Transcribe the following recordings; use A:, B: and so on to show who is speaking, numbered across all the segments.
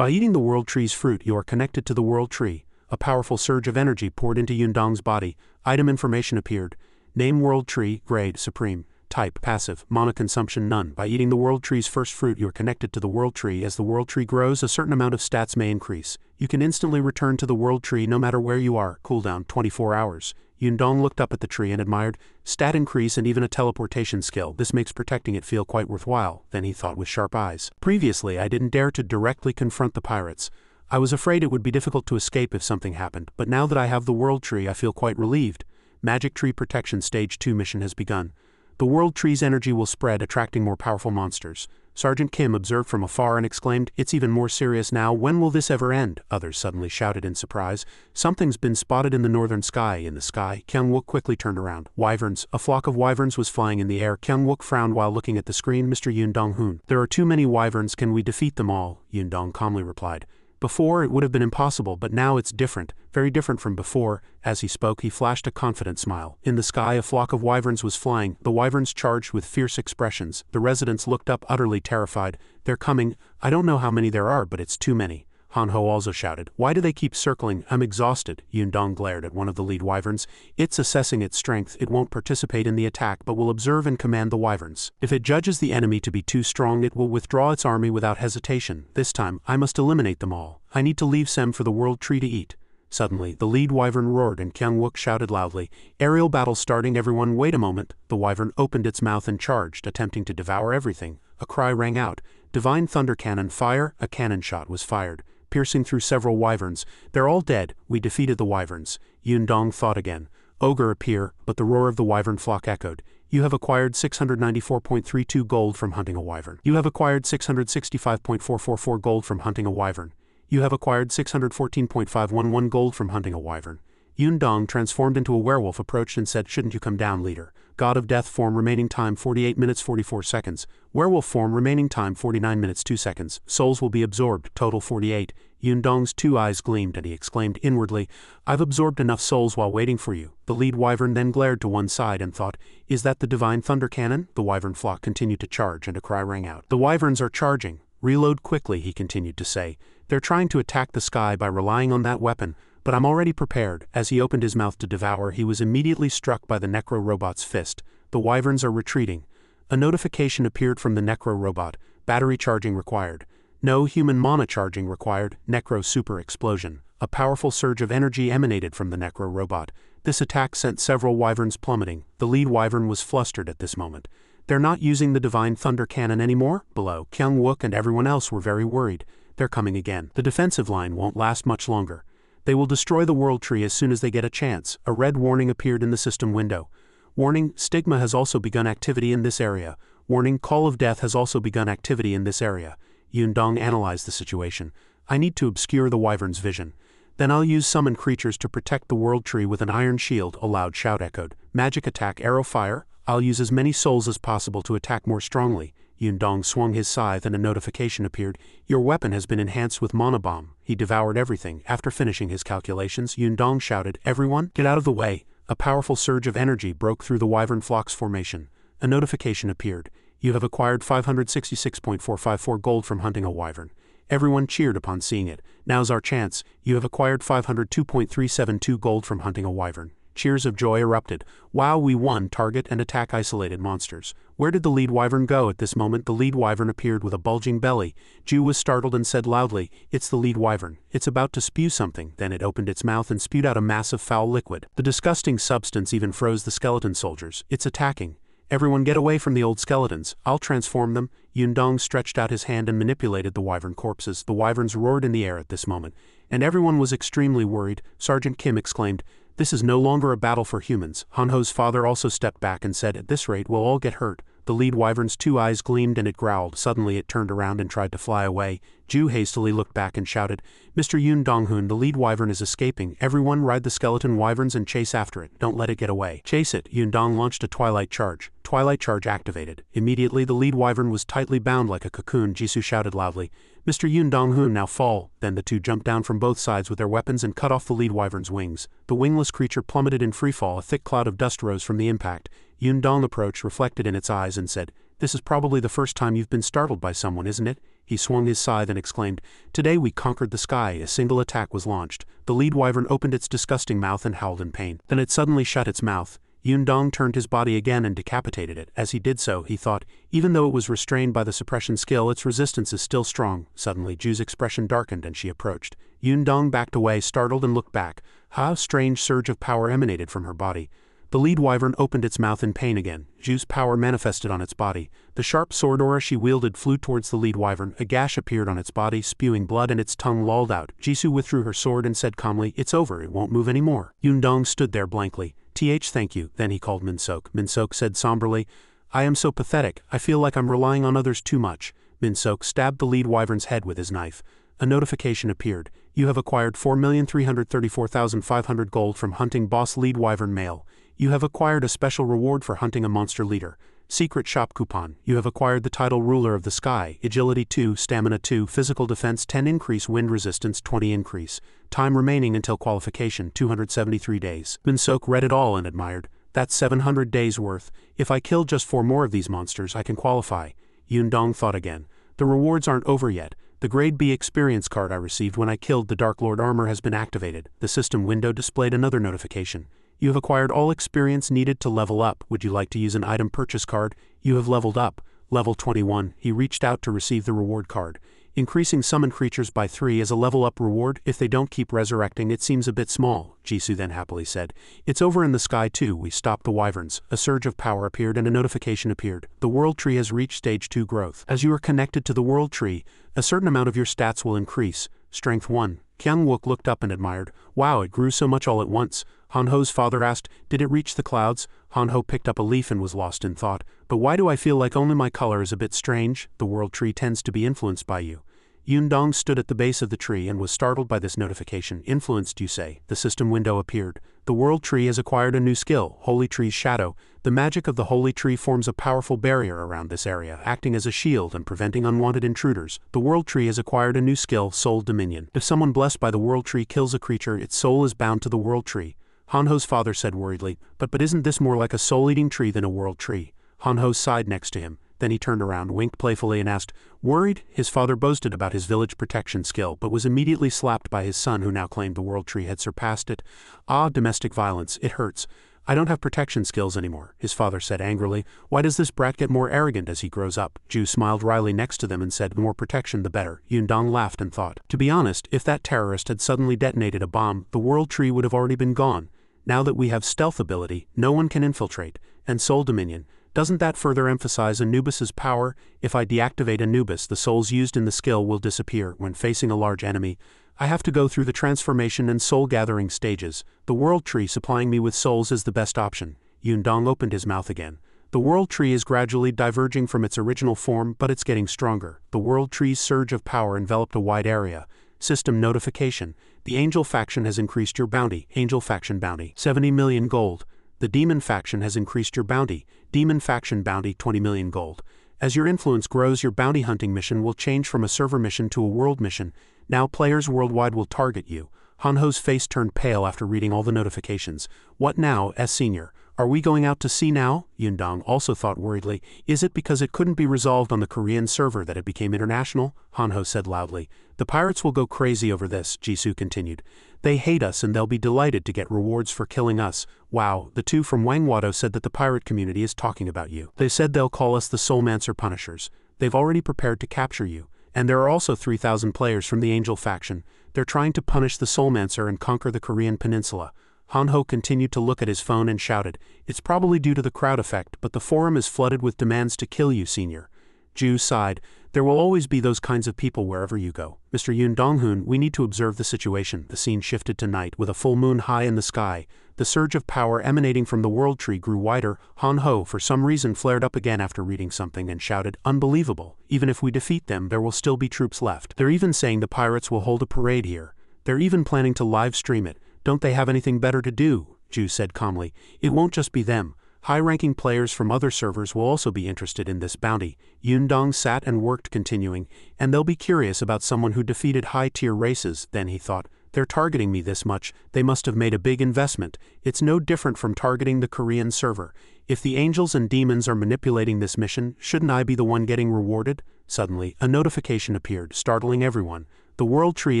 A: By eating the world tree's fruit, you are connected to the world tree. A powerful surge of energy poured into Yundong's body. Item information appeared. Name world tree, grade, supreme. Type, passive, monoconsumption, none. By eating the world tree's first fruit, you are connected to the world tree. As the world tree grows, a certain amount of stats may increase. You can instantly return to the world tree no matter where you are. Cooldown, 24 hours. Yundong looked up at the tree and admired. Stat increase and even a teleportation skill. This makes protecting it feel quite worthwhile. Then he thought with sharp eyes. Previously, I didn't dare to directly confront the pirates. I was afraid it would be difficult to escape if something happened, but now that I have the world tree, I feel quite relieved. Magic Tree Protection Stage 2 mission has begun. The world tree's energy will spread, attracting more powerful monsters. Sergeant Kim observed from afar and exclaimed, "It's even more serious now. When will this ever end?" Others suddenly shouted in surprise. "Something's been spotted in the northern sky." In the sky, Kyung-wook quickly turned around. Wyverns. A flock of wyverns was flying in the air. Kyung-wook frowned while looking at the screen. "Mr. Yundong-hoon, there are too many wyverns. Can we defeat them all?" Yundong calmly replied. "Before, it would have been impossible, but now it's different, very different from before." As he spoke, he flashed a confident smile. In the sky, a flock of wyverns was flying, the wyverns charged with fierce expressions. The residents looked up utterly terrified. "They're coming. I don't know how many there are, but it's too many." Han-ho also shouted. "Why do they keep circling? I'm exhausted." Yundong glared at one of the lead wyverns. "It's assessing its strength. It won't participate in the attack but will observe and command the wyverns. If it judges the enemy to be too strong, it will withdraw its army without hesitation. This time, I must eliminate them all. I need to leave Sem for the world tree to eat." Suddenly, the lead wyvern roared and Kyung-wook shouted loudly, "Aerial battle starting, everyone, wait a moment." The wyvern opened its mouth and charged, attempting to devour everything. A cry rang out. "Divine thunder cannon, fire!" A cannon shot was fired, piercing through several wyverns. "They're all dead. We defeated the wyverns." Yundong thought again. Ogre appear, but the roar of the wyvern flock echoed. "You have acquired 694.32 gold from hunting a wyvern. You have acquired 665.444 gold from hunting a wyvern. You have acquired 614.511 gold from hunting a wyvern." Yundong, transformed into a werewolf, approached and said, "Shouldn't you come down, leader?" God of Death form, remaining time 48 minutes 44 seconds. Werewolf form, remaining time 49 minutes 2 seconds. Souls will be absorbed, total 48. Yundong's two eyes gleamed and he exclaimed inwardly, "I've absorbed enough souls while waiting for you." The lead wyvern then glared to one side and thought, "Is that the divine thunder cannon?" The wyvern flock continued to charge and a cry rang out. "The wyverns are charging. Reload quickly," he continued to say. "They're trying to attack the sky by relying on that weapon, but I'm already prepared." As he opened his mouth to devour, he was immediately struck by the necro-robot's fist. The wyverns are retreating. A notification appeared from the necro-robot. Battery charging required. No human mana charging required. Necro super explosion. A powerful surge of energy emanated from the necro-robot. This attack sent several wyverns plummeting. The lead wyvern was flustered at this moment. "They're not using the divine thunder cannon anymore?" Below, Kyung-wook and everyone else were very worried. "They're coming again. The defensive line won't last much longer. They will destroy the world tree as soon as they get a chance." A red warning appeared in the system window. "Warning, Stigma has also begun activity in this area." "Warning, Call of Death has also begun activity in this area." Yundong analyzed the situation. "I need to obscure the wyvern's vision. Then I'll use summon creatures to protect the world tree with an iron shield." A loud shout echoed. "Magic attack, arrow fire. I'll use as many souls as possible to attack more strongly." Yundong swung his scythe and a notification appeared. "Your weapon has been enhanced with mana bomb." He devoured everything. After finishing his calculations, Yundong shouted, "Everyone, get out of the way." A powerful surge of energy broke through the wyvern flock's formation. A notification appeared. "You have acquired 566.454 gold from hunting a wyvern." Everyone cheered upon seeing it. "Now's our chance." "You have acquired 502.372 gold from hunting a wyvern." Cheers of joy erupted. "Wow, we won! Target and attack isolated monsters." Where did the lead wyvern go? At this moment the lead wyvern appeared with a bulging belly. Ju was startled and said loudly, "It's the lead wyvern. It's about to spew something." Then it opened its mouth and spewed out a massive foul liquid. The disgusting substance even froze the skeleton soldiers. "It's attacking. Everyone get away from the old skeletons. I'll transform them." Yundong stretched out his hand and manipulated the wyvern corpses. The wyverns roared in the air at this moment, and everyone was extremely worried. Sergeant Kim exclaimed, "This is no longer a battle for humans." Han-ho's father also stepped back and said, "At this rate we'll all get hurt." The lead wyvern's two eyes gleamed and it growled. Suddenly it turned around and tried to fly away. Ju hastily looked back and shouted, "Mr. Yundong-hoon, the lead wyvern is escaping. Everyone ride the skeleton wyverns and chase after it. Don't let it get away." "Chase it." Yundong launched a twilight charge. Twilight charge activated. Immediately the lead wyvern was tightly bound like a cocoon. Jisoo shouted loudly, "Mr. Yundong-hoon, now fall." Then the two jumped down from both sides with their weapons and cut off the lead wyvern's wings. The wingless creature plummeted in freefall. A thick cloud of dust rose from the impact. Yundong approached, reflected in its eyes and said, "This is probably the first time you've been startled by someone, isn't it?" He swung his scythe and exclaimed, "Today we conquered the sky." A single attack was launched. The lead wyvern opened its disgusting mouth and howled in pain. Then it suddenly shut its mouth. Yundong turned his body again and decapitated it. As he did so, he thought, even though it was restrained by the suppression skill, its resistance is still strong. Suddenly, Ju's expression darkened and she approached. Yundong backed away, startled, and looked back. A strange surge of power emanated from her body. The lead wyvern opened its mouth in pain again. Ju's power manifested on its body. The sharp sword aura she wielded flew towards the lead wyvern. A gash appeared on its body, spewing blood, and its tongue lolled out. Jisoo withdrew her sword and said calmly, "It's over, it won't move anymore." Yundong stood there blankly. Thank you." Then he called Minsok. Minsok said somberly, "I am so pathetic, I feel like I'm relying on others too much." Minsok stabbed the lead wyvern's head with his knife. A notification appeared. You have acquired 4,334,500 gold from hunting boss lead wyvern male. You have acquired a special reward for hunting a monster leader. Secret shop coupon. You have acquired the title Ruler of the Sky. Agility 2, Stamina 2, Physical Defense 10 increase, Wind Resistance 20 increase. Time remaining until qualification 273 days. Minsok read it all and admired. That's 700 days worth. If I kill just 4 more of these monsters, I can qualify. Yundong thought again. The rewards aren't over yet. The Grade B experience card I received when I killed the Dark Lord armor has been activated. The system window displayed another notification. You have acquired all experience needed to level up. Would you like to use an item purchase card? You have leveled up. Level 21. He reached out to receive the reward card. Increasing summon creatures by 3 as a level up reward. If they don't keep resurrecting, it seems a bit small, Jisoo then happily said. It's over in the sky too. We stopped the wyverns. A surge of power appeared and a notification appeared. The world tree has reached stage 2 growth. As you are connected to the world tree, a certain amount of your stats will increase. Strength 1. Kyung-wook looked up and admired. Wow, it grew so much all at once. Han-ho's father asked, did it reach the clouds? Han-ho picked up a leaf and was lost in thought. But why do I feel like only my color is a bit strange? The world tree tends to be influenced by you. Yundong stood at the base of the tree and was startled by this notification. Influenced, you say? The system window appeared. The world tree has acquired a new skill, Holy Tree's Shadow. The magic of the Holy Tree forms a powerful barrier around this area, acting as a shield and preventing unwanted intruders. The world tree has acquired a new skill, Soul Dominion. If someone blessed by the world tree kills a creature, its soul is bound to the world tree. Han-ho's father said worriedly, but isn't this more like a soul-eating tree than a world tree? Han-ho sighed next to him. Then he turned around, winked playfully and asked, worried? His father boasted about his village protection skill, but was immediately slapped by his son, who now claimed the world tree had surpassed it. Ah, domestic violence, it hurts. I don't have protection skills anymore, his father said angrily. Why does this brat get more arrogant as he grows up? Ju smiled wryly next to them and said, the more protection the better. Yundong laughed and thought, to be honest, if that terrorist had suddenly detonated a bomb, the world tree would have already been gone. Now that we have stealth ability, no one can infiltrate, and soul dominion. Doesn't that further emphasize Anubis's power? If I deactivate Anubis, the souls used in the skill will disappear when facing a large enemy. I have to go through the transformation and soul gathering stages. The world tree supplying me with souls is the best option. Yundong opened his mouth again. The world tree is gradually diverging from its original form, but it's getting stronger. The world tree's surge of power enveloped a wide area. System notification. The Angel faction has increased your bounty. Angel faction bounty, 70 million gold. The Demon faction has increased your bounty. Demon faction bounty, 20 million gold. As your influence grows, your bounty hunting mission will change from a server mission to a world mission. Now players worldwide will target you. Han-ho's face turned pale after reading all the notifications. What now, Senior? Are we going out to sea now? Yundong also thought worriedly. Is it because it couldn't be resolved on the Korean server that it became international? Han-ho said loudly. The pirates will go crazy over this, Jisoo continued. They hate us and they'll be delighted to get rewards for killing us. Wow, the two from Wangwado said that the pirate community is talking about you. They said they'll call us the Soulmancer Punishers. They've already prepared to capture you. And there are also 3,000 players from the Angel faction. They're trying to punish the Soulmancer and conquer the Korean peninsula. Han-ho continued to look at his phone and shouted, it's probably due to the crowd effect, but the forum is flooded with demands to kill you, Senior. Ju sighed. There will always be those kinds of people wherever you go. Mr. Yoon Dong-hoon, we need to observe the situation. The scene shifted to night with a full moon high in the sky. The surge of power emanating from the world tree grew wider. Han-ho, for some reason, flared up again after reading something and shouted, unbelievable. Even if we defeat them, there will still be troops left. They're even saying the pirates will hold a parade here. They're even planning to live stream it. Don't they have anything better to do? Ju said calmly. It won't just be them. High-ranking players from other servers will also be interested in this bounty. Yundong sat and worked, continuing, and they'll be curious about someone who defeated high-tier races. Then he thought, they're targeting me this much, they must have made a big investment. It's no different from targeting the Korean server. If the angels and demons are manipulating this mission, shouldn't I be the one getting rewarded? Suddenly, a notification appeared, startling everyone. The World Tree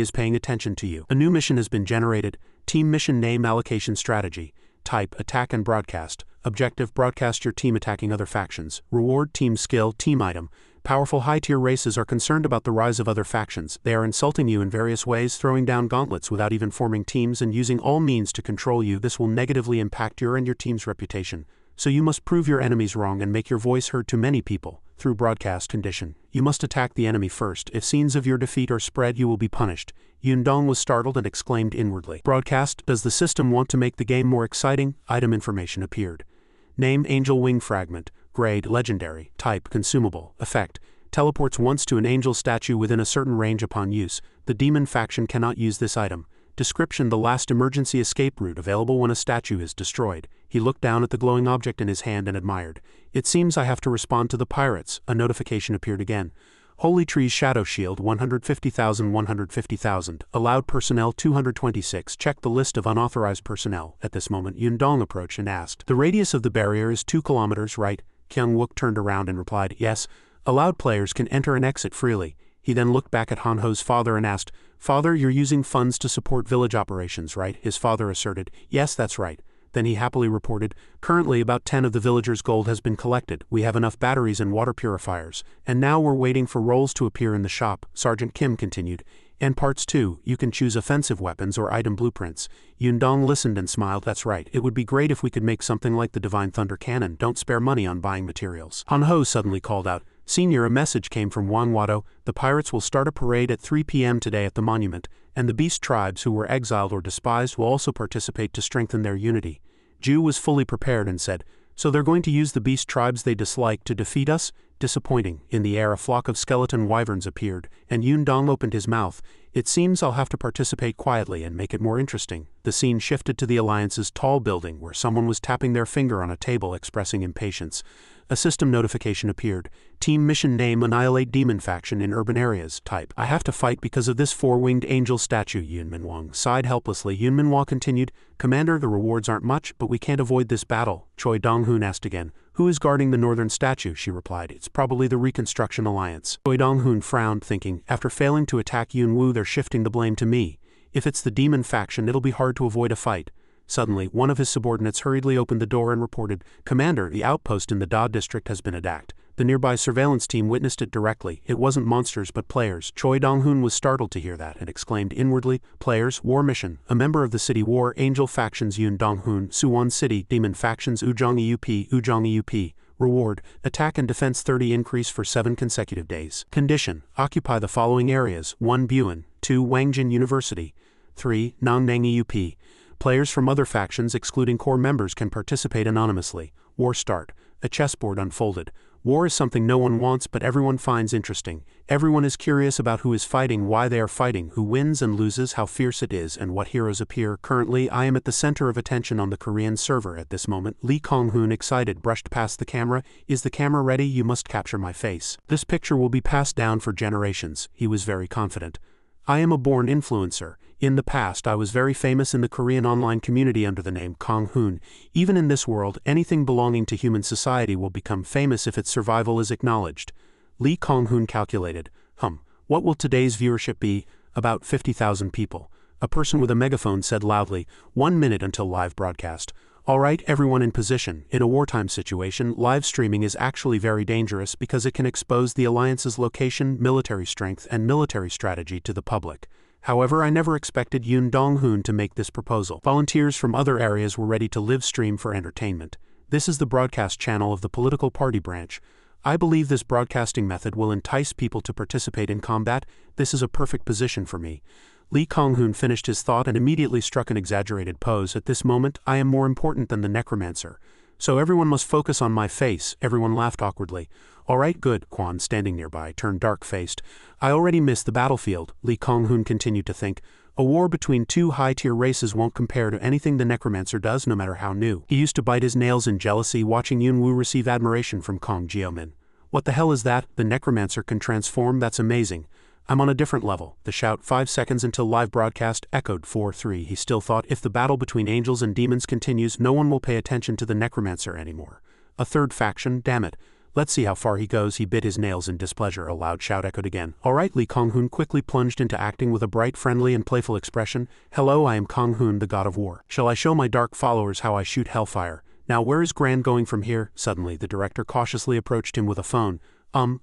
A: is paying attention to you. A new mission has been generated. Team mission name allocation strategy. Type attack and broadcast. Objective broadcast your team attacking other factions. Reward team skill team item. Powerful high-tier races are concerned about the rise of other factions. They are insulting you in various ways, throwing down gauntlets without even forming teams and using all means to control you. This will negatively impact your and your team's reputation. So you must prove your enemies wrong and make your voice heard to many people. Through broadcast condition. You must attack the enemy first. If scenes of your defeat are spread, you will be punished. Yundong was startled and exclaimed inwardly. Broadcast, does the system want to make the game more exciting? Item information appeared. Name Angel Wing Fragment. Grade Legendary. Type Consumable. Effect. Teleports once to an angel statue within a certain range upon use. The demon faction cannot use this item. Description: the last emergency escape route available when a statue is destroyed. He looked down at the glowing object in his hand and admired. It seems I have to respond to the pirates. A notification appeared again. Holy Tree's Shadow Shield 150,000 150,000. Allowed personnel 226. Check the list of unauthorized personnel. At this moment Yundong approached and asked. The radius of the barrier is 2 kilometers, right? Kyung-wook turned around and replied, yes. Allowed players can enter and exit freely. He then looked back at Han-ho's father and asked, Father, you're using funds to support village operations, right? His father asserted, yes, that's right. Then he happily reported, currently about 10 of the villagers' gold has been collected. We have enough batteries and water purifiers. And now we're waiting for rolls to appear in the shop, Sergeant Kim continued. And parts too. You can choose offensive weapons or item blueprints. Yundong listened and smiled. That's right. It would be great if we could make something like the Divine Thunder Cannon. Don't spare money on buying materials. Han-ho suddenly called out, Senior, a message came from Wang Wado. The pirates will start a parade at 3 p.m. today at the monument, and the beast tribes who were exiled or despised will also participate to strengthen their unity. Ju was fully prepared and said, So they're going to use the beast tribes they dislike to defeat us? Disappointing. In the air a flock of skeleton wyverns appeared, and Yundong opened his mouth. It seems I'll have to participate quietly and make it more interesting. The scene shifted to the Alliance's tall building where someone was tapping their finger on a table expressing impatience. A system notification appeared. Team mission name Annihilate Demon Faction in urban areas. Type. I have to fight because of this 4-winged angel statue. Yun Minwang sighed helplessly. Yun Minhwa continued, Commander, the rewards aren't much, but we can't avoid this battle. Choi Dong-hoon asked again. Who is guarding the northern statue? She replied. It's probably the Reconstruction Alliance. Choi Dong-hoon frowned, thinking, after failing to attack Yun-woo they're shifting the blame to me. If it's the demon faction it'll be hard to avoid a fight. Suddenly, one of his subordinates hurriedly opened the door and reported, Commander, the outpost in the Da district has been attacked. The nearby surveillance team witnessed it directly. It wasn't monsters but players. Choi Dong-hoon was startled to hear that and exclaimed inwardly, Players, war mission. A member of the city war angel factions Yun Dong-hoon, Suwon City, demon factions Ujong EUP. Reward, attack and defense 30 increase for 7 consecutive days. Condition, occupy the following areas. 1 Buin, 2 Wangjin University, 3 Nangnang EUP. Players from other factions excluding core members can participate anonymously. War start. A chessboard unfolded. War is something no one wants but everyone finds interesting. Everyone is curious about who is fighting, why they are fighting, who wins and loses, how fierce it is, and what heroes appear. Currently, I am at the center of attention on the Korean server at this moment. Lee Kong-hoon, excited, brushed past the camera. Is the camera ready? You must capture my face. This picture will be passed down for generations. He was very confident. I am a born influencer. In the past, I was very famous in the Korean online community under the name Kong-hoon. Even in this world, anything belonging to human society will become famous if its survival is acknowledged. Lee Kong-hoon calculated, what will today's viewership be? About 50,000 people. A person with a megaphone said loudly, 1 minute until live broadcast. Alright, everyone in position. In a wartime situation, live streaming is actually very dangerous because it can expose the Alliance's location, military strength, and military strategy to the public. However, I never expected Yun Dong-hoon to make this proposal. Volunteers from other areas were ready to live stream for entertainment. This is the broadcast channel of the political party branch. I believe this broadcasting method will entice people to participate in combat. This is a perfect position for me. Lee Kong-hoon finished his thought and immediately struck an exaggerated pose. At this moment, I am more important than the Necromancer. So everyone must focus on my face. Everyone laughed awkwardly. Alright, good. Kwan, standing nearby, turned dark-faced. I already missed the battlefield. Lee Kong-hoon continued to think. A war between 2 high-tier races won't compare to anything the Necromancer does, no matter how new. He used to bite his nails in jealousy watching Yun-woo receive admiration from Kong Jio-min. What the hell is that? The Necromancer can transform? That's amazing. I'm on a different level. The shout 5 seconds until live broadcast echoed 4-3. He still thought if the battle between angels and demons continues, no one will pay attention to the Necromancer anymore. A third faction, damn it. Let's see how far he goes. He bit his nails in displeasure. A loud shout echoed again. All right, Lee Kong-hoon quickly plunged into acting with a bright, friendly, and playful expression. Hello, I am Kong-hoon, the god of war. Shall I show my dark followers how I shoot hellfire? Now where is Grand going from here? Suddenly, the director cautiously approached him with a phone.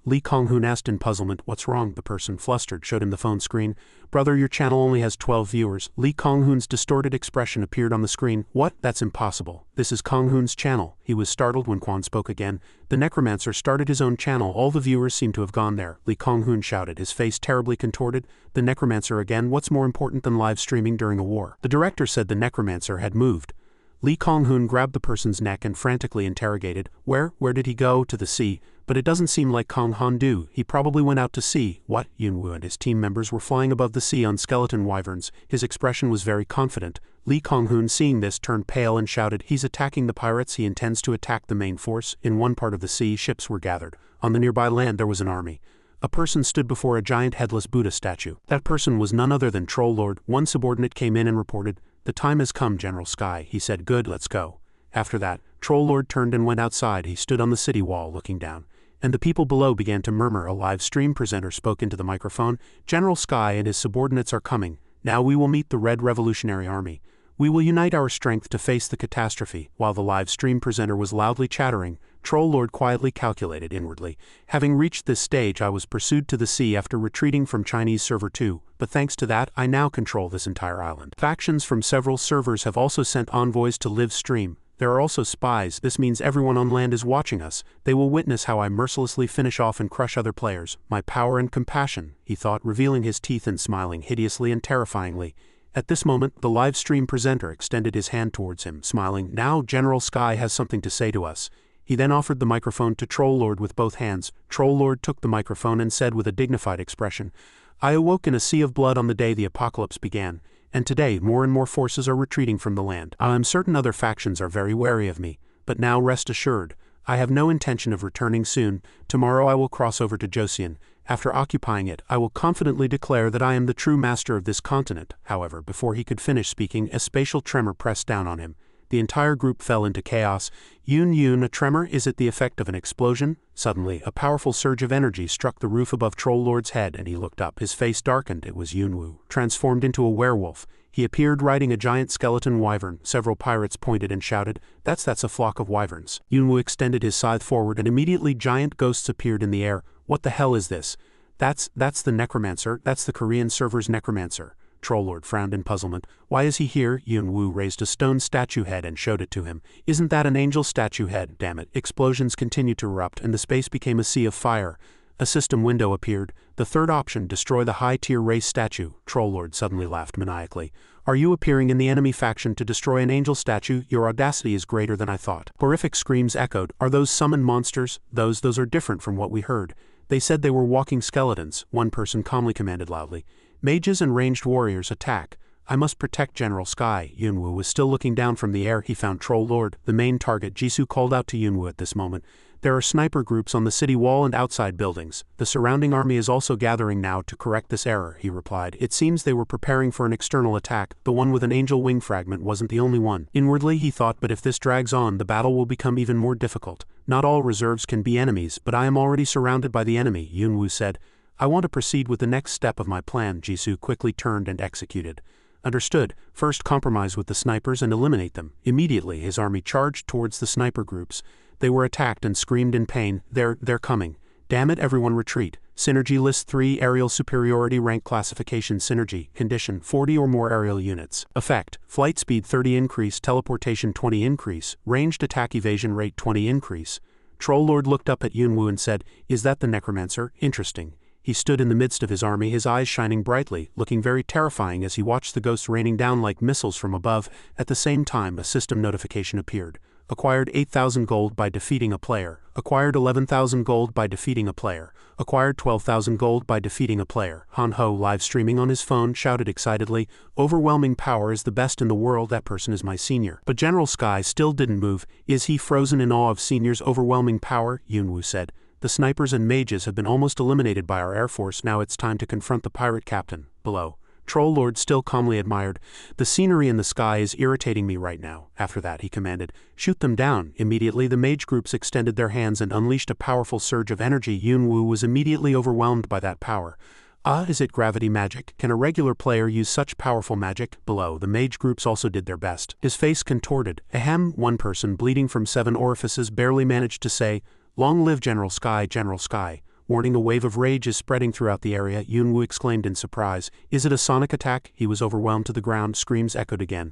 A: Lee Kong-hoon asked in puzzlement. What's wrong? The person, flustered, showed him the phone screen. Brother, your channel only has 12 viewers. Lee Kong-hoon's distorted expression appeared on the screen. What? That's impossible. This is Kong-hoon's channel. He was startled when Quan spoke again. The Necromancer started his own channel. All the viewers seem to have gone there. Lee Kong-hoon shouted, his face terribly contorted. The Necromancer again? What's more important than live streaming during a war? The director said the Necromancer had moved. Lee Kong-hoon grabbed the person's neck and frantically interrogated. Where did he go? To the sea. But it doesn't seem like Kong-hoon do. He probably went out to sea. What? Yunwoo and his team members were flying above the sea on skeleton wyverns. His expression was very confident. Lee Kong-hoon, seeing this, turned pale and shouted, he's attacking the pirates. He intends to attack the main force. In one part of the sea, ships were gathered. On the nearby land there was an army. A person stood before a giant headless Buddha statue. That person was none other than Troll Lord. One subordinate came in and reported, the time has come, General Sky. He said, good, let's go. After that, Troll Lord turned and went outside. He stood on the city wall looking down. And the people below began to murmur. A live stream presenter spoke into the microphone. General Sky and his subordinates are coming. Now we will meet the Red Revolutionary Army. We will unite our strength to face the catastrophe. While the live stream presenter was loudly chattering, Troll Lord quietly calculated inwardly. Having reached this stage, I was pursued to the sea after retreating from Chinese server 2, but thanks to that, I now control this entire island. Factions from several servers have also sent envoys to live stream. There are also spies. This means everyone on land is watching us. They will witness how I mercilessly finish off and crush other players. My power and compassion, he thought, revealing his teeth and smiling hideously and terrifyingly. At this moment, the live stream presenter extended his hand towards him, smiling. Now General Sky has something to say to us. He then offered the microphone to Troll Lord with both hands. Troll Lord took the microphone and said with a dignified expression, I awoke in a sea of blood on the day the apocalypse began. And today more and more forces are retreating from the land. I am certain other factions are very wary of me, but now rest assured, I have no intention of returning soon. Tomorrow I will cross over to Joseon. After occupying it, I will confidently declare that I am the true master of this continent. However, before he could finish speaking, a spatial tremor pressed down on him. The entire group fell into chaos. Yun, a tremor, is it the effect of an explosion? Suddenly, a powerful surge of energy struck the roof above Troll Lord's head and he looked up. His face darkened. It was Yunwoo, transformed into a werewolf. He appeared riding a giant skeleton wyvern. Several pirates pointed and shouted, that's a flock of wyverns. Yunwoo extended his scythe forward and immediately giant ghosts appeared in the air. What the hell is this? That's the Necromancer. That's the Korean server's Necromancer. Troll Lord frowned in puzzlement. Why is he here? Yunwoo raised a stone statue head and showed it to him. Isn't that an angel statue head? Damn it. Explosions continued to erupt and the space became a sea of fire. A system window appeared. The third option, destroy the high-tier race statue. Troll Lord suddenly laughed maniacally. Are you appearing in the enemy faction to destroy an angel statue? Your audacity is greater than I thought. Horrific screams echoed. Are those summoned monsters? Those are different from what we heard. They said they were walking skeletons. One person calmly commanded loudly. Mages and ranged warriors attack. I must protect General Sky. Yunwoo was still looking down from the air. He found Troll Lord, the main target. Jisoo called out to Yunwoo at this moment. There are sniper groups on the city wall and outside buildings. The surrounding army is also gathering now to correct this error, he replied. It seems they were preparing for an external attack. The one with an angel wing fragment wasn't the only one. Inwardly he thought, but if this drags on, the battle will become even more difficult. Not all reserves can be enemies, but I am already surrounded by the enemy, Yunwoo said. I want to proceed with the next step of my plan. Jisoo quickly turned and executed. Understood. First compromise with the snipers and eliminate them. Immediately his army charged towards the sniper groups. They were attacked and screamed in pain. They're coming. Damn it, everyone retreat. Synergy list 3 aerial superiority rank classification synergy. Condition 40 or more aerial units. Effect, flight speed 30 increase, teleportation 20 increase, ranged attack evasion rate 20 increase. Troll Lord looked up at Yunwoo and said, is that the Necromancer? Interesting. He stood in the midst of his army, his eyes shining brightly, looking very terrifying as he watched the ghosts raining down like missiles from above. At the same time, a system notification appeared. Acquired 8,000 gold by defeating a player. Acquired 11,000 gold by defeating a player. Acquired 12,000 gold by defeating a player. Han Ho, live streaming on his phone, shouted excitedly, overwhelming power is the best in the world. That person is my senior. But General Sky still didn't move. Is he frozen in awe of senior's overwhelming power? Yunwoo said. The snipers and mages have been almost eliminated by our air force. Now it's time to confront the pirate captain. Below. Troll Lord still calmly admired. The scenery in the sky is irritating me right now. After that, he commanded, shoot them down. Immediately, the mage groups extended their hands and unleashed a powerful surge of energy. Yunwu was immediately overwhelmed by that power. Is it gravity magic? Can a regular player use such powerful magic? Below, the mage groups also did their best. His face contorted. Ahem, one person, bleeding from 7 orifices, barely managed to say, "Long live General Sky, General Sky." Warning, a wave of rage is spreading throughout the area. Yunwu exclaimed in surprise. Is it a sonic attack? He was overwhelmed to the ground. Screams echoed again.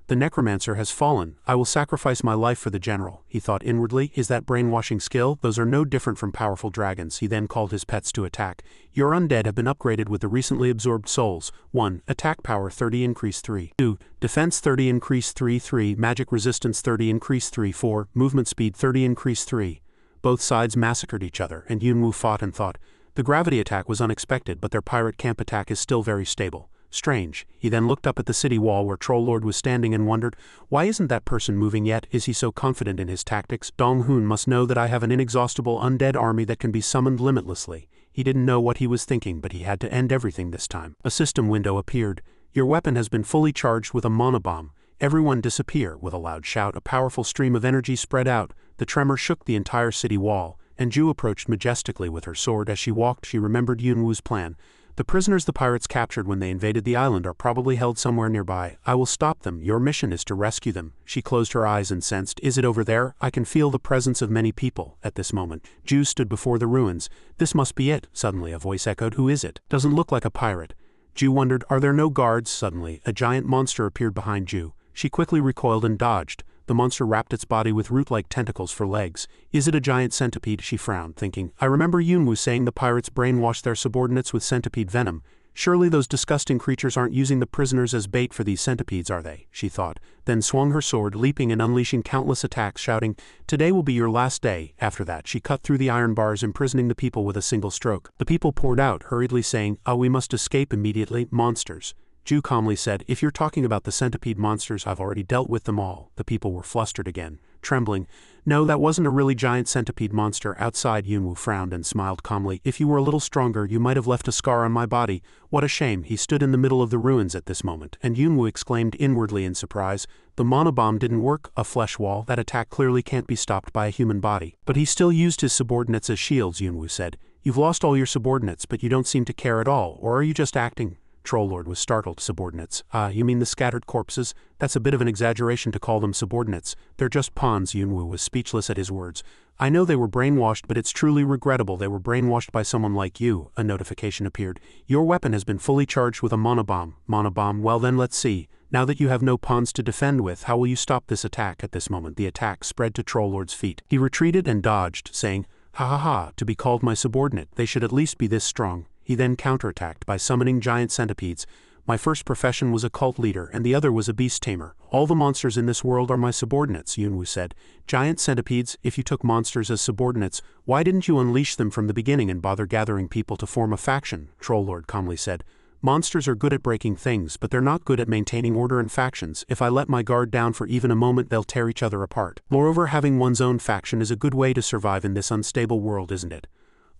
A: The Necromancer has fallen. I will sacrifice my life for the general. He thought inwardly, is that brainwashing skill? Those are no different from powerful dragons. He then called his pets to attack. Your undead have been upgraded with the recently absorbed souls. 1. Attack power 30 increase 3. 2. Defense 30 increase 3. 3. Magic resistance 30 increase 3. 4. Movement speed 30 increase 3. Both sides massacred each other, and Yunwu fought and thought. The gravity attack was unexpected, but their pirate camp attack is still very stable. Strange. He then looked up at the city wall where Troll Lord was standing and wondered, why isn't that person moving yet? Is he so confident in his tactics? Dong-hoon must know that I have an inexhaustible undead army that can be summoned limitlessly. He didn't know what he was thinking, but he had to end everything this time. A system window appeared. Your weapon has been fully charged with a monobomb. Everyone disappear. With a loud shout, a powerful stream of energy spread out. The tremor shook the entire city wall, and Ju approached majestically with her sword. As she walked, she remembered Yunwu's plan. The prisoners the pirates captured when they invaded the island are probably held somewhere nearby. I will stop them. Your mission is to rescue them. She closed her eyes and sensed, is it over there? I can feel the presence of many people. At this moment, Ju stood before the ruins. This must be it. Suddenly a voice echoed, who is it? Doesn't look like a pirate. Ju wondered, are there no guards? Suddenly, a giant monster appeared behind Ju. She quickly recoiled and dodged. The monster wrapped its body with root-like tentacles for legs. Is it a giant centipede? She frowned, thinking, I remember Yunwu saying the pirates brainwashed their subordinates with centipede venom. Surely those disgusting creatures aren't using the prisoners as bait for these centipedes, are they? She thought, then swung her sword, leaping and unleashing countless attacks, shouting, today will be your last day. After that, she cut through the iron bars, imprisoning the people with a single stroke. The people poured out, hurriedly saying, we must escape immediately. Monsters. Ju calmly said, if you're talking about the centipede monsters, I've already dealt with them all. The people were flustered again, trembling. No, that wasn't a really giant centipede monster. Outside, Yunwu frowned and smiled calmly. If you were a little stronger, you might have left a scar on my body. What a shame. He stood in the middle of the ruins at this moment, and Yunwu exclaimed inwardly in surprise. The monobomb didn't work, a flesh wall. That attack clearly can't be stopped by a human body. But he still used his subordinates as shields, Yunwu said. You've lost all your subordinates, but you don't seem to care at all, or are you just acting? Troll Lord was startled. Subordinates. You mean the scattered corpses? That's a bit of an exaggeration to call them subordinates. They're just pawns. Yunwu was speechless at his words. I know they were brainwashed, but it's truly regrettable they were brainwashed by someone like you. A notification appeared. Your weapon has been fully charged with a monobomb. Monobomb? Well then, let's see. Now that you have no pawns to defend with, how will you stop this attack? At this moment, the attack spread to Troll Lord's feet. He retreated and dodged, saying, ha ha ha, to be called my subordinate. They should at least be this strong. He then counterattacked by summoning giant centipedes. My first profession was a cult leader, and the other was a beast tamer. All the monsters in this world are my subordinates, Yunwu said. Giant centipedes? If you took monsters as subordinates, why didn't you unleash them from the beginning and bother gathering people to form a faction? Troll Lord calmly said. Monsters are good at breaking things, but they're not good at maintaining order in factions. If I let my guard down for even a moment, they'll tear each other apart. Moreover, having one's own faction is a good way to survive in this unstable world, isn't it?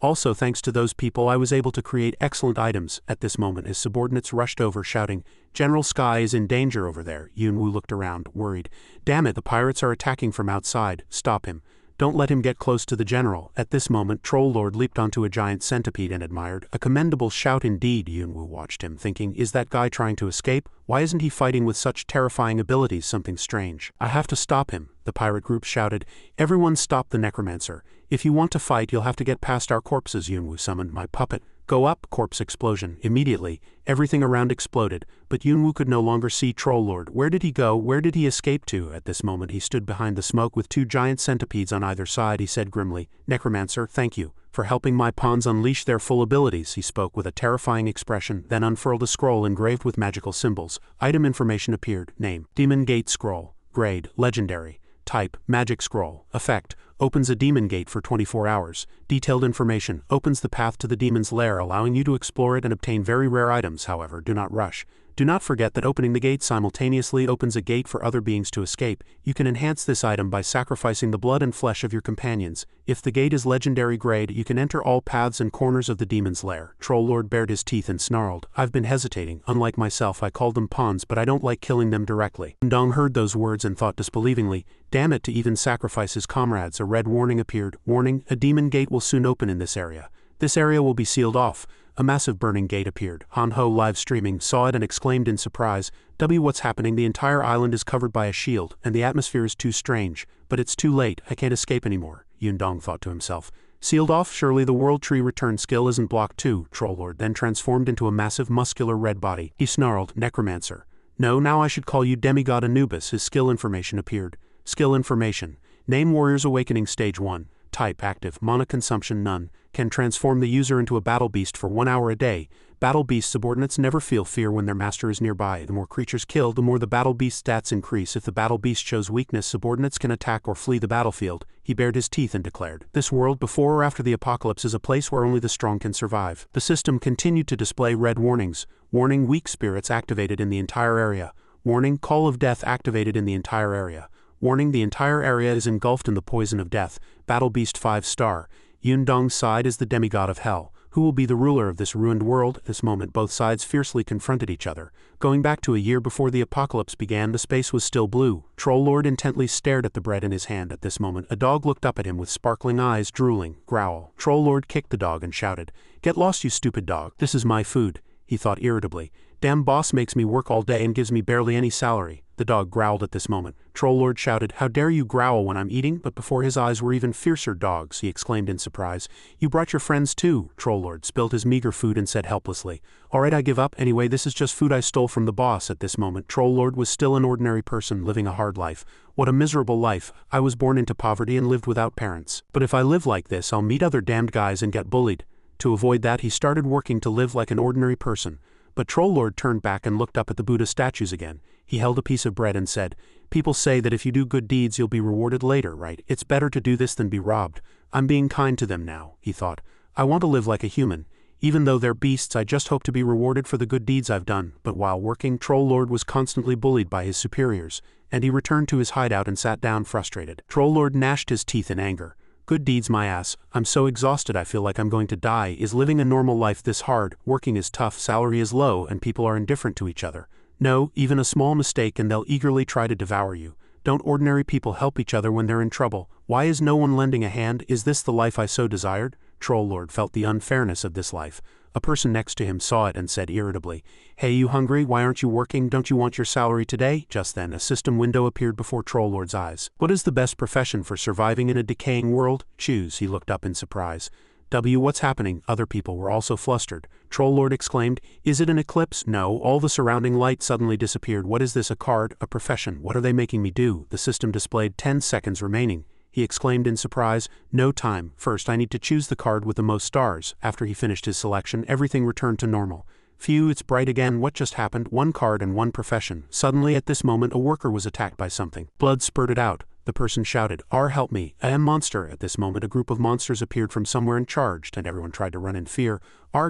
A: Also, thanks to those people, I was able to create excellent items. At this moment, his subordinates rushed over, shouting, General Sky is in danger over there. Yunwu looked around, worried. Damn it, the pirates are attacking from outside. Stop him. Don't let him get close to the general. At this moment, Troll Lord leaped onto a giant centipede and admired. A commendable shout indeed. Yunwu watched him, thinking, is that guy trying to escape? Why isn't he fighting with such terrifying abilities? Something strange. I have to stop him. The pirate group shouted. Everyone stop the Necromancer. If you want to fight, you'll have to get past our corpses. Yunwu summoned my puppet. Go up. Corpse explosion. Immediately, everything around exploded, but Yunwu could no longer see Troll Lord. Where did he go? Where did he escape to? At this moment, he stood behind the smoke with 2 giant centipedes on either side. He said grimly, Necromancer, thank you for helping my pawns unleash their full abilities. He spoke with a terrifying expression, then unfurled a scroll engraved with magical symbols. Item information appeared. Name, Demon Gate Scroll. Grade, Legendary. Type, Magic Scroll. Effect, opens a demon gate for 24 hours. Detailed information, opens the path to the demon's lair, allowing you to explore it and obtain very rare items. However, do not rush. Do not forget that opening the gate simultaneously opens a gate for other beings to escape. You can enhance this item by sacrificing the blood and flesh of your companions. If the gate is legendary grade, you can enter all paths and corners of the demon's lair. Troll Lord bared his teeth and snarled. I've been hesitating. Unlike myself, I called them pawns, but I don't like killing them directly. Yundong heard those words and thought disbelievingly, damn it, to even sacrifice his comrades. A red warning appeared. Warning, a demon gate will soon open in this area. This area will be sealed off. A massive burning gate appeared. Han Ho, live streaming, saw it and exclaimed in surprise, what's happening? The entire island is covered by a shield, and the atmosphere is too strange. But it's too late, I can't escape anymore, Yundong thought to himself. Sealed off? Surely the World Tree return skill isn't blocked too. Troll Lord then transformed into a massive muscular red body. He snarled, Necromancer. No, now I should call you Demigod Anubis. His skill information appeared. Skill information. Name Warrior's Awakening Stage 1. Type active, mana consumption none, can transform the user into a battle beast for 1 hour a day. Battle beast subordinates never feel fear when their master is nearby. The more creatures killed, the more the battle beast stats increase. If the battle beast shows weakness, subordinates can attack or flee the battlefield. He bared his teeth and declared, this world before or after the apocalypse is a place where only the strong can survive. The system continued to display red warnings. Warning, weak spirits activated in the entire area. Warning, call of death activated in the entire area. Warning, the entire area is engulfed in the poison of death. Battle Beast 5-star. Yundong's side is the demigod of hell. Who will be the ruler of this ruined world? At this moment both sides fiercely confronted each other. Going back to a year before the apocalypse began, the space was still blue. Troll Lord intently stared at the bread in his hand. At this moment a dog looked up at him with sparkling eyes, drooling. Growl. Troll Lord kicked the dog and shouted, Get lost, you stupid dog. This is my food, he thought irritably. Damn boss makes me work all day and gives me barely any salary. The dog growled at this moment. Troll Lord shouted, How dare you growl when I'm eating? But before his eyes were even fiercer dogs, he exclaimed in surprise. You brought your friends too. Troll Lord spilled his meager food and said helplessly, Alright, I give up. Anyway, this is just food I stole from the boss. At this moment Troll Lord was still an ordinary person living a hard life. What a miserable life. I was born into poverty and lived without parents. But if I live like this, I'll meet other damned guys and get bullied. To avoid that, he started working to live like an ordinary person. But Troll Lord turned back and looked up at the Buddha statues again. He held a piece of bread and said, People say that if you do good deeds you'll be rewarded later, right? It's better to do this than be robbed. I'm being kind to them now, he thought. I want to live like a human. Even though they're beasts, I just hope to be rewarded for the good deeds I've done. But while working, Troll Lord was constantly bullied by his superiors, and he returned to his hideout and sat down frustrated. Troll Lord gnashed his teeth in anger. Good deeds, my ass. I'm so exhausted I feel like I'm going to die. Is living a normal life this hard? Working is tough, salary is low, and people are indifferent to each other. No, even a small mistake and they'll eagerly try to devour you. Don't ordinary people help each other when they're in trouble? Why is no one lending a hand? Is this the life I so desired? Troll Lord felt the unfairness of this life. A person next to him saw it and said irritably, Hey, you hungry? Why aren't you working? Don't you want your salary today? Just then a system window appeared before Troll Lord's eyes. What is the best profession for surviving in a decaying world? Choose. He looked up in surprise. What's happening? Other people were also flustered. Troll Lord exclaimed, Is it an eclipse? No, all the surrounding light suddenly disappeared. What is this? A card? A profession? What are they making me do? The system displayed 10 seconds remaining. He exclaimed in surprise, No time. First I need to choose the card with the most stars. After he finished his selection, everything returned to normal. Phew, it's bright again. What just happened? One card and one profession. Suddenly at this moment a worker was attacked by something. Blood spurted out. The person shouted, help me, I am monster. At this moment a group of monsters appeared from somewhere and charged, and everyone tried to run in fear.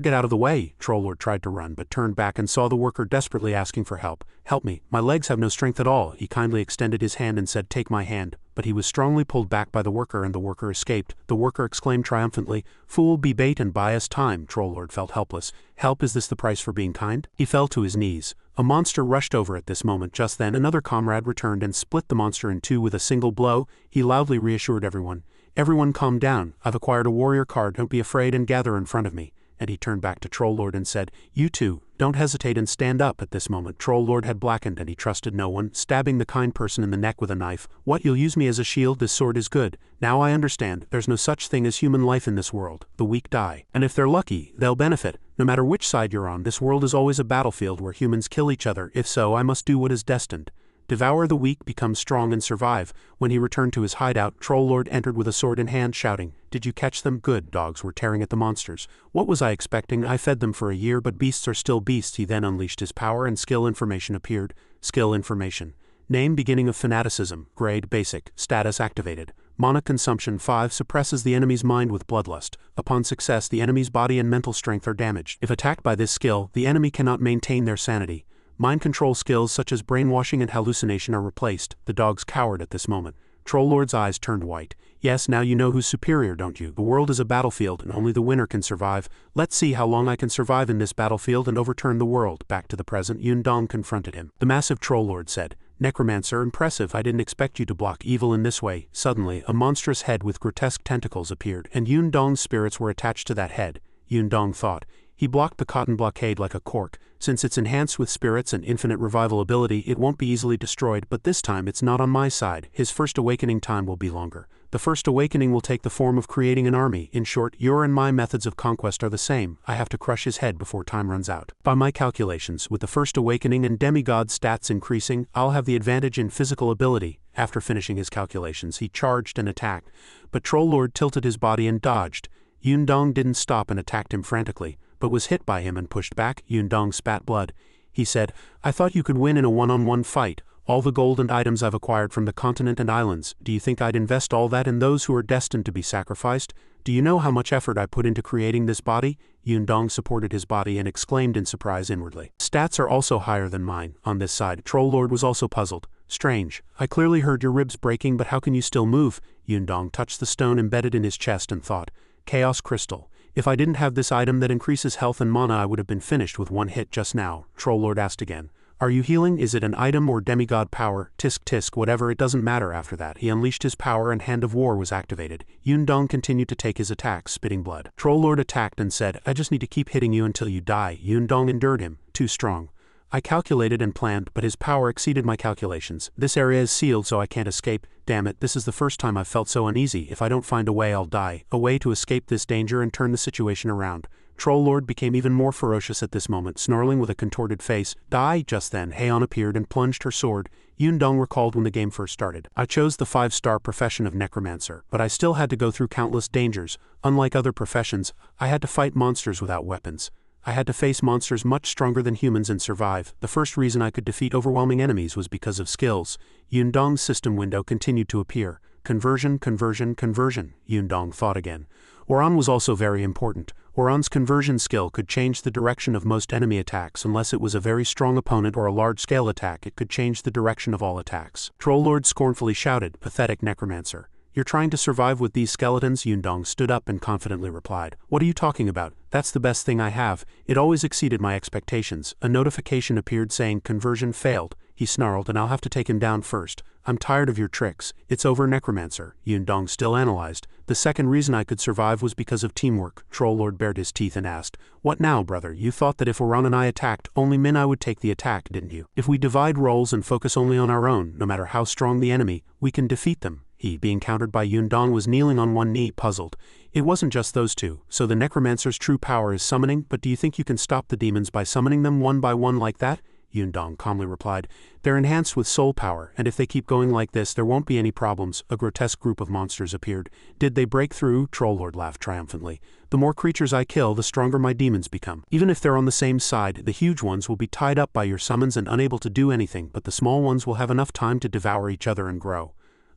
A: Get out of the way. Troll Lord tried to run, but turned back and saw the worker desperately asking for help. Help me, my legs have no strength at all. He kindly extended his hand and said, Take my hand. But he was strongly pulled back by the worker and the worker escaped. The worker exclaimed triumphantly, Fool, be bait and buy us time. Troll Lord felt helpless. Help, is this the price for being kind? He fell to his knees. A monster rushed over at this moment. Just then another comrade returned and split the monster in two with a single blow. He loudly reassured everyone. Everyone calm down. I've acquired a warrior card. Don't be afraid and gather in front of me. And he turned back to Troll Lord and said, You too, don't hesitate and stand up. At this moment Troll Lord had blackened and he trusted no one, stabbing the kind person in the neck with a knife. What, you'll use me as a shield? This sword is good. Now I understand. There's no such thing as human life in this world. The weak die. And if they're lucky, they'll benefit. No matter which side you're on, this world is always a battlefield where humans kill each other. If so, I must do what is destined. Devour the weak, become strong and survive. When he returned to his hideout, Troll Lord entered with a sword in hand shouting, Did you catch them? Good. Dogs were tearing at the monsters. What was I expecting? I fed them for a year, but beasts are still beasts. He then unleashed his power and skill information appeared. Skill information. Name, beginning of fanaticism. Grade, basic. Status activated. Mana consumption 5 suppresses the enemy's mind with bloodlust. Upon success, the enemy's body and mental strength are damaged. If attacked by this skill, the enemy cannot maintain their sanity. Mind control skills such as brainwashing and hallucination are replaced. The dogs cowered at this moment. Troll Lord's eyes turned white. Yes, now you know who's superior, don't you? The world is a battlefield and only the winner can survive. Let's see how long I can survive in this battlefield and overturn the world. Back to the present, Yundong confronted him. The massive Troll Lord said, Necromancer, impressive, I didn't expect you to block evil in this way. Suddenly, a monstrous head with grotesque tentacles appeared, and Yundong's spirits were attached to that head. Yundong thought. He blocked the cotton blockade like a cork. Since it's enhanced with spirits and infinite revival ability, it won't be easily destroyed, but this time it's not on my side. His first awakening time will be longer. The first awakening will take the form of creating an army. In short, your and my methods of conquest are the same. I have to crush his head before time runs out. By my calculations, with the first awakening and demigod stats increasing, I'll have the advantage in physical ability. After finishing his calculations, he charged and attacked, but Troll Lord tilted his body and dodged. Yundong didn't stop and attacked him frantically, but was hit by him and pushed back. Yundong spat blood. He said, I thought you could win in a one-on-one fight. All the gold and items I've acquired from the continent and islands, do you think I'd invest all that in those who are destined to be sacrificed? Do you know how much effort I put into creating this body? Yundong supported his body and exclaimed in surprise inwardly. Stats are also higher than mine. On this side, Troll Lord was also puzzled. Strange. I clearly heard your ribs breaking, but how can you still move? Yundong touched the stone embedded in his chest and thought. Chaos Crystal. If I didn't have this item that increases health and mana, I would have been finished with one hit just now. Troll Lord asked again. Are you healing? Is it an item or demigod power? Tisk tisk, whatever, it doesn't matter. After that, he unleashed his power and Hand of War was activated. Yundong continued to take his attacks, spitting blood. Troll Lord attacked and said, I just need to keep hitting you until you die. Yundong endured him. Too strong. I calculated and planned, but his power exceeded my calculations. This area is sealed so I can't escape. Damn it, this is the first time I've felt so uneasy. If I don't find a way, I'll die. A way to escape this danger and turn the situation around. Troll Lord became even more ferocious at this moment, snarling with a contorted face. Die! Just then, Heian appeared and plunged her sword. Yundong recalled when the game first started. I chose the 5-star profession of Necromancer, but I still had to go through countless dangers. Unlike other professions, I had to fight monsters without weapons. I had to face monsters much stronger than humans and survive. The first reason I could defeat overwhelming enemies was because of skills. Yundong's system window continued to appear. Conversion, conversion, conversion, Yundong thought again. Oran was also very important. Oran's conversion skill could change the direction of most enemy attacks. Unless it was a very strong opponent or a large-scale attack, it could change the direction of all attacks. Troll Lord scornfully shouted, Pathetic Necromancer. You're trying to survive with these skeletons? Yundong stood up and confidently replied. What are you talking about? That's the best thing I have. It always exceeded my expectations. A notification appeared saying conversion failed. He snarled, and I'll have to take him down first. I'm tired of your tricks. It's over, Necromancer. Yundong still analyzed. The second reason I could survive was because of teamwork. Troll Lord bared his teeth and asked, What now, brother? You thought that if Oran and I attacked, only Min I would take the attack, didn't you? If we divide roles and focus only on our own, no matter how strong the enemy, we can defeat them. He, being countered by Yundong, was kneeling on one knee, puzzled. It wasn't just those two. So the Necromancer's true power is summoning, but do you think you can stop the demons by summoning them one by one like that? Yundong calmly replied. They're enhanced with soul power, and if they keep going like this, there won't be any problems. A grotesque group of monsters appeared. Did they break through? Troll Lord laughed triumphantly. The more creatures I kill, the stronger my demons become. Even if they're on the same side, the huge ones will be tied up by your summons and unable to do anything, but the small ones will have enough time to devour each other and grow.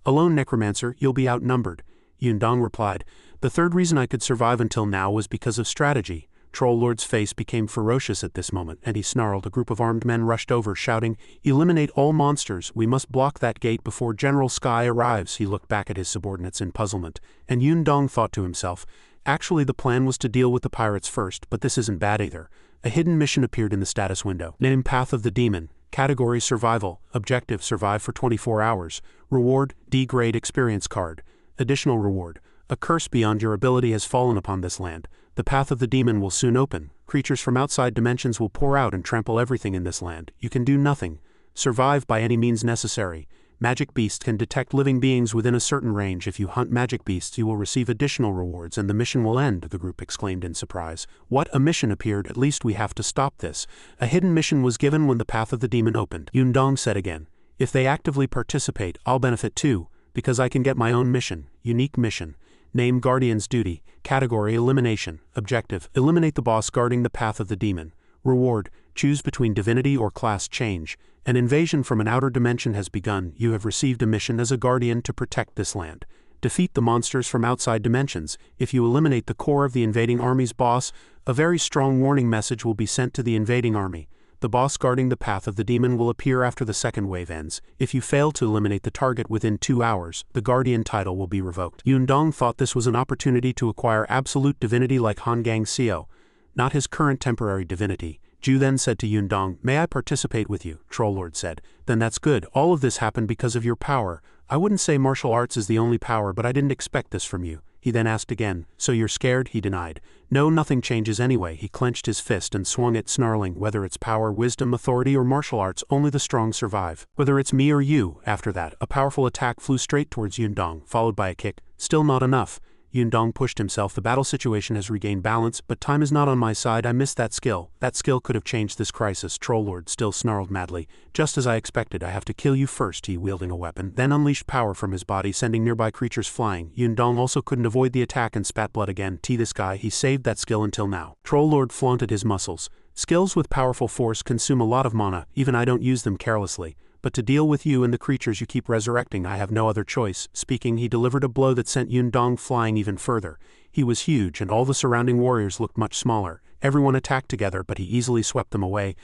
A: Alone, Necromancer, you'll be outnumbered. Yundong replied. The third reason I could survive until now was because of strategy. Troll Lord's face became ferocious at this moment, and he snarled. A group of armed men rushed over, shouting, Eliminate all monsters. We must block that gate before General Sky arrives. He looked back at his subordinates in puzzlement, and Yundong thought to himself, Actually, the plan was to deal with the pirates first, but this isn't bad either. A hidden mission appeared in the status window. Name Path of the Demon. Category Survival. Objective Survive for 24 hours. Reward D-grade experience card. Additional reward. A curse beyond your ability has fallen upon this land. The path of the demon will soon open. Creatures from outside dimensions will pour out and trample everything in this land. You can do nothing. Survive by any means necessary. Magic beasts can detect living beings within a certain range. If you hunt magic beasts, you will receive additional rewards and the mission will end, the group exclaimed in surprise. What? A mission appeared? At least we have to stop this. A hidden mission was given when the path of the demon opened. Yundong said again. If they actively participate, I'll benefit too, because I can get my own mission. Unique mission. Name Guardian's Duty. Category Elimination. Objective Eliminate the boss guarding the path of the demon. Reward Choose between Divinity or Class Change. An invasion from an outer dimension has begun. You have received a mission as a guardian to protect this land. Defeat the monsters from outside dimensions. If you eliminate the core of the invading army's boss, a very strong warning message will be sent to the invading army. The boss guarding the path of the demon will appear after the second wave ends. If you fail to eliminate the target within 2 hours, the guardian title will be revoked. Yundong thought this was an opportunity to acquire absolute divinity like Hangang Seo, not his current temporary divinity. Ju then said to Yundong, "May I participate with you?" Troll-Lord said. "Then that's good. All of this happened because of your power. I wouldn't say martial arts is the only power, but I didn't expect this from you." He then asked again, "So you're scared?" He denied. "No, nothing changes anyway." He clenched his fist and swung it, snarling, "Whether it's power, wisdom, authority, or martial arts, only the strong survive. Whether it's me or you." After that, a powerful attack flew straight towards Yundong, followed by a kick. Still not enough. Yundong pushed himself. "The battle situation has regained balance, but time is not on my side. I missed that skill. That skill could have changed this crisis." Troll-Lord still snarled madly. "Just as I expected, I have to kill you first." He, wielding a weapon, then unleashed power from his body, sending nearby creatures flying. Yundong also couldn't avoid the attack and spat blood again. This guy, he saved that skill until now. Troll-Lord flaunted his muscles. "Skills with powerful force consume a lot of mana, even I don't use them carelessly. But to deal with you and the creatures you keep resurrecting, I have no other choice." Speaking, he delivered a blow that sent Yundong flying even further. He was huge, and all the surrounding warriors looked much smaller. Everyone attacked together, but he easily swept them away.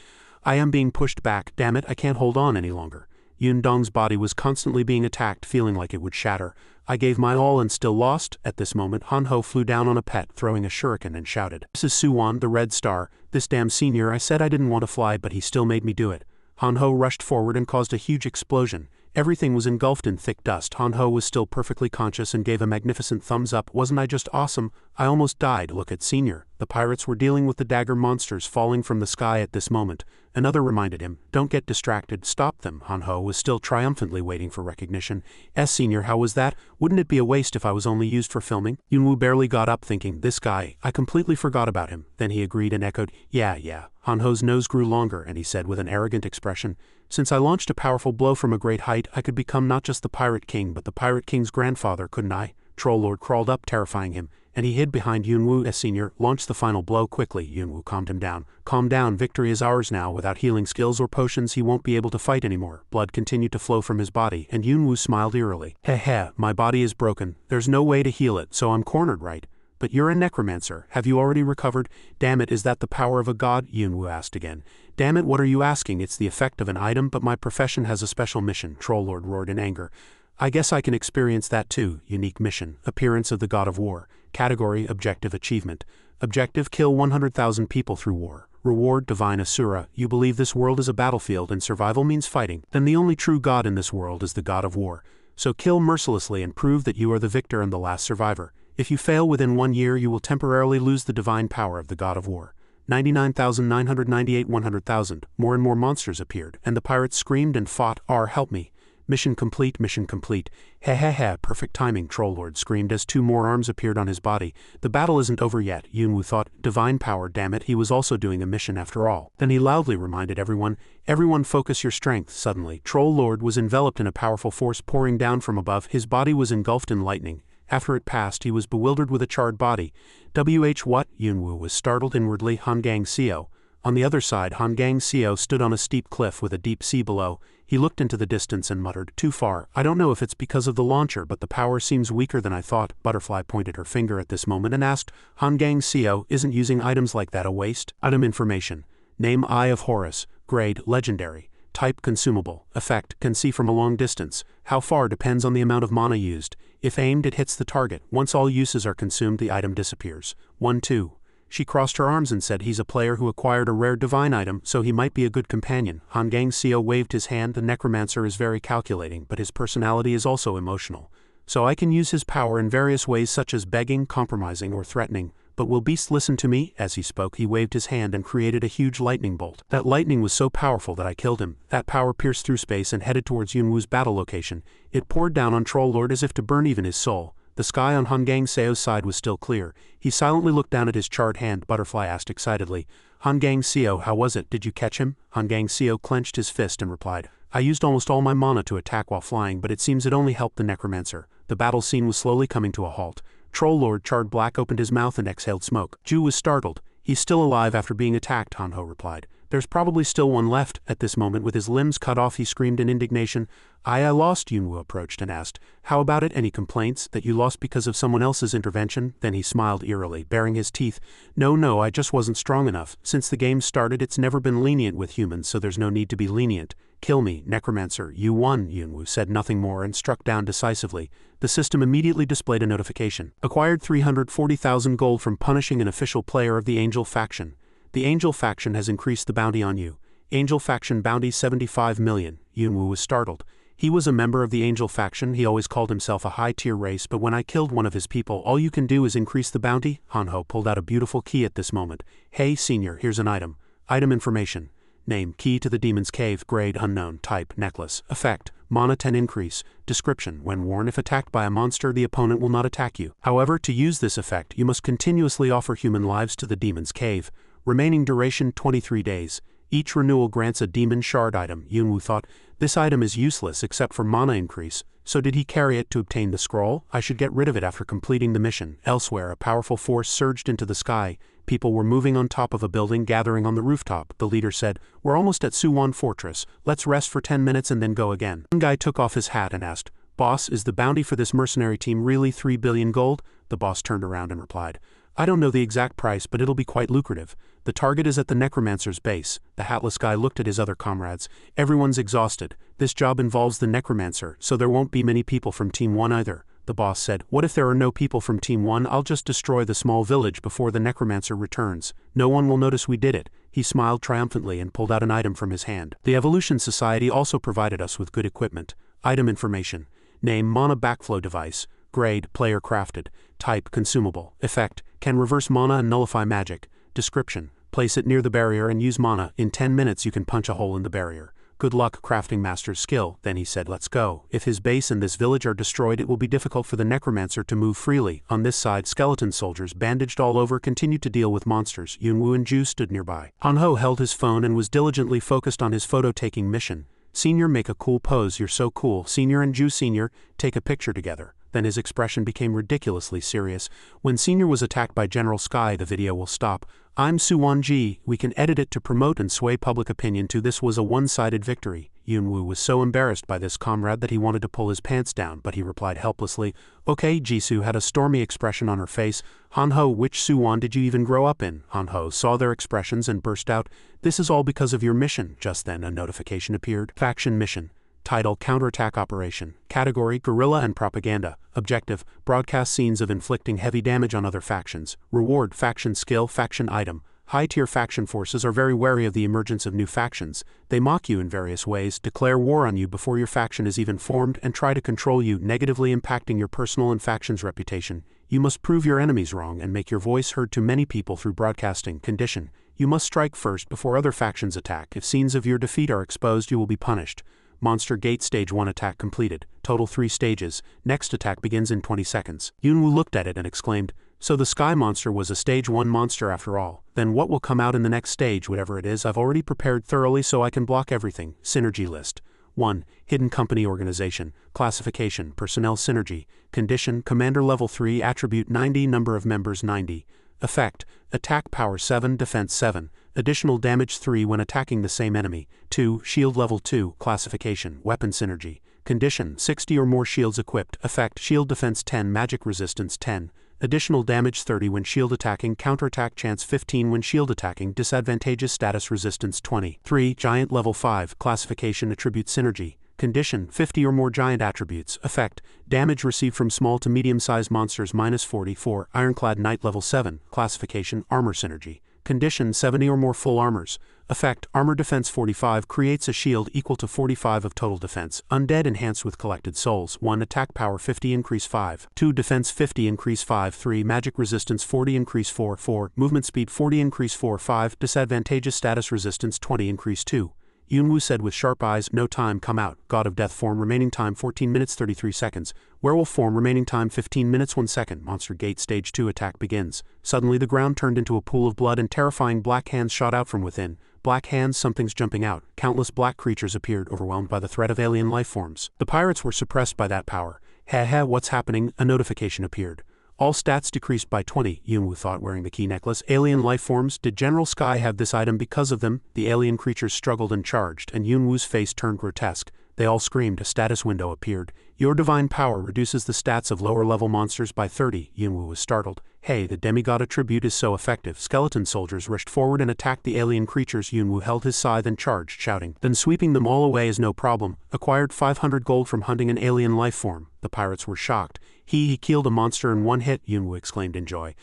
A: "I am being pushed back. Damn it, I can't hold on any longer." Yundong's body was constantly being attacked, feeling like it would shatter. "I gave my all and still lost." At this moment, Hanho flew down on a pet, throwing a shuriken, and shouted, "This is Suwon, the Red Star. This damn senior, I said I didn't want to fly, but he still made me do it." Hanho rushed forward and caused a huge explosion. Everything was engulfed in thick dust. Hanho was still perfectly conscious and gave a magnificent thumbs up. "Wasn't I just awesome? I almost died. Look at Senior." The pirates were dealing with the dagger monsters falling from the sky at this moment. Another reminded him, "Don't get distracted. Stop them." Hanho was still triumphantly waiting for recognition. Senior, how was that? Wouldn't it be a waste if I was only used for filming?" Yunwoo barely got up, thinking, "This guy, I completely forgot about him." Then he agreed and echoed, Yeah. Hanho's nose grew longer, and he said with an arrogant expression, "Since I launched a powerful blow from a great height, I could become not just the Pirate King, but the Pirate King's grandfather, couldn't I?" Troll-Lord crawled up, terrifying him, and he hid behind Yunwoo. Senior, launch the final blow quickly." Yunwoo calmed him down. "Calm down, victory is ours now. Without healing skills or potions, he won't be able to fight anymore." Blood continued to flow from his body, and Yunwoo smiled eerily. "Heh, my body is broken. There's no way to heal it, so I'm cornered, right? But you're a necromancer. Have you already recovered?" "Damn it, is that the power of a god?" Yunwoo asked again. "Damn it, what are you asking? It's the effect of an item, but my profession has a special mission." Troll-Lord roared in anger. "I guess I can experience that too." Unique mission. Appearance of the God of War. Category, Objective Achievement. Objective, kill 100,000 people through war. Reward, Divine Asura. You believe this world is a battlefield and survival means fighting? Then the only true god in this world is the God of War. So kill mercilessly and prove that you are the victor and the last survivor. If you fail within 1 year, you will temporarily lose the divine power of the God of War. 99,998 100,000. More and more monsters appeared, and the pirates screamed and fought, help me." Mission complete, mission complete. Heh, perfect timing," Troll-Lord screamed as 2 more arms appeared on his body. "The battle isn't over yet," Yunwoo thought. Divine power, damn it, he was also doing a mission after all. Then he loudly reminded everyone, "Everyone focus your strength." Suddenly, Troll-Lord was enveloped in a powerful force pouring down from above. His body was engulfed in lightning. After it passed, he was bewildered with a charred body. What? Yunwoo was startled inwardly. Hangang Seo. On the other side, Hangang Seo stood on a steep cliff with a deep sea below. He looked into the distance and muttered, "Too far. I don't know if it's because of the launcher, but the power seems weaker than I thought." Butterfly pointed her finger at this moment and asked, "Hangang Seo, isn't using items like that a waste?" Item information. Name, Eye of Horus. Grade, Legendary. Type, Consumable. Effect, can see from a long distance. How far depends on the amount of mana used. If aimed, it hits the target. Once all uses are consumed, the item disappears. 1-2. She crossed her arms and said, "He's a player who acquired a rare divine item, so he might be a good companion." Hangang Seo waved his hand. "The Necromancer is very calculating, but his personality is also emotional. So I can use his power in various ways, such as begging, compromising, or threatening. But will Beast listen to me?" As he spoke, he waved his hand and created a huge lightning bolt. That lightning was so powerful that I killed him. That power pierced through space and headed towards Yunwoo's battle location. It poured down on Troll-Lord as if to burn even his soul. The sky on Hangang Seo's side was still clear. He silently looked down at his charred hand. Butterfly asked excitedly, "Hangang Seo, how was it? Did you catch him?" Hangang Seo clenched his fist and replied, "I used almost all my mana to attack while flying, but it seems it only helped the Necromancer." The battle scene was slowly coming to a halt. Troll-Lord Charred Black opened his mouth and exhaled smoke. Ju was startled. "He's still alive after being attacked," Hanho replied. There's probably still one left. At this moment, with his limbs cut off, he screamed in indignation. I lost. Yunwu approached and asked, how about it? Any complaints? That you lost because of someone else's intervention? Then he smiled eerily, baring his teeth. No, I just wasn't strong enough. Since the game started, it's never been lenient with humans, so there's no need to be lenient. Kill me, Necromancer. You won. Yunwu said nothing more and struck down decisively. The system immediately displayed a notification. Acquired 340,000 gold from punishing an official player of the Angel faction. The Angel faction has increased the bounty on you. Angel faction bounty 75 million. Yunwu was startled. He was a member of the Angel faction. He always called himself a high-tier race, but when I killed one of his people, all you can do is increase the bounty? Hanho pulled out a beautiful key at this moment. Hey, senior, here's an item. Item information. Name, key to the demon's cave, grade unknown, type, necklace, effect, mana 10 increase, description, when worn if attacked by a monster the opponent will not attack you. However, to use this effect you must continuously offer human lives to the demon's cave. Remaining duration 23 days. Each renewal grants a demon shard item. Yunwu thought, this item is useless except for mana increase, so did he carry it to obtain the scroll? I should get rid of it after completing the mission. Elsewhere, a powerful force surged into the sky. People were moving on top of a building, gathering on the rooftop. The leader said, we're almost at Suwon Fortress. Let's rest for 10 minutes and then go again. One guy took off his hat and asked, boss, is the bounty for this mercenary team really 3 billion gold? The boss turned around and replied, I don't know the exact price, but it'll be quite lucrative. The target is at the Necromancer's base. The hatless guy looked at his other comrades. Everyone's exhausted. This job involves the Necromancer, so there won't be many people from Team 1 either. The boss said, what if there are no people from Team 1? I'll just destroy the small village before the Necromancer returns. No one will notice we did it. He smiled triumphantly and pulled out an item from his hand. The Evolution Society also provided us with good equipment. Item information. Name, mana backflow device. Grade, player crafted. Type, consumable. Effect, can reverse mana and nullify magic. Description, place it near the barrier and use mana. In 10 minutes you can punch a hole in the barrier. Good luck, crafting master's skill. Then he said, let's go. If his base and this village are destroyed, it will be difficult for the Necromancer to move freely. On this side, skeleton soldiers, bandaged all over, continued to deal with monsters. Yunwu and Ju stood nearby. Hanho held his phone and was diligently focused on his photo-taking mission. Senior, make a cool pose. You're so cool. Senior and Ju, senior, take a picture together. Then his expression became ridiculously serious. When Senior was attacked by General Sky, the video will stop. I'm Suwon-ji. We can edit it to promote and sway public opinion to this was a one-sided victory. Yunwu was so embarrassed by this comrade that he wanted to pull his pants down, but he replied helplessly, okay. Jisoo had a stormy expression on her face. Hanho, which Suwon did you even grow up in? Hanho saw their expressions and burst out, this is all because of your mission. Just then a notification appeared. Faction mission. Title, Counterattack Operation. Category, Guerrilla and Propaganda. Objective, broadcast scenes of inflicting heavy damage on other factions. Reward, faction skill, faction item. High-tier faction forces are very wary of the emergence of new factions. They mock you in various ways, declare war on you before your faction is even formed, and try to control you, negatively impacting your personal and faction's reputation. You must prove your enemies wrong and make your voice heard to many people through broadcasting. Condition, you must strike first before other factions attack. If scenes of your defeat are exposed, you will be punished. Monster Gate Stage 1 attack completed. Total 3 stages. Next attack begins in 20 seconds. Yunwu looked at it and exclaimed, so the Sky Monster was a Stage 1 monster after all. Then what will come out in the next stage? Whatever it is, I've already prepared thoroughly so I can block everything. Synergy list. 1. Hidden Company Organization. Classification, Personnel Synergy. Condition, Commander Level 3, Attribute 90, Number of Members 90. Effect, Attack Power 7, Defense 7. Additional damage 3 when attacking the same enemy. 2. Shield Level 2, Classification, Weapon Synergy. Condition, 60 or more shields equipped. Effect, Shield Defense 10, Magic Resistance 10. Additional damage 30 when shield attacking, counterattack chance 15 when shield attacking, disadvantageous status resistance 20. 3. Giant Level 5, Classification, Attribute Synergy. Condition, 50 or more giant attributes. Effect, damage received from small to medium-sized monsters -44. Ironclad Knight Level 7, Classification, Armor Synergy. Condition, 70 or more full armors. Effect, Armor Defense 45 creates a shield equal to 45 of total defense. Undead enhanced with collected souls. 1. Attack Power 50 increase 5. 2. Defense 50 increase 5. 3. Magic Resistance 40 increase 4. 4. Movement Speed 40 increase 4. 5. Disadvantageous Status Resistance 20 increase 2. Yunwu said with sharp eyes, no time, come out. God of Death form, remaining time 14 minutes 33 seconds. Werewolf form, remaining time 15 minutes 1 second. Monster Gate Stage 2 attack begins. Suddenly the ground turned into a pool of blood and terrifying black hands shot out from within. Black hands, something's jumping out. Countless black creatures appeared, overwhelmed by the threat of alien life forms. The pirates were suppressed by that power. Heh, what's happening? A notification appeared. All stats decreased by 20, Yunwu thought, wearing the key necklace. Alien life forms, did General Sky have this item because of them? The alien creatures struggled and charged, and Yunwu's face turned grotesque. They all screamed. A status window appeared. Your divine power reduces the stats of lower-level monsters by 30, Yunwu was startled. Hey, the demigod attribute is so effective. Skeleton soldiers rushed forward and attacked the alien creatures. Yunwu held his scythe and charged, shouting. Then sweeping them all away is no problem. Acquired 500 gold from hunting an alien life form. The pirates were shocked. He killed a monster in one hit, Yunwu exclaimed in joy.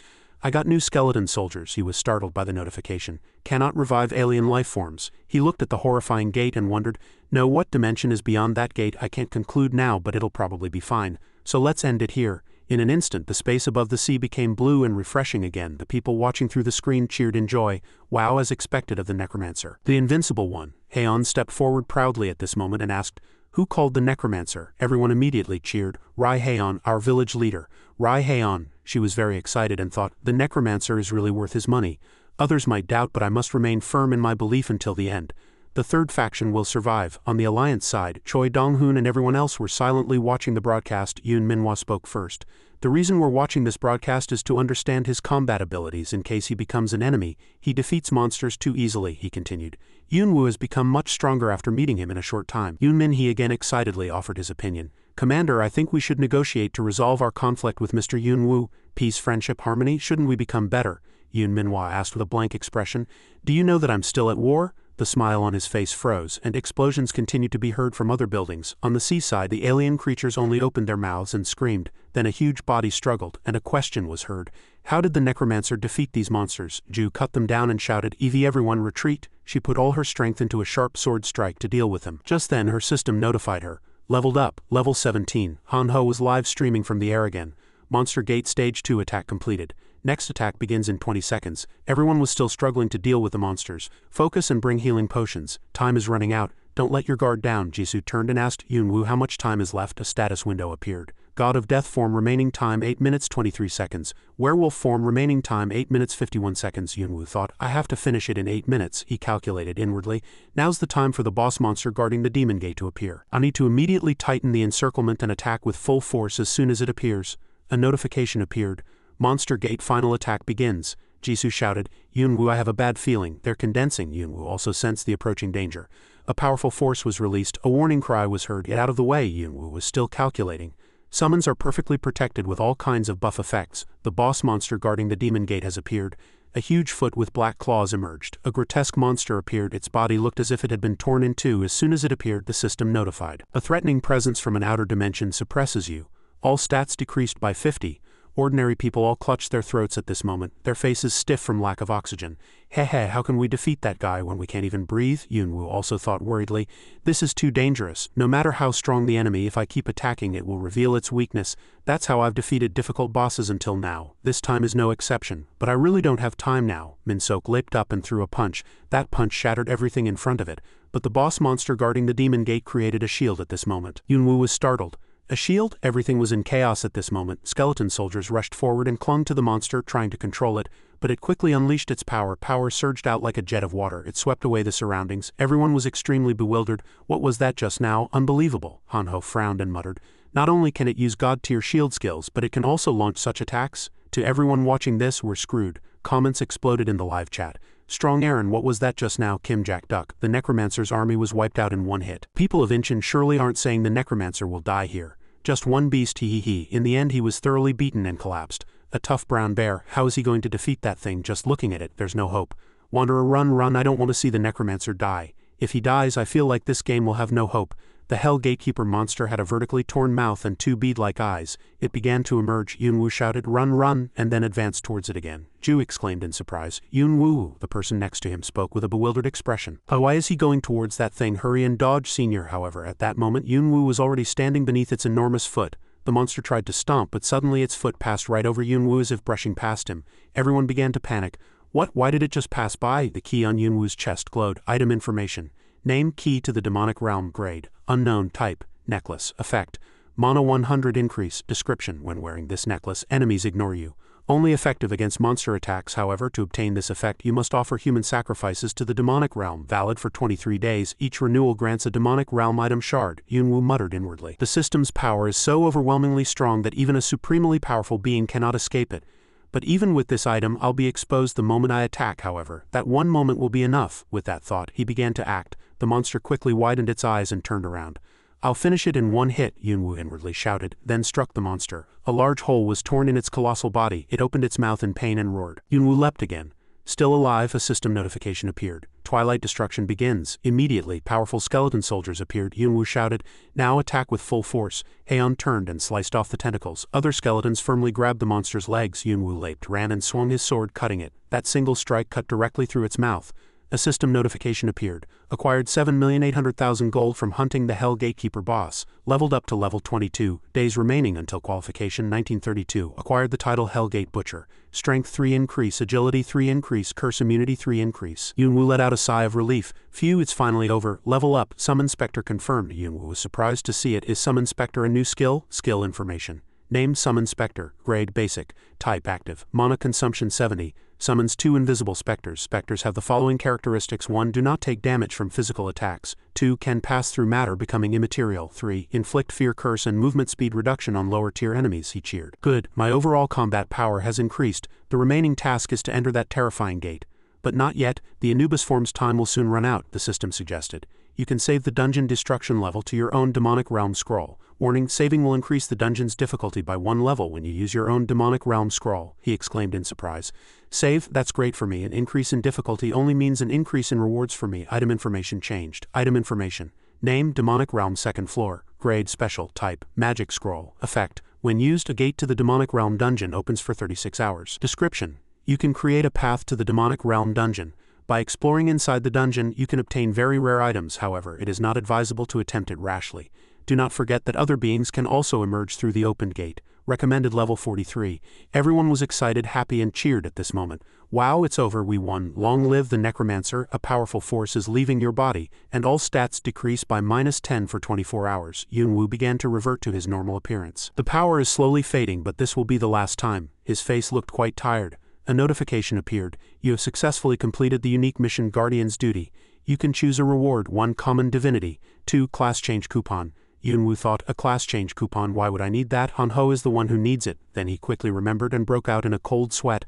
A: I got new skeleton soldiers. He was startled by the notification. Cannot revive alien life forms. He looked at the horrifying gate and wondered, no, what dimension is beyond that gate? I can't conclude now, but it'll probably be fine. So let's end it here. In an instant, the space above the sea became blue and refreshing again. The people watching through the screen cheered in joy. Wow, as expected of the Necromancer. The invincible one. Heian stepped forward proudly at this moment and asked, who called the Necromancer? Everyone immediately cheered. Rai Heian, our village leader. Rai Heian. She was very excited and thought, the Necromancer is really worth his money. Others might doubt, but I must remain firm in my belief until the end. The third faction will survive. On the Alliance side, Choi Dong-hoon and everyone else were silently watching the broadcast. Yoon Minhwa spoke first. The reason we're watching this broadcast is to understand his combat abilities in case he becomes an enemy. He defeats monsters too easily, he continued. Yunwu has become much stronger after meeting him in a short time. Yoon Min-hee again excitedly offered his opinion. Commander, I think we should negotiate to resolve our conflict with Mr. Yunwu. Peace, friendship, harmony, shouldn't we become better? Yoon Minhwa asked with a blank expression. Do you know that I'm still at war? The smile on his face froze, and explosions continued to be heard from other buildings. On the seaside, the alien creatures only opened their mouths and screamed. Then a huge body struggled, and a question was heard. How did the Necromancer defeat these monsters? Ju cut them down and shouted, Evie, everyone retreat. She put all her strength into a sharp sword strike to deal with him. Just then her system notified her. Leveled up, level 17. Han Ho was live streaming from the air again. Monster Gate Stage 2 attack completed. Next attack begins in 20 seconds. Everyone was still struggling to deal with the monsters. Focus and bring healing potions. Time is running out. Don't let your guard down. Jisoo turned and asked Yunwu how much time is left. A status window appeared. God of Death form remaining time 8 minutes 23 seconds. Werewolf form remaining time 8 minutes 51 seconds. Yunwu thought, I have to finish it in 8 minutes, he calculated inwardly. Now's the time for the boss monster guarding the demon gate to appear. I need to immediately tighten the encirclement and attack with full force as soon as it appears. A notification appeared. Monster Gate final attack begins. Jisoo shouted, Yunwu, I have a bad feeling. They're condensing. Yunwu also sensed the approaching danger. A powerful force was released. A warning cry was heard. Get out of the way. Yunwu was still calculating. Summons are perfectly protected with all kinds of buff effects. The boss monster guarding the demon gate has appeared. A huge foot with black claws emerged. A grotesque monster appeared. Its body looked as if it had been torn in two. As soon as it appeared, the system notified. A threatening presence from an outer dimension suppresses you. All stats decreased by 50. Ordinary people all clutched their throats at this moment, their faces stiff from lack of oxygen. Heh, how can we defeat that guy when we can't even breathe? Yunwu also thought worriedly. This is too dangerous. No matter how strong the enemy, if I keep attacking it will reveal its weakness. That's how I've defeated difficult bosses until now. This time is no exception. But I really don't have time now. Min-sok leaped up and threw a punch. That punch shattered everything in front of it. But the boss monster guarding the demon gate created a shield at this moment. Yunwu was startled. A shield? Everything was in chaos at this moment. Skeleton soldiers rushed forward and clung to the monster, trying to control it, but it quickly unleashed its power. Power surged out like a jet of water. It swept away the surroundings. Everyone was extremely bewildered. What was that just now? Unbelievable. Han Ho frowned and muttered. Not only can it use god-tier shield skills, but it can also launch such attacks? To everyone watching this, we're screwed. Comments exploded in the live chat. Strong Aaron, what was that just now? Kim Jack Duck. The Necromancer's army was wiped out in one hit. People of Incheon surely aren't saying the Necromancer will die here. Just one beast, he. In the end he was thoroughly beaten and collapsed. A tough brown bear. How is he going to defeat that thing? Just looking at it, there's no hope. Wanderer, run, I don't want to see the Necromancer die. If he dies, I feel like this game will have no hope. The Hell Gatekeeper monster had a vertically torn mouth and two bead-like eyes. It began to emerge. Yunwu shouted, run, and then advanced towards it again. Ju exclaimed in surprise. Yunwu, the person next to him spoke with a bewildered expression. Why is he going towards that thing? Hurry and dodge, Senior. However, at that moment, Yunwu was already standing beneath its enormous foot. The monster tried to stomp, but suddenly its foot passed right over Yunwu as if brushing past him. Everyone began to panic. What? Why did it just pass by? The key on Yunwu's chest glowed. Item information. Name, key to the demonic realm. Grade, unknown. Type, necklace. Effect, mono 100 increase. Description, when wearing this necklace, enemies ignore you. Only effective against monster attacks. However, to obtain this effect you must offer human sacrifices to the demonic realm, valid for 23 days. Each renewal grants a demonic realm item shard, Yunwu muttered inwardly. The system's power is so overwhelmingly strong that even a supremely powerful being cannot escape it. But even with this item I'll be exposed the moment I attack. However, that one moment will be enough. With that thought, he began to act. The monster quickly widened its eyes and turned around. I'll finish it in one hit, Yunwu inwardly shouted, then struck the monster. A large hole was torn in its colossal body. It opened its mouth in pain and roared. Yunwu leapt again. Still alive, a system notification appeared. Twilight destruction begins. Immediately, powerful skeleton soldiers appeared. Yunwu shouted, now attack with full force. Heian turned and sliced off the tentacles. Other skeletons firmly grabbed the monster's legs. Yunwu leaped, ran and swung his sword, cutting it. That single strike cut directly through its mouth. A system notification appeared. Acquired 7,800,000 gold from hunting the Hell Gatekeeper boss. Leveled up to level 22. Days remaining until qualification 1932. Acquired the title Hellgate Butcher. Strength 3 increase, agility 3 increase, curse immunity 3 increase. Yunwu let out a sigh of relief. Phew, it's finally over. Level up. Summon Spectre confirmed. Yunwu was surprised to see it. Is Summon Spectre a new skill? Skill information. Name Summon Spectre. Grade Basic. Type Active. Mana consumption 70. Summons 2 invisible specters. Specters have the following characteristics. 1. Do not take damage from physical attacks. 2. Can pass through matter, becoming immaterial. 3. Inflict fear, curse and movement speed reduction on lower tier enemies. He cheered. Good, my overall combat power has increased. The remaining task is to enter that terrifying gate. But not yet, the Anubis form's time will soon run out, the system suggested. You can save the dungeon destruction level to your own demonic realm scroll. Warning, saving will increase the dungeon's difficulty by 1 level when you use your own demonic realm scroll, he exclaimed in surprise. Save, that's great for me. An increase in difficulty only means an increase in rewards for me. Item information changed. Item information. Name, demonic realm 2nd floor. Grade, special. Type, magic scroll. Effect, when used, a gate to the demonic realm dungeon opens for 36 hours. Description. You can create a path to the demonic realm dungeon. By exploring inside the dungeon, you can obtain very rare items. However, it is not advisable to attempt it rashly. Do not forget that other beings can also emerge through the opened gate. Recommended level 43. Everyone was excited, happy and cheered at this moment. Wow, it's over, we won. Long live the Necromancer. A powerful force is leaving your body, and all stats decrease by -10 for 24 hours. Yunwu began to revert to his normal appearance. The power is slowly fading, but this will be the last time. His face looked quite tired. A notification appeared. You have successfully completed the unique mission Guardian's Duty. You can choose a reward. 1. Common Divinity. 2. Class change coupon. Yunwu thought, a class change coupon, why would I need that? Hanho is the one who needs it. Then he quickly remembered and broke out in a cold sweat.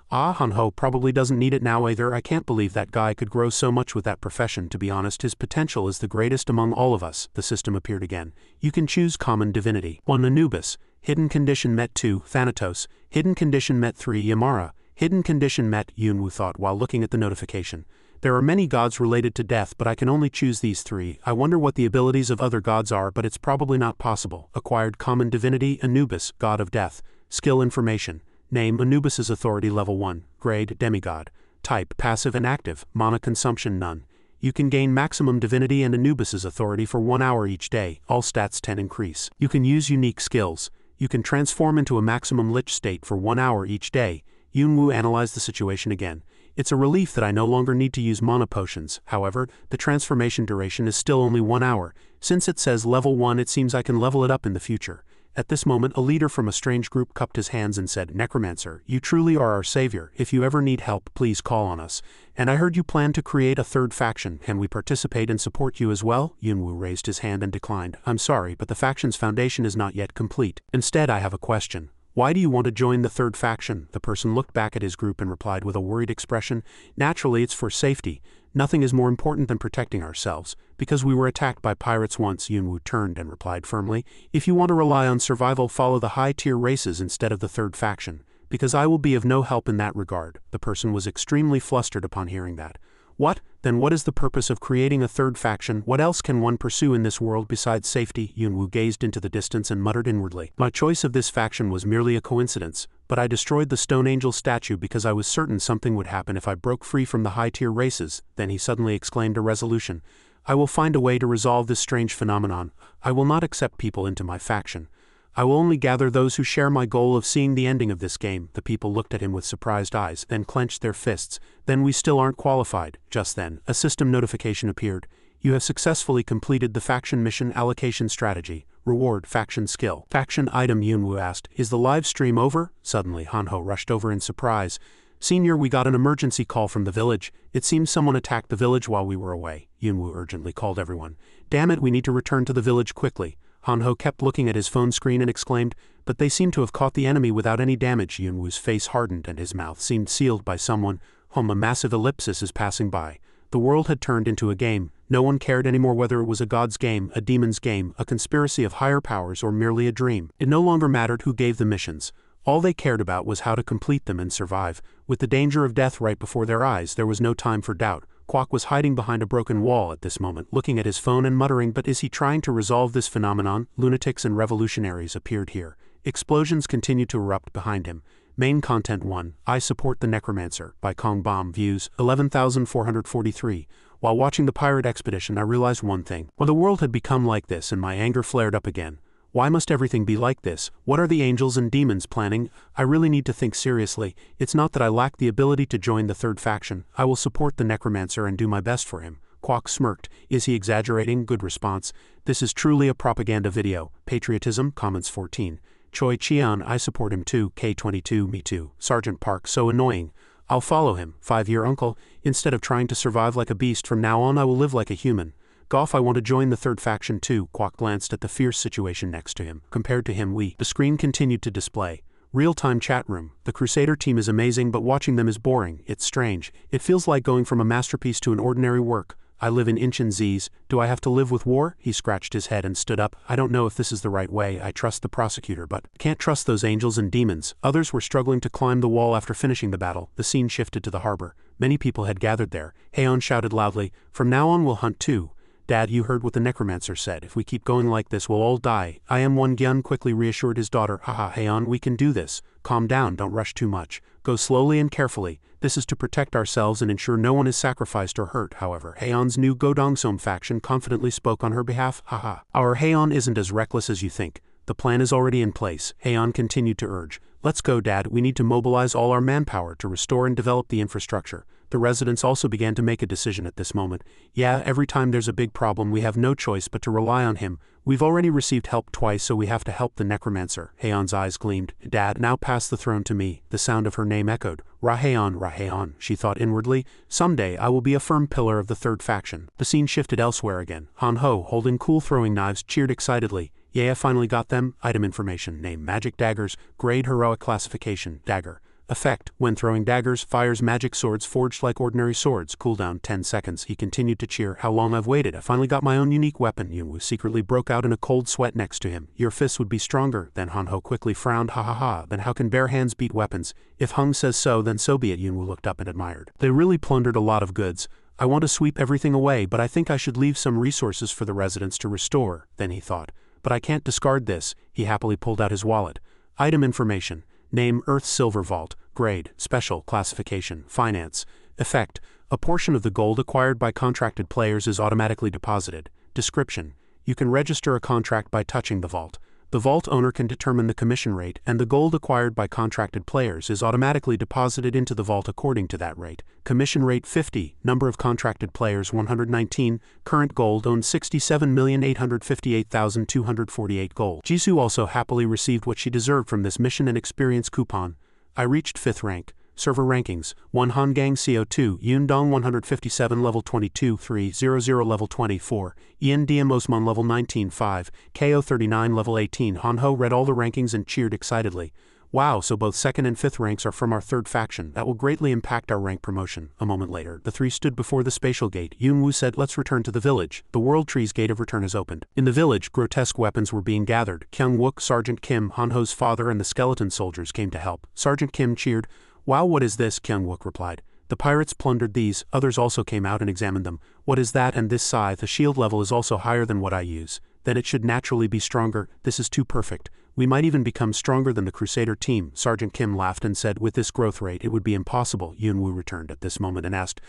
A: Ah, Hanho probably doesn't need it now either. I can't believe that guy could grow so much with that profession. To be honest, his potential is the greatest among all of us. The system appeared again. You can choose Common Divinity. 1. Anubis. Hidden condition met. 2. Thanatos. Hidden condition met. 3. Yamara. Hidden condition met, Yunwu thought while looking at the notification. There are many gods related to death, but I can only choose these 3. I wonder what the abilities of other gods are, but it's probably not possible. Acquired Common Divinity, Anubis, God of Death. Skill information. Name, Anubis's authority level 1. Grade, demigod. Type, passive and active. Mana consumption, none. You can gain maximum divinity and Anubis's authority for 1 hour each day. All stats 10 increase. You can use unique skills. You can transform into a maximum Lich state for 1 hour each day. Yunwu analyzed the situation again. It's a relief that I no longer need to use mana potions. However, the transformation duration is still only 1 hour. Since it says level 1, it seems I can level it up in the future. At this moment, a leader from a strange group cupped his hands and said, Necromancer, you truly are our savior. If you ever need help, please call on us. And I heard you plan to create a 3rd faction. Can we participate and support you as well? Yunwu raised his hand and declined. I'm sorry, but the faction's foundation is not yet complete. Instead, I have a question. Why do you want to join the 3rd faction? The person looked back at his group and replied with a worried expression. Naturally, it's for safety. Nothing is more important than protecting ourselves. Because we were attacked by pirates once, Yunwu turned and replied firmly. If you want to rely on survival, follow the high-tier races instead of the 3rd faction. Because I will be of no help in that regard. The person was extremely flustered upon hearing that. What? Then what is the purpose of creating a 3rd faction? What else can one pursue in this world besides safety? Yunwu gazed into the distance and muttered inwardly. My choice of this faction was merely a coincidence, but I destroyed the Stone Angel statue because I was certain something would happen if I broke free from the high-tier races. Then he suddenly exclaimed a resolution. I will find a way to resolve this strange phenomenon. I will not accept people into my faction. I will only gather those who share my goal of seeing the ending of this game. The people looked at him with surprised eyes, then clenched their fists. Then we still aren't qualified. Just then, a system notification appeared. You have successfully completed the faction mission allocation strategy. Reward, faction skill. Faction item, Yunwu asked. Is the live stream over? Suddenly, Hanho rushed over in surprise. Senior, we got an emergency call from the village. It seems someone attacked the village while we were away. Yunwu urgently called everyone. Damn it, we need to return to the village quickly. Hanho kept looking at his phone screen and exclaimed, but they seem to have caught the enemy without any damage. Yunwu's face hardened and his mouth seemed sealed by someone. A massive ellipsis is passing by. The world had turned into a game. No one cared anymore whether it was a god's game, a demon's game, a conspiracy of higher powers, or merely a dream. It no longer mattered who gave the missions. All they cared about was how to complete them and survive. With the danger of death right before their eyes, there was no time for doubt. Quack was hiding behind a broken wall at this moment, looking at his phone and muttering, but is he trying to resolve this phenomenon? Lunatics and revolutionaries appeared here. Explosions continued to erupt behind him. Main content 1. I support the Necromancer. By Kong Bomb. Views 11,443. While watching the pirate expedition, I realized one thing. Well, the world had become like this and my anger flared up again. Why must everything be like this? What are the angels and demons planning? I really need to think seriously. It's not that I lack the ability to join the third faction. I will support the Necromancer and do my best for him. Quack smirked. Is he exaggerating? Good response. This is truly a propaganda video. Patriotism. Comments 14. Choi Chian, I support him too. K22, me too. Sergeant Park, so annoying. I'll follow him. 5-year uncle. Instead of trying to survive like a beast, from now on I will live like a human. Goff, I want to join the third faction too. Quack glanced at the fierce situation next to him. Compared to him, the screen continued to display. Real-time chat room. The Crusader team is amazing, but watching them is boring. It's strange. It feels like going from a masterpiece to an ordinary work. I live in Inch and Z's. Do I have to live with war? He scratched his head and stood up. I don't know if this is the right way. I trust the prosecutor, but can't trust those angels and demons. Others were struggling to climb the wall after finishing the battle. The scene shifted to the harbor. Many people had gathered there. Heian shouted loudly, from now on we'll hunt too. Dad, you heard what the Necromancer said. If we keep going like this, we'll all die. I am one. Gyun quickly reassured his daughter. Haha, Heian, we can do this. Calm down, don't rush too much. Go slowly and carefully. This is to protect ourselves and ensure no one is sacrificed or hurt. However, Heian's new Godongsom faction confidently spoke on her behalf. Haha. Our Heian isn't as reckless as you think. The plan is already in place. Heian continued to urge. Let's go, Dad. We need to mobilize all our manpower to restore and develop the infrastructure. The residents also began to make a decision at this moment. Yeah, every time there's a big problem we have no choice but to rely on him. We've already received help twice, so we have to help the Necromancer. Heian's eyes gleamed. Dad, now pass the throne to me. The sound of her name echoed. Raheian, she thought inwardly. Someday I will be a firm pillar of the third faction. The scene shifted elsewhere again. Hanho, holding cool throwing knives, cheered excitedly. Yeah, I finally got them. Item information. Name, magic daggers. Grade, heroic classification. Dagger. Effect. When throwing daggers, fires magic swords forged like ordinary swords. Cooldown 10 seconds. He continued to cheer. How long I've waited. I finally got my own unique weapon. Yunwu secretly broke out in a cold sweat next to him. Your fists would be stronger. Then Hanho quickly frowned. Ha ha ha. Then how can bare hands beat weapons? If Hung says so, then so be it. Yunwu looked up and admired. They really plundered a lot of goods. I want to sweep everything away, but I think I should leave some resources for the residents to restore. Then he thought. But I can't discard this. He happily pulled out his wallet. Item information. Name, Earth Silver Vault. Grade, Special, Classification, Finance. Effect, a portion of the gold acquired by contracted players is automatically deposited. Description, you can register a contract by touching the vault. The vault owner can determine the commission rate, and the gold acquired by contracted players is automatically deposited into the vault according to that rate. Commission rate 50, number of contracted players 119, current gold owned 67,858,248 gold. Jisoo also happily received what she deserved from this mission and experience coupon. I reached 5th rank. Server rankings, 1 Hangang CO2, Yundong 157 level 22 300 level 24, Ian Diem Osman level 19 5, KO 39 level 18. Hanho read all the rankings and cheered excitedly. Wow, so both 2nd and 5th ranks are from our third faction. That will greatly impact our rank promotion. A moment later, the three stood before the spatial gate. Yunwu said, let's return to the village. The World Tree's gate of return is opened. In the village, grotesque weapons were being gathered. Kyung-wook, Sergeant Kim, Hanho's father, and the skeleton soldiers came to help. Sergeant Kim cheered. Wow, what is this? Kyung-wook replied. The pirates plundered these. Others also came out and examined them. What is that? And this scythe, the shield level is also higher than what I use. Then it should naturally be stronger. This is too perfect. We might even become stronger than the Crusader team. Sergeant Kim laughed and said, with this growth rate, it would be impossible. Yunwu returned at this moment and asked,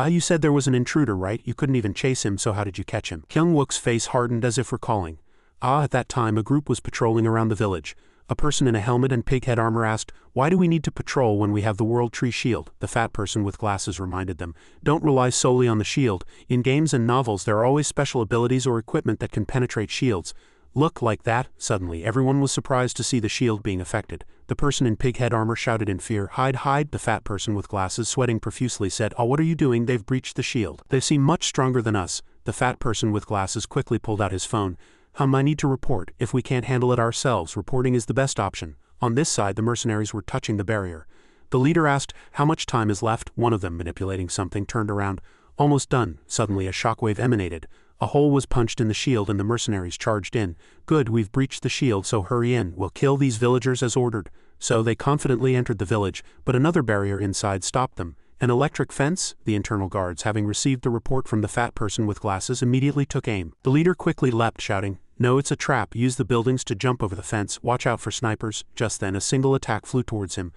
A: you said there was an intruder, right? You couldn't even chase him, so how did you catch him? Kyung-wook's face hardened as if recalling. At that time, a group was patrolling around the village. A person in a helmet and pighead armor asked, why do we need to patrol when we have the World Tree shield? The fat person with glasses reminded them, don't rely solely on the shield. In games and novels there are always special abilities or equipment that can penetrate shields. Look, like that? Suddenly, everyone was surprised to see the shield being affected. The person in pighead armor shouted in fear, "Hide, hide!" The fat person with glasses, sweating profusely, said, "Oh, what are you doing? They've breached the shield. They seem much stronger than us." The fat person with glasses quickly pulled out his phone. I need to report. If we can't handle it ourselves, reporting is the best option." On this side, the mercenaries were touching the barrier. The leader asked, "How much time is left?" One of them, manipulating something, turned around. "Almost done." Suddenly a shockwave emanated. A hole was punched in the shield and the mercenaries charged in. "Good, we've breached the shield, so hurry in. We'll kill these villagers as ordered." So they confidently entered the village, but another barrier inside stopped them. An electric fence? The internal guards, having received the report from the fat person with glasses, immediately took aim. The leader quickly leapt, shouting, "No, it's a trap. Use the buildings to jump over the fence. Watch out for snipers." Just then a single attack flew towards him.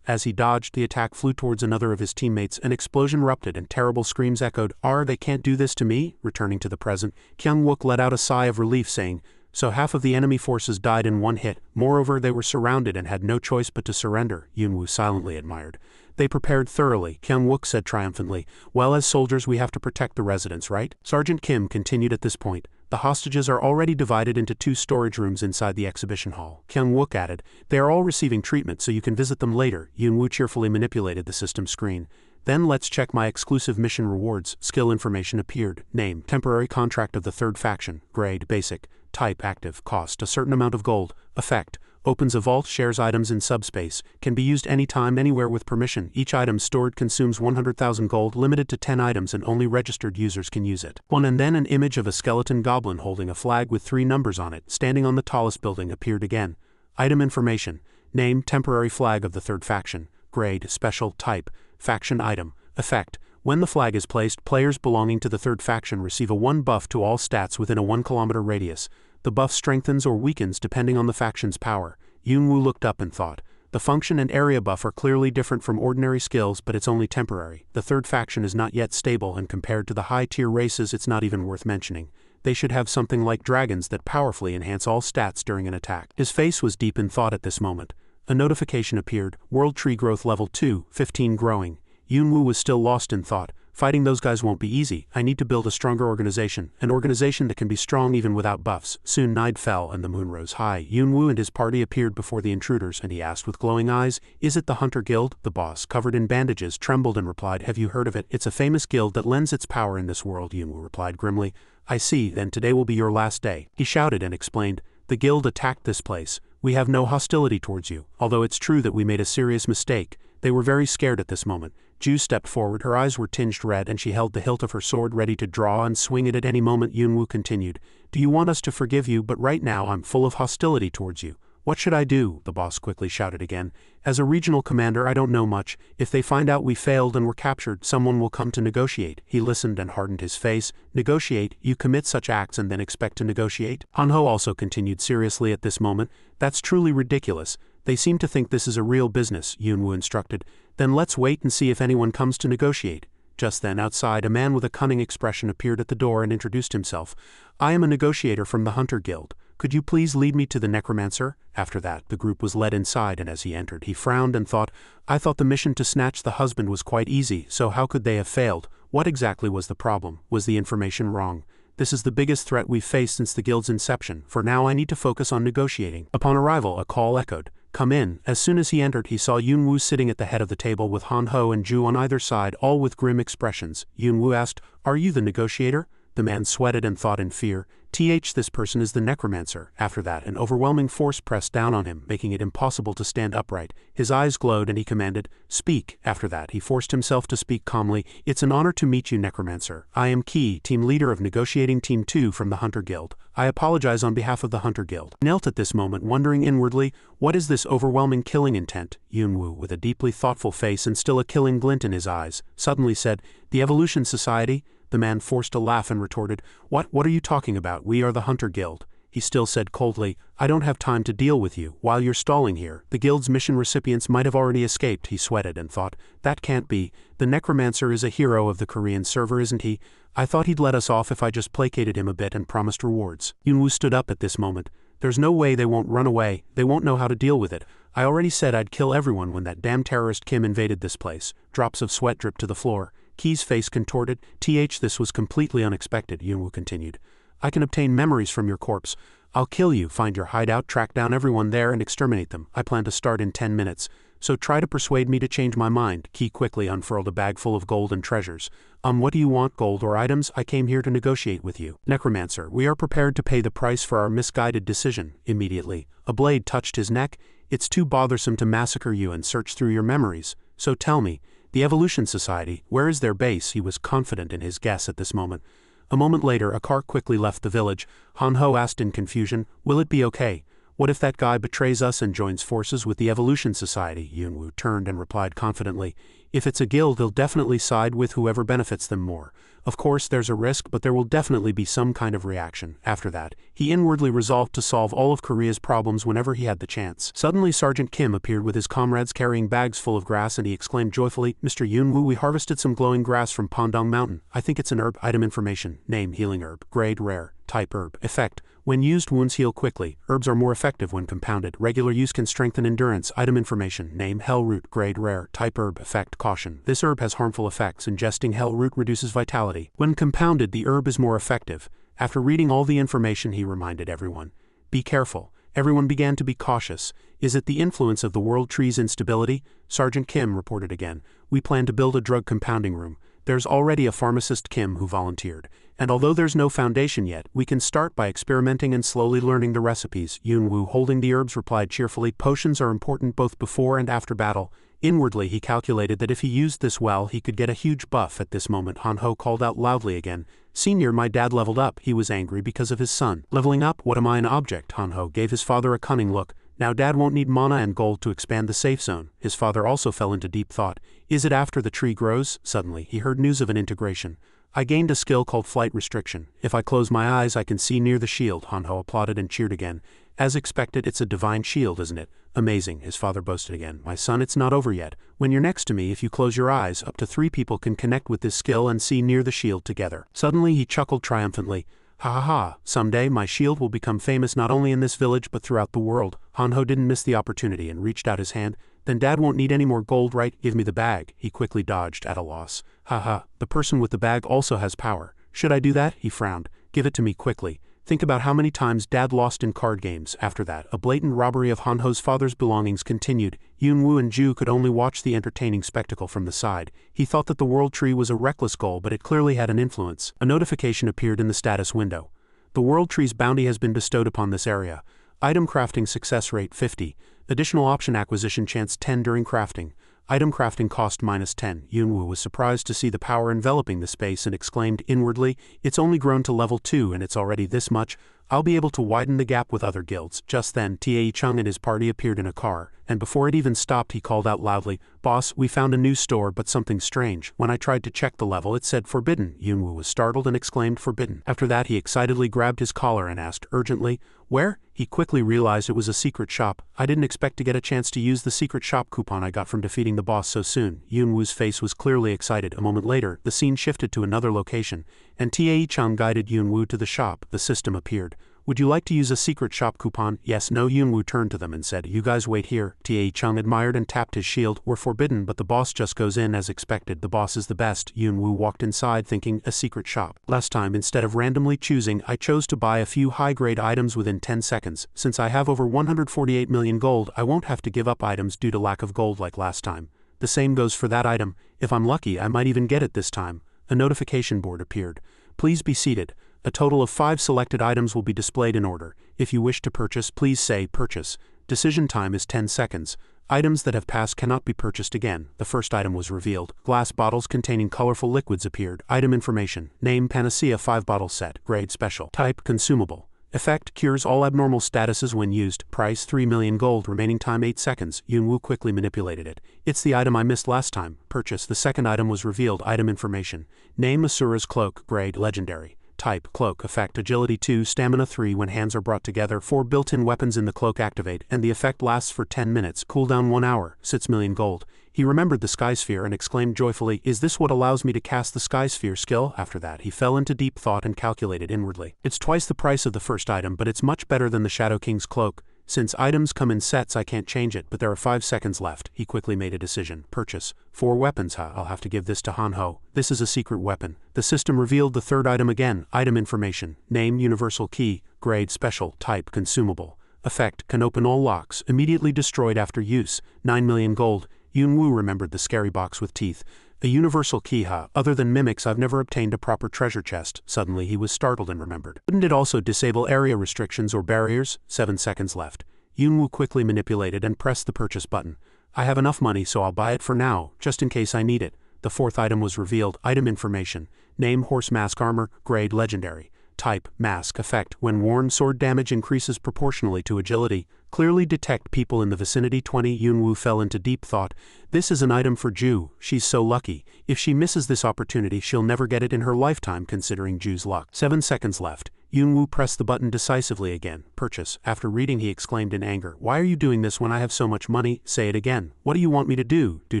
A: As he dodged, the attack flew towards another of his teammates. An explosion erupted and terrible screams echoed. They can't do this to me?" Returning to the present, Kyung-wook let out a sigh of relief, saying, "So half of the enemy forces died in one hit. Moreover, they were surrounded and had no choice but to surrender." Yoon-woo silently admired. "They prepared thoroughly," Kyung-wook said triumphantly. "Well, as soldiers we have to protect the residents, right?" Sergeant Kim continued at this point. "The hostages are already divided into 2 storage rooms inside the exhibition hall." Kyung-wook added, "They are all receiving treatment, so you can visit them later." Yoon-woo cheerfully manipulated the system screen. "Then let's check my exclusive mission rewards." Skill information appeared. Name, temporary contract of the 3rd faction. Grade, basic. Type, active. Cost, a certain amount of gold. Effect, opens a vault, shares items in subspace. Can be used anytime, anywhere with permission. Each item stored consumes 100,000 gold, limited to 10 items and only registered users can use it. And then an image of a skeleton goblin holding a flag with 3 numbers on it, standing on the tallest building, appeared again. Item information. Name, temporary flag of the 3rd faction. Grade, special. Type, faction item. Effect, when the flag is placed, players belonging to the 3rd faction receive a 1 buff to all stats within a 1 kilometer radius. The buff strengthens or weakens depending on the faction's power. Yoon-woo looked up and thought, the function and area buff are clearly different from ordinary skills, but it's only temporary. The 3rd faction is not yet stable, and compared to the high-tier races it's not even worth mentioning. They should have something like dragons that powerfully enhance all stats during an attack. His face was deep in thought at this moment. A notification appeared, World Tree Growth Level 2, 15 growing. Yoon-woo was still lost in thought. Fighting those guys won't be easy. I need to build a stronger organization, an organization that can be strong even without buffs. Soon night fell and the moon rose high. Yoon-woo and his party appeared before the intruders, and he asked with glowing eyes, "Is it the Hunter Guild?" The boss, covered in bandages, trembled and replied, "Have you heard of it? It's a famous guild that lends its power in this world." Yoon-woo replied grimly, "I see, then today will be your last day." He shouted and explained, "The guild attacked this place. We have no hostility towards you, although it's true that we made a serious mistake." They were very scared at this moment. Ju stepped forward, her eyes were tinged red and she held the hilt of her sword ready to draw and swing it at any moment. Yoon-woo continued, "Do you want us to forgive you? But right now I'm full of hostility towards you." "What should I do?" the boss quickly shouted again. "As a regional commander I don't know much. If they find out we failed and were captured, someone will come to negotiate." He listened and hardened his face. "Negotiate? You commit such acts and then expect to negotiate?" Han-ho also continued seriously at this moment. "That's truly ridiculous. They seem to think this is a real business," Yoon-woo instructed. "Then let's wait and see if anyone comes to negotiate." Just then outside a man with a cunning expression appeared at the door and introduced himself. "I am a negotiator from the Hunter Guild. Could you please lead me to the Necromancer?" After that, the group was led inside, and as he entered he frowned and thought, "I thought the mission to snatch the husband was quite easy, so how could they have failed? What exactly was the problem? Was the information wrong? This is the biggest threat we've faced since the guild's inception. For now I need to focus on negotiating." Upon arrival a call echoed, "Come in." As soon as he entered he saw Yoon-woo sitting at the head of the table with Han-ho and Ju on either side, all with grim expressions. Yoon-woo asked, "Are you the negotiator?" The man sweated and thought in fear, This person is the Necromancer." After that an overwhelming force pressed down on him, making it impossible to stand upright. His eyes glowed and he commanded, "Speak." After that he forced himself to speak calmly. "It's an honor to meet you, Necromancer. I am Ki, team leader of negotiating team 2 from the Hunter Guild. I apologize on behalf of the Hunter Guild." He knelt at this moment, wondering inwardly, what is this overwhelming killing intent? Yoon-woo, with a deeply thoughtful face and still a killing glint in his eyes, suddenly said, "The Evolution Society?" The man forced a laugh and retorted, What are you talking about? We are the Hunter Guild." He still said coldly, "I don't have time to deal with you. While you're stalling here, the guild's mission recipients might have already escaped." He sweated and thought, "That can't be. The Necromancer is a hero of the Korean server, isn't he? I thought he'd let us off if I just placated him a bit and promised rewards." Yoon-woo stood up at this moment. "There's no way they won't run away. They won't know how to deal with it. I already said I'd kill everyone when that damn terrorist Kim invaded this place." Drops of sweat dripped to the floor. Ki's face contorted. This was completely unexpected," Yoon-woo continued. "I can obtain memories from your corpse. I'll kill you, find your hideout, track down everyone there and exterminate them. I plan to start in 10 minutes. So try to persuade me to change my mind. Key quickly unfurled a bag full of gold and treasures. What do you want, gold or items? I came here to negotiate with you. Necromancer, we are prepared to pay the price for our misguided decision. Immediately, a blade touched his neck. It's too bothersome to massacre you and search through your memories. So tell me, the Evolution Society, where is their base? He was confident in his guess at this moment. A moment later, a car quickly left the village. Han Ho asked in confusion, will it be okay? What if that guy betrays us and joins forces with the Evolution Society? Yunwu turned and replied confidently, if it's a guild, they'll definitely side with whoever benefits them more. Of course, there's a risk, but there will definitely be some kind of reaction. After that, he inwardly resolved to solve all of Korea's problems whenever he had the chance. Suddenly, Sergeant Kim appeared with his comrades carrying bags full of grass, and he exclaimed joyfully, Mr. Yunwu, we harvested some glowing grass from Pondong Mountain. I think it's an herb. Item information. Name, healing herb. Grade, rare. Type, herb. Effect. When used, wounds heal quickly. Herbs are more effective when compounded. Regular use can strengthen endurance. Item information. Name, hell root. Grade, rare. Type, herb. Effect, caution. This herb has harmful effects. Ingesting hell root reduces vitality. When compounded, the herb is more effective. After reading all the information, he reminded everyone, be careful. Everyone began to be cautious. Is it the influence of the world tree's instability? Sergeant Kim reported again. We plan to build a drug compounding room. There's already a pharmacist, Kim, who volunteered. And although there's no foundation yet, we can start by experimenting and slowly learning the recipes. Yunwu, holding the herbs, replied cheerfully, potions are important both before and after battle. Inwardly, he calculated that if he used this well, he could get a huge buff. At this moment, Han Ho called out loudly again, Senior, my dad leveled up. He was angry because of his son. Leveling up? What am I, an object? Han Ho gave his father a cunning look. Now Dad won't need mana and gold to expand the safe zone. His father also fell into deep thought. Is it after the tree grows? Suddenly, he heard news of an integration. I gained a skill called Flight Restriction. If I close my eyes, I can see near the shield. Han Ho applauded and cheered again. As expected, it's a divine shield, isn't it? Amazing, his father boasted again. My son, it's not over yet. When you're next to me, if you close your eyes, up to 3 people can connect with this skill and see near the shield together. Suddenly, he chuckled triumphantly. Ha ha ha, someday my shield will become famous not only in this village but throughout the world. Han Ho didn't miss the opportunity and reached out his hand. Then Dad won't need any more gold, right? Give me the bag. He quickly dodged, at a loss. Ha ha, the person with the bag also has power. Should I do that? He frowned. Give it to me quickly. Think about how many times Dad lost in card games. After that, a blatant robbery of Han Ho's father's belongings continued. Yunwu and Ju could only watch the entertaining spectacle from the side. He thought that the world tree was a reckless goal, but it clearly had an influence. A notification appeared in the status window. The world tree's bounty has been bestowed upon this area. Item crafting success rate 50. Additional option acquisition chance 10 during crafting. Item crafting cost -10. Yunwu was surprised to see the power enveloping the space and exclaimed inwardly, it's only grown to level 2 and it's already this much. I'll be able to widen the gap with other guilds. Just then, Tae Chung and his party appeared in a car, and before it even stopped he called out loudly, Boss, we found a new store but something strange. When I tried to check the level it said forbidden. Yunwu was startled and exclaimed forbidden. After that he excitedly grabbed his collar and asked urgently, where? He quickly realized it was a secret shop. I didn't expect to get a chance to use the secret shop coupon I got from defeating the boss so soon. Yunwu's face was clearly excited. A moment later, the scene shifted to another location, and Tae Chung guided Yunwu to the shop. The system appeared. Would you like to use a secret shop coupon? Yes, no. Yunwu turned to them and said, you guys wait here. Tae Chung admired and tapped his shield. We're forbidden, but the boss just goes in as expected. The boss is the best. Yunwu walked inside thinking, a secret shop. Last time, instead of randomly choosing, I chose to buy a few high-grade items within 10 seconds. Since I have over 148 million gold, I won't have to give up items due to lack of gold like last time. The same goes for that item. If I'm lucky, I might even get it this time. A notification board appeared. Please be seated. A total of 5 selected items will be displayed in order. If you wish to purchase, please say purchase. Decision time is 10 seconds. Items that have passed cannot be purchased again. The first item was revealed. Glass bottles containing colorful liquids appeared. Item information. Name, Panacea 5-bottle set. Grade, special. Type, consumable. Effect, cures all abnormal statuses when used. Price, 3 million gold. Remaining time 8 seconds. Yunwu quickly manipulated it. It's the item I missed last time. Purchase. The second item was revealed. Item information. Name, Asura's cloak. Grade, legendary. Type, cloak. Effect, agility 2, stamina 3. When hands are brought together, 4 built-in weapons in the cloak activate, and the effect lasts for 10 minutes. Cooldown 1 hour. 6 million gold. He remembered the Sky Sphere and exclaimed joyfully, is this what allows me to cast the Sky Sphere skill? After that, he fell into deep thought and calculated inwardly. It's twice the price of the first item, but it's much better than the Shadow King's cloak. Since items come in sets I can't change it, but there are 5 seconds left. He quickly made a decision. Purchase. 4 weapons. I'll have to give this to Hanho. This is a secret weapon. The system revealed the third item again. Item information. Name universal key. Grade special. Type consumable. Effect can open all locks. Immediately destroyed after use. 9 million gold. Yunwu remembered the scary box with teeth. A universal key. Other than mimics I've never obtained a proper treasure chest. Suddenly he was startled and remembered. Wouldn't it also disable area restrictions or barriers? 7 seconds left. Yunwu quickly manipulated and pressed the purchase button. I have enough money so I'll buy it for now, just in case I need it. The fourth item was revealed. Item information. Name horse mask armor. Grade legendary. Type mask. Effect when worn sword damage increases proportionally to agility. Clearly detect people in the vicinity. 20. Yunwu fell into deep thought. This is an item for Ju. She's so lucky. If she misses this opportunity she'll never get it in her lifetime considering Ju's luck. 7 seconds left. Yunwu pressed the button decisively again. Purchase. After reading he exclaimed in anger. Why are you doing this when I have so much money? Say it again. What do you want me to do? Due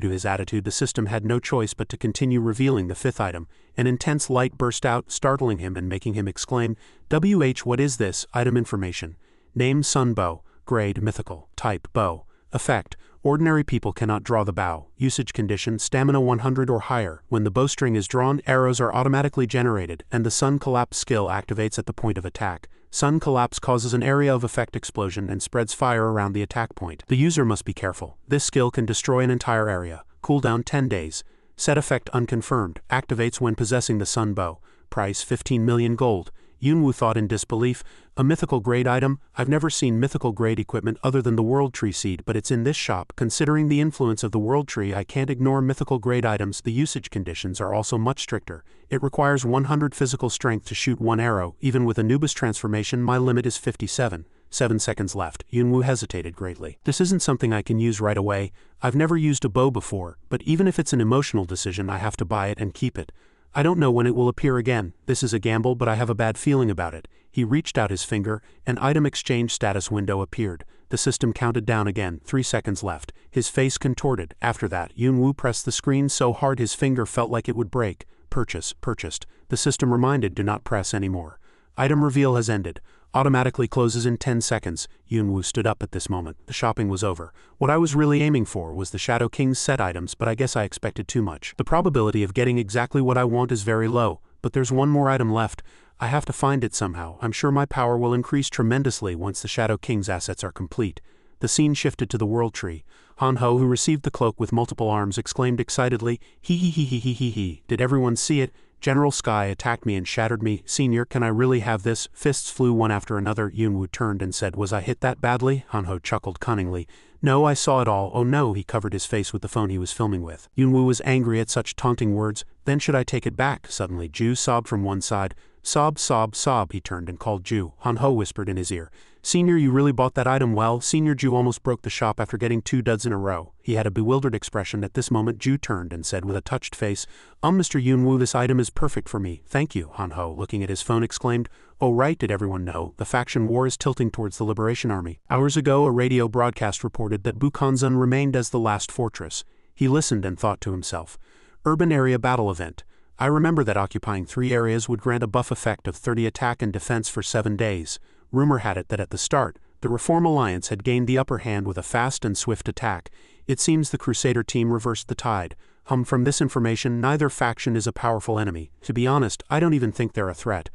A: to his attitude the system had no choice but to continue revealing the fifth item. An intense light burst out, startling him and making him exclaim, "WH, what is this?" Item information. Name Sun Bow. Grade mythical. Type bow. Effect. Ordinary people cannot draw the bow. Usage condition stamina 100 or higher. When the bowstring is drawn, arrows are automatically generated, and the Sun Collapse skill activates at the point of attack. Sun Collapse causes an area of effect explosion and spreads fire around the attack point. The user must be careful. This skill can destroy an entire area. Cooldown 10 days. Set effect unconfirmed. Activates when possessing the Sun Bow. Price 15 million gold. Yunwu thought in disbelief. A mythical grade item? I've never seen mythical grade equipment other than the World Tree seed, but it's in this shop. Considering the influence of the World Tree, I can't ignore mythical grade items. The usage conditions are also much stricter. It requires 100 physical strength to shoot one arrow. Even with Anubis transformation, my limit is 57. 7 seconds left. Yunwu hesitated greatly. This isn't something I can use right away. I've never used a bow before, but even if it's an emotional decision, I have to buy it and keep it. I don't know when it will appear again. This is a gamble, but I have a bad feeling about it. He reached out his finger. An item exchange status window appeared. The system counted down again. 3 seconds left. His face contorted. After that, Yunwu pressed the screen so hard his finger felt like it would break. Purchase. Purchased. The system reminded, do not press anymore. Item reveal has ended. Automatically closes in 10 seconds. Yunwu stood up at this moment. The shopping was over. What I was really aiming for was the Shadow King's set items, but I guess I expected too much. The probability of getting exactly what I want is very low, but there's one more item left. I have to find it somehow. I'm sure my power will increase tremendously once the Shadow King's assets are complete. The scene shifted to the World Tree. Hanho, who received the cloak with multiple arms, exclaimed excitedly, "Hee hee hee hee hee hee hee." Did everyone see it? General Sky attacked me and shattered me. Senior, can I really have this? Fists flew one after another. Yunwu turned and said, was I hit that badly? Hanho chuckled cunningly. No, I saw it all. Oh no, he covered his face with the phone he was filming with. Yunwu was angry at such taunting words. Then should I take it back? Suddenly, Ju sobbed from one side. Sob, sob, sob. He turned and called Ju. Hanho whispered in his ear. Senior, you really bought that item well. Senior Ju almost broke the shop after getting 2 duds in a row. He had a bewildered expression. At this moment, Ju turned and said with a touched face, Mr. Yunwu, this item is perfect for me. Thank you. Hanho, looking at his phone, exclaimed, oh right, did everyone know? The faction war is tilting towards the Liberation Army. Hours ago, a radio broadcast reported that Bukanzan remained as the last fortress. He listened and thought to himself, urban area battle event. I remember that occupying 3 areas would grant a buff effect of 30 attack and defense for 7 days. Rumor had it that at the start, the Reform Alliance had gained the upper hand with a fast and swift attack. It seems the Crusader team reversed the tide. From this information, neither faction is a powerful enemy. To be honest, I don't even think they're a threat.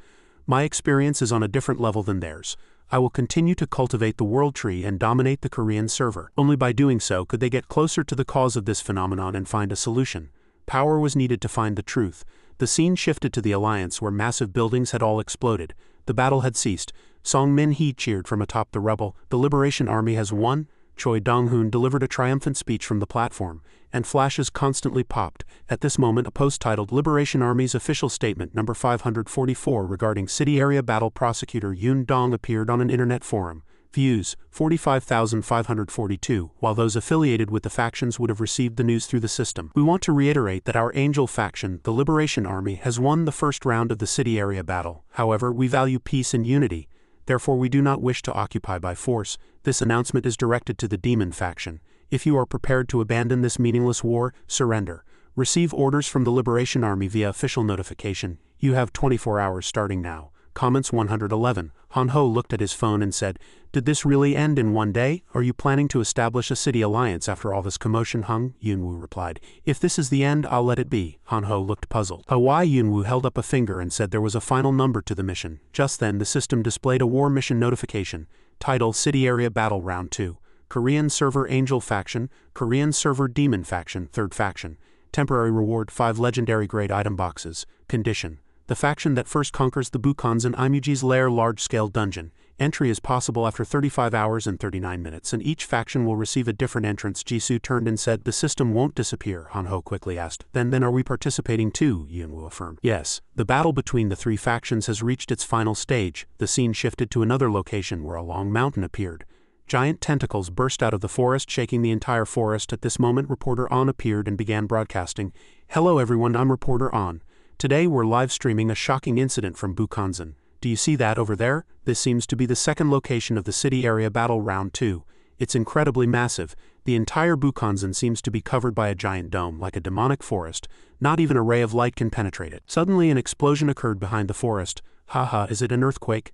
A: My experience is on a different level than theirs. I will continue to cultivate the World Tree and dominate the Korean server. Only by doing so could they get closer to the cause of this phenomenon and find a solution. Power was needed to find the truth. The scene shifted to the Alliance where massive buildings had all exploded. The battle had ceased. Song Min-hee cheered from atop the rubble. The Liberation Army has won. Choi Dong-hoon delivered a triumphant speech from the platform, and flashes constantly popped. At this moment, a post titled Liberation Army's Official Statement number 544 regarding City Area Battle Prosecutor Yoon Dong appeared on an internet forum. Views, 45,542, while those affiliated with the factions would have received the news through the system. We want to reiterate that our Angel faction, the Liberation Army, has won the first round of the city area battle. However, we value peace and unity. Therefore, we do not wish to occupy by force. This announcement is directed to the Demon faction. If you are prepared to abandon this meaningless war, surrender. Receive orders from the Liberation Army via official notification. You have 24 hours starting now. Comments 111. Han Ho looked at his phone and said, "Did this really end in one day? Are you planning to establish a city alliance after all this commotion?" Hung Yunwoo replied, "If this is the end, I'll let it be." Han Ho looked puzzled. Why? Yunwoo held up a finger and said there was a final number to the mission. Just then the system displayed a war mission notification. Title: City Area Battle Round 2. Korean Server Angel Faction, Korean Server Demon Faction, 3rd Faction. Temporary reward: 5 legendary grade item boxes. Condition: the faction that first conquers the Bukon's and Imuji's lair large-scale dungeon. Entry is possible after 35 hours and 39 minutes, and each faction will receive a different entrance. Jisoo turned and said, "The system won't disappear," Han Ho quickly asked. Then are we participating too?" Yunwoo affirmed. "Yes." The battle between the 3 factions has reached its final stage. The scene shifted to another location where a long mountain appeared. Giant tentacles burst out of the forest, shaking the entire forest. At this moment, reporter On appeared and began broadcasting. "Hello everyone, I'm reporter On. Today we're live streaming a shocking incident from Bukonzan. Do you see that over there? This seems to be the second location of the City Area Battle Round 2. It's incredibly massive. The entire Bukonzan seems to be covered by a giant dome, like a demonic forest. Not even a ray of light can penetrate it." Suddenly an explosion occurred behind the forest. "Haha, is it an earthquake?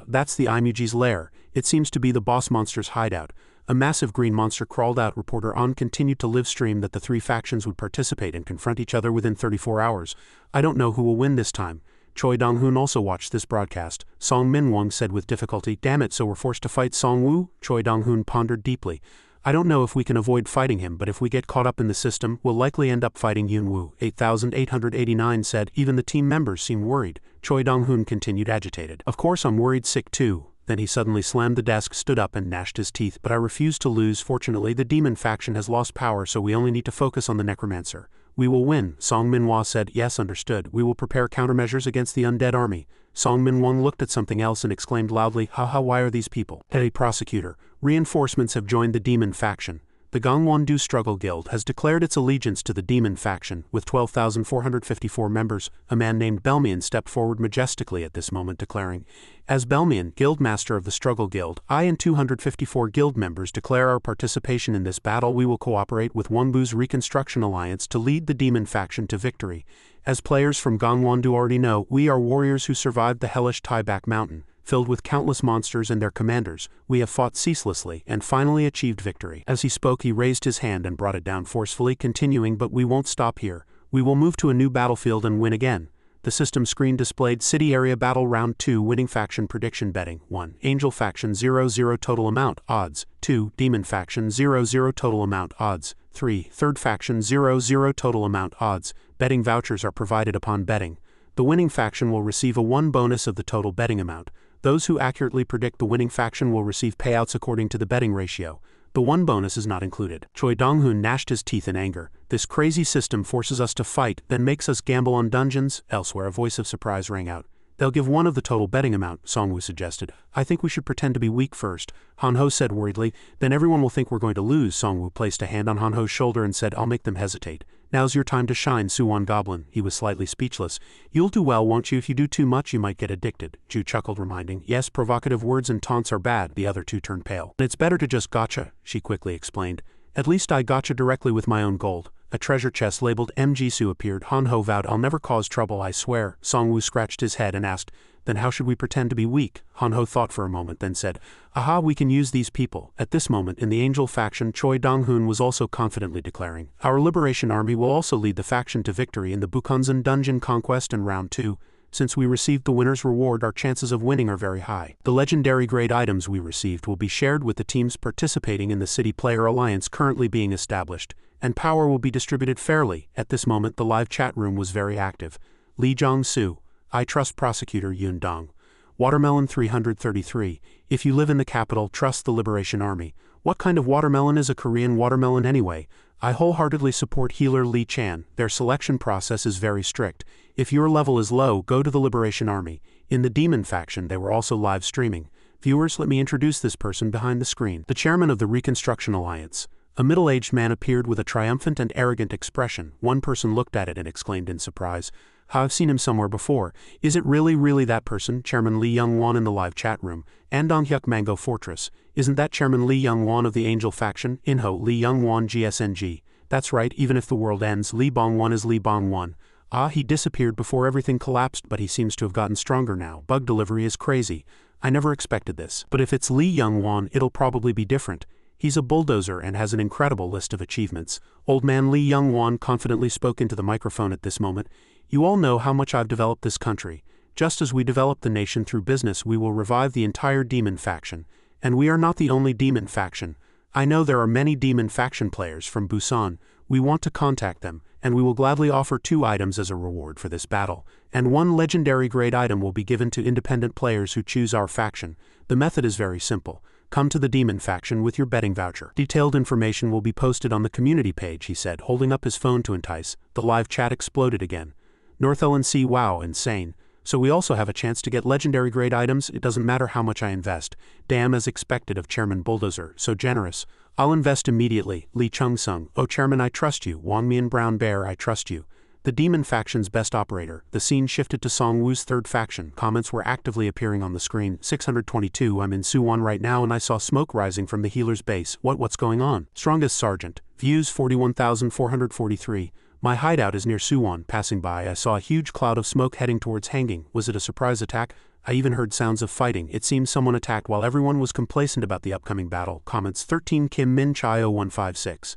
A: That's the Imuji's lair. It seems to be the boss monster's hideout." A massive green monster crawled out. Reporter On continued to live stream that the 3 factions would participate and confront each other within 34 hours. "I don't know who will win this time." Choi Dong-hoon also watched this broadcast. Song Min-won said with difficulty, "Damn it, so we're forced to fight Song-woo?" Choi Dong-hoon pondered deeply. "I don't know if we can avoid fighting him, but if we get caught up in the system, we'll likely end up fighting Yunwoo." 8889 said. Even the team members seemed worried. Choi Dong-hoon continued agitated. "Of course I'm worried sick too." Then he suddenly slammed the desk, stood up and gnashed his teeth. "But I refuse to lose. Fortunately, the demon faction has lost power, so we only need to focus on the Necromancer. We will win." Song Minhwa said, "Yes, understood. We will prepare countermeasures against the undead army." Song Min-won looked at something else and exclaimed loudly, "Haha, why are these people?" "Hey, prosecutor, reinforcements have joined the demon faction. The Gangwon-do Struggle Guild has declared its allegiance to the demon faction, with 12,454 members." A man named Belmian stepped forward majestically at this moment, declaring, "As Belmian, Guildmaster of the Struggle Guild, I and 254 guild members declare our participation in this battle. We will cooperate with Wonbu's Reconstruction Alliance to lead the demon faction to victory. As players from Gangwon-do already know, we are warriors who survived the hellish Tieback Mountain. Filled with countless monsters and their commanders, we have fought ceaselessly and finally achieved victory." As he spoke, he raised his hand and brought it down forcefully, continuing, "But we won't stop here. We will move to a new battlefield and win again." The system screen displayed City Area Battle Round 2 winning faction prediction betting. 1. Angel Faction 0 total amount odds. 2. Demon Faction 0 total amount odds. 3. Third Faction 0 total amount odds. Betting vouchers are provided upon betting. The winning faction will receive a 1 bonus of the total betting amount. Those who accurately predict the winning faction will receive payouts according to the betting ratio. The 1 bonus is not included. Choi Dong-hoon gnashed his teeth in anger. "This crazy system forces us to fight, then makes us gamble on dungeons." Elsewhere, a voice of surprise rang out. "They'll give 1 of the total betting amount," Song-woo suggested. "I think we should pretend to be weak first," Han Ho said worriedly. "Then everyone will think we're going to lose." Song-woo placed a hand on Han Ho's shoulder and said, "I'll make them hesitate. Now's your time to shine, Suwon Goblin." He was slightly speechless. "You'll do well, won't you? If you do too much, you might get addicted." Ju chuckled, reminding, "Yes, provocative words and taunts are bad." The other two turned pale. "It's better to just gotcha," she quickly explained. "At least I gotcha directly with my own gold." A treasure chest labeled MG-su appeared. Han Ho vowed, "I'll never cause trouble, I swear." Song-woo scratched his head and asked, "Then how should we pretend to be weak?" Han Ho thought for a moment, then said, "Aha, we can use these people." At this moment, in the Angel faction, Choi Dong-hoon was also confidently declaring, "Our Liberation Army will also lead the faction to victory in the Bukonzan Dungeon Conquest in Round 2. Since we received the winner's reward, our chances of winning are very high. The legendary grade items we received will be shared with the teams participating in the City Player Alliance currently being established, and power will be distributed fairly." At this moment, the live chat room was very active. Lee Jong-soo, "I trust Prosecutor Yoon Dong." Watermelon 333, "If you live in the capital, trust the Liberation Army." What kind of watermelon is a Korean watermelon anyway? I wholeheartedly support Healer Lee Chan. Their selection process is very strict. If your level is low, go to the Liberation Army. In the Demon faction, they were also live streaming. Viewers, let me introduce this person behind the screen. The chairman of the Reconstruction Alliance. A middle-aged man appeared with a triumphant and arrogant expression. One person looked at it and exclaimed in surprise, "I've seen him somewhere before. Is it really that person?" Chairman Lee Young-won in the live chat room. Andong-hyuk Mango Fortress. "Isn't that Chairman Lee Young-won of the Angel faction?" Inho Lee Young-won GSNG. "That's right, even if the world ends, Lee Bong-won is Lee Bong-won. Ah, he disappeared before everything collapsed, but he seems to have gotten stronger now. Bug delivery is crazy. I never expected this. But if it's Lee Young-won, it'll probably be different. He's a bulldozer and has an incredible list of achievements. Old man Lee Young-won confidently spoke into the microphone at this moment. You all know how much I've developed this country. Just as we develop the nation through business, we will revive the entire demon faction. And we are not the only demon faction. I know there are many demon faction players from Busan. We want to contact them, and we will gladly offer 2 items as a reward for this battle, and 1 legendary grade item will be given to independent players who choose our faction. The method is very simple. Come to the demon faction with your betting voucher. Detailed information will be posted on the community page, he said, holding up his phone to entice. The live chat exploded again. North LNC, wow, insane. So we also have a chance to get legendary grade items. It doesn't matter how much I invest. Damn, as expected of Chairman Bulldozer, so generous. I'll invest immediately. Lee Chung-sung, oh Chairman, I trust you. Wangmian Brown Bear, I trust you. The demon faction's best operator. The scene shifted to Song-woo's third faction. Comments were actively appearing on the screen. 622, I'm in Suwon right now and I saw smoke rising from the healer's base. What's going on? Strongest Sergeant. Views 41,443. My hideout is near Suwon. Passing by, I saw a huge cloud of smoke heading towards Hanging. Was it a surprise attack? I even heard sounds of fighting. It seems someone attacked while everyone was complacent about the upcoming battle. Comments 13 Kim Min Chai 0156.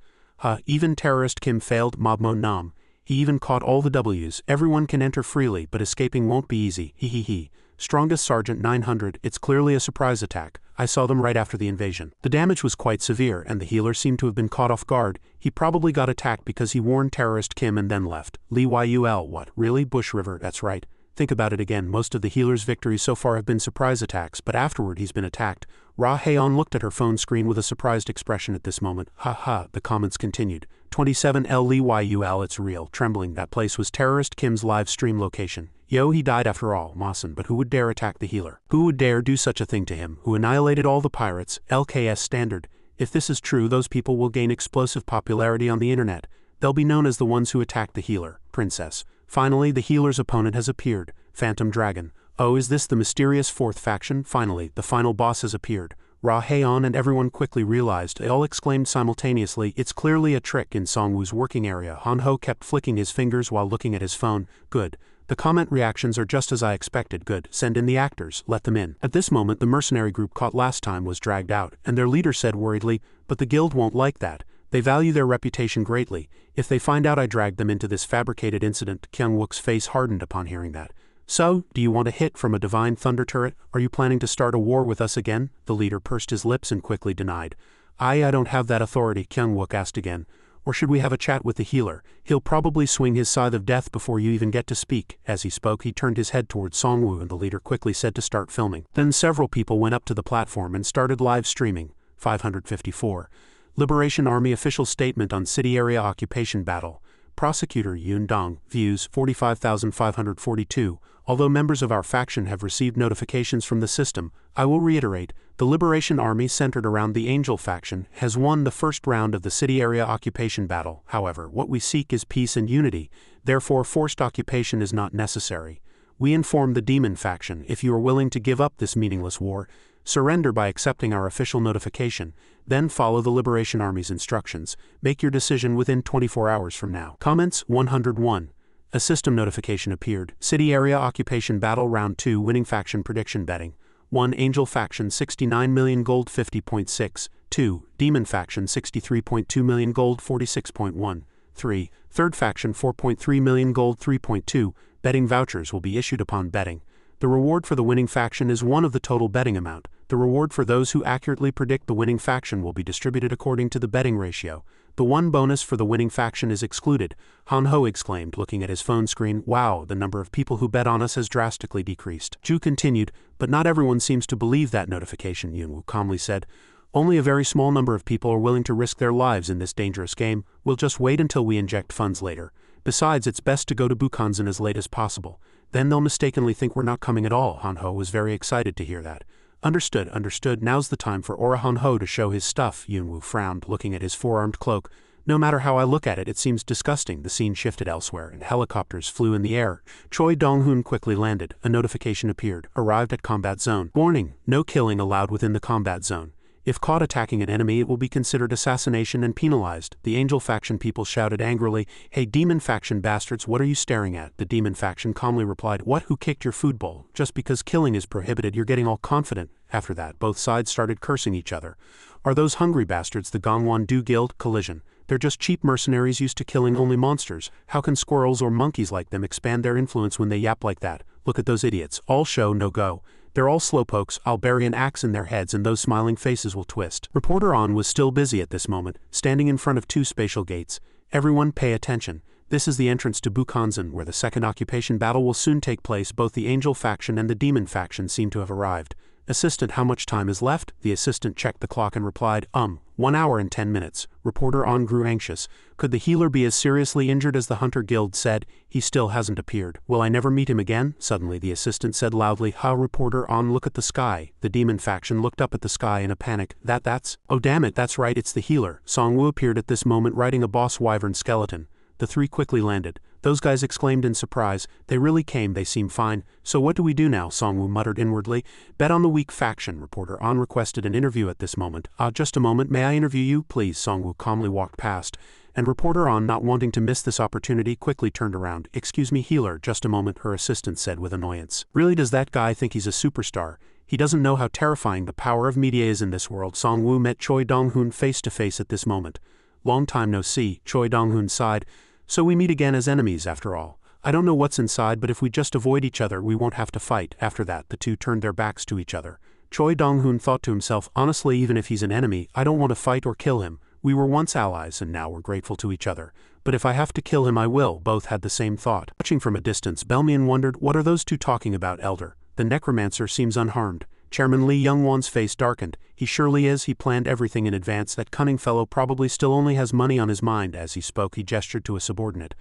A: Even terrorist Kim failed. Mobmo Nam. He even caught all the W's. Everyone can enter freely, but escaping won't be easy. He. Strongest Sergeant 900. It's clearly a surprise attack. I saw them right after the invasion. The damage was quite severe, and the healer seemed to have been caught off guard. He probably got attacked because he warned terrorist Kim and then left. Lee Yul, what? Really? Bush River, that's right. Think about it again. Most of the healer's victories so far have been surprise attacks, but afterward he's been attacked. Ra Haeon looked at her phone screen with a surprised expression at this moment. The comments continued. 27 L Lee Yul, it's real. Trembling, that place was terrorist Kim's live stream location. Yo, he died after all, Mawson, but who would dare attack the healer? Who would dare do such a thing to him, who annihilated all the pirates? LKS standard. If this is true, those people will gain explosive popularity on the internet. They'll be known as the ones who attacked the healer, Princess. Finally, the healer's opponent has appeared, Phantom Dragon. Oh, is this the mysterious 4th faction? Finally, the final boss has appeared. Ra Haeon and everyone quickly realized. They all exclaimed simultaneously, it's clearly a trick. In Song-woo's working area, Han Ho kept flicking his fingers while looking at his phone. Good. The comment reactions are just as I expected. Good. Send in the actors. Let them in. At this moment, the mercenary group caught last time was dragged out, and their leader said worriedly, but the guild won't like that. They value their reputation greatly. If they find out I dragged them into this fabricated incident. Kyung-wook's face hardened upon hearing that. So, do you want a hit from a divine thunder turret? Are you planning to start a war with us again? The leader pursed his lips and quickly denied. I don't have that authority, Kyung-wook asked again. Or should we have a chat with the healer? He'll probably swing his scythe of death before you even get to speak. As he spoke, he turned his head towards Song-woo and the leader quickly said to start filming. Then several people went up to the platform and started live streaming. 554. Liberation Army official statement on city area occupation battle. Prosecutor Yoon Dong, views 45,542. Although members of our faction have received notifications from the system, I will reiterate, the Liberation Army centered around the Angel faction has won the first round of the city area occupation battle. However, what we seek is peace and unity, therefore forced occupation is not necessary. We inform the Demon faction, if you are willing to give up this meaningless war, surrender by accepting our official notification, then follow the Liberation Army's instructions. Make your decision within 24 hours from now. Comments 101. A system notification appeared. City Area Occupation Battle Round 2 Winning Faction Prediction Betting. 1. Angel Faction 69 million gold 50.6. 2. Demon Faction 63.2 million gold 46.1. 3. Third Faction 4.3 million gold 3.2. Betting vouchers will be issued upon betting. The reward for the winning faction is 1 of the total betting amount. The reward for those who accurately predict the winning faction will be distributed according to the betting ratio. The 1 bonus for the winning faction is excluded. Han Ho exclaimed, looking at his phone screen. Wow, the number of people who bet on us has drastically decreased. Ju continued, but not everyone seems to believe that notification, Yoonwoo calmly said. Only a very small number of people are willing to risk their lives in this dangerous game. We'll just wait until we inject funds later. Besides, it's best to go to Bukanzen as late as possible. Then they'll mistakenly think we're not coming at all. Han Ho was very excited to hear that. Understood. Now's the time for Aura Han Ho to show his stuff. Yoonwoo frowned, looking at his four-armed cloak. No matter how I look at it, it seems disgusting. The scene shifted elsewhere, and helicopters flew in the air. Choi Dong-hoon quickly landed. A notification appeared. Arrived at combat zone. Warning, no killing allowed within the combat zone. If caught attacking an enemy, it will be considered assassination and penalized. The Angel faction people shouted angrily, "Hey, Demon faction bastards, what are you staring at?" The Demon faction calmly replied, "What? Who kicked your food bowl? Just because killing is prohibited, you're getting all confident." After that, both sides started cursing each other. "Are those hungry bastards the Gangwon-do Guild?" Collision. "They're just cheap mercenaries used to killing only monsters. How can squirrels or monkeys like them expand their influence when they yap like that? Look at those idiots. All show, no go. They're all slowpokes. I'll bury an axe in their heads and those smiling faces will twist." Reporter On was still busy at this moment, standing in front of two spatial gates. "Everyone pay attention. This is the entrance to Bukanzen, where the second occupation battle will soon take place. Both the Angel faction and the Demon faction seem to have arrived." "Assistant, how much time is left?" The assistant checked the clock and replied, 1 hour and 10 minutes. Reporter On grew anxious. Could the healer be as seriously injured as the Hunter Guild said? He still hasn't appeared. Will I never meet him again? Suddenly the assistant said loudly, "Ha!" Reporter On, look at the sky. The Demon faction looked up at the sky in a panic. That's... Oh damn it, that's right, it's the healer. Songwoo appeared at this moment riding a boss wyvern skeleton. The three quickly landed. "Those guys," exclaimed in surprise. "They really came, they seem fine. So what do we do now?" Songwoo muttered inwardly. "Bet on the weak faction." Reporter On requested an interview at this moment. Just a moment, may I interview you, please?" Songwoo calmly walked past. And Reporter On, not wanting to miss this opportunity, quickly turned around. "Excuse me, healer, just a moment," her assistant said with annoyance. "Really, does that guy think he's a superstar? He doesn't know how terrifying the power of media is in this world." Songwoo met Choi Dong-hoon face to face at this moment. "Long time no see," Choi Dong-hoon sighed. "So we meet again as enemies after all. I don't know what's inside, but if we just avoid each other, we won't have to fight." After that, the two turned their backs to each other. Choi Dong-hoon thought to himself, "Honestly, even if he's an enemy, I don't want to fight or kill him. We were once allies and now we're grateful to each other. But if I have to kill him, I will." Both had the same thought. Watching from a distance, Belmian wondered, "What are those two talking about, Elder? The Necromancer seems unharmed." Chairman Lee Youngwon's face darkened. "He surely is. He planned everything in advance. That cunning fellow probably still only has money on his mind." As he spoke, he gestured to a subordinate.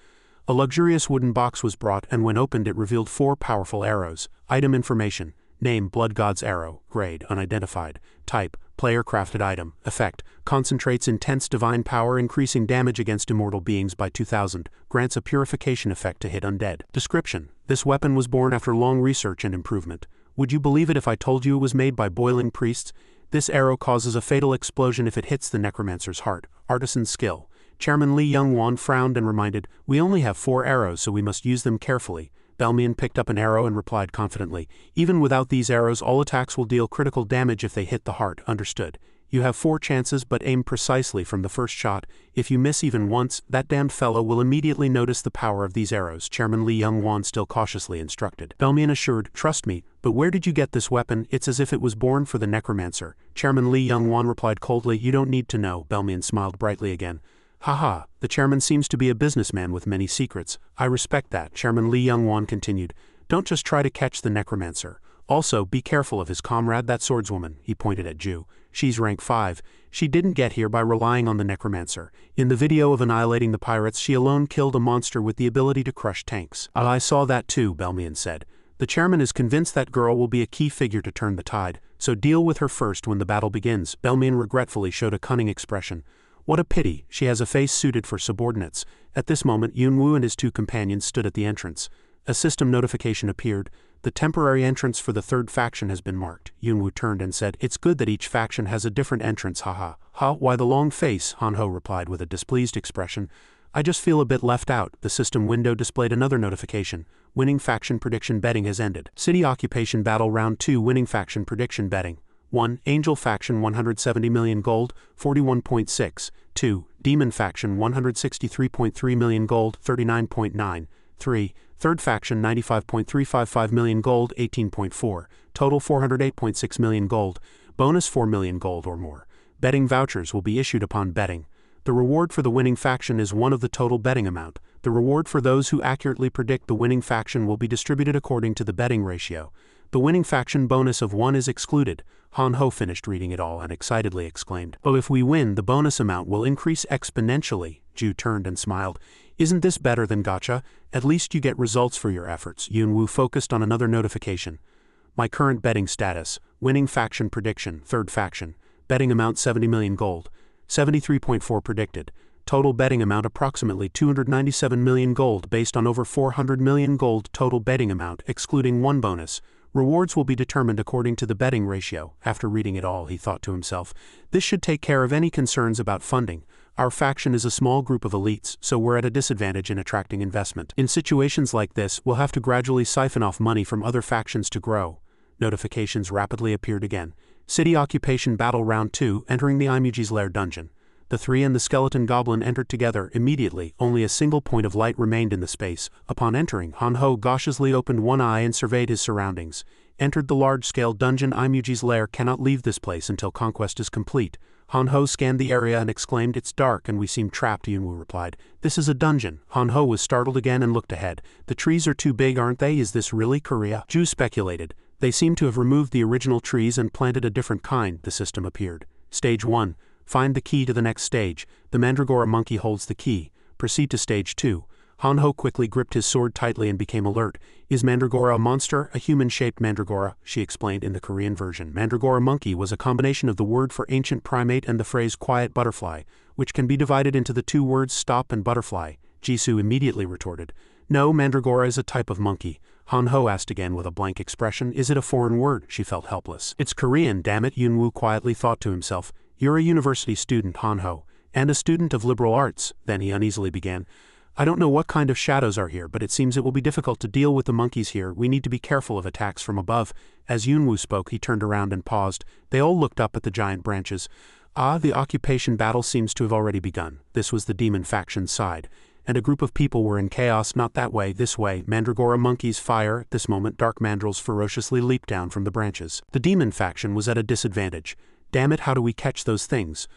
A: A luxurious wooden box was brought, and when opened it revealed 4 powerful arrows. Item information. Name, Blood God's Arrow. Grade, unidentified. Type, player-crafted item. Effect, concentrates intense divine power, increasing damage against immortal beings by 2000. Grants a purification effect to hit undead. Description, this weapon was born after long research and improvement. Would you believe it if I told you it was made by boiling priests? This arrow causes a fatal explosion if it hits the Necromancer's heart. Artisan skill. Chairman Lee Young-won frowned and reminded, "We only have 4 arrows, so we must use them carefully." Belmian picked up an arrow and replied confidently, "Even without these arrows, all attacks will deal critical damage if they hit the heart." Understood. You have 4 chances, but aim precisely from the first shot. If you miss even once, that damned fellow will immediately notice the power of these arrows. Chairman Lee Young-won still cautiously instructed. Belmian assured, "Trust me, but where did you get this weapon? It's as if it was born for the Necromancer." Chairman Lee Young-won replied coldly, "You don't need to know." Belmian smiled brightly again. "Haha, the chairman seems to be a businessman with many secrets. I respect that." Chairman Lee Young-won continued. "Don't just try to catch the Necromancer. Also, be careful of his comrade, that swordswoman." He pointed at Ju. "She's rank 5. She didn't get here by relying on the Necromancer. In the video of annihilating the pirates, she alone killed a monster with the ability to crush tanks." "I saw that too," Belmian said. "The chairman is convinced that girl will be a key figure to turn the tide, so deal with her first when the battle begins." Belmian regretfully showed a cunning expression. "What a pity, she has a face suited for subordinates." At this moment, Yunwoo and his 2 companions stood at the entrance. A system notification appeared. "The temporary entrance for the 3rd faction has been marked." Yunwoo turned and said, "It's good that each faction has a different entrance, haha." "Ha, why the long face?" Hanho replied with a displeased expression. "I just feel a bit left out." The system window displayed another notification. Winning faction prediction betting has ended. City occupation battle round 2. Winning faction prediction betting. 1. Angel faction 170 million gold, 41.6. 2. Demon faction 163.3 million gold, 39.9. 3. Third faction 95.355 million gold, 18.4. Total 408.6 million gold. Bonus 4 million gold or more. Betting vouchers will be issued upon betting. The reward for the winning faction is 1 of the total betting amount. The reward for those who accurately predict the winning faction will be distributed according to the betting ratio. The winning faction bonus of 1 is excluded. Han Ho finished reading it all and excitedly exclaimed, "Oh, if we win, the bonus amount will increase exponentially." Ju turned and smiled. "Isn't this better than gacha? At least you get results for your efforts." Yunwoo focused on another notification. "My current betting status. Winning faction prediction, 3rd faction. Betting amount 70 million gold. 73.4 predicted. Total betting amount approximately 297 million gold based on over 400 million gold total betting amount excluding 1 bonus. Rewards will be determined according to the betting ratio. After reading it all, he thought to himself, this should take care of any concerns about funding. Our faction is a small group of elites, so we're at a disadvantage in attracting investment. In situations like this, we'll have to gradually siphon off money from other factions to grow. Notifications rapidly appeared again. City Occupation Battle Round 2, entering the Imuji's Lair dungeon. The three and the skeleton goblin entered together immediately. Only a single point of light remained in the space. Upon entering, Han-Ho cautiously opened one eye and surveyed his surroundings. Entered the large-scale dungeon. Imuji's Lair cannot leave this place until conquest is complete. Han-Ho scanned the area and exclaimed, it's dark and we seem trapped. Yunwu replied, this is a dungeon. Han-Ho was startled again and looked ahead. The trees are too big, aren't they? Is this really Korea? Ju speculated. They seem to have removed the original trees and planted a different kind. The system appeared. Stage 1. Find the key to the next stage. The Mandragora monkey holds the key. Proceed to stage 2. Han-Ho quickly gripped his sword tightly and became alert. Is Mandragora a monster? A human-shaped Mandragora, she explained in the Korean version. Mandragora monkey was a combination of the word for ancient primate and the phrase quiet butterfly, which can be divided into the two words stop and butterfly. Jisoo immediately retorted. No, Mandragora is a type of monkey. Han-Ho asked again with a blank expression. Is it a foreign word? She felt helpless. It's Korean, damn it, Yunwu quietly thought to himself. You're a university student, Han-Ho, and a student of liberal arts. Then he uneasily began. I don't know what kind of shadows are here, but it seems it will be difficult to deal with the monkeys here. We need to be careful of attacks from above. As Yunwu spoke, he turned around and paused. They all looked up at the giant branches. Ah, the occupation battle seems to have already begun. This was the demon faction's side. And a group of people were in chaos. Not that way, this way. Mandragora monkeys fire. At this moment, dark mandrels ferociously leaped down from the branches. The demon faction was at a disadvantage. Damn it, how do we catch those things?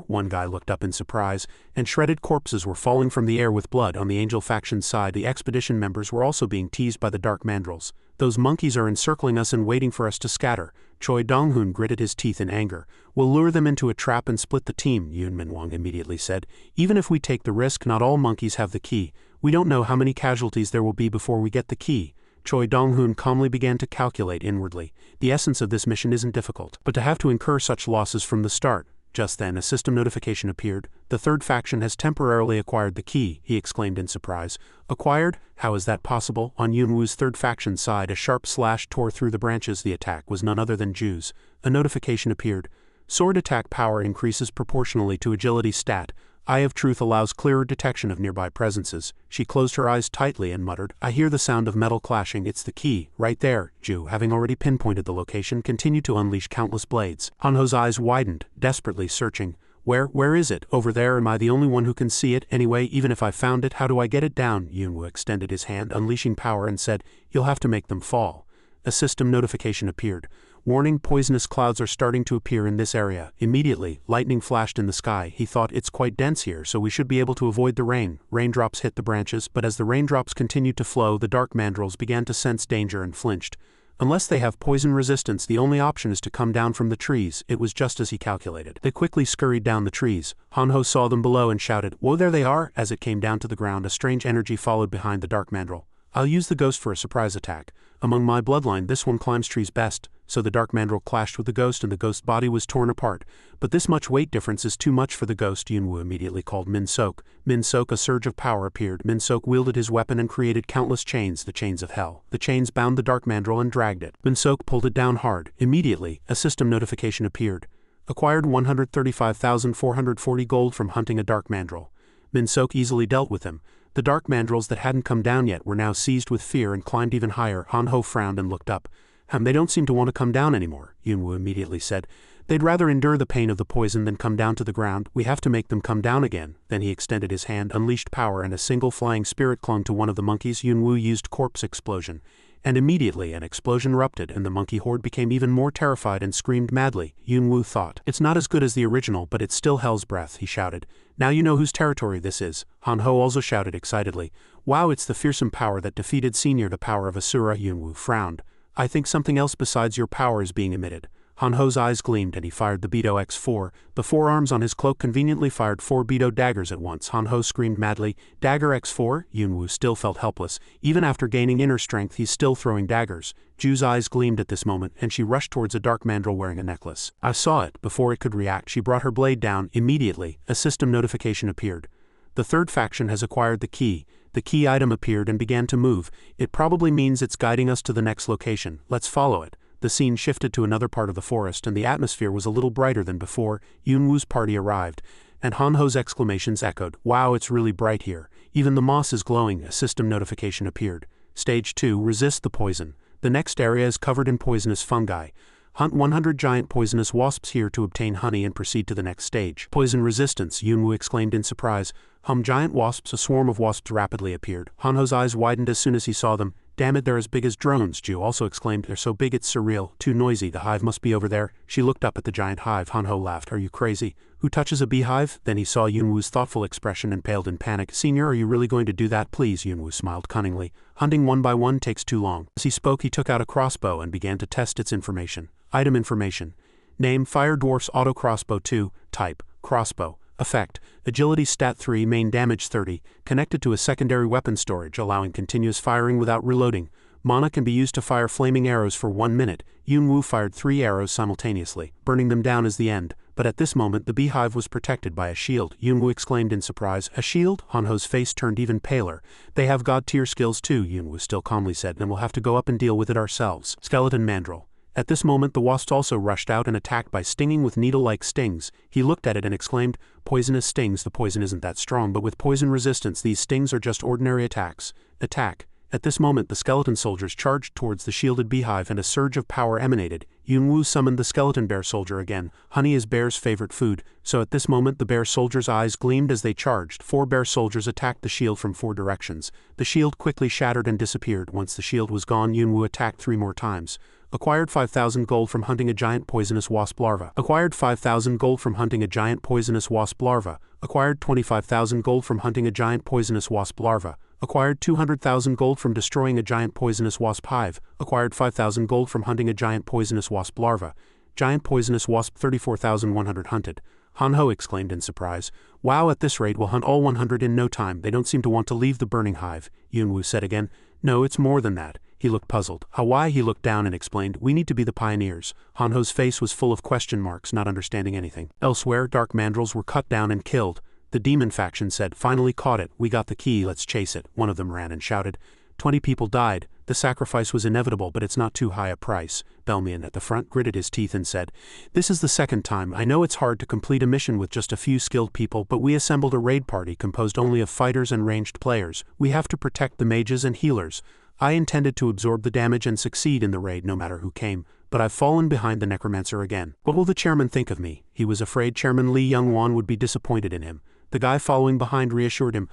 A: One guy looked up in surprise, and shredded corpses were falling from the air with blood. On the angel faction's side, the expedition members were also being teased by the dark mandrels. Those monkeys are encircling us and waiting for us to scatter. Choi Dong-hoon gritted his teeth in anger. We'll lure them into a trap and split the team, Yoon Min-wang immediately said. Even if we take the risk, not all monkeys have the key. We don't know how many casualties there will be before we get the key. Choi Dong-hoon calmly began to calculate inwardly. The essence of this mission isn't difficult, but to have to incur such losses from the start. Just then a system notification appeared. The third faction has temporarily acquired the key, he exclaimed in surprise. Acquired? How is that possible? On Yunwu's third faction side, a sharp slash tore through the branches. The attack was none other than Ju's. A notification appeared. Sword attack power increases proportionally to agility stat. Eye of Truth allows clearer detection of nearby presences. She closed her eyes tightly and muttered, I hear the sound of metal clashing. It's the key, right there. Ju, having already pinpointed the location, continued to unleash countless blades. Han-Ho's eyes widened, desperately searching. Where is it? Over there. Am I the only one who can see it? Anyway, even if I found it, how do I get it down? Yunwu extended his hand, unleashing power, and said, You'll have to make them fall. A system notification appeared. Warning, poisonous clouds are starting to appear in this area. Immediately, lightning flashed in the sky. He thought, it's quite dense here, so we should be able to avoid the rain. Raindrops hit the branches, but as the raindrops continued to flow, the dark mandrels began to sense danger and flinched. Unless they have poison resistance, the only option is to come down from the trees. It was just as he calculated. They quickly scurried down the trees. Han-Ho saw them below and shouted, Whoa, there they are! As it came down to the ground, a strange energy followed behind the dark mandrel. I'll use the ghost for a surprise attack. Among my bloodline, this one climbs trees best. So the dark mandrel clashed with the ghost and the ghost body was torn apart. But this much weight difference is too much for the ghost, Yunwu immediately called Min-Sok. Min-Sok, a surge of power appeared. Min-Sok wielded his weapon and created countless chains, the chains of hell. The chains bound the dark mandrel and dragged it. Min-Sok pulled it down hard. Immediately, a system notification appeared. Acquired 135,440 gold from hunting a dark mandrel. Min-Sok easily dealt with him. The dark mandrels that hadn't come down yet were now seized with fear and climbed even higher. Han-Ho frowned and looked up. They don't seem to want to come down anymore, Yunwu immediately said. They'd rather endure the pain of the poison than come down to the ground. We have to make them come down again. Then he extended his hand, unleashed power, and a single flying spirit clung to one of the monkeys. Yunwu used corpse explosion. And immediately an explosion erupted, and the monkey horde became even more terrified and screamed madly. Yunwu thought, it's not as good as the original, but it's still hell's breath, he shouted. Now you know whose territory this is. Han-Ho also shouted excitedly. Wow, it's the fearsome power that defeated Senior, the power of Asura. Yunwu frowned. I think something else besides your power is being emitted. Han-Ho's eyes gleamed and he fired the Beto X4. The forearms on his cloak conveniently fired 4 Beto daggers at once. Han-Ho screamed madly, Dagger X4? Yunwu still felt helpless. Even after gaining inner strength, he's still throwing daggers. Ju's eyes gleamed at this moment, and she rushed towards a dark mandrel wearing a necklace. I saw it. Before it could react, she brought her blade down. Immediately, a system notification appeared. The third faction has acquired the key. The key item appeared and began to move. It probably means it's guiding us to the next location. Let's follow it. The scene shifted to another part of the forest and the atmosphere was a little brighter than before. Yunwoo's party arrived, and Hanho's exclamations echoed. Wow, it's really bright here. Even the moss is glowing. A system notification appeared. Stage 2, resist the poison. The next area is covered in poisonous fungi. Hunt 100 giant poisonous wasps here to obtain honey and proceed to the next stage. Poison resistance, Yunwoo exclaimed in surprise. Giant wasps. A swarm of wasps rapidly appeared. Hanho's eyes widened as soon as he saw them. Damn it, they're as big as drones, Ju also exclaimed. They're so big it's surreal. Too noisy, the hive must be over there. She looked up at the giant hive. Hanho laughed. Are you crazy? Who touches a beehive? Then he saw Yunwoo's thoughtful expression and paled in panic. Senior, are you really going to do that? Please, Yunwoo smiled cunningly. Hunting one by one takes too long. As he spoke, he took out a crossbow and began to test its information. Item information. Name, Fire Dwarf's Auto Crossbow 2. Type, Crossbow. Effect, Agility Stat 3, Main Damage 30, connected to a secondary weapon storage allowing continuous firing without reloading. Mana can be used to fire flaming arrows for 1 minute. Yunwoo fired 3 arrows simultaneously. Burning them down is the end, but at this moment the beehive was protected by a shield. Yunwoo exclaimed in surprise. A shield? Hanho's face turned even paler. They have god-tier skills too, Yunwoo still calmly said, and we'll have to go up and deal with it ourselves. Skeleton Mandrill. At this moment the wasps also rushed out and attacked by stinging with needle-like stings. He looked at it and exclaimed, poisonous stings. The poison isn't that strong, but with poison resistance these stings are just ordinary attacks. Attack. At this moment the skeleton soldiers charged towards the shielded beehive and a surge of power emanated. Yunwoo summoned the skeleton bear soldier again. Honey is bear's favorite food, so at this moment the bear soldier's eyes gleamed as they charged. 4 bear soldiers attacked the shield from 4 directions. The shield quickly shattered and disappeared. Once the shield was gone, Yunwoo attacked 3 more times. Acquired 5,000 gold from hunting a giant poisonous wasp larva. Acquired 5,000 gold from hunting a giant poisonous wasp larva. Acquired 25,000 gold from hunting a giant poisonous wasp larva. Acquired 200,000 gold from destroying a giant poisonous wasp hive. Acquired 5,000 gold from hunting a giant poisonous wasp larva. Giant poisonous wasp 34,100 hunted. Hanho exclaimed in surprise. Wow, at this rate we'll hunt all 100 in no time. They don't seem to want to leave the burning hive. Yunwoo said again. No, it's more than that. He looked puzzled. Why? He looked down and explained, we need to be the pioneers. Hanho's face was full of question marks, not understanding anything. Elsewhere, dark mandrills were cut down and killed. The demon faction said, finally caught it. We got the key, let's chase it. One of them ran and shouted. 20 people died. The sacrifice was inevitable, but it's not too high a price. Belmian at the front gritted his teeth and said, this is the second time. I know it's hard to complete a mission with just a few skilled people, but we assembled a raid party composed only of fighters and ranged players. We have to protect the mages and healers. I intended to absorb the damage and succeed in the raid no matter who came, but I've fallen behind the Necromancer again. What will the chairman think of me? He was afraid Chairman Li Youngwan would be disappointed in him. The guy following behind reassured him,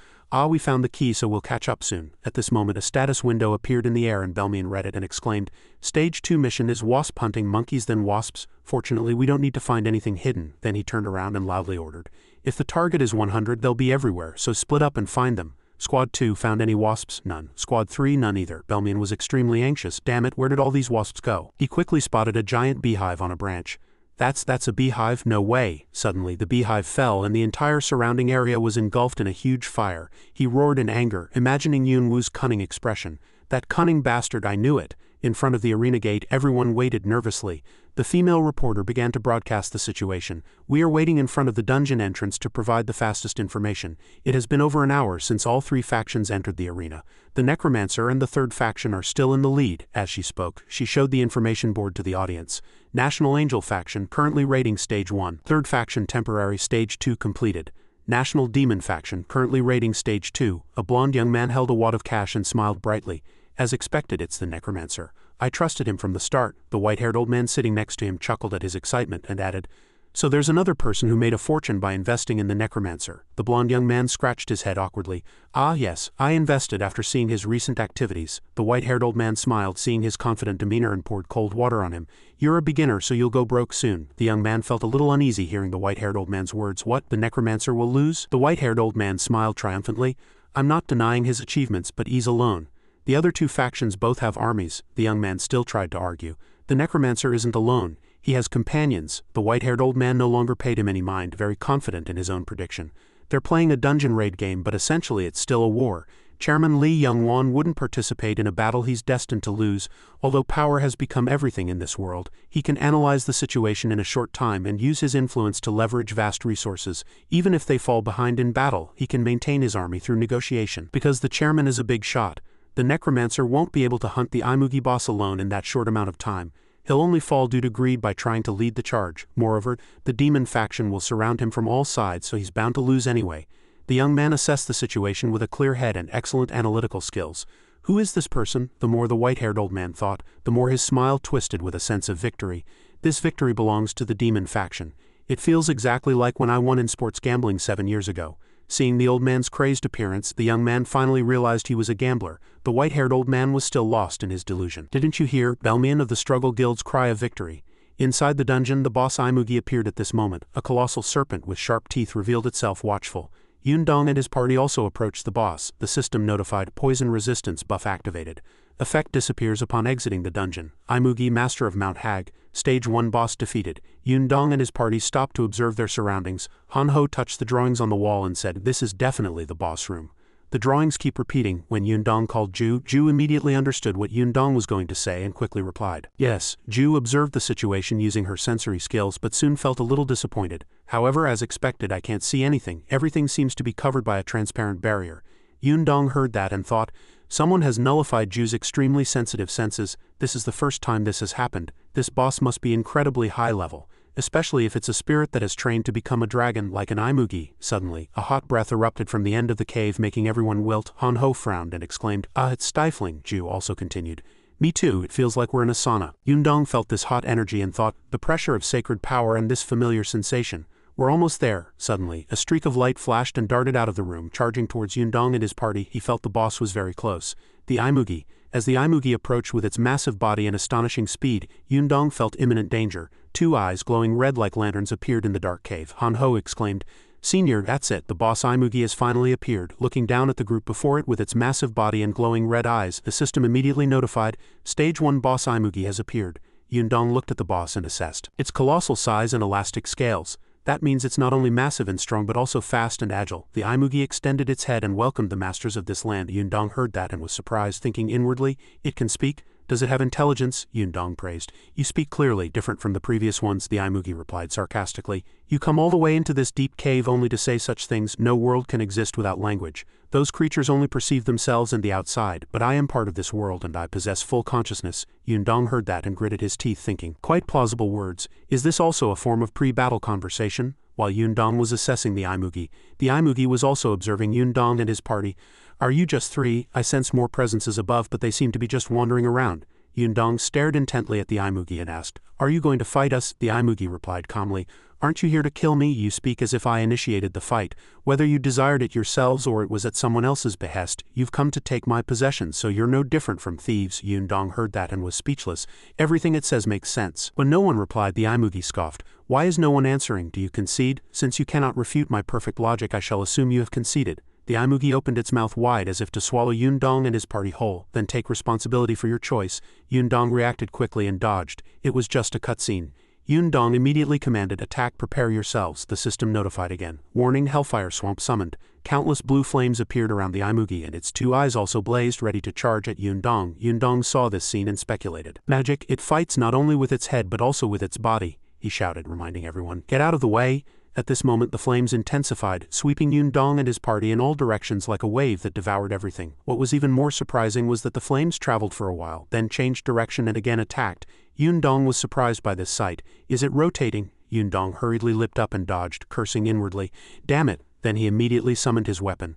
A: we found the key so we'll catch up soon. At this moment a status window appeared in the air and Belmian read it and exclaimed, Stage 2 mission is wasp hunting monkeys then wasps. Fortunately we don't need to find anything hidden. Then he turned around and loudly ordered, if the target is 100 they'll be everywhere, so split up and find them. Squad 2 found any wasps? None. Squad 3 none either. Belmian was extremely anxious. Damn it, where did all these wasps go? He quickly spotted a giant beehive on a branch. That's a beehive? No way. Suddenly the beehive fell and the entire surrounding area was engulfed in a huge fire. He roared in anger, imagining Yunwoo's cunning expression. That cunning bastard, I knew it. In front of the arena gate everyone waited nervously. The female reporter began to broadcast the situation. We are waiting in front of the dungeon entrance to provide the fastest information. It has been over an hour since all 3 factions entered the arena. The Necromancer and the 3rd faction are still in the lead. As she spoke, she showed the information board to the audience. National Angel faction currently raiding Stage 1. 3rd faction temporary Stage 2 completed. National Demon faction currently raiding Stage 2. A blonde young man held a wad of cash and smiled brightly. As expected, it's the Necromancer. I trusted him from the start. The white-haired old man sitting next to him chuckled at his excitement and added, so there's another person who made a fortune by investing in the Necromancer. The blonde young man scratched his head awkwardly. Yes, I invested after seeing his recent activities. The white-haired old man smiled, seeing his confident demeanor, and poured cold water on him. You're a beginner, so you'll go broke soon. The young man felt a little uneasy hearing the white-haired old man's words. What, the Necromancer will lose? The white-haired old man smiled triumphantly. I'm not denying his achievements, but he's alone. The other 2 factions both have armies. The young man still tried to argue. The Necromancer isn't alone. He has companions. The white-haired old man no longer paid him any mind, very confident in his own prediction. They're playing a dungeon raid game, but essentially it's still a war. Chairman Li Youngwan wouldn't participate in a battle he's destined to lose. Although power has become everything in this world, he can analyze the situation in a short time and use his influence to leverage vast resources. Even if they fall behind in battle, he can maintain his army through negotiation. Because the chairman is a big shot, the Necromancer won't be able to hunt the Imugi boss alone in that short amount of time. He'll only fall due to greed by trying to lead the charge. Moreover, the demon faction will surround him from all sides, so he's bound to lose anyway. The young man assessed the situation with a clear head and excellent analytical skills. Who is this person? The more the white-haired old man thought, the more his smile twisted with a sense of victory. This victory belongs to the demon faction. It feels exactly like when I won in sports gambling 7 years ago. Seeing the old man's crazed appearance, the young man finally realized he was a gambler. The white-haired old man was still lost in his delusion. Didn't you hear, Belmian of the Struggle Guild's cry of victory? Inside the dungeon, the boss Imugi appeared at this moment. A colossal serpent with sharp teeth revealed itself watchful. Yundong and his party also approached the boss. The system notified poison resistance buff activated. Effect disappears upon exiting the dungeon. Imugi, master of Mount Hag, stage 1 boss defeated. Yundong and his party stopped to observe their surroundings. Han Ho touched the drawings on the wall and said, "This is definitely the boss room." The drawings keep repeating. When Yundong called Ju immediately understood what Yundong was going to say and quickly replied. Yes, Ju observed the situation using her sensory skills but soon felt a little disappointed. However, as expected, I can't see anything. Everything seems to be covered by a transparent barrier. Yundong heard that and thought, someone has nullified Ju's extremely sensitive senses. This is the first time this has happened. This boss must be incredibly high level, especially if it's a spirit that has trained to become a dragon like an Imugi. Suddenly, a hot breath erupted from the end of the cave, making everyone wilt. Han Ho frowned and exclaimed, "Ah, it's stifling," Ju also continued. "Me too, it feels like we're in a sauna." Yundong felt this hot energy and thought, the pressure of sacred power and this familiar sensation. We're almost there. Suddenly, a streak of light flashed and darted out of the room, charging towards Yundong and his party. He felt the boss was very close. The Imugi. As the Imugi approached with its massive body and astonishing speed, Yundong felt imminent danger. 2 eyes glowing red like lanterns appeared in the dark cave. Han Ho exclaimed, "Senior, that's it, the boss Imugi has finally appeared." Looking down at the group before it with its massive body and glowing red eyes, the system immediately notified, "Stage 1 boss Imugi has appeared." Yundong looked at the boss and assessed its colossal size and elastic scales. That means it's not only massive and strong but also fast and agile. The Imugi extended its head and welcomed the masters of this land. Yundong heard that and was surprised, thinking inwardly, it can speak? Does it have intelligence? Yundong praised. You speak clearly, different from the previous ones, the Imugi replied sarcastically. You come all the way into this deep cave only to say such things. No world can exist without language. Those creatures only perceive themselves and the outside, but I am part of this world and I possess full consciousness. Yundong heard that and gritted his teeth, thinking, quite plausible words. Is this also a form of pre-battle conversation? While Yundong was assessing the Imugi was also observing Yundong and his party. Are you just 3? I sense more presences above, but they seem to be just wandering around. Yundong stared intently at the Imugi and asked, "Are you going to fight us?" The Imugi replied calmly, "Aren't you here to kill me? You speak as if I initiated the fight. Whether you desired it yourselves or it was at someone else's behest, you've come to take my possessions, so you're no different from thieves." Yundong heard that and was speechless. Everything it says makes sense. But no one replied. The Imugi scoffed. Why is no one answering? Do you concede? Since you cannot refute my perfect logic, I shall assume you have conceded. The Imugi opened its mouth wide as if to swallow Yundong and his party whole. Then take responsibility for your choice. Yundong reacted quickly and dodged. It was just a cutscene. Yundong immediately commanded, "Attack, prepare yourselves." The system notified again. Warning, Hellfire Swamp summoned. Countless blue flames appeared around the Imugi and its 2 eyes also blazed, ready to charge at Yundong. Yundong saw this scene and speculated. Magic, it fights not only with its head but also with its body, he shouted, reminding everyone, "Get out of the way." At this moment the flames intensified, sweeping Yundong and his party in all directions like a wave that devoured everything. What was even more surprising was that the flames traveled for a while, then changed direction and again attacked. Yundong was surprised by this sight. Is it rotating? Yundong hurriedly leapt up and dodged, cursing inwardly. Damn it! Then he immediately summoned his weapon.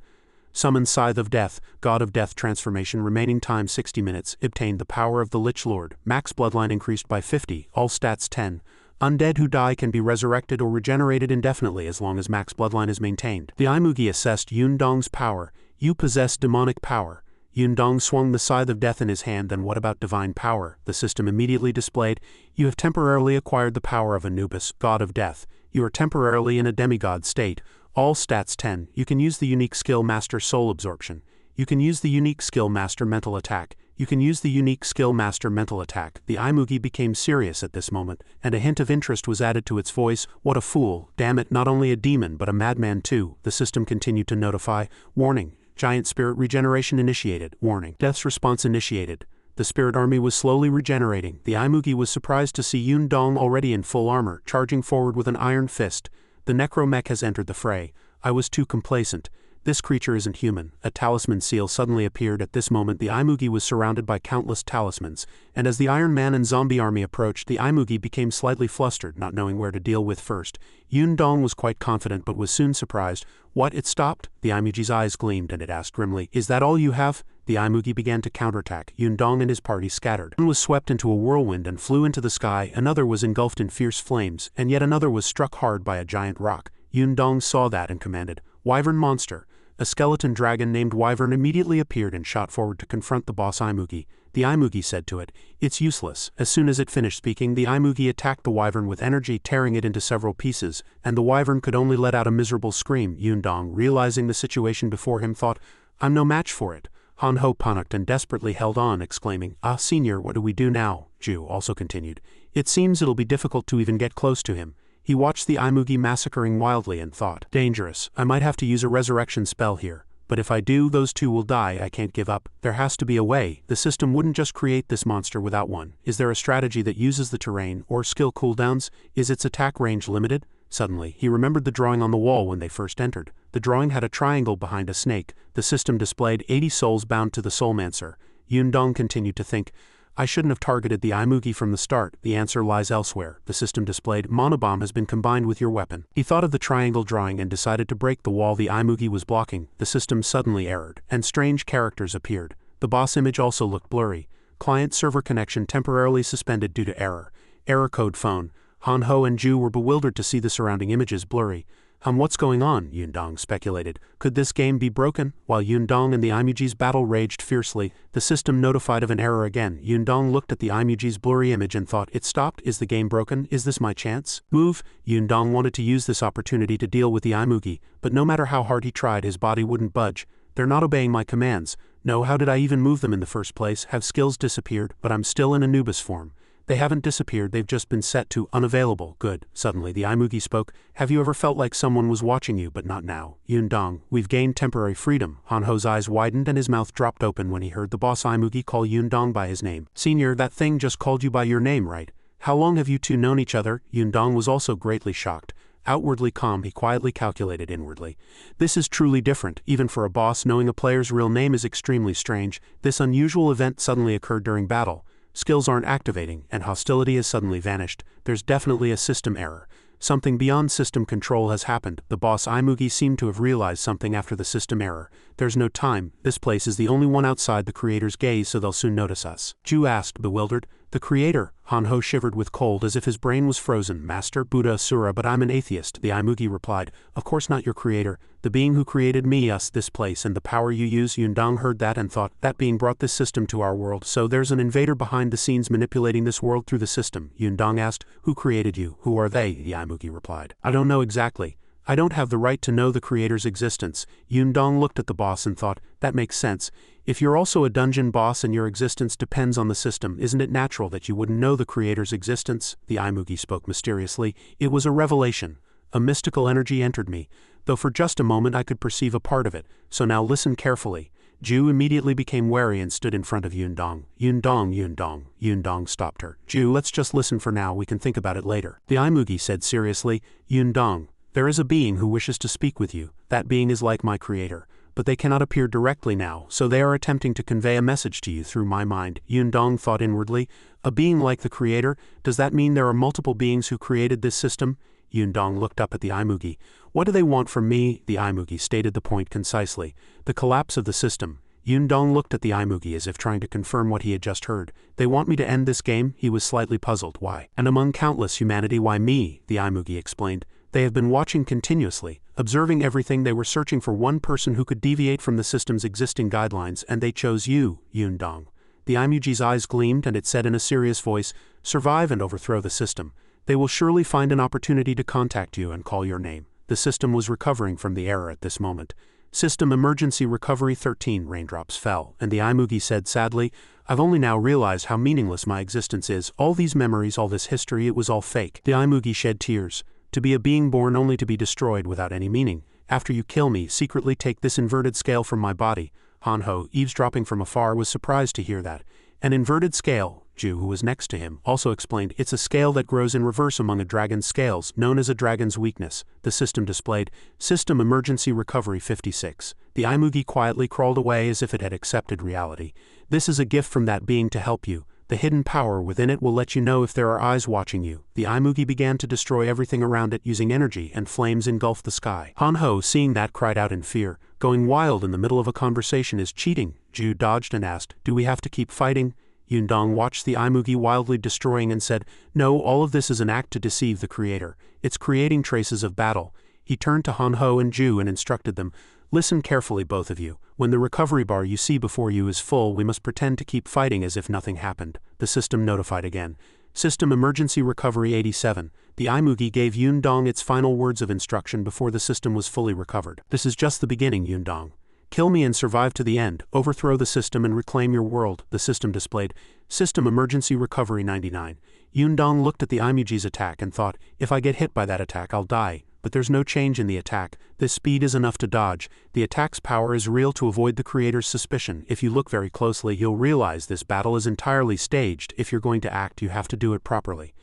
A: Summon Scythe of Death, God of Death transformation, remaining time 60 minutes, obtained the power of the Lich Lord, max bloodline increased by 50, all stats 10. Undead who die can be resurrected or regenerated indefinitely as long as max bloodline is maintained. The Imugi assessed Yundong's power. You possess demonic power. Yundong swung the Scythe of Death in his hand. Then what about divine power? The system immediately displayed. You have temporarily acquired the power of Anubis, God of Death. You are temporarily in a demigod state. All stats 10. You can use the unique skill Master Soul Absorption. You can use the unique skill Master Mental Attack. You can use the unique skill Master Mental Attack. The Imugi became serious at this moment, and a hint of interest was added to its voice. What a fool. Damn it, not only a demon but a madman too. The system continued to notify. Warning. Giant spirit regeneration initiated. Warning. Death's response initiated. The spirit army was slowly regenerating. The Imugi was surprised to see Yun Dong already in full armor, charging forward with an iron fist. The necromech has entered the fray. I was too complacent. This creature isn't human. A talisman seal suddenly appeared at this moment. The Imugi was surrounded by countless talismans, and as the Iron Man and zombie army approached, the Imugi became slightly flustered, not knowing where to deal with first. Yun Dong was quite confident but was soon surprised. What, it stopped? The Imugi's eyes gleamed and it asked grimly, "Is that all you have?" The Imugi began to counterattack. Yun Dong and his party scattered. One was swept into a whirlwind and flew into the sky, another was engulfed in fierce flames, and yet another was struck hard by a giant rock. Yun Dong saw that and commanded, "Wyvern monster." A skeleton dragon named Wyvern immediately appeared and shot forward to confront the boss Imugi. The Imugi said to it, "It's useless." As soon as it finished speaking, the Imugi attacked the Wyvern with energy, tearing it into several pieces, and the Wyvern could only let out a miserable scream. Yun Dong, realizing the situation before him, thought, "I'm no match for it." Han Ho panicked and desperately held on, exclaiming, "Ah, Senior, what do we do now?" Ju also continued, "It seems it'll be difficult to even get close to him." He watched the Imugi massacring wildly and thought, "Dangerous. I might have to use a resurrection spell here. But if I do, those two will die. I can't give up. There has to be a way. The system wouldn't just create this monster without one. Is there a strategy that uses the terrain or skill cooldowns? Is its attack range limited?" Suddenly, he remembered the drawing on the wall when they first entered. The drawing had a triangle behind a snake. The system displayed 80 souls bound to the Soulmancer. Yun Dong continued to think, "I shouldn't have targeted the Imugi from the start. The answer lies elsewhere." The system displayed, "Monobomb has been combined with your weapon." He thought of the triangle drawing and decided to break the wall the Imugi was blocking. The system suddenly errored, and strange characters appeared. The boss image also looked blurry. Client-server connection temporarily suspended due to error. Error code phone. Han Ho and Ju were bewildered to see the surrounding images blurry. What's going on? Yun Dong speculated. Could this game be broken? While Yun Dong and the Imugi's battle raged fiercely, the system notified of an error again. Yun Dong looked at the Imugi's blurry image and thought, "It stopped? Is the game broken? Is this my chance?" Move! Yun Dong wanted to use this opportunity to deal with the Imugi, but no matter how hard he tried, his body wouldn't budge. "They're not obeying my commands. No, how did I even move them in the first place? Have skills disappeared? But I'm still in Anubis form." "They haven't disappeared, they've just been set to unavailable." "Good." Suddenly the Imugi spoke. "Have you ever felt like someone was watching you but not now?" Yun Dong, "We've gained temporary freedom." Han Ho's eyes widened and his mouth dropped open when he heard the boss Imugi call Yun Dong by his name. "Senior, that thing just called you by your name, right? How long have you two known each other?" Yun Dong was also greatly shocked. Outwardly calm, he quietly calculated inwardly. "This is truly different. Even for a boss, knowing a player's real name is extremely strange. This unusual event suddenly occurred during battle. Skills aren't activating, and hostility has suddenly vanished. There's definitely a system error. Something beyond system control has happened." The boss Imugi seemed to have realized something after the system error. "There's no time. This place is the only one outside the creator's gaze, so they'll soon notice us." Ju asked, bewildered. "The creator?" Han Ho shivered with cold as if his brain was frozen. "Master, Buddha, Asura, but I'm an atheist." The Imugi replied, "Of course not your creator. The being who created me, us, this place, and the power you use." Yun Dong heard that and thought, "That being brought this system to our world, so there's an invader behind the scenes manipulating this world through the system." Yun Dong asked, "Who created you? Who are they?" The Imugi replied, "I don't know exactly. I don't have the right to know the creator's existence." Yun Dong looked at the boss and thought, "That makes sense. If you're also a dungeon boss and your existence depends on the system, isn't it natural that you wouldn't know the creator's existence?" The Imugi spoke mysteriously. "It was a revelation. A mystical energy entered me, though for just a moment I could perceive a part of it, so now listen carefully." Ju immediately became wary and stood in front of Yun Dong. "Yun Dong, Yun Dong." Yun Dong stopped her. "Ju, let's just listen for now, we can think about it later." The Imugi said seriously, "Yun Dong, there is a being who wishes to speak with you. That being is like my creator. But they cannot appear directly now, so they are attempting to convey a message to you through my mind." Yun Dong thought inwardly, "A being like the creator? Does that mean there are multiple beings who created this system?" Yun Dong looked up at the Imugi. "What do they want from me?" The Imugi stated the point concisely. "The collapse of the system." Yun Dong looked at the Imugi as if trying to confirm what he had just heard. "They want me to end this game?" He was slightly puzzled. "Why? And among countless humanity, why me?" The Imugi explained. "They have been watching continuously, observing everything. They were searching for one person who could deviate from the system's existing guidelines, and they chose you, Yun Dong." The Imugi's eyes gleamed and it said in a serious voice, "Survive and overthrow the system. They will surely find an opportunity to contact you and call your name." The system was recovering from the error at this moment. System emergency recovery 13 raindrops fell, and the Imugi said sadly, "I've only now realized how meaningless my existence is. All these memories, all this history, it was all fake." The Imugi shed tears. To be a being born only to be destroyed without any meaning. After you kill me, secretly take this inverted scale from my body. Hanho, eavesdropping from afar, was surprised to hear that. An inverted scale, Ju, who was next to him, also explained, it's a scale that grows in reverse among a dragon's scales, known as a dragon's weakness. The system displayed, System Emergency Recovery 56. The Imugi quietly crawled away as if it had accepted reality. This is a gift from that being to help you. The hidden power within it will let you know if there are eyes watching you. The Imugi began to destroy everything around it using energy, and flames engulfed the sky. Hanho, seeing that, cried out in fear. Going wild in the middle of a conversation is cheating. Ju dodged and asked, do we have to keep fighting? Yundong watched the Imugi wildly destroying and said, no, all of this is an act to deceive the creator. It's creating traces of battle. He turned to Hanho and Ju and instructed them, listen carefully, both of you. When the recovery bar you see before you is full, we must pretend to keep fighting as if nothing happened. The system notified again. System Emergency Recovery 87. The Imugi gave Yundong its final words of instruction before the system was fully recovered. This is just the beginning, Yundong. Kill me and survive to the end. Overthrow the system and reclaim your world. The system displayed. System Emergency Recovery 99. Yundong looked at the Imugi's attack and thought, if I get hit by that attack, I'll die. But there's no change in the attack. This speed is enough to dodge. The attack's power is real to avoid the creator's suspicion. If you look very closely, you'll realize this battle is entirely staged. If you're going to act, you have to do it properly.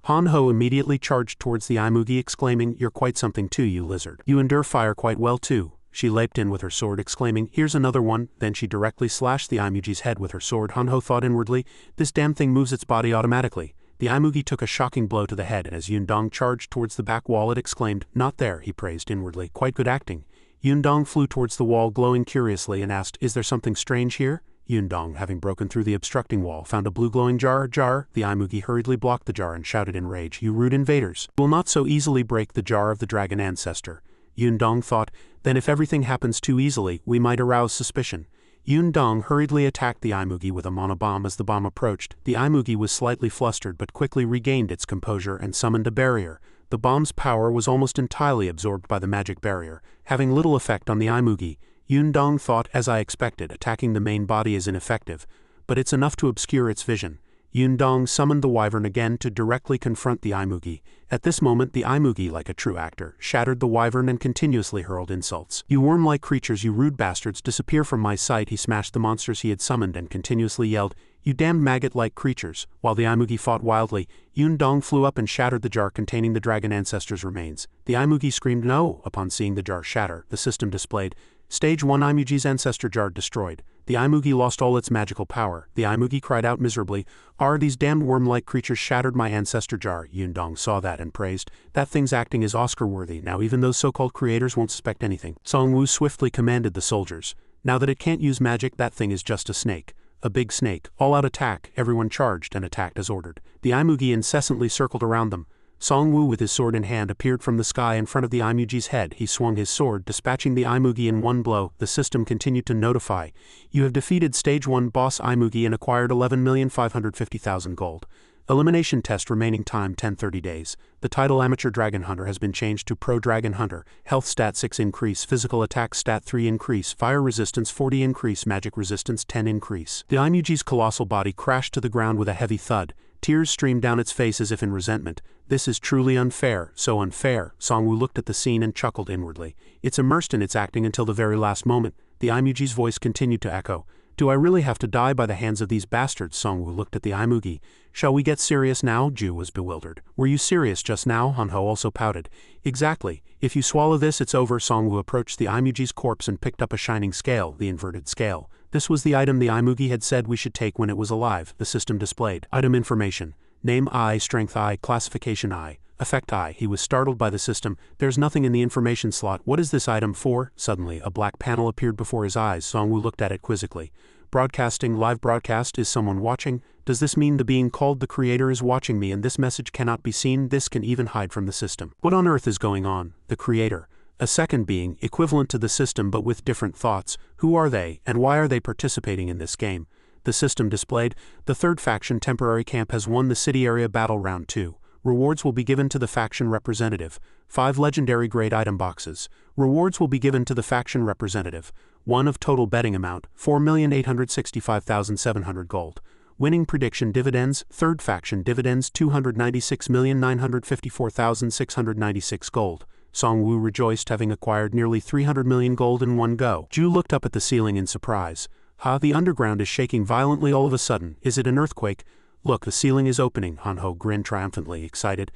A: Hanho immediately charged towards the Imugi, exclaiming, you're quite something too, you lizard. You endure fire quite well too. She leaped in with her sword, exclaiming, here's another one. Then she directly slashed the Imugi's head with her sword. Hanho thought inwardly, this damn thing moves its body automatically. The Imugi took a shocking blow to the head, and as Yundong charged towards the back wall, it exclaimed, not there, he praised inwardly, quite good acting. Yundong flew towards the wall, glowing curiously, and asked, is there something strange here? Yundong, having broken through the obstructing wall, found a blue glowing jar. The Imugi hurriedly blocked the jar and shouted in rage, you rude invaders. Will not so easily break the jar of the dragon ancestor. Yundong thought, then if everything happens too easily, we might arouse suspicion. Yundong hurriedly attacked the Imugi with a monobomb. As the bomb approached, the Imugi was slightly flustered but quickly regained its composure and summoned a barrier. The bomb's power was almost entirely absorbed by the magic barrier, having little effect on the Imugi. Yundong thought, as I expected, attacking the main body is ineffective, but it's enough to obscure its vision. Yundong summoned the wyvern again to directly confront the Imugi. At this moment the Imugi, like a true actor, shattered the wyvern and continuously hurled insults. You worm-like creatures, you rude bastards, disappear from my sight. He smashed the monsters he had summoned and continuously yelled, you damned maggot-like creatures. While the Imugi fought wildly, Yundong flew up and shattered the jar containing the dragon ancestor's remains. The Imugi screamed no upon seeing the jar shatter. The system displayed, Stage 1 Imugi's ancestor jar destroyed. The Imugi lost all its magical power. The Imugi cried out miserably, these damned worm-like creatures shattered my ancestor jar. Yundong saw that and praised, that thing's acting is Oscar-worthy. Now even those so-called creators won't suspect anything. Songwu swiftly commanded the soldiers, now that it can't use magic, that thing is just a snake. A big snake. All out attack. Everyone charged and attacked as ordered. The Imugi incessantly circled around them. Songwu, with his sword in hand, appeared from the sky in front of the Imugi's head. He swung his sword, dispatching the Imugi in one blow. The system continued to notify, you have defeated Stage 1 boss Imugi and acquired 11,550,000 gold. Elimination test remaining time 10-30 days. The title Amateur Dragon Hunter has been changed to Pro Dragon Hunter. Health stat 6 increase, physical attack stat 3 increase, fire resistance 40 increase, magic resistance 10 increase. The Imugi's colossal body crashed to the ground with a heavy thud. Tears streamed down its face as if in resentment. This is truly unfair, so unfair. Songwu looked at the scene and chuckled inwardly. It's immersed in its acting until the very last moment. The Imugi's voice continued to echo. Do I really have to die by the hands of these bastards? Songwu looked at the Imugi. Shall we get serious now? Ju was bewildered. Were you serious just now? Hanho also pouted. Exactly. If you swallow this, it's over. Songwu approached the Imugi's corpse and picked up a shining scale, the inverted scale. This was the item the Imugi had said we should take when it was alive. The system displayed. Item information. Name I, strength I, classification I, effect I. He was startled by the system. There's nothing in the information slot. What is this item for? Suddenly, a black panel appeared before his eyes. Songwu looked at it quizzically. Broadcasting, live broadcast, is someone watching? Does this mean the being called the creator is watching me and this message cannot be seen? This can even hide from the system. What on earth is going on? The creator. A second being, equivalent to the system but with different thoughts. Who are they, and why are they participating in this game? The system displayed, the third faction temporary camp has won the city area battle round 2. Rewards will be given to the faction representative. 5 legendary grade item boxes. Rewards will be given to the faction representative. 1 of total betting amount, 4,865,700 gold. Winning prediction dividends, third faction dividends 296,954,696 gold. Song Woo rejoiced, having acquired nearly 300 million gold in one go. Ju looked up at the ceiling in surprise. The underground is shaking violently all of a sudden. Is it an earthquake? Look, the ceiling is opening. Han Ho grinned triumphantly, excited.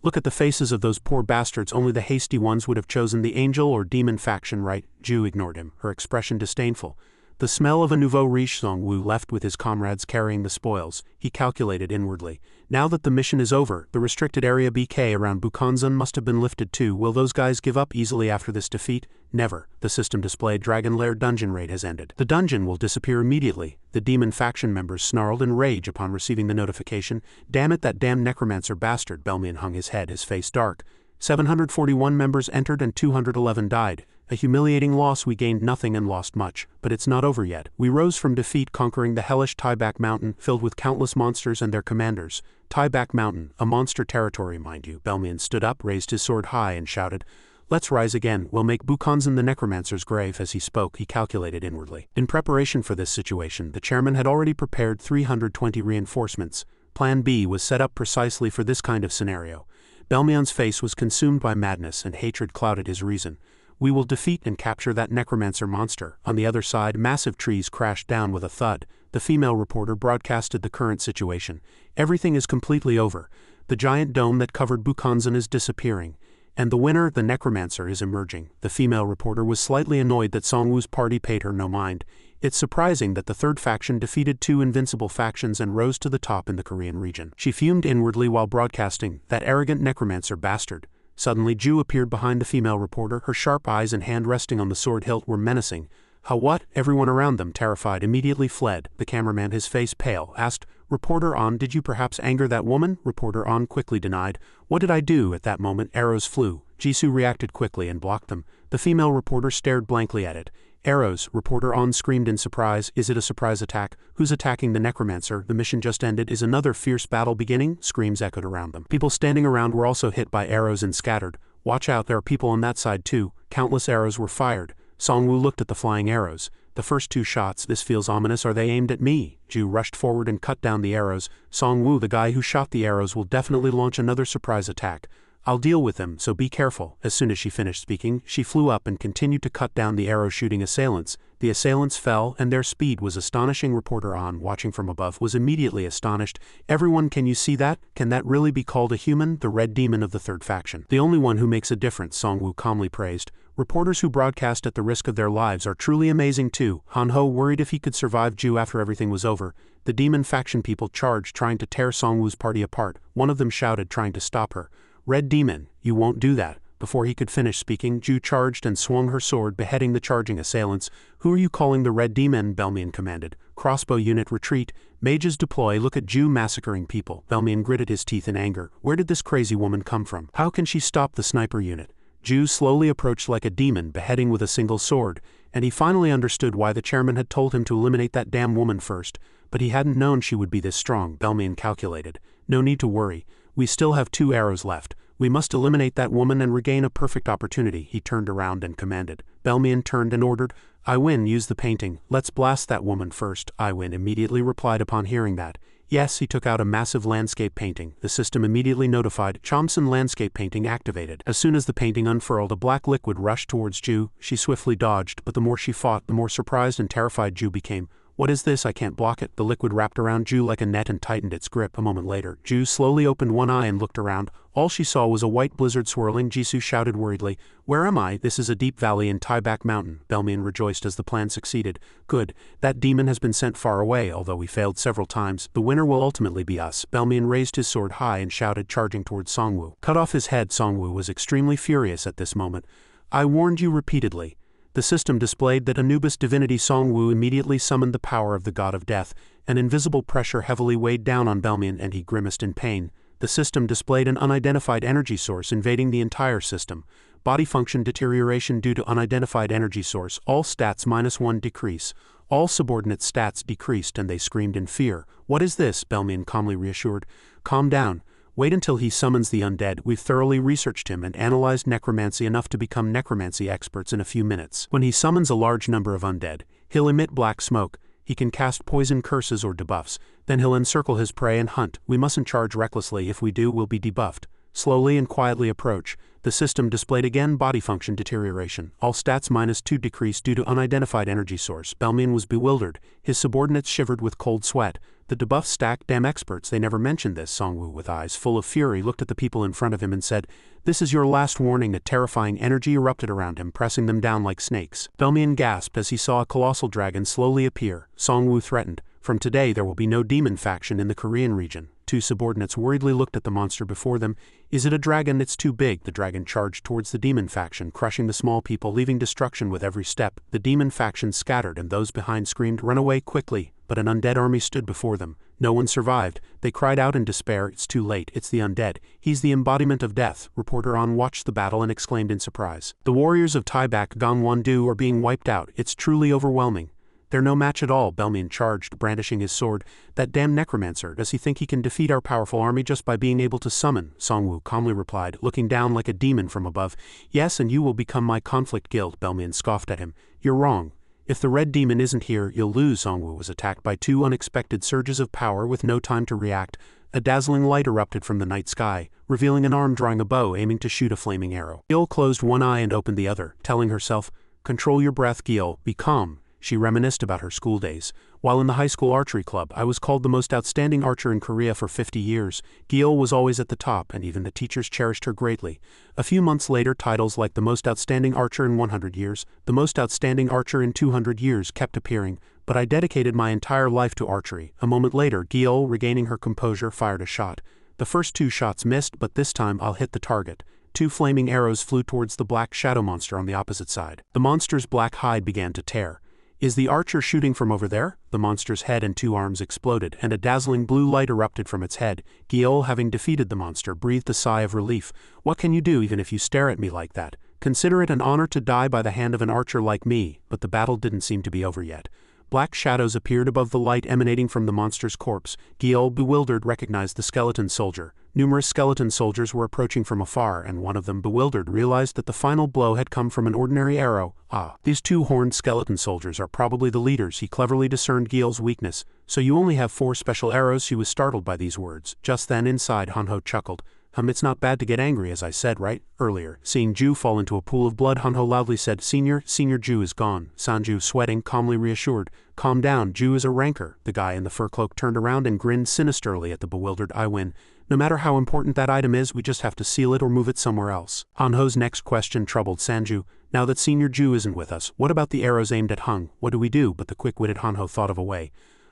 A: Look at the faces of those poor bastards. Only the hasty ones would have chosen the angel or demon faction, right? Ju ignored him, her expression disdainful. The smell of a nouveau riche. Song Woo left with his comrades carrying the spoils. He calculated inwardly. Now that the mission is over, the restricted area BK around Bukanzan must have been lifted too. Will those guys give up easily after this defeat? Never. The system displayed Dragon Lair dungeon raid has ended. The dungeon will disappear immediately. The demon faction members snarled in rage upon receiving the notification. Damn it, that damn necromancer bastard. Belmian hung his head, his face dark. 741 members entered and 211 died. A humiliating loss. We gained nothing and lost much, but it's not over yet. We rose from defeat, conquering the hellish Tieback Mountain, filled with countless monsters and their commanders. Tieback Mountain, a monster territory, mind you. Belmian stood up, raised his sword high, and shouted, "Let's rise again. We'll make Bukanzan the necromancer's grave." As he spoke, he calculated inwardly. In preparation for this situation, the chairman had already prepared 320 reinforcements. Plan B was set up precisely for this kind of scenario. Belmian's face was consumed by madness, and hatred clouded his reason. We will defeat and capture that necromancer monster. On the other side, massive trees crashed down with a thud. The female reporter broadcasted the current situation. Everything is completely over. The giant dome that covered Bukanzan is disappearing. And the winner, the necromancer, is emerging. The female reporter was slightly annoyed that Song Woo's party paid her no mind. It's surprising that the third faction defeated two invincible factions and rose to the top in the Korean region. She fumed inwardly while broadcasting, "That arrogant necromancer bastard." Suddenly Ju appeared behind the female reporter. Her sharp eyes and hand resting on the sword hilt were menacing. What? Everyone around them, terrified, immediately fled. The cameraman, his face pale, asked, "Reporter On, did you perhaps anger that woman?" Reporter On quickly denied. "What did I do?" At that moment arrows flew. Jisoo reacted quickly and blocked them. The female reporter stared blankly at it. "Arrows," Reporter On screamed in surprise. "Is it a surprise attack? Who's attacking the necromancer? The mission just ended. Is another fierce battle beginning?" Screams echoed around them. People standing around were also hit by arrows and scattered. "Watch out, there are people on that side too." Countless arrows were fired. Song Woo looked at the flying arrows. The first two shots, "This feels ominous. Are they aimed at me?" Ju rushed forward and cut down the arrows. Song Woo, the guy who shot the arrows, will definitely launch another surprise attack. I'll deal with them, so be careful." As soon as she finished speaking, she flew up and continued to cut down the arrow-shooting assailants. The assailants fell, and their speed was astonishing. Reporter On, watching from above, was immediately astonished. "Everyone, can you see that? Can that really be called a human? The red demon of the third faction. The only one who makes a difference," Song Woo calmly praised. "Reporters who broadcast at the risk of their lives are truly amazing too." Han Ho worried if he could survive Ju after everything was over. The demon faction people charged, trying to tear Song Woo's party apart. One of them shouted, trying to stop her, "Red demon, you won't do that." Before he could finish speaking, Ju charged and swung her sword, beheading the charging assailants. "Who are you calling the red demon?" Belmian commanded. "Crossbow unit, retreat. Mages deploy. Look at Ju massacring people." Belmian gritted his teeth in anger. Where did this crazy woman come from? How can she stop the sniper unit? Ju slowly approached like a demon, beheading with a single sword, and he finally understood why the chairman had told him to eliminate that damn woman first, but he hadn't known she would be this strong. Belmian calculated. "No need to worry. We still have 2 arrows left. We must eliminate that woman and regain a perfect opportunity." He turned around and commanded. Belmian turned and ordered, "Iwin, use the painting. Let's blast that woman first." Iwin immediately replied upon hearing that. Yes, he took out a massive landscape painting. The system immediately notified, "Chomson landscape painting activated." As soon as the painting unfurled, a black liquid rushed towards Ju. She swiftly dodged, but the more she fought, the more surprised and terrified Ju became. "What is this? I can't block it." The liquid wrapped around Ju like a net and tightened its grip. A moment later, Ju slowly opened one eye and looked around. All she saw was a white blizzard swirling. Jisoo shouted worriedly, "Where am I?" "This is a deep valley in Tieback Mountain." Belmian rejoiced as the plan succeeded. "Good. That demon has been sent far away, although we failed several times. The winner will ultimately be us." Belmian raised his sword high and shouted, charging towards Songwoo. "Cut off his head." Songwoo was extremely furious at this moment. "I warned you repeatedly." The system displayed that Anubis divinity Songwoo immediately summoned the power of the god of death. An invisible pressure heavily weighed down on Belmian and he grimaced in pain. The system displayed an unidentified energy source invading the entire system. Body function deterioration due to unidentified energy source. All stats -1 decrease. All subordinate stats decreased and they screamed in fear. "What is this?" Belmian calmly reassured. "Calm down. Wait until he summons the undead. We've thoroughly researched him and analyzed necromancy enough to become necromancy experts in a few minutes. When he summons a large number of undead, he'll emit black smoke. He can cast poison curses or debuffs. Then he'll encircle his prey and hunt. We mustn't charge recklessly. If we do, we'll be debuffed." slowly and quietly approach. The system displayed again body function deterioration. All stats -2 decreased due to unidentified energy source. Belmian was bewildered. His subordinates shivered with cold sweat. The debuff stack, damn experts, they never mentioned this. Songwoo, with eyes full of fury, looked at the people in front of him and said, "This is your last warning." A terrifying energy erupted around him, pressing them down like snakes. Belmian gasped as he saw a colossal dragon slowly appear. Songwoo threatened, "From today there will be no demon faction in the Korean region." Two subordinates worriedly looked at the monster before them. "Is it a dragon? It's too big." The dragon charged towards the demon faction, crushing the small people, leaving destruction with every step. The demon faction scattered and those behind screamed, "Run away quickly!" But an undead army stood before them. No one survived. They cried out in despair, "It's too late, it's the undead. He's the embodiment of death." Reporter On watched the battle and exclaimed in surprise, "The warriors of Taibak Gangwon-do are being wiped out. It's truly overwhelming." "They're no match at all," Belmian charged, brandishing his sword. "That damn necromancer, does he think he can defeat our powerful army just by being able to summon?" Songwoo calmly replied, looking down like a demon from above. "Yes, and you will become my conflict guild." Belmian scoffed at him. "You're wrong. If the red demon isn't here, you'll lose." Songwoo was attacked by two unexpected surges of power with no time to react. A dazzling light erupted from the night sky, revealing an arm drawing a bow aiming to shoot a flaming arrow. Gil closed one eye and opened the other, telling herself, "Control your breath, Gil, be calm." She reminisced about her school days. "While in the high school archery club, I was called the most outstanding archer in Korea for 50 years. Gil was always at the top, and even the teachers cherished her greatly." A few months later, titles like the most outstanding archer in 100 years, the most outstanding archer in 200 years kept appearing, but I dedicated my entire life to archery. A moment later, Gil, regaining her composure, fired a shot. The first two shots missed, but this time I'll hit the target. Two flaming arrows flew towards the black shadow monster on the opposite side. The monster's black hide began to tear. "Is the archer shooting from over there?" The monster's head and two arms exploded, and a dazzling blue light erupted from its head. Gil, having defeated the monster, breathed a sigh of relief. "What can you do even if you stare at me like that? Consider it an honor to die by the hand of an archer like me." But the battle didn't seem to be over yet. Black shadows appeared above the light emanating from the monster's corpse. Gil, bewildered, recognized the skeleton soldier. Numerous skeleton soldiers were approaching from afar, and one of them, bewildered, realized that the final blow had come from an ordinary arrow. "Ah, these two horned skeleton soldiers are probably the leaders." He cleverly discerned Gil's weakness. "So you only have 4 special arrows?" She was startled by these words. Just then, inside, Hanho chuckled. It's not bad to get angry, as I said, right? Earlier." Seeing Ju fall into a pool of blood, Hanho loudly said, Senior Ju is gone." Sanju, sweating, calmly reassured, "Calm down, Ju is a rancor." The guy in the fur cloak turned around and grinned sinisterly at the bewildered Iwin. "No matter how important that item is, we just have to seal it or move it somewhere else." Hanho's next question troubled Sanju. "Now that Senior Ju isn't with us, what about the arrows aimed at Hung? What do we do?" But the quick-witted Hanho thought of a way.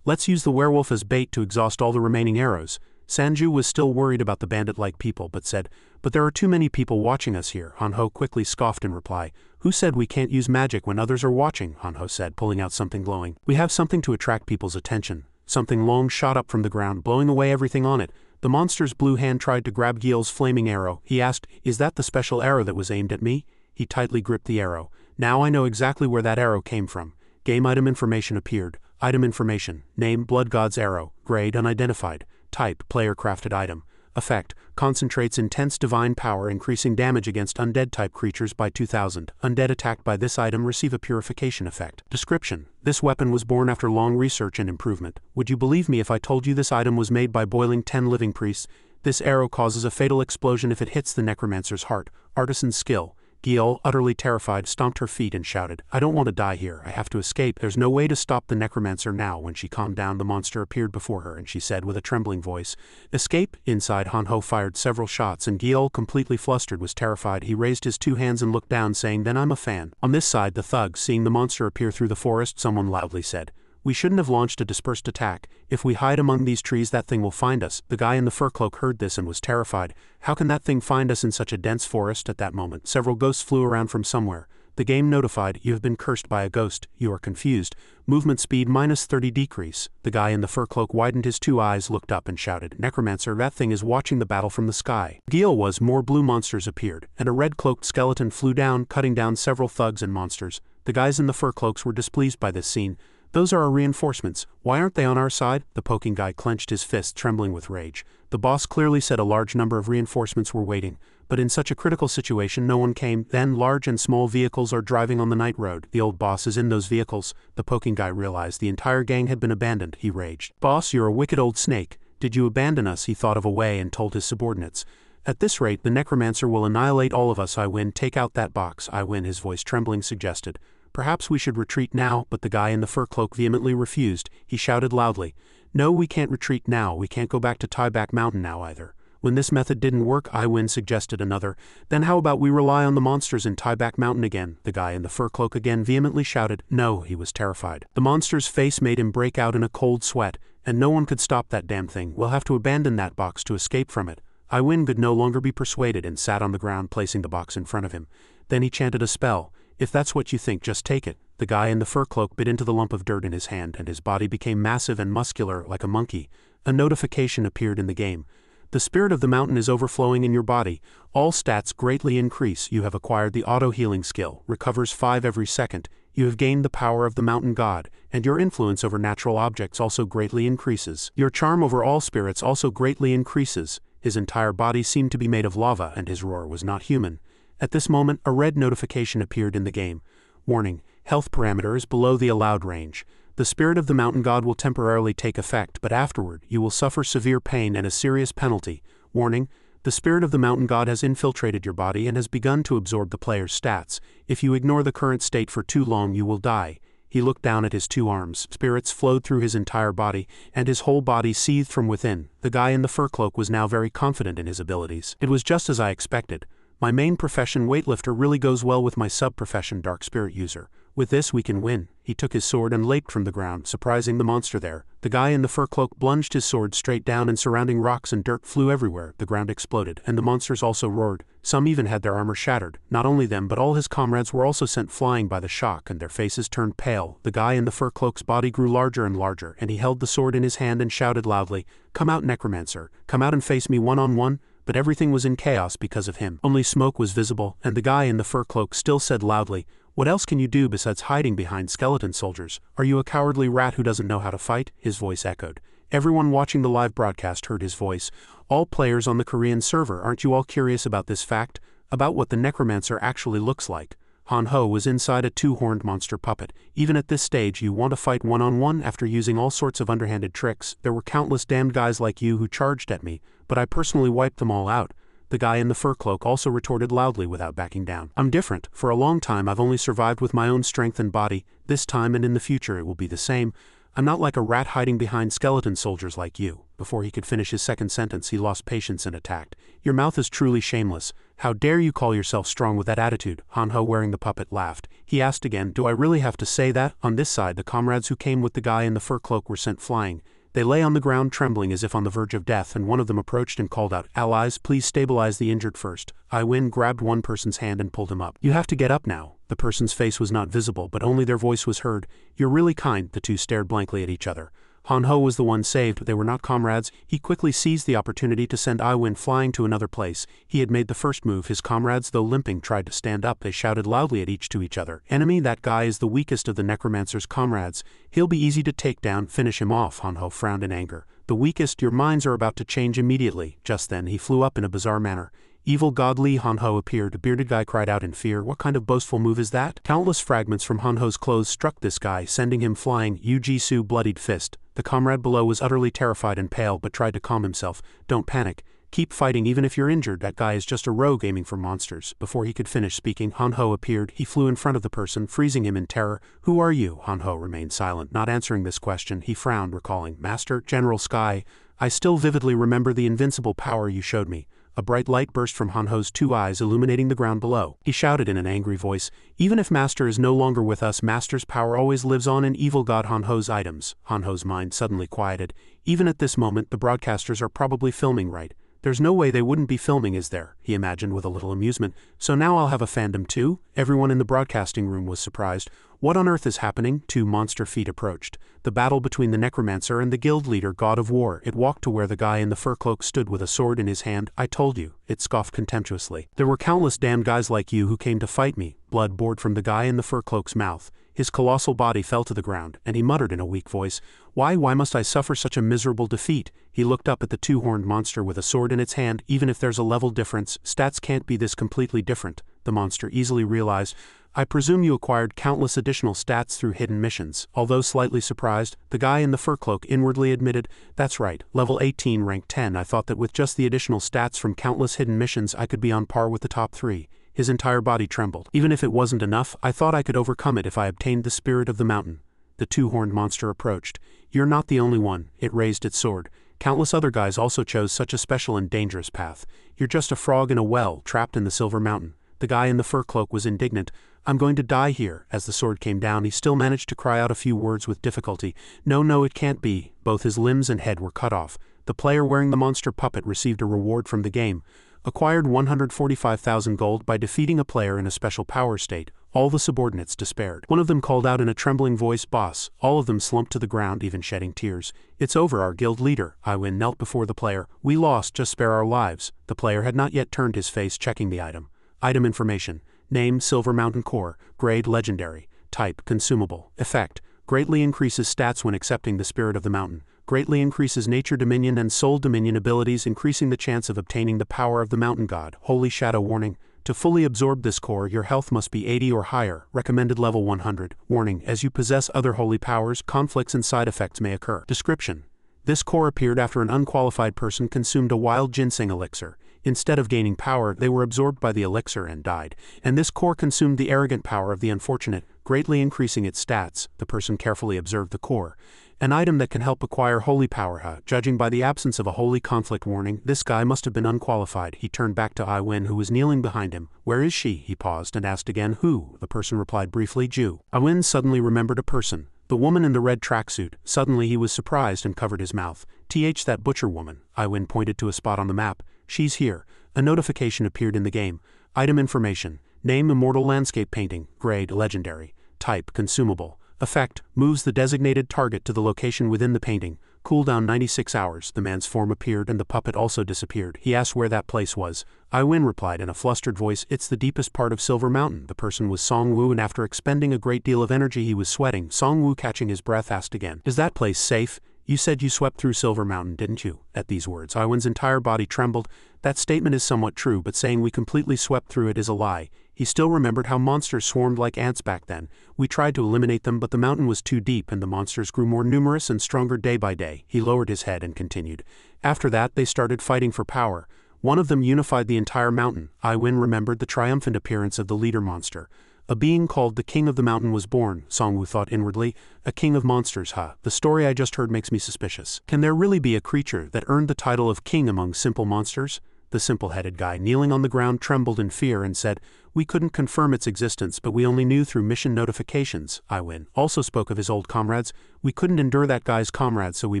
A: "Let's use the werewolf as bait to exhaust all the remaining arrows." Sanju was still worried about the bandit-like people, but said, "But there are too many people watching us here." Hanho quickly scoffed in reply. "Who said we can't use magic when others are watching?" Hanho said, pulling out something glowing. "We have something to attract people's attention." Something long shot up from the ground, blowing away everything on it. The monster's blue hand tried to grab Gil's flaming arrow. He asked, "Is that the special arrow that was aimed at me?" He tightly gripped the arrow. "Now I know exactly where that arrow came from." Game item information appeared. Item information. Name, Blood God's Arrow. Grade, unidentified. Type, player-crafted item. Effect, concentrates intense divine power, increasing damage against undead-type creatures by 2000. Undead attacked by this item receive a purification effect. Description, this weapon was born after long research and improvement. Would you believe me if I told you this item was made by boiling 10 living priests? This arrow causes a fatal explosion if it hits the necromancer's heart. Artisan's skill. Gil, utterly terrified, stomped her feet and shouted, "I don't want to die here. I have to escape. There's no way to stop the necromancer now." When she calmed down, the monster appeared before her, and she said with a trembling voice, "Escape?" Inside, Hanho fired several shots, and Gil, completely flustered, was terrified. He raised his 2 hands and looked down, saying, "Then I'm a fan." On this side, the thugs, seeing the monster appear through the forest, someone loudly said, "We shouldn't have launched a dispersed attack. If we hide among these trees, that thing will find us." The guy in the fur cloak heard this and was terrified. How can that thing find us in such a dense forest? At that moment, several ghosts flew around from somewhere. The game notified, "You have been cursed by a ghost. You are confused. Movement speed -30 decrease." The guy in the fur cloak widened his 2 eyes, looked up and shouted, "Necromancer, that thing is watching the battle from the sky." Gil was, more blue monsters appeared, and a red-cloaked skeleton flew down, cutting down several thugs and monsters. The guys in the fur cloaks were displeased by this scene. "Those are our reinforcements. Why aren't they on our side?" The poking guy clenched his fist, trembling with rage. The boss clearly said a large number of reinforcements were waiting, but in such a critical situation no one came. Then large and small vehicles are driving on the night road. The old boss is in those vehicles. The poking guy realized the entire gang had been abandoned. He raged. "Boss, you're a wicked old snake. Did you abandon us?" He thought of a way and told his subordinates. At this rate, the Necromancer will annihilate all of us. I win. Take out that box. I win, his voice trembling suggested. Perhaps we should retreat now, but the guy in the fur cloak vehemently refused. He shouted loudly, "No, we can't retreat now. We can't go back to Tieback Mountain now either." When this method didn't work, I win, suggested another. Then how about we rely on the monsters in Tieback Mountain again? The guy in the fur cloak again vehemently shouted. No, he was terrified. The monster's face made him break out in a cold sweat, and no one could stop that damn thing. We'll have to abandon that box to escape from it. I win could no longer be persuaded and sat on the ground, placing the box in front of him. Then he chanted a spell. If that's what you think, just take it. The guy in the fur cloak bit into the lump of dirt in his hand, and his body became massive and muscular like a monkey. A notification appeared in the game. The spirit of the mountain is overflowing in your body. All stats greatly increase. You have acquired the auto-healing skill, recovers 5 every second. You have gained the power of the mountain god, and your influence over natural objects also greatly increases. Your charm over all spirits also greatly increases. His entire body seemed to be made of lava, and his roar was not human. At this moment, a red notification appeared in the game. Warning: health parameters below the allowed range. The spirit of the mountain god will temporarily take effect, but afterward you will suffer severe pain and a serious penalty. Warning: the spirit of the mountain god has infiltrated your body and has begun to absorb the player's stats. If you ignore the current state for too long, you will die. He looked down at his 2 arms. Spirits flowed through his entire body, and his whole body seethed from within. The guy in the fur cloak was now very confident in his abilities. It was just as I expected. My main profession, weightlifter, really goes well with my sub-profession, dark spirit user. With this we can win. He took his sword and leaped from the ground, surprising the monster there. The guy in the fur cloak plunged his sword straight down, and surrounding rocks and dirt flew everywhere. The ground exploded, and the monsters also roared. Some even had their armor shattered. Not only them, but all his comrades were also sent flying by the shock, and their faces turned pale. The guy in the fur cloak's body grew larger and larger, and he held the sword in his hand and shouted loudly, "Come out, Necromancer. Come out and face me one-on-one." But everything was in chaos because of him. Only smoke was visible, and the guy in the fur cloak still said loudly, "What else can you do besides hiding behind skeleton soldiers? Are you a cowardly rat who doesn't know how to fight?" His voice echoed. Everyone watching the live broadcast heard his voice. All players on the Korean server, aren't you all curious about this fact? About what the Necromancer actually looks like? Han Ho was inside a 2-horned monster puppet. Even at this stage, you want to fight one-on-one after using all sorts of underhanded tricks. There were countless damned guys like you who charged at me, but I personally wiped them all out. The guy in the fur cloak also retorted loudly without backing down. I'm different. For a long time I've only survived with my own strength and body. This time and in the future it will be the same. I'm not like a rat hiding behind skeleton soldiers like you. Before he could finish his second sentence, he lost patience and attacked. Your mouth is truly shameless. How dare you call yourself strong with that attitude? Han Ho, wearing the puppet, laughed. He asked again, do I really have to say that? On this side, the comrades who came with the guy in the fur cloak were sent flying. They lay on the ground trembling as if on the verge of death, and one of them approached and called out, "Allies, please stabilize the injured first." I Win grabbed one person's hand and pulled him up. "You have to get up now." The person's face was not visible, but only their voice was heard. "You're really kind." The two stared blankly at each other. Han Ho was the one saved, but they were not comrades. He quickly seized the opportunity to send I Win flying to another place. He had made the first move. His comrades, though limping, tried to stand up. They shouted loudly at each other. "Enemy, that guy is the weakest of the Necromancer's comrades. He'll be easy to take down. Finish him off." Han Ho frowned in anger. "The weakest? Your minds are about to change immediately." Just then he flew up in a bizarre manner. Evil God Lee Han Ho appeared. A bearded guy cried out in fear. "What kind of boastful move is that?" Countless fragments from Han Ho's clothes struck this guy, sending him flying. Yu-Jitsu bloodied fist. The comrade below was utterly terrified and pale, but tried to calm himself. "Don't panic. Keep fighting even if you're injured. That guy is just a rogue aiming for monsters." Before he could finish speaking, Han Ho appeared. He flew in front of the person, freezing him in terror. "Who are you?" Han Ho remained silent, not answering this question. He frowned, recalling, "Master, General Sky, I still vividly remember the invincible power you showed me." A bright light burst from Han Ho's two eyes, illuminating the ground below. He shouted in an angry voice, "Even if Master is no longer with us, Master's power always lives on in evil God Han Ho's items." Han Ho's mind suddenly quieted. Even at this moment, the broadcasters are probably filming, right? There's no way they wouldn't be filming, is there? He imagined with a little amusement. "So now I'll have a fandom too?" Everyone in the broadcasting room was surprised. "What on earth is happening?" Two monster feet approached. The battle between the Necromancer and the guild leader, God of War. It walked to where the guy in the fur cloak stood with a sword in his hand. "I told you," it scoffed contemptuously. "There were countless damned guys like you who came to fight me." Blood poured from the guy in the fur cloak's mouth. His colossal body fell to the ground, and he muttered in a weak voice, why must I suffer such a miserable defeat? He looked up at the two-horned monster with a sword in its hand. Even if there's a level difference, stats can't be this completely different, the monster easily realized. I presume you acquired countless additional stats through hidden missions. Although slightly surprised, the guy in the fur cloak inwardly admitted, that's right, level 18, rank 10. I thought that with just the additional stats from countless hidden missions I could be on par with the top 3. His entire body trembled. Even if it wasn't enough, I thought I could overcome it if I obtained the spirit of the mountain. The two-horned monster approached. You're not the only one. It raised its sword. Countless other guys also chose such a special and dangerous path. You're just a frog in a well, trapped in the Silver Mountain. The guy in the fur cloak was indignant. I'm going to die here. As the sword came down, he still managed to cry out a few words with difficulty. No, it can't be. Both his limbs and head were cut off. The player wearing the monster puppet received a reward from the game. Acquired 145,000 gold by defeating a player in a special power state. All the subordinates despaired. One of them called out in a trembling voice, boss. All of them slumped to the ground, even shedding tears. It's over, our guild leader. Iwin knelt before the player. We lost, just spare our lives. The player had not yet turned his face, checking the item. Item information. Name, Silver Mountain Core. Grade, Legendary. Type, Consumable. Effect. Greatly increases stats when accepting the spirit of the mountain. Greatly increases nature dominion and soul dominion abilities, increasing the chance of obtaining the power of the mountain god. Holy Shadow warning. To fully absorb this core, your health must be 80 or higher, recommended level 100. Warning, as you possess other holy powers, conflicts and side effects may occur. Description. This core appeared after an unqualified person consumed a wild ginseng elixir. Instead of gaining power, they were absorbed by the elixir and died. And this core consumed the arrogant power of the unfortunate, greatly increasing its stats. The person carefully observed the core. An item that can help acquire holy power. Judging by the absence of a holy conflict warning, this guy must have been unqualified. He turned back to Iwin, who was kneeling behind him. Where is she? He paused and asked again. Who? The person replied briefly. Jew. Iwin suddenly remembered a person. The woman in the red tracksuit. Suddenly he was surprised and covered his mouth. That butcher woman. Iwin pointed to a spot on the map. She's here. A notification appeared in the game. Item information. Name, Immortal Landscape Painting. Grade, Legendary. Type, Consumable. Effect, moves the designated target to the location within the painting. Cooldown 96 hours. The man's form appeared and the puppet also disappeared. He asked where that place was. Iwin replied in a flustered voice, it's the deepest part of Silver Mountain. The person was Song Wu, and after expending a great deal of energy he was sweating. Song Wu, catching his breath, asked again, is that place safe? You said you swept through Silver Mountain, didn't you? At these words, Iwin's entire body trembled. That statement is somewhat true, but saying we completely swept through it is a lie. He still remembered how monsters swarmed like ants back then. We tried to eliminate them, but the mountain was too deep and the monsters grew more numerous and stronger day by day. He lowered his head and continued. After that, they started fighting for power. One of them unified the entire mountain. Iwin remembered the triumphant appearance of the leader monster. A being called the King of the Mountain was born, Songwu thought inwardly. A king of monsters, huh? The story I just heard makes me suspicious. Can there really be a creature that earned the title of king among simple monsters? The simple-headed guy kneeling on the ground trembled in fear and said, we couldn't confirm its existence, but we only knew through mission notifications. Iwin also spoke of his old comrades. We couldn't endure that guy's comrades, so we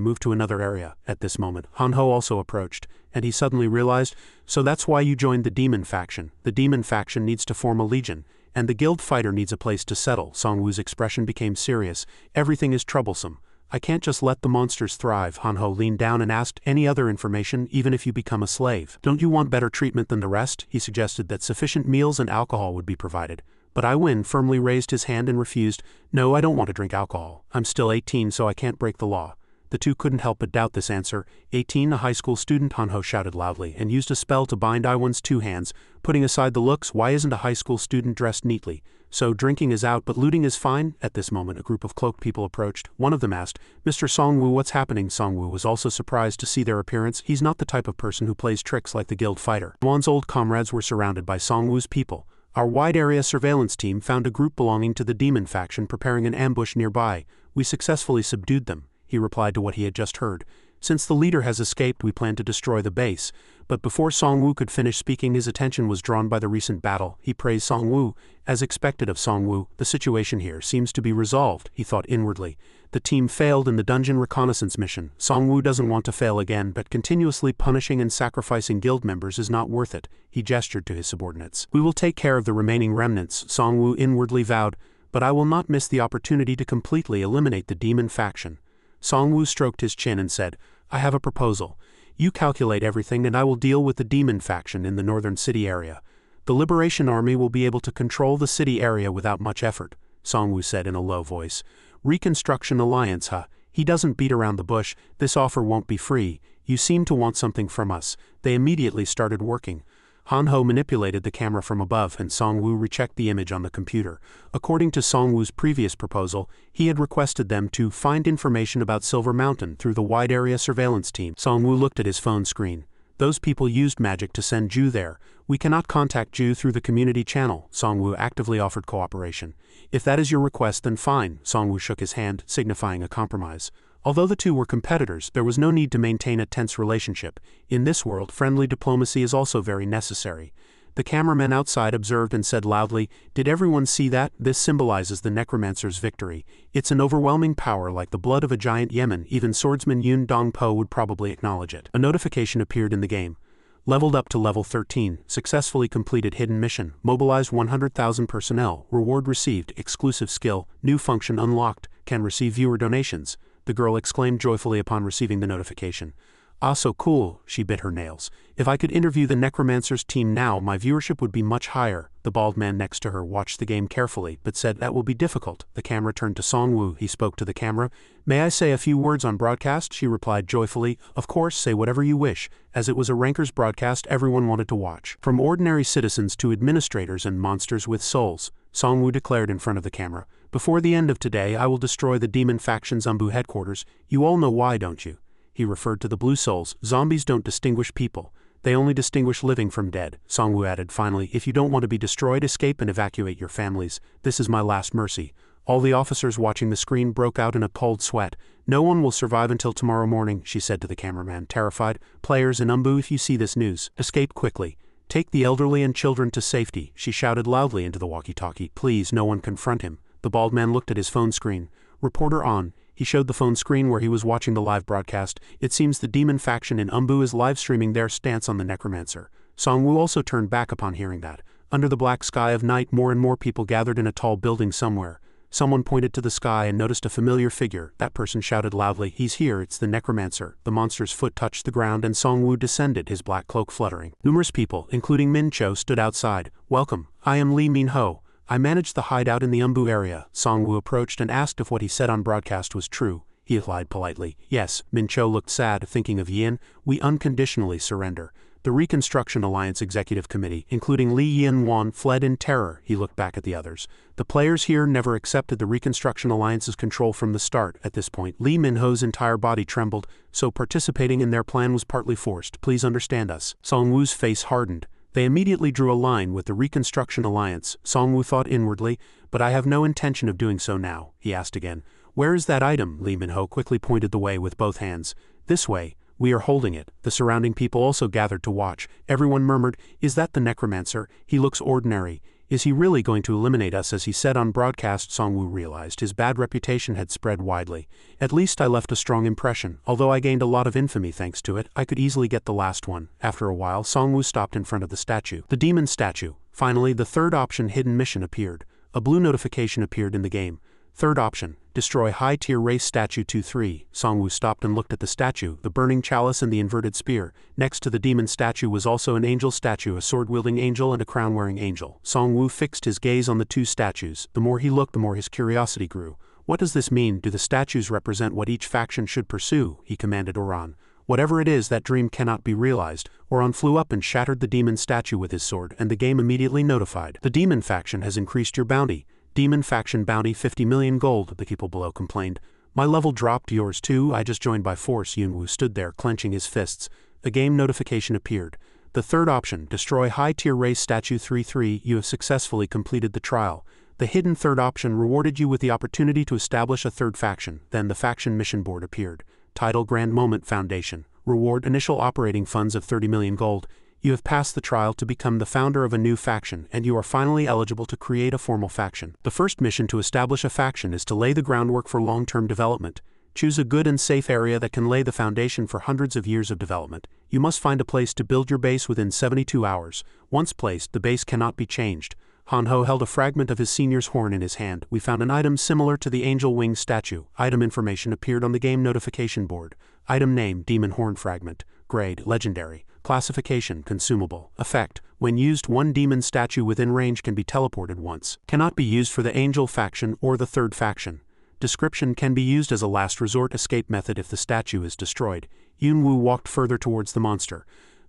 A: moved to another area. At this moment, Hanho also approached, and he suddenly realized, so that's why you joined the demon faction. The demon faction needs to form a legion, and the guild fighter needs a place to settle. Songwoo's expression became serious. Everything is troublesome. I can't just let the monsters thrive. Hanho leaned down and asked, any other information, even if you become a slave? Don't you want better treatment than the rest? He suggested that sufficient meals and alcohol would be provided. But Iwin firmly raised his hand and refused. No, I don't want to drink alcohol. I'm still 18, so I can't break the law. The two couldn't help but doubt this answer. 18, a high school student, Hanho shouted loudly, and used a spell to bind Iwin's two hands. Putting aside the looks, why isn't a high school student dressed neatly? So drinking is out, but looting is fine? At this moment, a group of cloaked people approached. One of them asked, Mr. Songwu, what's happening? Songwu was also surprised to see their appearance. He's not the type of person who plays tricks like the guild fighter. Wan's old comrades were surrounded by Songwu's people. Our wide area surveillance team found a group belonging to the demon faction preparing an ambush nearby. We successfully subdued them. He replied to what he had just heard. Since the leader has escaped, we plan to destroy the base. But before Songwu could finish speaking, his attention was drawn by the recent battle. He praised Songwu. As expected of Songwu, the situation here seems to be resolved, he thought inwardly. The team failed in the dungeon reconnaissance mission. Songwu doesn't want to fail again, but continuously punishing and sacrificing guild members is not worth it. He gestured to his subordinates. We will take care of the remaining remnants, Songwu inwardly vowed, but I will not miss the opportunity to completely eliminate the demon faction. Songwu stroked his chin and said, I have a proposal. You calculate everything and I will deal with the demon faction in the northern city area. The Liberation Army will be able to control the city area without much effort. Songwoo said in a low voice. Reconstruction Alliance, huh? He doesn't beat around the bush. This offer won't be free. You seem to want something from us. They immediately started working. Hanho manipulated the camera from above and Songwoo rechecked the image on the computer. According to Songwoo's previous proposal, he had requested them to find information about Silver Mountain through the wide area surveillance team. Songwoo looked at his phone screen. Those people used magic to send Ju there. We cannot contact Ju through the community channel. Songwoo actively offered cooperation. If that is your request, then fine. Songwoo shook his hand, signifying a compromise. Although the two were competitors, there was no need to maintain a tense relationship. In this world, friendly diplomacy is also very necessary. The cameraman outside observed and said loudly, "Did everyone see that? This symbolizes the Necromancer's victory. It's an overwhelming power like the blood of a giant Yemen. Even swordsman Yun Dongpo would probably acknowledge it." A notification appeared in the game. Leveled up to level 13, successfully completed hidden mission, mobilized 100,000 personnel, reward received, exclusive skill, new function unlocked, can receive viewer donations. The girl exclaimed joyfully upon receiving the notification. "Ah, so cool," she bit her nails. "If I could interview the Necromancer's team now, my viewership would be much higher." The bald man next to her watched the game carefully, but said that will be difficult. The camera turned to Songwoo. He spoke to the camera. "May I say a few words on broadcast?" She replied joyfully. "Of course, say whatever you wish." As it was a ranker's broadcast, everyone wanted to watch. From ordinary citizens to administrators and monsters with souls, Songwoo declared in front of the camera. "Before the end of today, I will destroy the demon faction's Umbu headquarters. You all know why, don't you?" He referred to the blue souls. "Zombies don't distinguish people. They only distinguish living from dead." Songwoo added finally, "If you don't want to be destroyed, escape and evacuate your families. This is my last mercy." All the officers watching the screen broke out in a cold sweat. "No one will survive until tomorrow morning," she said to the cameraman, terrified. "Players in Umbu, if you see this news, escape quickly. Take the elderly and children to safety," she shouted loudly into the walkie-talkie. "Please, no one confront him." The bald man looked at his phone screen. "Reporter on." He showed the phone screen where he was watching the live broadcast. "It seems the demon faction in Umbu is live streaming their stance on the Necromancer." Songwoo also turned back upon hearing that. Under the black sky of night, more and more people gathered in a tall building somewhere. Someone pointed to the sky and noticed a familiar figure. That person shouted loudly, "He's here, it's the Necromancer." The monster's foot touched the ground and Songwoo descended, his black cloak fluttering. Numerous people, including Min Cho, stood outside. "Welcome, I am Lee Min Ho. I managed the hideout in the Umbu area." Songwoo approached and asked if what he said on broadcast was true. He replied politely, "Yes." Min Cho looked sad, thinking of Yin. "We unconditionally surrender." The Reconstruction Alliance Executive Committee, including Li Yin-wan, fled in terror. He looked back at the others. "The players here never accepted the Reconstruction Alliance's control from the start." At this point, Lee Min-ho's entire body trembled, so participating in their plan was partly forced. "Please understand us." Songwoo's face hardened. They immediately drew a line with the Reconstruction Alliance. Songwoo thought inwardly, "But I have no intention of doing so now." He asked again, "Where is that item?" Lee Min-ho quickly pointed the way with both hands. "This way. We are holding it." The surrounding people also gathered to watch. Everyone murmured, "Is that the Necromancer? He looks ordinary. Is he really going to eliminate us?" As he said on broadcast, Songwoo realized his bad reputation had spread widely. "At least I left a strong impression. Although I gained a lot of infamy thanks to it, I could easily get the last one." After a while, Songwoo stopped in front of the statue. The demon statue. Finally, the third option hidden mission appeared. A blue notification appeared in the game. Third option, destroy high-tier race statue 2-3. Songwoo stopped and looked at the statue, the burning chalice and the inverted spear. Next to the demon statue was also an angel statue, a sword-wielding angel and a crown-wearing angel. Songwoo fixed his gaze on the two statues. The more he looked, the more his curiosity grew. "What does this mean? Do the statues represent what each faction should pursue?" he commanded Oran. "Whatever it is, that dream cannot be realized." Oran flew up and shattered the demon statue with his sword, and the game immediately notified. "The demon faction has increased your bounty. Demon faction bounty 50 million gold, the people below complained. "My level dropped, yours too. I just joined by force." Yunwoo stood there, clenching his fists. A game notification appeared. The third option, destroy high-tier race statue 3-3. You have successfully completed the trial. The hidden third option rewarded you with the opportunity to establish a third faction. Then the faction mission board appeared. Title Grand Moment Foundation. Reward initial operating funds of 30 million gold. You have passed the trial to become the founder of a new faction, and you are finally eligible to create a formal faction. The first mission to establish a faction is to lay the groundwork for long-term development. Choose a good and safe area that can lay the foundation for hundreds of years of development. You must find a place to build your base within 72 hours. Once placed, the base cannot be changed. Hanho held a fragment of his senior's horn in his hand. "We found an item similar to the angel wing statue." Item information appeared on the game notification board. Item name, Demon Horn Fragment. Grade, Legendary. Classification, Consumable. Effect, When used, one demon statue within range can be teleported once. Cannot be used for the angel faction or the third faction. Description: can be used as a last resort escape method if the statue is destroyed. Yunwu walked further towards the monster.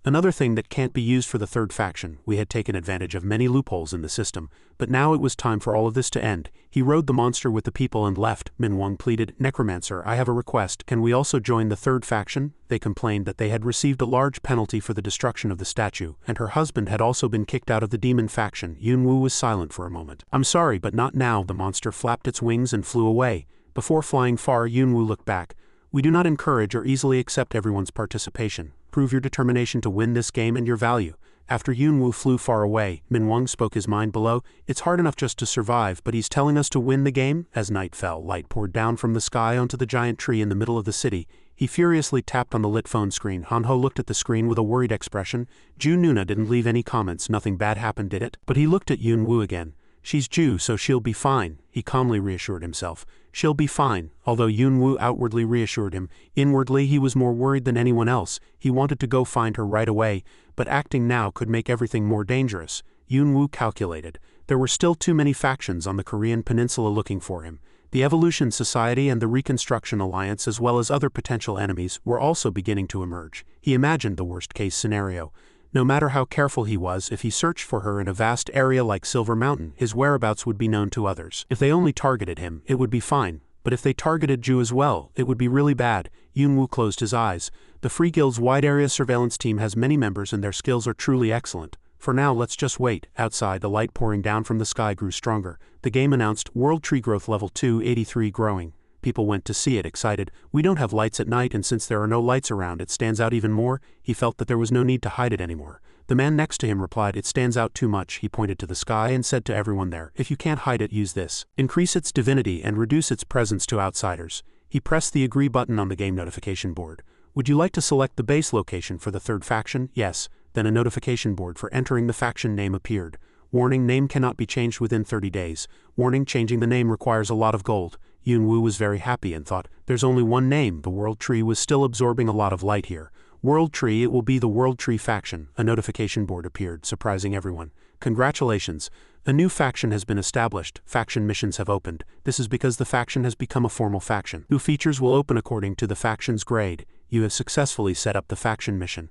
A: Another thing that can't be used for the third faction. We had taken advantage of many loopholes in the system, but now it was time for all of this to end. He rode the monster with the people and left. Manhwa pleaded, "Necromancer, I have a request. Can we also join the third faction?" They complained that they had received a large penalty for the destruction of the statue, and her husband had also been kicked out of the demon faction. Yunwu was silent for a moment. "I'm sorry, but not now." The monster flapped its wings and flew away. Before flying far, Yunwu looked back. "We do not encourage or easily accept everyone's participation. Prove your determination to win this game and your value." After Yunwu flew far away, Manhwa spoke his mind below. "It's hard enough just to survive, but he's telling us to win the game?" As night fell, light poured down from the sky onto the giant tree in the middle of the city. He furiously tapped on the lit phone screen. Hanho looked at the screen with a worried expression. Ju Nuna didn't leave any comments. Nothing bad happened, did it? But he looked at Yunwu again. "She's Ju, so she'll be fine," he calmly reassured himself. "She'll be fine." Although Yunwu outwardly reassured him, inwardly he was more worried than anyone else. He wanted to go find her right away, but acting now could make everything more dangerous. Yunwu calculated. There were still too many factions on the Korean peninsula looking for him. The Evolution Society and the Reconstruction Alliance, as well as other potential enemies, were also beginning to emerge. He imagined the worst-case scenario. No matter how careful he was, if he searched for her in a vast area like Silver Mountain, his whereabouts would be known to others. If they only targeted him, it would be fine. But if they targeted Ju as well, it would be really bad. Yunwu closed his eyes. The Free Guild's wide area surveillance team has many members and their skills are truly excellent. For now, let's just wait. Outside, the light pouring down from the sky grew stronger. The game announced, World Tree Growth Level 283 growing. People went to see it, excited. "We don't have lights at night, and since there are no lights around, it stands out even more." He felt that there was no need to hide it anymore. The man next to him replied, "It stands out too much." He pointed to the sky and said to everyone there, "If you can't hide it, use this. Increase its divinity and reduce its presence to outsiders." He pressed the agree button on the game notification board. "Would you like to select the base location for the third faction?" "Yes." Then a notification board for entering the faction name appeared. Warning: name cannot be changed within 30 days. Warning: changing the name requires a lot of gold. Yunwu was very happy and thought, there's only one name. The World Tree was still absorbing a lot of light here. World Tree, it will be the World Tree faction. A notification board appeared, surprising everyone. "Congratulations. A new faction has been established. Faction missions have opened. This is because the faction has become a formal faction. New features will open according to the faction's grade. You have successfully set up the faction mission.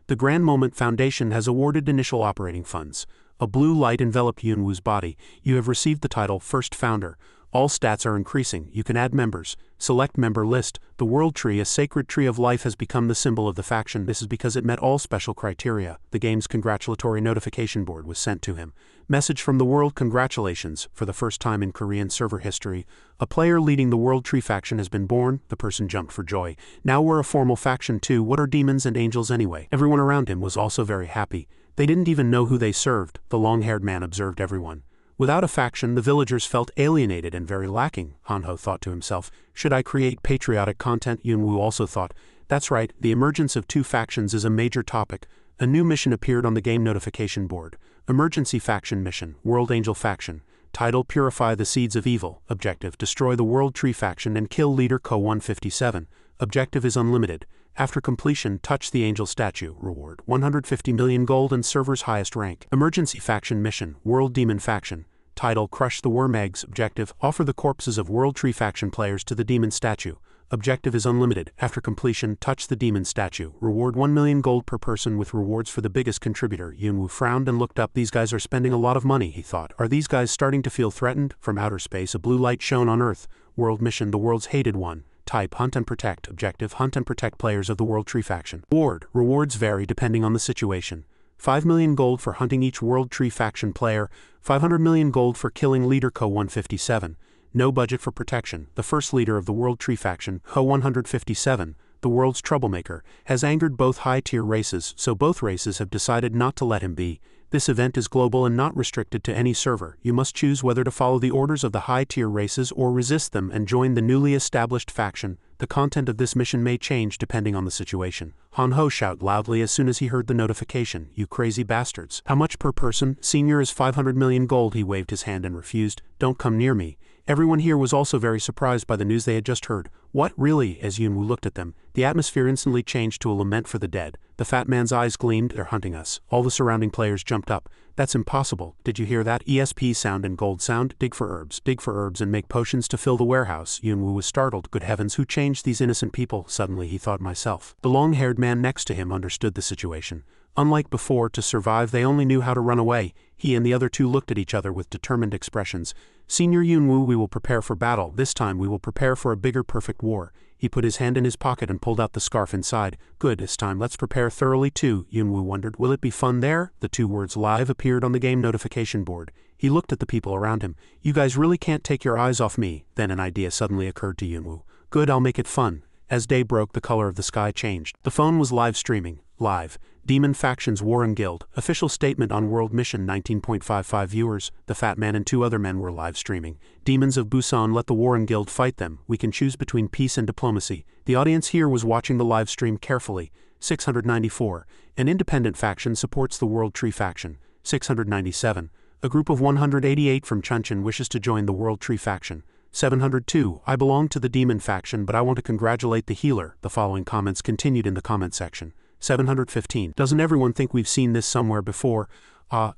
A: The Grand Moment Foundation has awarded initial operating funds." A blue light enveloped Yunwu's body. "You have received the title First Founder. All stats are increasing. You can add members. Select member list. The World Tree, a sacred tree of life, has become the symbol of the faction. This is because it met all special criteria." The game's congratulatory notification board was sent to him. Message from the world: "Congratulations. For the first time in Korean server history, a player leading the World Tree faction has been born." The person jumped for joy. "Now we're a formal faction too. What are demons and angels anyway?" Everyone around him was also very happy. They didn't even know who they served. The long-haired man observed everyone. Without a faction, the villagers felt alienated and very lacking. Hanho thought to himself, "Should I create patriotic content?" Yunwu also thought, "That's right, the emergence of two factions is a major topic." A new mission appeared on the game notification board. Emergency Faction Mission, World Angel Faction. Title: Purify the Seeds of Evil. Objective: Destroy the World Tree Faction and kill leader Ko-157. Objective is unlimited. After completion, touch the angel statue. Reward: 150 million gold and server's highest rank. Emergency Faction Mission, World Demon Faction. Title: Crush the Worm Eggs. Objective: Offer the corpses of World Tree Faction players to the demon statue. Objective is unlimited. After completion, touch the demon statue. Reward: 1 million gold per person with rewards for the biggest contributor. Yunwu frowned and looked up. These guys are spending a lot of money, he thought. Are these guys starting to feel threatened? From outer space, a blue light shone on Earth. World Mission, the world's hated one. Type: Hunt and Protect. Objective: Hunt and protect players of the World Tree Faction. Reward: Rewards vary depending on the situation. 5 million gold for hunting each World Tree Faction player. 500 million gold for killing leader Ko-157. No budget for protection. The first leader of the World Tree Faction, Ko-157, the world's troublemaker, has angered both high-tier races, so both races have decided not to let him be. This event is global and not restricted to any server. You must choose whether to follow the orders of the high-tier races or resist them and join the newly established faction. The content of this mission may change depending on the situation. Hanho shouted loudly as soon as he heard the notification. "You crazy bastards. How much per person?" "Senior is 500 million gold." He waved his hand and refused. "Don't come near me." Everyone here was also very surprised by the news they had just heard. What, really? As Yunwu looked at them, the atmosphere instantly changed to a lament for the dead. The fat man's eyes gleamed. They're hunting us. All the surrounding players jumped up. That's impossible. Did you hear that? ESP sound and gold sound. Dig for herbs and make potions to fill the warehouse. Yunwu was startled. Good heavens, who changed these innocent people? Suddenly he thought, myself. The long-haired man next to him understood the situation. Unlike before, to survive they only knew how to run away. He and the other two looked at each other with determined expressions. Senior Yunwu, we will prepare for battle. This time we will prepare for a bigger perfect war. He put his hand in his pocket and pulled out the scarf inside. Good, this time let's prepare thoroughly too. Yunwu wondered, will it be fun there? The two words live appeared on the game notification board. He looked at the people around him. You guys really can't take your eyes off me. Then an idea suddenly occurred to Yunwu. Good, I'll make it fun. As day broke, the color of the sky changed. The phone was live streaming. Live. Demon Factions Warren Guild. Official statement on World Mission 19.55 viewers. The fat man and two other men were live streaming. Demons of Busan, let the Warren Guild fight them. We can choose between peace and diplomacy. The audience here was watching the live stream carefully. 694. An independent faction supports the World Tree faction. 697. A group of 188 from Chuncheon wishes to join the World Tree faction. 702. I belong to the Demon faction, but I want to congratulate the healer. The following comments continued in the comment section. 715. Doesn't everyone think we've seen this somewhere before?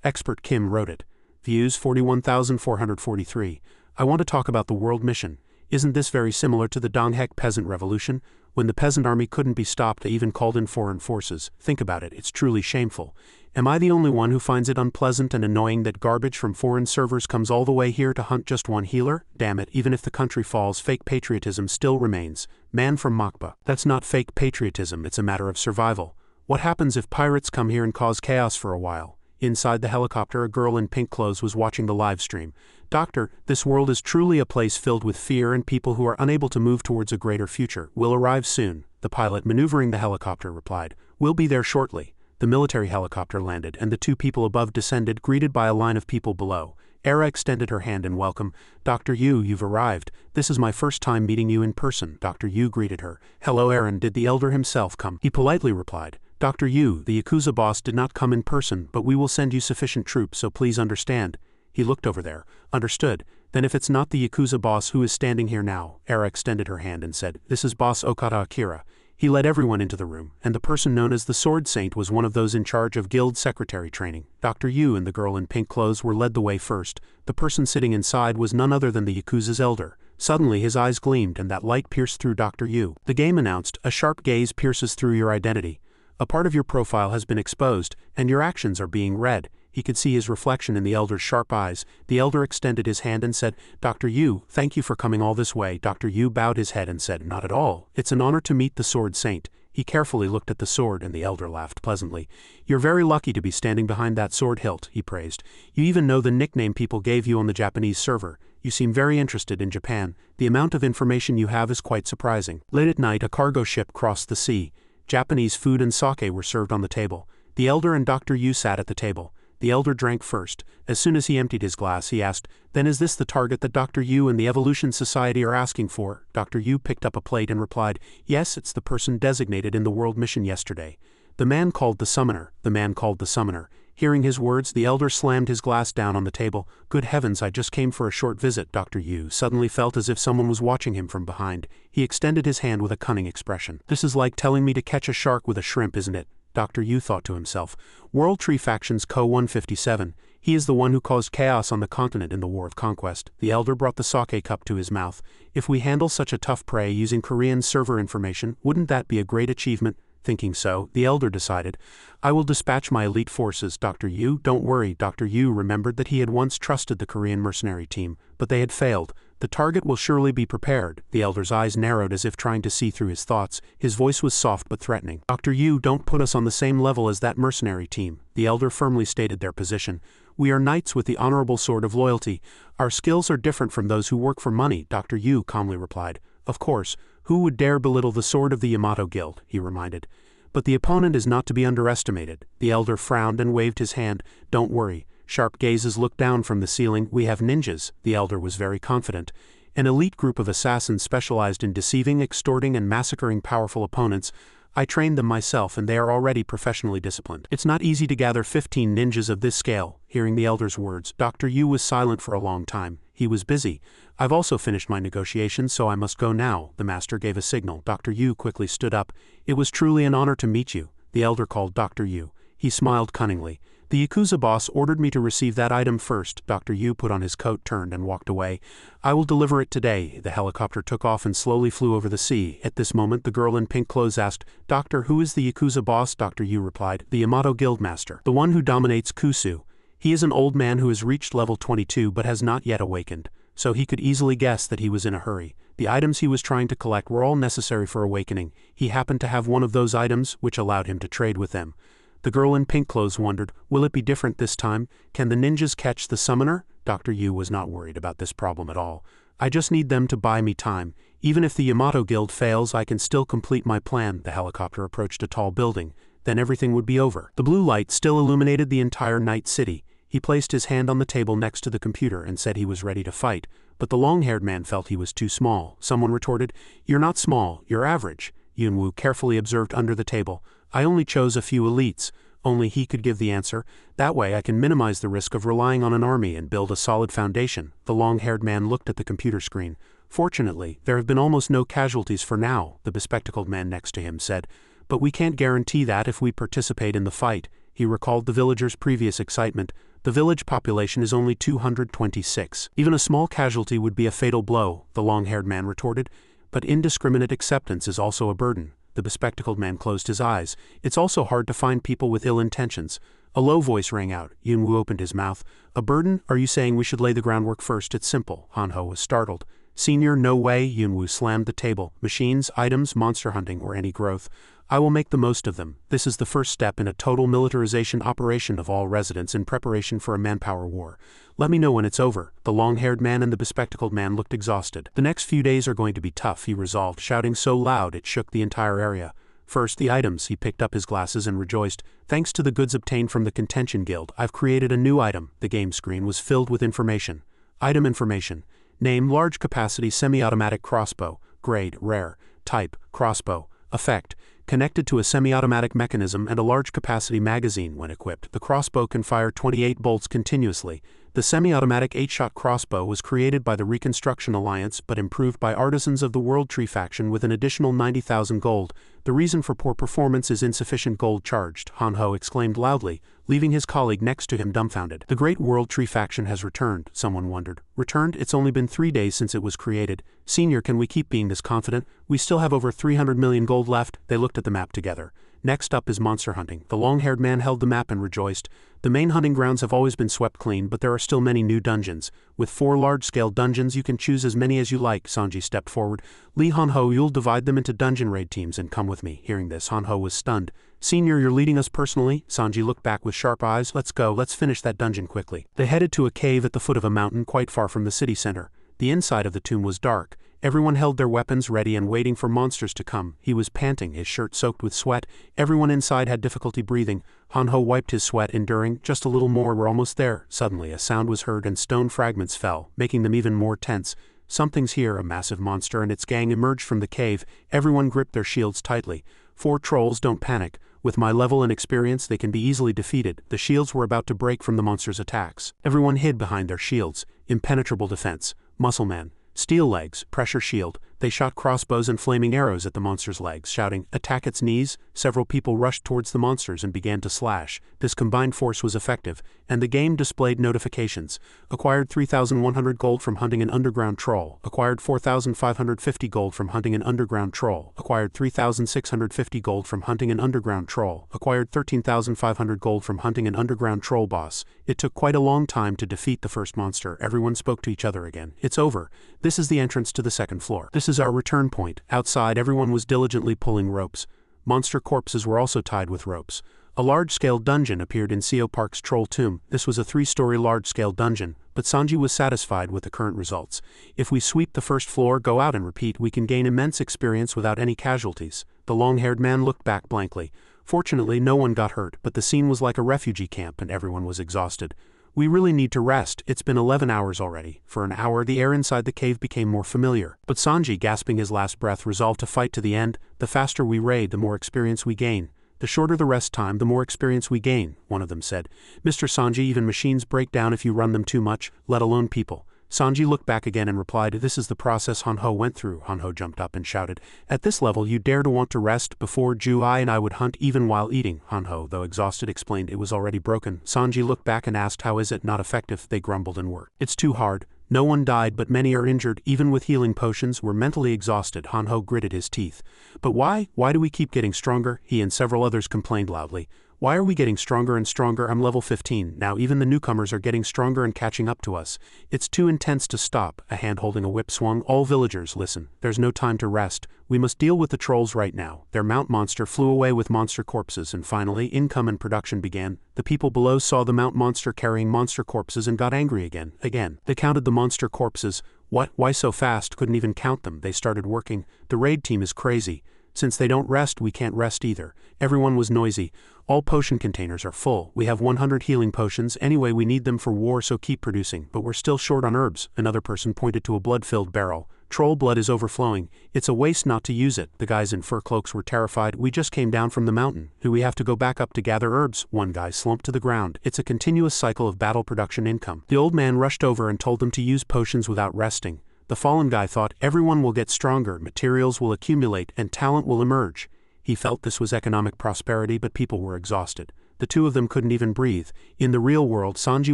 A: Expert Kim wrote it. Views 41,443. I want to talk about the world mission. Isn't this very similar to the Donghek peasant revolution? When the peasant army couldn't be stopped, they even called in foreign forces. Think about it, it's truly shameful. Am I the only one who finds it unpleasant and annoying that garbage from foreign servers comes all the way here to hunt just one healer? Damn it, even if the country falls, fake patriotism still remains. Man from Makba. That's not fake patriotism, it's a matter of survival. What happens if pirates come here and cause chaos for a while? Inside the helicopter, a girl in pink clothes was watching the live stream. Doctor, this world is truly a place filled with fear and people who are unable to move towards a greater future. We'll arrive soon. The pilot maneuvering the helicopter replied. We'll be there shortly. The military helicopter landed and the two people above descended, greeted by a line of people below. Era extended her hand in welcome. Dr. Yu, you've arrived. This is my first time meeting you in person. Dr. Yu greeted her. Hello, Aaron. Did the elder himself come? He politely replied. Dr. Yu, the Yakuza boss did not come in person, but we will send you sufficient troops, so please understand. He looked over there. Understood. Then if it's not the Yakuza boss who is standing here now, Era extended her hand and said, this is Boss Okada Akira. He led everyone into the room, and the person known as the Sword Saint was one of those in charge of guild secretary training. Dr. Yu and the girl in pink clothes were led the way first. The person sitting inside was none other than the Yakuza's elder. Suddenly his eyes gleamed and that light pierced through Dr. Yu. The game announced, a sharp gaze pierces through your identity. A part of your profile has been exposed, and your actions are being read. He could see his reflection in the elder's sharp eyes. The elder extended his hand and said, Dr. Yu, thank you for coming all this way. Dr. Yu bowed his head and said, not at all. It's an honor to meet the Sword Saint. He carefully looked at the sword and the elder laughed pleasantly. You're very lucky to be standing behind that sword hilt, he praised. You even know the nickname people gave you on the Japanese server. You seem very interested in Japan. The amount of information you have is quite surprising. Late at night, a cargo ship crossed the sea. Japanese food and sake were served on the table. The elder and Dr. Yu sat at the table. The elder drank first. As soon as he emptied his glass, he asked, then is this the target that Dr. Yu and the Evolution Society are asking for? Dr. Yu picked up a plate and replied, yes, it's the person designated in the world mission yesterday. The man called the summoner. The man called the summoner. Hearing his words, the elder slammed his glass down on the table. Good heavens, I just came for a short visit. Dr. Yu suddenly felt as if someone was watching him from behind. He extended his hand with a cunning expression. This is like telling me to catch a shark with a shrimp, isn't it? Dr. Yu thought to himself. World Tree Factions Co. 157. He is the one who caused chaos on the continent in the War of Conquest. The elder brought the sake cup to his mouth. If we handle such a tough prey using Korean server information, wouldn't that be a great achievement? Thinking so, the elder decided, I will dispatch my elite forces. Dr. Yu, don't worry. Dr. Yu remembered that he had once trusted the Korean mercenary team, but they had failed. The target will surely be prepared. The elder's eyes narrowed as if trying to see through his thoughts. His voice was soft but threatening. Dr. Yu, don't put us on the same level as that mercenary team. The elder firmly stated their position. We are knights with the honorable sword of loyalty. Our skills are different from those who work for money. Dr. Yu calmly replied. Of course, who would dare belittle the sword of the Yamato Guild? He reminded. But the opponent is not to be underestimated. The elder frowned and waved his hand. Don't worry. Sharp gazes looked down from the ceiling. We have ninjas. The elder was very confident. An elite group of assassins specialized in deceiving, extorting, and massacring powerful opponents. I trained them myself and they are already professionally disciplined. It's not easy to gather 15 ninjas of this scale. Hearing the elder's words, Dr. Yu was silent for a long time. He was busy. I've also finished my negotiations, so I must go now. The master gave a signal. Dr. Yu quickly stood up. It was truly an honor to meet you. The elder called Dr. Yu. He smiled cunningly. The Yakuza boss ordered me to receive that item first. Dr. Yu put on his coat, turned, and walked away. I will deliver it today. The helicopter took off and slowly flew over the sea. At this moment, the girl in pink clothes asked, Doctor, who is the Yakuza boss? Dr. Yu replied, the Yamato Guildmaster, the one who dominates Kusu. He is an old man who has reached level 22 but has not yet awakened, so he could easily guess that he was in a hurry. The items he was trying to collect were all necessary for awakening. He happened to have one of those items, which allowed him to trade with them. The girl in pink clothes wondered, will it be different this time? Can the ninjas catch the summoner? Dr. Yu was not worried about this problem at all. I just need them to buy me time. Even if the Yamato Guild fails, I can still complete my plan. The helicopter approached a tall building. Then everything would be over. The blue light still illuminated the entire night city. He placed his hand on the table next to the computer and said he was ready to fight, but the long-haired man felt he was too small. Someone retorted, you're not small, you're average. Yunwu carefully observed under the table. I only chose a few elites. Only he could give the answer. That way I can minimize the risk of relying on an army and build a solid foundation. The long-haired man looked at the computer screen. Fortunately, there have been almost no casualties for now, the bespectacled man next to him said. But we can't guarantee that if we participate in the fight. He recalled the villagers' previous excitement. The village population is only 226. Even a small casualty would be a fatal blow, the long-haired man retorted. But indiscriminate acceptance is also a burden. The bespectacled man closed his eyes. It's also hard to find people with ill intentions. A low voice rang out. Yunwu opened his mouth. A burden? Are you saying we should lay the groundwork first? It's simple. Hanho was startled. Senior, no way. Yunwu slammed the table. Machines, items, monster hunting, or any growth. I will make the most of them. This is the first step in a total militarization operation of all residents in preparation for a manpower war. Let me know when it's over. The long-haired man and the bespectacled man looked exhausted. The next few days are going to be tough, he resolved, shouting so loud it shook the entire area. First, the items. He picked up his glasses and rejoiced. Thanks to the goods obtained from the Contention Guild, I've created a new item. The game screen was filled with information. Item information. Name, large capacity semi-automatic crossbow. Grade, rare. Type, crossbow. Effect. Connected to a semi-automatic mechanism and a large capacity magazine when equipped, the crossbow can fire 28 bolts continuously. The semi-automatic 8-shot crossbow was created by the Reconstruction Alliance but improved by artisans of the World Tree faction with an additional 90,000 gold. The reason for poor performance is insufficient gold charged, Hanho exclaimed loudly, leaving his colleague next to him dumbfounded. The Great World Tree faction has returned, someone wondered. Returned? It's only been 3 days since it was created. Senior, can we keep being this confident? We still have over 300 million gold left. They looked at the map together. Next up is monster hunting. The long-haired man held the map and rejoiced. The main hunting grounds have always been swept clean, but there are still many new dungeons. With 4 large-scale dungeons, you can choose as many as you like. Sanji stepped forward. Li Hanho, you'll divide them into dungeon raid teams and come with me. Hearing this, Hanho was stunned. Senior, you're leading us personally? Sanji looked back with sharp eyes. Let's go, let's finish that dungeon quickly. They headed to a cave at the foot of a mountain quite far from the city center. The inside of the tomb was dark. Everyone held their weapons ready and waiting for monsters to come. He was panting, his shirt soaked with sweat. Everyone inside had difficulty breathing. Hanho wiped his sweat, enduring. Just a little more, we're almost there. Suddenly, a sound was heard and stone fragments fell, making them even more tense. Something's here. A massive monster and its gang emerged from the cave. Everyone gripped their shields tightly. 4 trolls, don't panic. With my level and experience, they can be easily defeated. The shields were about to break from the monster's attacks. Everyone hid behind their shields. Impenetrable defense. Muscle man. Steel legs, pressure shield. They shot crossbows and flaming arrows at the monster's legs, shouting, attack its knees. Several people rushed towards the monsters and began to slash. This combined force was effective, and the game displayed notifications. Acquired 3,100 gold from hunting an underground troll. Acquired 4,550 gold from hunting an underground troll. Acquired 3,650 gold from hunting an underground troll. Acquired 13,500 gold from hunting an underground troll boss. It took quite a long time to defeat the first monster. Everyone spoke to each other again. It's over. This is the entrance to the second floor. This is our return point. Outside, everyone was diligently pulling ropes. Monster corpses were also tied with ropes. A large-scale dungeon appeared in Seo Park's troll tomb. This was a 3-story large-scale dungeon, but Sanji was satisfied with the current results. If we sweep the first floor, go out and repeat, we can gain immense experience without any casualties. The long-haired man looked back blankly. Fortunately, no one got hurt, but the scene was like a refugee camp and everyone was exhausted. We really need to rest. It's been 11 hours already. For an hour, the air inside the cave became more familiar. But Sanji, gasping his last breath, resolved to fight to the end. The faster we raid, the more experience we gain. The shorter the rest time, the more experience we gain, one of them said. Mr. Sanji, even machines break down if you run them too much, let alone people. Sanji looked back again and replied, "This is the process Hanho went through." Hanho jumped up and shouted, "At this level you dare to want to rest before Ju I and I would hunt even while eating." Hanho, though exhausted, explained it was already broken. Sanji looked back and asked, "How is it not effective?" They grumbled and worked. "It's too hard. No one died, but many are injured. Even with healing potions, we're mentally exhausted." Hanho gritted his teeth. "But why? Why do we keep getting stronger?" He and several others complained loudly. "Why are we getting stronger and stronger? I'm level 15. Now even the newcomers are getting stronger and catching up to us. It's too intense to stop." A hand holding a whip swung. "All villagers, listen. There's no time to rest. We must deal with the trolls right now." Their mount monster flew away with monster corpses, and finally income and production began. The people below saw the mount monster carrying monster corpses and got angry again. They counted the monster corpses. What? Why so fast? Couldn't even count them. They started working. "The raid team is crazy. Since they don't rest, we can't rest either." Everyone was noisy. "All potion containers are full. We have 100 healing potions. Anyway, we need them for war, so keep producing. But we're still short on herbs." Another person pointed to a blood-filled barrel. "Troll blood is overflowing. It's a waste not to use it." The guys in fur cloaks were terrified. "We just came down from the mountain. Do we have to go back up to gather herbs?" One guy slumped to the ground. "It's a continuous cycle of battle production income." The old man rushed over and told them to use potions without resting. The fallen guy thought, "Everyone will get stronger, materials will accumulate, and talent will emerge." He felt this was economic prosperity, but people were exhausted. The two of them couldn't even breathe. In the real world, Sanji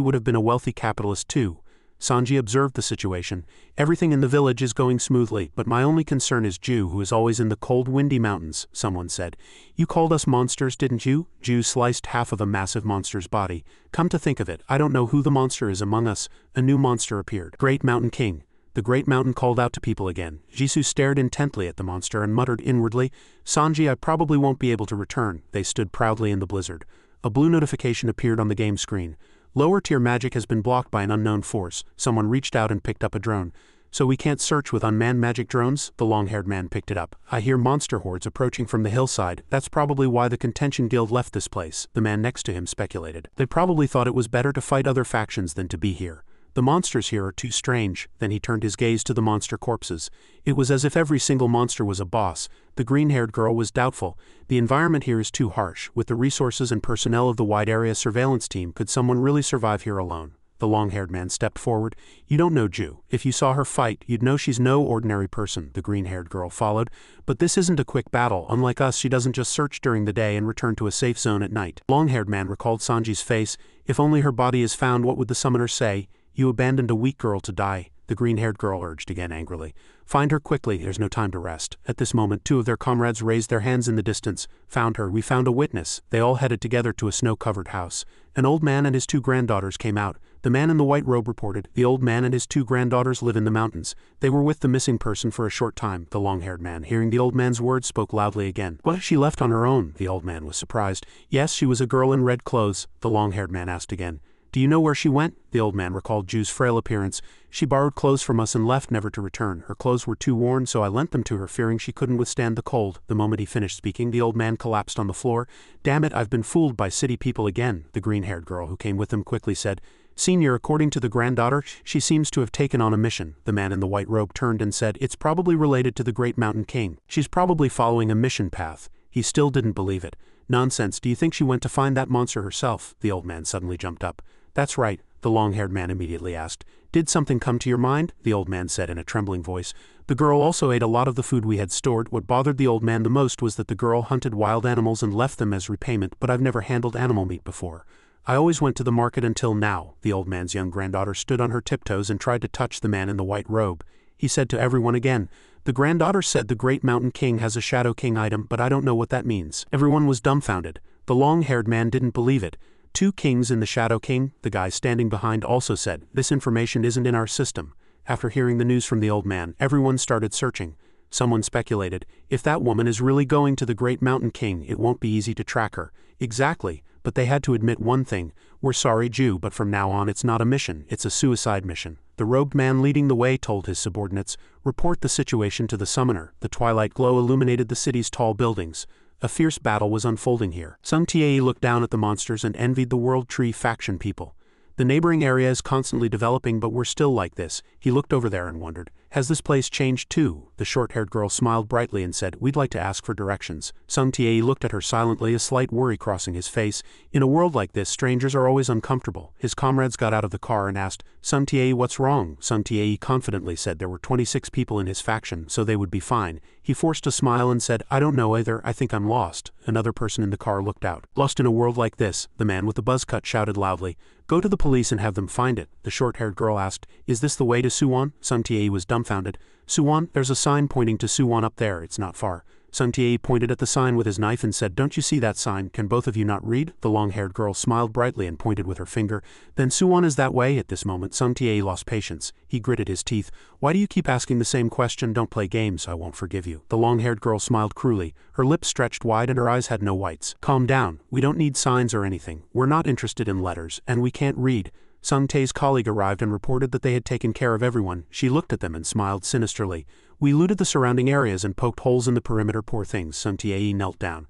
A: would have been a wealthy capitalist too. Sanji observed the situation. "Everything in the village is going smoothly, but my only concern is Ju, who is always in the cold, windy mountains," someone said. "You called us monsters, didn't you?" Ju sliced half of a massive monster's body. "Come to think of it, I don't know who the monster is among us." A new monster appeared. "Great Mountain King." The Great Mountain called out to people again. Jisoo stared intently at the monster and muttered inwardly, "Sanji, I probably won't be able to return." They stood proudly in the blizzard. A blue notification appeared on the game screen. "Lower tier magic has been blocked by an unknown force." Someone reached out and picked up a drone. "So we can't search with unmanned magic drones?" The long-haired man picked it up. "I hear monster hordes approaching from the hillside. That's probably why the Contention Guild left this place." The man next to him speculated. "They probably thought it was better to fight other factions than to be here. The monsters here are too strange." Then he turned his gaze to the monster corpses. It was as if every single monster was a boss. The green-haired girl was doubtful. "The environment here is too harsh. With the resources and personnel of the wide area surveillance team, could someone really survive here alone?" The long-haired man stepped forward. "You don't know Ju. If you saw her fight, you'd know she's no ordinary person." The green-haired girl followed. "But this isn't a quick battle. Unlike us, she doesn't just search during the day and return to a safe zone at night." Long-haired man recalled Sanji's face. "If only her body is found, what would the summoner say? You abandoned a weak girl to die." The green-haired girl urged again angrily. "Find her quickly, there's no time to rest." At this moment, two of their comrades raised their hands in the distance. "Found her, we found a witness." They all headed together to a snow-covered house. An old man and his two granddaughters came out. The man in the white robe reported, "The old man and his two granddaughters live in the mountains. They were with the missing person for a short time." The long-haired man, hearing the old man's words, spoke loudly again. "What, she left on her own?" The old man was surprised. "Yes, she was a girl in red clothes." The long-haired man asked again. "Do you know where she went?" The old man recalled Ju's frail appearance. "She borrowed clothes from us and left, never to return. Her clothes were too worn, so I lent them to her, fearing she couldn't withstand the cold." The moment he finished speaking, the old man collapsed on the floor. "Damn it, I've been fooled by city people again." The green-haired girl who came with him quickly said, "Senior, according to the granddaughter, she seems to have taken on a mission." The man in the white robe turned and said, "It's probably related to the Great Mountain King. She's probably following a mission path." He still didn't believe it. "Nonsense, do you think she went to find that monster herself?" The old man suddenly jumped up. "That's right," the long-haired man immediately asked. "Did something come to your mind?" The old man said in a trembling voice. "The girl also ate a lot of the food we had stored. What bothered the old man the most was that the girl hunted wild animals and left them as repayment, but I've never handled animal meat before. I always went to the market until now." The old man's young granddaughter stood on her tiptoes and tried to touch the man in the white robe. He said to everyone again, "The granddaughter said the Great Mountain King has a Shadow King item, but I don't know what that means." Everyone was dumbfounded. The long-haired man didn't believe it. "Two kings in the Shadow King?" The guy standing behind also said, "This information isn't in our system." After hearing the news from the old man, everyone started searching. Someone speculated, "If that woman is really going to the Great Mountain King, it won't be easy to track her." Exactly, but they had to admit one thing. "We're sorry, Ju, but from now on it's not a mission, it's a suicide mission." The robed man leading the way told his subordinates, "Report the situation to the summoner." The twilight glow illuminated the city's tall buildings. A fierce battle was unfolding here. Sung Tae looked down at the monsters and envied the World Tree faction people. The neighboring area is constantly developing, but we're still like this. He looked over there and wondered, has this place changed too? The short-haired girl smiled brightly and said, we'd like to ask for directions. Sung Tae looked at her silently, a slight worry crossing his face. In a world like this, strangers are always uncomfortable. His comrades got out of the car and asked, Sung Tae, what's wrong? Sung Tae confidently said there were 26 people in his faction, so they would be fine. He forced a smile and said, I don't know either, I think I'm lost. Another person in the car looked out. Lost in a world like this, the man with the buzz cut shouted loudly. Go to the police and have them find it. The short-haired girl asked, is this the way to Suwon? Sung Tae was dumbfounded. Suwon, there's a sign pointing to Suwon up there, it's not far. Sung Tae pointed at the sign with his knife and said, don't you see that sign? Can both of you not read? The long-haired girl smiled brightly and pointed with her finger. Then Suwon is that way? At this moment Sung Tae lost patience. He gritted his teeth. Why do you keep asking the same question? Don't play games, I won't forgive you. The long-haired girl smiled cruelly. Her lips stretched wide and her eyes had no whites. Calm down, we don't need signs or anything. We're not interested in letters, and we can't read. Sung Tae's colleague arrived and reported that they had taken care of everyone. She looked at them and smiled sinisterly. We looted the surrounding areas and poked holes in the perimeter, poor things. Sung Tae knelt down.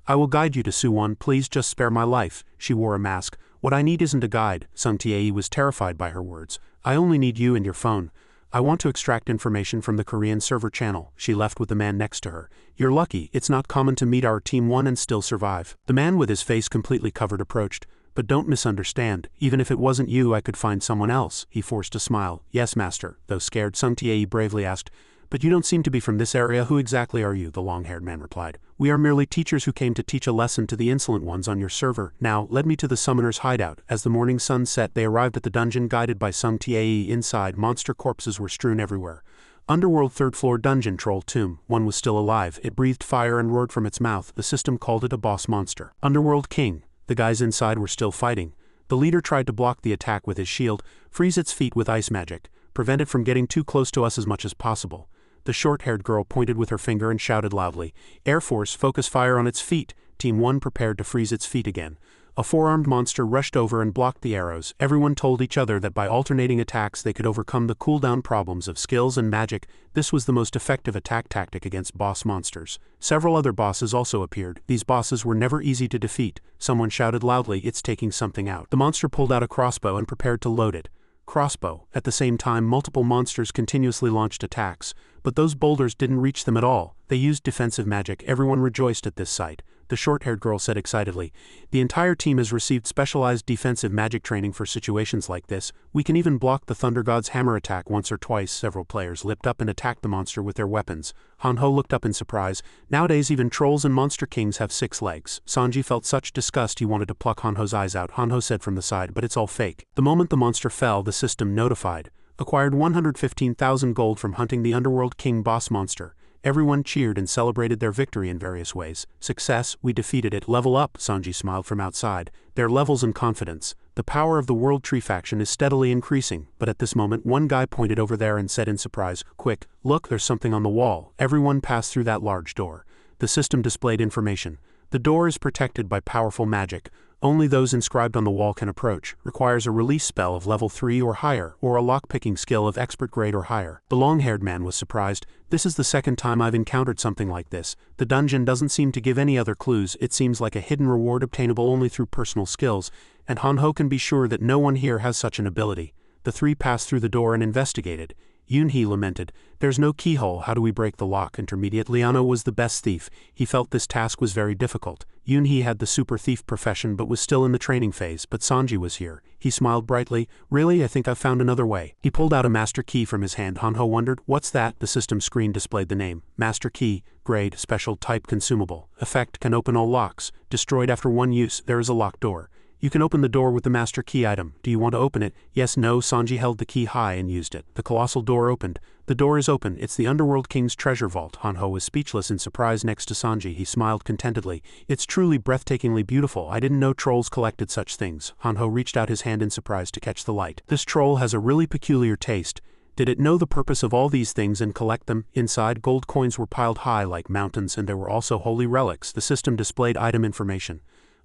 A: I will guide you to Suwon, please just spare my life. She wore a mask. What I need isn't a guide. Sung Tae was terrified by her words. I only need you and your phone. I want to extract information from the Korean server channel. She left with the man next to her. You're lucky, it's not common to meet our Team 1 and still survive. The man with his face completely covered approached. But don't misunderstand, even if it wasn't you I could find someone else. He forced a smile. Yes, master. Though scared, Sung Tae bravely asked, but you don't seem to be from this area. Who exactly are you? The long-haired man replied. We are merely teachers who came to teach a lesson to the insolent ones on your server. Now, lead me to the summoner's hideout. As the morning sun set, they arrived at the dungeon guided by Sung Tae. Inside, monster corpses were strewn everywhere. Underworld third-floor dungeon troll tomb. One was still alive. It breathed fire and roared from its mouth. The system called it a boss monster. Underworld king. The guys inside were still fighting. The leader tried to block the attack with his shield, freeze its feet with ice magic, prevent it from getting too close to us as much as possible. The short-haired girl pointed with her finger and shouted loudly, Air Force, focus fire on its feet. Team 1 prepared to freeze its feet again. A four-armed monster rushed over and blocked the arrows. Everyone told each other that by alternating attacks they could overcome the cooldown problems of skills and magic. This was the most effective attack tactic against boss monsters. Several other bosses also appeared. These bosses were never easy to defeat. Someone shouted loudly, it's taking something out. The monster pulled out a crossbow and prepared to load it. Crossbow. At the same time, multiple monsters continuously launched attacks, but those boulders didn't reach them at all. They used defensive magic. Everyone rejoiced at this sight. The short-haired girl said excitedly, the entire team has received specialized defensive magic training for situations like this. We can even block the Thunder God's hammer attack once or twice. Several players leapt up and attacked the monster with their weapons. Hanho looked up in surprise. Nowadays even trolls and monster kings have 6 legs. Sanji felt such disgust he wanted to pluck Hanho's eyes out. Hanho said from the side, but it's all fake. The moment the monster fell, the system notified. Acquired 115,000 gold from hunting the Underworld King boss monster. Everyone cheered and celebrated their victory in various ways. Success, we defeated it. Level up, Sanji smiled from outside. Their levels and confidence. The power of the World Tree faction is steadily increasing, but at this moment one guy pointed over there and said in surprise, quick, look, there's something on the wall. Everyone passed through that large door. The system displayed information. The door is protected by powerful magic. Only those inscribed on the wall can approach. Requires a release spell of level 3 or higher, or a lock-picking skill of expert grade or higher. The long-haired man was surprised. This is the second time I've encountered something like this. The dungeon doesn't seem to give any other clues. It seems like a hidden reward obtainable only through personal skills, and Hanho can be sure that no one here has such an ability. The three passed through the door and investigated. Yoonhee lamented, there's no keyhole, how do we break the lock? Intermediate Liano was the best thief. He felt this task was very difficult. Yoonhee had the super thief profession but was still in the training phase, but Sanji was here. He smiled brightly, really, I think I've found another way. He pulled out a master key from his hand. Hanho wondered, what's that? The system screen displayed the name. Master key, grade, special type consumable. Effect, can open all locks. Destroyed after one use, there is a locked door. You can open the door with the master key item. Do you want to open it? Yes, no. Sanji held the key high and used it. The colossal door opened. The door is open. It's the Underworld King's treasure vault. Hanho was speechless in surprise next to Sanji. He smiled contentedly. It's truly breathtakingly beautiful. I didn't know trolls collected such things. Hanho reached out his hand in surprise to catch the light. This troll has a really peculiar taste. Did it know the purpose of all these things and collect them? Inside, gold coins were piled high like mountains, and there were also holy relics. The system displayed item information.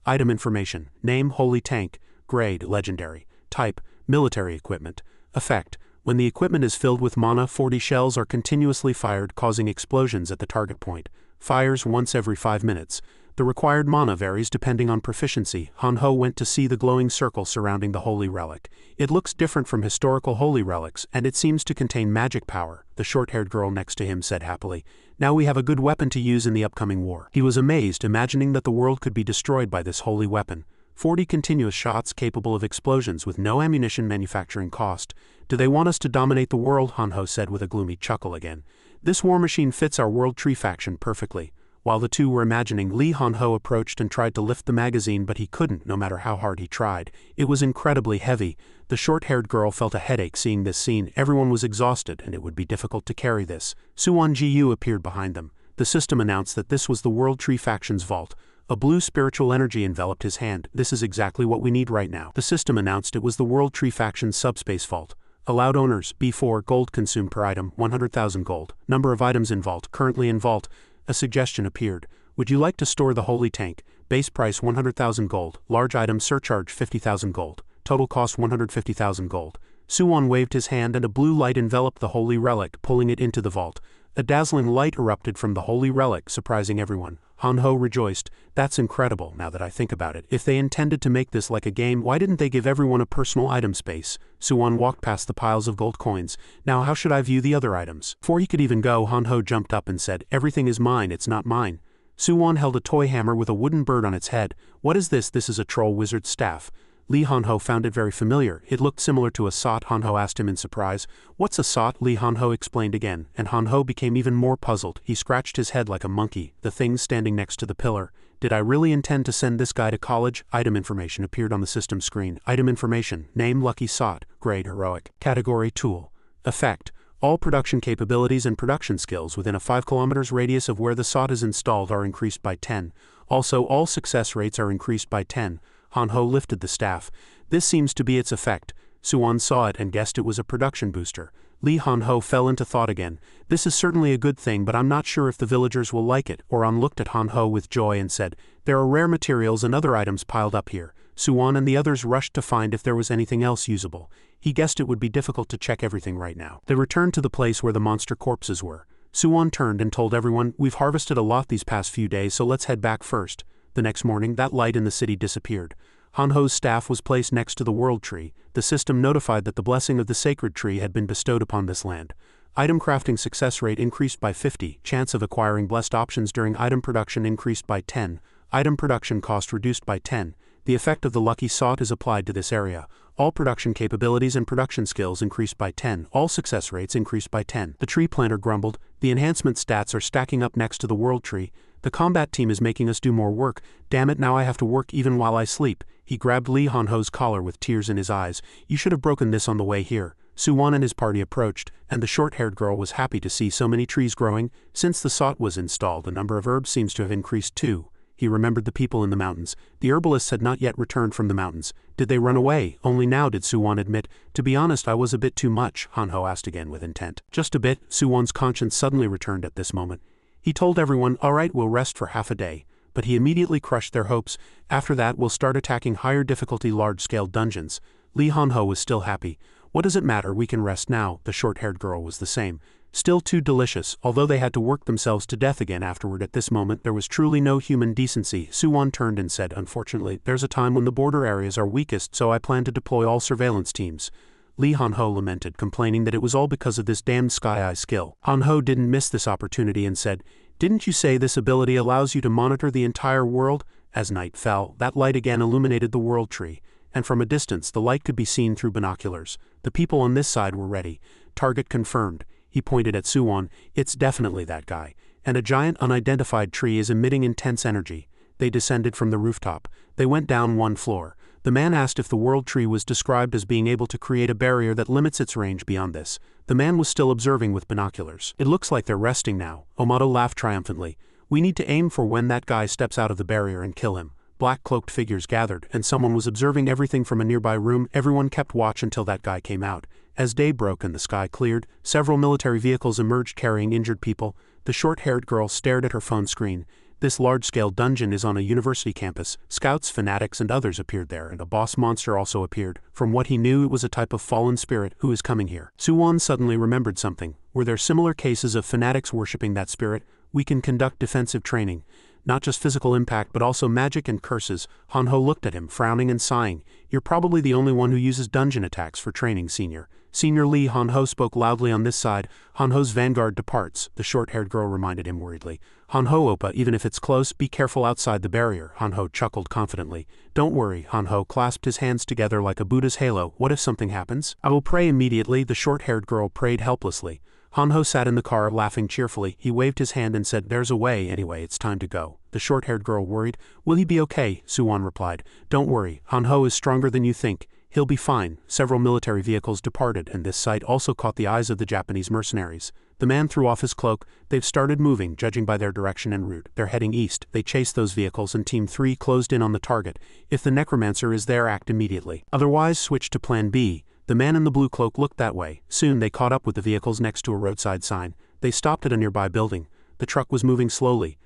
A: Item information. Name, holy tank. Grade, legendary. Type, military equipment. Effect, when the equipment is filled with mana, 40 shells are continuously fired, causing explosions at the target point. Fires once every 5 minutes. The required mana varies depending on proficiency. Han Ho went to see the glowing circle surrounding the holy relic. It looks different from historical holy relics, and it seems to contain magic power, the short-haired girl next to him said happily. Now we have a good weapon to use in the upcoming war. He was amazed, imagining that the world could be destroyed by this holy weapon. 40 continuous shots capable of explosions with no ammunition manufacturing cost. Do they want us to dominate the world? Han Ho said with a gloomy chuckle again. This war machine fits our world tree faction perfectly. While the two were imagining, Lee Han Ho approached and tried to lift the magazine, but he couldn't, no matter how hard he tried. It was incredibly heavy. The short-haired girl felt a headache seeing this scene. Everyone was exhausted, and it would be difficult to carry this. Suwon Ji-yu appeared behind them. The system announced that this was the World Tree Faction's vault. A blue spiritual energy enveloped his hand. This is exactly what we need right now. The system announced it was the World Tree Faction's subspace vault. Allowed owners, B4, gold consumed per item, 100,000 gold. Number of items in vault, currently in vault. A suggestion appeared. Would you like to store the holy tank? Base price 100,000 gold. Large item surcharge 50,000 gold. Total cost 150,000 gold. Suwon waved his hand and a blue light enveloped the holy relic, pulling it into the vault. A dazzling light erupted from the holy relic, surprising everyone. Han Ho rejoiced. That's incredible, now that I think about it. If they intended to make this like a game, why didn't they give everyone a personal item space? Suwon walked past the piles of gold coins. Now how should I view the other items? Before he could even go, Han Ho jumped up and said, everything is mine, it's not mine. Suwon held a toy hammer with a wooden bird on its head. What is this? This is a troll wizard's staff. Lee Han Ho found it very familiar. It looked similar to a sot. Han Ho asked him in surprise. What's a sot? Lee Han Ho explained again, and Han Ho became even more puzzled. He scratched his head like a monkey, the thing standing next to the pillar. Did I really intend to send this guy to college? Item information appeared on the system screen. Item information, name Lucky Sot, grade heroic, category tool, effect. All production capabilities and production skills within a 5 km radius of where the sot is installed are increased by 10. Also, all success rates are increased by 10. Han Ho lifted the staff. This seems to be its effect. Suwon saw it and guessed it was a production booster. Lee Han Ho fell into thought again. This is certainly a good thing, but I'm not sure if the villagers will like it. Oran looked at Han Ho with joy and said, there are rare materials and other items piled up here. Suwon and the others rushed to find if there was anything else usable. He guessed it would be difficult to check everything right now. They returned to the place where the monster corpses were. Suwon turned and told everyone, we've harvested a lot these past few days, so let's head back first. The next morning, that light in the city disappeared. Han Ho's staff was placed next to the world tree. The system notified that the blessing of the sacred tree had been bestowed upon this land. Item crafting success rate increased by 50, chance of acquiring blessed options during item production increased by 10, item production cost reduced by 10. The effect of the lucky sot is applied to this area. All production capabilities and production skills increased by 10. All success rates increased by 10. The tree planter grumbled. The enhancement stats are stacking up next to the world tree. The combat team is making us do more work. Damn it, now I have to work even while I sleep. He grabbed Lee Han Ho's collar with tears in his eyes. You should have broken this on the way here. Suwon and his party approached, and the short-haired girl was happy to see so many trees growing. Since the sot was installed, the number of herbs seems to have increased too. He remembered the people in the mountains. The herbalists had not yet returned from the mountains. Did they run away? Only now did Suwon admit. To be honest, I was a bit too much, Han Ho asked again with intent. Just a bit. Suwon's conscience suddenly returned at this moment. He told everyone, all right, we'll rest for half a day. But he immediately crushed their hopes. After that, we'll start attacking higher difficulty large-scale dungeons. Lee Han Ho was still happy. What does it matter? We can rest now. The short-haired girl was the same. Still too delicious, although they had to work themselves to death again afterward. At this moment, there was truly no human decency. Suwon turned and said, unfortunately, there's a time when the border areas are weakest, so I plan to deploy all surveillance teams. Lee Han Ho lamented, complaining that it was all because of this damned Sky Eye skill. Han Ho didn't miss this opportunity and said, didn't you say this ability allows you to monitor the entire world? As night fell, that light again illuminated the world tree, and from a distance the light could be seen through binoculars. The people on this side were ready. Target confirmed. He pointed at Suwon. It's definitely that guy. And a giant unidentified tree is emitting intense energy. They descended from the rooftop. They went down one floor. The man asked if the world tree was described as being able to create a barrier that limits its range beyond this. The man was still observing with binoculars. It looks like they're resting now. Omato laughed triumphantly. We need to aim for when that guy steps out of the barrier and kill him. Black cloaked figures gathered, and someone was observing everything from a nearby room. Everyone kept watch until that guy came out. As day broke and the sky cleared, several military vehicles emerged carrying injured people. The short-haired girl stared at her phone screen. This large-scale dungeon is on a university campus. Scouts, fanatics, and others appeared there, and a boss monster also appeared. From what he knew, it was a type of fallen spirit who is coming here. Suwon suddenly remembered something. Were there similar cases of fanatics worshipping that spirit? We can conduct defensive training. not just physical impact but also magic and curses. Hanho looked at him, frowning and sighing. You're probably the only one who uses dungeon attacks for training, Senior. Senior Lee, Hanho spoke loudly on this side. Hanho's vanguard departs, the short-haired girl reminded him worriedly. Hanho Oppa, even if it's close, be careful outside the barrier, Hanho chuckled confidently. Don't worry, Hanho clasped his hands together like a Buddha's halo. What if something happens? I will pray immediately, the short-haired girl prayed helplessly. Hanho sat in the car, laughing cheerfully. He waved his hand and said, there's a way, anyway, it's time to go. The short-haired girl worried. Will he be okay? Suwon replied. Don't worry, Hanho is stronger than you think. He'll be fine. Several military vehicles departed, and this sight also caught the eyes of the Japanese mercenaries. The man threw off his cloak. They've started moving, judging by their direction and route. They're heading east. They chased those vehicles and Team 3 closed in on the target. If the Necromancer is there, act immediately. Otherwise, switch to Plan B. The man in the blue cloak looked that way. Soon they caught up with the vehicles next to a roadside sign. They stopped at a nearby building. The truck was moving slowly.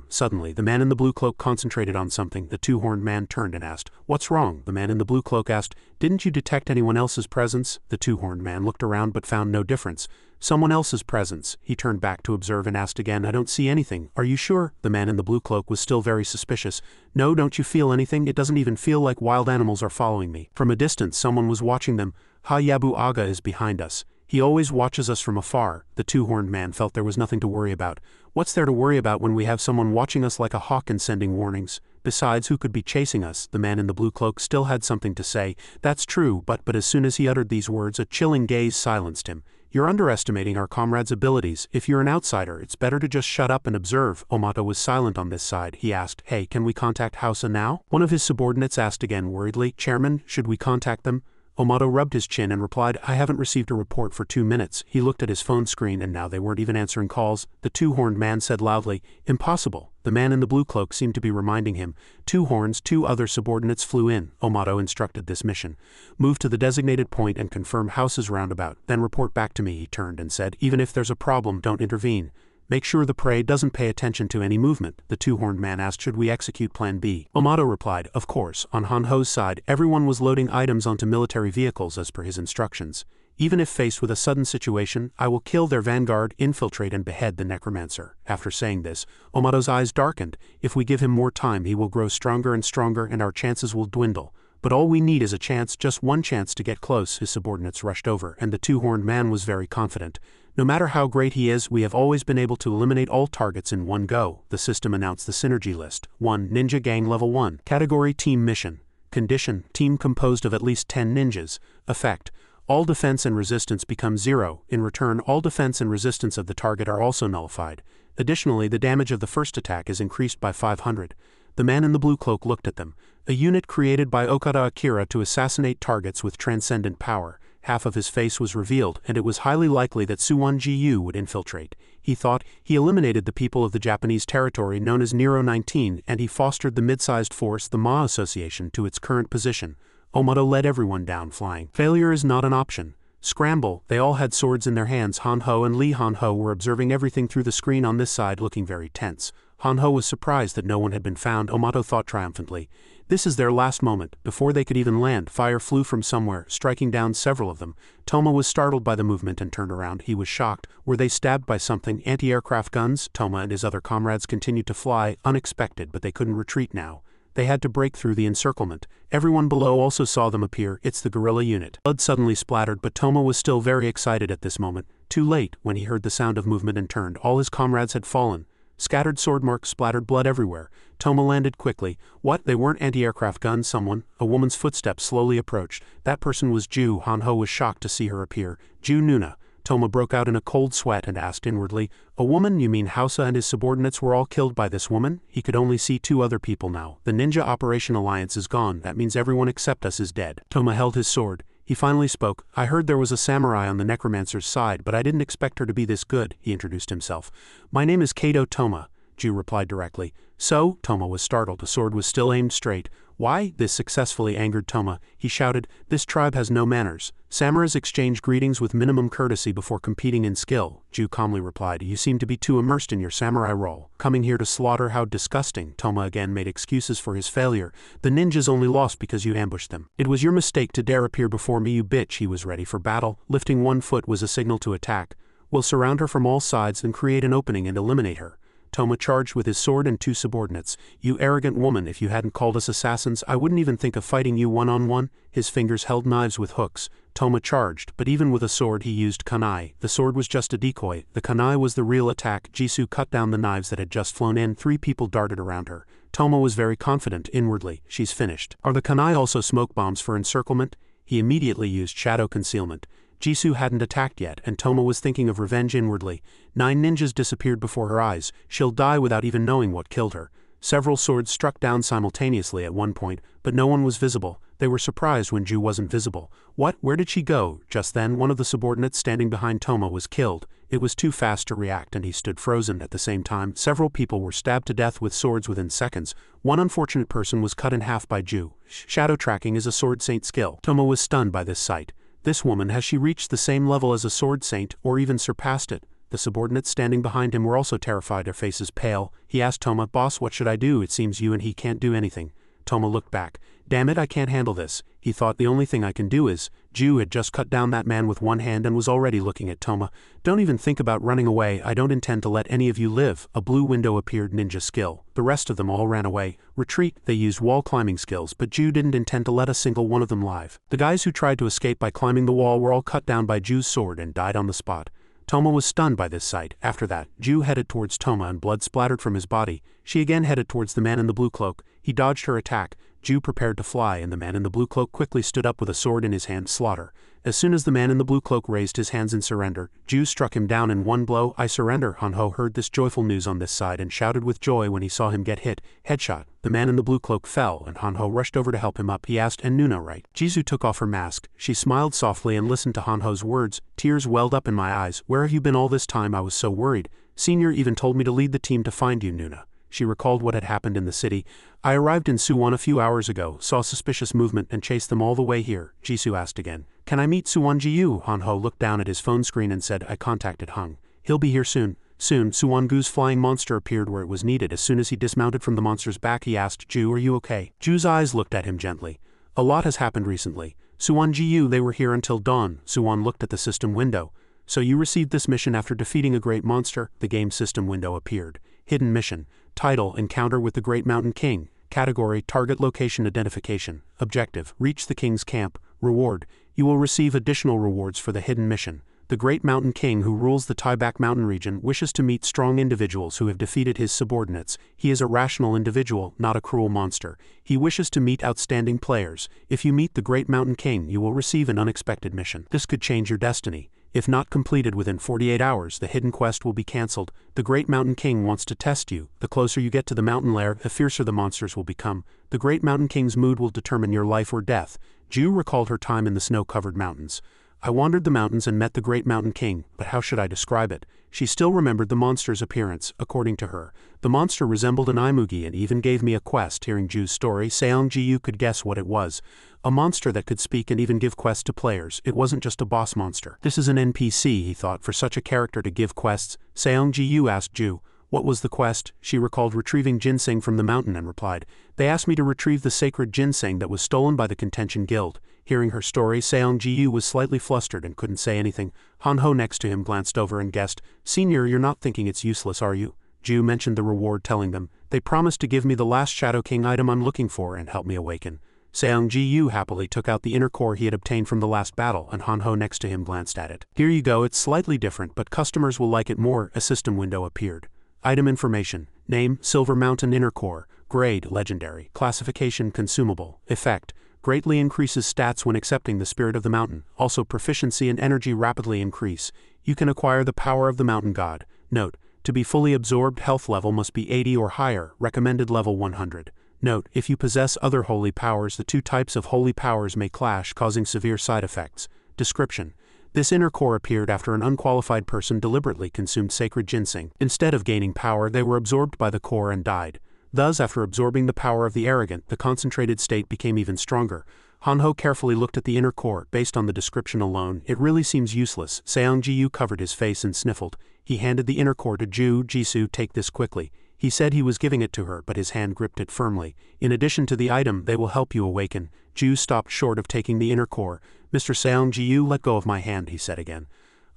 A: Suddenly, the man in the blue cloak concentrated on something. The two-horned man turned and asked, What's wrong? The man in the blue cloak asked, Didn't you detect anyone else's presence? The two-horned man looked around but found no difference. Someone else's presence. He turned back to observe and asked again, I don't see anything. Are you sure? The man in the blue cloak was still very suspicious. No, don't you feel anything? It doesn't even feel like wild animals are following me. From a distance, someone was watching them. Yabu Aga is behind us. He always watches us from afar. The two-horned man felt there was nothing to worry about. What's there to worry about when we have someone watching us like a hawk and sending warnings? Besides, who could be chasing us? The man in the blue cloak still had something to say. That's true, but as soon as he uttered these words, a chilling gaze silenced him. You're underestimating our comrade's abilities. If you're an outsider, it's better to just shut up and observe. Omato was silent on this side. He asked, Hey, can we contact Hausa now? One of his subordinates asked again worriedly, Chairman, should we contact them? Omato rubbed his chin and replied, I haven't received a report for 2 minutes. He looked at his phone screen and now they weren't even answering calls. The two-horned man said loudly, Impossible. The man in the blue cloak seemed to be reminding him. 2 horns, 2 other subordinates flew in. Omato instructed this mission. Move to the designated point and confirm House's roundabout. Then report back to me, he turned and said. Even if there's a problem, don't intervene. Make sure the prey doesn't pay attention to any movement. The two-horned man asked, should we execute Plan B? Omato replied, of course. On Hanho's side, everyone was loading items onto military vehicles as per his instructions. Even if faced with a sudden situation, I will kill their vanguard, infiltrate and behead the Necromancer. After saying this, Omato's eyes darkened. If we give him more time, he will grow stronger and our chances will dwindle. But all we need is a chance, just one chance to get close. His subordinates rushed over, and the two-horned man was very confident. No matter how great he is, we have always been able to eliminate all targets in one go. The system announced the synergy list. 1. Ninja Gang Level 1. Category Team Mission. Condition: Team composed of at least 10 ninjas. Effect: all defense and resistance become 0. In return, all defense and resistance of the target are also nullified. Additionally, the damage of the first attack is increased by 500. The man in the blue cloak looked at them. A unit created by Okada Akira to assassinate targets with transcendent power. Half of his face was revealed, and it was highly likely that Suwon Ji-yu would infiltrate. He thought he eliminated the people of the Japanese territory known as Nero 19, and he fostered the mid-sized force, the Ma Association, to its current position. Omato led everyone down flying. Failure is not an option. Scramble. They all had swords in their hands. Hanho and Lee Hanho were observing everything through the screen on this side, looking very tense. Hanho was surprised that no one had been found. Omato thought triumphantly. This is their last moment. Before they could even land, fire flew from somewhere, striking down several of them. Toma was startled by the movement and turned around. He was shocked. Were they stabbed by something? Anti-aircraft guns? Toma and his other comrades continued to fly, unexpected, but they couldn't retreat now. They had to break through the encirclement. Everyone below also saw them appear. It's the guerrilla unit. Blood suddenly splattered, but Toma was still very excited at this moment. Too late, when he heard the sound of movement and turned, all his comrades had fallen. Scattered sword marks splattered blood everywhere. Toma landed quickly. What? They weren't anti-aircraft guns. A woman's footsteps slowly approached. That person was Ju. Hanho was shocked to see her appear. Ju Nuna. Toma broke out in a cold sweat and asked inwardly, a woman? You mean Hausa and his subordinates were all killed by this woman? He could only see 2 other people now. The Ninja Operation Alliance is gone. That means everyone except us is dead. Toma held his sword. He finally spoke. I heard there was a samurai on the Necromancer's side, but I didn't expect her to be this good. He introduced himself. My name is Kato Toma. Ju replied directly. So? Toma was startled. The sword was still aimed straight. Why? This successfully angered Toma. He shouted, this tribe has no manners. Samurais exchange greetings with minimum courtesy before competing in skill. Ju calmly replied, you seem to be too immersed in your samurai role. Coming here to slaughter, how disgusting. Toma again made excuses for his failure. The ninjas only lost because you ambushed them. It was your mistake to dare appear before me, you bitch. He was ready for battle. Lifting one foot was a signal to attack. We'll surround her from all sides and create an opening and eliminate her. Toma charged with his sword and 2 subordinates. "You arrogant woman, if you hadn't called us assassins, I wouldn't even think of fighting you one-on-one." His fingers held knives with hooks. Toma charged, but even with a sword he used kunai. The sword was just a decoy, the kunai was the real attack. Jisoo cut down the knives that had just flown in. 3 people darted around her. Toma was very confident inwardly. She's finished. Are the kunai also smoke bombs for encirclement? He immediately used shadow concealment. Jisoo hadn't attacked yet, and Toma was thinking of revenge inwardly. 9 ninjas disappeared before her eyes. She'll die without even knowing what killed her. Several swords struck down simultaneously at one point, but no one was visible. They were surprised when Ju wasn't visible. What? Where did she go? Just then, one of the subordinates standing behind Toma was killed. It was too fast to react, and he stood frozen. At the same time, several people were stabbed to death with swords within seconds. One unfortunate person was cut in half by Ju. Shadow tracking is a sword saint skill. Toma was stunned by this sight. This woman, has she reached the same level as a sword saint, or even surpassed it? The subordinates standing behind him were also terrified, their faces pale. He asked Toma, "Boss, what should I do? It seems you and he can't do anything." Toma looked back. "Damn it, I can't handle this." He thought, the only thing I can do is. Ju had just cut down that man with one hand and was already looking at Toma. "Don't even think about running away. I don't intend to let any of you live." A blue window appeared, ninja skill. The rest of them all ran away. Retreat. They used wall climbing skills, but Ju didn't intend to let a single one of them live. The guys who tried to escape by climbing the wall were all cut down by Ju's sword and died on the spot. Toma was stunned by this sight. After that, Ju headed towards Toma and blood splattered from his body. She again headed towards the man in the blue cloak. He dodged her attack. Ju prepared to fly, and the man in the blue cloak quickly stood up with a sword in his hand. Slaughter. As soon as the man in the blue cloak raised his hands in surrender, Ju struck him down in one blow. "I surrender." Hanho heard this joyful news on this side and shouted with joy when he saw him get hit. Headshot. The man in the blue cloak fell, and Hanho rushed over to help him up. He asked, "And Nuna, right?" Jisoo took off her mask. She smiled softly and listened to Hanho's words. Tears welled up in my eyes. "Where have you been all this time? I was so worried. Senior even told me to lead the team to find you, Nuna." She recalled what had happened in the city. "I arrived in Suwon a few hours ago, saw suspicious movement and chased them all the way here." Jisoo asked again. "Can I meet Suwon Ji-yu?" Hanho looked down at his phone screen and said, "I contacted Hung. He'll be here soon." Soon, Suwon-gu's flying monster appeared where it was needed. As soon as he dismounted from the monster's back, he asked, "Ju, are you okay?" Ju's eyes looked at him gently. "A lot has happened recently. Suwon Ji-yu, they were here until dawn." Suwon looked at the system window. "So you received this mission after defeating a great monster?" The game system window appeared. Hidden mission. Title, Encounter with the Great Mountain King. Category, Target Location Identification. Objective, Reach the King's Camp. Reward, you will receive additional rewards for the hidden mission. The Great Mountain King, who rules the Taibak Mountain region, wishes to meet strong individuals who have defeated his subordinates. He is a rational individual, not a cruel monster. He wishes to meet outstanding players. If you meet the Great Mountain King, you will receive an unexpected mission. This could change your destiny. If not completed within 48 hours, the hidden quest will be cancelled. The Great Mountain King wants to test you. The closer you get to the mountain lair, the fiercer the monsters will become. The Great Mountain King's mood will determine your life or death. Ju recalled her time in the snow-covered mountains. "I wandered the mountains and met the Great Mountain King, but how should I describe it?" She still remembered the monster's appearance. According to her, the monster resembled an imugi and even gave me a quest. Hearing Ju's story, Seong Ji-yu could guess what it was. A monster that could speak and even give quests to players. It wasn't just a boss monster. This is an NPC, he thought, for such a character to give quests. Seong Ji-yu asked Ju, "What was the quest?" She recalled retrieving ginseng from the mountain and replied, "They asked me to retrieve the sacred ginseng that was stolen by the Contention Guild." Hearing her story, Seong Ji-yu was slightly flustered and couldn't say anything. Han-ho next to him glanced over and guessed, "Senior, you're not thinking it's useless, are you?" Ju mentioned the reward, telling them, "They promised to give me the last Shadow King item I'm looking for and help me awaken." Seong Ji-yu happily took out the inner core he had obtained from the last battle, and Han-ho next to him glanced at it. "Here you go, it's slightly different, but customers will like it more." A system window appeared. Item information. Name, Silver Mountain Inner Core. Grade, Legendary. Classification, Consumable. Effect, greatly increases stats when accepting the spirit of the mountain. Also, proficiency and energy rapidly increase. You can acquire the power of the mountain god. Note, to be fully absorbed, health level must be 80 or higher, recommended level 100. Note, if you possess other holy powers, the two types of holy powers may clash, causing severe side effects. Description. This inner core appeared after an unqualified person deliberately consumed sacred ginseng. Instead of gaining power, they were absorbed by the core and died. Thus, after absorbing the power of the arrogant, the concentrated state became even stronger. Han-ho carefully looked at the inner core. Based on the description alone, it really seems useless. Seong Ji-yu covered his face and sniffled. He handed the inner core to Ju. "Jisoo, take this quickly." He said he was giving it to her, but his hand gripped it firmly. "In addition to the item, they will help you awaken." Ju stopped short of taking the inner core. "Mr. Seong Ji-yu, let go of my hand," he said again.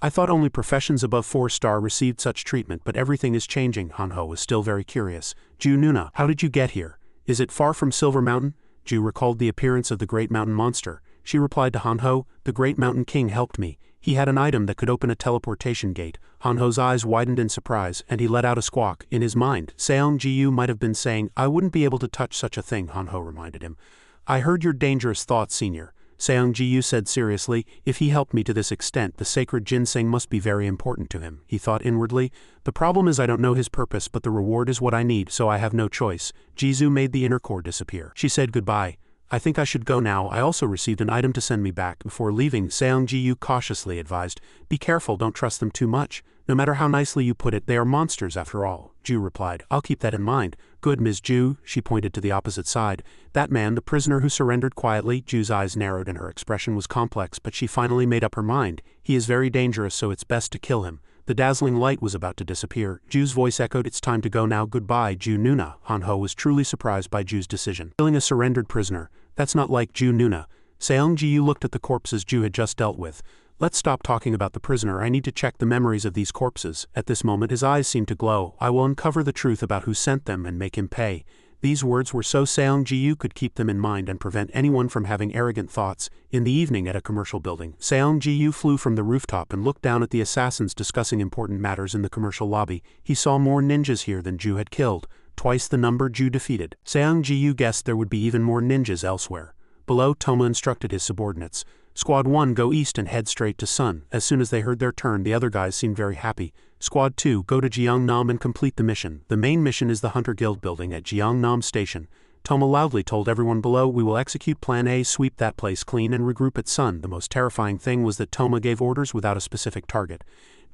A: I thought only professions above 4-star received such treatment, but everything is changing. Hanho was still very curious. Ju Nuna, how did you get here? Is it far from Silver Mountain? Ju recalled the appearance of the great mountain monster. She replied to Hanho, the great mountain king helped me. He had an item that could open a teleportation gate. Hanho's eyes widened in surprise, and he let out a squawk. In his mind, Seong Ji-yu might have been saying, I wouldn't be able to touch such a thing, Hanho reminded him. I heard your dangerous thoughts, senior. Seong Ji-yu said seriously, if he helped me to this extent, the sacred ginseng must be very important to him. He thought inwardly, the problem is I don't know his purpose, but the reward is what I need, so I have no choice. Jizu made the inner core disappear. She said goodbye. I think I should go now. I also received an item to send me back. Before leaving, Seong Ji-yu cautiously advised, be careful, don't trust them too much. No matter how nicely you put it, they are monsters after all. Ju replied, I'll keep that in mind. Good, Ms. Ju, she pointed to the opposite side. That man, the prisoner who surrendered quietly. Ju's eyes narrowed and her expression was complex, but she finally made up her mind. He is very dangerous, so it's best to kill him. The dazzling light was about to disappear. Ju's voice echoed, it's time to go now, goodbye, Ju Nuna. Hanho was truly surprised by Ju's decision. Killing a surrendered prisoner. That's not like Ju Nuna. Seong Ji-yu looked at the corpses Ju had just dealt with. Let's stop talking about the prisoner. I need to check the memories of these corpses. At this moment his eyes seemed to glow. I will uncover the truth about who sent them and make him pay. These words were so Seong Ji-yu could keep them in mind and prevent anyone from having arrogant thoughts. In the evening at a commercial building, Seong Ji-yu flew from the rooftop and looked down at the assassins discussing important matters in the commercial lobby. He saw more ninjas here than Ju had killed, twice the number Ju defeated. Seong Ji-yu guessed there would be even more ninjas elsewhere. Below, Toma instructed his subordinates. Squad 1, go east and head straight to Sun. As soon as they heard their turn, the other guys seemed very happy. Squad 2, go to Gyeongnam and complete the mission. The main mission is the Hunter Guild building at Gyeongnam Station. Toma loudly told everyone below, we will execute Plan A, sweep that place clean and regroup at Sun. The most terrifying thing was that Toma gave orders without a specific target.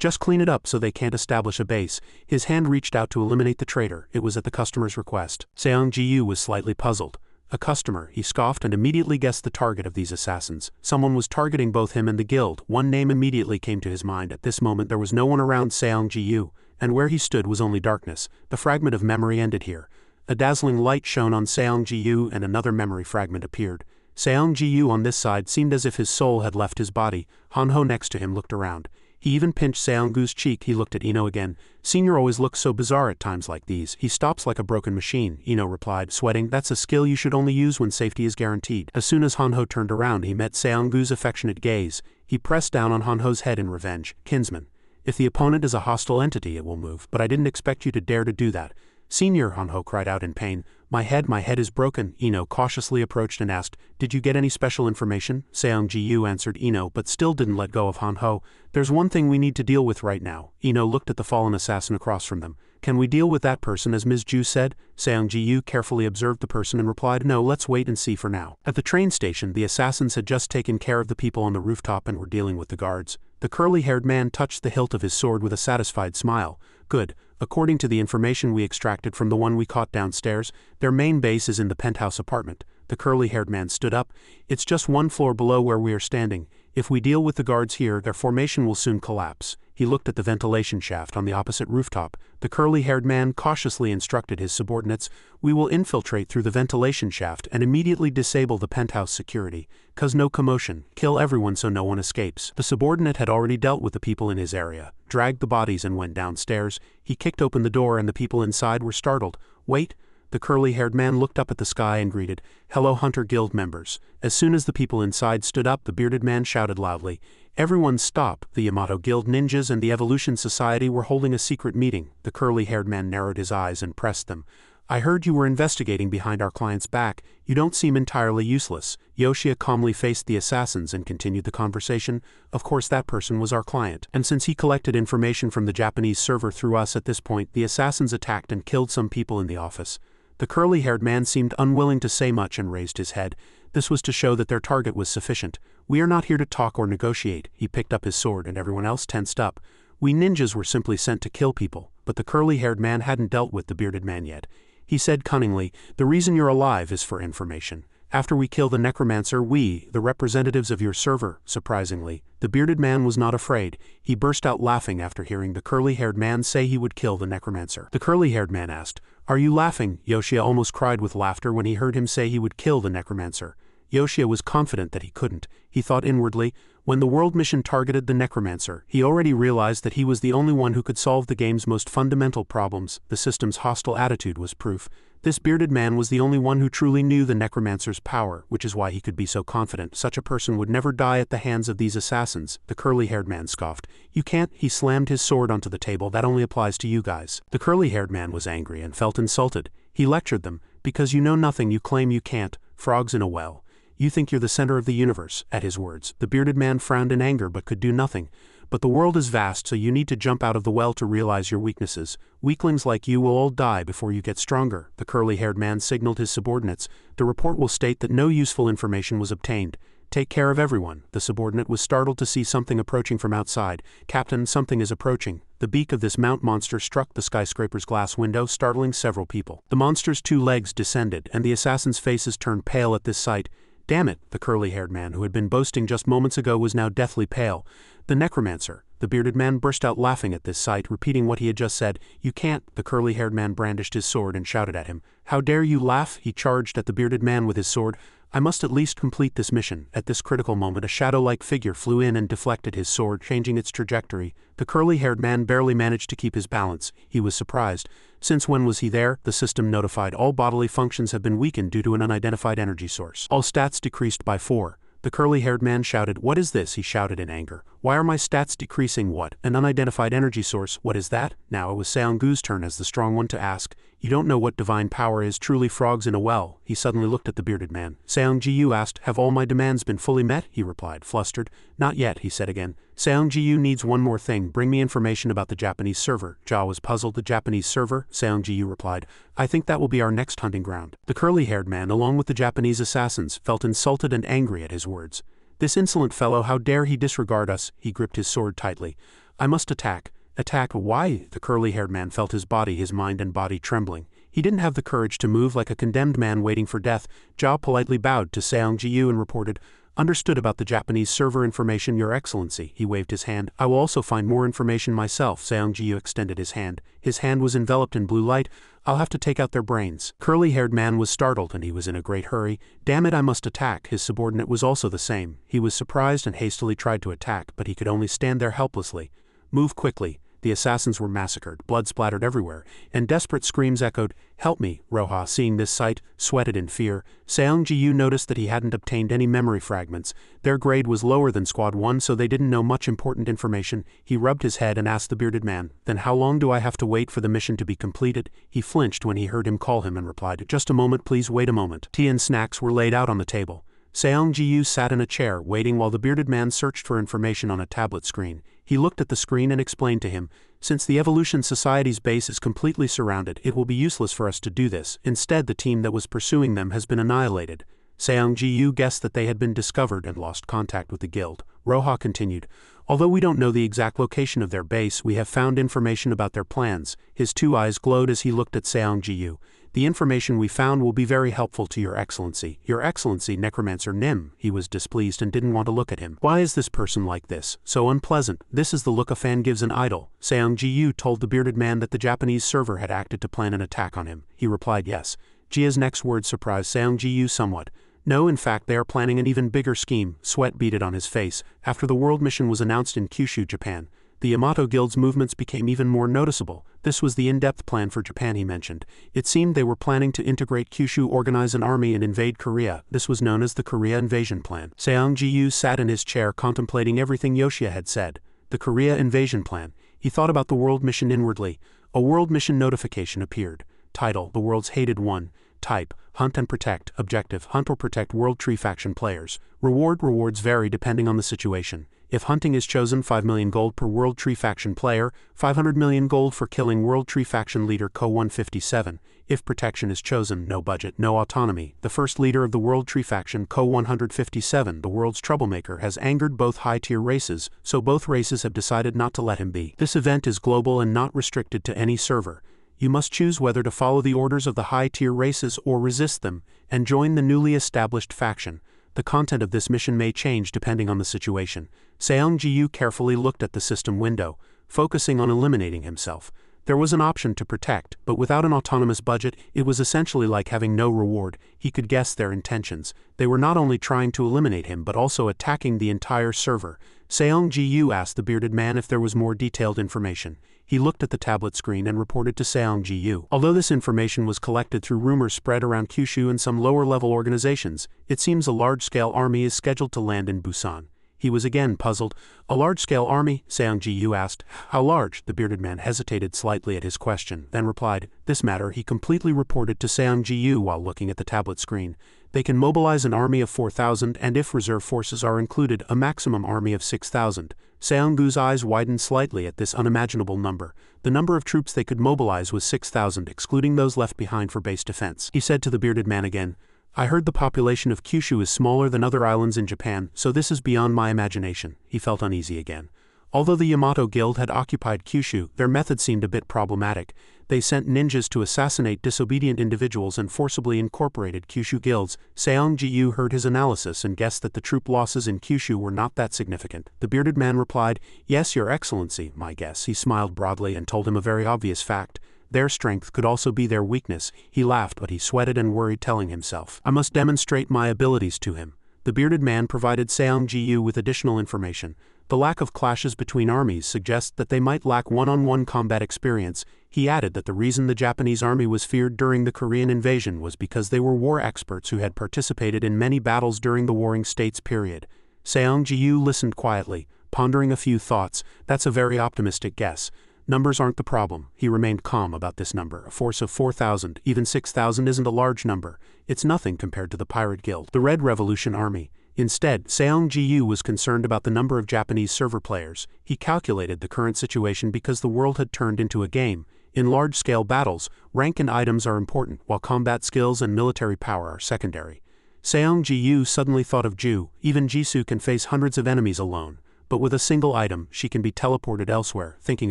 A: Just clean it up so they can't establish a base. His hand reached out to eliminate the traitor. It was at the customer's request. Seong Ji-yu was slightly puzzled. A customer, he scoffed and immediately guessed the target of these assassins. Someone was targeting both him and the guild. One name immediately came to his mind. At this moment there was no one around Seong Ji-yu, and where he stood was only darkness. The fragment of memory ended here. A dazzling light shone on Seong Ji-yu and another memory fragment appeared. Seong Ji-yu on this side seemed as if his soul had left his body. Hanho next to him looked around. He even pinched Seong-gu's cheek. He looked at Ino again. Senior always looks so bizarre at times like these. He stops like a broken machine, Ino replied, sweating. That's a skill you should only use when safety is guaranteed. As soon as Hanho turned around, he met Seong-gu's affectionate gaze. He pressed down on Hanho's head in revenge. Kinsman, if the opponent is a hostile entity, it will move, but I didn't expect you to dare to do that. Senior, Hanho cried out in pain. My head is broken. Ino cautiously approached and asked, did you get any special information? Seong Ji-yu answered Ino, but still didn't let go of Hanho. There's one thing we need to deal with right now. Ino looked at the fallen assassin across from them. Can we deal with that person as Ms. Ju said? Seong Ji-yu carefully observed the person and replied, no, let's wait and see for now. At the train station, the assassins had just taken care of the people on the rooftop and were dealing with the guards. The curly-haired man touched the hilt of his sword with a satisfied smile. Good. According to the information we extracted from the one we caught downstairs, their main base is in the penthouse apartment. The curly-haired man stood up. It's just one floor below where we are standing. If we deal with the guards here, their formation will soon collapse. He looked at the ventilation shaft on the opposite rooftop. The curly-haired man cautiously instructed his subordinates, we will infiltrate through the ventilation shaft and immediately disable the penthouse security. Cause no commotion. Kill everyone so no one escapes. The subordinate had already dealt with the people in his area, dragged the bodies and went downstairs. He kicked open the door and the people inside were startled. Wait. The curly-haired man looked up at the sky and greeted, hello Hunter Guild members. As soon as the people inside stood up, the bearded man shouted loudly, everyone stop. The Yamato Guild ninjas and the Evolution Society were holding a secret meeting. The curly-haired man narrowed his eyes and pressed them. I heard you were investigating behind our client's back. You don't seem entirely useless. Yoshia calmly faced the assassins and continued the conversation. Of course that person was our client, and since he collected information from the Japanese server through us at this point, the assassins attacked and killed some people in the office. The curly-haired man seemed unwilling to say much and raised his head. This was to show that their target was sufficient. We are not here to talk or negotiate. He picked up his sword and everyone else tensed up. We ninjas were simply sent to kill people, but the curly-haired man hadn't dealt with the bearded man yet. He said cunningly, the reason you're alive is for information. After we kill the Necromancer, we, the representatives of your server, surprisingly. The bearded man was not afraid. He burst out laughing after hearing the curly-haired man say he would kill the Necromancer. The curly-haired man asked, are you laughing? Yoshia almost cried with laughter when he heard him say he would kill the Necromancer. Yoshia was confident that he couldn't. He thought inwardly, when the world mission targeted the Necromancer, he already realized that he was the only one who could solve the game's most fundamental problems. The system's hostile attitude was proof. This bearded man was the only one who truly knew the Necromancer's power, which is why he could be so confident. Such a person would never die at the hands of these assassins, the curly-haired man scoffed. You can't. He slammed his sword onto the table. That only applies to you guys. The curly-haired man was angry and felt insulted. He lectured them. Because you know nothing, you claim you can't. Frogs in a well. You think you're the center of the universe. At his words, the bearded man frowned in anger but could do nothing. But the world is vast, so you need to jump out of the well to realize your weaknesses. Weaklings like you will all die before you get stronger. The curly-haired man signaled his subordinates. The report will state that no useful information was obtained. Take care of everyone. The subordinate was startled to see something approaching from outside. Captain, something is approaching. The beak of this mount monster struck the skyscraper's glass window, startling several people. The monster's 2 legs descended, and the assassins' faces turned pale at this sight. Damn it, the curly-haired man who had been boasting just moments ago was now deathly pale. The Necromancer. The bearded man burst out laughing at this sight, repeating what he had just said. You can't. The curly-haired man brandished his sword and shouted at him. How dare you laugh? He charged at the bearded man with his sword. I must at least complete this mission. At this critical moment, a shadow-like figure flew in and deflected his sword, changing its trajectory. The curly-haired man barely managed to keep his balance. He was surprised. Since when was he there? The system notified all bodily functions have been weakened due to an unidentified energy source. All stats decreased by 4. The curly-haired man shouted, What is this? He shouted in anger. Why are my stats decreasing? What? An unidentified energy source? What is that? Now it was Seonggu's turn as the strong one to ask. You don't know what divine power is, truly frogs in a well. He suddenly looked at the bearded man. Seonggu asked, Have all my demands been fully met? He replied, flustered. Not yet, he said again. Seonggu needs one more thing. Bring me information about the Japanese server. Ja was puzzled. The Japanese server? Seonggu replied. I think that will be our next hunting ground. The curly-haired man, along with the Japanese assassins, felt insulted and angry at his words. This insolent fellow, how dare he disregard us? He gripped his sword tightly. I must attack. Attack? Why? The curly-haired man felt his mind and body trembling. He didn't have the courage to move like a condemned man waiting for death. Ja politely bowed to Seonggu and reported, Understood about the Japanese server information, Your Excellency. He waved his hand. I will also find more information myself. Seonggu extended his hand. His hand was enveloped in blue light. I'll have to take out their brains. Curly-haired man was startled and he was in a great hurry. Damn it, I must attack. His subordinate was also the same. He was surprised and hastily tried to attack, but he could only stand there helplessly. Move quickly. The assassins were massacred, blood splattered everywhere, and desperate screams echoed, Help me! Roja, seeing this sight, sweated in fear. Seonggu noticed that he hadn't obtained any memory fragments. Their grade was lower than Squad 1, so they didn't know much important information. He rubbed his head and asked the bearded man, Then how long do I have to wait for the mission to be completed? He flinched when he heard him call him and replied, Just a moment, please wait a moment. Tea and snacks were laid out on the table. Seonggu sat in a chair, waiting while the bearded man searched for information on a tablet screen. He looked at the screen and explained to him, Since the Evolution Society's base is completely surrounded, it will be useless for us to do this. Instead, the team that was pursuing them has been annihilated. Seonggu guessed that they had been discovered and lost contact with the guild. Roja continued, Although we don't know the exact location of their base, we have found information about their plans. His 2 eyes glowed as he looked at Seonggu. The information we found will be very helpful to Your Excellency. Your Excellency, Necromancer Nim. He was displeased and didn't want to look at him. Why is this person like this? So unpleasant. This is the look a fan gives an idol. Seonggu told the bearded man that the Japanese server had acted to plan an attack on him. He replied yes. Jia's next word surprised Seonggu somewhat. No, in fact, they are planning an even bigger scheme. Sweat beaded on his face. After the world mission was announced in Kyushu, Japan, the Yamato Guild's movements became even more noticeable. This was the in-depth plan for Japan, he mentioned. It seemed they were planning to integrate Kyushu, organize an army and invade Korea. This was known as the Korea Invasion Plan. Seonggu sat in his chair contemplating everything Yoshia had said. The Korea Invasion Plan. He thought about the world mission inwardly. A world mission notification appeared. Title, The World's Hated One. Type, Hunt and Protect. Objective, Hunt or Protect World Tree Faction players. Rewards vary depending on the situation. If hunting is chosen, 5 million gold per World Tree Faction player, 500 million gold for killing World Tree Faction leader Co-157. If protection is chosen, no budget, no autonomy. The first leader of the World Tree Faction, Co-157, the world's troublemaker, has angered both high-tier races, so both races have decided not to let him be. This event is global and not restricted to any server. You must choose whether to follow the orders of the high-tier races or resist them, and join the newly established faction. The content of this mission may change depending on the situation. Seonggu carefully looked at the system window, focusing on eliminating himself. There was an option to protect, but without an autonomous budget, it was essentially like having no reward. He could guess their intentions. They were not only trying to eliminate him but also attacking the entire server. Seong-ji-yu asked the bearded man if there was more detailed information. He looked at the tablet screen and reported to Seong-ji-yu. Although this information was collected through rumors spread around Kyushu and some lower-level organizations, it seems a large-scale army is scheduled to land in Busan. He was again puzzled. A large-scale army? Seong-ji-yu asked. How large? The bearded man hesitated slightly at his question, then replied. This matter he completely reported to Seong-ji-yu while looking at the tablet screen. They can mobilize an army of 4,000 and if reserve forces are included, a maximum army of 6,000. Seong-gu's eyes widened slightly at this unimaginable number. The number of troops they could mobilize was 6,000, excluding those left behind for base defense. He said to the bearded man again, I heard the population of Kyushu is smaller than other islands in Japan, so this is beyond my imagination. He felt uneasy again. Although the Yamato Guild had occupied Kyushu, their method seemed a bit problematic. They sent ninjas to assassinate disobedient individuals and forcibly incorporated Kyushu guilds. Seong-ji-yu heard his analysis and guessed that the troop losses in Kyushu were not that significant. The bearded man replied, Yes, Your Excellency, my guess. He smiled broadly and told him a very obvious fact. Their strength could also be their weakness. He laughed, but he sweated and worried, telling himself, I must demonstrate my abilities to him. The bearded man provided Seong-ji-yu with additional information. The lack of clashes between armies suggests that they might lack one-on-one combat experience. He added that the reason the Japanese army was feared during the Korean invasion was because they were war experts who had participated in many battles during the Warring States period. Seong-ji-yu listened quietly, pondering a few thoughts. That's a very optimistic guess. Numbers aren't the problem. He remained calm about this number. A force of 4,000, even 6,000 isn't a large number. It's nothing compared to the Pirate Guild, the Red Revolution Army. Instead, Seong-ji-yu was concerned about the number of Japanese server players. He calculated the current situation because the world had turned into a game. In large-scale battles, rank and items are important, while combat skills and military power are secondary. Seong-ji-yu suddenly thought of Ju. Even Jisoo can face hundreds of enemies alone. But with a single item, she can be teleported elsewhere. Thinking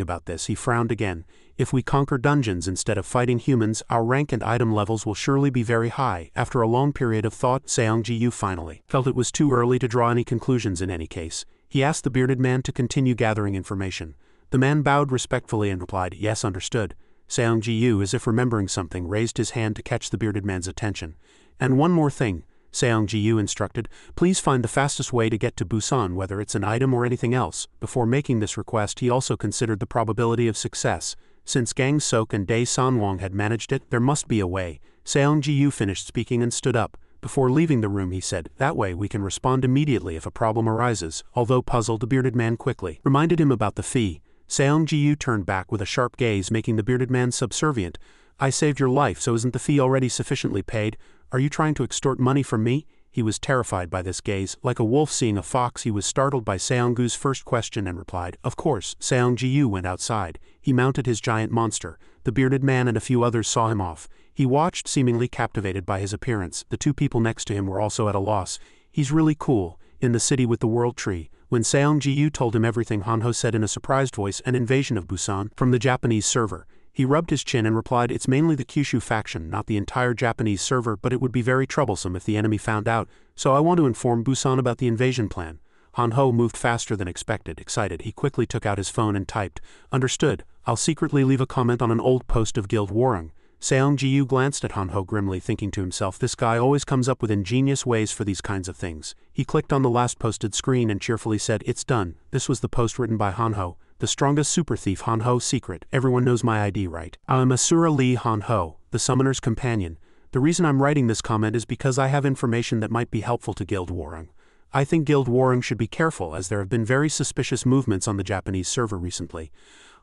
A: about this, he frowned again. If we conquer dungeons instead of fighting humans, our rank and item levels will surely be very high. After a long period of thought, Seong-ji-yu finally felt it was too early to draw any conclusions in any case. He asked the bearded man to continue gathering information. The man bowed respectfully and replied, Yes, understood. Seong-ji-yu, as if remembering something, raised his hand to catch the bearded man's attention. And one more thing. Seong-ji-yu instructed, please find the fastest way to get to Busan, whether it's an item or anything else. Before making this request, he also considered the probability of success. Since Gang Sok and Dae Sanwong had managed it, there must be a way. Seong-ji-yu finished speaking and stood up. Before leaving the room, he said, that way we can respond immediately if a problem arises. Although puzzled, the bearded man quickly reminded him about the fee. Seong-ji-yu turned back with a sharp gaze, making the bearded man subservient. I saved your life, so isn't the fee already sufficiently paid? Are you trying to extort money from me? He was terrified by this gaze. Like a wolf seeing a fox, he was startled by Seong-gu's first question and replied, Of course. Seong-ji-yu went outside. He mounted his giant monster. The bearded man and a few others saw him off. He watched, seemingly captivated by his appearance. The two people next to him were also at a loss. He's really cool. In the city with the world tree. When Seong-ji-yu told him everything, Hanho said in a surprised voice, An invasion of Busan from the Japanese server. He rubbed his chin and replied, It's mainly the Kyushu faction, not the entire Japanese server, but it would be very troublesome if the enemy found out, so I want to inform Busan about the invasion plan. Hanho moved faster than expected. Excited, he quickly took out his phone and typed, Understood. I'll secretly leave a comment on an old post of Guild Warung. Seong-ji-yu glanced at Hanho grimly, thinking to himself, this guy always comes up with ingenious ways for these kinds of things. He clicked on the last posted screen and cheerfully said, It's done. This was the post written by Hanho. The strongest super thief, Hanho secret. Everyone knows my ID, right? I'm Asura Lee Hanho, the summoner's companion. The reason I'm writing this comment is because I have information that might be helpful to Guild Warung. I think Guild Warung should be careful, as there have been very suspicious movements on the Japanese server recently.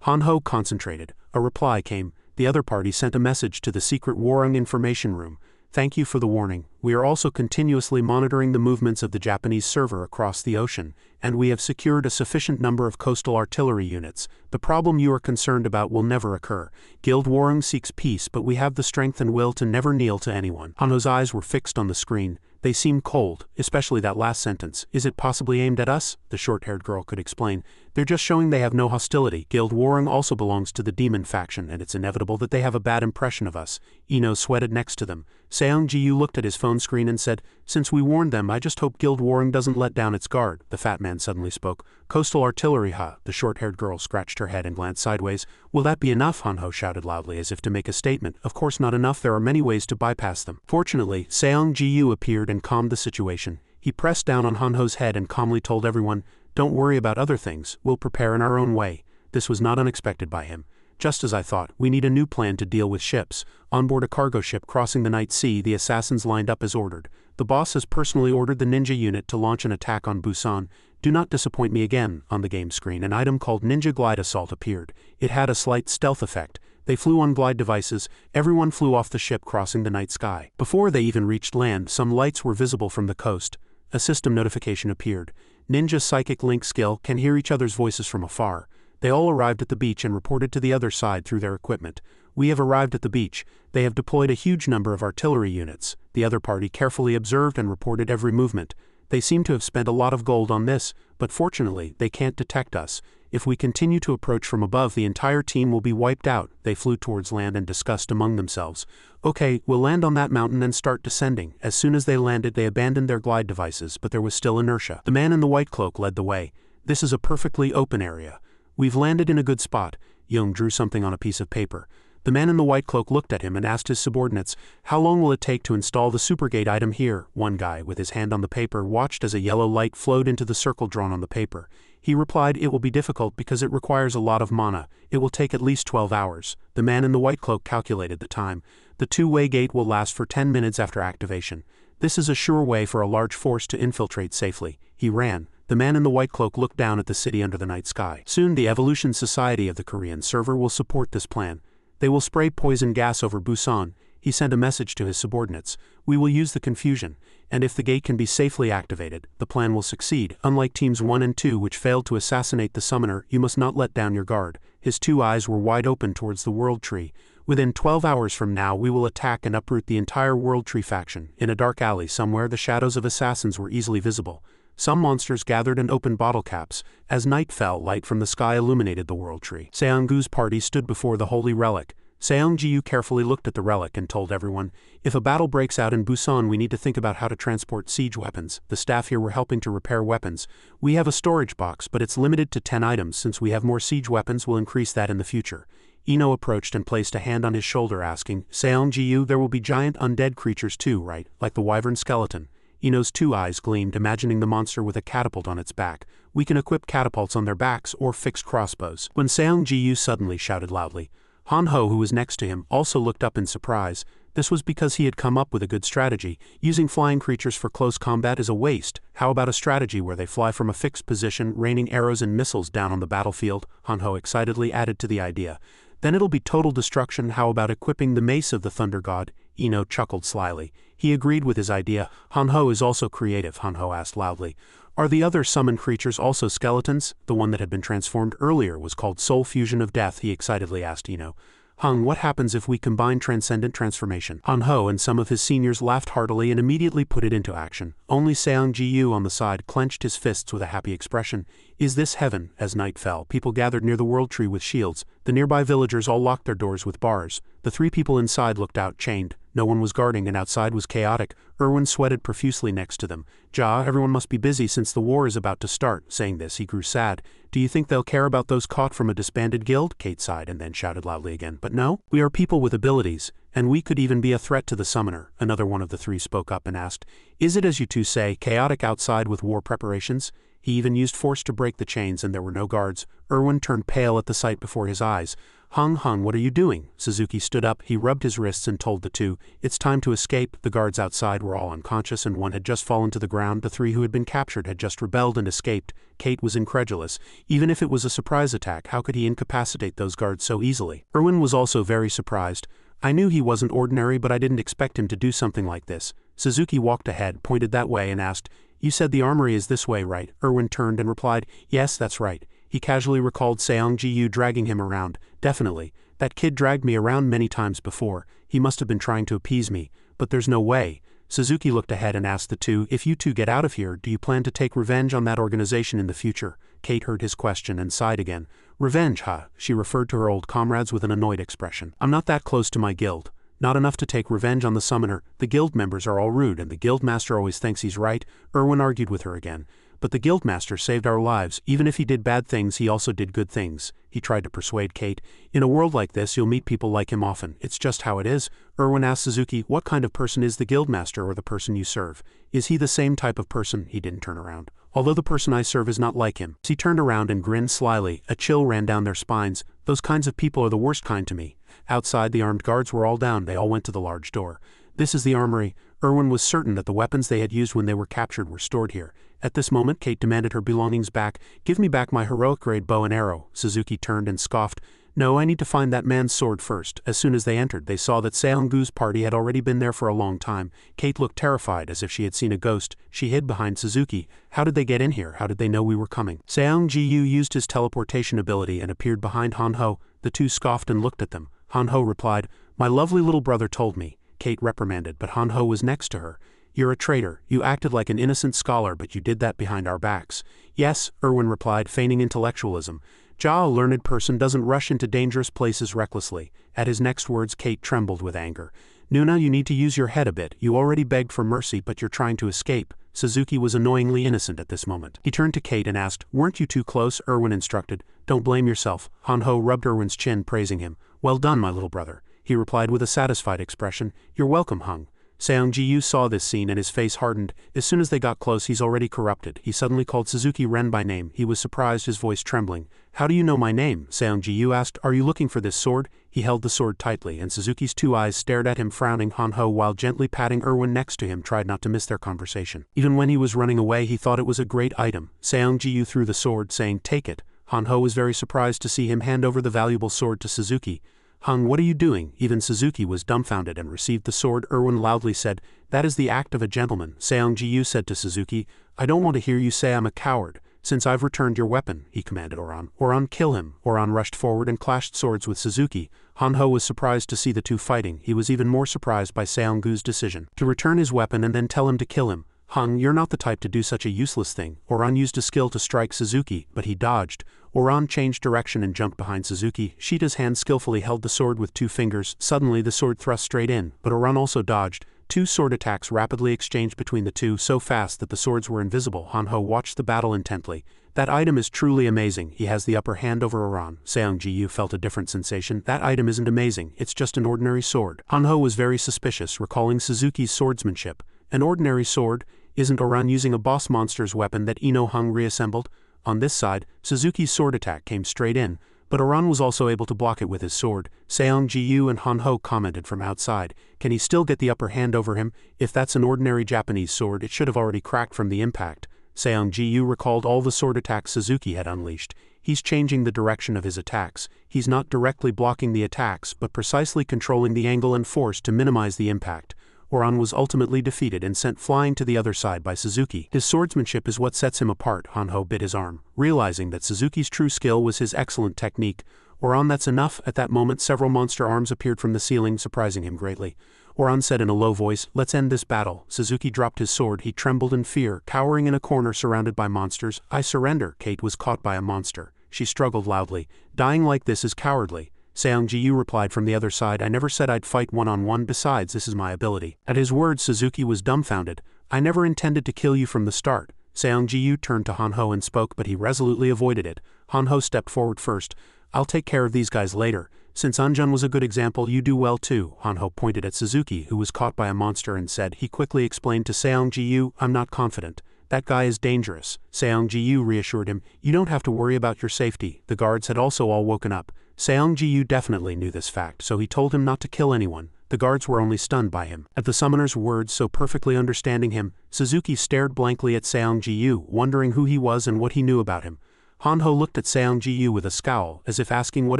A: Hanho concentrated. A reply came. The other party sent a message to the secret Warung information room. Thank you for the warning. We are also continuously monitoring the movements of the Japanese server across the ocean, and we have secured a sufficient number of coastal artillery units. The problem you are concerned about will never occur. Guild Warung seeks peace, but we have the strength and will to never kneel to anyone. Hanho's eyes were fixed on the screen. They seemed cold, especially that last sentence. Is it possibly aimed at us? The short-haired girl could explain. They're just showing they have no hostility. Guild Warung also belongs to the demon faction, and it's inevitable that they have a bad impression of us. Ino sweated next to them. Seong-ji-yu looked at his phone phone screen and said, "Since we warned them, I just hope Guild Warring doesn't let down its guard." The fat man suddenly spoke. "Coastal artillery, huh?" The short-haired girl scratched her head and glanced sideways. "Will that be enough?" Hanho shouted loudly as if to make a statement. "Of course not enough, there are many ways to bypass them." Fortunately, Seong Ji-yu appeared and calmed the situation. He pressed down on Hanho's head and calmly told everyone, "Don't worry about other things, we'll prepare in our own way." This was not unexpected by him. "Just as I thought, we need a new plan to deal with ships." On board a cargo ship crossing the night sea, the assassins lined up as ordered. "The boss has personally ordered the ninja unit to launch an attack on Busan. Do not disappoint me again." On the game screen, an item called Ninja Glide Assault appeared. It had a slight stealth effect. They flew on glide devices. Everyone flew off the ship crossing the night sky. Before they even reached land, some lights were visible from the coast. A system notification appeared. Ninja Psychic Link skill can hear each other's voices from afar. They all arrived at the beach and reported to the other side through their equipment. "We have arrived at the beach. They have deployed a huge number of artillery units." The other party carefully observed and reported every movement. "They seem to have spent a lot of gold on this, but fortunately, they can't detect us. If we continue to approach from above, the entire team will be wiped out." They flew towards land and discussed among themselves. "Okay, we'll land on that mountain and start descending." As soon as they landed, they abandoned their glide devices, but there was still inertia. The man in the white cloak led the way. "This is a perfectly open area. We've landed in a good spot." Young drew something on a piece of paper. The man in the white cloak looked at him and asked his subordinates, "How long will it take to install the supergate item here?" One guy, with his hand on the paper, watched as a yellow light flowed into the circle drawn on the paper. He replied, "It will be difficult because it requires a lot of mana. It will take at least 12 hours. The man in the white cloak calculated the time. "The two-way gate will last for 10 minutes after activation. This is a sure way for a large force to infiltrate safely." He ran. The man in the white cloak looked down at the city under the night sky. "Soon the Evolution Society of the Korean server will support this plan. They will spray poison gas over Busan." He sent a message to his subordinates. "We will use the confusion, and if the gate can be safely activated, the plan will succeed. Unlike teams 1 and 2 which failed to assassinate the summoner, you must not let down your guard." His two eyes were wide open towards the World Tree. "Within 12 hours from now we will attack and uproot the entire World Tree faction." In a dark alley somewhere, the shadows of assassins were easily visible. Some monsters gathered and opened bottle caps. As night fell, light from the sky illuminated the World Tree. Seong-gu's party stood before the holy relic. Seong Ji-yu carefully looked at the relic and told everyone, "If a battle breaks out in Busan, we need to think about how to transport siege weapons." The staff here were helping to repair weapons. "We have a storage box, but it's limited to 10 items. Since we have more siege weapons, we'll increase that in the future." Ino approached and placed a hand on his shoulder, asking, "Seong Ji-yu, there will be giant undead creatures too, right? Like the wyvern skeleton?" Ino's two eyes gleamed, imagining the monster with a catapult on its back. "We can equip catapults on their backs or fixed crossbows." When Seong Ji-yu suddenly shouted loudly, Han-ho, who was next to him, also looked up in surprise. This was because he had come up with a good strategy. Using flying creatures for close combat is a waste. How about a strategy where they fly from a fixed position, raining arrows and missiles down on the battlefield? Han-ho excitedly added to the idea. "Then it'll be total destruction. How about equipping the mace of the Thunder God?" Ino chuckled slyly. He agreed with his idea. Han-ho is also creative, Han-ho asked loudly. "Are the other summoned creatures also skeletons?" The one that had been transformed earlier was called Soul Fusion of Death, he excitedly asked Ino. "Hung, what happens if we combine Transcendent Transformation?" Han-ho and some of his seniors laughed heartily and immediately put it into action. Only Seong Ji-yu on the side clenched his fists with a happy expression. "Is this heaven?" As night fell, people gathered near the World Tree with shields. The nearby villagers all locked their doors with bars. The three people inside looked out, chained. No one was guarding, and outside was chaotic. Erwin sweated profusely next to them. "Ja, everyone must be busy since the war is about to start." Saying this, he grew sad. "Do you think they'll care about those caught from a disbanded guild?" Kate sighed and then shouted loudly again. "But no, we are people with abilities, and we could even be a threat to the summoner." Another one of the three spoke up and asked, "Is it as you two say, chaotic outside with war preparations?" He even used force to break the chains, and there were no guards. Erwin turned pale at the sight before his eyes. "Hung, what are you doing?" Suzuki stood up. He rubbed his wrists and told the two, "It's time to escape." The guards outside were all unconscious and one had just fallen to the ground. The three who had been captured had just rebelled and escaped. Kate was incredulous. Even if it was a surprise attack, how could he incapacitate those guards so easily? Erwin was also very surprised. "I knew he wasn't ordinary, but I didn't expect him to do something like this." Suzuki walked ahead, pointed that way and asked, "You said the armory is this way, right?" Erwin turned and replied, "Yes, that's right." He casually recalled Seong Ji-yu dragging him around. "Definitely. That kid dragged me around many times before. He must have been trying to appease me. But there's no way." Suzuki looked ahead and asked the two, "If you two get out of here, do you plan to take revenge on that organization in the future?" Kate heard his question and sighed again. "Revenge, huh?" She referred to her old comrades with an annoyed expression. "I'm not that close to my guild. Not enough to take revenge on the summoner, the guild members are all rude and the guildmaster always thinks he's right. Erwin argued with her again. But the guildmaster saved our lives. Even if he did bad things, he also did good things. He tried to persuade Kate. In a world like this, you'll meet people like him often. It's just how it is. Erwin asked Suzuki, what kind of person is the guildmaster or the person you serve? Is he the same type of person? He didn't turn around. Although the person I serve is not like him. He turned around and grinned slyly. A chill ran down their spines. Those kinds of people are the worst kind to me. Outside, the armed guards were all down. They all went to the large door. This is the armory. Erwin was certain that the weapons they had used when they were captured were stored here. At this moment, Kate demanded her belongings back. Give me back my heroic-grade bow and arrow. Suzuki turned and scoffed. No, I need to find that man's sword first. As soon as they entered, they saw that Seonggu's party had already been there for a long time. Kate looked terrified, as if she had seen a ghost. She hid behind Suzuki. How did they get in here? How did they know we were coming? Seonggu used his teleportation ability and appeared behind Hanho. The two scoffed and looked at them. Hanho replied, my lovely little brother told me. Kate reprimanded, but Hanho was next to her. You're a traitor. You acted like an innocent scholar, but you did that behind our backs. Yes, Erwin replied, feigning intellectualism. Ja, a learned person, doesn't rush into dangerous places recklessly. At his next words, Kate trembled with anger. Nuna, you need to use your head a bit. You already begged for mercy, but you're trying to escape. Suzuki was annoyingly innocent at this moment. He turned to Kate and asked, weren't you too close? Erwin instructed. Don't blame yourself. Hanho rubbed Erwin's chin, praising him. Well done, my little brother. He replied with a satisfied expression. You're welcome, Hung. Seonggu saw this scene and his face hardened. As soon as they got close, he's already corrupted. He suddenly called Suzuki Ren by name. He was surprised, his voice trembling. How do you know my name? Seonggu asked. Are you looking for this sword? He held the sword tightly, and Suzuki's two eyes stared at him, frowning. Hanho, while gently patting Erwin next to him, tried not to miss their conversation. Even when he was running away, he thought it was a great item. Seonggu threw the sword, saying, take it. Hanho was very surprised to see him hand over the valuable sword to Suzuki. Hung, what are you doing? Even Suzuki was dumbfounded and received the sword. Erwin loudly said, that is the act of a gentleman. Seonggu said to Suzuki, I don't want to hear you say I'm a coward. Since I've returned your weapon, he commanded Oran. Oran, kill him. Oran rushed forward and clashed swords with Suzuki. Hanho was surprised to see the two fighting. He was even more surprised by Seonggu's decision to return his weapon and then tell him to kill him. Hung, you're not the type to do such a useless thing. Oran used a skill to strike Suzuki, but he dodged. Oran changed direction and jumped behind Suzuki. Sheeta's hand skillfully held the sword with two fingers. Suddenly the sword thrust straight in, but Oran also dodged. Two sword attacks rapidly exchanged between the two, so fast that the swords were invisible. Hanho watched the battle intently. That item is truly amazing. He has the upper hand over Oran. Seonggu felt a different sensation. That item isn't amazing. It's just an ordinary sword. Hanho was very suspicious, recalling Suzuki's swordsmanship. An ordinary sword? Isn't Oran using a boss monster's weapon that Ino Hung reassembled? On this side, Suzuki's sword attack came straight in, but Oran was also able to block it with his sword. Seonggu and Hanho commented from outside. Can he still get the upper hand over him? If that's an ordinary Japanese sword, it should have already cracked from the impact. Seonggu recalled all the sword attacks Suzuki had unleashed. He's changing the direction of his attacks. He's not directly blocking the attacks, but precisely controlling the angle and force to minimize the impact. Oran was ultimately defeated and sent flying to the other side by Suzuki. His swordsmanship is what sets him apart. Hanho bit his arm, realizing that Suzuki's true skill was his excellent technique. Oran, that's enough. At that moment, several monster arms appeared from the ceiling, surprising him greatly. Oran said in a low voice, let's end this battle. Suzuki dropped his sword. He trembled in fear, cowering in a corner surrounded by monsters. I surrender. Kate was caught by a monster. She struggled loudly. Dying like this is cowardly. Seonggu replied from the other side, I never said I'd fight one-on-one, besides this is my ability. At his words, Suzuki was dumbfounded. I never intended to kill you from the start. Seonggu turned to Hanho and spoke, but he resolutely avoided it. Hanho stepped forward first. I'll take care of these guys later. Since Anjun was a good example, you do well too. Hanho pointed at Suzuki, who was caught by a monster, and said. He quickly explained to Seonggu, I'm not confident. That guy is dangerous. Seonggu reassured him, you don't have to worry about your safety. The guards had also all woken up. Seonggu definitely knew this fact, so he told him not to kill anyone. The guards were only stunned by him. At the summoner's words, so perfectly understanding him, Suzuki stared blankly at Seonggu, wondering who he was and what he knew about him. Hanho looked at Seonggu with a scowl, as if asking what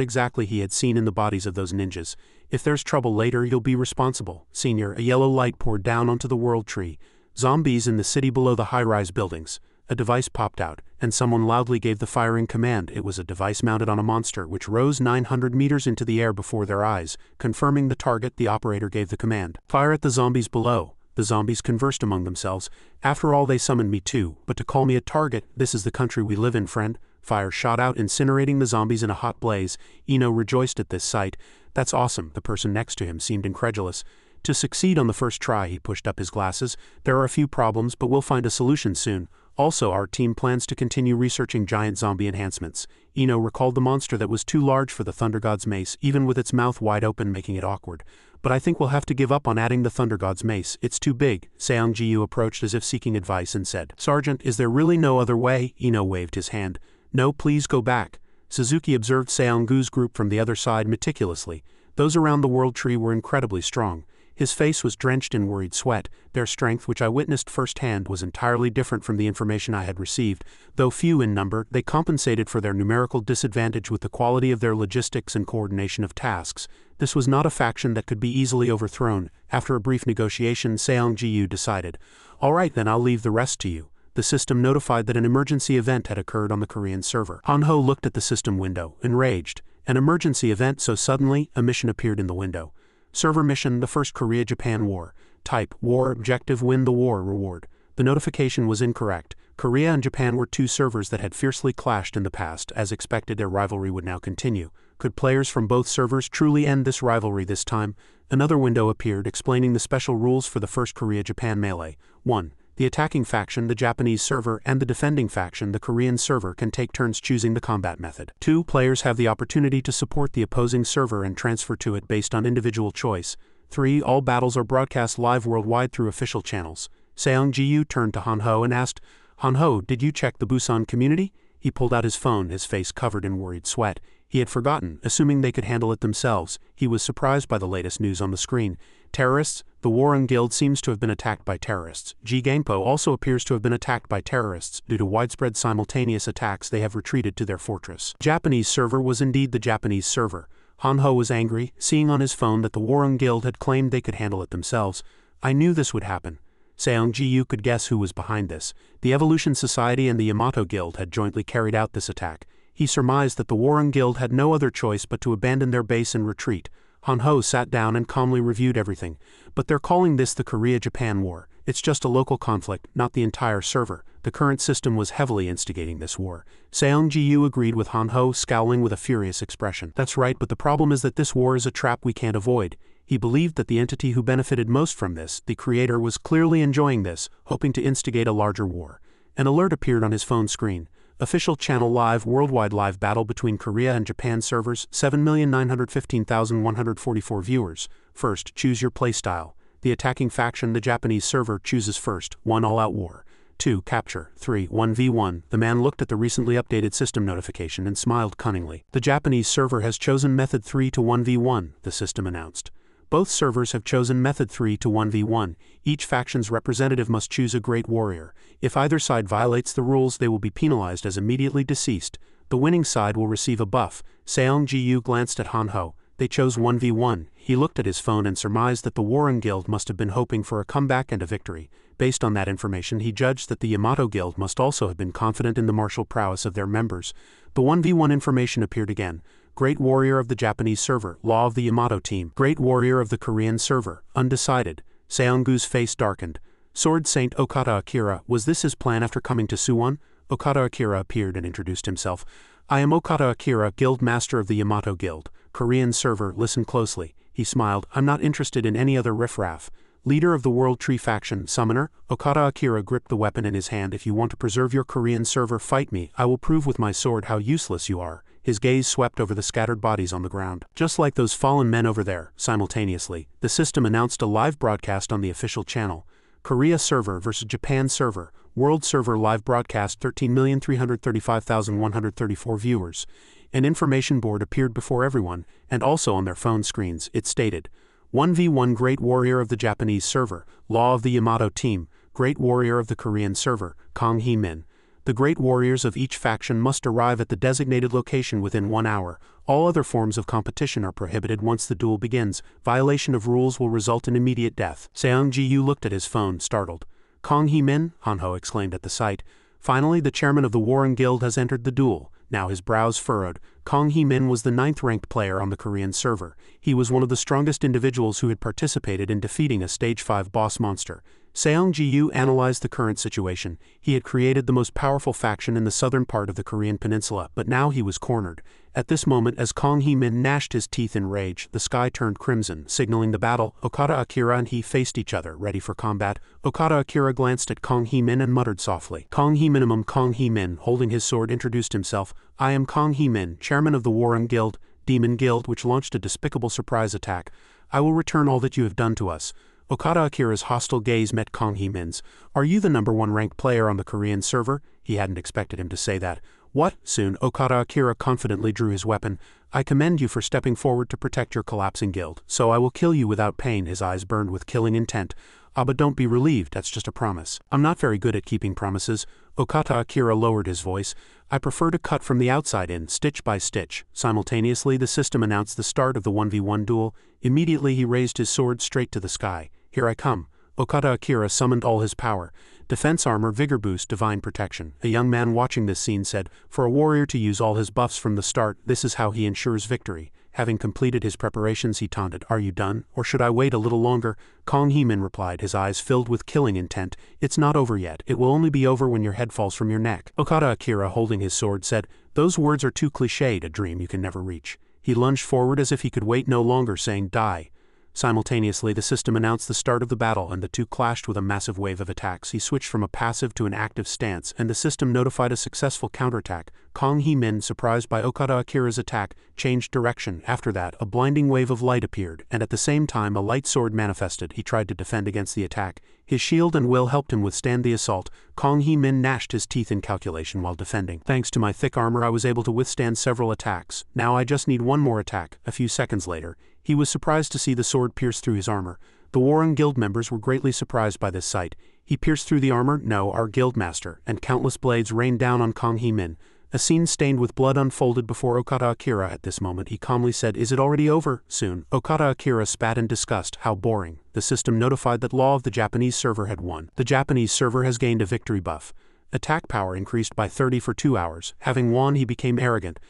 A: exactly he had seen in the bodies of those ninjas. If there's trouble later, you'll be responsible. Senior, a yellow light poured down onto the world tree. Zombies in the city below the high-rise buildings. A device popped out, and someone loudly gave the firing command. It was a device mounted on a monster, which rose 900 meters into the air before their eyes. Confirming the target, the operator gave the command. Fire at the zombies below. The zombies conversed among themselves. After all, they summoned me too, but to call me a target, this is the country we live in, friend. Fire shot out, incinerating the zombies in a hot blaze. Eno rejoiced at this sight. "That's awesome." The person next to him seemed incredulous. To succeed on the first try, he pushed up his glasses. "There are a few problems, but we'll find a solution soon. Also, our team plans to continue researching giant zombie enhancements." Eno recalled the monster that was too large for the Thunder God's mace, even with its mouth wide open, making it awkward. "But I think we'll have to give up on adding the Thunder God's mace. It's too big." Seong-Ji-Yu approached as if seeking advice and said, "Sergeant, is there really no other way?" Eno waved his hand. "No, please go back." Suzuki observed Seong-Gu's group from the other side meticulously. Those around the World Tree were incredibly strong. His face was drenched in worried sweat. Their strength, which I witnessed firsthand, was entirely different from the information I had received. Though few in number, they compensated for their numerical disadvantage with the quality of their logistics and coordination of tasks. This was not a faction that could be easily overthrown. After a brief negotiation, Seong-Ji-Yu decided, "All right, then I'll leave the rest to you." The system notified that an emergency event had occurred on the Korean server. Han-Ho looked at the system window, enraged. An emergency event so suddenly? A mission appeared in the window. Server mission: the First Korea-Japan War. Type: War. Objective: win the war. Reward. The notification was incorrect. Korea and Japan were two servers that had fiercely clashed in the past. As expected, their rivalry would now continue. Could players from both servers truly end this rivalry this time? Another window appeared explaining the special rules for the First Korea-Japan melee. 1. The attacking faction, the Japanese server, and the defending faction, the Korean server, can take turns choosing the combat method. 2. Players have the opportunity to support the opposing server and transfer to it based on individual choice. 3. All battles are broadcast live worldwide through official channels. Seong-Ji-Yu turned to Han-Ho and asked, "Han-Ho, did you check the Busan community?" He pulled out his phone, his face covered in worried sweat. He had forgotten, assuming they could handle it themselves. He was surprised by the latest news on the screen. Terrorists? The Warren Guild seems to have been attacked by terrorists. G-Gampo also appears to have been attacked by terrorists. Due to widespread simultaneous attacks, they have retreated to their fortress. Japanese server was indeed the Japanese server. Han-Ho was angry, seeing on his phone that the Warren Guild had claimed they could handle it themselves. "I knew this would happen." Seong-Ji-Yu could guess who was behind this. The Evolution Society and the Yamato Guild had jointly carried out this attack. He surmised that the Warren Guild had no other choice but to abandon their base and retreat. Han-Ho sat down and calmly reviewed everything. "But they're calling this the Korea-Japan War. It's just a local conflict, not the entire server. The current system was heavily instigating this war." Seong-Ji-Yu agreed with Han-Ho, scowling with a furious expression. "That's right, but the problem is that this war is a trap we can't avoid." He believed that the entity who benefited most from this, the creator, was clearly enjoying this, hoping to instigate a larger war. An alert appeared on his phone screen. Official channel live, worldwide live battle between Korea and Japan servers, 7,915,144 viewers. First, choose your playstyle. The attacking faction, the Japanese server, chooses first, 1 all-out war. 2. Capture. 3. 1v1. The man looked at the recently updated system notification and smiled cunningly. "The Japanese server has chosen method 3 to 1v1, the system announced. Both servers have chosen method 3 to 1v1. Each faction's representative must choose a great warrior. If either side violates the rules, they will be penalized as immediately deceased. The winning side will receive a buff." Seong-Ji-Yu glanced at Han-Ho. They chose 1v1. He looked at his phone and surmised that the Warren Guild must have been hoping for a comeback and a victory. Based on that information, he judged that the Yamato Guild must also have been confident in the martial prowess of their members. The 1v1 information appeared again. Great warrior of the Japanese server, law of the Yamato team. Great warrior of the Korean server, undecided. Seong-Gu's face darkened. Sword Saint Okada Akira, was this his plan after coming to Suwon? Okada Akira appeared and introduced himself. "I am Okada Akira, Guild Master of the Yamato Guild. Korean server, listen closely." He smiled. "I'm not interested in any other riffraff." Leader of the World Tree faction, Summoner? Okada Akira gripped the weapon in his hand. "If you want to preserve your Korean server, fight me. I will prove with my sword how useless you are." His gaze swept over the scattered bodies on the ground. "Just like those fallen men over there." Simultaneously, the system announced a live broadcast on the official channel. Korea server versus Japan server. World server live broadcast, 13,335,134 viewers. An information board appeared before everyone, and also on their phone screens. It stated, 1v1 Great Warrior of the Japanese server, Law of the Yamato team, Great Warrior of the Korean server, Kang Hee-min. The Great Warriors of each faction must arrive at the designated location within 1 hour. All other forms of competition are prohibited once the duel begins. Violation of rules will result in immediate death. Seong-Ji-Yu looked at his phone, startled. "Kang Hee-min?" Han-Ho exclaimed at the sight. "Finally, the chairman of the Warren Guild has entered the duel. Now his brows furrowed. Kang Hee-min was the 9th-ranked player on the Korean server. He was one of the strongest individuals who had participated in defeating a Stage 5 boss monster. Seong Ji-yu analyzed the current situation. He had created the most powerful faction in the southern part of the Korean peninsula, but now he was cornered. At this moment, as Kang Hee-min gnashed his teeth in rage, the sky turned crimson, signaling the battle. Okada Akira and he faced each other, ready for combat. Okada Akira glanced at Kang Hee-min and muttered softly. Kang Hee-min, holding his sword, introduced himself. I am Kang Hee-min, chairman of the Warren Guild, Demon Guild, which launched a despicable surprise attack. I will return all that you have done to us. Okada Akira's hostile gaze met Kang Hee-min's. Are you the #1 ranked player on the Korean server? He hadn't expected him to say that. What? Soon, Okada Akira confidently drew his weapon. I commend you for stepping forward to protect your collapsing guild, so I will kill you without pain. His eyes burned with killing intent. But don't be relieved, that's just a promise. I'm not very good at keeping promises. Okada Akira lowered his voice. I prefer to cut from the outside in, stitch by stitch. Simultaneously, the system announced the start of the 1v1 duel. Immediately he raised his sword straight to the sky. Here I come. Okada Akira summoned all his power. Defense armor, vigor boost, divine protection. A young man watching this scene said, for a warrior to use all his buffs from the start, this is how he ensures victory. Having completed his preparations, he taunted, Are you done, or should I wait a little longer? Kang Hee-min replied, his eyes filled with killing intent. It's not over yet. It will only be over when your head falls from your neck. Okada Akira, holding his sword, said, Those words are too cliched, a dream you can never reach. He lunged forward as if he could wait no longer, saying, Die. Simultaneously, the system announced the start of the battle, and the two clashed with a massive wave of attacks. He switched from a passive to an active stance, and the system notified a successful counterattack. Kang Hee-min, surprised by Okada Akira's attack, changed direction. After that, a blinding wave of light appeared, and at the same time a light sword manifested. He tried to defend against the attack. His shield and will helped him withstand the assault. Kang Hee-min gnashed his teeth in calculation while defending. Thanks to my thick armor, I was able to withstand several attacks. Now I just need one more attack. A few seconds later, he was surprised to see the sword pierce through his armor. The Warren Guild members were greatly surprised by this sight. He pierced through the armor, no, our guildmaster, and countless blades rained down on Kang Hee-min. A scene stained with blood unfolded before Okada Akira. At this moment, he calmly said, Is it already over? Soon. Okada Akira spat in disgust. How boring. The system notified that Law of the Japanese server had won. The Japanese server has gained a victory buff. Attack power increased by 30 for 2 hours. Having won, he became arrogant.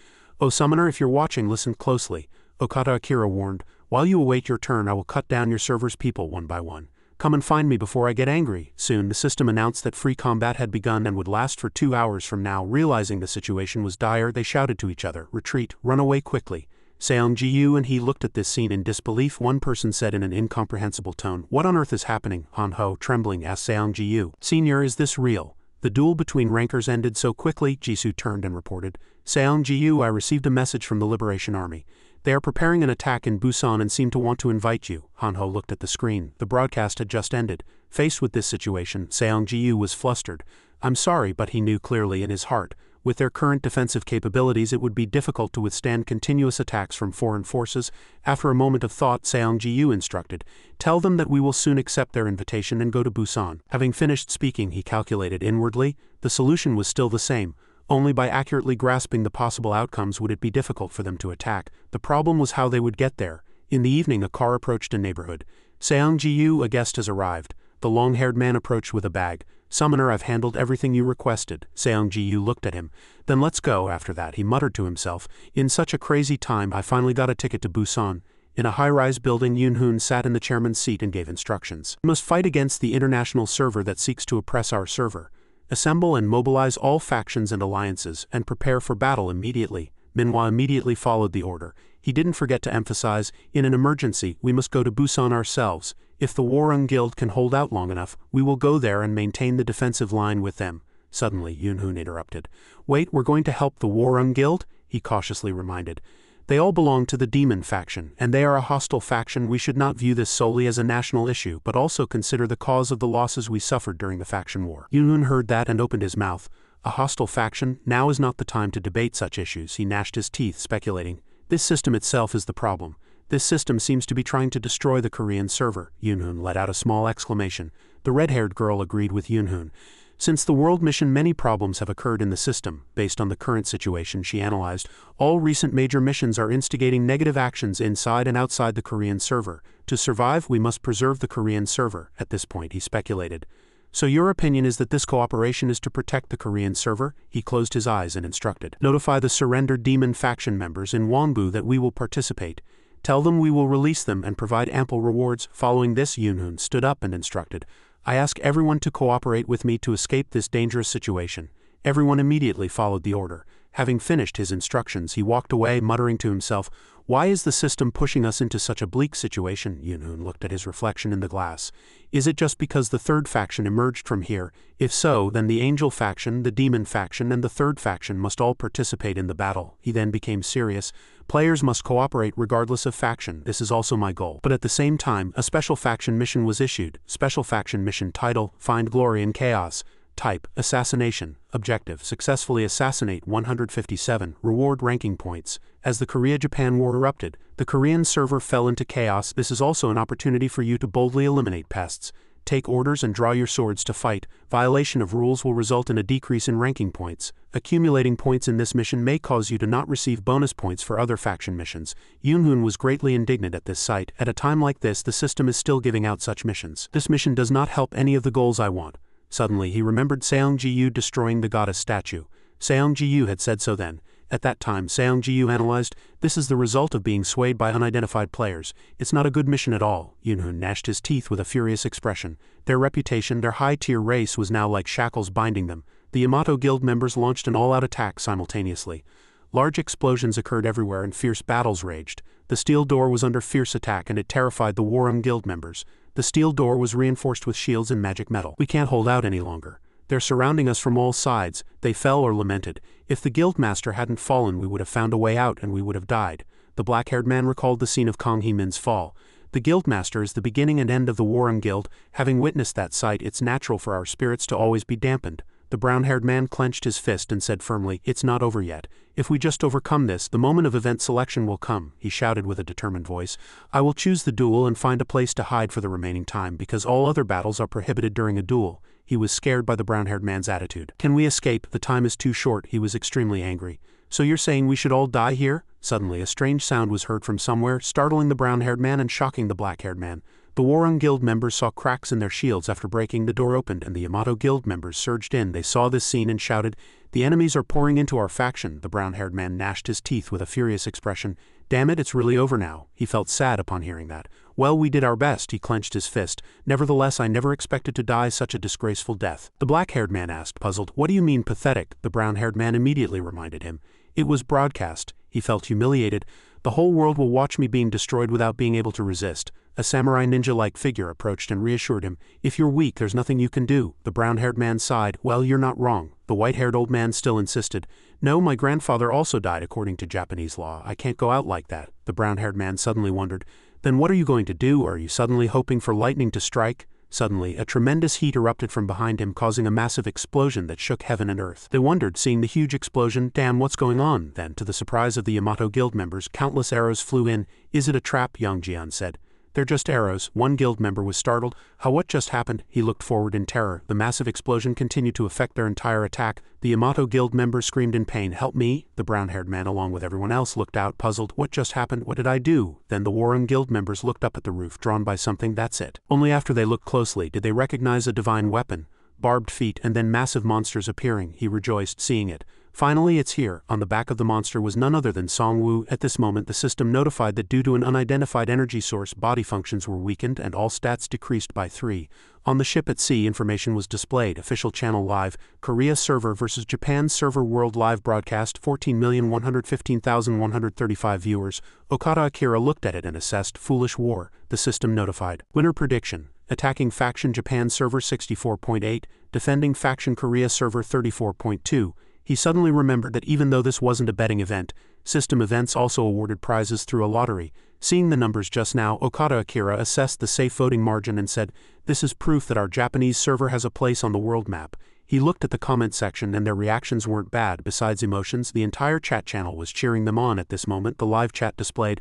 A: O summoner, if you're watching, listen closely. Okada Akira warned, While you await your turn, I will cut down your server's people one by one. Come and find me before I get angry. Soon, the system announced that free combat had begun and would last for 2 hours from now. Realizing the situation was dire, they shouted to each other, Retreat, run away quickly. Seong Ji-yu and he looked at this scene in disbelief. One person said in an incomprehensible tone, What on earth is happening? Han Ho, trembling, asked Seong Ji-yu. Senior, is this real? The duel between rankers ended so quickly. Jisoo turned and reported, Seong Ji-yu, I received a message from the Liberation Army. They are preparing an attack in Busan and seem to want to invite you. Han Ho looked at the screen. The broadcast had just ended. Faced with this situation, Seong Ji-yu was flustered. I'm sorry, but he knew clearly in his heart. With their current defensive capabilities, it would be difficult to withstand continuous attacks from foreign forces. After a moment of thought, Seong Ji-yu instructed, Tell them that we will soon accept their invitation and go to Busan. Having finished speaking, he calculated inwardly. The solution was still the same. Only by accurately grasping the possible outcomes would it be difficult for them to attack. The problem was how they would get there. In the evening, a car approached a neighborhood. Seong Ji-yu, a guest has arrived. The long-haired man approached with a bag. Summoner, I've handled everything you requested. Seong Ji-yu looked at him. Then let's go. After that, he muttered to himself, In such a crazy time, I finally got a ticket to Busan. In a high-rise building, Yoon-hoon sat in the chairman's seat and gave instructions. We must fight against the international server that seeks to oppress our server. Assemble and mobilize all factions and alliances, and prepare for battle immediately. Manhwa immediately followed the order. He didn't forget to emphasize, in an emergency, we must go to Busan ourselves. If the Warren Guild can hold out long enough, we will go there and maintain the defensive line with them. Suddenly, Yoon-hoon interrupted. Wait, we're going to help the Warren Guild? He cautiously reminded. They all belong to the Demon faction, and they are a hostile faction. We should not view this solely as a national issue, but also consider the cause of the losses we suffered during the faction war. Yoon-hoon heard that and opened his mouth. A hostile faction? Now is not the time to debate such issues. He gnashed his teeth, speculating. This system itself is the problem. This system seems to be trying to destroy the Korean server. Yoon-hoon let out a small exclamation. The red-haired girl agreed with Yoon-hoon. Since the world mission, many problems have occurred in the system. Based on the current situation, she analyzed, all recent major missions are instigating negative actions inside and outside the Korean server. To survive, we must preserve the Korean server. At this point, he speculated. So your opinion is that this cooperation is to protect the Korean server? He closed his eyes and instructed. Notify the surrendered demon faction members in Wonbu that we will participate. Tell them we will release them and provide ample rewards. Following this, Yunhoon stood up and instructed. I ask everyone to cooperate with me to escape this dangerous situation. Everyone immediately followed the order. Having finished his instructions, he walked away, muttering to himself, "Why is the system pushing us into such a bleak situation?" Yunhoon looked at his reflection in the glass. Is it just because the third faction emerged from here? If so, then the angel faction, the demon faction, and the third faction must all participate in the battle. He then became serious. Players must cooperate regardless of faction. This is also my goal. But at the same time, a special faction mission was issued. Special faction mission title, Find Glory in Chaos. Type, Assassination. Objective, successfully assassinate 157. Reward ranking points. As the Korea-Japan war erupted, the Korean server fell into chaos. This is also an opportunity for you to boldly eliminate pests. Take orders and draw your swords to fight. Violation of rules will result in a decrease in ranking points. Accumulating points in this mission may cause you to not receive bonus points for other faction missions. Yunhoon was greatly indignant at this sight. At a time like this, the system is still giving out such missions. This mission does not help any of the goals I want. Suddenly he remembered Seong-ji-yu destroying the goddess statue. Seong-ji-yu had said so then. At that time, Seong-ji-yu analyzed, this is the result of being swayed by unidentified players. It's not a good mission at all. Yunhoon gnashed his teeth with a furious expression. Their reputation, their high-tier race was now like shackles binding them. The Yamato Guild members launched an all-out attack simultaneously. Large explosions occurred everywhere and fierce battles raged. The steel door was under fierce attack and it terrified the Warring Guild members. The steel door was reinforced with shields and magic metal. We can't hold out any longer. They're surrounding us from all sides. They fell or lamented. If the Guildmaster hadn't fallen, we would have found a way out and we would have died. The black-haired man recalled the scene of Kang Hee-min's fall. The Guildmaster is the beginning and end of the Warring Guild. Having witnessed that sight, it's natural for our spirits to always be dampened. The brown-haired man clenched his fist and said firmly, "It's not over yet. If we just overcome this, the moment of event selection will come," he shouted with a determined voice. "I will choose the duel and find a place to hide for the remaining time because all other battles are prohibited during a duel." He was scared by the brown-haired man's attitude. "Can we escape? The time is too short." He was extremely angry. "So you're saying we should all die here?" Suddenly a strange sound was heard from somewhere, startling the brown-haired man and shocking the black-haired man. The Warring Guild members saw cracks in their shields after breaking. The door opened and the Yamato Guild members surged in. They saw this scene and shouted, "The enemies are pouring into our faction." The brown-haired man gnashed his teeth with a furious expression. "Damn it, it's really over now." He felt sad upon hearing that. "Well, we did our best." He clenched his fist. "Nevertheless, I never expected to die such a disgraceful death." The black-haired man asked, puzzled, "What do you mean pathetic?" The brown-haired man immediately reminded him. It was broadcast. He felt humiliated. "The whole world will watch me being destroyed without being able to resist." A samurai ninja-like figure approached and reassured him. "If you're weak, there's nothing you can do." The brown-haired man sighed. "Well, you're not wrong." The white-haired old man still insisted. "No, my grandfather also died according to Japanese law. I can't go out like that." The brown-haired man suddenly wondered. "Then what are you going to do? Are you suddenly hoping for lightning to strike?" Suddenly, a tremendous heat erupted from behind him, causing a massive explosion that shook heaven and earth. They wondered, seeing the huge explosion, "Damn, what's going on?" Then, to the surprise of the Yamato Guild members, countless arrows flew in. "Is it a trap?" Young Jian said. "They're just arrows." One guild member was startled. "How, what just happened?" He looked forward in terror. The massive explosion continued to affect their entire attack. The Yamato Guild members screamed in pain. "Help me!" The brown-haired man, along with everyone else, looked out, puzzled. "What just happened? What did I do?" Then the Warring Guild members looked up at the roof, drawn by something. That's it. Only after they looked closely did they recognize a divine weapon. Barbed feet and then massive monsters appearing. He rejoiced, seeing it. Finally, it's here. On the back of the monster was none other than Song-woo. At this moment, the system notified that due to an unidentified energy source, body functions were weakened and all stats decreased by 3. On the ship at sea, information was displayed. Official channel live. Korea server versus Japan server world live broadcast. 14,115,135 viewers. Okada Akira looked at it and assessed. Foolish war. The system notified. Winner prediction. Attacking faction Japan server 64.8. Defending faction Korea server 34.2. He suddenly remembered that even though this wasn't a betting event, system events also awarded prizes through a lottery. Seeing the numbers just now, Okada Akira assessed the safe voting margin and said, "This is proof that our Japanese server has a place on the world map." He looked at the comment section and their reactions weren't bad. Besides emotions, the entire chat channel was cheering them on. At this moment, the live chat displayed,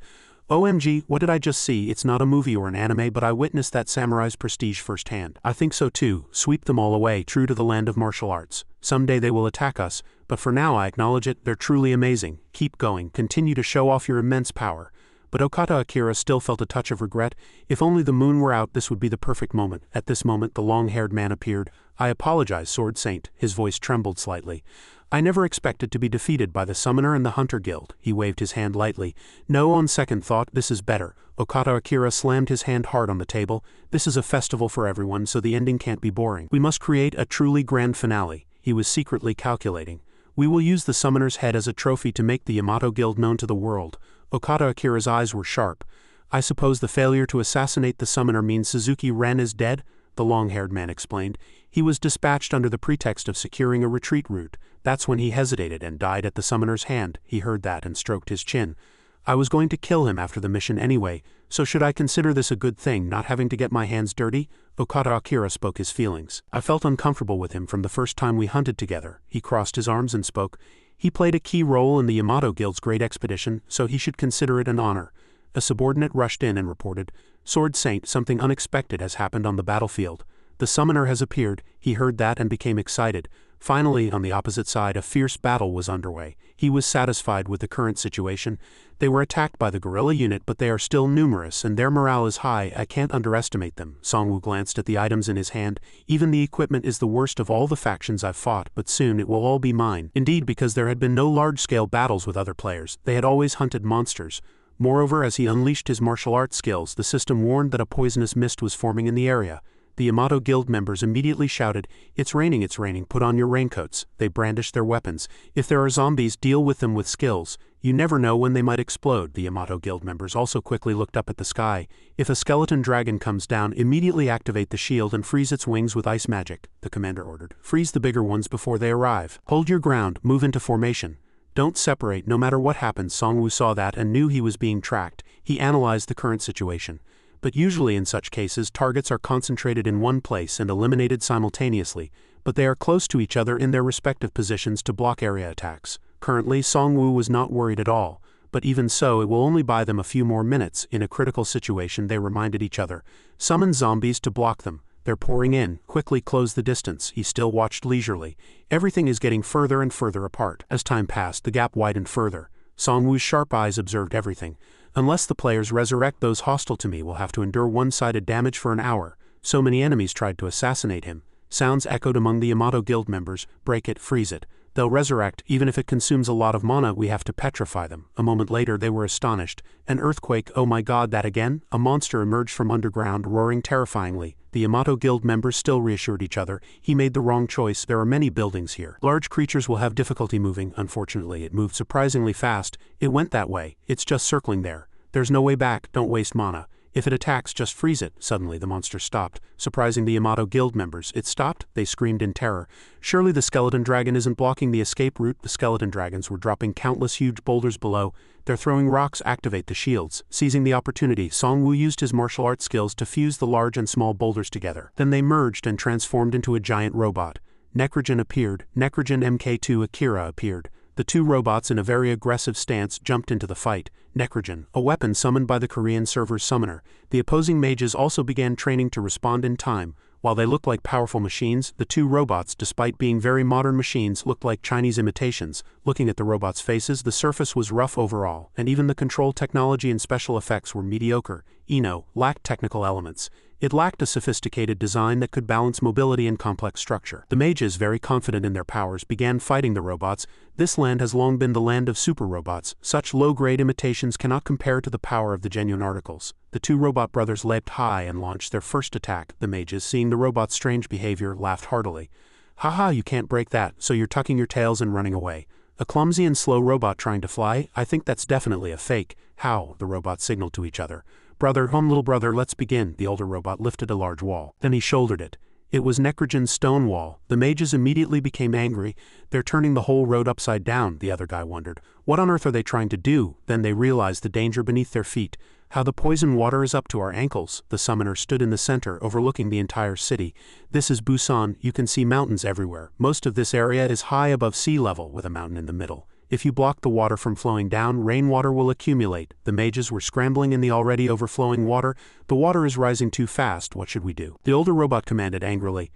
A: "OMG, what did I just see? It's not a movie or an anime, but I witnessed that samurai's prestige firsthand. I think so too. Sweep them all away, true to the land of martial arts. Someday they will attack us, but for now I acknowledge it. They're truly amazing. Keep going. Continue to show off your immense power." but Okata Akira still felt a touch of regret. If only the moon were out, this would be the perfect moment. At this moment the long-haired man appeared. "I apologize, Sword Saint." His voice trembled slightly. "I never expected to be defeated by the Summoner and the Hunter Guild." He waved his hand lightly. "No, on second thought, this is better." Okata Akira slammed his hand hard on the table. "This is a festival for everyone, so the ending can't be boring. We must create a truly grand finale." He was secretly calculating. "We will use the Summoner's head as a trophy to make the Yamato Guild known to the world." Okata Akira's eyes were sharp. "I suppose the failure to assassinate the Summoner means Suzuki Ren is dead?" The long-haired man explained. "He was dispatched under the pretext of securing a retreat route. That's when he hesitated and died at the Summoner's hand." He heard that and stroked his chin. "I was going to kill him after the mission anyway, so should I consider this a good thing, not having to get my hands dirty?" Okata Akira spoke his feelings. "I felt uncomfortable with him from the first time we hunted together." He crossed his arms and spoke. "He played a key role in the Yamato Guild's great expedition, so he should consider it an honor." A subordinate rushed in and reported, "Sword Saint, something unexpected has happened on the battlefield. The Summoner has appeared." He heard that and became excited. Finally, on the opposite side, a fierce battle was underway. He was satisfied with the current situation. They were attacked by the guerrilla unit, but they are still numerous and their morale is high. I can't underestimate them. Songwoo glanced at the items in his hand. "Even the equipment is the worst of all the factions I've fought, but soon it will all be mine." Indeed, because there had been no large-scale battles with other players, they had always hunted monsters. Moreover, as he unleashed his martial arts skills, the system warned that a poisonous mist was forming in the area. The Yamato Guild members immediately shouted, it's raining, put on your raincoats." They brandished their weapons. "If there are zombies, deal with them with skills. You never know when they might explode." The Yamato Guild members also quickly looked up at the sky. "If a skeleton dragon comes down, immediately activate the shield and freeze its wings with ice magic," the commander ordered. "Freeze the bigger ones before they arrive. Hold your ground, move into formation. Don't separate, no matter what happens." Songwoo saw that and knew he was being tracked. He analyzed the current situation. But usually in such cases, targets are concentrated in one place and eliminated simultaneously, but they are close to each other in their respective positions to block area attacks. Currently, Songwoo was not worried at all, but even so, it will only buy them a few more minutes. In a critical situation, they reminded each other. "Summon zombies to block them. They're pouring in. Quickly close the distance." He still watched leisurely. Everything is getting further and further apart. As time passed, the gap widened further. Songwoo's sharp eyes observed everything. "Unless the players resurrect those hostile to me, we'll have to endure one-sided damage for an hour. So many enemies tried to assassinate him." Sounds echoed among the Yamato Guild members. "Break it, freeze it. They'll resurrect, even if it consumes a lot of mana. We have to petrify them." A moment later they were astonished. "An earthquake, oh my god, that again?" A monster emerged from underground, roaring terrifyingly. The Yamato Guild members still reassured each other. "He made the wrong choice. There are many buildings here. Large creatures will have difficulty moving." Unfortunately, it moved surprisingly fast. "It went that way. It's just circling there. There's no way back. Don't waste mana. If it attacks, just freeze it." Suddenly the monster stopped, surprising the Yamato Guild members. "It stopped?" They screamed in terror. "Surely the skeleton dragon isn't blocking the escape route." The skeleton dragons were dropping countless huge boulders below. "They're throwing rocks. Activate the shields." Seizing the opportunity, Songwoo used his martial arts skills to fuse the large and small boulders together. Then they merged and transformed into a giant robot. Necrogen appeared. Necrogen MK2 Akira appeared. The two robots, in a very aggressive stance, jumped into the fight. Necrogen, a weapon summoned by the Korean server's summoner. The opposing mages also began training to respond in time. While they looked like powerful machines, the two robots, despite being very modern machines, looked like Chinese imitations. Looking at the robots' faces, the surface was rough overall, and even the control technology and special effects were mediocre. Ino lacked technical elements. It lacked a sophisticated design that could balance mobility and complex structure. The mages, very confident in their powers, began fighting the robots. This land has long been the land of super robots. Such low-grade imitations cannot compare to the power of the genuine articles. The two robot brothers leapt high and launched their first attack. The mages, seeing the robot's strange behavior, laughed heartily. "Haha, you can't break that, so you're tucking your tails and running away. A clumsy and slow robot trying to fly? I think that's definitely a fake." "How?" the robots signaled to each other. "Brother, little brother, let's begin." The older robot lifted a large wall. Then he shouldered it. It was Necrogen's stone wall. The mages immediately became angry. "They're turning the whole road upside down," the other guy wondered. "What on earth are they trying to do?" Then they realized the danger beneath their feet. "How the poison water is up to our ankles." The summoner stood in the center, overlooking the entire city. "This is Busan. You can see mountains everywhere. Most of this area is high above sea level, with a mountain in the middle. If you block the water from flowing down, rainwater will accumulate." The mages were scrambling in the already overflowing water. "The water is rising too fast. What should we do?" The older robot commanded angrily.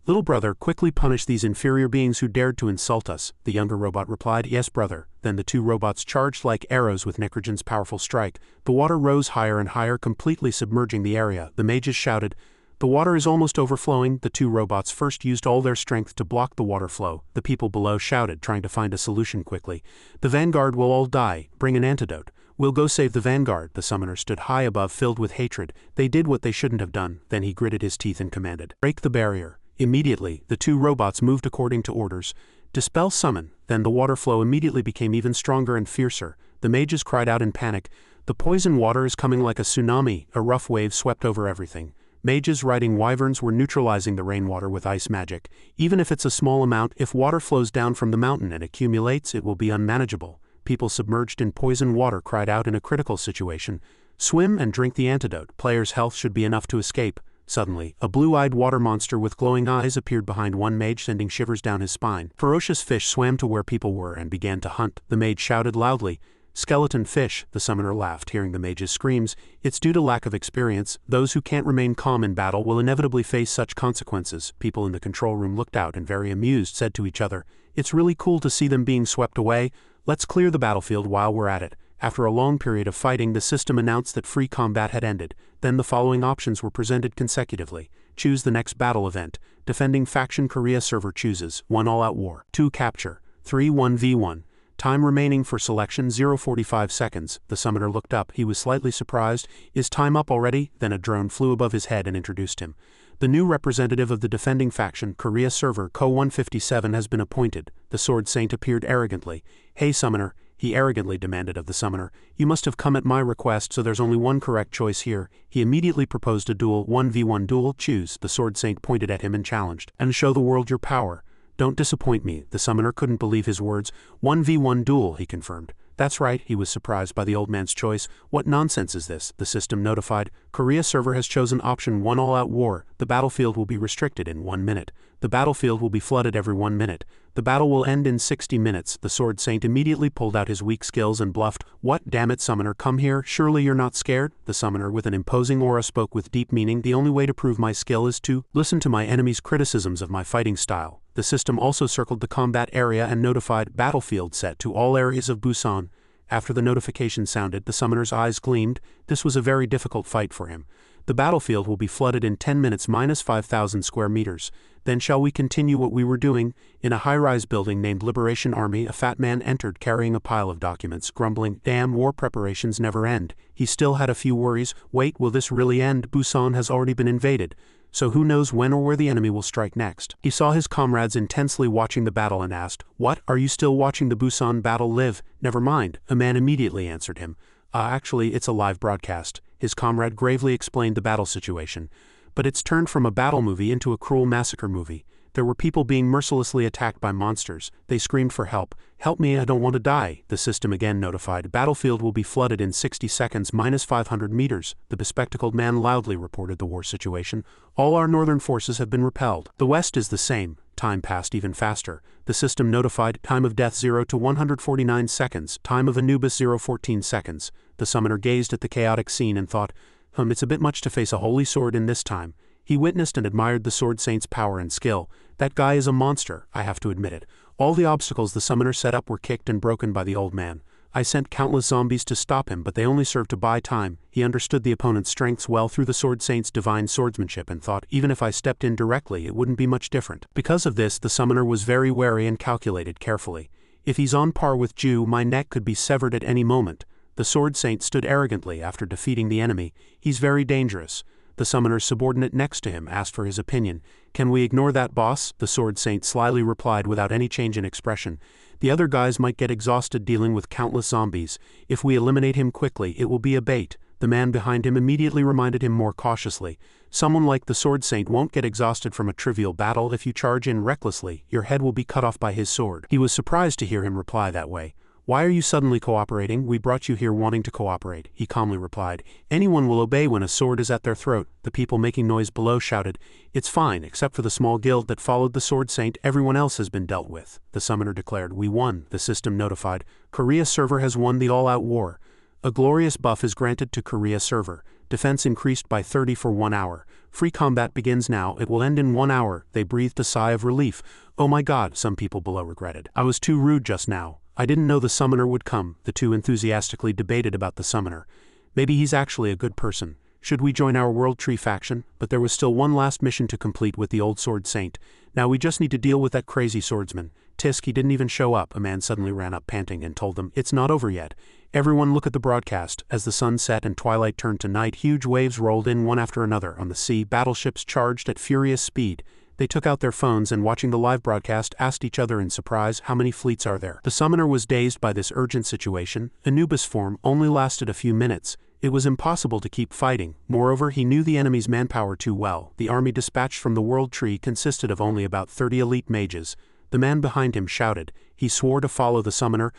A: Little brother, quickly punish these inferior beings who dared to insult us, the younger robot replied. Yes, brother. Then the two robots charged like arrows with Necrogen's powerful strike. The water rose higher and higher, completely submerging the area. The mages shouted, "The water is almost overflowing." The two robots first used all their strength to block the water flow. The people below shouted, trying to find a solution quickly. "The vanguard will all die. Bring an antidote." "We'll go save the vanguard." The summoner stood high above, filled with hatred. They did what they shouldn't have done. Then he gritted his teeth and commanded, "Break the barrier." Immediately, the two robots moved according to orders. "Dispel summon." Then the water flow immediately became even stronger and fiercer. The mages cried out in panic, "The poison water is coming like a tsunami." A rough wave swept over everything. Mages riding wyverns were neutralizing the rainwater with ice magic. Even if it's a small amount, if water flows down from the mountain and accumulates, it will be unmanageable. People submerged in poison water cried out in a critical situation, "Swim and drink the antidote. Players' health should be enough to escape." Suddenly, a blue-eyed water monster with glowing eyes appeared behind one mage, sending shivers down his spine. Ferocious fish swam to where people were and began to hunt. The mage shouted loudly, "Skeleton fish." The summoner laughed, hearing the mage's screams. "It's due to lack of experience. Those who can't remain calm in battle will inevitably face such consequences." People in the control room looked out and, very amused, said to each other, "It's really cool to see them being swept away. Let's clear the battlefield while we're at it." After a long period of fighting, the system announced that free combat had ended. Then the following options were presented consecutively. Choose the next battle event. Defending faction Korea server chooses 1 all-out war. 2 capture. 3 1v1. Time remaining for selection 0:45 seconds. The summoner looked up. He was slightly surprised. "Is time up already?" Then a drone flew above his head and introduced him. "The new representative of the defending faction, Korea server Co-157, has been appointed." The Sword Saint appeared arrogantly. "Hey, summoner," he arrogantly demanded of the summoner, "you must have come at my request, so there's only one correct choice here." He immediately proposed a duel. 1v1 duel. Choose. The Sword Saint pointed at him and challenged, "And show the world your power." "Don't disappoint me." The summoner couldn't believe his words. 1v1 duel, he confirmed. "That's right." He was surprised by the old man's choice. "What nonsense is this?" The system notified. "Korea server has chosen option 1 all-out war. The battlefield will be restricted in 1 minute. The battlefield will be flooded every 1 minute. The battle will end in 60 minutes. The Sword Saint immediately pulled out his weak skills and bluffed. "What? Damn it, summoner, come here. Surely you're not scared?" The summoner, with an imposing aura, spoke with deep meaning. "The only way to prove my skill is to listen to my enemy's criticisms of my fighting style." The system also circled the combat area and notified, "Battlefield set to all areas of Busan." After the notification sounded, the summoner's eyes gleamed. This was a very difficult fight for him. "The battlefield will be flooded in 10 minutes minus 5,000 square meters. Then shall we continue what we were doing?" In a high-rise building named Liberation Army, a fat man entered carrying a pile of documents, grumbling, "Damn, war preparations never end." He still had a few worries. "Wait, will this really end? Busan has already been invaded. So who knows when or where the enemy will strike next?" He saw his comrades intensely watching the battle and asked, "What, are you still watching the Busan battle live?" "Never mind." A man immediately answered him. Actually, it's a live broadcast." His comrade gravely explained the battle situation. "But it's turned from a battle movie into a cruel massacre movie. There were people being mercilessly attacked by monsters. They screamed for help. Help me, I don't want to die." The system again notified, "Battlefield will be flooded in 60 seconds minus 500 meters. The bespectacled man loudly reported the war situation. "All our northern forces have been repelled. The west is the same." Time passed even faster. The system notified, "Time of death 0 to 149 seconds. Time of Anubis 0:14 seconds. The summoner gazed at the chaotic scene and thought, it's a bit much to face a holy sword in this time." He witnessed and admired the Sword Saint's power and skill. "That guy is a monster, I have to admit it." All the obstacles the summoner set up were kicked and broken by the old man. "I sent countless zombies to stop him, but they only served to buy time." He understood the opponent's strengths well through the Sword Saint's divine swordsmanship and thought, even if I stepped in directly, it wouldn't be much different. Because of this, the summoner was very wary and calculated carefully. "If he's on par with Jew, my neck could be severed at any moment." The Sword Saint stood arrogantly after defeating the enemy. "He's very dangerous." The summoner's subordinate next to him asked for his opinion. "Can we ignore that, boss?" The Sword Saint slyly replied without any change in expression. "The other guys might get exhausted dealing with countless zombies. If we eliminate him quickly, it will be a bait." The man behind him immediately reminded him more cautiously. "Someone like the Sword Saint won't get exhausted from a trivial battle. If you charge in recklessly, your head will be cut off by his sword." He was surprised to hear him reply that way. "Why are you suddenly cooperating? We brought you here wanting to cooperate," he calmly replied. "Anyone will obey when a sword is at their throat." The people making noise below shouted, "It's fine, except for the small guild that followed the Sword Saint. Everyone else has been dealt with." The summoner declared, "We won." The system notified, "Korea server has won the all-out war. A glorious buff is granted to Korea server. Defense increased by 30 for 1 hour. Free combat begins now, it will end in 1 hour. They breathed a sigh of relief. Oh my god, some people below regretted. I was too rude just now. I didn't know the summoner would come. The two enthusiastically debated about the summoner. Maybe he's actually a good person. Should we join our World Tree faction? But there was still one last mission to complete with the old Sword Saint. Now we just need to deal with that crazy swordsman. Tisk, he didn't even show up. A man suddenly ran up panting and told them, "It's not over yet." Everyone look at the broadcast. As the sun set and twilight turned to night, huge waves rolled in one after another on the sea. Battleships charged at furious speed. They took out their phones and, watching the live broadcast, asked each other in surprise, "How many fleets are there?" The summoner was dazed by this urgent situation. Anubis form only lasted a few minutes. It was impossible to keep fighting. Moreover, he knew the enemy's manpower too well. The army dispatched from the World Tree consisted of only about 30 elite mages. The man behind him shouted. He swore to follow the summoner.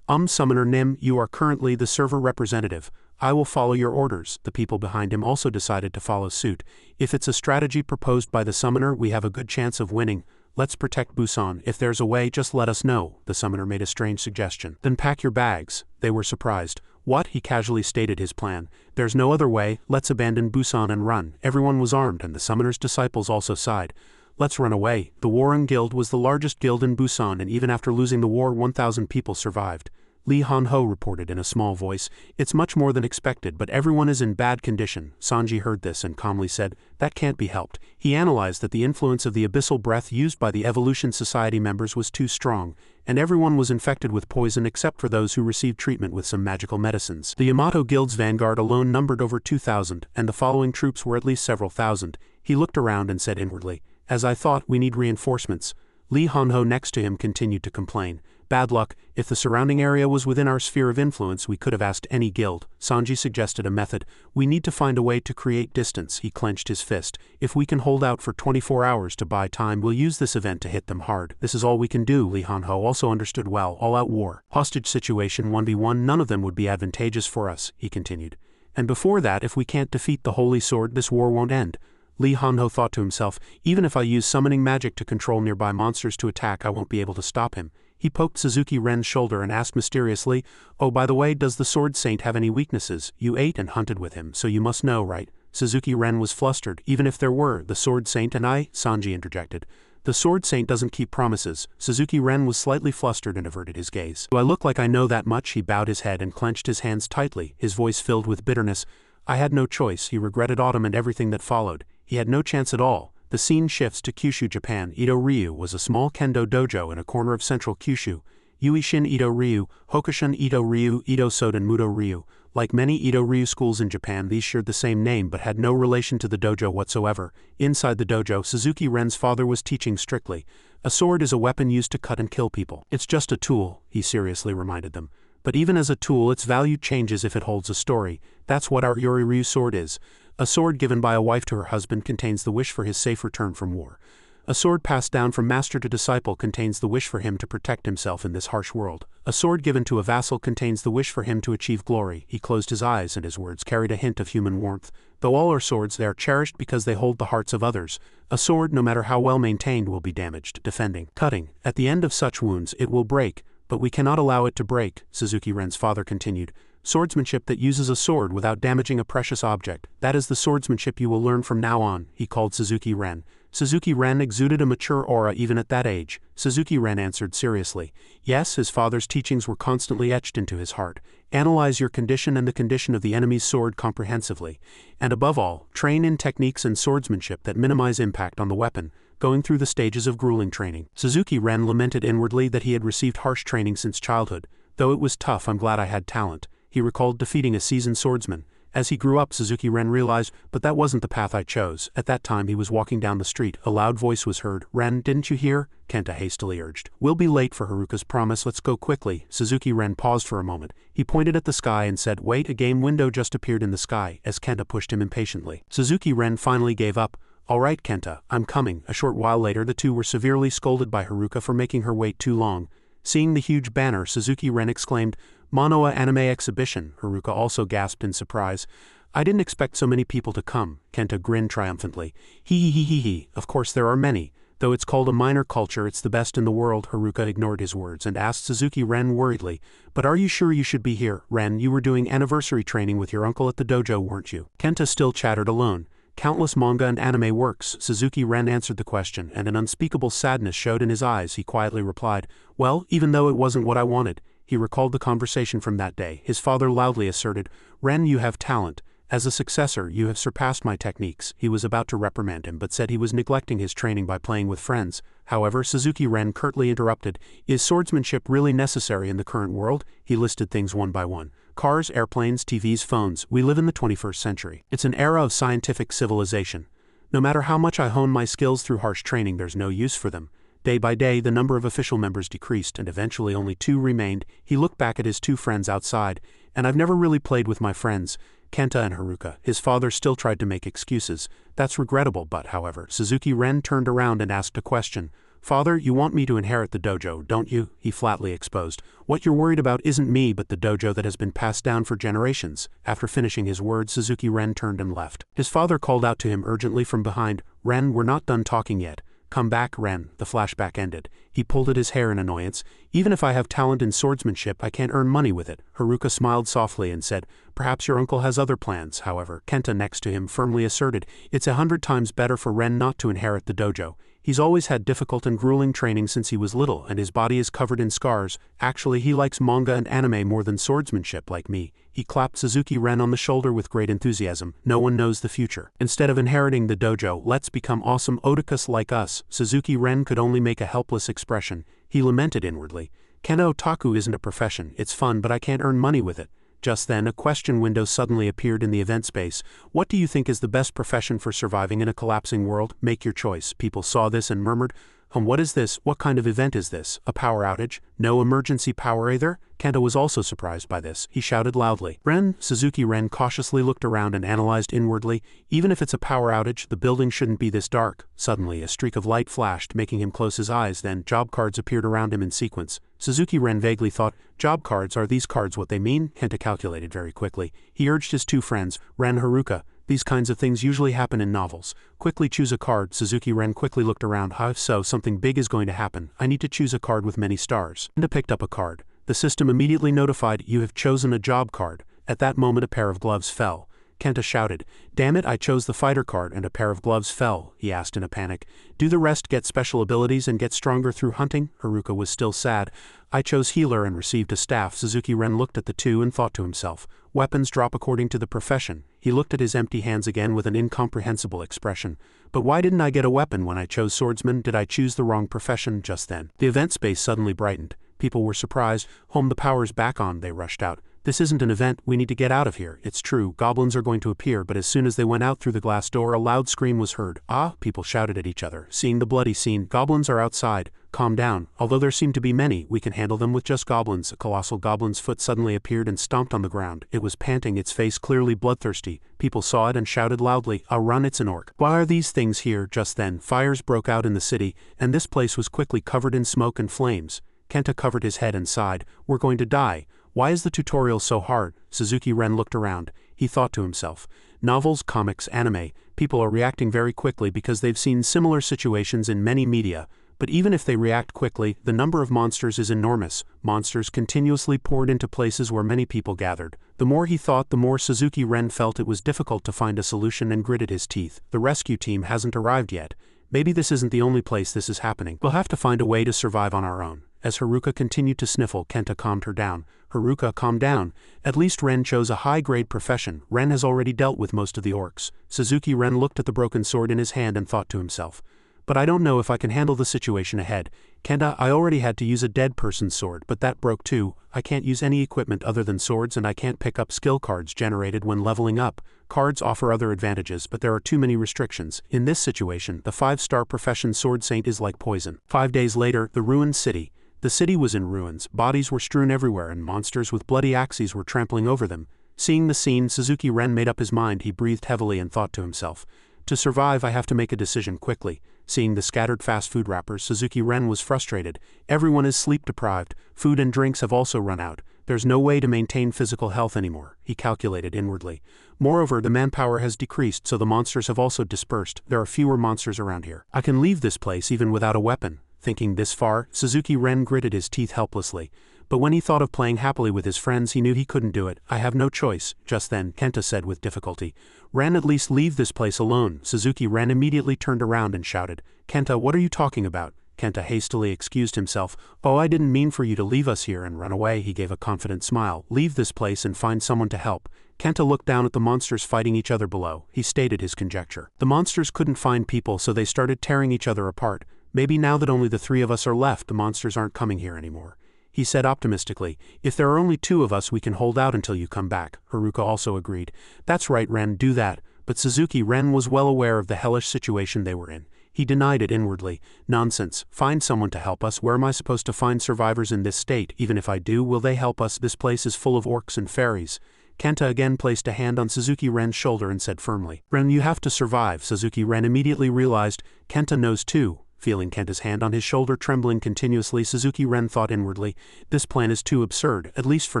A: Summoner Nim, you are currently the server representative. I will follow your orders." The people behind him also decided to follow suit. "If it's a strategy proposed by the summoner, we have a good chance of winning. Let's protect Busan. If there's a way, just let us know." The summoner made a strange suggestion. "Then pack your bags." They were surprised. "What?" He casually stated his plan. "There's no other way. Let's abandon Busan and run." Everyone was armed, and the summoner's disciples also sighed. "Let's run away." The Warring Guild was the largest guild in Busan, and even after losing the war, 1,000 people survived. Li Han-ho reported in a small voice, "It's much more than expected, but everyone is in bad condition." Sanji heard this and calmly said, "That can't be helped." He analyzed that the influence of the abyssal breath used by the Evolution Society members was too strong, and everyone was infected with poison except for those who received treatment with some magical medicines. The Yamato Guild's vanguard alone numbered over 2,000, and the following troops were at least several thousand. He looked around and said inwardly, "As I thought, we need reinforcements." Li Han-ho next to him continued to complain. "Bad luck. If the surrounding area was within our sphere of influence, we could have asked any guild." Sanji suggested a method. "We need to find a way to create distance." He clenched his fist. "If we can hold out for 24 hours to buy time, we'll use this event to hit them hard. This is all we can do." Li Han-ho also understood well. All-out war. Hostage situation 1v1, none of them would be advantageous for us, he continued. "And before that, if we can't defeat the Holy Sword, this war won't end." Li Han-ho thought to himself, "Even if I use summoning magic to control nearby monsters to attack, I won't be able to stop him." He poked Suzuki Ren's shoulder and asked mysteriously, "Oh, by the way, does the Sword Saint have any weaknesses? You ate and hunted with him, so you must know, right?" Suzuki Ren was flustered. "Even if there were, the Sword Saint and I," Sanji interjected. "The Sword Saint doesn't keep promises." Suzuki Ren was slightly flustered and averted his gaze. "Do I look like I know that much?" He bowed his head and clenched his hands tightly, his voice filled with bitterness. "I had no choice." He regretted autumn and everything that followed. He had no chance at all. The scene shifts to Kyushu, Japan. Ito Ryu was a small kendo dojo in a corner of central Kyushu. Yuishin Ito Ryu, Hokushin Ito Ryu, Ito Soden Mudo Ryu. Like many Ito Ryu schools in Japan, these shared the same name but had no relation to the dojo whatsoever. Inside the dojo, Suzuki Ren's father was teaching strictly. "A sword is a weapon used to cut and kill people. It's just a tool," he seriously reminded them. "But even as a tool, its value changes if it holds a story. That's what our Yori Ryu sword is. A sword given by a wife to her husband contains the wish for his safe return from war. A sword passed down from master to disciple contains the wish for him to protect himself in this harsh world. A sword given to a vassal contains the wish for him to achieve glory." He closed his eyes and his words carried a hint of human warmth. "Though all are swords, they are cherished because they hold the hearts of others. A sword, no matter how well maintained, will be damaged, defending, cutting. At the end of such wounds, it will break, but we cannot allow it to break," Suzuki Ren's father continued. "Swordsmanship that uses a sword without damaging a precious object. That is the swordsmanship you will learn from now on." He called Suzuki Ren. Suzuki Ren exuded a mature aura even at that age. Suzuki Ren answered seriously. Yes, his father's teachings were constantly etched into his heart. Analyze your condition and the condition of the enemy's sword comprehensively. And above all, train in techniques and swordsmanship that minimize impact on the weapon, going through the stages of grueling training. Suzuki Ren lamented inwardly that he had received harsh training since childhood. "Though it was tough, I'm glad I had talent." He recalled defeating a seasoned swordsman. As he grew up, Suzuki Ren realized, "But that wasn't the path I chose." At that time he was walking down the street. A loud voice was heard. "Ren, didn't you hear?" Kenta hastily urged. "We'll be late for Haruka's promise, let's go quickly." Suzuki Ren paused for a moment. He pointed at the sky and said, "Wait." A game window just appeared in the sky, as Kenta pushed him impatiently. Suzuki Ren finally gave up. "All right, Kenta, I'm coming." A short while later the two were severely scolded by Haruka for making her wait too long. Seeing the huge banner, Suzuki Ren exclaimed, "Manhwa anime exhibition." Haruka also gasped in surprise. "I didn't expect so many people to come." Kenta grinned triumphantly. He. Of course there are many. Though it's called a minor culture, it's the best in the world. Haruka ignored his words and asked Suzuki Ren worriedly, "But are you sure you should be here? Ren, you were doing anniversary training with your uncle at the dojo, weren't you?" Kenta still chattered alone. "Countless manga and anime works," Suzuki Ren answered the question, and an unspeakable sadness showed in his eyes. He quietly replied, "Well, even though it wasn't what I wanted." He recalled the conversation from that day. His father loudly asserted, "Ren, you have talent. As a successor, you have surpassed my techniques." He was about to reprimand him but said he was neglecting his training by playing with friends. However, Suzuki Ren curtly interrupted, "Is swordsmanship really necessary in the current world?" He listed things one by one. "Cars, airplanes, TVs, phones. We live in the 21st century. It's an era of scientific civilization. No matter how much I hone my skills through harsh training, there's no use for them." Day by day, the number of official members decreased and eventually only 2 remained. He looked back at his 2 friends outside. "And I've never really played with my friends, Kenta and Haruka." His father still tried to make excuses. "That's regrettable, but however." Suzuki Ren turned around and asked a question. "Father, you want me to inherit the dojo, don't you?" He flatly exposed. "What you're worried about isn't me but the dojo that has been passed down for generations." After finishing his words, Suzuki Ren turned and left. His father called out to him urgently from behind, "Ren, we're not done talking yet. Come back, Ren." The flashback ended. He pulled at his hair in annoyance. "Even if I have talent in swordsmanship, I can't earn money with it." Haruka smiled softly and said, "Perhaps your uncle has other plans." However, Kenta next to him firmly asserted, "It's 100 times better for Ren not to inherit the dojo. He's always had difficult and grueling training since he was little, and his body is covered in scars. Actually, he likes manga and anime more than swordsmanship like me." He clapped Suzuki Ren on the shoulder with great enthusiasm. "No one knows the future. Instead of inheriting the dojo, let's become awesome otakus like us." Suzuki Ren could only make a helpless expression. He lamented inwardly. "Kena otaku isn't a profession. It's fun, but I can't earn money with it." Just then, a question window suddenly appeared in the event space. "What do you think is the best profession for surviving in a collapsing world? Make your choice." People saw this and murmured, What is this? What kind of event is this? A power outage? No emergency power either?" Kenta was also surprised by this. He shouted loudly. "Ren?" Suzuki Ren cautiously looked around and analyzed inwardly. "Even if it's a power outage, the building shouldn't be this dark." Suddenly, a streak of light flashed, making him close his eyes. Then, job cards appeared around him in sequence. Suzuki Ren vaguely thought, "Job cards, are these cards what they mean?" Kenta calculated very quickly. He urged his 2 friends, Ren, Haruka. "These kinds of things usually happen in novels. Quickly choose a card." Suzuki Ren quickly looked around. "If so, something big is going to happen. I need to choose a card with many stars." Kenta picked up a card. The system immediately notified, "You have chosen a job card." At that moment a pair of gloves fell. Kenta shouted, "Damn it, I chose the fighter card and a pair of gloves fell." He asked in a panic, "Do the rest get special abilities and get stronger through hunting?" Haruka was still sad. "I chose healer and received a staff." Suzuki Ren looked at the 2 and thought to himself, "Weapons drop according to the profession." He looked at his empty hands again with an incomprehensible expression. "But why didn't I get a weapon when I chose swordsman? Did I choose the wrong profession?" Just then, the event space suddenly brightened. People were surprised. "The power's back on," they rushed out. "This isn't an event, we need to get out of here." It's true, goblins are going to appear, but as soon as they went out through the glass door, a loud scream was heard. "Ah!" people shouted at each other, seeing the bloody scene. "Goblins are outside. Calm down. Although there seem to be many, we can handle them with just goblins." A colossal goblin's foot suddenly appeared and stomped on the ground. It was panting, its face clearly bloodthirsty. People saw it and shouted loudly, "Ah, run, it's an orc." "Why are these things here?" Just then, fires broke out in the city, and this place was quickly covered in smoke and flames. Kenta covered his head and sighed. "We're going to die. Why is the tutorial so hard?" Suzuki Ren looked around. He thought to himself, novels, comics, anime, people are reacting very quickly because they've seen similar situations in many media. But even if they react quickly, the number of monsters is enormous. Monsters continuously poured into places where many people gathered. The more he thought, the more Suzuki Ren felt it was difficult to find a solution and gritted his teeth. The rescue team hasn't arrived yet. Maybe this isn't the only place this is happening. We'll have to find a way to survive on our own. As Haruka continued to sniffle, Kenta calmed her down. "Haruka, calm down. At least Ren chose a high-grade profession. Ren has already dealt with most of the orcs." Suzuki Ren looked at the broken sword in his hand and thought to himself, "But I don't know if I can handle the situation ahead. Kenta, I already had to use a dead person's sword, but that broke too. I can't use any equipment other than swords, and I can't pick up skill cards generated when leveling up. Cards offer other advantages, but there are too many restrictions. In this situation, the 5-star profession Sword Saint is like poison." 5 days later, the ruined city. The city was in ruins. Bodies were strewn everywhere, and monsters with bloody axes were trampling over them. Seeing the scene, Suzuki Ren made up his mind. He breathed heavily and thought to himself, "To survive, I have to make a decision quickly." Seeing the scattered fast food wrappers, Suzuki Ren was frustrated. Everyone is sleep-deprived. Food and drinks have also run out. There's no way to maintain physical health anymore, he calculated inwardly. Moreover, the manpower has decreased, so the monsters have also dispersed. There are fewer monsters around here. I can leave this place even without a weapon. Thinking this far, Suzuki Ren gritted his teeth helplessly. But when he thought of playing happily with his friends, he knew he couldn't do it. I have no choice. Just then, Kenta said with difficulty. Ren, at least leave this place alone. Suzuki Ren immediately turned around and shouted. Kenta, what are you talking about? Kenta hastily excused himself. Oh, I didn't mean for you to leave us here and run away, he gave a confident smile. Leave this place and find someone to help. Kenta looked down at the monsters fighting each other below. He stated his conjecture. The monsters couldn't find people, so they started tearing each other apart. Maybe now that only the three of us are left, the monsters aren't coming here anymore. He said optimistically, if there are only two of us, we can hold out until you come back. Haruka also agreed. That's right, Ren, do that. But Suzuki Ren was well aware of the hellish situation they were in. He denied it inwardly. Nonsense. Find someone to help us. Where am I supposed to find survivors in this state? Even if I do, will they help us? This place is full of orcs and fairies. Kenta again placed a hand on Suzuki Ren's shoulder and said firmly, Ren, you have to survive. Suzuki Ren immediately realized, Kenta knows too. Feeling Kenta's hand on his shoulder trembling continuously, Suzuki Ren thought inwardly, this plan is too absurd, at least for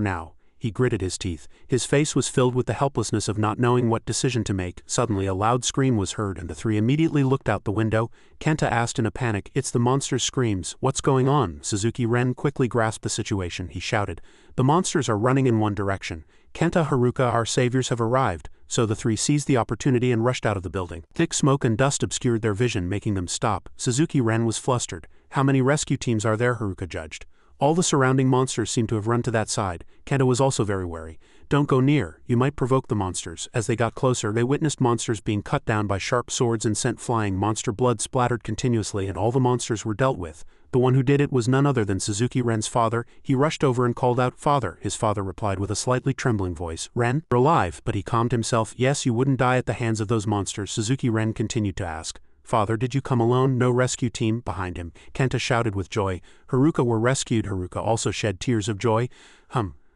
A: now. He gritted his teeth. His face was filled with the helplessness of not knowing what decision to make. Suddenly a loud scream was heard and the three immediately looked out the window. Kenta asked in a panic, it's the monster's screams. What's going on? Suzuki Ren quickly grasped the situation. He shouted, the monsters are running in one direction. Kenta, Haruka, our saviors have arrived. So the three seized the opportunity and rushed out of the building. Thick smoke and dust obscured their vision, making them stop. Suzuki Ren was flustered. How many rescue teams are there? Haruka judged. All the surrounding monsters seemed to have run to that side. Kenta was also very wary. Don't go near, you might provoke the monsters. As they got closer, they witnessed monsters being cut down by sharp swords and sent flying. Monster blood splattered continuously and all the monsters were dealt with. The one who did it was none other than Suzuki Ren's father. He rushed over and called out, Father. His father replied with a slightly trembling voice, Ren, you're alive. But he calmed himself. Yes, you wouldn't die at the hands of those monsters. Suzuki Ren continued to ask, Father, did you come alone? No rescue team? Behind him, Kenta shouted with joy. Haruka were rescued. Haruka also shed tears of joy.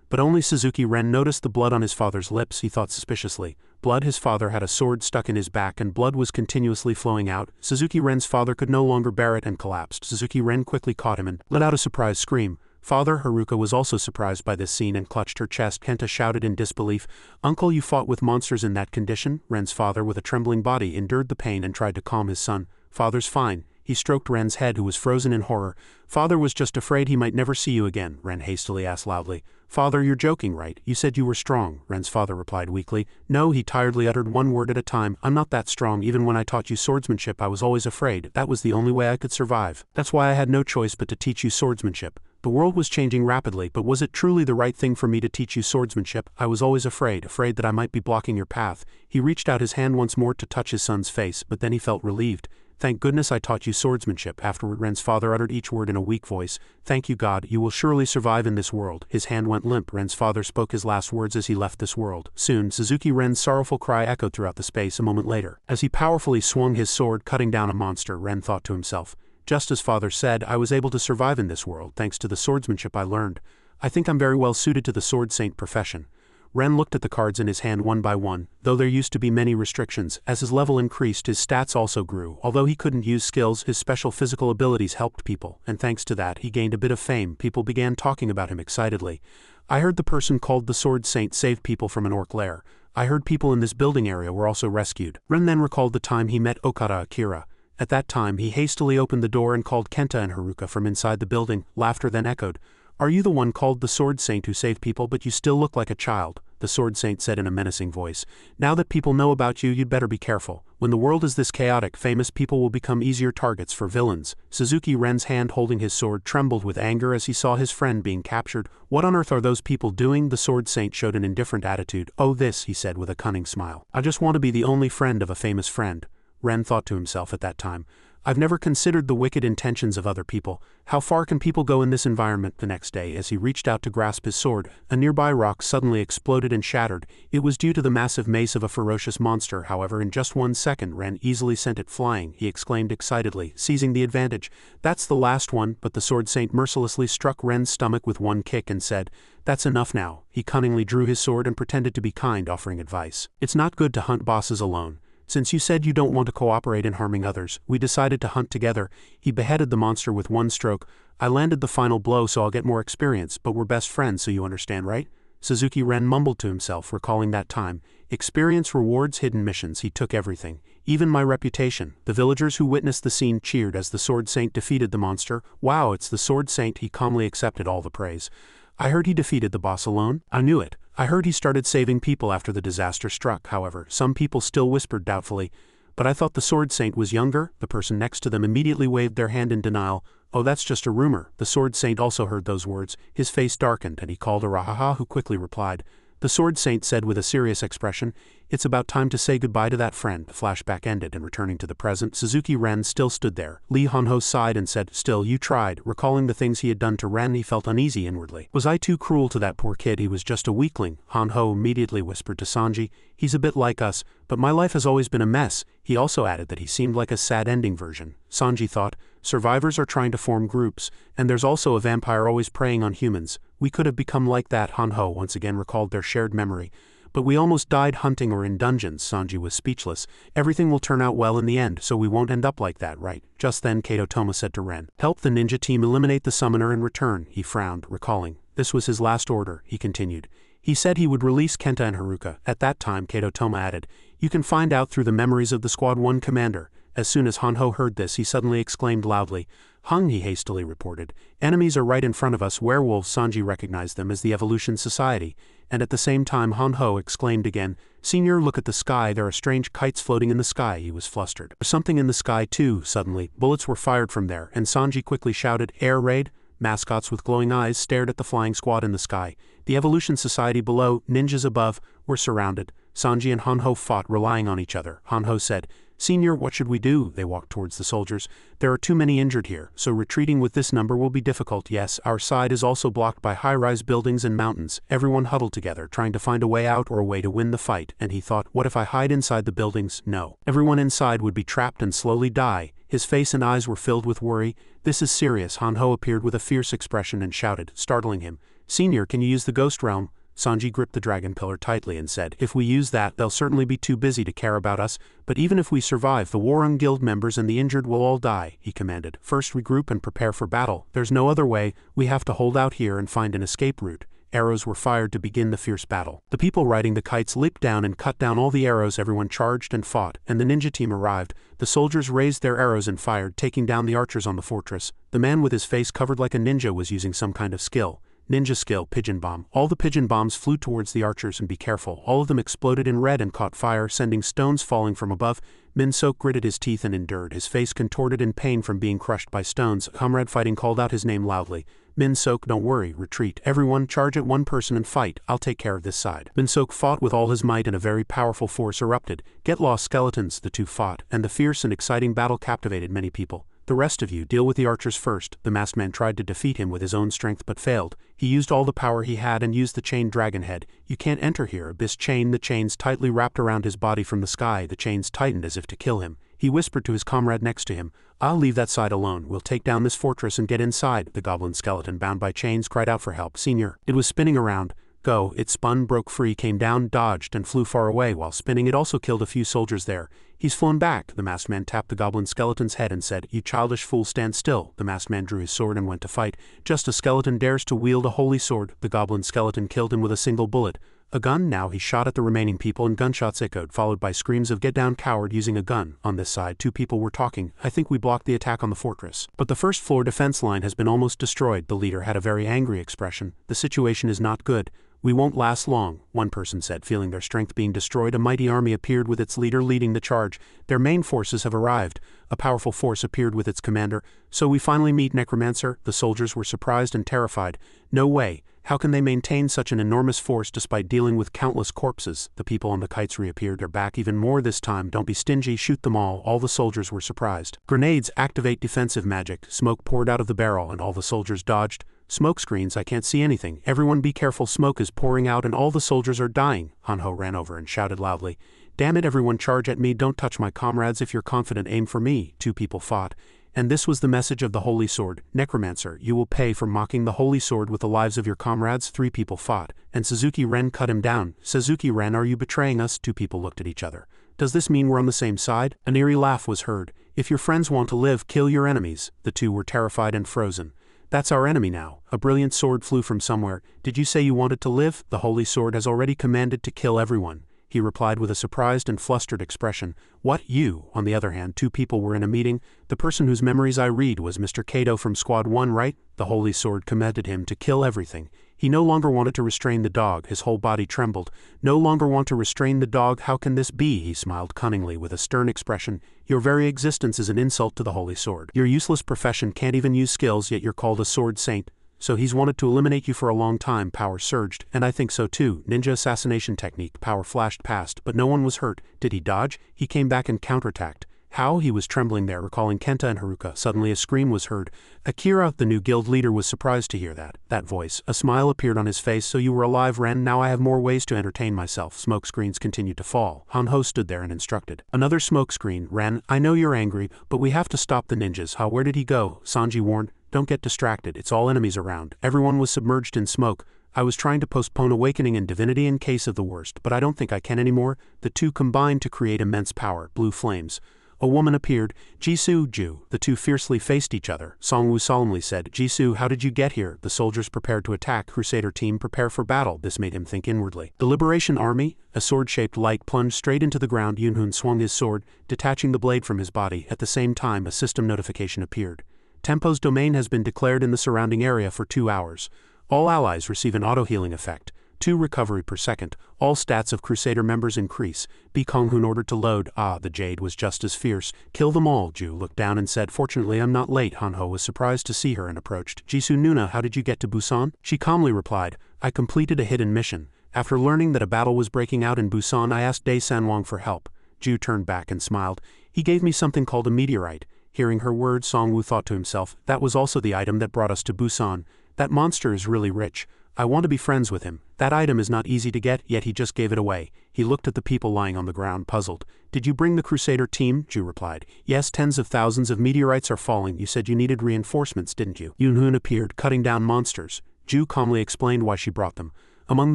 A: But only Suzuki Ren noticed the blood on his father's lips. He thought suspiciously. Blood. His father had a sword stuck in his back and blood was continuously flowing out. Suzuki Ren's father could no longer bear it and collapsed. Suzuki Ren quickly caught him and let out a surprised scream. Father. Haruka was also surprised by this scene and clutched her chest. Kenta shouted in disbelief, Uncle, you fought with monsters in that condition? Ren's father, with a trembling body, endured the pain and tried to calm his son. Father's fine. He stroked Ren's head, who was frozen in horror. Father was just afraid he might never see you again, Ren hastily asked loudly. Father, you're joking, right? You said you were strong, Ren's father replied weakly. No, he tiredly uttered one word at a time. I'm not that strong. Even when I taught you swordsmanship, I was always afraid. That was the only way I could survive. That's why I had no choice but to teach you swordsmanship. The world was changing rapidly, but was it truly the right thing for me to teach you swordsmanship? I was always afraid that I might be blocking your path. He reached out his hand once more to touch his son's face, but then he felt relieved. Thank goodness I taught you swordsmanship. Afterward, Ren's father uttered each word in a weak voice. Thank you, God, you will surely survive in this world. His hand went limp. Ren's father spoke his last words as he left this world. Soon, Suzuki Ren's sorrowful cry echoed throughout the space a moment later. As he powerfully swung his sword, cutting down a monster, Ren thought to himself, just as father said, I was able to survive in this world thanks to the swordsmanship I learned. I think I'm very well suited to the sword saint profession. Ren looked at the cards in his hand one by one. Though there used to be many restrictions, as his level increased, his stats also grew. Although he couldn't use skills, his special physical abilities helped people, and thanks to that, he gained a bit of fame. People began talking about him excitedly. I heard the person called the Sword Saint saved people from an orc lair. I heard people in this building area were also rescued. Ren then recalled the time he met Okada Akira. At that time, he hastily opened the door and called Kenta and Haruka from inside the building. Laughter then echoed. Are you the one called the Sword Saint who saved people, but you still look like a child? The Sword Saint said in a menacing voice. Now that people know about you, you'd better be careful. When the world is this chaotic, famous people will become easier targets for villains. Suzuki Ren's hand holding his sword trembled with anger as he saw his friend being captured. What on earth are those people doing? The Sword Saint showed an indifferent attitude. Oh, this, he said with a cunning smile. I just want to be the only friend of a famous friend. Ren thought to himself at that time. I've never considered the wicked intentions of other people. How far can people go in this environment? The next day, as he reached out to grasp his sword, a nearby rock suddenly exploded and shattered. It was due to the massive mace of a ferocious monster. However, in just 1 second, Ren easily sent it flying. He exclaimed excitedly, seizing the advantage. That's the last one, but the Sword Saint mercilessly struck Ren's stomach with one kick and said, That's enough now. He cunningly drew his sword and pretended to be kind, offering advice. It's not good to hunt bosses alone. Since you said you don't want to cooperate in harming others, we decided to hunt together. He beheaded the monster with one stroke. I landed the final blow so I'll get more experience, but we're best friends so you understand, right? Suzuki Ren mumbled to himself, recalling that time. Experience rewards hidden missions, he took everything. Even my reputation. The villagers who witnessed the scene cheered as the Sword Saint defeated the monster. Wow, it's the Sword Saint, he calmly accepted all the praise. I heard he defeated the boss alone. I knew it. I heard he started saving people after the disaster struck, however. Some people still whispered doubtfully. But I thought the Sword Saint was younger. The person next to them immediately waved their hand in denial. Oh, that's just a rumor. The Sword Saint also heard those words. His face darkened and he called Arahaha, who quickly replied. The Sword Saint said with a serious expression, "It's about time to say goodbye to that friend." The flashback ended, and returning to the present, Suzuki Ren still stood there. Lee Hanho sighed and said, "Still, you tried." Recalling the things he had done to Ren, he felt uneasy inwardly. Was I too cruel to that poor kid? He was just a weakling. Hanho immediately whispered to Sanji, "He's a bit like us, but my life has always been a mess." He also added that he seemed like a sad ending version. Sanji thought, survivors are trying to form groups, and there's also a vampire always preying on humans. We could have become like that. Hanho once again recalled their shared memory. But we almost died hunting or in dungeons. Sanji was speechless. Everything will turn out well in the end, so we won't end up like that, right? Just then Kato Toma said to Ren, "Help the ninja team eliminate the summoner and return." He frowned, recalling. This was his last order, he continued. He said he would release Kenta and Haruka. At that time Kato Toma added, "You can find out through the memories of the Squad 1 commander." As soon as Hanho heard this, he suddenly exclaimed loudly, "Hung," he hastily reported. "Enemies are right in front of us." Werewolves. Sanji recognized them as the Evolution Society. And at the same time Hanho exclaimed again, "Senior, look at the sky, there are strange kites floating in the sky." He was flustered. There's something in the sky too. Suddenly, bullets were fired from there, and Sanji quickly shouted, "Air raid!" Mascots with glowing eyes stared at the flying squad in the sky. The Evolution Society below, ninjas above, were surrounded. Sanji and Hanho fought, relying on each other. Hanho said, "Senior, what should we do?" They walked towards the soldiers. "There are too many injured here, so retreating with this number will be difficult. Yes, our side is also blocked by high-rise buildings and mountains." Everyone huddled together, trying to find a way out or a way to win the fight, and he thought, what if I hide inside the buildings? No. Everyone inside would be trapped and slowly die. His face and eyes were filled with worry. "This is serious." Hanho appeared with a fierce expression and shouted, startling him, "Senior, can you use the Ghost Realm?" Sanji gripped the dragon pillar tightly and said, "If we use that, they'll certainly be too busy to care about us, but even if we survive, the Warung Guild members and the injured will all die," he commanded. "First regroup and prepare for battle. There's no other way, we have to hold out here and find an escape route." Arrows were fired to begin the fierce battle. The people riding the kites leaped down and cut down all the arrows. Everyone charged and fought, and the ninja team arrived. The soldiers raised their arrows and fired, taking down the archers on the fortress. The man with his face covered like a ninja was using some kind of skill. Ninja skill, pigeon bomb. All the pigeon bombs flew towards the archers, and be careful. All of them exploded in red and caught fire, sending stones falling from above. Min-Sok gritted his teeth and endured, his face contorted in pain from being crushed by stones. A comrade fighting called out his name loudly. "Min-Sok, don't worry, retreat. Everyone, charge at one person and fight. I'll take care of this side." Min-Sok fought with all his might and a very powerful force erupted. "Get lost, skeletons." The two fought, and the fierce and exciting battle captivated many people. "The rest of you, deal with the archers first." The masked man tried to defeat him with his own strength but failed. He used all the power he had and used the chained dragon head. "You can't enter here." Abyss chain. The chains tightly wrapped around his body from the sky. The chains tightened as if to kill him. He whispered to his comrade next to him, "I'll leave that side alone. We'll take down this fortress and get inside." The goblin skeleton, bound by chains, cried out for help. "Senior." It was spinning around. "Go." It spun, broke free, came down, dodged, and flew far away. While spinning, it also killed a few soldiers there. "He's flown back." The masked man tapped the goblin skeleton's head and said, "You childish fool, stand still." The masked man drew his sword and went to fight. "Just a skeleton dares to wield a holy sword." The goblin skeleton killed him with a single bullet. A gun. Now he shot at the remaining people and gunshots echoed, followed by screams of "Get down, coward," using a gun. On this side, two people were talking. "I think we blocked the attack on the fortress. But the first floor defense line has been almost destroyed." The leader had a very angry expression. "The situation is not good. We won't last long," one person said. Feeling their strength being destroyed, a mighty army appeared with its leader leading the charge. "Their main forces have arrived." A powerful force appeared with its commander. "So we finally meet, Necromancer?" The soldiers were surprised and terrified. "No way. How can they maintain such an enormous force despite dealing with countless corpses?" The people on the kites reappeared. "They're back even more this time. Don't be stingy, shoot them all." All the soldiers were surprised. "Grenades, activate defensive magic." Smoke poured out of the barrel and all the soldiers dodged. "Smoke screens, I can't see anything." "Everyone be careful, smoke is pouring out and all the soldiers are dying." Hanho ran over and shouted loudly, "Damn it, everyone charge at me, don't touch my comrades. If you're confident, aim for me." Two people fought. And this was the message of the Holy Sword. "Necromancer, you will pay for mocking the Holy Sword with the lives of your comrades." Three people fought, and Suzuki Ren cut him down. "Suzuki Ren, are you betraying us?" Two people looked at each other. Does this mean we're on the same side? An eerie laugh was heard. If your friends want to live, kill your enemies. The two were terrified and frozen. That's our enemy now. A brilliant sword flew from somewhere. Did you say you wanted to live? The holy sword has already commanded to kill everyone. He replied with a surprised and flustered expression. What, you? On the other hand, two people were in a meeting. The person whose memories I read was Mr. Kato from Squad 1, right? The holy sword commanded him to kill everything. He no longer wanted to restrain the dog. His whole body trembled. No longer want to restrain the dog? How can this be? He smiled cunningly with a stern expression. Your very existence is an insult to the holy sword. Your useless profession can't even use skills, yet you're called a sword saint. So he's wanted to eliminate you for a long time. Power surged, and I think so too. Ninja assassination technique. Power flashed past, but no one was hurt. Did he dodge? He came back and counterattacked. How? He was trembling there, recalling Kenta and Haruka. Suddenly a scream was heard. Akira, the new guild leader, was surprised to hear that voice. A smile appeared on his face. So you were alive, Ren? Now I have more ways to entertain myself. Smoke screens continued to fall. Hanho stood there and instructed. Another smoke screen. Ren, I know you're angry, but we have to stop the ninjas. How? Where did he go? Sanji warned. Don't get distracted. It's all enemies around. Everyone was submerged in smoke. I was trying to postpone Awakening and Divinity in case of the worst, but I don't think I can anymore. The two combined to create immense power. Blue flames. A woman appeared. Jisoo, Ju. The two fiercely faced each other. Songwoo solemnly said, Jisoo, how did you get here? The soldiers prepared to attack. Crusader team, prepare for battle. This made him think inwardly. The Liberation Army? A sword-shaped light plunged straight into the ground. Yunhoon swung his sword, detaching the blade from his body. At the same time, a system notification appeared. Tempo's domain has been declared in the surrounding area for 2 hours. All allies receive an auto-healing effect. 2 recovery per second. All stats of Crusader members increase. Be Konghun ordered to load. The Jade was just as fierce. Kill them all. Ju looked down and said, fortunately I'm not late. Hanho was surprised to see her and approached. Jisoo Nuna, how did you get to Busan? She calmly replied, I completed a hidden mission. After learning that a battle was breaking out in Busan, I asked Dae Sanwong for help. Ju turned back and smiled. He gave me something called a meteorite. Hearing her words, Songwoo thought to himself, that was also the item that brought us to Busan. That monster is really rich. I want to be friends with him. That item is not easy to get, yet he just gave it away. He looked at the people lying on the ground, puzzled. Did you bring the Crusader team? Ju replied. Yes, tens of thousands of meteorites are falling. You said you needed reinforcements, didn't you? Yunhoon appeared, cutting down monsters. Ju calmly explained why she brought them. Among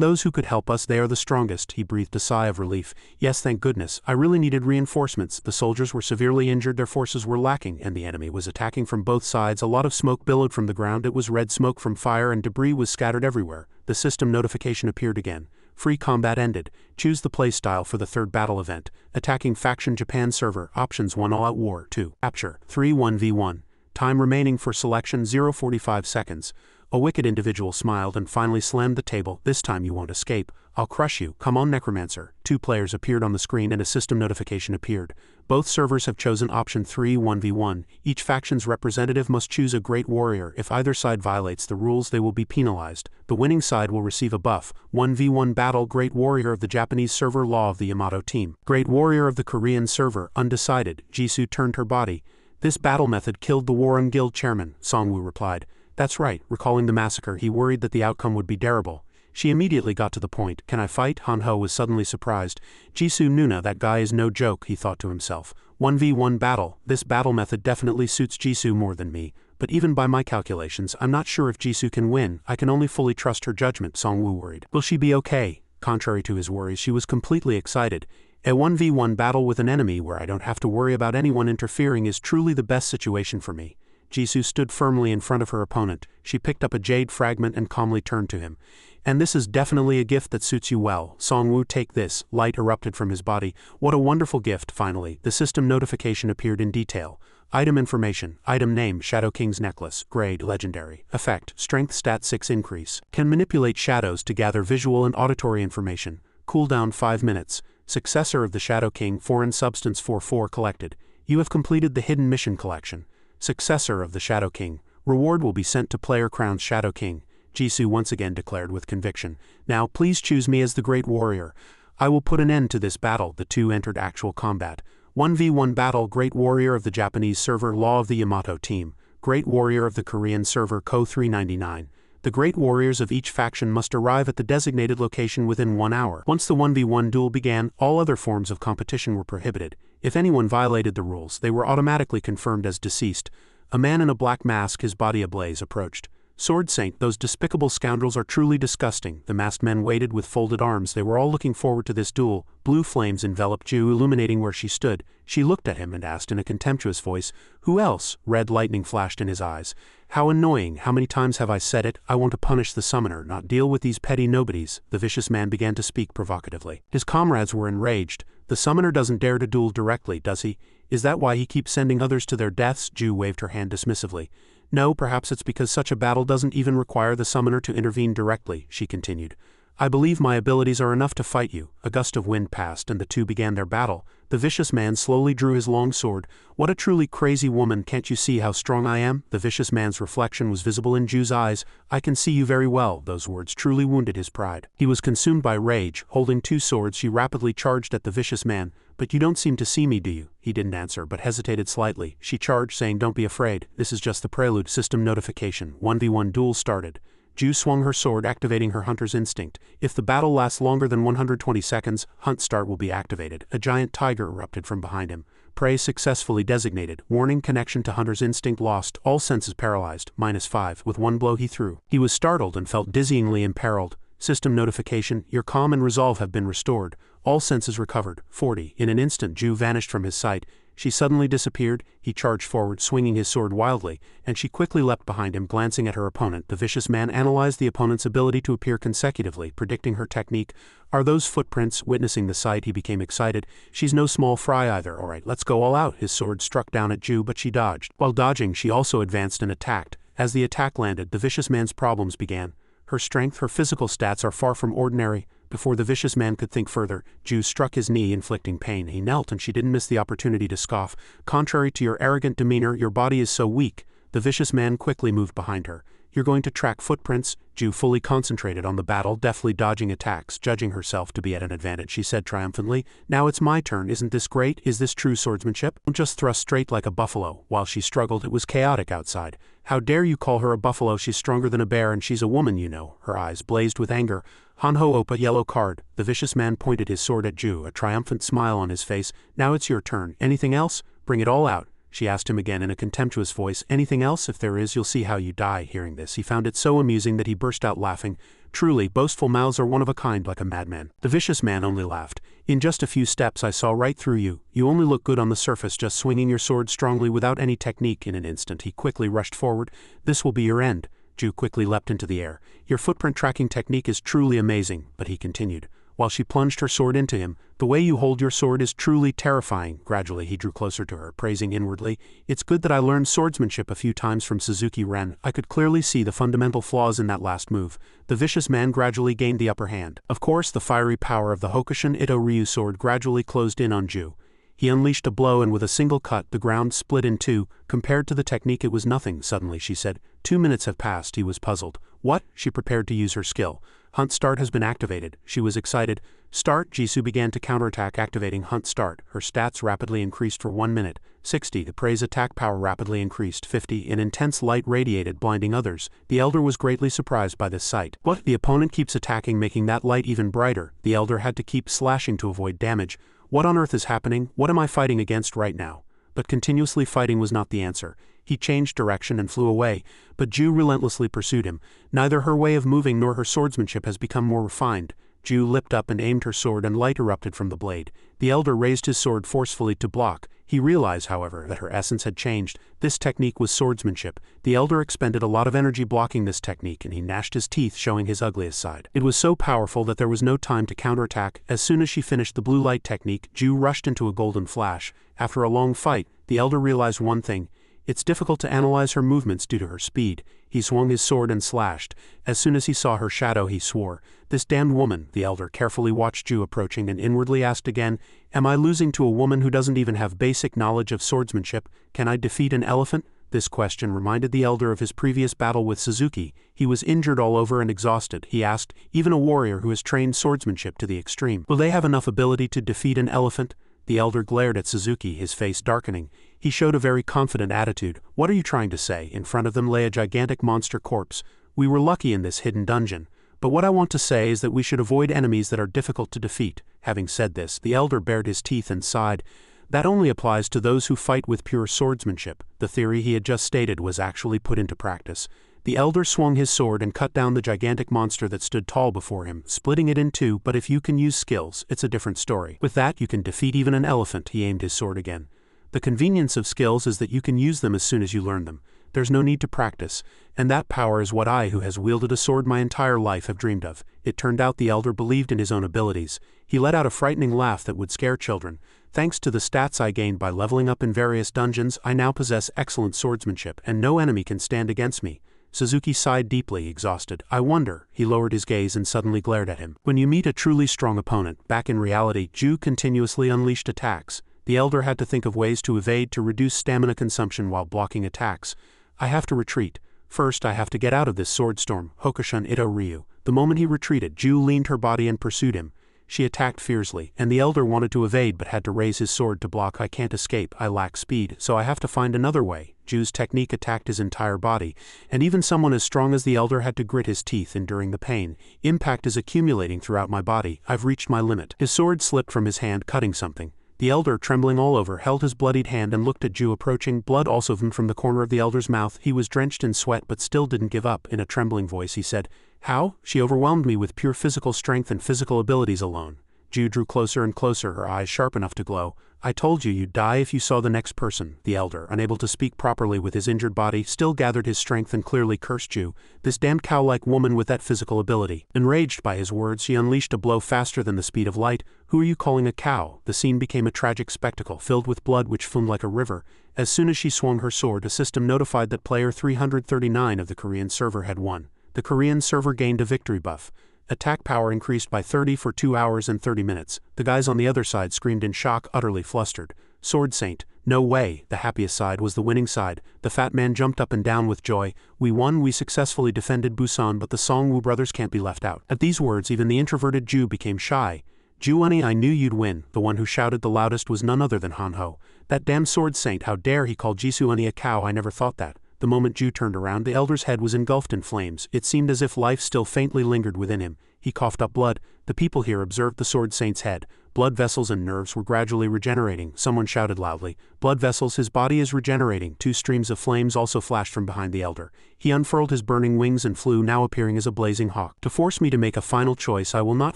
A: those who could help us, they are the strongest. He breathed a sigh of relief. Yes, thank goodness. I really needed reinforcements. The soldiers were severely injured, their forces were lacking, and the enemy was attacking from both sides. A lot of smoke billowed from the ground. It was red smoke from fire, and debris was scattered everywhere. The system notification appeared again. Free combat ended. Choose the playstyle for the third battle event. Attacking Faction Japan server. Options 1 All-out war. 2 Capture. 3 1v1. Time remaining for selection 0:45 seconds. A wicked individual smiled and finally slammed the table. This time you won't escape. I'll crush you. Come on, Necromancer. 2 players appeared on the screen and a system notification appeared. Both servers have chosen option 3 1v1. Each faction's representative must choose a great warrior. If either side violates the rules, they will be penalized. The winning side will receive a buff. 1v1 battle. Great warrior of the Japanese server, Law of the Yamato team. Great warrior of the Korean server, undecided. Jisoo turned her body. This battle method killed the Warren Guild chairman, Songwoo replied. That's right. Recalling the massacre, he worried that the outcome would be terrible. She immediately got to the point. Can I fight? Hanho was suddenly surprised. Jisoo Nuna, that guy is no joke, he thought to himself. 1v1 battle. This battle method definitely suits Jisoo more than me. But even by my calculations, I'm not sure if Jisoo can win. I can only fully trust her judgment, Songwoo worried. Will she be okay? Contrary to his worries, she was completely excited. A 1v1 battle with an enemy where I don't have to worry about anyone interfering is truly the best situation for me. Jisoo stood firmly in front of her opponent. She picked up a jade fragment and calmly turned to him. And this is definitely a gift that suits you well. Songwoo, take this. Light erupted from his body. What a wonderful gift, finally. The system notification appeared in detail. Item information. Item name, Shadow King's necklace. Grade, legendary. Effect, strength stat 6 increase. Can manipulate shadows to gather visual and auditory information. Cooldown 5 minutes. Successor of the Shadow King, foreign substance 4/4 collected. You have completed the hidden mission collection. Successor of the Shadow King. Reward will be sent to player crowned Shadow King. Jisoo once again declared with conviction. Now please choose me as the great warrior. I will put an end to this battle. The two entered actual combat. 1v1 battle. Great warrior of the Japanese server, Law of the Yamato team. Great warrior of the Korean server, Ko 399. The great warriors of each faction must arrive at the designated location within 1 hour. Once the 1v1 duel began, all other forms of competition were prohibited. If anyone violated the rules, they were automatically confirmed as deceased. A man in a black mask, his body ablaze, approached. Sword Saint, those despicable scoundrels are truly disgusting. The masked men waited with folded arms. They were all looking forward to this duel. Blue flames enveloped Ju, illuminating where she stood. She looked at him and asked in a contemptuous voice, "Who else?" Red lightning flashed in his eyes. "How annoying! How many times have I said it? I want to punish the summoner, not deal with these petty nobodies." The vicious man began to speak provocatively. His comrades were enraged. "The summoner doesn't dare to duel directly, does he? Is that why he keeps sending others to their deaths?" Ju waved her hand dismissively. "No, perhaps it's because such a battle doesn't even require the summoner to intervene directly," she continued. "I believe my abilities are enough to fight you." A gust of wind passed and the two began their battle. The vicious man slowly drew his long sword. "What a truly crazy woman, can't you see how strong I am?" The vicious man's reflection was visible in Ju's eyes. "I can see you very well." Those words truly wounded his pride. He was consumed by rage. Holding two swords, she rapidly charged at the vicious man. "But you don't seem to see me, do you?" He didn't answer, but hesitated slightly. She charged, saying, "Don't be afraid. This is just the prelude." System notification. 1v1 duel started. Ju swung her sword, activating her hunter's instinct. If the battle lasts longer than 120 seconds, Hunt Start will be activated. A giant tiger erupted from behind him. Prey successfully designated. Warning: connection to hunter's instinct lost. All senses paralyzed. -5. With one blow he threw. He was startled and felt dizzyingly imperiled. System notification: your calm and resolve have been restored. All senses recovered. 40. In an instant Ju vanished from his sight. She suddenly disappeared. He charged forward, swinging his sword wildly, and she quickly leapt behind him, glancing at her opponent. The vicious man analyzed the opponent's ability to appear consecutively, predicting her technique. "Are those footprints?" Witnessing the sight, he became excited. "She's no small fry either. All right, let's go all out." His sword struck down at Ju, but she dodged. While dodging, she also advanced and attacked. As the attack landed, the vicious man's problems began. Her strength, her physical stats are far from ordinary. Before the vicious man could think further, Ju struck his knee, inflicting pain. He knelt, and she didn't miss the opportunity to scoff. "Contrary to your arrogant demeanor, your body is so weak." The vicious man quickly moved behind her. "You're going to track footprints?" Ju fully concentrated on the battle, deftly dodging attacks, judging herself to be at an advantage. She said triumphantly, "Now it's my turn. Isn't this great? Is this true swordsmanship? Don't just thrust straight like a buffalo." While she struggled, it was chaotic outside. "How dare you call her a buffalo? She's stronger than a bear, and she's a woman, you know." Her eyes blazed with anger. "Hanho Opa, yellow card." The vicious man pointed his sword at Ju, a triumphant smile on his face. "Now it's your turn. Anything else? Bring it all out." She asked him again in a contemptuous voice. "Anything else? If there is, you'll see how you die." Hearing this, he found it so amusing that he burst out laughing. Truly, boastful mouths are one of a kind, like a madman. The vicious man only laughed. "In just a few steps I saw right through you. You only look good on the surface, just swinging your sword strongly without any technique." In an instant, he quickly rushed forward. "This will be your end." Ju quickly leapt into the air. "Your footprint tracking technique is truly amazing," but he continued, while she plunged her sword into him. "The way you hold your sword is truly terrifying." Gradually he drew closer to her, praising inwardly. "It's good that I learned swordsmanship a few times from Suzuki Ren. I could clearly see the fundamental flaws in that last move." The vicious man gradually gained the upper hand. Of course, the fiery power of the Hokushin Ito Ryu sword gradually closed in on Ju. He unleashed a blow, and with a single cut, the ground split in two. Compared to the technique, it was nothing. Suddenly, she said. 2 minutes have passed. He was puzzled. "What?" She prepared to use her skill. "Hunt Start has been activated." She was excited. "Start." Jisoo began to counterattack, activating Hunt Start. Her stats rapidly increased for 1 minute. 60. The prey's attack power rapidly increased. 50. An intense light radiated, blinding others. The elder was greatly surprised by this sight. "What?" The opponent keeps attacking, making that light even brighter. The elder had to keep slashing to avoid damage. "What on earth is happening? What am I fighting against right now?" But continuously fighting was not the answer. He changed direction and flew away, but Ju relentlessly pursued him. Neither her way of moving nor her swordsmanship has become more refined. Ju leapt up and aimed her sword, and light erupted from the blade. The elder raised his sword forcefully to block. He realized, however, that her essence had changed. This technique was swordsmanship. The elder expended a lot of energy blocking this technique, and he gnashed his teeth, showing his ugliest side. It was so powerful that there was no time to counterattack. As soon as she finished the blue light technique, Ju rushed into a golden flash. After a long fight, the elder realized one thing. It's difficult to analyze her movements due to her speed. He swung his sword and slashed. As soon as he saw her shadow, he swore. "This damned woman." The elder carefully watched Ju approaching and inwardly asked again, "Am I losing to a woman who doesn't even have basic knowledge of swordsmanship? Can I defeat an elephant?" This question reminded the elder of his previous battle with Suzuki. He was injured all over and exhausted. He asked, "Even a warrior who has trained swordsmanship to the extreme, will they have enough ability to defeat an elephant?" The elder glared at Suzuki, his face darkening. He showed a very confident attitude. "What are you trying to say?" In front of them lay a gigantic monster corpse. "We were lucky in this hidden dungeon. But what I want to say is that we should avoid enemies that are difficult to defeat." Having said this, the elder bared his teeth and sighed. "That only applies to those who fight with pure swordsmanship." The theory he had just stated was actually put into practice. The elder swung his sword and cut down the gigantic monster that stood tall before him, splitting it in two. But if you can use skills, it's a different story. With that you can defeat even an elephant. He aimed his sword again. The convenience of skills is that you can use them as soon as you learn them. There's no need to practice, and that power is what I, who has wielded a sword my entire life, have dreamed of. It turned out the elder believed in his own abilities. He let out a frightening laugh that would scare children. Thanks to the stats I gained by leveling up in various dungeons, I now possess excellent swordsmanship, and no enemy can stand against me. Suzuki sighed deeply, exhausted. I wonder, he lowered his gaze and suddenly glared at him. When you meet a truly strong opponent, back in reality, Ju continuously unleashed attacks. The elder had to think of ways to evade to reduce stamina consumption while blocking attacks. I have to retreat. First I have to get out of this sword storm. Hokushin Ito Ryu. The moment he retreated, Ju leaned her body and pursued him. She attacked fiercely, and the elder wanted to evade but had to raise his sword to block. I can't escape, I lack speed, so I have to find another way. Ju's technique attacked his entire body, and even someone as strong as the elder had to grit his teeth, enduring the pain. Impact is accumulating throughout my body. I've reached my limit. His sword slipped from his hand, cutting something. The elder, trembling all over, held his bloodied hand and looked at Ju approaching. Blood also from the corner of the elder's mouth. He was drenched in sweat but still didn't give up. In a trembling voice he said, "How? She overwhelmed me with pure physical strength and physical abilities alone." Ju drew closer and closer, her eyes sharp enough to glow. "I told you you'd die if you saw the next person." The elder, unable to speak properly with his injured body, still gathered his strength and clearly cursed Ju, this damned cow-like woman with that physical ability. Enraged by his words, she unleashed a blow faster than the speed of light. "Who are you calling a cow?" The scene became a tragic spectacle, filled with blood which foamed like a river. As soon as she swung her sword, a system notified that player 339 of the Korean server had won. The Korean server gained a victory buff. Attack power increased by 30 for 2 hours and 30 minutes. The guys on the other side screamed in shock, utterly flustered. Sword Saint. No way. The happiest side was the winning side. The fat man jumped up and down with joy. "We won, we successfully defended Busan, but the Songwoo brothers can't be left out." At these words even the introverted Ju became shy. "Ju-Uni, I knew you'd win." The one who shouted the loudest was none other than Han-Ho. "That damn Sword Saint, how dare he call Jisoo-Uni a cow, I never thought that." The moment Ju turned around, the elder's head was engulfed in flames. It seemed as if life still faintly lingered within him. He coughed up blood. The people here observed the Sword Saint's head. Blood vessels and nerves were gradually regenerating. Someone shouted loudly, "Blood vessels, his body is regenerating." 2 streams of flames also flashed from behind the elder. He unfurled his burning wings and flew, now appearing as a blazing hawk. "To force me to make a final choice, I will not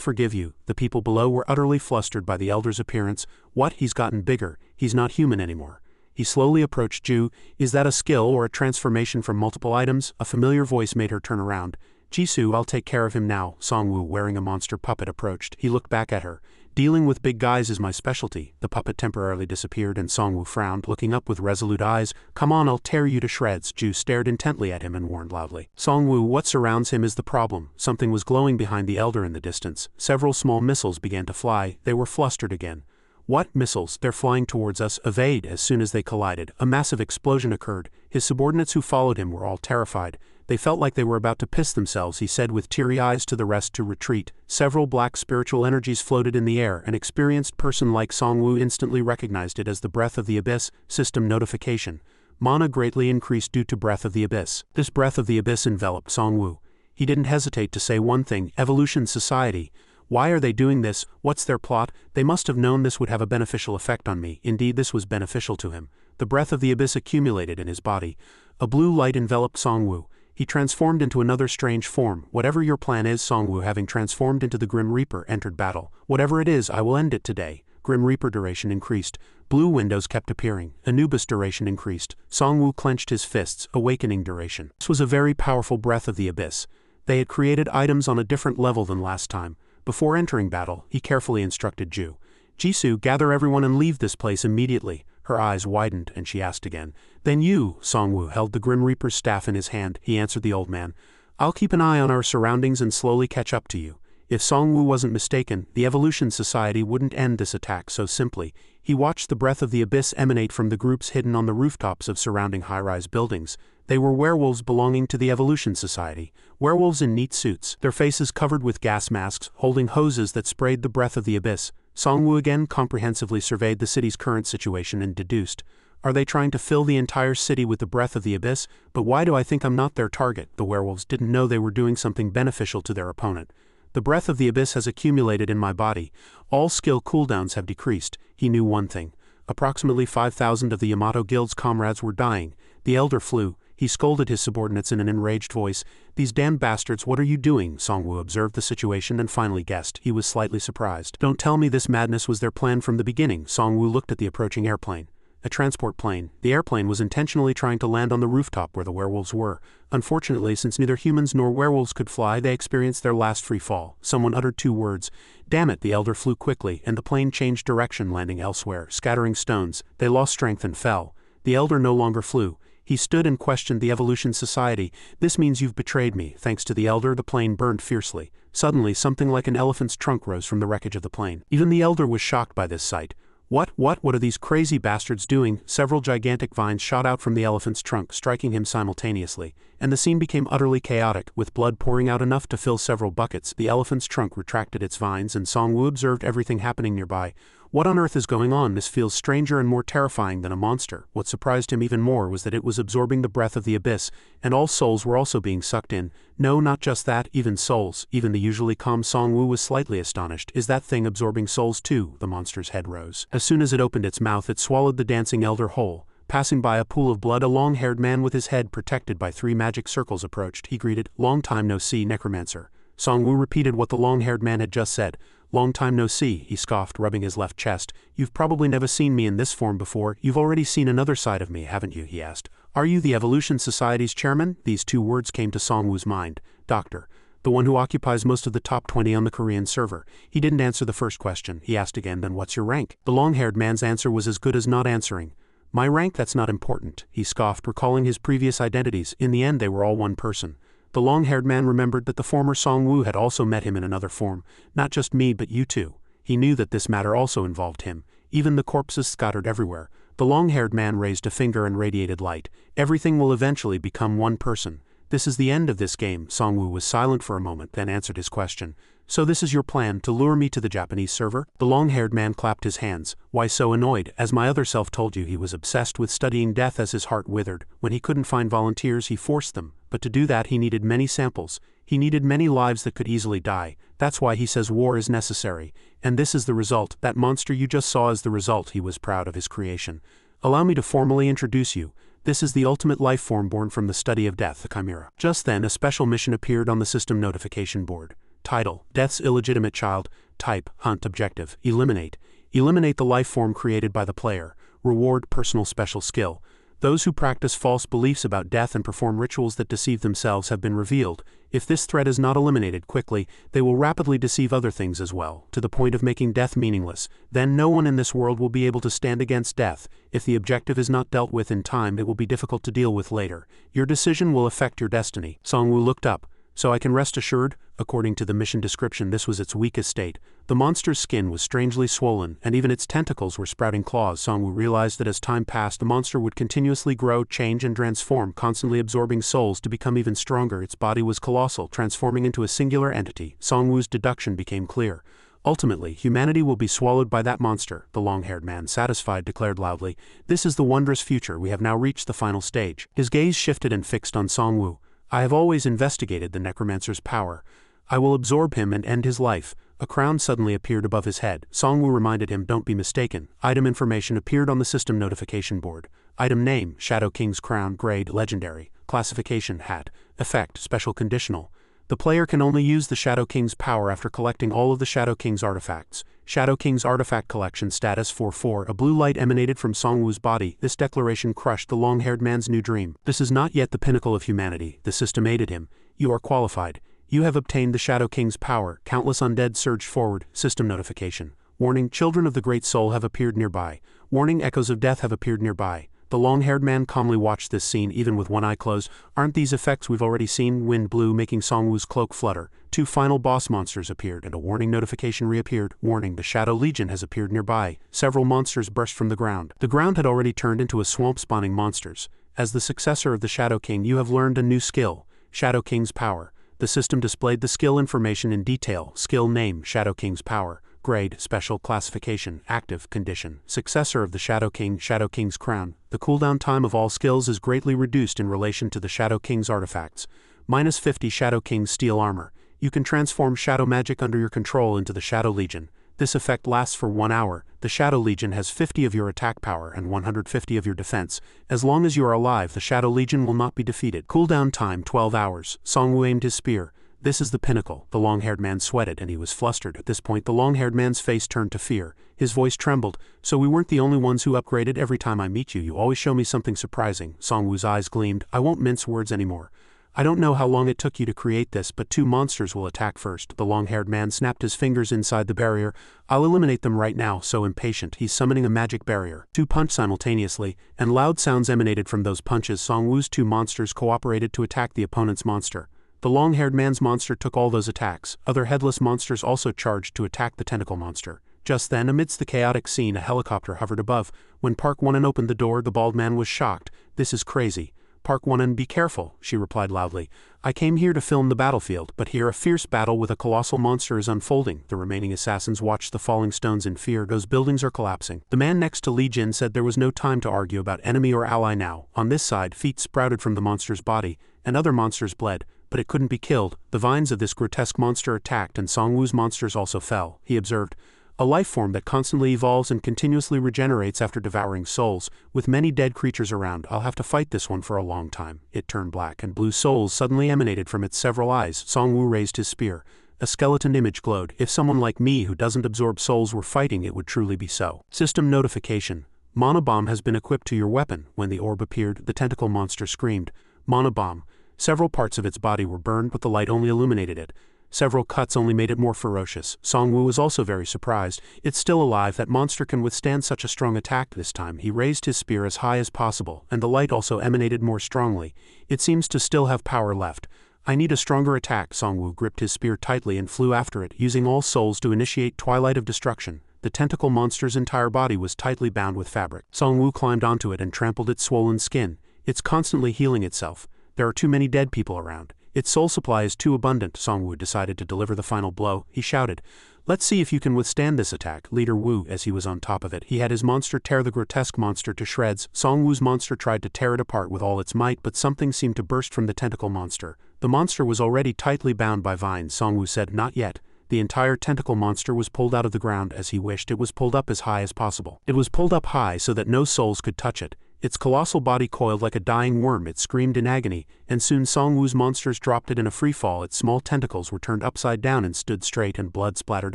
A: forgive you." The people below were utterly flustered by the elder's appearance. "What? He's gotten bigger. He's not human anymore." He slowly approached Ju. "Is that a skill or a transformation from multiple items?" A familiar voice made her turn around. "Jisoo, I'll take care of him now." Songwoo, wearing a monster puppet, approached. He looked back at her. "Dealing with big guys is my specialty." The puppet temporarily disappeared and Songwoo frowned, looking up with resolute eyes. "Come on, I'll tear you to shreds." Ju stared intently at him and warned loudly. "Songwoo, what surrounds him is the problem." Something was glowing behind the elder in the distance. Several small missiles began to fly. They were flustered again. "What missiles? They're flying towards us." Evade. As soon as they collided, a massive explosion occurred. His subordinates who followed him were all terrified. They felt like they were about to piss themselves. He said with teary eyes to the rest to retreat. Several black spiritual energies floated in the air. An experienced person like Songwoo instantly recognized it as the Breath of the Abyss. System notification. Mana greatly increased due to Breath of the Abyss. This Breath of the Abyss enveloped Songwoo. He didn't hesitate to say one thing: Evolution Society. Why are they doing this? What's their plot? They must have known this would have a beneficial effect on me. Indeed, this was beneficial to him. The Breath of the Abyss accumulated in his body. A blue light enveloped Songwoo. He transformed into another strange form. "Whatever your plan is," Songwoo, having transformed into the Grim Reaper, entered battle. "Whatever it is, I will end it today." Grim Reaper duration increased. Blue windows kept appearing. Anubis duration increased. Songwoo clenched his fists. Awakening duration. This was a very powerful Breath of the Abyss. They had created items on a different level than last time. Before entering battle, he carefully instructed Ju. "Jisoo, gather everyone and leave this place immediately." Her eyes widened, and she asked again. "Then you?" Songwoo held the Grim Reaper's staff in his hand. He answered the old man. "I'll keep an eye on our surroundings and slowly catch up to you." If Songwoo wasn't mistaken, the Evolution Society wouldn't end this attack so simply. He watched the Breath of the Abyss emanate from the groups hidden on the rooftops of surrounding high-rise buildings. They were werewolves belonging to the Evolution Society. Werewolves in neat suits, their faces covered with gas masks, holding hoses that sprayed the Breath of the Abyss. Songwoo again comprehensively surveyed the city's current situation and deduced. "Are they trying to fill the entire city with the Breath of the Abyss? But why do I think I'm not their target?" The werewolves didn't know they were doing something beneficial to their opponent. "The Breath of the Abyss has accumulated in my body. All skill cooldowns have decreased." He knew one thing. Approximately 5,000 of the Yamato Guild's comrades were dying. The elder flew. He scolded his subordinates in an enraged voice. "These damn bastards, what are you doing?" Songwoo observed the situation and finally guessed. He was slightly surprised. "Don't tell me this madness was their plan from the beginning." Songwoo looked at the approaching airplane. A transport plane. The airplane was intentionally trying to land on the rooftop where the werewolves were. Unfortunately, since neither humans nor werewolves could fly, they experienced their last free fall. Someone uttered 2 words. "Damn it!" The elder flew quickly, and the plane changed direction, landing elsewhere, scattering stones. They lost strength and fell. The elder no longer flew. He stood and questioned the Evolution Society. "This means you've betrayed me." Thanks to the elder, the plane burned fiercely. Suddenly, something like an elephant's trunk rose from the wreckage of the plane. Even the elder was shocked by this sight. What are these crazy bastards doing?" Several gigantic vines shot out from the elephant's trunk, striking him simultaneously, and the scene became utterly chaotic, with blood pouring out enough to fill several buckets. The elephant's trunk retracted its vines, and Songwoo observed everything happening nearby. What on earth is going on? This feels stranger and more terrifying than a monster. What surprised him even more was that it was absorbing the breath of the abyss, and all souls were also being sucked in. No, not just that, even souls. Even the usually calm Songwoo was slightly astonished. "Is that thing absorbing souls too?" The monster's head rose. As soon as it opened its mouth, it swallowed the dancing elder whole. Passing by a pool of blood, a long-haired man with his head protected by 3 magic circles approached. He greeted, "Long time no see, Necromancer." Songwoo repeated what the long-haired man had just said. "Long time no see," he scoffed, rubbing his left chest. "You've probably never seen me in this form before. You've already seen another side of me, haven't you?" he asked. "Are you the Evolution Society's chairman?" These 2 words came to Songwoo's mind. "Doctor. The one who occupies most of the top 20 on the Korean server." He didn't answer the first question. He asked again, "Then what's your rank?" The long-haired man's answer was as good as not answering. "My rank? That's not important," he scoffed, recalling his previous identities. In the end, they were all one person. The long-haired man remembered that the former Songwoo had also met him in another form. "Not just me, but you too." He knew that this matter also involved him. Even the corpses scattered everywhere. The long-haired man raised a finger and radiated light. "Everything will eventually become one person. This is the end of this game." Songwoo was silent for a moment, then answered his question. "So this is your plan, to lure me to the Japanese server?" The long-haired man clapped his hands. "Why so annoyed? As my other self told you, he was obsessed with studying death as his heart withered. When he couldn't find volunteers, he forced them. But to do that, he needed many samples. He needed many lives that could easily die. That's why he says war is necessary. And this is the result. That monster you just saw is the result." He was proud of his creation. "Allow me to formally introduce you. This is the ultimate life form born from the study of death, the Chimera." Just then, a special mission appeared on the system notification board. Title: Death's Illegitimate Child. Type: Hunt. Objective: Eliminate. Eliminate the life form created by the player. Reward: Personal Special Skill. Those who practice false beliefs about death and perform rituals that deceive themselves have been revealed. If this threat is not eliminated quickly, they will rapidly deceive other things as well, to the point of making death meaningless. Then no one in this world will be able to stand against death. If the objective is not dealt with in time, it will be difficult to deal with later. Your decision will affect your destiny. Songwoo looked up. "So I can rest assured?" According to the mission description, this was its weakest state. The monster's skin was strangely swollen, and even its tentacles were sprouting claws. Songwoo realized that as time passed, the monster would continuously grow, change, and transform, constantly absorbing souls to become even stronger. Its body was colossal, transforming into a singular entity. Songwoo's deduction became clear. "Ultimately, humanity will be swallowed by that monster," the long-haired man, satisfied, declared loudly. "This is the wondrous future. We have now reached the final stage." His gaze shifted and fixed on Songwoo. "I have always investigated the Necromancer's power. I will absorb him and end his life." A crown suddenly appeared above his head. Songwoo reminded him, "Don't be mistaken." Item information appeared on the system notification board. Item name: Shadow King's Crown. Grade: Legendary. Classification: Hat. Effect: Special Conditional. The player can only use the Shadow King's power after collecting all of the Shadow King's artifacts. Shadow King's artifact collection status 4-4. A blue light emanated from Songwoo's body. This declaration crushed the long-haired man's new dream. "This is not yet the pinnacle of humanity," the system aided him. "You are qualified. You have obtained the Shadow King's power." Countless undead surged forward. System notification. Warning: Children of the Great Soul have appeared nearby. Warning: Echoes of Death have appeared nearby. The long-haired man calmly watched this scene, even with one eye closed. "Aren't these effects we've already seen?" Wind blew, making Songwoo's cloak flutter. 2 final boss monsters appeared, and a warning notification reappeared. Warning: The Shadow Legion has appeared nearby. Several monsters burst from the ground. The ground had already turned into a swamp spawning monsters. As the successor of the Shadow King, you have learned a new skill: Shadow King's Power. The system displayed the skill information in detail. Skill name: Shadow King's Power. Grade: Special. Classification: Active. Condition: Successor of the Shadow King, Shadow King's Crown. The cooldown time of all skills is greatly reduced in relation to the Shadow King's artifacts. -50 Shadow King's Steel Armor. You can transform shadow magic under your control into the Shadow Legion. This effect lasts for 1 hour. The Shadow Legion has 50 of your attack power and 150 of your defense. As long as you are alive, the Shadow Legion will not be defeated. Cooldown time 12 hours. Songwoo aimed his spear. This is the pinnacle. The long-haired man sweated and he was flustered. At this point, the long-haired man's face turned to fear. His voice trembled. So we weren't the only ones who upgraded. Every time I meet you, you always show me something surprising. Songwoo's eyes gleamed. I won't mince words anymore. I don't know how long it took you to create this, but 2 monsters will attack first. The long-haired man snapped his fingers inside the barrier. I'll eliminate them right now. So impatient, he's summoning a magic barrier. 2 punched simultaneously, and loud sounds emanated from those punches. Songwoo's 2 monsters cooperated to attack the opponent's monster. The long-haired man's monster took all those attacks. Other headless monsters also charged to attack the tentacle monster. Just then, amidst the chaotic scene, a helicopter hovered above. When Park Won-un opened the door, the bald man was shocked. This is crazy. Park Won-un, be careful, she replied loudly. I came here to film the battlefield, but here a fierce battle with a colossal monster is unfolding. The remaining assassins watched the falling stones in fear. Those buildings are collapsing. The man next to Li Jin said there was no time to argue about enemy or ally now. On this side, feet sprouted from the monster's body, and other monsters bled, but it couldn't be killed. The vines of this grotesque monster attacked, and Songwoo's monsters also fell. He observed, a life form that constantly evolves and continuously regenerates after devouring souls. With many dead creatures around, I'll have to fight this one for a long time. It turned black, and blue souls suddenly emanated from its several eyes. Songwoo raised his spear. A skeleton image glowed. If someone like me who doesn't absorb souls were fighting, it would truly be so. System notification. Mana bomb has been equipped to your weapon. When the orb appeared, the tentacle monster screamed, Mana bomb. Several parts of its body were burned, but the light only illuminated it. Several cuts only made it more ferocious. Songwoo was also very surprised. It's still alive. That monster can withstand such a strong attack. This time he raised his spear as high as possible, and the light also emanated more strongly. It seems to still have power left. I need a stronger attack. Songwoo gripped his spear tightly and flew after it, using all souls to initiate Twilight of Destruction. The tentacle monster's entire body was tightly bound with fabric. Songwoo climbed onto it and trampled its swollen skin. It's constantly healing itself. There are too many dead people around. Its soul supply is too abundant. Songwoo decided to deliver the final blow. He shouted, let's see if you can withstand this attack. Leader Wu, as he was on top of it, he had his monster tear the grotesque monster to shreds. Songwoo's monster tried to tear it apart with all its might, but something seemed to burst from the tentacle monster. The monster was already tightly bound by vines. Songwoo said, not yet. The entire tentacle monster was pulled out of the ground as he wished. It was pulled up as high as possible. It was pulled up high so that no souls could touch it. Its colossal body coiled like a dying worm. It screamed in agony, and soon Songwoo's monsters dropped it in a free fall. Its small tentacles were turned upside down and stood straight, and blood splattered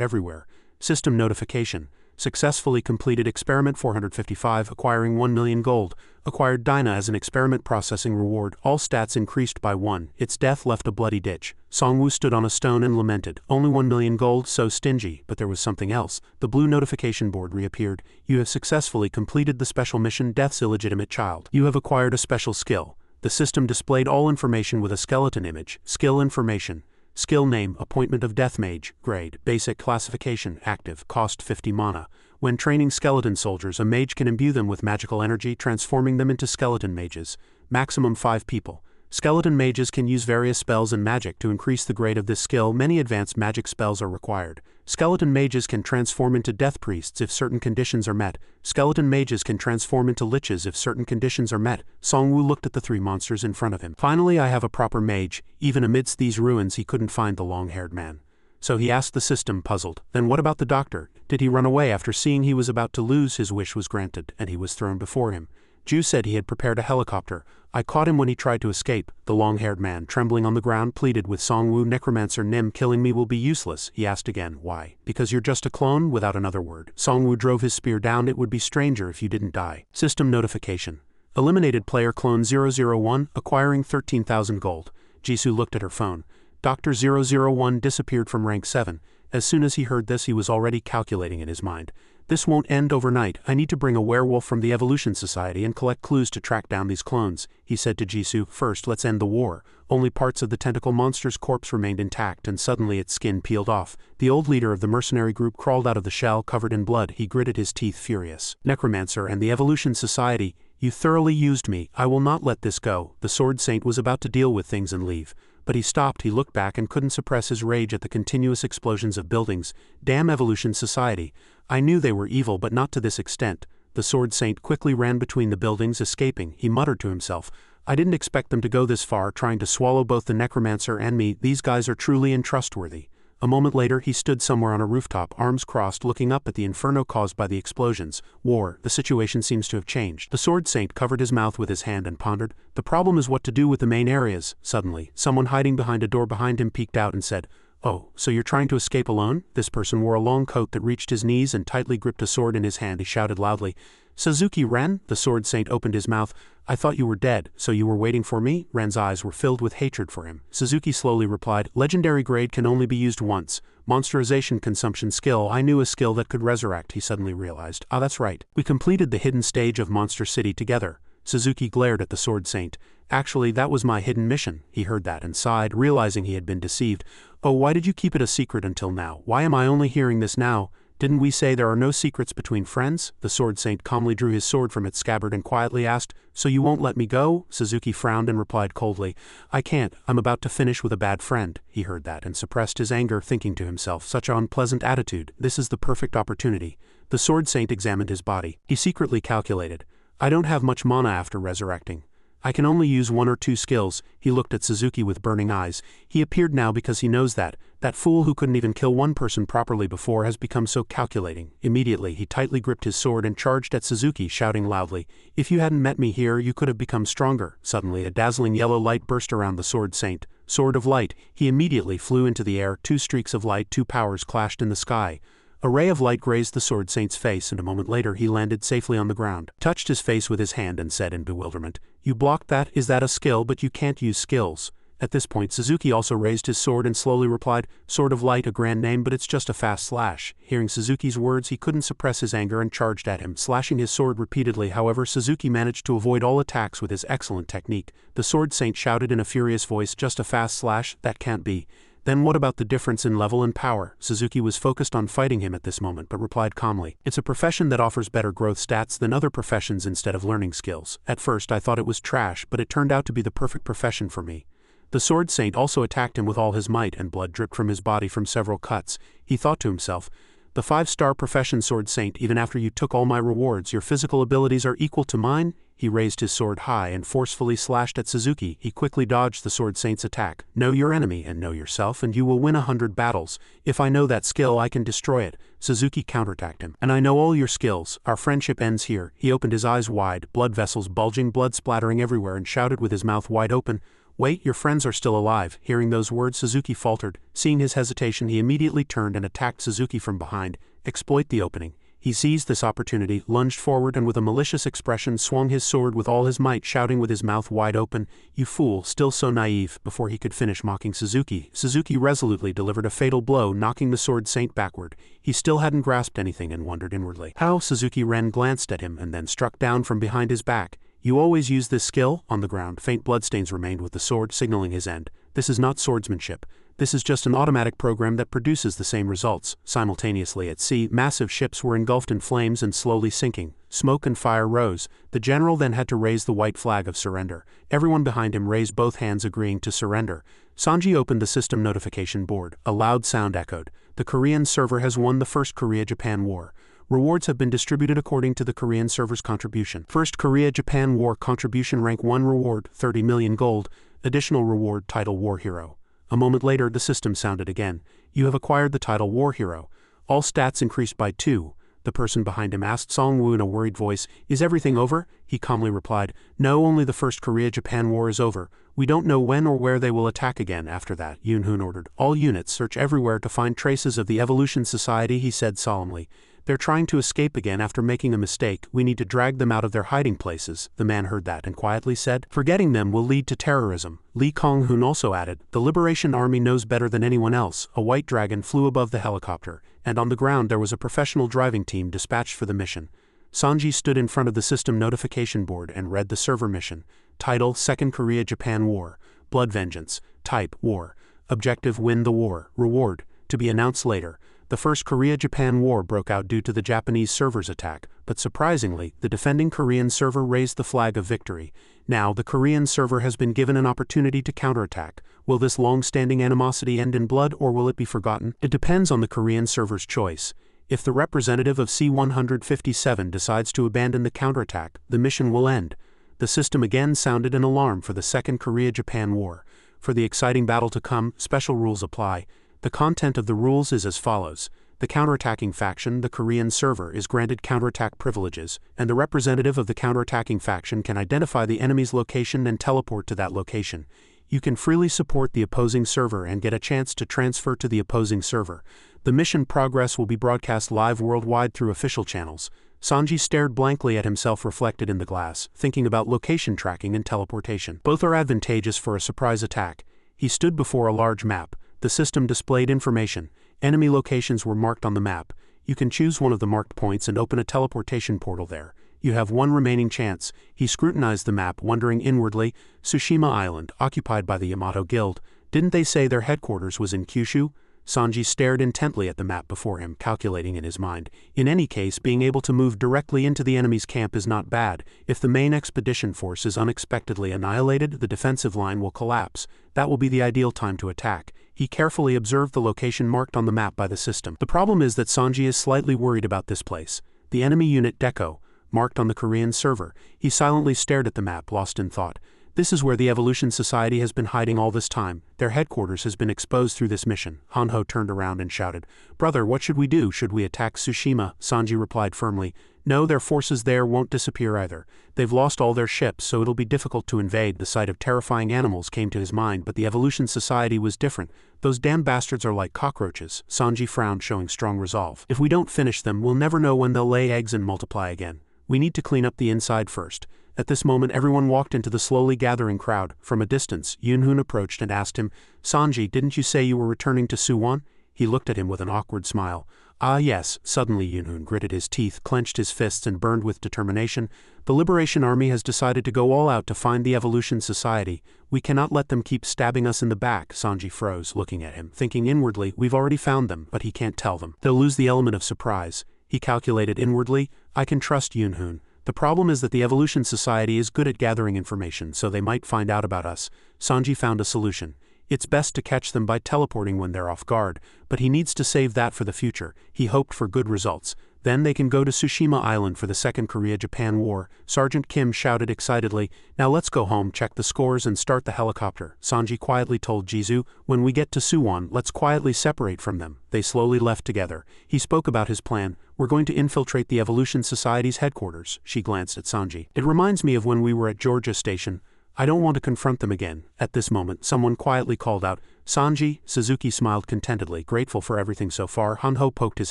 A: everywhere. System notification. Successfully completed experiment 455, acquiring 1 million gold. Acquired Dinah as an experiment processing reward. All stats increased by 1. Its death left a bloody ditch. Songwoo stood on a stone and lamented. Only 1 million gold, so stingy. But there was something else. The blue notification board reappeared. You have successfully completed the special mission, Death's Illegitimate Child. You have acquired a special skill. The system displayed all information with a skeleton image. Skill information. Skill name, Appointment of Death Mage. Grade, Basic Classification, Active, Cost 50 mana. When training skeleton soldiers, a mage can imbue them with magical energy, transforming them into skeleton mages. Maximum 5 people. Skeleton mages can use various spells and magic to increase the grade of this skill. Many advanced magic spells are required. Skeleton mages can transform into death priests if certain conditions are met. Skeleton mages can transform into liches if certain conditions are met. Songwoo looked at the 3 monsters in front of him. Finally, I have a proper mage. Even amidst these ruins, he couldn't find the long-haired man. So he asked the system, puzzled. Then what about the doctor? Did he run away after seeing he was about to lose? His wish was granted, and he was thrown before him. Ju said he had prepared a helicopter. I caught him when he tried to escape. The long-haired man, trembling on the ground, pleaded with Songwoo. Necromancer Nim, killing me will be useless. He asked again, why? Because you're just a clone? Without another word. Songwoo drove his spear down. It would be stranger if you didn't die. System notification. Eliminated player clone 001, acquiring 13,000 gold. Jisoo looked at her phone. Dr. 001 disappeared from rank 7. As soon as he heard this, he was already calculating in his mind. This won't end overnight. I need to bring a werewolf from the Evolution Society and collect clues to track down these clones. He said to Jisoo, first let's end the war. Only parts of the tentacle monster's corpse remained intact, and suddenly its skin peeled off. The old leader of the mercenary group crawled out of the shell, covered in blood. He gritted his teeth, furious. Necromancer and the Evolution Society, you thoroughly used me. I will not let this go. The Sword Saint was about to deal with things and leave. But he stopped. He looked back and couldn't suppress his rage at the continuous explosions of buildings. Damn Evolution Society. I knew they were evil, but not to this extent. The Sword Saint quickly ran between the buildings, escaping. He muttered to himself, I didn't expect them to go this far, trying to swallow both the Necromancer and me. These guys are truly untrustworthy. A moment later he stood somewhere on a rooftop, arms crossed, looking up at the inferno caused by the explosions. War, the situation seems to have changed. The Sword Saint covered his mouth with his hand and pondered. The problem is what to do with the main areas. Suddenly, someone hiding behind a door behind him peeked out and said, "Oh, so you're trying to escape alone?" This person wore a long coat that reached his knees and tightly gripped a sword in his hand. He shouted loudly, "Suzuki Ren?" The Sword Saint opened his mouth. "I thought you were dead, so you were waiting for me?" Ren's eyes were filled with hatred for him. Suzuki slowly replied, "Legendary grade can only be used once. Monsterization consumption skill. I knew a skill that could resurrect." He suddenly realized, "Ah, that's right. We completed the hidden stage of Monster City together." Suzuki glared at the Sword Saint. "Actually, that was my hidden mission." He heard that and sighed, realizing he had been deceived. "Oh, why did you keep it a secret until now? Why am I only hearing this now? Didn't we say there are no secrets between friends?" The Sword Saint calmly drew his sword from its scabbard and quietly asked, "So you won't let me go?" Suzuki frowned and replied coldly, "I can't. I'm about to finish with a bad friend." He heard that and suppressed his anger, thinking to himself, such an unpleasant attitude. This is the perfect opportunity. The Sword Saint examined his body. He secretly calculated, "I don't have much mana after resurrecting. I can only use 1 or 2 skills." He looked at Suzuki with burning eyes. He appeared now because he knows that fool who couldn't even kill one person properly before has become so calculating. Immediately he tightly gripped his sword and charged at Suzuki, shouting loudly, "If you hadn't met me here, you could have become stronger." Suddenly a dazzling yellow light burst around the Sword Saint. Sword of light. He immediately flew into the air. 2 streaks of light, 2 powers clashed in the sky. A ray of light grazed the Sword Saint's face, and a moment later he landed safely on the ground, touched his face with his hand and said in bewilderment, "You blocked that? Is that a skill? But you can't use skills." At this point Suzuki also raised his sword and slowly replied, "Sword of light, a grand name, but it's just a fast slash." Hearing Suzuki's words, he couldn't suppress his anger and charged at him, slashing his sword repeatedly. However, Suzuki managed to avoid all attacks with his excellent technique. The Sword Saint shouted in a furious voice, "Just a fast slash? That can't be. Then what about the difference in level and power?" Suzuki was focused on fighting him at this moment but replied calmly, "It's a profession that offers better growth stats than other professions instead of learning skills. At first I thought it was trash, but it turned out to be the perfect profession for me." The Sword Saint also attacked him with all his might, and blood dripped from his body from several cuts. He thought to himself, "The 5-star profession Sword Saint, even after you took all my rewards, your physical abilities are equal to mine?" He raised his sword high and forcefully slashed at Suzuki. He quickly dodged the Sword Saint's attack. "Know your enemy and know yourself, and you will win 100 battles. If I know that skill, I can destroy it." Suzuki counterattacked him. "And I know all your skills. Our friendship ends here." He opened his eyes wide, blood vessels bulging, blood splattering everywhere, and shouted with his mouth wide open, "Wait, your friends are still alive." Hearing those words, Suzuki faltered. Seeing his hesitation, he immediately turned and attacked Suzuki from behind. Exploit the opening. He seized this opportunity, lunged forward, and with a malicious expression swung his sword with all his might, shouting with his mouth wide open, "You fool, still so naive." Before he could finish mocking Suzuki, Suzuki resolutely delivered a fatal blow, knocking the Sword Saint backward. He still hadn't grasped anything and wondered inwardly how. Suzuki Ren glanced at him and then struck down from behind his back. "You always use this skill?" On the ground, faint bloodstains remained with the sword, signaling his end. "This is not swordsmanship. This is just an automatic program that produces the same results." Simultaneously at sea, massive ships were engulfed in flames and slowly sinking. Smoke and fire rose. The general then had to raise the white flag of surrender. Everyone behind him raised both hands, agreeing to surrender. Sanji opened the system notification board. A loud sound echoed. "The Korean server has won the First Korea-Japan War. Rewards have been distributed according to the Korean server's contribution. First Korea-Japan War contribution rank 1 reward, 30 million gold. Additional reward, title War Hero." A moment later the system sounded again. "You have acquired the title War Hero. All stats increased by 2. The person behind him asked Songwoo in a worried voice, "Is everything over?" He calmly replied, "No, only the First Korea-Japan War is over. We don't know when or where they will attack again after that." Yoon-hoon ordered, "All units search everywhere to find traces of the Evolution Society," he said solemnly. "They're trying to escape again after making a mistake. We need to drag them out of their hiding places." The man heard that and quietly said, "Forgetting them will lead to terrorism." Lee Kong-hoon also added, "The Liberation Army knows better than anyone else." A white dragon flew above the helicopter, and on the ground there was a professional driving team dispatched for the mission. Sanji stood in front of the system notification board and read the server mission. Title: Second Korea-Japan War. Blood Vengeance. Type: War. Objective: Win the war. Reward: to be announced later. The First Korea-Japan War broke out due to the Japanese server's attack, but surprisingly, the defending Korean server raised the flag of victory. Now, the Korean server has been given an opportunity to counterattack. Will this long-standing animosity end in blood, or will it be forgotten? It depends on the Korean server's choice. If the representative of C-157 decides to abandon the counterattack, the mission will end. The system again sounded an alarm for the Second Korea-Japan War. For the exciting battle to come, special rules apply. The content of the rules is as follows. The counterattacking faction, the Korean server, is granted counterattack privileges, and the representative of the counterattacking faction can identify the enemy's location and teleport to that location. You can freely support the opposing server and get a chance to transfer to the opposing server. The mission progress will be broadcast live worldwide through official channels. Sanji stared blankly at himself reflected in the glass, thinking about location tracking and teleportation. Both are advantageous for a surprise attack. He stood before a large map. The system displayed information. Enemy locations were marked on the map. You can choose one of the marked points and open a teleportation portal there. You have one remaining chance. He scrutinized the map, wondering inwardly. Tsushima Island, occupied by the Yamato Guild. Didn't they say their headquarters was in Kyushu? Sanji stared intently at the map before him, calculating in his mind. In any case, being able to move directly into the enemy's camp is not bad. If the main expedition force is unexpectedly annihilated, the defensive line will collapse. That will be the ideal time to attack. He carefully observed the location marked on the map by the system. The problem is that Sanji is slightly worried about this place. The enemy unit Deco, marked on the Korean server. He silently stared at the map, lost in thought. This is where the Evolution Society has been hiding all this time. Their headquarters has been exposed through this mission. Hanho turned around and shouted, "Brother, what should we do? Should we attack Tsushima?" Sanji replied firmly, "No, their forces there won't disappear either. They've lost all their ships, so it'll be difficult to invade." The sight of terrifying animals came to his mind, but the Evolution Society was different. "Those damn bastards are like cockroaches." Sanji frowned, showing strong resolve. "If we don't finish them, we'll never know when they'll lay eggs and multiply again. We need to clean up the inside first." At this moment everyone walked into the slowly gathering crowd. From a distance, Yunhoon approached and asked him, "Sanji, didn't you say you were returning to Suwon?" He looked at him with an awkward smile. "Ah yes." Suddenly Yunhoon gritted his teeth, clenched his fists and burned with determination. "The Liberation Army has decided to go all out to find the Evolution Society. We cannot let them keep stabbing us in the back." Sanji froze, looking at him, thinking inwardly, we've already found them, but he can't tell them. They'll lose the element of surprise. He calculated inwardly, I can trust Yunhoon. The problem is that the Evolution Society is good at gathering information, so they might find out about us. Sanji found a solution. It's best to catch them by teleporting when they're off guard, but he needs to save that for the future. He hoped for good results. Then they can go to Tsushima Island for the Second Korea-Japan War. Sergeant Kim shouted excitedly, "Now let's go home, check the scores and start the helicopter." Sanji quietly told Jizu, "When we get to Suwon, let's quietly separate from them." They slowly left together. He spoke about his plan. "We're going to infiltrate the Evolution Society's headquarters." She glanced at Sanji. "It reminds me of when we were at Georgia Station. I don't want to confront them again." At this moment, someone quietly called out, "Sanji." Suzuki smiled contentedly, grateful for everything so far. Hanho poked his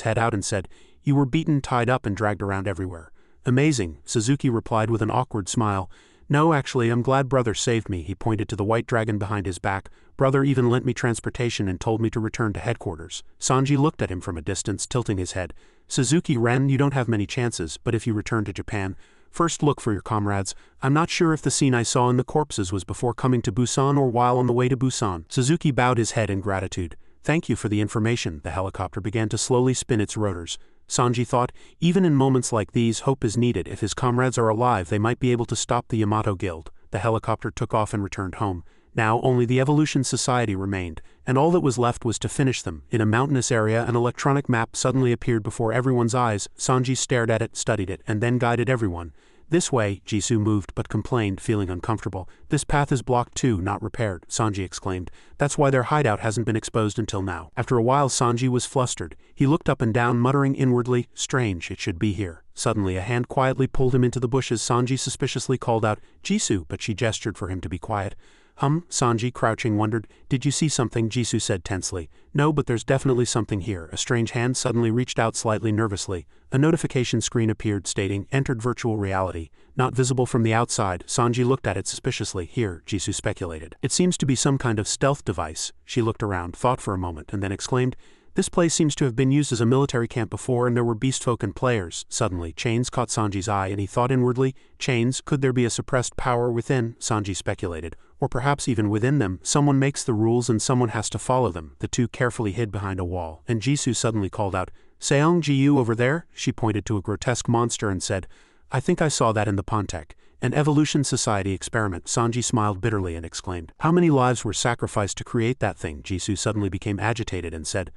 A: head out and said, "You were beaten, tied up and dragged around everywhere." "Amazing," Suzuki replied with an awkward smile. "No, actually, I'm glad brother saved me." He pointed to the white dragon behind his back. "Brother even lent me transportation and told me to return to headquarters." Sanji looked at him from a distance, tilting his head. "Suzuki Ren, you don't have many chances, but if you return to Japan, first look for your comrades. I'm not sure if the scene I saw in the corpses was before coming to Busan or while on the way to Busan." Suzuki bowed his head in gratitude. "Thank you for the information." The helicopter began to slowly spin its rotors. Sanji thought, even in moments like these, hope is needed. If his comrades are alive, they might be able to stop the Yamato Guild. The helicopter took off and returned home. Now only the Evolution Society remained, and all that was left was to finish them. In a mountainous area, an electronic map suddenly appeared before everyone's eyes. Sanji stared at it, studied it, and then guided everyone. "This way." Jisoo moved but complained, feeling uncomfortable. "This path is blocked too, not repaired," Sanji exclaimed. "That's why their hideout hasn't been exposed until now." After a while Sanji was flustered. He looked up and down, muttering inwardly, "Strange, it should be here." Suddenly a hand quietly pulled him into the bushes. Sanji suspiciously called out, "Jisoo," but she gestured for him to be quiet. Sanji, crouching, wondered. "Did you see something?" Jisoo said tensely. "No, but there's definitely something here." A strange hand suddenly reached out slightly nervously. A notification screen appeared stating, "Entered virtual reality. Not visible from the outside." Sanji looked at it suspiciously. "Here," Jisoo speculated. "It seems to be some kind of stealth device." She looked around, thought for a moment, and then exclaimed, "This place seems to have been used as a military camp before, and there were beastfolk and players." Suddenly, chains caught Sanji's eye, and he thought inwardly, chains, could there be a suppressed power within? Sanji speculated. Or perhaps even within them, someone makes the rules and someone has to follow them. The two carefully hid behind a wall, and Jisoo suddenly called out, "Seong Ji-yu over there?" She pointed to a grotesque monster and said, "I think I saw that in the Pontek. An Evolution Society experiment." Sanji smiled bitterly and exclaimed, "How many lives were sacrificed to create that thing?" Jisoo suddenly became agitated and said,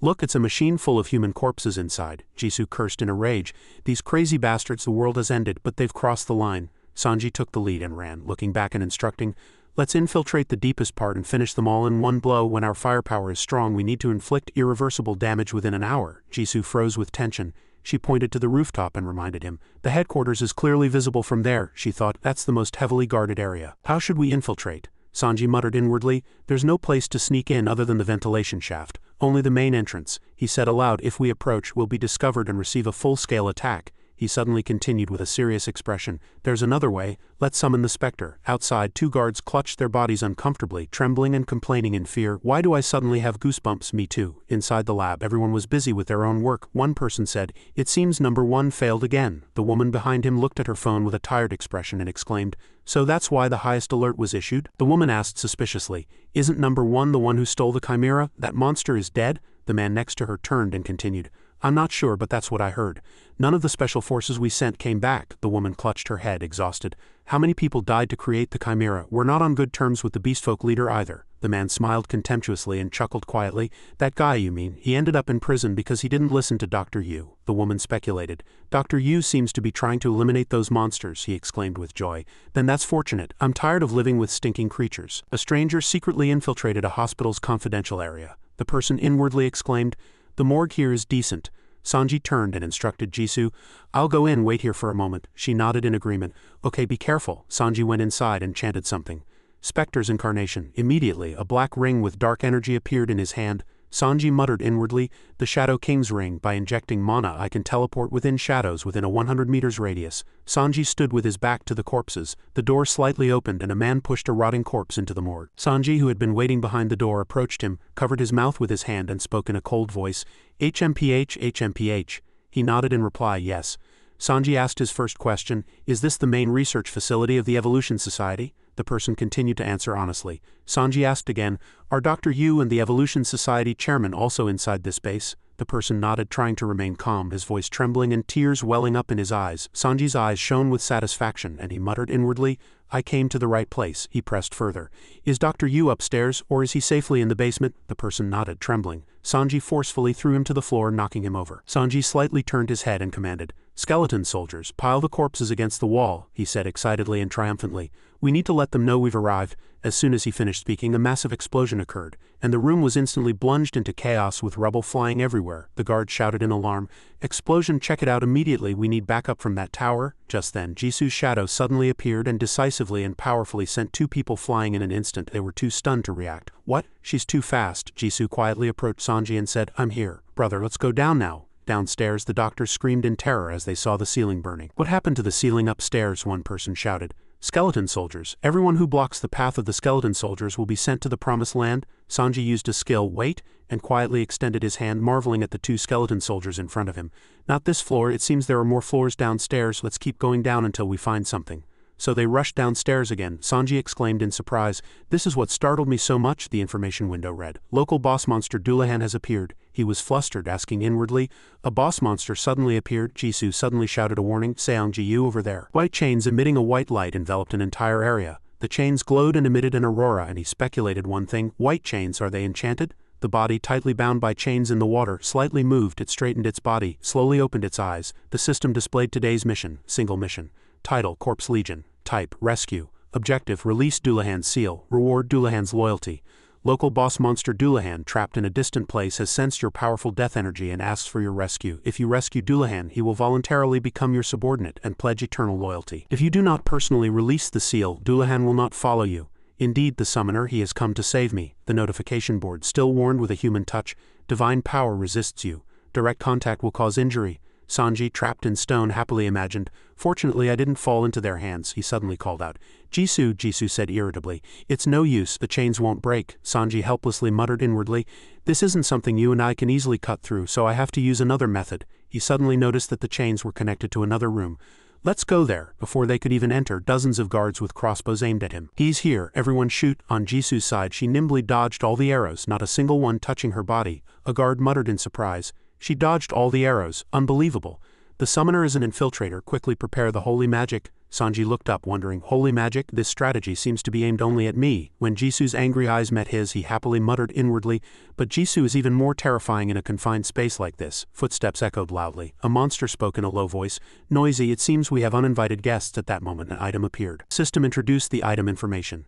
A: "Look, it's a machine full of human corpses inside." Jisoo cursed in a rage. "These crazy bastards, the world has ended, but they've crossed the line." Sanji took the lead and ran, looking back and instructing, Let's infiltrate the deepest part and finish them all in one blow. When our firepower is strong, we need to inflict irreversible damage within an hour. Jisoo froze with tension. She pointed to the rooftop and reminded him. The headquarters is clearly visible from there, she thought. That's the most heavily guarded area. How should we infiltrate? Sanji muttered inwardly. There's no place to sneak in other than the ventilation shaft. Only the main entrance. He said aloud, if we approach, we'll be discovered and receive a full-scale attack. He suddenly continued with a serious expression. There's another way. Let's summon the specter. Outside, 2 guards clutched their bodies uncomfortably, trembling and complaining in fear. Why do I suddenly have goosebumps? Me too. Inside the lab, everyone was busy with their own work. One person said, it seems number 1 failed again. The woman behind him looked at her phone with a tired expression and exclaimed, so that's why the highest alert was issued? The woman asked suspiciously, isn't number 1 the one who stole the chimera? That monster is dead? The man next to her turned and continued, I'm not sure, but that's what I heard. None of the special forces we sent came back. The woman clutched her head, exhausted. How many people died to create the chimera? We're not on good terms with the beastfolk leader either. The man smiled contemptuously and chuckled quietly. That guy, you mean? He ended up in prison because he didn't listen to Dr. Yu. The woman speculated. Dr. Yu seems to be trying to eliminate those monsters, he exclaimed with joy. Then that's fortunate. I'm tired of living with stinking creatures. A stranger secretly infiltrated a hospital's confidential area. The person inwardly exclaimed, the morgue here is decent. Sanji turned and instructed Jisoo, I'll go in, wait here for a moment. She nodded in agreement. Okay, be careful. Sanji went inside and chanted something. Spectre's incarnation. Immediately, a black ring with dark energy appeared in his hand. Sanji muttered inwardly, the Shadow King's ring. By injecting mana, I can teleport within shadows within a 100 meters radius. Sanji stood with his back to the corpses. The door slightly opened and a man pushed a rotting corpse into the morgue. Sanji, who had been waiting behind the door, approached him, covered his mouth with his hand and spoke in a cold voice, HMPH, HMPH. He nodded in reply, yes. Sanji asked his first question, is this the main research facility of the Evolution Society? The person continued to answer honestly. Sanji asked again, are Dr. Yu and the Evolution Society chairman also inside this base? The person nodded, trying to remain calm, his voice trembling and tears welling up in his eyes. Sanji's eyes shone with satisfaction, and he muttered inwardly, I came to the right place. He pressed further. Is Dr. Yu upstairs, or is he safely in the basement? The person nodded, trembling. Sanji forcefully threw him to the floor, knocking him over. Sanji slightly turned his head and commanded, skeleton soldiers, pile the corpses against the wall, he said excitedly and triumphantly. We need to let them know we've arrived. As soon as he finished speaking, a massive explosion occurred, and the room was instantly plunged into chaos with rubble flying everywhere. The guard shouted in alarm, explosion, check it out immediately, we need backup from that tower. Just then, Jisoo's shadow suddenly appeared and decisively and powerfully sent 2 people flying in an instant. They were too stunned to react. What? She's too fast. Jisoo quietly approached Sanji and said, I'm here. Brother, let's go down now. Downstairs, the doctors screamed in terror as they saw the ceiling burning. What happened to the ceiling upstairs? One person shouted. Skeleton soldiers. Everyone who blocks the path of the skeleton soldiers will be sent to the promised land. Sanji used a skill, wait, and quietly extended his hand, marveling at the 2 skeleton soldiers in front of him. Not this floor, it seems there are more floors downstairs. Let's keep going down until we find something. So they rushed downstairs again. Sanji exclaimed in surprise, this is what startled me so much. The information window read, local boss monster Dullahan has appeared. He was flustered, asking inwardly, a boss monster suddenly appeared. Jisoo suddenly shouted a warning, Seongji, you over there. White chains emitting a white light enveloped an entire area. The chains glowed and emitted an aurora, and he speculated one thing, white chains, are they enchanted? The body, tightly bound by chains in the water, slightly moved. It straightened its body, slowly opened its eyes. The system displayed today's mission, single mission. Title, Corpse Legion. Type, Rescue. Objective, release Dullahan's seal. Reward, Dullahan's loyalty. Local boss monster Dullahan, trapped in a distant place, has sensed your powerful death energy and asks for your rescue. If you rescue Dullahan, he will voluntarily become your subordinate and pledge eternal loyalty. If you do not personally release the seal, Dullahan will not follow you. Indeed, the summoner, he has come to save me. The notification board still warned with a human touch. Divine power resists you. Direct contact will cause injury. Sanji, trapped in stone, happily imagined, fortunately I didn't fall into their hands. He suddenly called out. Jisoo said irritably. It's no use, the chains won't break. Sanji helplessly muttered inwardly. This isn't something you and I can easily cut through, so I have to use another method. He suddenly noticed that the chains were connected to another room. Let's go there. Before they could even enter, dozens of guards with crossbows aimed at him. He's here, everyone shoot. On Jisoo's side, she nimbly dodged all the arrows, not a single one touching her body. A guard muttered in surprise. She dodged all the arrows. Unbelievable. The summoner is an infiltrator. Quickly prepare the holy magic. Sanji looked up, wondering, holy magic? This strategy seems to be aimed only at me. When Jisoo's angry eyes met his, he happily muttered inwardly, but Jisoo is even more terrifying in a confined space like this. Footsteps echoed loudly. A monster spoke in a low voice. Noisy, it seems we have uninvited guests. At that moment, an item appeared. System introduced the item information.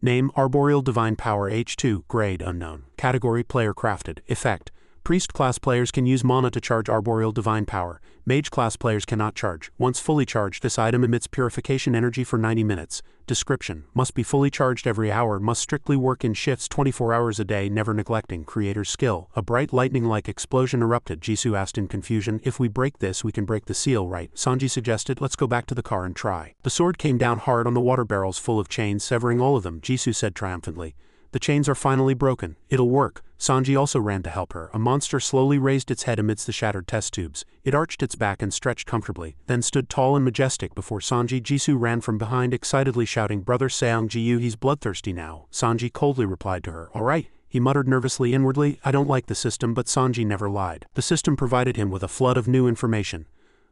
A: Name Arboreal Divine Power H2, grade unknown. Category player crafted. Effect. Priest class players can use mana to charge Arboreal Divine Power. Mage class players cannot charge. Once fully charged, this item emits purification energy for 90 minutes. Description. Must be fully charged every hour, must strictly work in shifts 24 hours a day, never neglecting. Creator's skill. A bright lightning-like explosion erupted. Jisoo asked in confusion, if we break this, we can break the seal, right? Sanji suggested, let's go back to the car and try. The sword came down hard on the water barrels full of chains, severing all of them, Jisoo said triumphantly. The chains are finally broken. It'll work. Sanji also ran to help her. A monster slowly raised its head amidst the shattered test tubes. It arched its back and stretched comfortably, then stood tall and majestic before Sanji. Jisoo ran from behind, excitedly shouting, Brother Seong-ji, he's bloodthirsty now. Sanji coldly replied to her, all right. He muttered nervously inwardly, I don't like the system, but Sanji never lied. The system provided him with a flood of new information.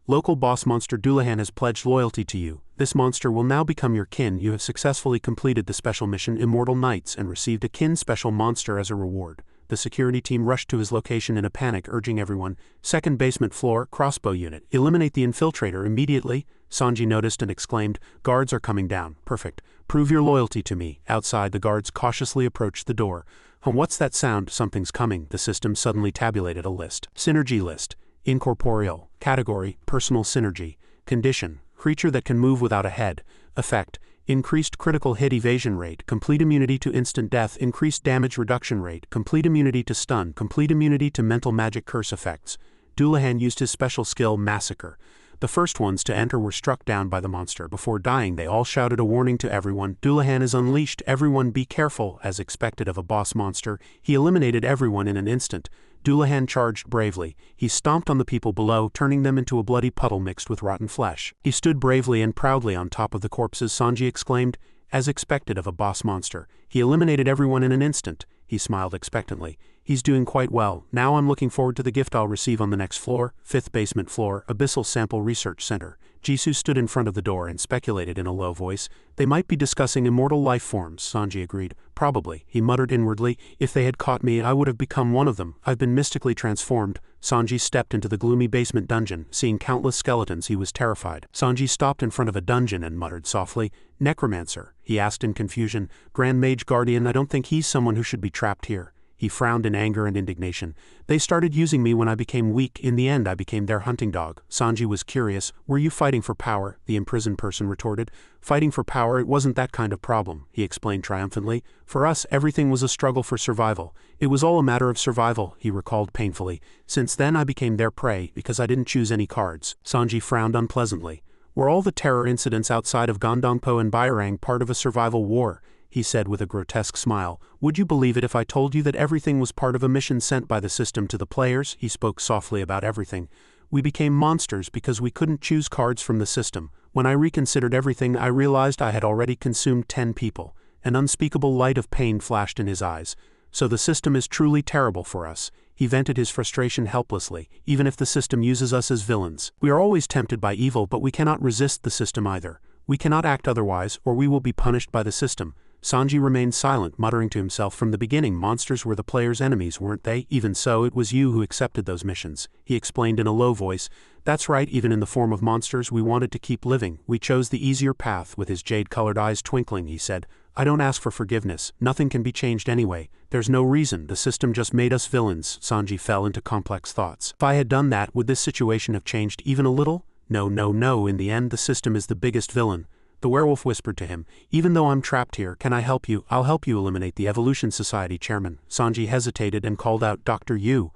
A: Local boss monster Dullahan has pledged loyalty to you. This monster will now become your kin. You have successfully completed the special mission Immortal Knights and received a kin special monster as a reward. The security team rushed to his location in a panic, urging everyone, second basement floor, crossbow unit, eliminate the infiltrator immediately. Sanji noticed and exclaimed, guards are coming down. Perfect. Prove your loyalty to me. Outside, the guards cautiously approached the door. What's that sound? Something's coming. The system suddenly tabulated a list. Synergy list. Incorporeal. Category, personal synergy. Condition, creature that can move without a head. Effect, increased critical hit evasion rate, complete immunity to instant death, increased damage reduction rate, complete immunity to stun, complete immunity to mental magic curse effects. Dullahan used his special skill Massacre. The first ones to enter were struck down by the monster. Before dying, they all shouted a warning to everyone. Dullahan is unleashed. Everyone be careful. As expected of a boss monster, he eliminated everyone in an instant. Dullahan charged bravely. He stomped on the people below, turning them into a bloody puddle mixed with rotten flesh. He stood bravely and proudly on top of the corpses. Sanji exclaimed, as expected of a boss monster. He eliminated everyone in an instant. He smiled expectantly. He's doing quite well. Now I'm looking forward to the gift I'll receive on the next floor, 5th basement floor, Abyssal Sample Research Center. Jisoo stood in front of the door and speculated in a low voice. They might be discussing immortal life forms, Sanji agreed. Probably, he muttered inwardly. If they had caught me, I would have become one of them. I've been mystically transformed. Sanji stepped into the gloomy basement dungeon. Seeing countless skeletons, he was terrified. Sanji stopped in front of a dungeon and muttered softly, Necromancer, he asked in confusion. Grand Mage Guardian, I don't think he's someone who should be trapped here. He frowned in anger and indignation. They started using me when I became weak. In the end, I became their hunting dog. Sanji was curious. Were you fighting for power? The imprisoned person retorted. Fighting for power, it wasn't that kind of problem, he explained triumphantly. For us, everything was a struggle for survival. It was all a matter of survival, he recalled painfully. Since then, I became their prey, because I didn't choose any cards. Sanji frowned unpleasantly. Were all the terror incidents outside of Gondongpo and Bairang part of a survival war? He said with a grotesque smile. Would you believe it if I told you that everything was part of a mission sent by the system to the players? He spoke softly about everything. We became monsters because we couldn't choose cards from the system. When I reconsidered everything, I realized I had already consumed 10 people. An unspeakable light of pain flashed in his eyes. So the system is truly terrible for us. He vented his frustration helplessly. Even if the system uses us as villains, we are always tempted by evil, but we cannot resist the system either. We cannot act otherwise, or we will be punished by the system. Sanji remained silent, muttering to himself. From the beginning, monsters were the players' enemies, weren't they? Even so, it was you who accepted those missions. He explained in a low voice. That's right, even in the form of monsters, we wanted to keep living. We chose the easier path. With his jade-colored eyes twinkling, he said, I don't ask for forgiveness. Nothing can be changed anyway. There's no reason. The system just made us villains. Sanji fell into complex thoughts. If I had done that, would this situation have changed even a little? No. In the end, the system is the biggest villain. The werewolf whispered to him, even though I'm trapped here, can I help you? I'll help you eliminate the Evolution Society chairman. Sanji hesitated and called out, Dr. Yu.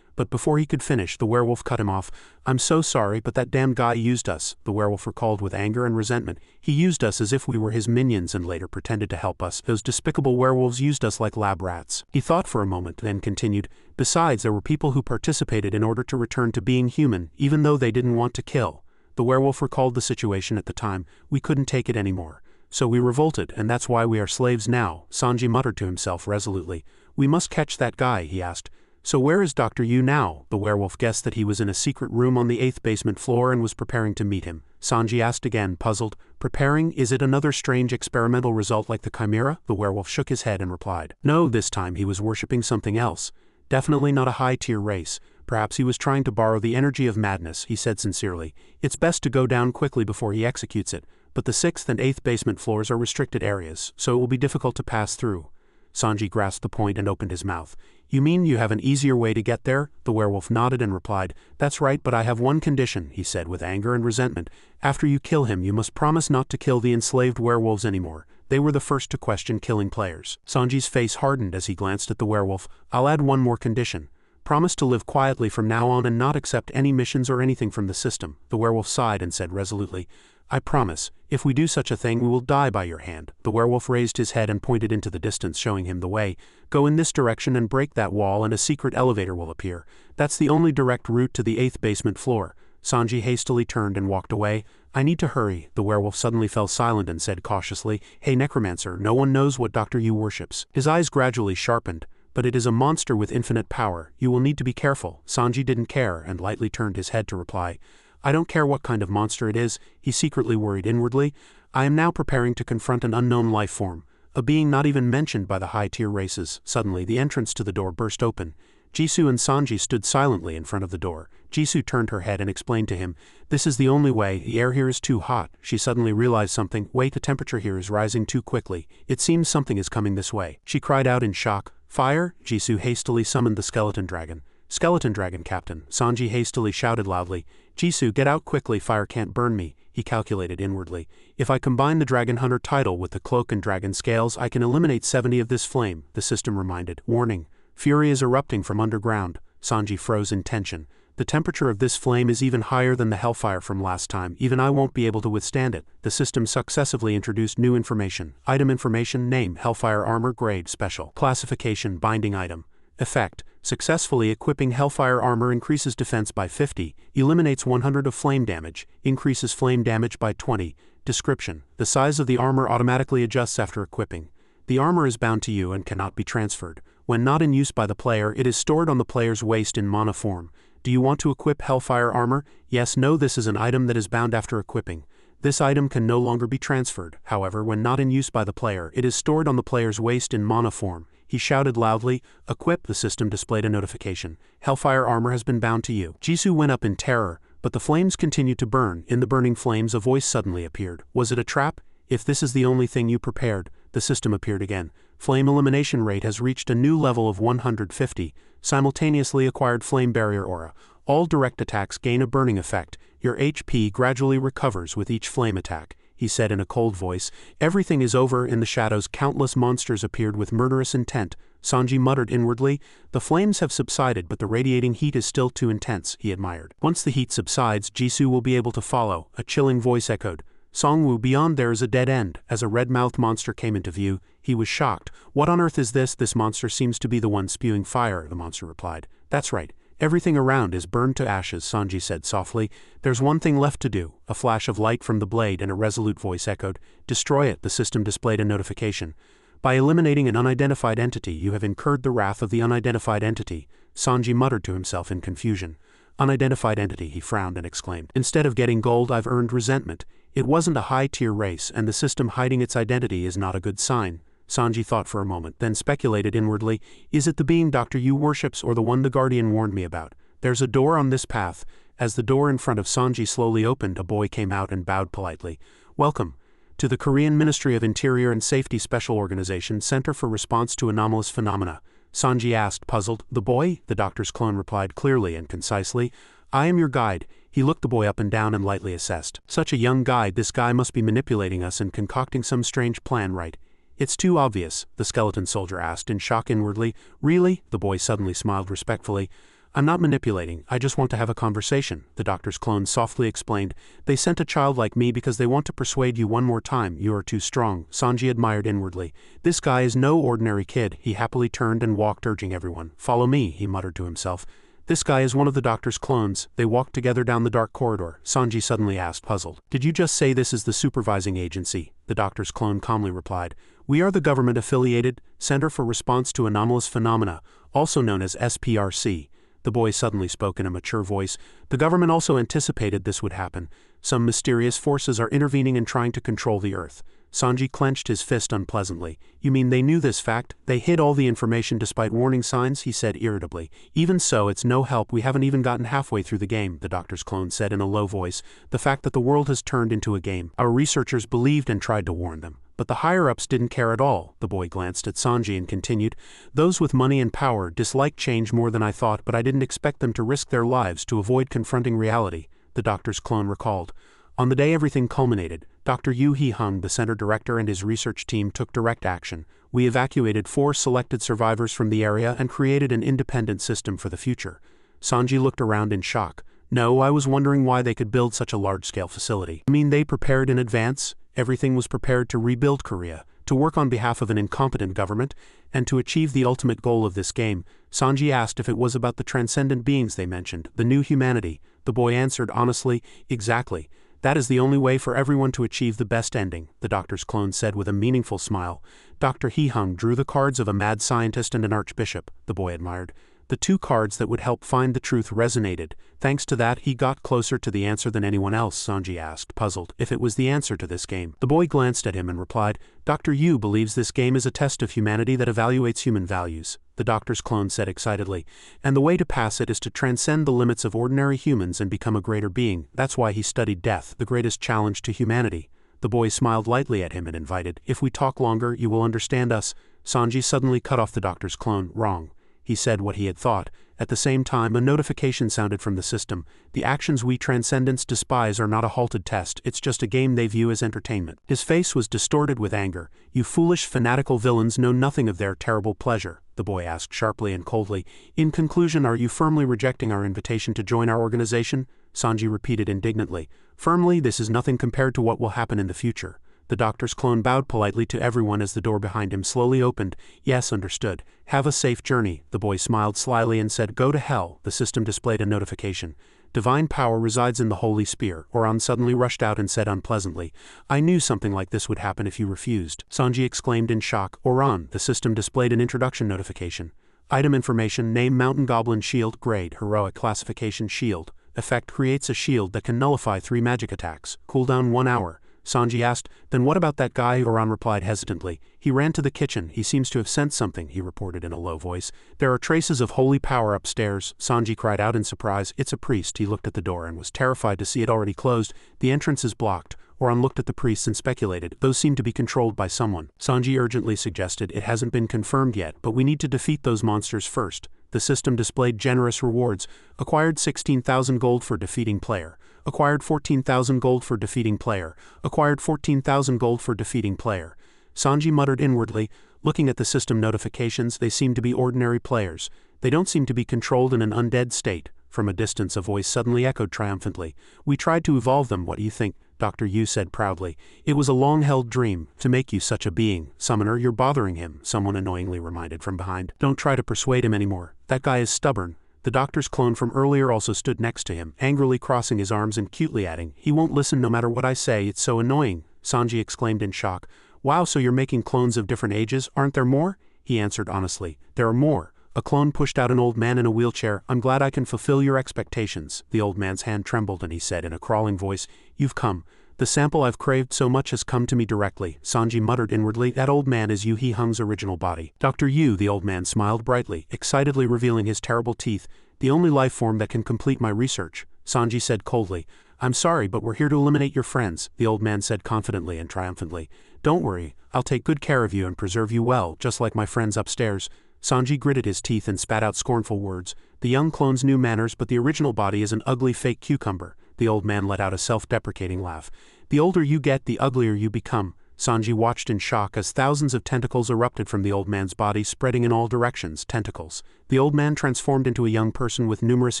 A: But before he could finish, the werewolf cut him off. I'm so sorry, but that damned guy used us, the werewolf recalled with anger and resentment. He used us as if we were his minions and later pretended to help us. Those despicable werewolves used us like lab rats. He thought for a moment, then continued, besides, there were people who participated in order to return to being human, even though they didn't want to kill. The werewolf recalled the situation at the time. We couldn't take it anymore. So we revolted, and that's why we are slaves now. Sanji muttered to himself resolutely. We must catch that guy, he asked. So where is Dr. Yu now? The werewolf guessed that he was in a secret room on the 8th basement floor and was preparing to meet him. Sanji asked again, puzzled. Preparing? Is it another strange experimental result like the Chimera? The werewolf shook his head and replied. No, this time he was worshipping something else. Definitely not a high-tier race. Perhaps he was trying to borrow the energy of madness, he said sincerely. It's best to go down quickly before he executes it. but the 6th and 8th basement floors are restricted areas, so it will be difficult to pass through. Sanji grasped the point and opened his mouth. You mean you have an easier way to get there? The werewolf nodded and replied. That's right, but I have one condition, he said with anger and resentment. After you kill him, you must promise not to kill the enslaved werewolves anymore. They were the first to question killing players. Sanji's face hardened as he glanced at the werewolf. I'll add one more condition. Promise to live quietly from now on and not accept any missions or anything from the system. The werewolf sighed and said resolutely, I promise. If we do such a thing, we will die by your hand. The werewolf raised his head and pointed into the distance, showing him the way. Go in this direction and break that wall and a secret elevator will appear. That's the only direct route to the 8th basement floor. Sanji hastily turned and walked away. I need to hurry. The werewolf suddenly fell silent and said cautiously, Hey Necromancer, no one knows what Dr. Yu worships. His eyes gradually sharpened. But it is a monster with infinite power. You will need to be careful. Sanji didn't care and lightly turned his head to reply. I don't care what kind of monster it is, he secretly worried inwardly. I am now preparing to confront an unknown life form, a being not even mentioned by the high-tier races. Suddenly, the entrance to the door burst open. Jisoo and Sanji stood silently in front of the door. Jisoo turned her head and explained to him, This is the only way, the air here is too hot. She suddenly realized something. Wait, the temperature here is rising too quickly. It seems something is coming this way. She cried out in shock. Fire! Jisoo hastily summoned the skeleton dragon. Skeleton dragon, Captain. Sanji hastily shouted loudly. Jisoo, get out quickly, fire can't burn me, he calculated inwardly. If I combine the Dragon Hunter title with the cloak and dragon scales, I can eliminate 70 of this flame, the system reminded. Warning. Fury is erupting from underground. Sanji froze in tension. The temperature of this flame is even higher than the hellfire from last time. Even I won't be able to withstand it. The system successively introduced new information. Item information, name, Hellfire Armor, grade, special. Classification, binding item. Effect. Successfully equipping Hellfire Armor increases defense by 50, eliminates 100 of flame damage, increases flame damage by 20. Description. The size of the armor automatically adjusts after equipping. The armor is bound to you and cannot be transferred. When not in use by the player, it is stored on the player's waist in mana form. Do you want to equip Hellfire Armor? Yes, no, this is an item that is bound after equipping. This item can no longer be transferred. However, when not in use by the player, it is stored on the player's waist in mana form. He shouted loudly. Equip. The system displayed a notification. Hellfire Armor has been bound to you. Jisoo went up in terror, but the flames continued to burn. In the burning flames, a voice suddenly appeared. Was it a trap? If this is the only thing you prepared, the system appeared again. Flame elimination rate has reached a new level of 150. Simultaneously acquired flame barrier aura. All direct attacks gain a burning effect. Your HP gradually recovers with each flame attack, he said in a cold voice. Everything is over. In the shadows, countless monsters appeared with murderous intent. Sanji muttered inwardly. The flames have subsided, but the radiating heat is still too intense, he admired. Once the heat subsides, Jisoo will be able to follow, a chilling voice echoed. Songwoo, beyond there is a dead end. As a red-mouthed monster came into view, he was shocked. What on earth is this? This monster seems to be the one spewing fire, the monster replied. That's right. Everything around is burned to ashes, Sanji said softly. There's one thing left to do. A flash of light from the blade and a resolute voice echoed. Destroy it. The system displayed a notification. By eliminating an unidentified entity, you have incurred the wrath of the unidentified entity. Sanji muttered to himself in confusion. Unidentified entity, he frowned and exclaimed. Instead of getting gold, I've earned resentment. It wasn't a high-tier race, and the system hiding its identity is not a good sign. Sanji thought for a moment, then speculated inwardly, is it the being Dr. Yu worships or the one the Guardian warned me about? There's a door on this path. As the door in front of Sanji slowly opened, a boy came out and bowed politely. Welcome to the Korean Ministry of Interior and Safety Special Organization Center for Response to Anomalous Phenomena. Sanji asked, puzzled. The boy? The doctor's clone replied clearly and concisely. I am your guide. He looked the boy up and down and lightly assessed. Such a young guide, this guy must be manipulating us and concocting some strange plan, right? It's too obvious, the skeleton soldier asked in shock inwardly. Really? The boy suddenly smiled respectfully. I'm not manipulating, I just want to have a conversation, the doctor's clone softly explained. They sent a child like me because they want to persuade you one more time. You are too strong, Sanji admired inwardly. This guy is no ordinary kid. He happily turned and walked, urging everyone. Follow me, he muttered to himself. This guy is one of the doctor's clones. They walked together down the dark corridor. Sanji suddenly asked, puzzled. Did you just say this is the supervising agency? The doctor's clone calmly replied. We are the government-affiliated Center for Response to Anomalous Phenomena, also known as SPRC. The boy suddenly spoke in a mature voice. The government also anticipated this would happen. Some mysterious forces are intervening and trying to control the Earth. Sanji clenched his fist unpleasantly. You mean they knew this fact? They hid all the information despite warning signs, he said irritably. Even so, it's no help, we haven't even gotten halfway through the game, the doctor's clone said in a low voice. The fact that the world has turned into a game. Our researchers believed and tried to warn them. But the higher-ups didn't care at all. The boy glanced at Sanji and continued, those with money and power dislike change more than I thought, but I didn't expect them to risk their lives to avoid confronting reality, the doctor's clone recalled. On the day everything culminated, Dr. Yu He-hung, the center director, and his research team took direct action. We evacuated 4 selected survivors from the area and created an independent system for the future. Sanji looked around in shock. No, I was wondering why they could build such a large-scale facility. I mean, they prepared in advance? Everything was prepared to rebuild Korea, to work on behalf of an incompetent government, and to achieve the ultimate goal of this game. Sanji asked if it was about the transcendent beings they mentioned, the new humanity. The boy answered honestly, exactly. That is the only way for everyone to achieve the best ending, the doctor's clone said with a meaningful smile. Dr. He-hung drew the cards of a mad scientist and an archbishop, the boy admired. The 2 cards that would help find the truth resonated. Thanks to that, he got closer to the answer than anyone else, Sanji asked, puzzled, if it was the answer to this game. The boy glanced at him and replied, Dr. Yu believes this game is a test of humanity that evaluates human values, the doctor's clone said excitedly. And the way to pass it is to transcend the limits of ordinary humans and become a greater being. That's why he studied death, the greatest challenge to humanity. The boy smiled lightly at him and invited, if we talk longer, you will understand us. Sanji suddenly cut off the doctor's clone. Wrong. He said what he had thought. At the same time, a notification sounded from the system. The actions we transcendents despise are not a halted test, it's just a game they view as entertainment. His face was distorted with anger. You foolish, fanatical villains know nothing of their terrible pleasure, the boy asked sharply and coldly. In conclusion, are you firmly rejecting our invitation to join our organization? Sanji repeated indignantly. Firmly, this is nothing compared to what will happen in the future. The doctor's clone bowed politely to everyone as the door behind him slowly opened. Yes, understood. Have a safe journey. The boy smiled slyly and said, go to hell. The system displayed a notification. Divine power resides in the Holy Spear. Oran suddenly rushed out and said unpleasantly, I knew something like this would happen if you refused. Sanji exclaimed in shock. Oran, the system displayed an introduction notification. Item information, name Mountain Goblin Shield, grade, heroic classification shield. Effect creates a shield that can nullify 3 magic attacks. Cooldown 1 hour. Sanji asked, then what about that guy? Oran replied hesitantly. He ran to the kitchen. He seems to have sensed something, he reported in a low voice. There are traces of holy power upstairs. Sanji cried out in surprise. It's a priest. He looked at the door and was terrified to see it already closed. The entrance is blocked. Oran looked at the priests and speculated. Those seem to be controlled by someone. Sanji urgently suggested, it hasn't been confirmed yet, but we need to defeat those monsters first. The system displayed generous rewards. Acquired 16,000 gold for defeating player. Acquired 14,000 gold for defeating player. Acquired 14,000 gold for defeating player. Sanji muttered inwardly, looking at the system notifications. They seem to be ordinary players. They don't seem to be controlled in an undead state. From a distance a voice suddenly echoed triumphantly. We tried to evolve them, what do you think? Dr. Yu said proudly. It was a long-held dream, to make you such a being. Summoner, you're bothering him, someone annoyingly reminded from behind. Don't try to persuade him anymore. That guy is stubborn. The doctor's clone from earlier also stood next to him, angrily crossing his arms and cutely adding, he won't listen no matter what I say, it's so annoying. Sanji exclaimed in shock. Wow, so you're making clones of different ages, aren't there more? He answered honestly. There are more. A clone pushed out an old man in a wheelchair. I'm glad I can fulfill your expectations. The old man's hand trembled and he said in a crawling voice, You've come. The sample I've craved so much has come to me directly. Sanji muttered inwardly, that old man is Yu He-hung's original body. Dr. Yu, the old man smiled brightly, excitedly revealing his terrible teeth. The only life form that can complete my research. Sanji said coldly. I'm sorry, but we're here to eliminate your friends, the old man said confidently and triumphantly. Don't worry, I'll take good care of you and preserve you well, just like my friends upstairs. Sanji gritted his teeth and spat out scornful words. The young clone's new manners, but the original body is an ugly fake cucumber. The old man let out a self-deprecating laugh. The older you get, the uglier you become. Sanji watched in shock as thousands of tentacles erupted from the old man's body, spreading in all directions. Tentacles. The old man transformed into a young person with numerous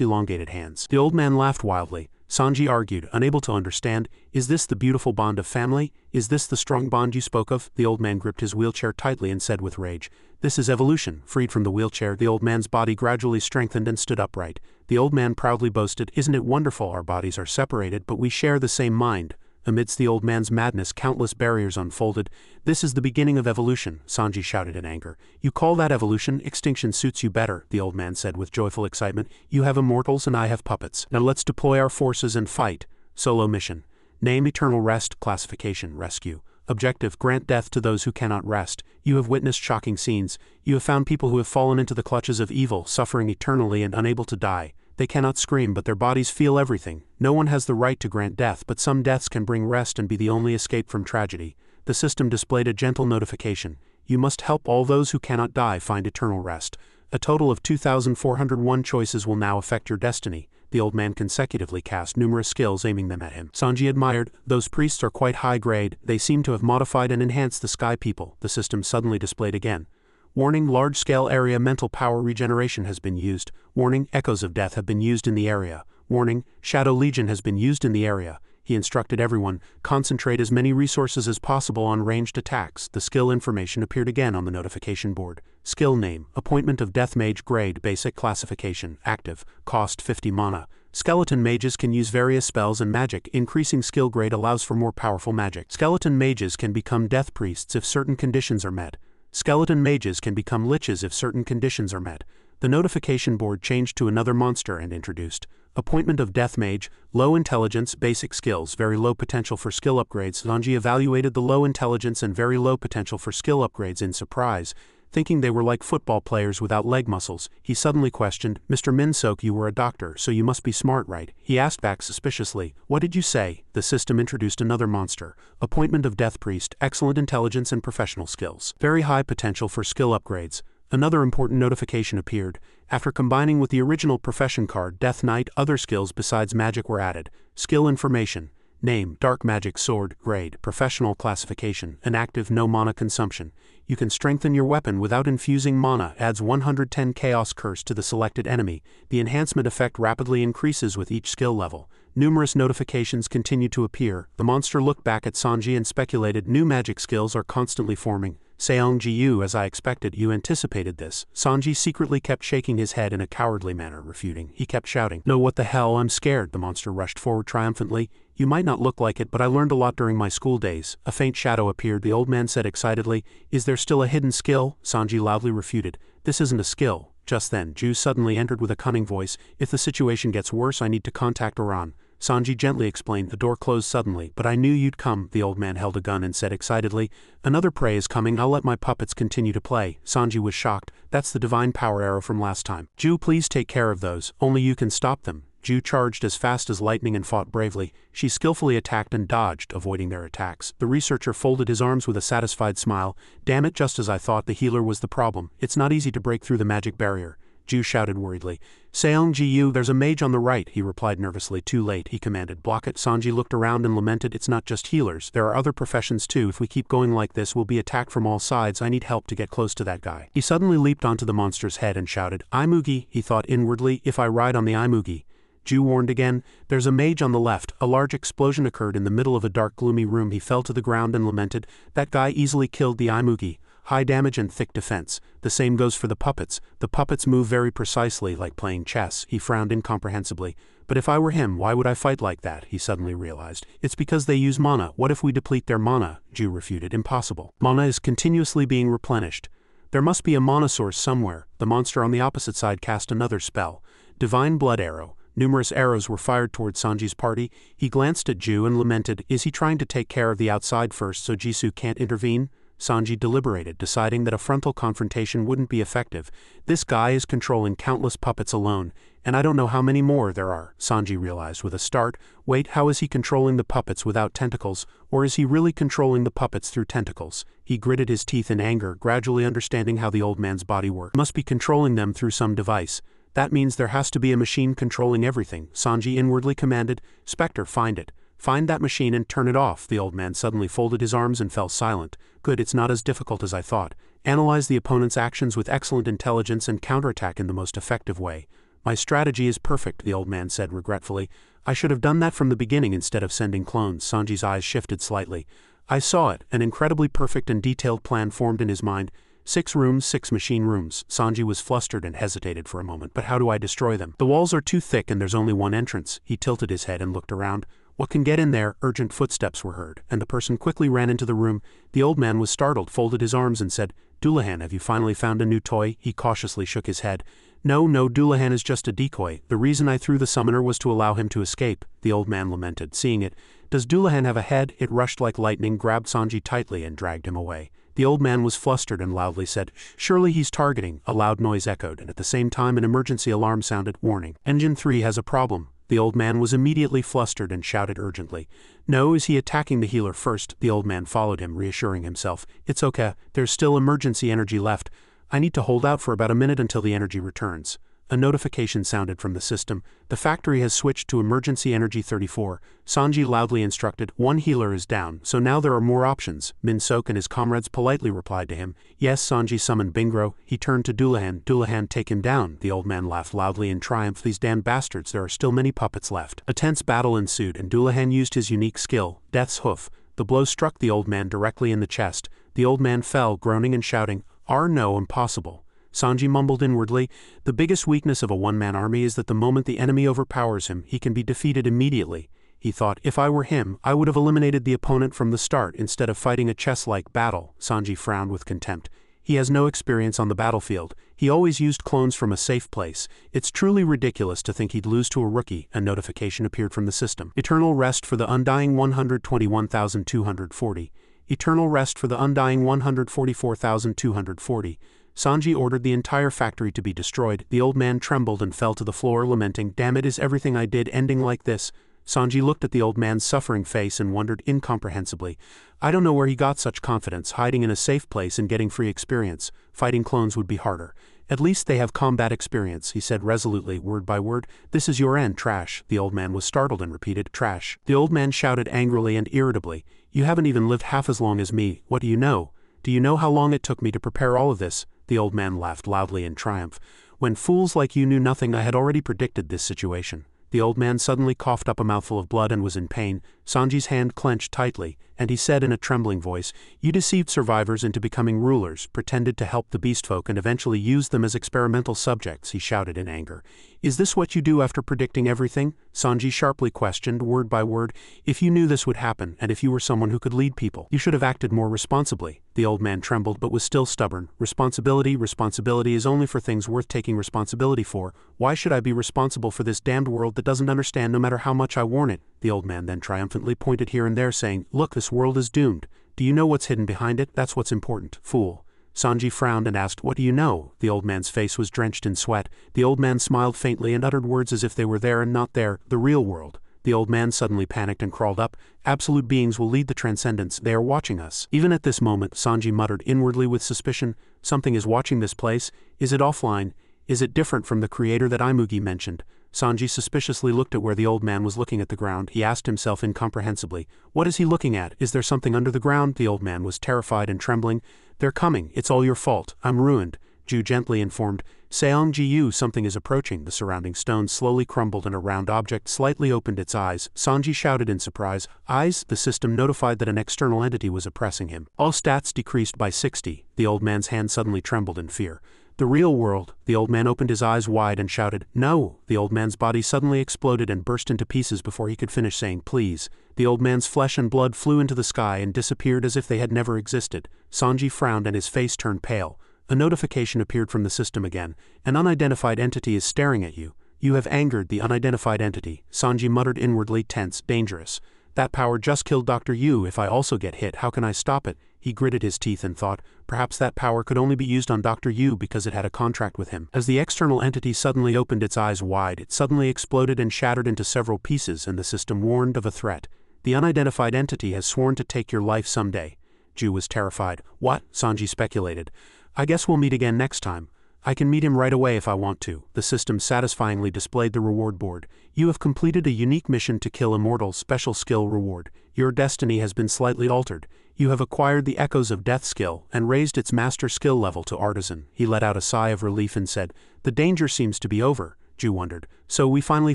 A: elongated hands. The old man laughed wildly. Sanji argued, unable to understand, is this the beautiful bond of family? Is this the strong bond you spoke of? The old man gripped his wheelchair tightly and said with rage, This is evolution. Freed from the wheelchair, the old man's body gradually strengthened and stood upright. The old man proudly boasted, Isn't it wonderful? Our bodies are separated, but we share the same mind. Amidst the old man's madness, countless barriers unfolded. This is the beginning of evolution, Sanji shouted in anger. You call that evolution? Extinction suits you better, the old man said with joyful excitement. You have immortals and I have puppets. Now let's deploy our forces and fight. Solo mission. Name Eternal Rest, classification, rescue. Objective: grant death to those who cannot rest. You have witnessed shocking scenes. You have found people who have fallen into the clutches of evil, suffering eternally and unable to die. They cannot scream, but their bodies feel everything. No one has the right to grant death, but some deaths can bring rest and be the only escape from tragedy. The system displayed a gentle notification. You must help all those who cannot die find eternal rest. A total of 2,401 choices will now affect your destiny. The old man consecutively cast numerous skills, aiming them at him. Sanji admired. Those priests are quite high grade. They seem to have modified and enhanced the sky people. The system suddenly displayed again. Warning: large-scale area mental power regeneration has been used. Warning: echoes of death have been used in the area. Warning: Shadow Legion has been used in the area. He instructed everyone, concentrate as many resources as possible on ranged attacks. The skill information appeared again on the notification board. Skill name: Appointment of Death Mage. Grade: Basic. Classification: Active. Cost: 50 mana. Skeleton mages can use various spells and magic. Increasing skill grade allows for more powerful magic. Skeleton mages can become death priests if certain conditions are met. Skeleton mages can become liches if certain conditions are met. The notification board changed to another monster and introduced Appointment of Death Mage. Low intelligence, basic skills, very low potential for skill upgrades. Sanji evaluated the low intelligence and very low potential for skill upgrades in surprise. Thinking they were like football players without leg muscles, he suddenly questioned, Mr. Minsok, you were a doctor, so you must be smart, right? He asked back suspiciously. What did you say? The system introduced another monster. Appointment of Death Priest. Excellent intelligence and professional skills. Very high potential for skill upgrades. Another important notification appeared. After combining with the original profession card Death Knight, other skills besides magic were added. Skill information. Name: Dark Magic Sword. Grade: Professional. Classification: Inactive. No mana consumption. You can strengthen your weapon without infusing mana. Adds 110 Chaos Curse to the selected enemy. The enhancement effect rapidly increases with each skill level. Numerous notifications continued to appear. The monster looked back at Sanji and speculated, new magic skills are constantly forming. Seong-ji, as I expected, you anticipated this. Sanji secretly kept shaking his head in a cowardly manner, refuting. He kept shouting, No, what the hell, I'm scared. The monster rushed forward triumphantly. You might not look like it, but I learned a lot during my school days. A faint shadow appeared. The old man said excitedly, Is there still a hidden skill? Sanji loudly refuted. This isn't a skill. Just then, Ju suddenly entered with a cunning voice. If the situation gets worse, I need to contact Oran. Sanji gently explained. The door closed suddenly. But I knew you'd come. The old man held a gun and said excitedly, Another prey is coming. I'll let my puppets continue to play. Sanji was shocked. That's the divine power arrow from last time. Ju, please take care of those. Only you can stop them. Ju charged as fast as lightning and fought bravely. She skillfully attacked and dodged, avoiding their attacks. The researcher folded his arms with a satisfied smile. Damn it, just as I thought, the healer was the problem. It's not easy to break through the magic barrier. Ju shouted worriedly. Seong-ji, there's a mage on the right, he replied nervously. Too late, he commanded. Block it. Sanji looked around and lamented. It's not just healers. There are other professions too. If we keep going like this, we'll be attacked from all sides. I need help to get close to that guy. He suddenly leaped onto the monster's head and shouted, Imugi, he thought inwardly, if I ride on the Imugi. Ju warned again. There's a mage on the left. A large explosion occurred in the middle of a dark, gloomy room. He fell to the ground and lamented. That guy easily killed the Imugi. High damage and thick defense. The same goes for the puppets. The puppets move very precisely, like playing chess. He frowned incomprehensibly. But if I were him, why would I fight like that? He suddenly realized. It's because they use mana. What if we deplete their mana? Ju refuted. Impossible. Mana is continuously being replenished. There must be a mana source somewhere. The monster on the opposite side cast another spell. Divine Blood Arrow. Numerous arrows were fired towards Sanji's party. He glanced at Ju and lamented, Is he trying to take care of the outside first so Jisoo can't intervene? Sanji deliberated, deciding that a frontal confrontation wouldn't be effective. This guy is controlling countless puppets alone, and I don't know how many more there are, Sanji realized with a start. Wait, how is he controlling the puppets without tentacles, or is he really controlling the puppets through tentacles? He gritted his teeth in anger, gradually understanding how the old man's body worked. He must be controlling them through some device. That means there has to be a machine controlling everything, Sanji inwardly commanded. Spectre, find it. Find that machine and turn it off. The old man suddenly folded his arms and fell silent. Good, it's not as difficult as I thought. Analyze the opponent's actions with excellent intelligence and counterattack in the most effective way. My strategy is perfect, the old man said regretfully. I should have done that from the beginning instead of sending clones. Sanji's eyes shifted slightly. I saw it. An incredibly perfect and detailed plan formed in his mind. 6 rooms, 6 machine rooms. Sanji was flustered and hesitated for a moment. But how do I destroy them? The walls are too thick and there's only one entrance. He tilted his head and looked around. What can get in there? Urgent footsteps were heard, and the person quickly ran into the room. The old man was startled, folded his arms and said, Dullahan, have you finally found a new toy? He cautiously shook his head. No, Dullahan is just a decoy. The reason I threw the summoner was to allow him to escape, the old man lamented, seeing it. Does Dullahan have a head? It rushed like lightning, grabbed Sanji tightly and dragged him away. The old man was flustered and loudly said, Surely he's targeting. A loud noise echoed, and at the same time an emergency alarm sounded. Warning. Engine 3 has a problem. The old man was immediately flustered and shouted urgently. No, is he attacking the healer first? The old man followed him, reassuring himself. It's okay, there's still emergency energy left. I need to hold out for about a minute until the energy returns. A notification sounded from the system. The factory has switched to emergency energy 34. Sanji loudly instructed, one healer is down, so now there are more options. Minsok and his comrades politely replied to him. Yes, Sanji summoned Bingro. He turned to Dullahan. Dullahan, take him down. The old man laughed loudly in triumph. These damned bastards, there are still many puppets left. A tense battle ensued, and Dullahan used his unique skill, Death's Hoof. The blow struck the old man directly in the chest. The old man fell, groaning and shouting, no, impossible. Sanji mumbled inwardly, the biggest weakness of a one-man army is that the moment the enemy overpowers him, he can be defeated immediately. He thought, if I were him, I would have eliminated the opponent from the start instead of fighting a chess-like battle. Sanji frowned with contempt. He has no experience on the battlefield. He always used clones from a safe place. It's truly ridiculous to think he'd lose to a rookie. A notification appeared from the system. Eternal rest for the undying 121,240. Eternal rest for the undying 144,240. Sanji ordered the entire factory to be destroyed. The old man trembled and fell to the floor, lamenting, Damn it, is everything I did ending like this? Sanji looked at the old man's suffering face and wondered incomprehensibly. I don't know where he got such confidence, hiding in a safe place and getting free experience. Fighting clones would be harder. At least they have combat experience, he said resolutely, word by word. This is your end, trash. The old man was startled and repeated, trash. The old man shouted angrily and irritably, You haven't even lived half as long as me. What do you know? Do you know how long it took me to prepare all of this? The old man laughed loudly in triumph. When fools like you knew nothing, I had already predicted this situation. The old man suddenly coughed up a mouthful of blood and was in pain. Sanji's hand clenched tightly, and he said in a trembling voice, You deceived survivors into becoming rulers, pretended to help the beastfolk and eventually used them as experimental subjects, he shouted in anger. Is this what you do after predicting everything? Sanji sharply questioned, word by word. If you knew this would happen, and if you were someone who could lead people, you should have acted more responsibly. The old man trembled but was still stubborn. Responsibility is only for things worth taking responsibility for. Why should I be responsible for this damned world that doesn't understand no matter how much I warn it? The old man then triumphantly pointed here and there, saying, Look, this world is doomed. Do you know what's hidden behind it? That's what's important, fool. Sanji frowned and asked, What do you know? The old man's face was drenched in sweat. The old man smiled faintly and uttered words as if they were there and not there, the real world. The old man suddenly panicked and crawled up. Absolute beings will lead the transcendence. They are watching us. Even at this moment, Sanji muttered inwardly with suspicion, Something is watching this place. Is it offline? Is it different from the creator that Imugi mentioned? Sanji suspiciously looked at where the old man was looking at the ground. He asked himself incomprehensibly, What is he looking at? Is there something under the ground? The old man was terrified and trembling. They're coming. It's all your fault. I'm ruined. Ju gently informed, Seong Ji-yu, something is approaching. The surrounding stones slowly crumbled and a round object slightly opened its eyes. Sanji shouted in surprise, Eyes? The system notified that an external entity was oppressing him. All stats decreased by 60. The old man's hand suddenly trembled in fear. The real world. The old man opened his eyes wide and shouted, No! The old man's body suddenly exploded and burst into pieces before he could finish saying, Please. The old man's flesh and blood flew into the sky and disappeared as if they had never existed. Sanji frowned and his face turned pale. A notification appeared from the system again. An unidentified entity is staring at you. You have angered the unidentified entity. Sanji muttered inwardly, tense, dangerous. That power just killed Dr. Yu. If I also get hit, how can I stop it? He gritted his teeth and thought, perhaps that power could only be used on Dr. Yu because it had a contract with him. As the external entity suddenly opened its eyes wide, it suddenly exploded and shattered into several pieces, and the system warned of a threat. The unidentified entity has sworn to take your life someday. Ju was terrified. What? Sanji speculated. I guess we'll meet again next time. I can meet him right away if I want to. The system satisfyingly displayed the reward board. You have completed a unique mission to kill immortal special skill reward. Your destiny has been slightly altered. You have acquired the Echoes of Death skill and raised its master skill level to artisan. He let out a sigh of relief and said, The danger seems to be over. Ju wondered, So we finally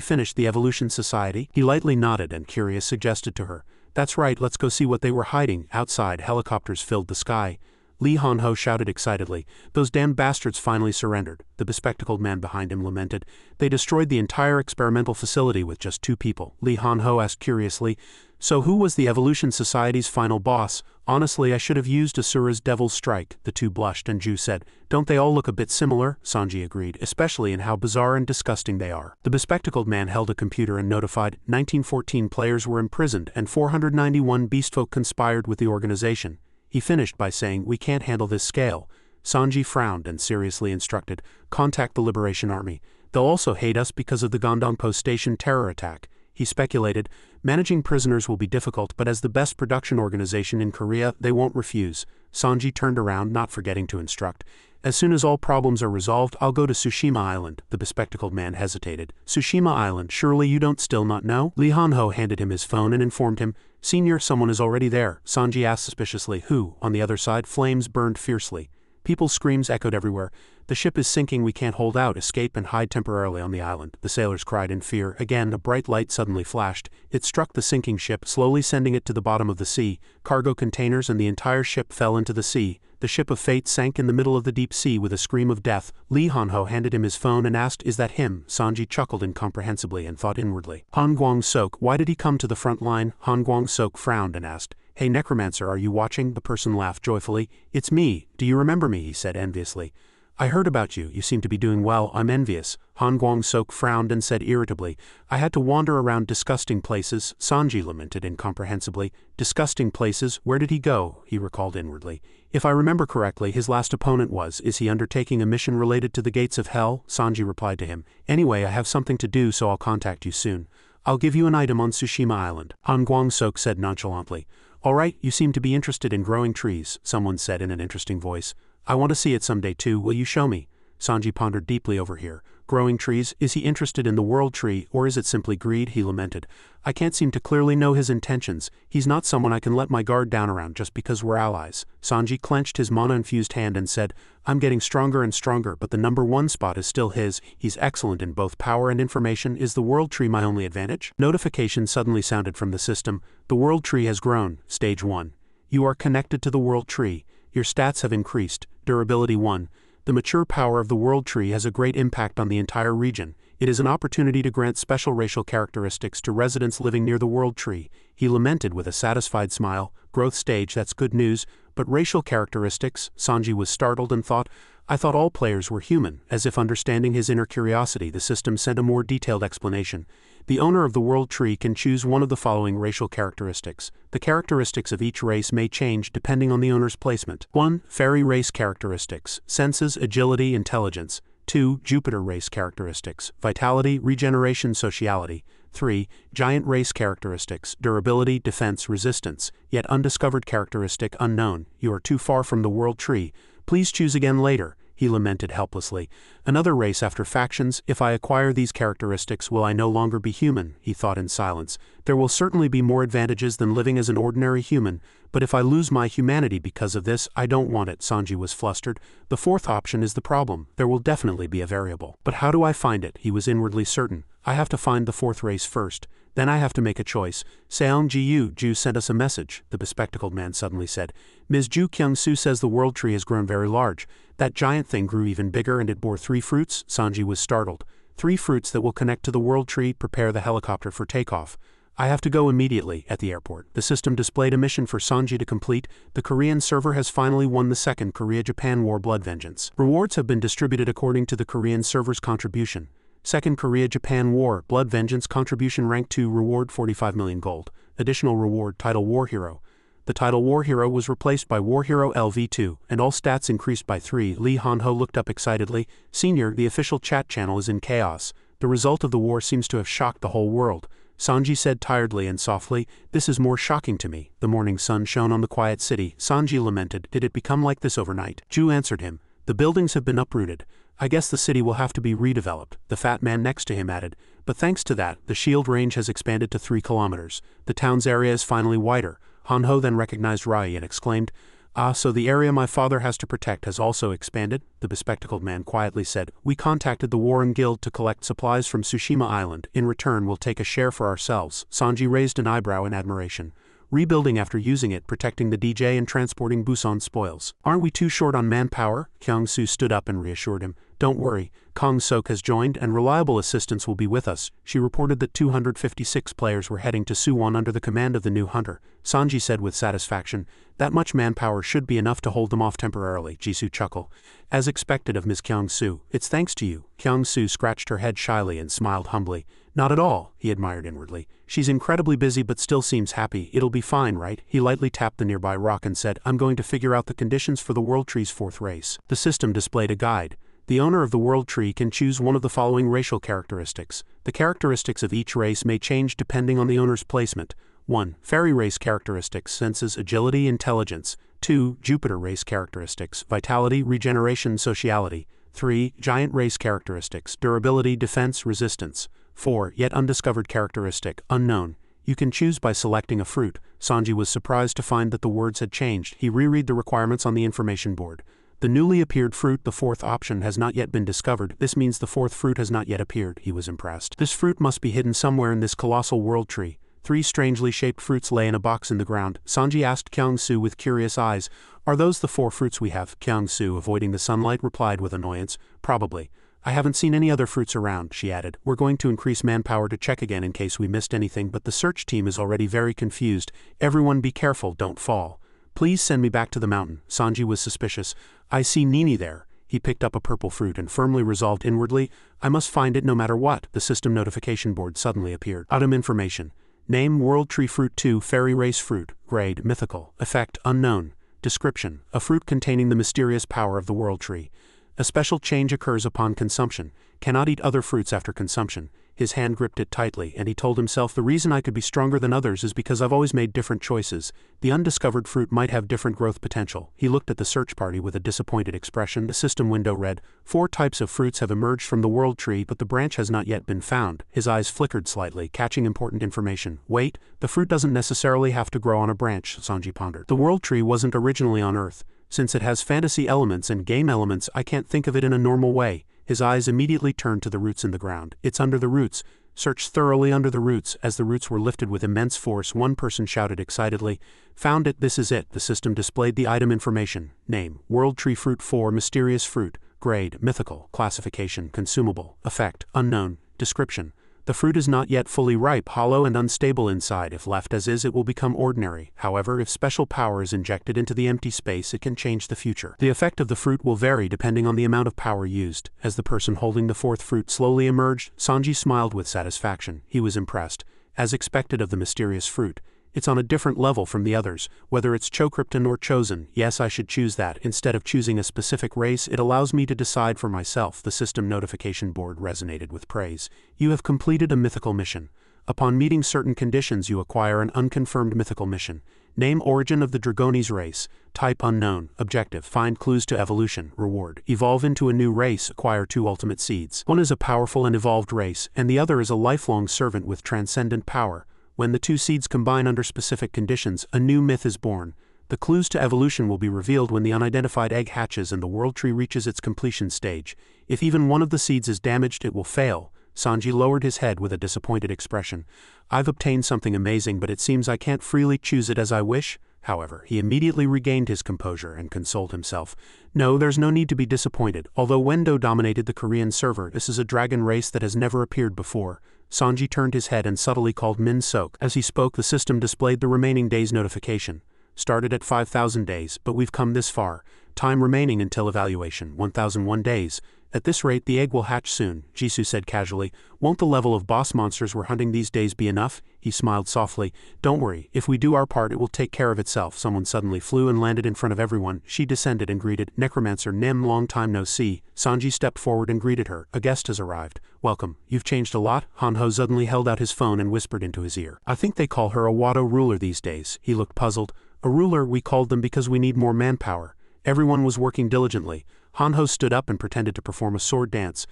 A: finished the Evolution Society? He lightly nodded and, curious, suggested to her, That's right, let's go see what they were hiding. Outside, helicopters filled the sky. Li Han-ho shouted excitedly. Those damn bastards finally surrendered, the bespectacled man behind him lamented. They destroyed the entire experimental facility with just 2 people. Li Han-ho asked curiously, so who was the Evolution Society's final boss? Honestly, I should have used Asura's Devil's Strike, the two blushed, and Ju said. Don't they all look a bit similar? Sanji agreed, especially in how bizarre and disgusting they are. The bespectacled man held a computer and notified, 1914 players were imprisoned and 491 beastfolk conspired with the organization. He finished by saying, we can't handle this scale. Sanji frowned and seriously instructed, contact the Liberation Army. They'll also hate us because of the Gondongpo Station terror attack. He speculated, managing prisoners will be difficult, but as the best production organization in Korea, they won't refuse. Sanji turned around, not forgetting to instruct. As soon as all problems are resolved, I'll go to Tsushima Island. The bespectacled man hesitated. Tsushima Island, surely you don't still not know? Li Han-ho handed him his phone and informed him, Senior, someone is already there. Sanji asked suspiciously, who? On the other side, flames burned fiercely. People's screams echoed everywhere. The ship is sinking, we can't hold out, escape and hide temporarily on the island. The sailors cried in fear. Again, a bright light suddenly flashed. It struck the sinking ship, slowly sending it to the bottom of the sea. Cargo containers and the entire ship fell into the sea. The ship of fate sank in the middle of the deep sea with a scream of death. Li Han-ho handed him his phone and asked, is that him? Sanji chuckled incomprehensibly and thought inwardly. Han Guang-sok, why did he come to the front line? Han Guang-sok frowned and asked, hey Necromancer, are you watching? The person laughed joyfully. It's me. Do you remember me? He said enviously. I heard about you. You seem to be doing well. I'm envious. Han Guang-sok frowned and said irritably, I had to wander around disgusting places. Sanji lamented incomprehensibly. Disgusting places? Where did he go? He recalled inwardly. If I remember correctly, his last opponent was, is he undertaking a mission related to the gates of hell? Sanji replied to him, anyway, I have something to do, so I'll contact you soon. I'll give you an item on Tsushima Island. Han Guang-sok said nonchalantly. All right, you seem to be interested in growing trees, someone said in an interesting voice. I want to see it someday too, will you show me? Sanji pondered deeply over here. Growing trees, is he interested in the world tree, or is it simply greed? He lamented. I can't seem to clearly know his intentions. He's not someone I can let my guard down around just because we're allies. Sanji clenched his mana-infused hand and said, I'm getting stronger and stronger, but the #1 spot is still his. He's excellent in both power and information. Is the world tree my only advantage? Notification suddenly sounded from the system. The world tree has grown. Stage 1. You are connected to the world tree. Your stats have increased. Durability 1. The mature power of the world tree has a great impact on the entire region. It is an opportunity to grant special racial characteristics to residents living near the world tree. He lamented with a satisfied smile. Growth stage, that's good news, but racial characteristics? Sanji was startled and thought, I thought all players were human. As if understanding his inner curiosity, the system sent a more detailed explanation. The owner of the world tree can choose one of the following racial characteristics. The characteristics of each race may change depending on the owner's placement. 1. Fairy race characteristics. Senses, agility, intelligence. 2. Jupiter race characteristics. Vitality, regeneration, sociality. 3. Giant race characteristics. Durability, defense, resistance. Yet undiscovered characteristic unknown. You are too far from the world tree. Please choose again later. He lamented helplessly. Another race after factions. If I acquire these characteristics, will I no longer be human? He thought in silence. There will certainly be more advantages than living as an ordinary human, but if I lose my humanity because of this, I don't want it. Sanji was flustered. The fourth option is the problem. There will definitely be a variable. But how do I find it? He was inwardly certain. I have to find the fourth race first. Then I have to make a choice. Seong Ju sent us a message, the bespectacled man suddenly said. Ms. Ju Kyung-soo says the world tree has grown very large. That giant thing grew even bigger and it bore 3 fruits? Sanji was startled. 3 fruits that will connect to the world tree. Prepare the helicopter for takeoff. I have to go immediately. At the airport, the system displayed a mission for Sanji to complete. The Korean server has finally won the second Korea-Japan War Blood Vengeance. Rewards have been distributed according to the Korean server's contribution. Second Korea-Japan War Blood Vengeance contribution rank 2 reward 45 million gold. Additional reward title War Hero. The title War Hero was replaced by War Hero LV2, and all stats increased by 3. Li Han-ho looked up excitedly. Senior, the official chat channel is in chaos. The result of the war seems to have shocked the whole world. Sanji said tiredly and softly, this is more shocking to me. The morning sun shone on the quiet city. Sanji lamented, did it become like this overnight? Ju answered him, the buildings have been uprooted. I guess the city will have to be redeveloped. The fat man next to him added, but thanks to that, the shield range has expanded to 3 kilometers. The town's area is finally wider. Han-ho then recognized Rai and exclaimed, ah, so the area my father has to protect has also expanded? The bespectacled man quietly said, we contacted the Warren Guild to collect supplies from Tsushima Island. In return, we'll take a share for ourselves. Sanji raised an eyebrow in admiration. rebuilding after using it, protecting the DJ and transporting Busan spoils. Aren't we too short on manpower? Kyung-soo stood up and reassured him. Don't worry, Kong-sok has joined and reliable assistance will be with us. She reported that 256 players were heading to Suwon under the command of the new hunter. Sanji said with satisfaction, that much manpower should be enough to hold them off temporarily. Jisoo chuckled. As expected of Ms. Kyung-soo, it's thanks to you. Kyung-soo scratched her head shyly and smiled humbly. Not at all, he admired inwardly. She's incredibly busy but still seems happy. It'll be fine, right? He lightly tapped the nearby rock and said, I'm going to figure out the conditions for the World Tree's 4th race. The system displayed a guide. The owner of the World Tree can choose one of the following racial characteristics. The characteristics of each race may change depending on the owner's placement. 1. Fairy race characteristics, senses, agility, intelligence. 2. Jupiter race characteristics, vitality, regeneration, sociality. 3. Giant race characteristics, durability, defense, resistance. 4. Yet undiscovered characteristic, unknown. You can choose by selecting a fruit. Sanji was surprised to find that the words had changed. He reread the requirements on the information board. The newly appeared fruit, the 4th option, has not yet been discovered. This means the 4th fruit has not yet appeared. He was impressed. This fruit must be hidden somewhere in this colossal world tree. 3 strangely shaped fruits lay in a box in the ground. Sanji asked Kyung-soo with curious eyes, Are those the 4 fruits we have? Kyung-soo, avoiding the sunlight, replied with annoyance, Probably. I haven't seen any other fruits around, she added. We're going to increase manpower to check again in case we missed anything, but the search team is already very confused. Everyone be careful, don't fall. Please send me back to the mountain. Sanji was suspicious. I see Nini there. He picked up a purple fruit and firmly resolved inwardly, I must find it no matter what. The system notification board suddenly appeared. Item information. Name World Tree Fruit 2 Fairy Race Fruit. Grade Mythical. Effect Unknown. Description. A fruit containing the mysterious power of the World Tree. A special change occurs upon consumption. Cannot eat other fruits after consumption. His hand gripped it tightly, and he told himself, the reason I could be stronger than others is because I've always made different choices. The undiscovered fruit might have different growth potential. He looked at the search party with a disappointed expression. The system window read, 4 types of fruits have emerged from the World Tree, but the branch has not yet been found. His eyes flickered slightly, catching important information. Wait, the fruit doesn't necessarily have to grow on a branch, Sanji pondered. The World Tree wasn't originally on Earth. Since it has fantasy elements and game elements, I can't think of it in a normal way. His eyes immediately turned to the roots in the ground. It's under the roots. Search thoroughly under the roots. As the roots were lifted with immense force, one person shouted excitedly, Found it, this is it. The system displayed the item information. Name, World Tree Fruit 4 Mysterious Fruit. Grade, Mythical. Classification, Consumable. Effect, Unknown. Description. The fruit is not yet fully ripe, hollow and unstable inside. If left as is, it will become ordinary. However, if special power is injected into the empty space, it can change the future. The effect of the fruit will vary depending on the amount of power used. As the person holding the 4th fruit slowly emerged, Sanji smiled with satisfaction. He was impressed. As expected of the mysterious fruit, it's on a different level from the others, whether it's Chokrypton or chosen. Yes, I should choose that. Instead of choosing a specific race, it allows me to decide for myself. The system notification board resonated with praise. You have completed a mythical mission. Upon meeting certain conditions, you acquire an unconfirmed mythical mission. Name origin of the Dragones race. Type unknown. Objective. Find clues to evolution. Reward. Evolve into a new race. Acquire 2 ultimate seeds. One is a powerful and evolved race, and the other is a lifelong servant with transcendent power. When the 2 seeds combine under specific conditions, a new myth is born. The clues to evolution will be revealed when the unidentified egg hatches and the World Tree reaches its completion stage. If even one of the seeds is damaged, it will fail. Sanji lowered his head with a disappointed expression. I've obtained something amazing, but it seems I can't freely choose it as I wish. However, he immediately regained his composure and consoled himself. No, there's no need to be disappointed. Although Wendo dominated the Korean server, this is a dragon race that has never appeared before. Sanji turned his head and subtly called Min Sok. As he spoke, the system displayed the remaining days notification. Started at 5,000 days, but we've come this far. Time remaining until evaluation, 1,001 days. At this rate, the egg will hatch soon, Jisoo said casually. Won't the level of boss monsters we're hunting these days be enough? He smiled softly. Don't worry, if we do our part, it will take care of itself. Someone suddenly flew and landed in front of everyone. She descended and greeted, Necromancer Nim, long time no see. Sanji stepped forward and greeted her. A guest has arrived. Welcome. You've changed a lot? Hanho suddenly held out his phone and whispered into his ear. I think they call her a Wado ruler these days. He looked puzzled. A ruler, we called them because we need more manpower. Everyone was working diligently. Hanho stood up and pretended to perform a sword dance.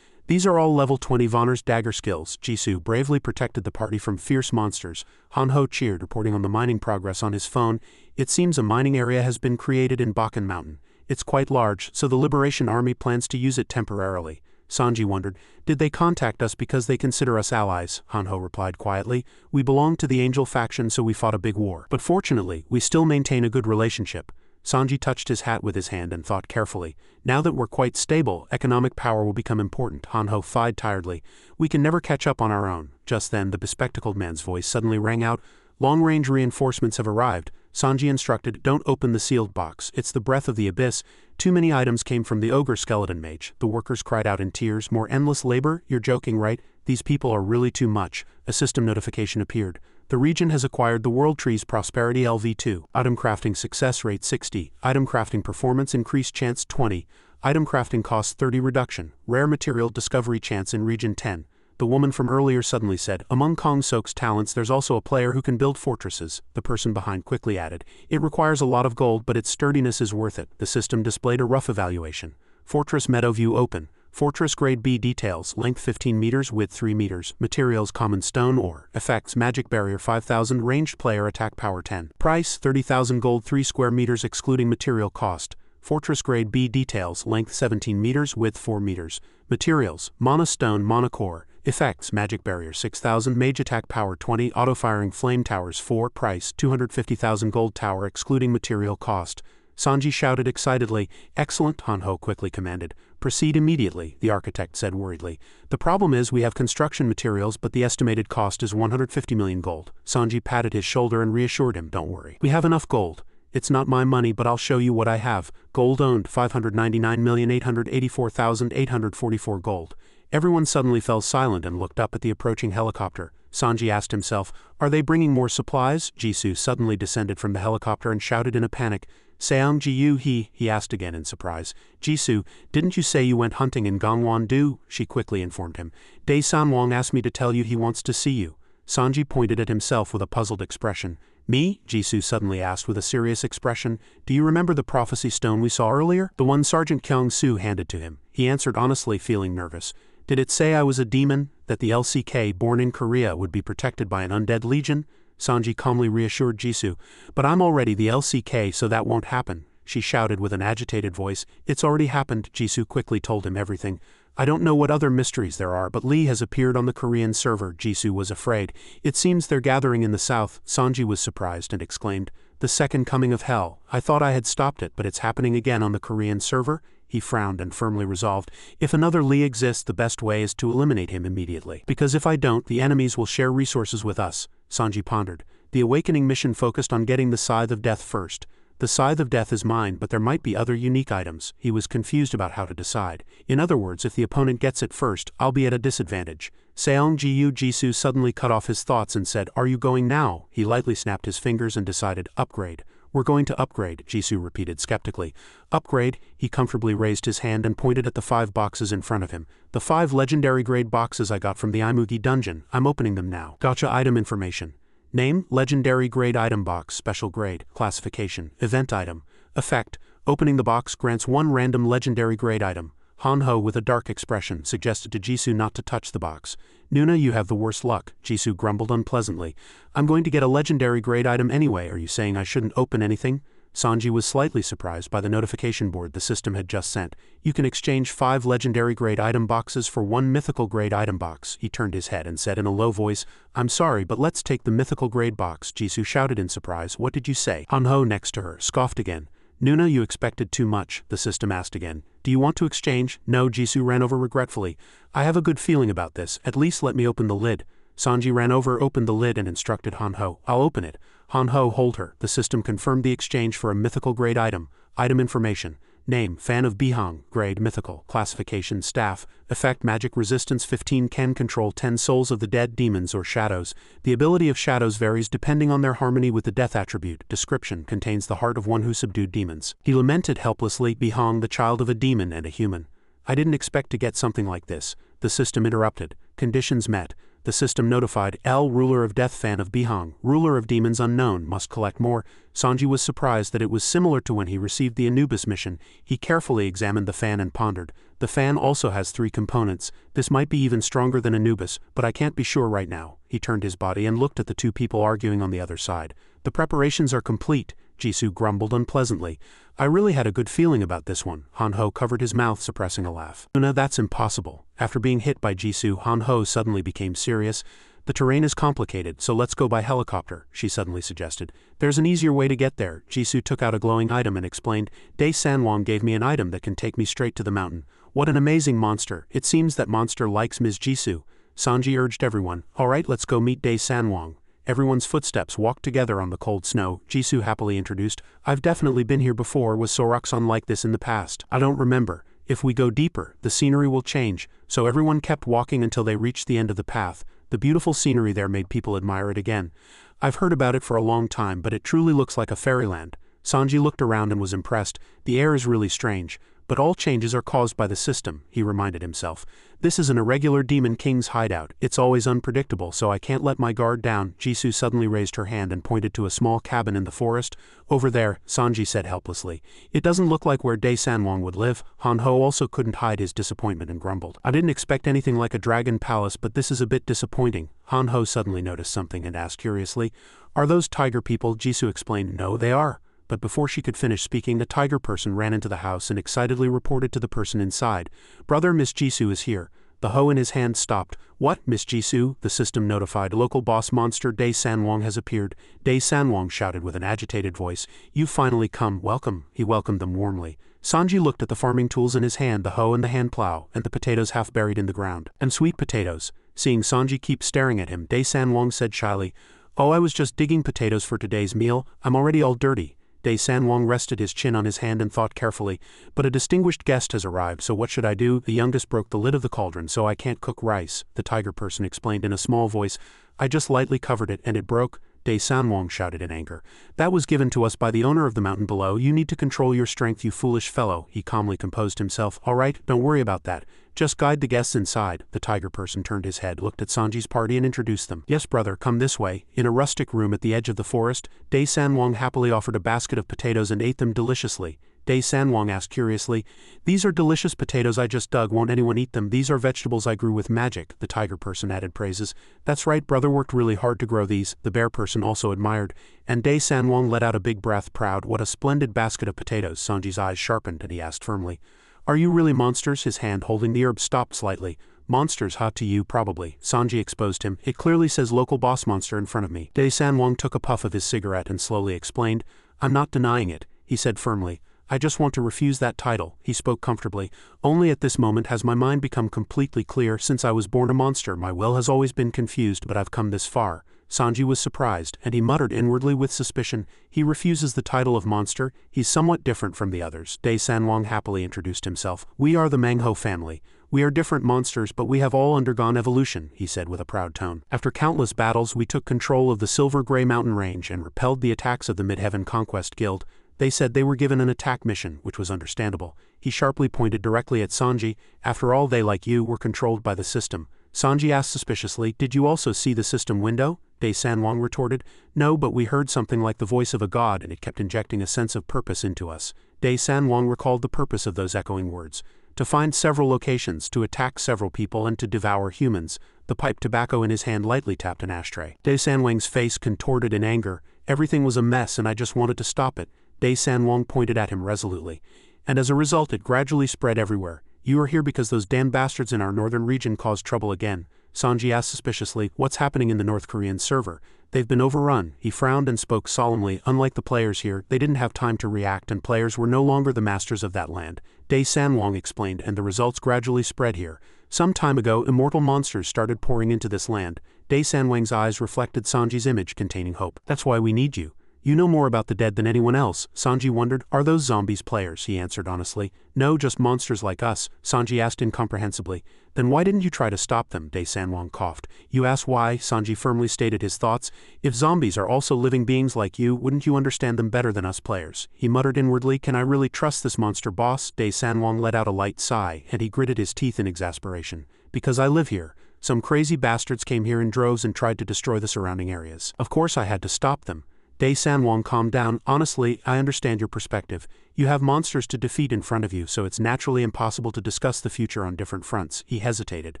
A: These are all level 20 Vonner's dagger skills. Jisoo bravely protected the party from fierce monsters. Hanho cheered, reporting on the mining progress on his phone. It seems a mining area has been created in Bakken Mountain. It's quite large, so the Liberation Army plans to use it temporarily. Sanji wondered. Did they contact us because they consider us allies? Hanho replied quietly. We belong to the Angel faction, so we fought a big war. But fortunately, we still maintain a good relationship. Sanji touched his hat with his hand and thought carefully. Now that we're quite stable, economic power will become important, Hanho sighed tiredly. We can never catch up on our own. Just then, the bespectacled man's voice suddenly rang out. Long-range reinforcements have arrived. Sanji instructed, don't open the sealed box. It's the breath of the abyss. Too many items came from the ogre skeleton mage. The workers cried out in tears. More endless labor? You're joking, right? These people are really too much. A system notification appeared. The region has acquired the World Tree's Prosperity LV2. Item crafting success rate 60. Item crafting performance increase chance 20. Item crafting cost 30 reduction. Rare material discovery chance in region 10. The woman from earlier suddenly said, among Kong Sook's talents there's also a player who can build fortresses. The person behind quickly added, it requires a lot of gold but its sturdiness is worth it. The system displayed a rough evaluation. Fortress Meadow View open. Fortress Grade B details, length 15 meters, width 3 meters, materials common stone ore, effects magic barrier 5000, ranged player attack power 10. Price 30,000 gold 3 square meters excluding material cost. Fortress Grade B details, length 17 meters, width 4 meters, materials, mana stone, mana core, effects magic barrier 6000, mage attack power 20, auto-firing flame towers 4, price 250,000 gold tower excluding material cost. Sanji shouted excitedly. Excellent, Hanho quickly commanded. Proceed immediately, the architect said worriedly. The problem is we have construction materials but the estimated cost is 150 million gold. Sanji patted his shoulder and reassured him, don't worry. We have enough gold. It's not my money but I'll show you what I have. Gold owned 599,884,844 gold. Everyone suddenly fell silent and looked up at the approaching helicopter. Sanji asked himself, are they bringing more supplies? Jisoo suddenly descended from the helicopter and shouted in a panic. Seong Ji-yu he asked again in surprise. Jisoo, didn't you say you went hunting in Gangwon-do? She quickly informed him. Dae Sanwong asked me to tell you he wants to see you. Sanji pointed at himself with a puzzled expression. Me? Jisoo suddenly asked with a serious expression. Do you remember the prophecy stone we saw earlier? The one Sergeant Kyung-soo handed to him. He answered honestly, feeling nervous. Did it say I was a demon? That the LCK born in Korea would be protected by an undead legion? Sanji calmly reassured Jisoo. But I'm already the LCK so that won't happen, she shouted with an agitated voice. It's already happened, Jisoo quickly told him everything. I don't know what other mysteries there are but Lee has appeared on the Korean server. Jisoo was afraid. It seems they're gathering in the south. Sanji was surprised and exclaimed. The second coming of hell. I thought I had stopped it but it's happening again on the Korean server? He frowned and firmly resolved, if another Lee exists the best way is to eliminate him immediately. Because if I don't, the enemies will share resources with us. Sanji pondered. The awakening mission focused on getting the Scythe of Death first. The Scythe of Death is mine but there might be other unique items. He was confused about how to decide. In other words, if the opponent gets it first, I'll be at a disadvantage. Seong Ji-yu Jisoo suddenly cut off his thoughts and said, are you going now? He lightly snapped his fingers and decided, upgrade. We're going to upgrade, Jisoo repeated skeptically. Upgrade? He comfortably raised his hand and pointed at the 5 boxes in front of him. The 5 legendary grade boxes I got from the Imugi dungeon. I'm opening them now. Gotcha item information. Name, legendary grade item box, special grade, classification, event item. Effect, opening the box grants 1 random legendary grade item. Hanho with a dark expression suggested to Jisoo not to touch the box. Nuna, you have the worst luck, Jisoo grumbled unpleasantly. I'm going to get a legendary grade item anyway, are you saying I shouldn't open anything? Sanji was slightly surprised by the notification board the system had just sent. You can exchange 5 legendary grade item boxes for 1 mythical grade item box. He turned his head and said in a low voice, I'm sorry but let's take the mythical grade box. Jisoo shouted in surprise, what did you say? Hanho next to her scoffed again. Nuna, you expected too much, the system asked again. Do you want to exchange? No, Jisoo ran over regretfully. I have a good feeling about this, at least let me open the lid. Sanji ran over, opened the lid and instructed Hanho. I'll open it. Hanho hold her. The system confirmed the exchange for a mythical grade item. Item information. Name, Fan of Bihang, grade mythical, classification staff, effect magic resistance 15 can control 10 souls of the dead, demons or shadows. The ability of shadows varies depending on their harmony with the death attribute. Description contains the heart of one who subdued demons. He lamented helplessly, Bihang, the child of a demon and a human. I didn't expect to get something like this. The system interrupted. Conditions met. The system notified, L. Ruler of Death, Fan of Bihang, Ruler of Demons unknown, must collect more. Sanji was surprised that it was similar to when he received the Anubis mission. He carefully examined the fan and pondered. The fan also has 3 components. This might be even stronger than Anubis, but I can't be sure right now. He turned his body and looked at the 2 people arguing on the other side. The preparations are complete. Jisoo grumbled unpleasantly. I really had a good feeling about this one. Han-ho covered his mouth, suppressing a laugh. Luna, that's impossible. After being hit by Jisoo, Han-ho suddenly became serious. The terrain is complicated, so let's go by helicopter, she suddenly suggested. There's an easier way to get there. Jisoo took out a glowing item and explained, Dae Sanwong gave me an item that can take me straight to the mountain. What an amazing monster. It seems that monster likes Ms. Jisoo. Sanji urged everyone. Alright, let's go meet Dae Sanwong. Everyone's footsteps walked together on the cold snow. Jisoo happily introduced, I've definitely been here before. Was Soroksan like this in the past? I don't remember. If we go deeper, the scenery will change. So everyone kept walking until they reached the end of the path. The beautiful scenery there made people admire it again. I've heard about it for a long time, but it truly looks like a fairyland. Sanji looked around and was impressed. The air is really strange. But all changes are caused by the system, he reminded himself. This is an irregular Demon King's hideout. It's always unpredictable, so I can't let my guard down. Jisoo suddenly raised her hand and pointed to a small cabin in the forest. Over there, Sanji said helplessly. It doesn't look like where Dae Sanwong would live. Han-ho also couldn't hide his disappointment and grumbled. I didn't expect anything like a dragon palace, but this is a bit disappointing. Han-ho suddenly noticed something and asked curiously, Are those tiger people? Jisoo explained, No, they are. But before she could finish speaking, the tiger person ran into the house and excitedly reported to the person inside, Brother, Miss Jisoo is here. The hoe in his hand stopped. What, Miss Jisoo? The system notified. Local boss monster Dae Sanwong has appeared. Dae Sanwong shouted with an agitated voice. You've finally come. Welcome. He welcomed them warmly. Sanji looked at the farming tools in his hand, the hoe and the hand plow, and the potatoes half buried in the ground. And sweet potatoes. Seeing Sanji keep staring at him, Dae Sanwong said shyly, Oh, I was just digging potatoes for today's meal. I'm already all dirty. Dae Sanwong rested his chin on his hand and thought carefully, but a distinguished guest has arrived, so what should I do? The youngest broke the lid of the cauldron, so I can't cook rice, the tiger person explained in a small voice. I just lightly covered it and it broke. Dae Sanwong shouted in anger. That was given to us by the owner of the mountain below. You need to control your strength, you foolish fellow. He calmly composed himself. All right, don't worry about that. Just guide the guests inside. The tiger person turned his head, looked at Sanji's party and introduced them. Yes, brother, come this way. In a rustic room at the edge of the forest, Dae Sanwong happily offered a basket of potatoes and ate them deliciously. Dae Sanwong asked curiously, These are delicious potatoes I just dug. Won't anyone eat them? These are vegetables I grew with magic. The tiger person added praises. That's right, brother worked really hard to grow these. The bear person also admired. And Dae Sanwong let out a big breath, proud. What a splendid basket of potatoes. Sanji's eyes sharpened and he asked firmly, Are you really monsters? His hand holding the herb stopped slightly. Monsters, huh? To you, probably. Sanji exposed him. It clearly says local boss monster in front of me. Dae Sanwong took a puff of his cigarette and slowly explained, I'm not denying it, he said firmly. I just want to refuse that title. He spoke comfortably. Only at this moment has my mind become completely clear. Since I was born a monster, my will has always been confused, but I've come this far. Sanji was surprised, and he muttered inwardly with suspicion, He refuses the title of monster. He's somewhat different from the others. Dae Sanwong happily introduced himself. We are the Manhwa family. We are different monsters, but we have all undergone evolution, he said with a proud tone. After countless battles, we took control of the Silver Grey Mountain Range and repelled the attacks of the Midheaven Conquest Guild. They said they were given an attack mission, which was understandable. He sharply pointed directly at Sanji. After all, they, like you, were controlled by the system. Sanji asked suspiciously, Did you also see the system window? Dae Sanwong retorted, No, but we heard something like the voice of a god and it kept injecting a sense of purpose into us. Dae Sanwong recalled the purpose of those echoing words. To find several locations, to attack several people, and to devour humans. The pipe tobacco in his hand lightly tapped an ashtray. Dae Sanwong's face contorted in anger. Everything was a mess and I just wanted to stop it. Dae Sanwong pointed at him resolutely. And as a result it gradually spread everywhere. You are here because those damn bastards in our northern region caused trouble again. Sanji asked suspiciously, What's happening in the North Korean server? They've been overrun. He frowned and spoke solemnly. Unlike the players here, they didn't have time to react and players were no longer the masters of that land. Dae Sanwong explained, and the results gradually spread here. Some time ago, immortal monsters started pouring into this land. Dae Sanwong's eyes reflected Sanji's image containing hope. That's why we need you. You know more about the dead than anyone else. Sanji wondered, Are those zombies players? He answered honestly. No, just monsters like us. Sanji asked incomprehensibly. Then why didn't you try to stop them? Dae Sanwong coughed. You ask why? Sanji firmly stated his thoughts. If zombies are also living beings like you, wouldn't you understand them better than us players? He muttered inwardly, Can I really trust this monster boss? Dae Sanwong let out a light sigh, and he gritted his teeth in exasperation. Because I live here. Some crazy bastards came here in droves and tried to destroy the surrounding areas. Of course I had to stop them. Dae Sanwong calmed down. Honestly, I understand your perspective. You have monsters to defeat in front of you, so it's naturally impossible to discuss the future on different fronts. He hesitated.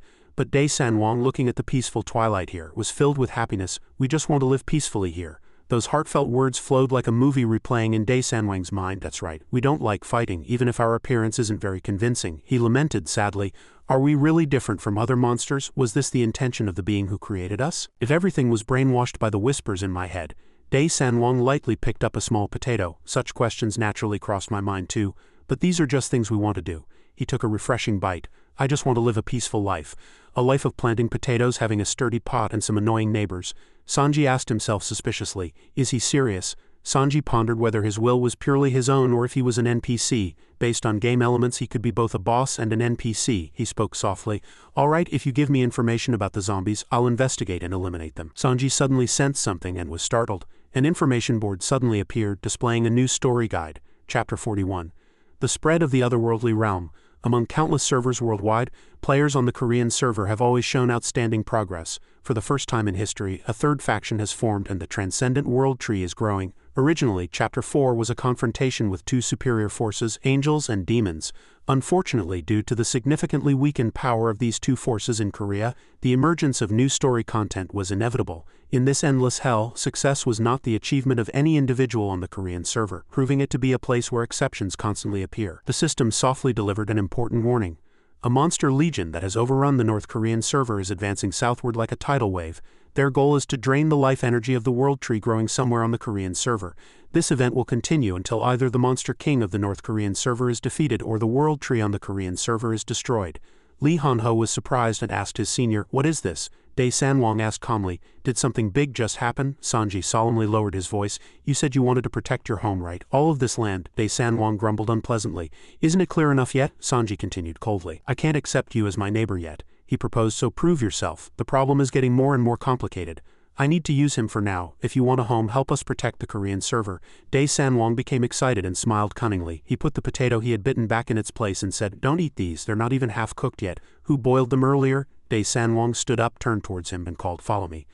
A: But Dae Sanwong, looking at the peaceful twilight here, was filled with happiness. We just want to live peacefully here. Those heartfelt words flowed like a movie replaying in Dae Sanwang's mind. That's right, we don't like fighting, even if our appearance isn't very convincing, he lamented sadly. Are we really different from other monsters? Was this the intention of the being who created us? If everything was brainwashed by the whispers in my head. Dae Sanwang lightly picked up a small potato. Such questions naturally crossed my mind too, but these are just things we want to do. He took a refreshing bite. I just want to live a peaceful life. A life of planting potatoes, having a sturdy pot and some annoying neighbors. Sanji asked himself suspiciously, is he serious? Sanji pondered whether his will was purely his own or if he was an NPC. Based on game elements he could be both a boss and an NPC, he spoke softly. Alright, if you give me information about the zombies, I'll investigate and eliminate them. Sanji suddenly sensed something and was startled. An information board suddenly appeared, displaying a new story guide. Chapter 41. The spread of the otherworldly realm. Among countless servers worldwide, players on the Korean server have always shown outstanding progress. For the first time in history, a third faction has formed and the transcendent world tree is growing. Originally, Chapter 4 was a confrontation with two superior forces, angels and demons. Unfortunately, due to the significantly weakened power of these two forces in Korea, the emergence of new story content was inevitable. In this endless hell, success was not the achievement of any individual on the Korean server, proving it to be a place where exceptions constantly appear. The system softly delivered an important warning. A monster legion that has overrun the North Korean server is advancing southward like a tidal wave. Their goal is to drain the life energy of the world tree growing somewhere on the Korean server. This event will continue until either the monster king of the North Korean server is defeated or the world tree on the Korean server is destroyed. Lee Han-ho was surprised and asked his senior, "What is this?" Dae Sanwang asked calmly, "Did something big just happen?" Sanji solemnly lowered his voice. "You said you wanted to protect your home, right? All of this land," Dae Sanwang grumbled unpleasantly. "Isn't it clear enough yet?" Sanji continued coldly. "I can't accept you as my neighbor yet," he proposed, "so prove yourself. The problem is getting more and more complicated. I need to use him for now. If you want a home, help us protect the Korean server." Dae Sanwang became excited and smiled cunningly. He put the potato he had bitten back in its place and said, "Don't eat these, they're not even half cooked yet. Who boiled them earlier?" Dae Sanwang stood up, turned towards him and called, "Follow me.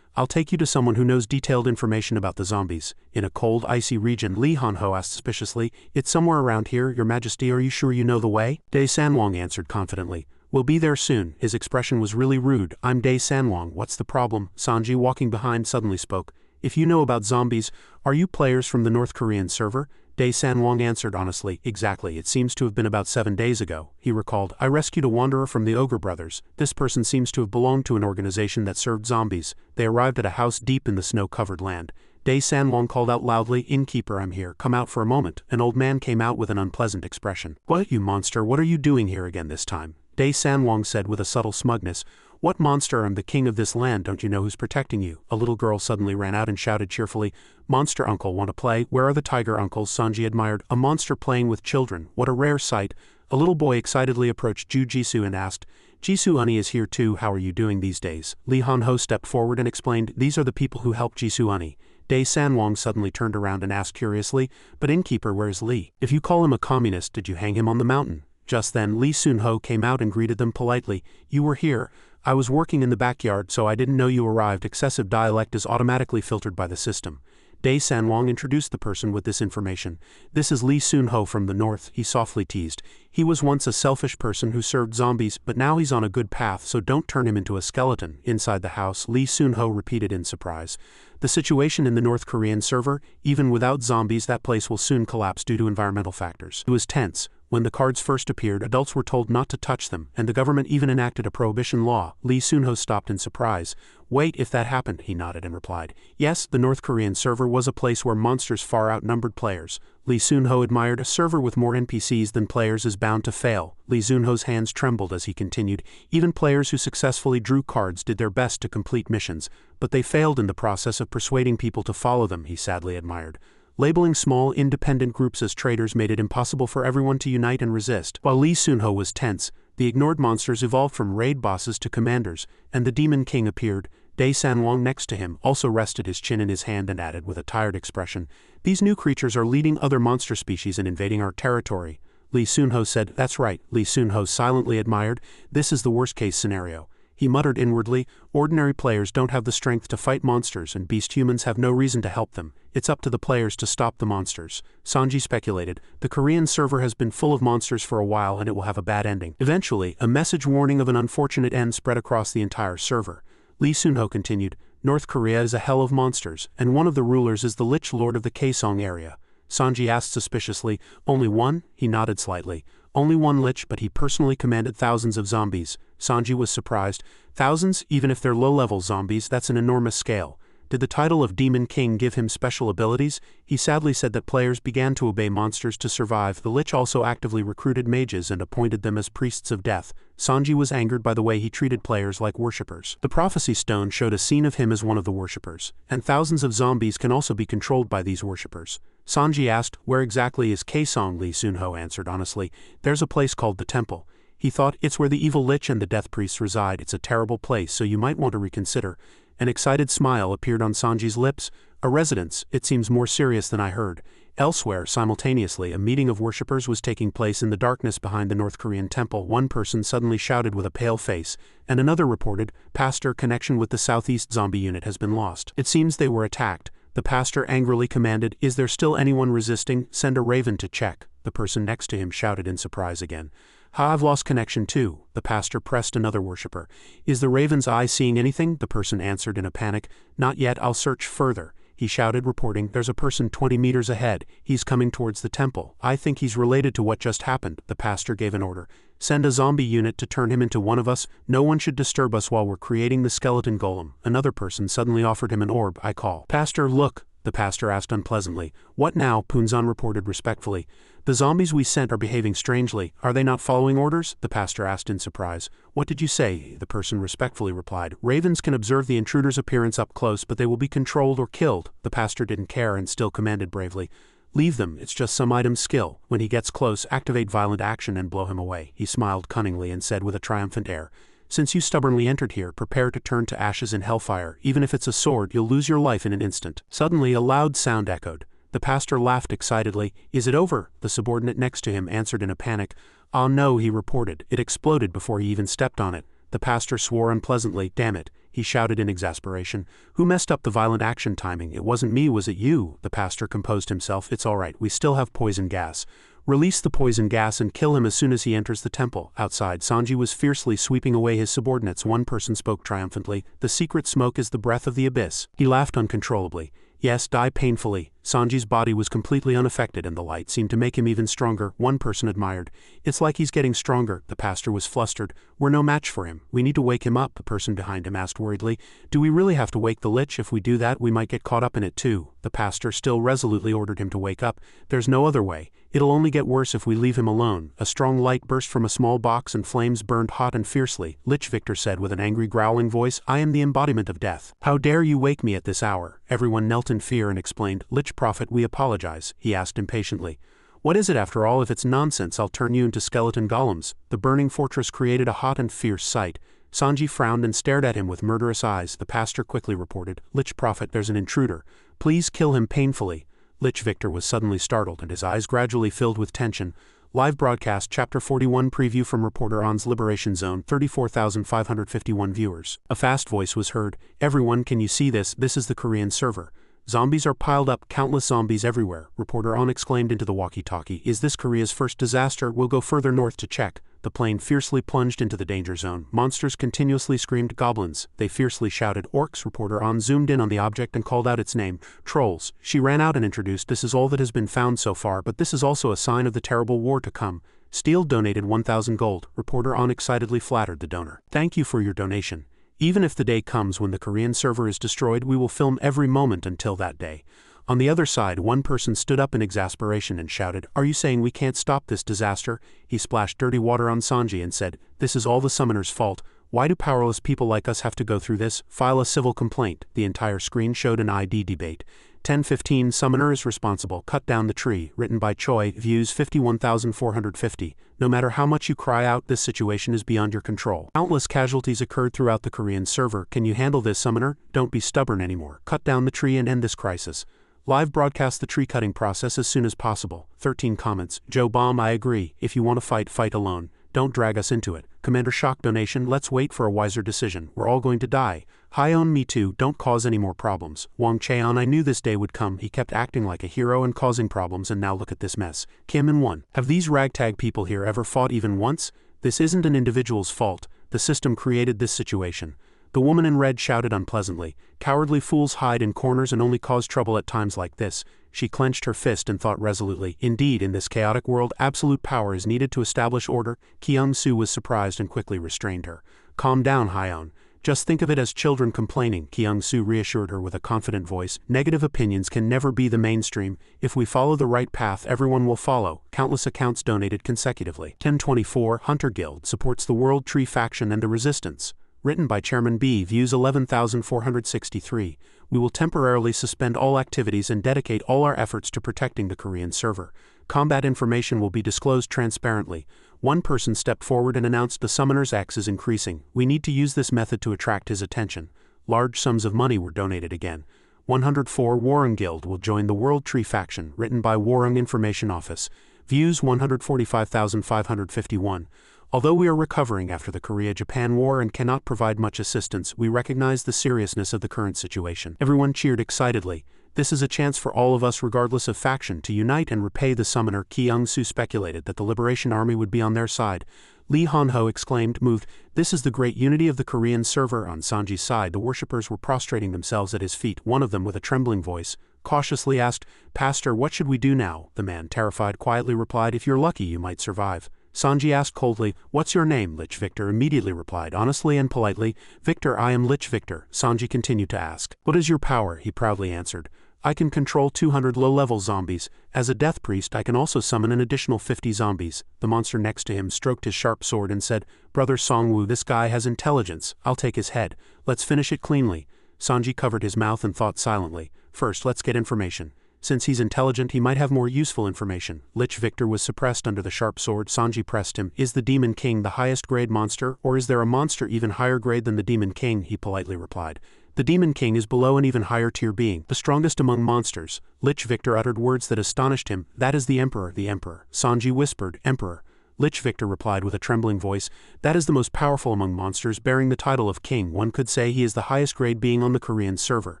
A: I'll take you to someone who knows detailed information about the zombies." In a cold, icy region, Lee Han-ho asked suspiciously, "It's somewhere around here, Your Majesty, are you sure you know the way?" Dae Sanwang answered confidently, "We'll be there soon." His expression was really rude. "I'm Dae Sanwang, what's the problem?" Sanji, walking behind, suddenly spoke. "If you know about zombies, are you players from the North Korean server?" Dae Sanwang answered honestly, "Exactly, it seems to have been about 7 days ago." He recalled, "I rescued a wanderer from the Ogre Brothers. This person seems to have belonged to an organization that served zombies. They arrived at a house deep in the snow-covered land." Dae Sanwang called out loudly, "Innkeeper, I'm here. Come out for a moment." An old man came out with an unpleasant expression. "What, you monster, what are you doing here again this time?" Dae Sanwang said with a subtle smugness, "What monster? I'm the king of this land, don't you know who's protecting you?" A little girl suddenly ran out and shouted cheerfully, "Monster uncle, want to play? Where are the tiger uncles?" Sanji admired, "A monster playing with children, what a rare sight." A little boy excitedly approached Ju Jisoo and asked, "Jisoo Unni is here too, how are you doing these days?" Lee Han-ho stepped forward and explained, "These are the people who helped Jisoo Unni." Dae Sanwang suddenly turned around and asked curiously, "But innkeeper, where's Lee? If you call him a communist, did you hang him on the mountain?" Just then, Lee Sun-ho came out and greeted them politely. "You were here. I was working in the backyard, so I didn't know you arrived." Excessive dialect is automatically filtered by the system. Dae Sanwang introduced the person with this information. "This is Lee Sun-ho from the north," he softly teased. "He was once a selfish person who served zombies, but now he's on a good path, so don't turn him into a skeleton." Inside the house, Lee Sun-ho repeated in surprise. "The situation in the North Korean server, even without zombies, that place will soon collapse due to environmental factors." It was tense. When the cards first appeared, adults were told not to touch them, and the government even enacted a prohibition law. Lee Sun-ho stopped in surprise. "Wait, if that happened," he nodded and replied. "Yes, the North Korean server was a place where monsters far outnumbered players." Lee Sun-ho admired, "A server with more NPCs than players is bound to fail." Lee Sun-ho's hands trembled as he continued, "Even players who successfully drew cards did their best to complete missions, but they failed in the process of persuading people to follow them," he sadly admired. Labeling small, independent groups as traitors made it impossible for everyone to unite and resist. While Lee Sun-ho was tense, the ignored monsters evolved from raid bosses to commanders, and the Demon King appeared. Dae Sanwang next to him also rested his chin in his hand and added with a tired expression, "These new creatures are leading other monster species in invading our territory." Lee Sun-ho said, "That's right." Lee Sun-ho silently admired, "This is the worst-case scenario." He muttered inwardly, "Ordinary players don't have the strength to fight monsters and beast humans have no reason to help them. It's up to the players to stop the monsters." Sanji speculated, "The Korean server has been full of monsters for a while and it will have a bad ending." Eventually, a message warning of an unfortunate end spread across the entire server. Lee Sun-ho continued, North Korea is a hell of monsters, and one of the rulers is the Lich Lord of the Kaesong area. Sanji asked suspiciously. Only one? He nodded slightly. Only one Lich, but he personally commanded thousands of zombies. Sanji was surprised. Thousands? Even if they're low-level zombies, that's an enormous scale. Did the title of Demon King give him special abilities? He sadly said that players began to obey monsters to survive. The Lich also actively recruited mages and appointed them as priests of death. Sanji was angered by the way he treated players like worshippers. The prophecy stone showed a scene of him as one of the worshippers, and thousands of zombies can also be controlled by these worshippers. Sanji asked, "Where exactly is Kaesong?" Lee Sunho answered honestly. "There's a place called the Temple." He thought, "It's where the evil Lich and the death priests reside. It's a terrible place, so you might want to reconsider." An excited smile appeared on Sanji's lips. "A residence, it seems more serious than I heard." Elsewhere, simultaneously, a meeting of worshippers was taking place in the darkness behind the North Korean temple. One person suddenly shouted with a pale face, and another reported, "Pastor, connection with the Southeast zombie unit has been lost. It seems they were attacked." The pastor angrily commanded, "Is there still anyone resisting? Send a raven to check." The person next to him shouted in surprise again. "Ha, I've lost connection too." The pastor pressed another worshipper. "Is the raven's eye seeing anything?" The person answered in a panic. "Not yet, I'll search further." He shouted, reporting, "There's a person 20 meters ahead. He's coming towards the temple. I think he's related to what just happened." The pastor gave an order. "Send a zombie unit to turn him into one of us. No one should disturb us while we're creating the skeleton golem." Another person suddenly offered him an orb. "I call." "Pastor, look." The pastor asked unpleasantly. "What now?" Punzan reported respectfully. "The zombies we sent are behaving strangely. Are they not following orders?" The pastor asked in surprise. "What did you say?" The person respectfully replied. "Ravens can observe the intruder's appearance up close, but they will be controlled or killed." The pastor didn't care and still commanded bravely. "Leave them, it's just some item's skill. When he gets close, activate violent action and blow him away." He smiled cunningly and said with a triumphant air, "Since you stubbornly entered here, prepare to turn to ashes in hellfire. Even if it's a sword, you'll lose your life in an instant." Suddenly a loud sound echoed. The pastor laughed excitedly. "Is it over?" The subordinate next to him answered in a panic. "Ah no," he reported. "It exploded before he even stepped on it." The pastor swore unpleasantly. "Damn it," he shouted in exasperation. "Who messed up the violent action timing? It wasn't me, was it you?" The pastor composed himself. "It's all right, we still have poison gas. Release the poison gas and kill him as soon as he enters the temple." Outside, Sanji was fiercely sweeping away his subordinates. One person spoke triumphantly. "The secret smoke is the breath of the abyss." He laughed uncontrollably. "Yes, die painfully." Sanji's body was completely unaffected and the light seemed to make him even stronger. One person admired. "It's like he's getting stronger." The pastor was flustered. "We're no match for him. We need to wake him up." The person behind him asked worriedly. "Do we really have to wake the Lich? If we do that, we might get caught up in it too." The pastor still resolutely ordered him to wake up. "There's no other way. It'll only get worse if we leave him alone." A strong light burst from a small box and flames burned hot and fiercely. "Lich," Victor said with an angry growling voice, "I am the embodiment of death. How dare you wake me at this hour?" Everyone knelt in fear and explained. "Lich Prophet, we apologize," he asked impatiently. "What is it after all? If it's nonsense, I'll turn you into skeleton golems." The burning fortress created a hot and fierce sight. Sanji frowned and stared at him with murderous eyes. The pastor quickly reported, "Lich Prophet, there's an intruder. Please kill him painfully." Lich Victor was suddenly startled and his eyes gradually filled with tension. Live broadcast Chapter 41 preview from reporter On's Liberation Zone, 34,551 viewers. A fast voice was heard. "Everyone, can you see this? This is the Korean server. Zombies are piled up, countless zombies everywhere." Reporter On exclaimed into the walkie-talkie. "Is this Korea's first disaster? We'll go further north to check." The plane fiercely plunged into the danger zone. Monsters continuously screamed. "Goblins!" They fiercely shouted. "Orcs!" Reporter On zoomed in on the object and called out its name. "Trolls!" She ran out and introduced, "This is all that has been found so far, but this is also a sign of the terrible war to come." Steele donated 1,000 gold. Reporter On excitedly flattered the donor. "Thank you for your donation. Even if the day comes when the Korean server is destroyed, we will film every moment until that day." On the other side, one person stood up in exasperation and shouted, "Are you saying we can't stop this disaster?" He splashed dirty water on Sanji and said, "This is all the summoner's fault. Why do powerless people like us have to go through this? File a civil complaint." The entire screen showed an ID debate. 10:15 Summoner is responsible. Cut down the tree. Written by Choi. Views 51,450. No matter how much you cry out, this situation is beyond your control. Countless casualties occurred throughout the Korean server. Can you handle this, Summoner? Don't be stubborn anymore. Cut down the tree and end this crisis. Live broadcast the tree cutting process as soon as possible. 13 comments. Joe Bomb, I agree. If you want to fight, fight alone. Don't drag us into it. Commander Shock donation, let's wait for a wiser decision. We're all going to die. Hi-on, me too, don't cause any more problems. Wang Cheon, I knew this day would come. He kept acting like a hero and causing problems, and now look at this mess. Kim and 1. Have these ragtag people here ever fought even once? This isn't an individual's fault. The system created this situation. The woman in red shouted unpleasantly. Cowardly fools hide in corners and only cause trouble at times like this. She clenched her fist and thought resolutely. Indeed, in this chaotic world, absolute power is needed to establish order. Kyung-soo was surprised and quickly restrained her. Calm down, Hyeon. Just think of it as children complaining, Kyung-soo reassured her with a confident voice. Negative opinions can never be the mainstream. If we follow the right path, everyone will follow. Countless accounts donated consecutively. 1024 Hunter Guild supports the World Tree faction and the resistance. Written by Chairman B. Views 11,463. We will temporarily suspend all activities and dedicate all our efforts to protecting the Korean server. Combat information will be disclosed transparently. One person stepped forward and announced the summoner's X is increasing. We need to use this method to attract his attention. Large sums of money were donated again. 104 Warung Guild will join the World Tree faction. Written by Warung Information Office. Views 145,551. Although we are recovering after the Korea-Japan War and cannot provide much assistance, we recognize the seriousness of the current situation. Everyone cheered excitedly. This is a chance for all of us regardless of faction to unite and repay the summoner. Kyung-soo speculated that the Liberation Army would be on their side. Lee Han-ho exclaimed, moved, "This is the great unity of the Korean server." On Sanji's side, the worshippers were prostrating themselves at his feet. One of them, with a trembling voice, cautiously asked, "Pastor, what should we do now?" The man, terrified, quietly replied, "If you're lucky, you might survive." Sanji asked coldly, "What's your name?" Lich Victor immediately replied, honestly and politely, "Victor, I am Lich Victor." Sanji continued to ask, "What is your power?" He proudly answered, "I can control 200 low-level zombies. As a death priest, I can also summon an additional 50 zombies." The monster next to him stroked his sharp sword and said, "Brother Songwoo, this guy has intelligence. I'll take his head. Let's finish it cleanly." Sanji covered his mouth and thought silently. "First, let's get information. Since he's intelligent, he might have more useful information." Lich Victor was suppressed under the sharp sword. Sanji pressed him. "Is the Demon King the highest grade monster, or is there a monster even higher grade than the Demon King?" He politely replied. "The Demon King is below an even higher tier being, the strongest among monsters." Lich Victor uttered words that astonished him. "That is the Emperor." "The Emperor?" Sanji whispered. "Emperor." Lich Victor replied with a trembling voice, "That is the most powerful among monsters, bearing the title of King. One could say he is the highest grade being on the Korean server."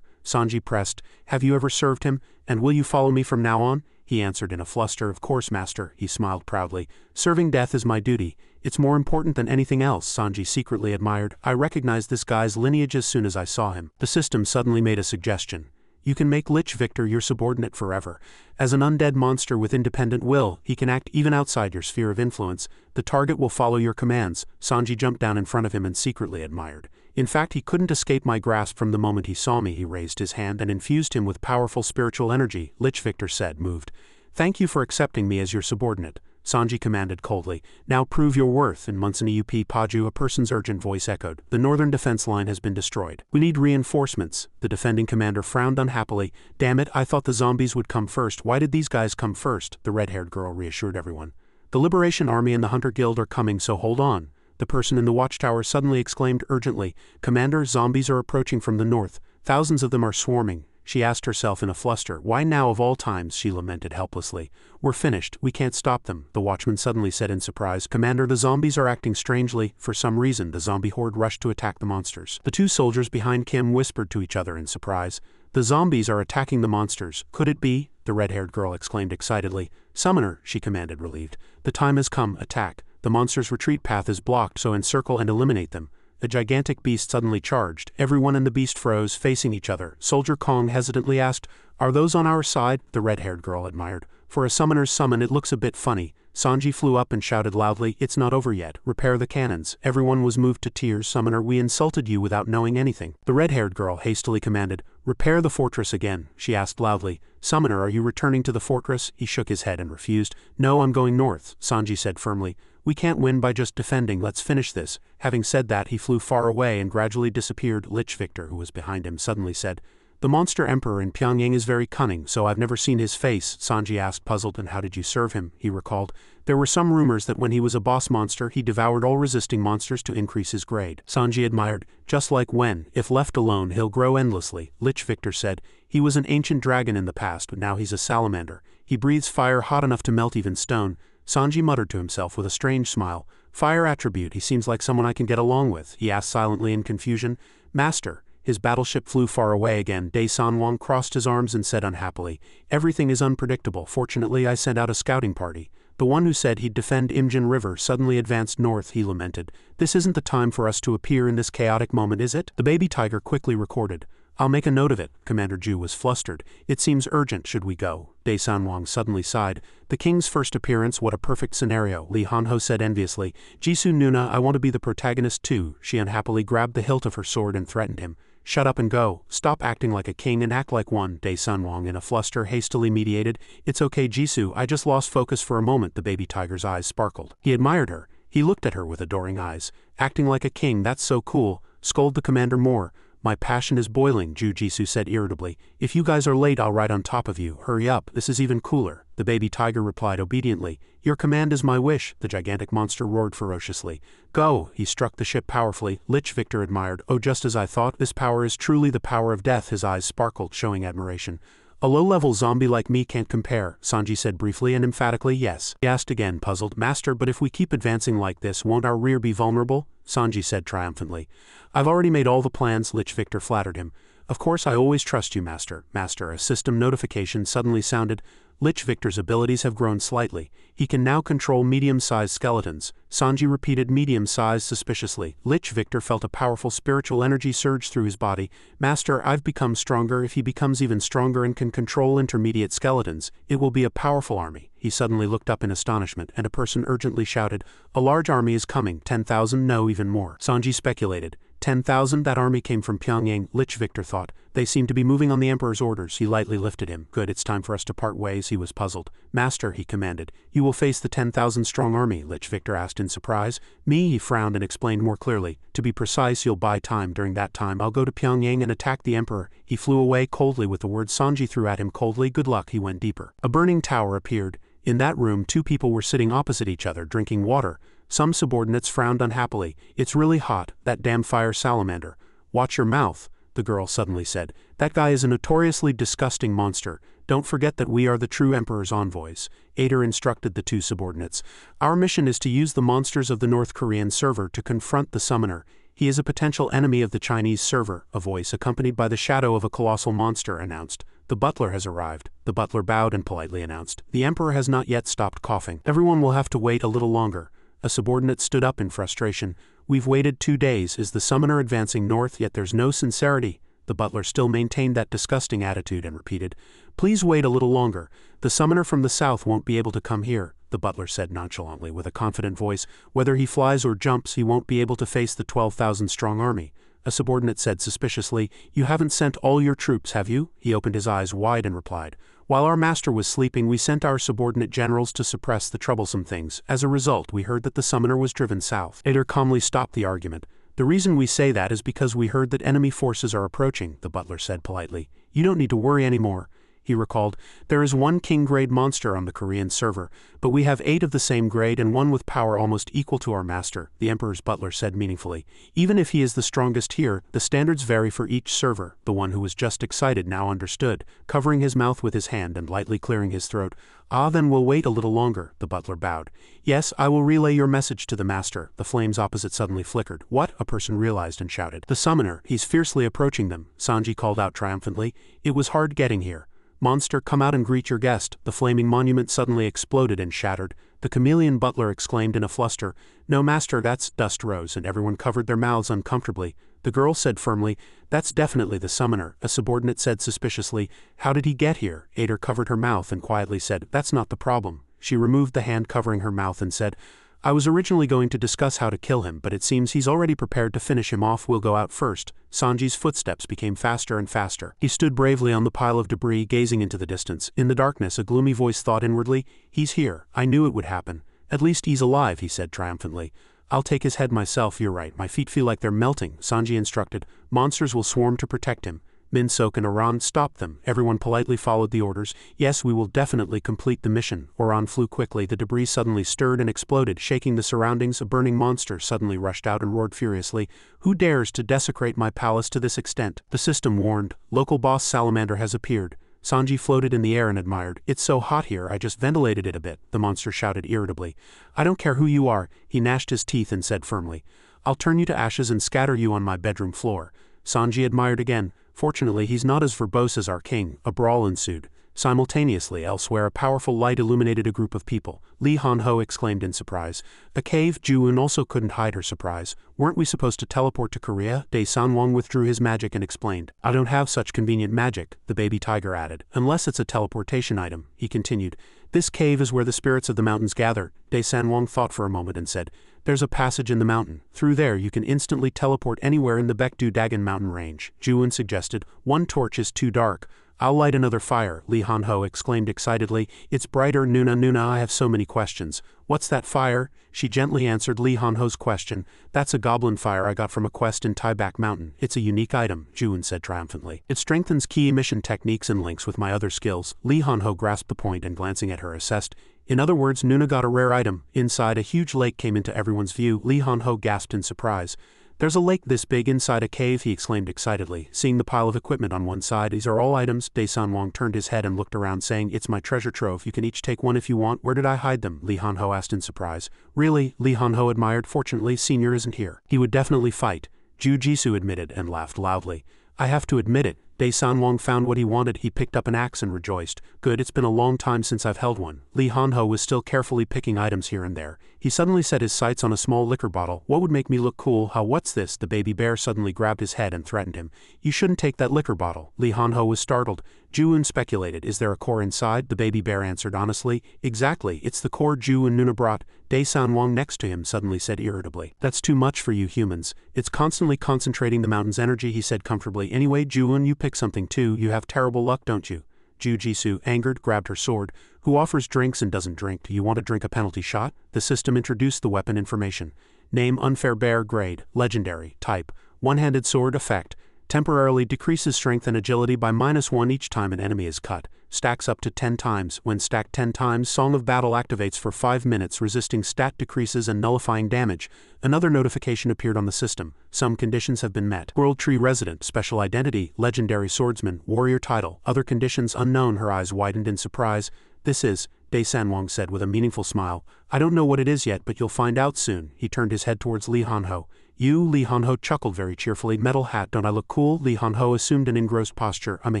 A: Sanji pressed, "Have you ever served him, and will you follow me from now on?" He answered in a fluster, "Of course, master." He smiled proudly. "Serving death is my duty. It's more important than anything else." Sanji secretly admired. "I recognized this guy's lineage as soon as I saw him." The system suddenly made a suggestion. "You can make Lich Victor your subordinate forever. As an undead monster with independent will, he can act even outside your sphere of influence. The target will follow your commands." Sanji jumped down in front of him and secretly admired. "In fact, he couldn't escape my grasp from the moment he saw me." He raised his hand and infused him with powerful spiritual energy. Lich Victor said, moved, "Thank you for accepting me as your subordinate." Sanji commanded coldly, "Now prove your worth." In Munsani Paju, a person's urgent voice echoed, "The northern defense line has been destroyed. We need reinforcements." The defending commander frowned unhappily. "Damn it, I thought the zombies would come first. Why did these guys come first?" The red-haired girl reassured everyone. "The Liberation Army and the Hunter Guild are coming, so hold on." The person in the watchtower suddenly exclaimed urgently, "Commander, zombies are approaching from the north. Thousands of them are swarming." She asked herself in a fluster, "Why now of all times?" She lamented helplessly. "We're finished. We can't stop them." The watchman suddenly said in surprise, "Commander, the zombies are acting strangely." For some reason, the zombie horde rushed to attack the monsters. The two soldiers behind Kim whispered to each other in surprise. "The zombies are attacking the monsters. Could it be?" The red-haired girl exclaimed excitedly. "Summoner," she commanded, relieved. "The time has come. Attack. The monster's retreat path is blocked, so encircle and eliminate them." The gigantic beast suddenly charged. Everyone and the beast froze, facing each other. Soldier Kong hesitantly asked, "Are those on our side?" The red-haired girl admired. "For a summoner's summon, it looks a bit funny." Sanji flew up and shouted loudly, "It's not over yet. Repair the cannons." Everyone was moved to tears. "Summoner, we insulted you without knowing anything." The red-haired girl hastily commanded, "Repair the fortress again." She asked loudly, "Summoner, are you returning to the fortress?" He shook his head and refused. "No, I'm going north," Sanji said firmly. "We can't win by just defending. Let's finish this." Having said that, he flew far away and gradually disappeared. Lich Victor, who was behind him, suddenly said, "The monster emperor in Pyongyang is very cunning, so I've never seen his face." Sanji asked, puzzled, "And how did you serve him?" He recalled, "There were some rumors that when he was a boss monster, he devoured all resisting monsters to increase his grade." Sanji admired, "Just like Wen. If left alone, he'll grow endlessly." Lich Victor said, "He was an ancient dragon in the past, but now he's a salamander. He breathes fire hot enough to melt even stone." Sanji muttered to himself with a strange smile. "Fire attribute, he seems like someone I can get along with." He asked silently in confusion, "Master." His battleship flew far away again. Dae Sanwong crossed his arms and said unhappily, "Everything is unpredictable. Fortunately, I sent out a scouting party." The one who said he'd defend Imjin River suddenly advanced north, he lamented. This isn't the time for us to appear in this chaotic moment, is it? The baby tiger quickly recorded. I'll make a note of it. Commander Ju was flustered. It seems urgent, should we go? De Sanwang suddenly sighed. The king's first appearance, what a perfect scenario, Li Hanho said enviously. Jisoo Nuna, I want to be the protagonist too. She unhappily grabbed the hilt of her sword and threatened him. Shut up and go. Stop acting like a king and act like one, De Sanwang in a fluster hastily mediated. It's okay Jisoo, I just lost focus for a moment. The baby tiger's eyes sparkled. He admired her. He looked at her with adoring eyes. Acting like a king, that's so cool. Scold the commander more. My passion is boiling, Jisoo said irritably. If you guys are late, I'll ride on top of you. Hurry up, this is even cooler. The baby tiger replied obediently. Your command is my wish, the gigantic monster roared ferociously. Go, he struck the ship powerfully. Lich Victor admired. Oh, just as I thought, this power is truly the power of death. His eyes sparkled, showing admiration. A low-level zombie like me can't compare, Sanji said briefly and emphatically yes. He asked again, puzzled. Master, but if we keep advancing like this, won't our rear be vulnerable? Sanji said triumphantly. I've already made all the plans, Lich Victor flattered him. Of course I always trust you, Master. Master, a system notification suddenly sounded. Lich Victor's abilities have grown slightly. He can now control medium-sized skeletons. Sanji repeated medium-sized suspiciously. Lich Victor felt a powerful spiritual energy surge through his body. Master, I've become stronger. If he becomes even stronger and can control intermediate skeletons, it will be a powerful army. He suddenly looked up in astonishment, and a person urgently shouted, A large army is coming. 10,000, no, even more. Sanji speculated. 10,000, that army came from Pyongyang, Lich Victor thought. They seem to be moving on the Emperor's orders. He lightly lifted him. Good, it's time for us to part ways, he was puzzled. Master, he commanded. You will face the 10,000 strong army, Lich Victor asked in surprise. Me, he frowned and explained more clearly. To be precise, you'll buy time. During that time, I'll go to Pyongyang and attack the Emperor. He flew away coldly with the words Sanji threw at him coldly. Good luck, he went deeper. A burning tower appeared. In that room, two people were sitting opposite each other, drinking water. Some subordinates frowned unhappily. It's really hot, that damn fire salamander. Watch your mouth, the girl suddenly said. That guy is a notoriously disgusting monster. Don't forget that we are the true Emperor's envoys. Ader instructed the two subordinates. Our mission is to use the monsters of the North Korean server to confront the summoner. He is a potential enemy of the Chinese server, a voice accompanied by the shadow of a colossal monster announced. The butler has arrived. The butler bowed and politely announced. The Emperor has not yet stopped coughing. Everyone will have to wait a little longer. A subordinate stood up in frustration. We've waited 2 days. Is the summoner advancing north? Yet there's no sincerity. The butler still maintained that disgusting attitude and repeated, Please wait a little longer. The summoner from the south won't be able to come here, the butler said nonchalantly with a confident voice. Whether he flies or jumps, he won't be able to face the 12,000-strong army. A subordinate said suspiciously, You haven't sent all your troops, have you? He opened his eyes wide and replied, While our master was sleeping, we sent our subordinate generals to suppress the troublesome things. As a result, we heard that the summoner was driven south. Ader calmly stopped the argument. The reason we say that is because we heard that enemy forces are approaching, the butler said politely. You don't need to worry anymore. He recalled, There is one king-grade monster on the Korean server, but we have 8 of the same grade and one with power almost equal to our master, the Emperor's butler said meaningfully. Even if he is the strongest here, the standards vary for each server. The one who was just excited now understood, covering his mouth with his hand and lightly clearing his throat. Ah, then we'll wait a little longer, the butler bowed. Yes, I will relay your message to the master. The flames opposite suddenly flickered. What? A person realized and shouted. The summoner, he's fiercely approaching them, Sanji called out triumphantly. It was hard getting here. Monster, come out and greet your guest. The flaming monument suddenly exploded and shattered. The chameleon butler exclaimed in a fluster, No, master, that's dust rose, and everyone covered their mouths uncomfortably. The girl said firmly, That's definitely the summoner. A subordinate said suspiciously, How did he get here? Ader covered her mouth and quietly said, That's not the problem. She removed the hand covering her mouth and said, I was originally going to discuss how to kill him, but it seems he's already prepared to finish him off. We'll go out first. Sanji's footsteps became faster and faster. He stood bravely on the pile of debris, gazing into the distance. In the darkness, a gloomy voice thought inwardly, He's here. I knew it would happen. At least he's alive, he said triumphantly. I'll take his head myself, you're right. My feet feel like they're melting, Sanji instructed. Monsters will swarm to protect him. Minsok and Oran stopped them. Everyone politely followed the orders. Yes, we will definitely complete the mission. Oran flew quickly. The debris suddenly stirred and exploded, shaking the surroundings. A burning monster suddenly rushed out and roared furiously. Who dares to desecrate my palace to this extent? The system warned. Local boss Salamander has appeared. Sanji floated in the air and admired. It's so hot here, I just ventilated it a bit, the monster shouted irritably. I don't care who you are, he gnashed his teeth and said firmly. I'll turn you to ashes and scatter you on my bedroom floor. Sanji admired again. Fortunately, he's not as verbose as our king. A brawl ensued. Simultaneously, elsewhere, a powerful light illuminated a group of people. Li Han-ho exclaimed in surprise. A cave. Ju-un also couldn't hide her surprise. Weren't we supposed to teleport to Korea? Dae San-wong withdrew his magic and explained. I don't have such convenient magic, the baby tiger added. Unless it's a teleportation item, he continued. This cave is where the spirits of the mountains gather. Dae San-wong thought for a moment and said, there's a passage in the mountain. Through there you can instantly teleport anywhere in the Baekdu-dagon mountain range. Ju-un suggested. One torch is too dark. I'll light another fire, Li Han-ho exclaimed excitedly. It's brighter. Nuna, I have so many questions. What's that fire? She gently answered Li Han-ho's question. That's a goblin fire I got from a quest in Taebaek Mountain. It's a unique item, Ju-un said triumphantly. It strengthens key emission techniques and links with my other skills. Li Han-ho grasped the point and glancing at her assessed. In other words, Nuna got a rare item. Inside, a huge lake came into everyone's view. Li Han-ho gasped in surprise. There's a lake this big inside a cave, he exclaimed excitedly, seeing the pile of equipment on one side. These are all items. Dae San-wong turned his head and looked around, saying, it's my treasure trove. You can each take one if you want. Where did I hide them? Li Han-ho asked in surprise. Really? Li Han-ho admired. Fortunately, Senior isn't here. He would definitely fight, Ju Jisoo admitted and laughed loudly. I have to admit it. Dae San-wong found what he wanted. He picked up an axe and rejoiced. Good, it's been a long time since I've held one. Li Han-ho was still carefully picking items here and there. He suddenly set his sights on a small liquor bottle. What would make me look cool? How? What's this? The baby bear suddenly grabbed his head and threatened him. You shouldn't take that liquor bottle. Li Han-ho was startled. Ju-un speculated. Is there a core inside? The baby bear answered honestly. Exactly, it's the core Ju-un Nuna brought. Dae San-wong next to him suddenly said irritably. That's too much for you humans. It's constantly concentrating the mountain's energy, he said comfortably. Anyway, Ju-un, you pick something too. You have terrible luck, don't you? Ju Jisoo, angered, grabbed her sword. Who offers drinks and doesn't drink? Do you want to drink a penalty shot? The system introduced the weapon information. Name unfair bear, grade, legendary, type, one-handed sword, effect. Temporarily decreases strength and agility by -1 each time an enemy is cut. Stacks up to 10 times. When stacked 10 times, Song of Battle activates for 5 minutes, resisting stat decreases and nullifying damage. Another notification appeared on the system. Some conditions have been met. World Tree resident, special identity, legendary swordsman, warrior title. Other conditions unknown. Her eyes widened in surprise. This is, Dae San-wong said with a meaningful smile. I don't know what it is yet, but you'll find out soon. He turned his head towards Li Han-ho. You? Li Han-ho chuckled very cheerfully. Metal hat, don't I look cool? Li Han-ho assumed an engrossed posture. I'm a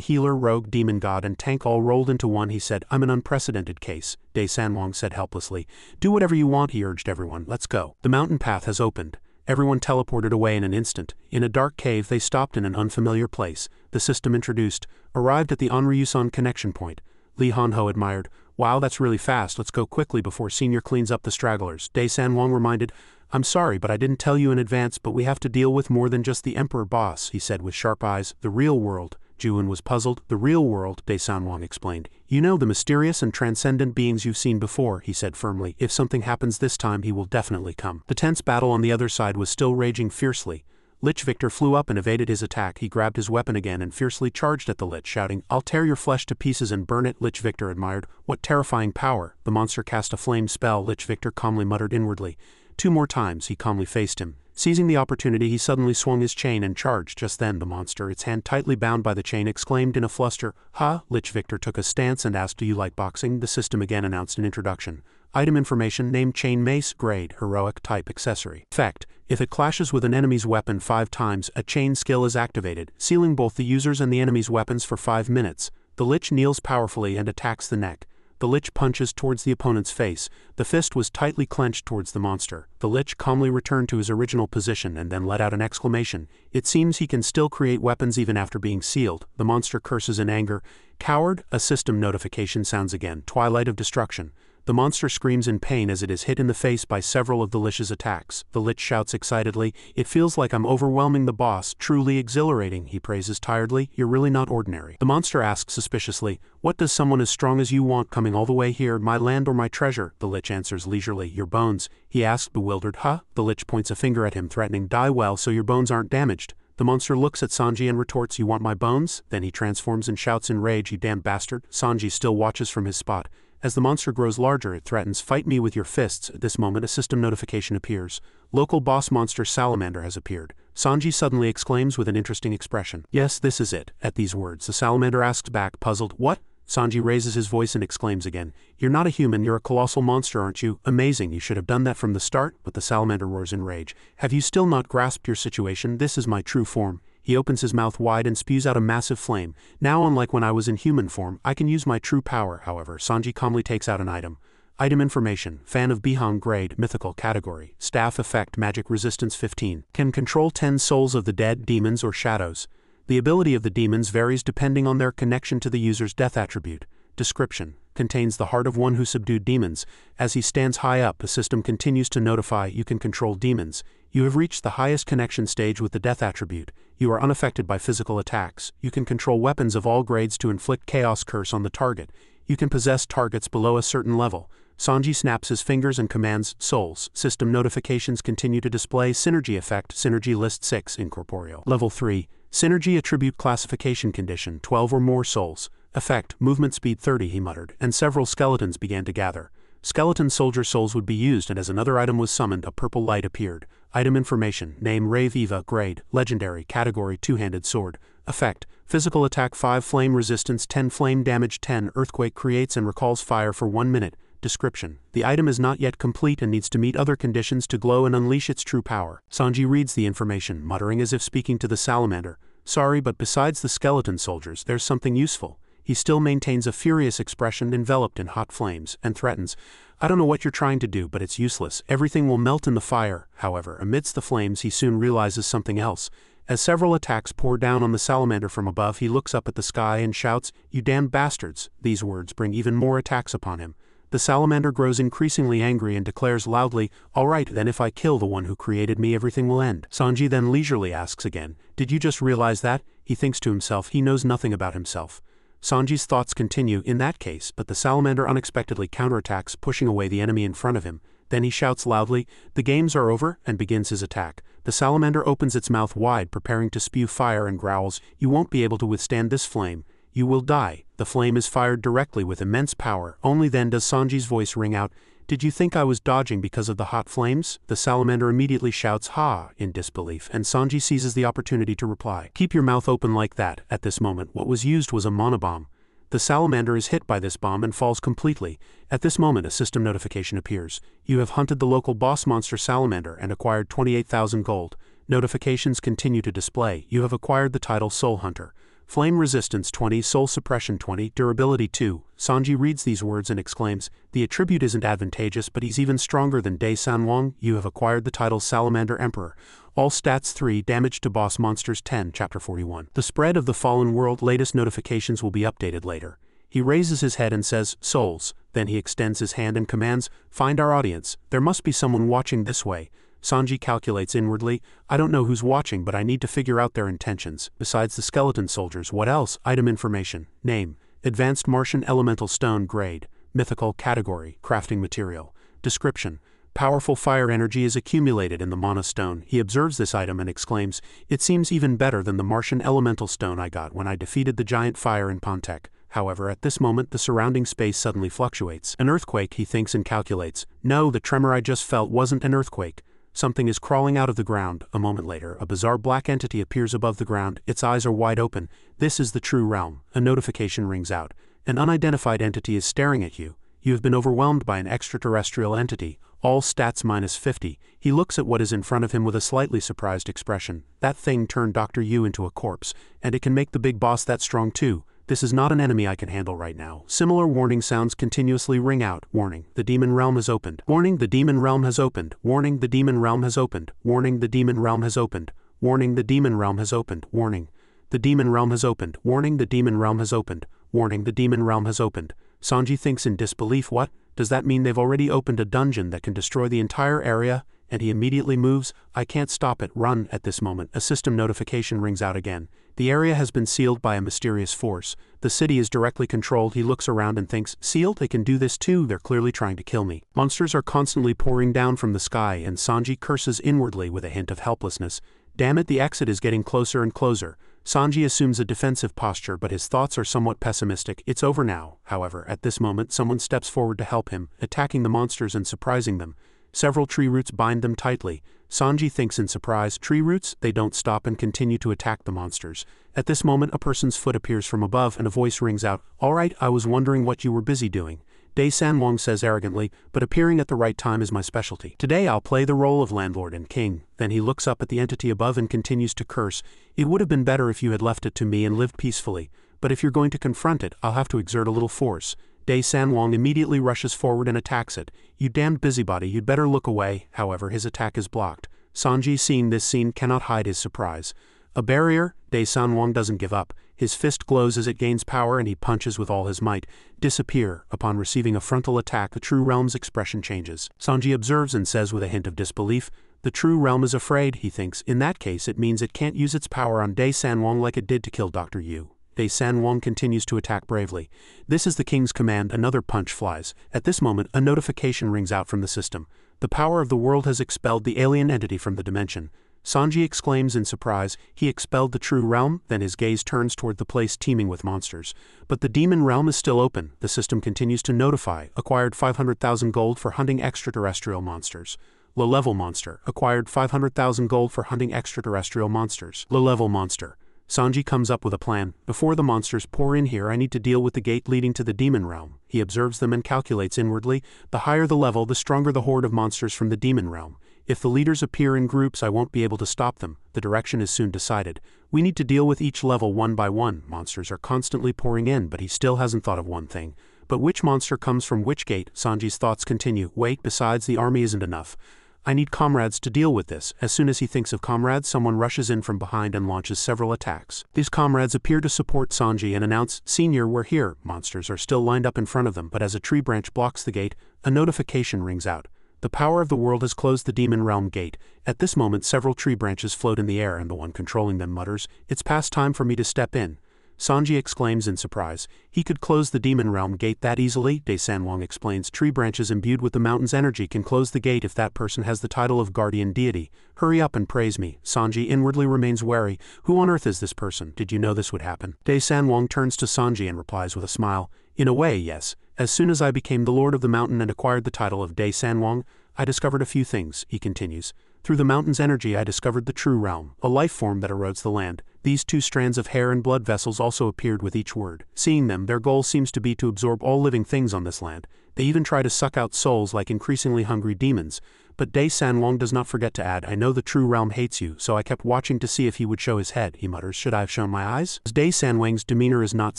A: healer, rogue, demon god, and tank all rolled into one, he said. I'm an unprecedented case, Dae San-wong said helplessly. Do whatever you want, he urged everyone. Let's go. The mountain path has opened. Everyone teleported away in an instant. In a dark cave, they stopped in an unfamiliar place. The system introduced. Arrived at the Onryusan connection point. Li Han-ho admired. Wow, that's really fast. Let's go quickly before Senior cleans up the stragglers. Dae San-wong reminded. I'm sorry, but I didn't tell you in advance, but we have to deal with more than just the Emperor boss, he said with sharp eyes. The real world. Ju-un was puzzled. The real world, Dae San-wong explained. You know, the mysterious and transcendent beings you've seen before, he said firmly. If something happens this time, he will definitely come. The tense battle on the other side was still raging fiercely. Lich Victor flew up and evaded his attack. He grabbed his weapon again and fiercely charged at the Lich, shouting, I'll tear your flesh to pieces and burn it. Lich Victor admired. What terrifying power. The monster cast a flame spell, Lich Victor calmly muttered inwardly. 2 more times, he calmly faced him. Seizing the opportunity, he suddenly swung his chain and charged. Just then, the monster, its hand tightly bound by the chain, exclaimed in a fluster, Ha! Lich Victor took a stance and asked, Do you like boxing? The system again announced an introduction. Item information, name chain mace, grade, heroic, type, accessory. Effect. If it clashes with an enemy's weapon 5 times, a chain skill is activated, sealing both the user's and the enemy's weapons for 5 minutes. The Lich kneels powerfully and attacks the neck. The Lich punches towards the opponent's face. The fist was tightly clenched towards the monster. The Lich calmly returned to his original position and then let out an exclamation. It seems he can still create weapons even after being sealed. The monster curses in anger. Coward, a system notification sounds again. Twilight of destruction. The monster screams in pain as it is hit in the face by several of the Lich's attacks. The Lich shouts excitedly, It feels like I'm overwhelming the boss. Truly exhilarating, he praises tiredly. You're really not ordinary. The monster asks suspiciously, What does someone as strong as you want coming all the way here, my land or my treasure? The Lich answers leisurely, Your bones. He asks bewildered, Huh? The Lich points a finger at him threatening, Die well so your bones aren't damaged. The monster looks at Sanji and retorts, You want my bones? Then he transforms and shouts in rage, You damn bastard. Sanji still watches from his spot. As the monster grows larger, it threatens, Fight me with your fists. At this moment, a system notification appears. Local boss monster Salamander has appeared. Sanji suddenly exclaims with an interesting expression. Yes, this is it. At these words, the Salamander asks back, puzzled, What? Sanji raises his voice and exclaims again, You're not a human, you're a colossal monster, aren't you? Amazing, you should have done that from the start. But the Salamander roars in rage. Have you still not grasped your situation? This is my true form. He opens his mouth wide and spews out a massive flame. Now, unlike when I was in human form, I can use my true power, however. Sanji calmly takes out an item. Item information, Fan of Bihang grade, mythical category, staff effect, magic resistance 15. Can control 10 souls of the dead, demons or shadows. The ability of the demons varies depending on their connection to the user's death attribute. Description, contains the heart of one who subdued demons. As he stands high up, the system continues to notify you can control demons. You have reached the highest connection stage with the death attribute. You are unaffected by physical attacks. You can control weapons of all grades to inflict chaos curse on the target. You can possess targets below a certain level. Sanji snaps his fingers and commands, souls. System notifications continue to display. Synergy effect, synergy list 6, incorporeal. Level 3, synergy attribute classification condition, 12 or more souls. Effect, movement speed 30, he muttered, and several skeletons began to gather. Skeleton soldier souls would be used, and as another item was summoned, a purple light appeared. Item information, name Rave Eva, grade, legendary, category, two-handed sword. Effect, physical attack 5, flame resistance 10, flame damage 10, earthquake creates and recalls fire for 1 minute. Description, the item is not yet complete and needs to meet other conditions to glow and unleash its true power. Sanji reads the information, muttering as if speaking to the salamander. Sorry, but besides the skeleton soldiers, there's something useful. He still maintains a furious expression enveloped in hot flames, and threatens, I don't know what you're trying to do, but it's useless. Everything will melt in the fire. However, amidst the flames he soon realizes something else. As several attacks pour down on the salamander from above, he looks up at the sky and shouts, You damned bastards. These words bring even more attacks upon him. The salamander grows increasingly angry and declares loudly, All right, then if I kill the one who created me, everything will end. Sanji then leisurely asks again, Did you just realize that? He thinks to himself he knows nothing about himself. Sanji's thoughts continue in that case, but the salamander unexpectedly counterattacks, pushing away the enemy in front of him. Then he shouts loudly, The games are over, and begins his attack. The salamander opens its mouth wide, preparing to spew fire, and growls, You won't be able to withstand this flame. You will die. The flame is fired directly with immense power. Only then does Sanji's voice ring out, Did you think I was dodging because of the hot flames? The salamander immediately shouts, Ha, in disbelief, and Sanji seizes the opportunity to reply. Keep your mouth open like that. At this moment, what was used was a monobomb. The salamander is hit by this bomb and falls completely. At this moment, a system notification appears. You have hunted the local boss monster salamander and acquired 28,000 gold. Notifications continue to display. You have acquired the title Soul Hunter. Flame resistance 20, soul suppression 20, durability 2. Sanji reads these words and exclaims, The attribute isn't advantageous, but he's even stronger than Dai Sanwang. You have acquired the title Salamander Emperor. All stats 3, damage to boss monsters 10, chapter 41. The spread of the fallen world, latest notifications will be updated later. He raises his head and says, Souls. Then he extends his hand and commands, Find our audience. There must be someone watching this way. Sanji calculates inwardly, I don't know who's watching, but I need to figure out their intentions. Besides the skeleton soldiers, what else? Item information, name, Advanced Martian Elemental Stone grade, mythical category, crafting material. Description, powerful fire energy is accumulated in the mana stone. He observes this item and exclaims, It seems even better than the Martian Elemental Stone I got when I defeated the giant fire in Pontek. However, at this moment the surrounding space suddenly fluctuates. An earthquake, he thinks and calculates. No, the tremor I just felt wasn't an earthquake. Something is crawling out of the ground. A moment later, a bizarre black entity appears above the ground. Its eyes are wide open. This is the true realm. A notification rings out. An unidentified entity is staring at you. You have been overwhelmed by an extraterrestrial entity. All stats minus 50. He looks at what is in front of him with a slightly surprised expression. That thing turned Dr. Yu into a corpse, and it can make the big boss that strong too. This is not an enemy I can handle right now. Similar warning sounds continuously ring out. Warning, the demon realm has opened. Warning, the demon realm has opened. Warning, the demon realm has opened. Warning, the demon realm has opened. Warning, the demon realm has opened. Warning, the demon realm has opened. Warning, the demon realm has opened. Warning, the demon realm has opened. Sanji thinks in disbelief, what? Does that mean they've already opened a dungeon that can destroy the entire area? And he immediately moves. I can't stop it. Run. At this moment, a system notification rings out again. The area has been sealed by a mysterious force. The city is directly controlled. He looks around and thinks, sealed? They can do this too. They're clearly trying to kill me. Monsters are constantly pouring down from the sky, and Sanji curses inwardly with a hint of helplessness. Damn it, the exit is getting closer and closer. Sanji assumes a defensive posture, but his thoughts are somewhat pessimistic. It's over now. However, at this moment someone steps forward to help him, attacking the monsters and surprising them. Several tree roots bind them tightly. Sanji thinks in surprise, tree roots? They don't stop and continue to attack the monsters. At this moment a person's foot appears from above and a voice rings out, All right, I was wondering what you were busy doing. Dae Sanwong says arrogantly, but appearing at the right time is my specialty. Today I'll play the role of landlord and king. Then he looks up at the entity above and continues to curse. It would have been better if you had left it to me and lived peacefully, but if you're going to confront it, I'll have to exert a little force. Dae Sanwong immediately rushes forward and attacks it. You damned busybody, you'd better look away. However, his attack is blocked. Sanji, seeing this scene, cannot hide his surprise. A barrier? Dae Sanwong doesn't give up. His fist glows as it gains power and he punches with all his might. Disappear. Upon receiving a frontal attack, the True Realm's expression changes. Sanji observes and says with a hint of disbelief, the True Realm is afraid, he thinks. In that case, it means it can't use its power on Dae Sanwong like it did to kill Dr. Yu. Dae Sanwong continues to attack bravely. This is the king's command. Another punch flies. At this moment, a notification rings out from the system. The power of the world has expelled the alien entity from the dimension. Sanji exclaims in surprise. He expelled the True Realm? Then his gaze turns toward the place teeming with monsters. But the Demon Realm is still open. The system continues to notify. Acquired 500,000 gold for hunting extraterrestrial monsters. Low-level monster. Acquired 500,000 gold for hunting extraterrestrial monsters. Low-level monster. Sanji comes up with a plan. Before the monsters pour in here, I need to deal with the gate leading to the Demon Realm. He observes them and calculates inwardly. The higher the level, the stronger the horde of monsters from the Demon Realm. If the leaders appear in groups, I won't be able to stop them. The direction is soon decided. We need to deal with each level one by one. Monsters are constantly pouring in, but he still hasn't thought of one thing. But which monster comes from which gate? Sanji's thoughts continue. Wait, besides, the army isn't enough. I need comrades to deal with this. As soon as he thinks of comrades, someone rushes in from behind and launches several attacks. These comrades appear to support Sanji and announce, Senior, we're here. Monsters are still lined up in front of them, but as a tree branch blocks the gate, a notification rings out. The power of the world has closed the Demon Realm gate. At this moment, several tree branches float in the air and the one controlling them mutters, It's past time for me to step in. Sanji exclaims in surprise. He could close the Demon Realm gate that easily? Dae Sanwong explains. Tree branches imbued with the mountain's energy can close the gate if that person has the title of guardian deity. Hurry up and praise me. Sanji inwardly remains wary. Who on earth is this person? Did you know this would happen? Dae Sanwong turns to Sanji and replies with a smile. In a way, yes. As soon as I became the Lord of the Mountain and acquired the title of Dae Sanwong, I discovered a few things, he continues. Through the mountain's energy I discovered the True Realm, a life form that erodes the land. These two strands of hair and blood vessels also appeared with each word. Seeing them, their goal seems to be to absorb all living things on this land. They even try to suck out souls like increasingly hungry demons. But Dae Sanwong does not forget to add, I know the True Realm hates you, so I kept watching to see if he would show his head, he mutters. Should I have shown my eyes? As Dae Sanwong's demeanor is not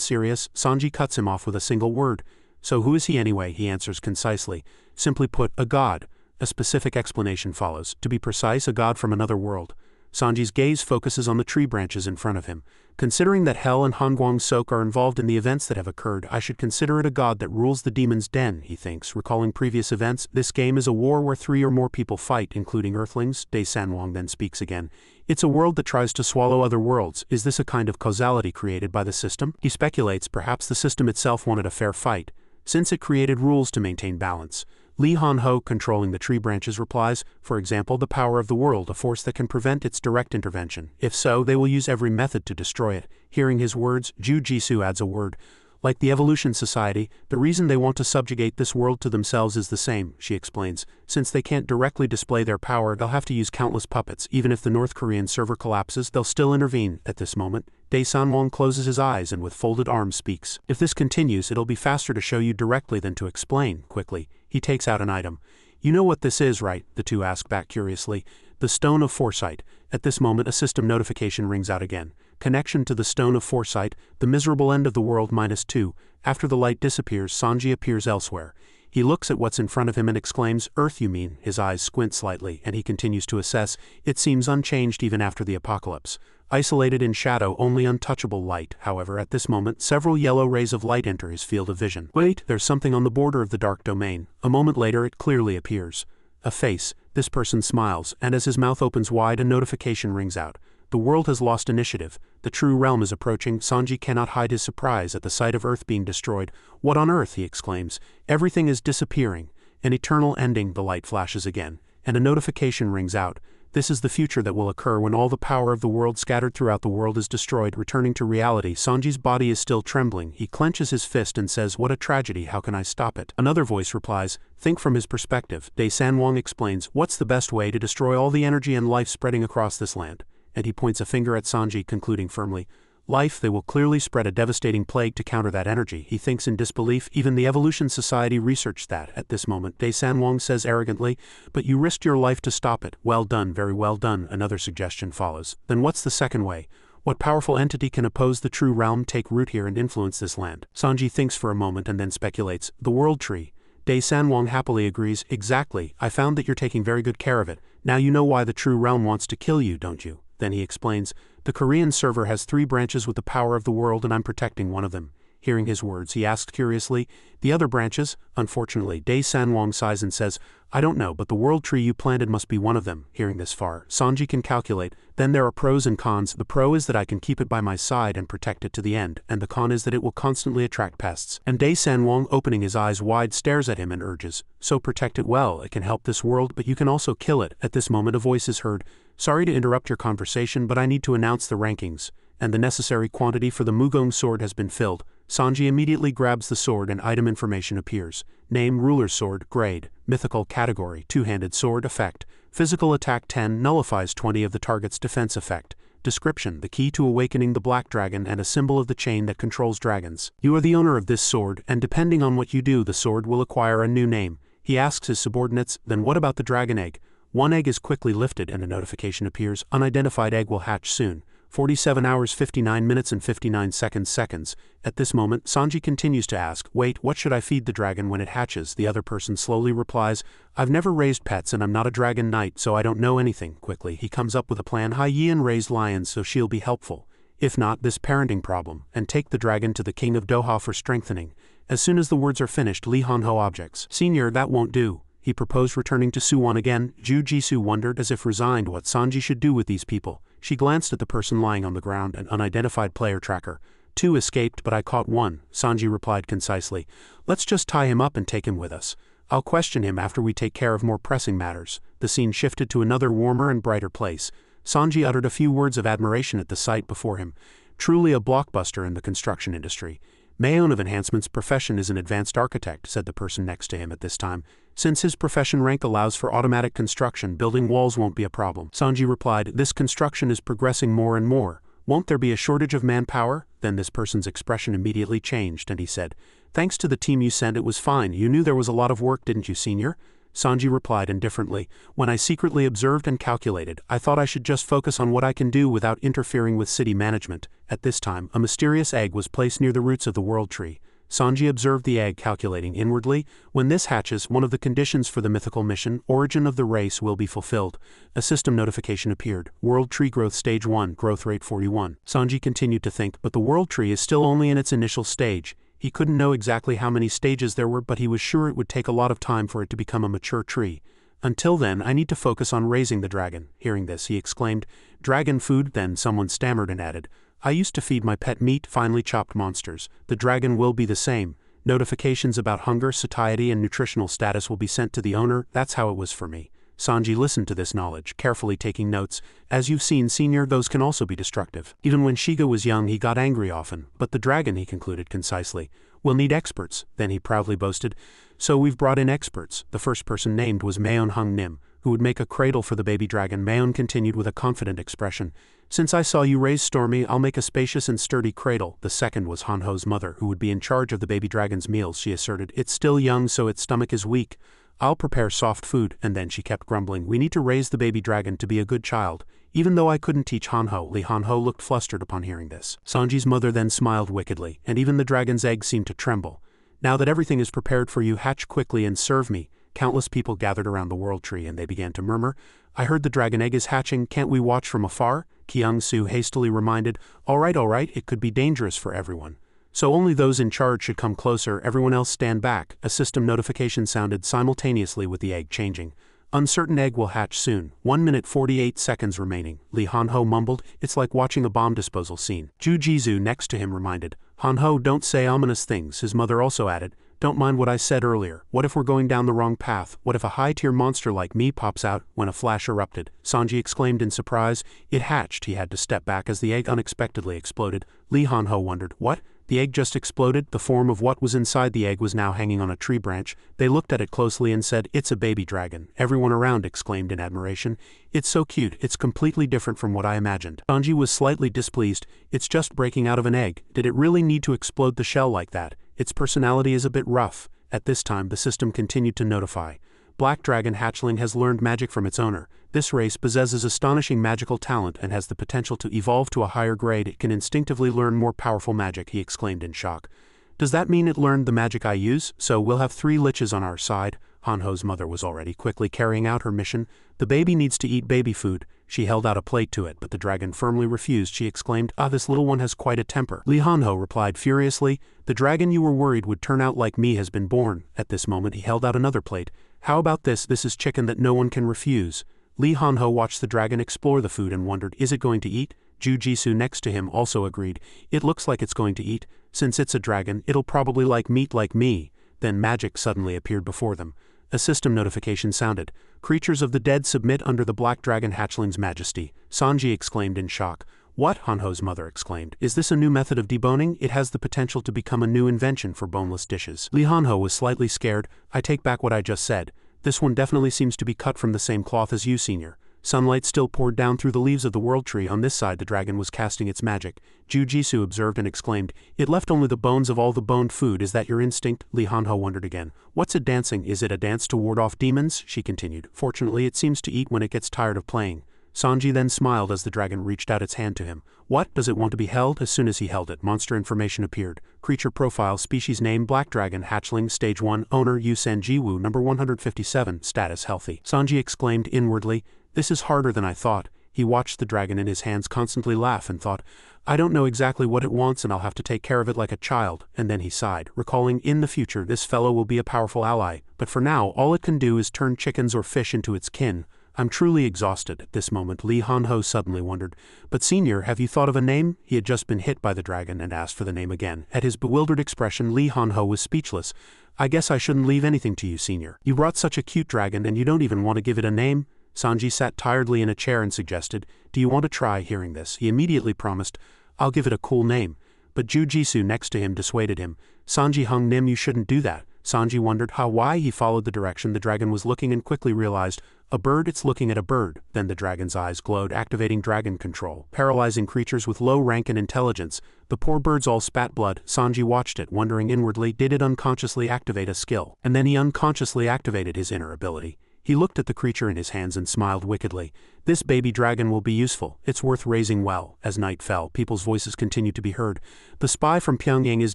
A: serious, Sanji cuts him off with a single word. So who is he anyway? He answers concisely. Simply put, a god. A specific explanation follows. To be precise, a god from another world. Sanji's gaze focuses on the tree branches in front of him. Considering that Hell and Hongguang Sok are involved in the events that have occurred, I should consider it a god that rules the demon's den, he thinks. Recalling previous events, this game is a war where 3 or more people fight, including Earthlings. Dae Sanwong then speaks again. It's a world that tries to swallow other worlds. Is this a kind of causality created by the system? He speculates perhaps the system itself wanted a fair fight, since it created rules to maintain balance. Li Han-ho, controlling the tree branches, replies, for example, the power of the world, a force that can prevent its direct intervention. If so, they will use every method to destroy it. Hearing his words, Ju Jisoo adds a word. Like the Evolution Society, the reason they want to subjugate this world to themselves is the same, she explains. Since they can't directly display their power, they'll have to use countless puppets. Even if the North Korean server collapses, they'll still intervene. At this moment, Dae Sanwong closes his eyes and with folded arms speaks. If this continues, it'll be faster to show you directly than to explain. Quickly, he takes out an item. You know what this is, right? The two ask back curiously. The Stone of Foresight. At this moment, a system notification rings out again. Connection to the Stone of Foresight, the miserable end of the world -2. After the light disappears, Sanji appears elsewhere. He looks at what's in front of him and exclaims, Earth you mean? His eyes squint slightly, and he continues to assess. It seems unchanged even after the apocalypse. Isolated in shadow, only untouchable light. However, at this moment, several yellow rays of light enter his field of vision. Wait, there's something on the border of the dark domain. A moment later, it clearly appears. A face. This person smiles, and as his mouth opens wide, a notification rings out. The world has lost initiative. The True Realm is approaching. Sanji cannot hide his surprise at the sight of Earth being destroyed. What on earth? He exclaims. Everything is disappearing. An eternal ending. The light flashes again, and a notification rings out. This is the future that will occur when all the power of the world scattered throughout the world is destroyed. Returning to reality, Sanji's body is still trembling. He clenches his fist and says, What a tragedy, how can I stop it? Another voice replies, Think from his perspective. Dae Sanwong explains, What's the best way to destroy all the energy and life spreading across this land? And he points a finger at Sanji, concluding firmly, life, they will clearly spread a devastating plague to counter that energy. He thinks in disbelief. Even the Evolution Society researched that. At this moment, Day Sanwong says arrogantly, but you risked your life to stop it. Well done, very well done. Another suggestion follows. Then what's the second way? What powerful entity can oppose the true realm, take root here and influence this land? Sanji thinks for a moment and then speculates. The World Tree. Day Sanwong happily agrees. Exactly. I found that you're taking very good care of it. Now you know why the true realm wants to kill you, don't you? Then he explains. The Korean server has 3 branches with the power of the world, and I'm protecting one of them. Hearing his words, he asks curiously, the other branches? Unfortunately, Day Sanwong sighs and says, I don't know, but the world tree you planted must be one of them. Hearing this far, Sanji can calculate. Then there are pros and cons. The pro is that I can keep it by my side and protect it to the end, and the con is that it will constantly attract pests. And Day Sanwong, opening his eyes wide, stares at him and urges, so protect it well, it can help this world, but you can also kill it. At this moment a voice is heard. Sorry to interrupt your conversation, but I need to announce the rankings, and the necessary quantity for the Mugong sword has been filled. Sanji immediately grabs the sword and item information appears. Name, ruler's sword, grade, mythical category, two-handed sword, effect, physical attack 10, nullifies 20 of the target's defense effect. Description, the key to awakening the black dragon and a symbol of the chain that controls dragons. You are the owner of this sword, and depending on what you do, the sword will acquire a new name. He asks his subordinates, then what about the dragon egg? One egg is quickly lifted and a notification appears. Unidentified egg will hatch soon. 47 hours 59 minutes and 59 seconds. At this moment, Sanji continues to ask, wait, what should I feed the dragon when it hatches? The other person slowly replies, I've never raised pets and I'm not a dragon knight, so I don't know anything. Quickly, he comes up with a plan. Hyein raised lions, so she'll be helpful. If not, this parenting problem, and take the dragon to the king of Doha for strengthening. As soon as the words are finished, Lee Han-ho objects. Senior, that won't do. He proposed returning to Suwon again. Ju Jisoo wondered, as if resigned, what Sanji should do with these people. She glanced at the person lying on the ground, an unidentified player tracker. 2 escaped, but I caught 1, Sanji replied concisely. Let's just tie him up and take him with us. I'll question him after we take care of more pressing matters. The scene shifted to another warmer and brighter place. Sanji uttered a few words of admiration at the sight before him. Truly a blockbuster in the construction industry. Mayon of Enhancement's profession is an advanced architect, said the person next to him at this time. Since his profession rank allows for automatic construction, building walls won't be a problem. Sanji replied, this construction is progressing more and more. Won't there be a shortage of manpower? Then this person's expression immediately changed, and he said, thanks to the team you sent, it was fine. You knew there was a lot of work, didn't you, senior? Sanji replied indifferently, when I secretly observed and calculated, I thought I should just focus on what I can do without interfering with city management. At this time, a mysterious egg was placed near the roots of the world tree. Sanji observed the egg, calculating inwardly. When this hatches, one of the conditions for the mythical mission, origin of the race, will be fulfilled. A system notification appeared. World tree growth stage 1, growth rate 41. Sanji continued to think, but the world tree is still only in its initial stage. He couldn't know exactly how many stages there were, but he was sure it would take a lot of time for it to become a mature tree. Until then, I need to focus on raising the dragon. Hearing this, he exclaimed, dragon food? Then someone stammered and added, I used to feed my pet meat, finely chopped monsters. The dragon will be the same. Notifications about hunger, satiety, and nutritional status will be sent to the owner. That's how it was for me. Sanji listened to this knowledge, carefully taking notes. As you've seen, senior, those can also be destructive. Even when Shiga was young, he got angry often. But the dragon, he concluded concisely, will need experts. Then he proudly boasted, so we've brought in experts. The first person named was Mayon Hung Nim, who would make a cradle for the baby dragon. Mayon continued with a confident expression, since I saw you raise Stormy, I'll make a spacious and sturdy cradle. The second was Han-ho's mother, who would be in charge of the baby dragon's meals. She asserted, it's still young, so its stomach is weak. I'll prepare soft food. And then she kept grumbling, we need to raise the baby dragon to be a good child. Even though I couldn't teach Han-ho. Lee Han-ho looked flustered upon hearing this. Sanji's mother then smiled wickedly, and even the dragon's egg seemed to tremble. Now that everything is prepared for you, hatch quickly and serve me. Countless people gathered around the world tree, and they began to murmur, I heard the dragon egg is hatching, can't we watch from afar? Kyung-soo hastily reminded, all right, it could be dangerous for everyone. So only those in charge should come closer, everyone else stand back. A system notification sounded simultaneously with the egg changing. Uncertain egg will hatch soon. 1 minute 48 seconds remaining. Lee Han-ho mumbled, it's like watching a bomb disposal scene. Ju Jisoo next to him reminded, Han-ho, don't say ominous things. His mother also added, don't mind what I said earlier. What if we're going down the wrong path? What if a high-tier monster like me pops out? When a flash erupted, Sanji exclaimed in surprise. It hatched. He had to step back as the egg unexpectedly exploded. Lee Han-ho wondered, what? The egg just exploded. The form of what was inside the egg was now hanging on a tree branch. They looked at it closely and said, "It's a baby dragon." Everyone around exclaimed in admiration, "It's so cute, it's completely different from what I imagined." Sanji was slightly displeased. "It's just breaking out of an egg. Did it really need to explode the shell like that? Its personality is a bit rough." At this time the system continued to notify. Black Dragon hatchling has learned magic from its owner. This race possesses astonishing magical talent and has the potential to evolve to a higher grade. It can instinctively learn more powerful magic, he exclaimed in shock. "Does that mean it learned the magic I use? So we'll have 3 liches on our side?" Hanho's mother was already quickly carrying out her mission. "The baby needs to eat baby food." She held out a plate to it, but the dragon firmly refused. She exclaimed, "Ah, this little one has quite a temper." Li Hanho replied furiously, "The dragon you were worried would turn out like me has been born." At this moment he held out another plate. "How about this? This is chicken that no one can refuse." Li Hanho watched the dragon explore the food and wondered, "Is it going to eat?" Ju Jisoo next to him also agreed, "It looks like it's going to eat. Since it's a dragon, it'll probably like meat like me." Then magic suddenly appeared before them. A system notification sounded. "Creatures of the dead submit under the Black Dragon hatchling's majesty." Sanji exclaimed in shock. "What?" Hanho's mother exclaimed. "Is this a new method of deboning? It has the potential to become a new invention for boneless dishes." Li Hanho was slightly scared. "I take back what I just said. This one definitely seems to be cut from the same cloth as you, senior." Sunlight still poured down through the leaves of the world tree. On this side the dragon was casting its magic. Ju Jisoo observed and exclaimed, "It left only the bones of all the boned food. Is that your instinct?" Li Hanho wondered again. "What's it dancing? Is it a dance to ward off demons?" She continued. "Fortunately it seems to eat when it gets tired of playing." Sanji then smiled as the dragon reached out its hand to him. "What? Does it want to be held?" As soon as he held it, monster information appeared. Creature profile, species name Black Dragon, hatchling, stage 1, owner Yusen Jiwoo, number 157, status healthy. Sanji exclaimed inwardly, "This is harder than I thought." He watched the dragon in his hands constantly laugh and thought, "I don't know exactly what it wants and I'll have to take care of it like a child." And then he sighed, recalling, "In the future this fellow will be a powerful ally, but for now all it can do is turn chickens or fish into its kin." "I'm truly exhausted." At this moment Li Hanho suddenly wondered, "But senior, have you thought of a name?" He had just been hit by the dragon and asked for the name again. At his bewildered expression Li Hanho was speechless. "I guess I shouldn't leave anything to you, senior. You brought such a cute dragon and you don't even want to give it a name?" Sanji sat tiredly in a chair and suggested, "Do you want to try?" Hearing this, he immediately promised, "I'll give it a cool name." But Ju Jisoo next to him dissuaded him. "Sanji Hung Nim, you shouldn't do that." Sanji wondered why. He followed the direction the dragon was looking and quickly realized, "A bird, it's looking at a bird." Then the dragon's eyes glowed, activating dragon control, paralyzing creatures with low rank and intelligence. The poor birds all spat blood. Sanji watched it, wondering inwardly, did it unconsciously activate a skill? And then he unconsciously activated his inner ability. He looked at the creature in his hands and smiled wickedly. "This baby dragon will be useful. It's worth raising well." As night fell, people's voices continued to be heard. "The spy from Pyongyang is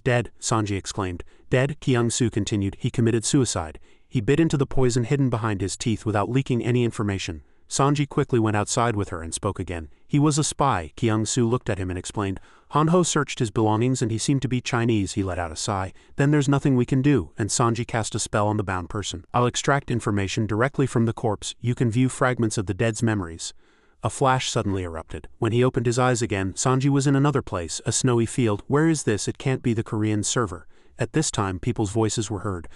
A: dead," Sanji exclaimed. "Dead?" Kyung-soo continued. "He committed suicide. He bit into the poison hidden behind his teeth without leaking any information." Sanji quickly went outside with her and spoke again. "He was a spy." Kyung-soo looked at him and explained. "Hanho searched his belongings and he seemed to be Chinese." He let out a sigh. "Then there's nothing we can do," and Sanji cast a spell on the bound person. "I'll extract information directly from the corpse. You can view fragments of the dead's memories." A flash suddenly erupted. When he opened his eyes again, Sanji was in another place, a snowy field. "Where is this? It can't be the Korean server." At this time people's voices were heard.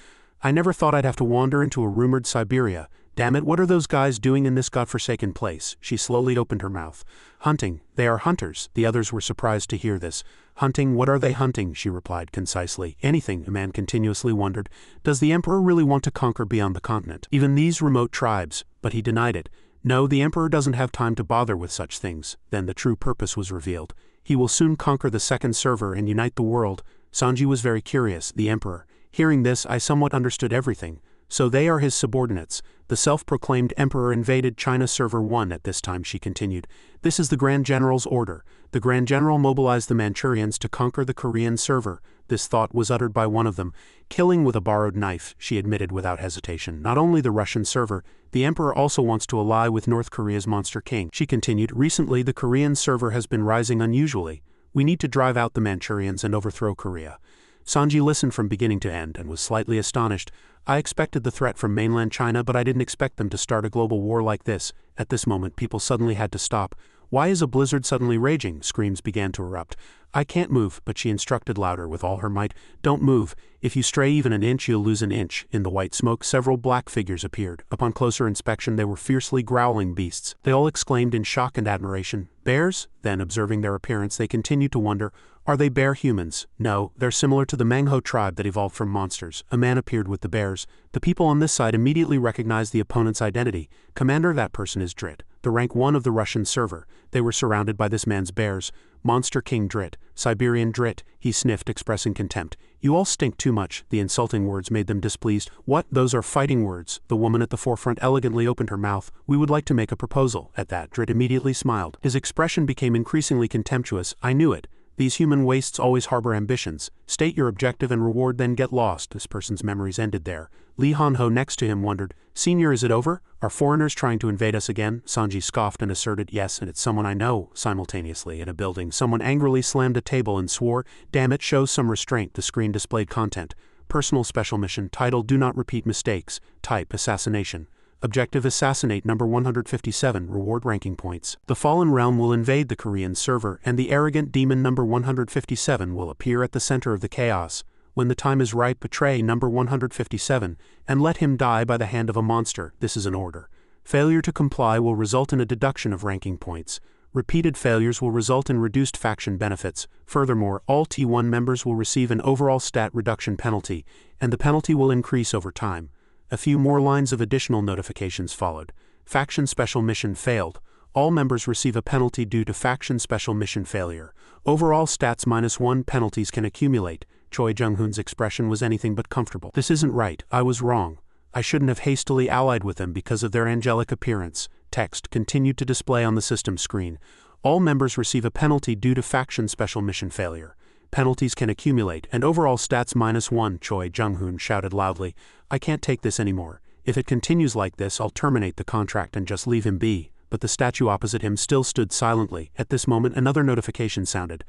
A: "I never thought I'd have to wander into a rumored Siberia. Damn it, what are those guys doing in this godforsaken place?" She slowly opened her mouth. "Hunting. They are hunters." The others were surprised to hear this. "Hunting? What are they hunting?" she replied concisely. "Anything," a man continuously wondered. "Does the emperor really want to conquer beyond the continent? Even these remote tribes?" But he denied it. "No, the emperor doesn't have time to bother with such things." Then the true purpose was revealed. He will soon conquer the second server and unite the world. Sanji was very curious. The emperor. Hearing this, I somewhat understood everything. So they are his subordinates. The self-proclaimed emperor invaded China Server 1 at this time, she continued. This is the Grand General's order. The Grand General mobilized the Manchurians to conquer the Korean server. This thought was uttered by one of them. Killing with a borrowed knife, she admitted without hesitation. Not only the Russian server, the emperor also wants to ally with North Korea's monster king. She continued, recently the Korean server has been rising unusually. We need to drive out the Manchurians and overthrow Korea. Sanji listened from beginning to end and was slightly astonished. I expected the threat from mainland China, but I didn't expect them to start a global war like this. At this moment, people suddenly had to stop. Why is a blizzard suddenly raging? Screams began to erupt. I can't move, but she instructed louder with all her might. Don't move. If you stray even an inch, you'll lose an inch. In the white smoke, several black figures appeared. Upon closer inspection, they were fiercely growling beasts. They all exclaimed in shock and admiration. Bears? Then, observing their appearance, they continued to wonder, Are they bear humans? No, they're similar to the Manhwa tribe that evolved from monsters. A man appeared with the bears. The people on this side immediately recognized the opponent's identity. Commander, that person is Drit, the rank 1 of the Russian server. They were surrounded by this man's bears. Monster King Drit, Siberian Drit, he sniffed, expressing contempt. You all stink too much. The insulting words made them displeased. What? Those are fighting words. The woman at the forefront elegantly opened her mouth. We would like to make a proposal. At that, Drit immediately smiled. His expression became increasingly contemptuous. I knew it. These human wastes always harbor ambitions. State your objective and reward, then get lost. This person's memories ended there. Li Han-ho next to him wondered, Senior, is it over? Are foreigners trying to invade us again? Sanji scoffed and asserted, Yes, and it's someone I know. Simultaneously, in a building, someone angrily slammed a table and swore, Damn it, show some restraint. The screen displayed content. Personal special mission, title, Do not repeat mistakes. Type, assassination. Objective, assassinate number 157, reward ranking points. The Fallen Realm will invade the Korean server, and the arrogant demon number 157 will appear at the center of the chaos. When the time is right, betray number 157, and let him die by the hand of a monster. This is an order. Failure to comply will result in a deduction of ranking points. Repeated failures will result in reduced faction benefits. Furthermore, all T1 members will receive an overall stat reduction penalty, and the penalty will increase over time. A few more lines of additional notifications followed. Faction special mission failed. All members receive a penalty due to faction special mission failure. Overall stats -1 penalties can accumulate. Choi Jung-hoon's expression was anything but comfortable. This isn't right. I was wrong. I shouldn't have hastily allied with them because of their angelic appearance. Text continued to display on the system screen. All members receive a penalty due to faction special mission failure. Penalties can accumulate, and overall stats -1. Choi Jung-hoon shouted loudly, I can't take this anymore. If it continues like this, I'll terminate the contract and just leave him be. But the statue opposite him still stood silently. At this moment, another notification sounded.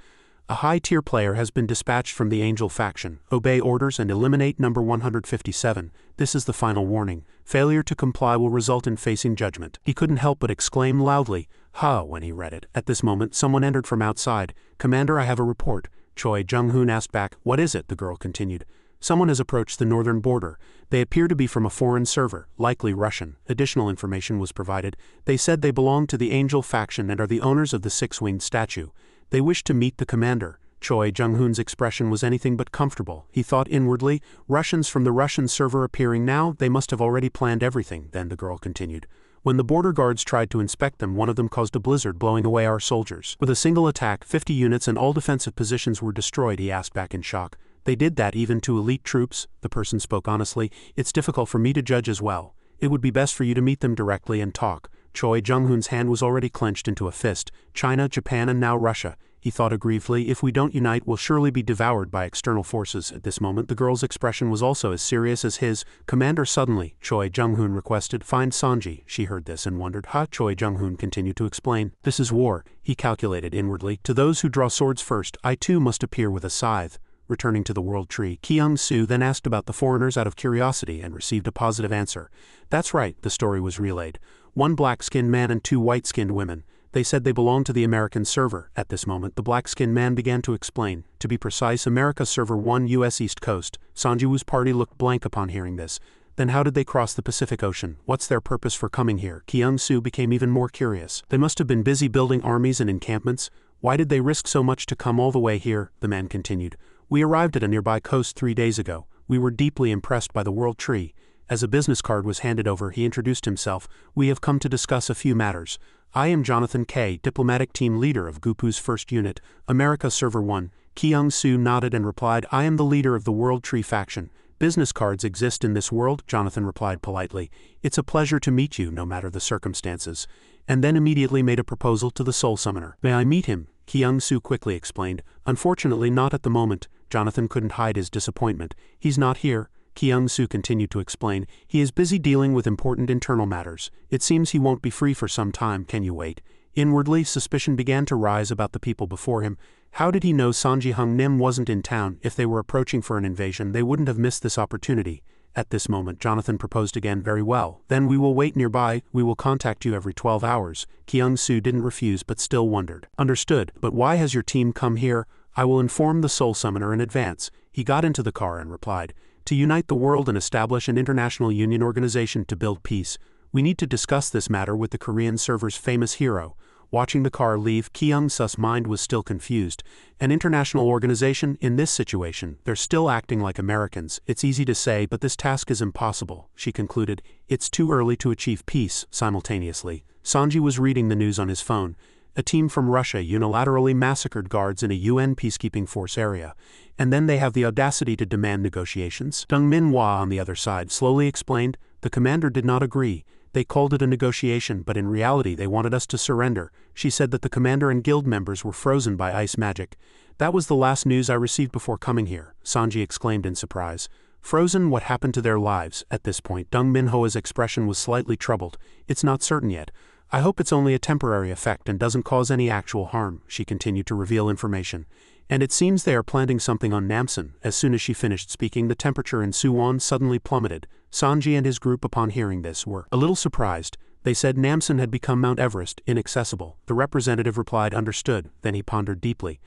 A: A high-tier player has been dispatched from the Angel faction. Obey orders and eliminate number 157. This is the final warning. Failure to comply will result in facing judgment. He couldn't help but exclaim loudly, Ha, when he read it. At this moment, someone entered from outside. Commander, I have a report. Choi Jung-hoon asked back. What is it? The girl continued. Someone has approached the northern border. They appear to be from a foreign server, likely Russian. Additional information was provided. They said they belong to the Angel faction and are the owners of the six-winged statue. They wish to meet the commander. Choi Jung-hoon's expression was anything but comfortable. He thought inwardly, Russians from the Russian server appearing now, they must have already planned everything. Then the girl continued. When the border guards tried to inspect them, one of them caused a blizzard, blowing away our soldiers. With a single attack, 50 units and all defensive positions were destroyed, he asked back in shock. They did that even to elite troops? The person spoke honestly. It's difficult for me to judge as well. It would be best for you to meet them directly and talk. Choi Jung-hoon's hand was already clenched into a fist. China, Japan, and now Russia. He thought aggrievedly, if we don't unite, we'll surely be devoured by external forces. At this moment, the girl's expression was also as serious as his. Commander, suddenly, Choi Jung-hoon requested, find Sanji. She heard this and wondered. Choi Jung-hoon continued to explain. This is war, he calculated inwardly. To those who draw swords first, I too must appear with a scythe. Returning to the world tree, Kyung-soo then asked about the foreigners out of curiosity and received a positive answer. That's right, the story was relayed. 1 black-skinned man and 2 white-skinned women. They said they belonged to the American server. At this moment, the black-skinned man began to explain. To be precise, America Server 1, U.S. East Coast. Sanji-woo's party looked blank upon hearing this. Then how did they cross the Pacific Ocean? What's their purpose for coming here? Kyung-soo became even more curious. They must have been busy building armies and encampments. Why did they risk so much to come all the way here? The man continued. We arrived at a nearby coast 3 days ago. We were deeply impressed by the world tree. As a business card was handed over, he introduced himself. We have come to discuss a few matters. I am Jonathan K., diplomatic team leader of Gupu's first unit, America Server 1. Kyung-soo nodded and replied, I am the leader of the World Tree faction. Business cards exist in this world, Jonathan replied politely. It's a pleasure to meet you, no matter the circumstances. And then immediately made a proposal to the Soul Summoner. May I meet him? Kyung-soo quickly explained. Unfortunately, not at the moment. Jonathan couldn't hide his disappointment. He's not here. Kyung-soo continued to explain. He is busy dealing with important internal matters. It seems he won't be free for some time. Can you wait? Inwardly, suspicion began to rise about the people before him. How did he know Sanji Hung-nim wasn't in town? If they were approaching for an invasion, they wouldn't have missed this opportunity. At this moment, Jonathan proposed again. Very well. Then we will wait nearby. We will contact you every 12 hours. Kyung-soo didn't refuse but still wondered. Understood. But why has your team come here? I will inform the Soul Summoner in advance. He got into the car and replied. To unite the world and establish an international union organization to build peace. We need to discuss this matter with the Korean server's famous hero. Watching the car leave, Kyung-su's mind was still confused. An international organization, in this situation, they're still acting like Americans. It's easy to say, but this task is impossible, she concluded. It's too early to achieve peace. Simultaneously, Sanji was reading the news on his phone. A team from Russia unilaterally massacred guards in a UN peacekeeping force area. And then they have the audacity to demand negotiations? Dong Minhwa, on the other side, slowly explained. The commander did not agree. They called it a negotiation, but in reality they wanted us to surrender. She said that the commander and guild members were frozen by ice magic. That was the last news I received before coming here, Sanji exclaimed in surprise. Frozen? What happened to their lives? At this point, Dong Minho's expression was slightly troubled. It's not certain yet. I hope it's only a temporary effect and doesn't cause any actual harm, she continued to reveal information. And it seems they are planting something on Namsan. As soon as she finished speaking, the temperature in Suwon suddenly plummeted. Sanji and his group, upon hearing this, were a little surprised. They said Namsan had become Mount Everest, inaccessible. The representative replied, understood. Then he pondered deeply.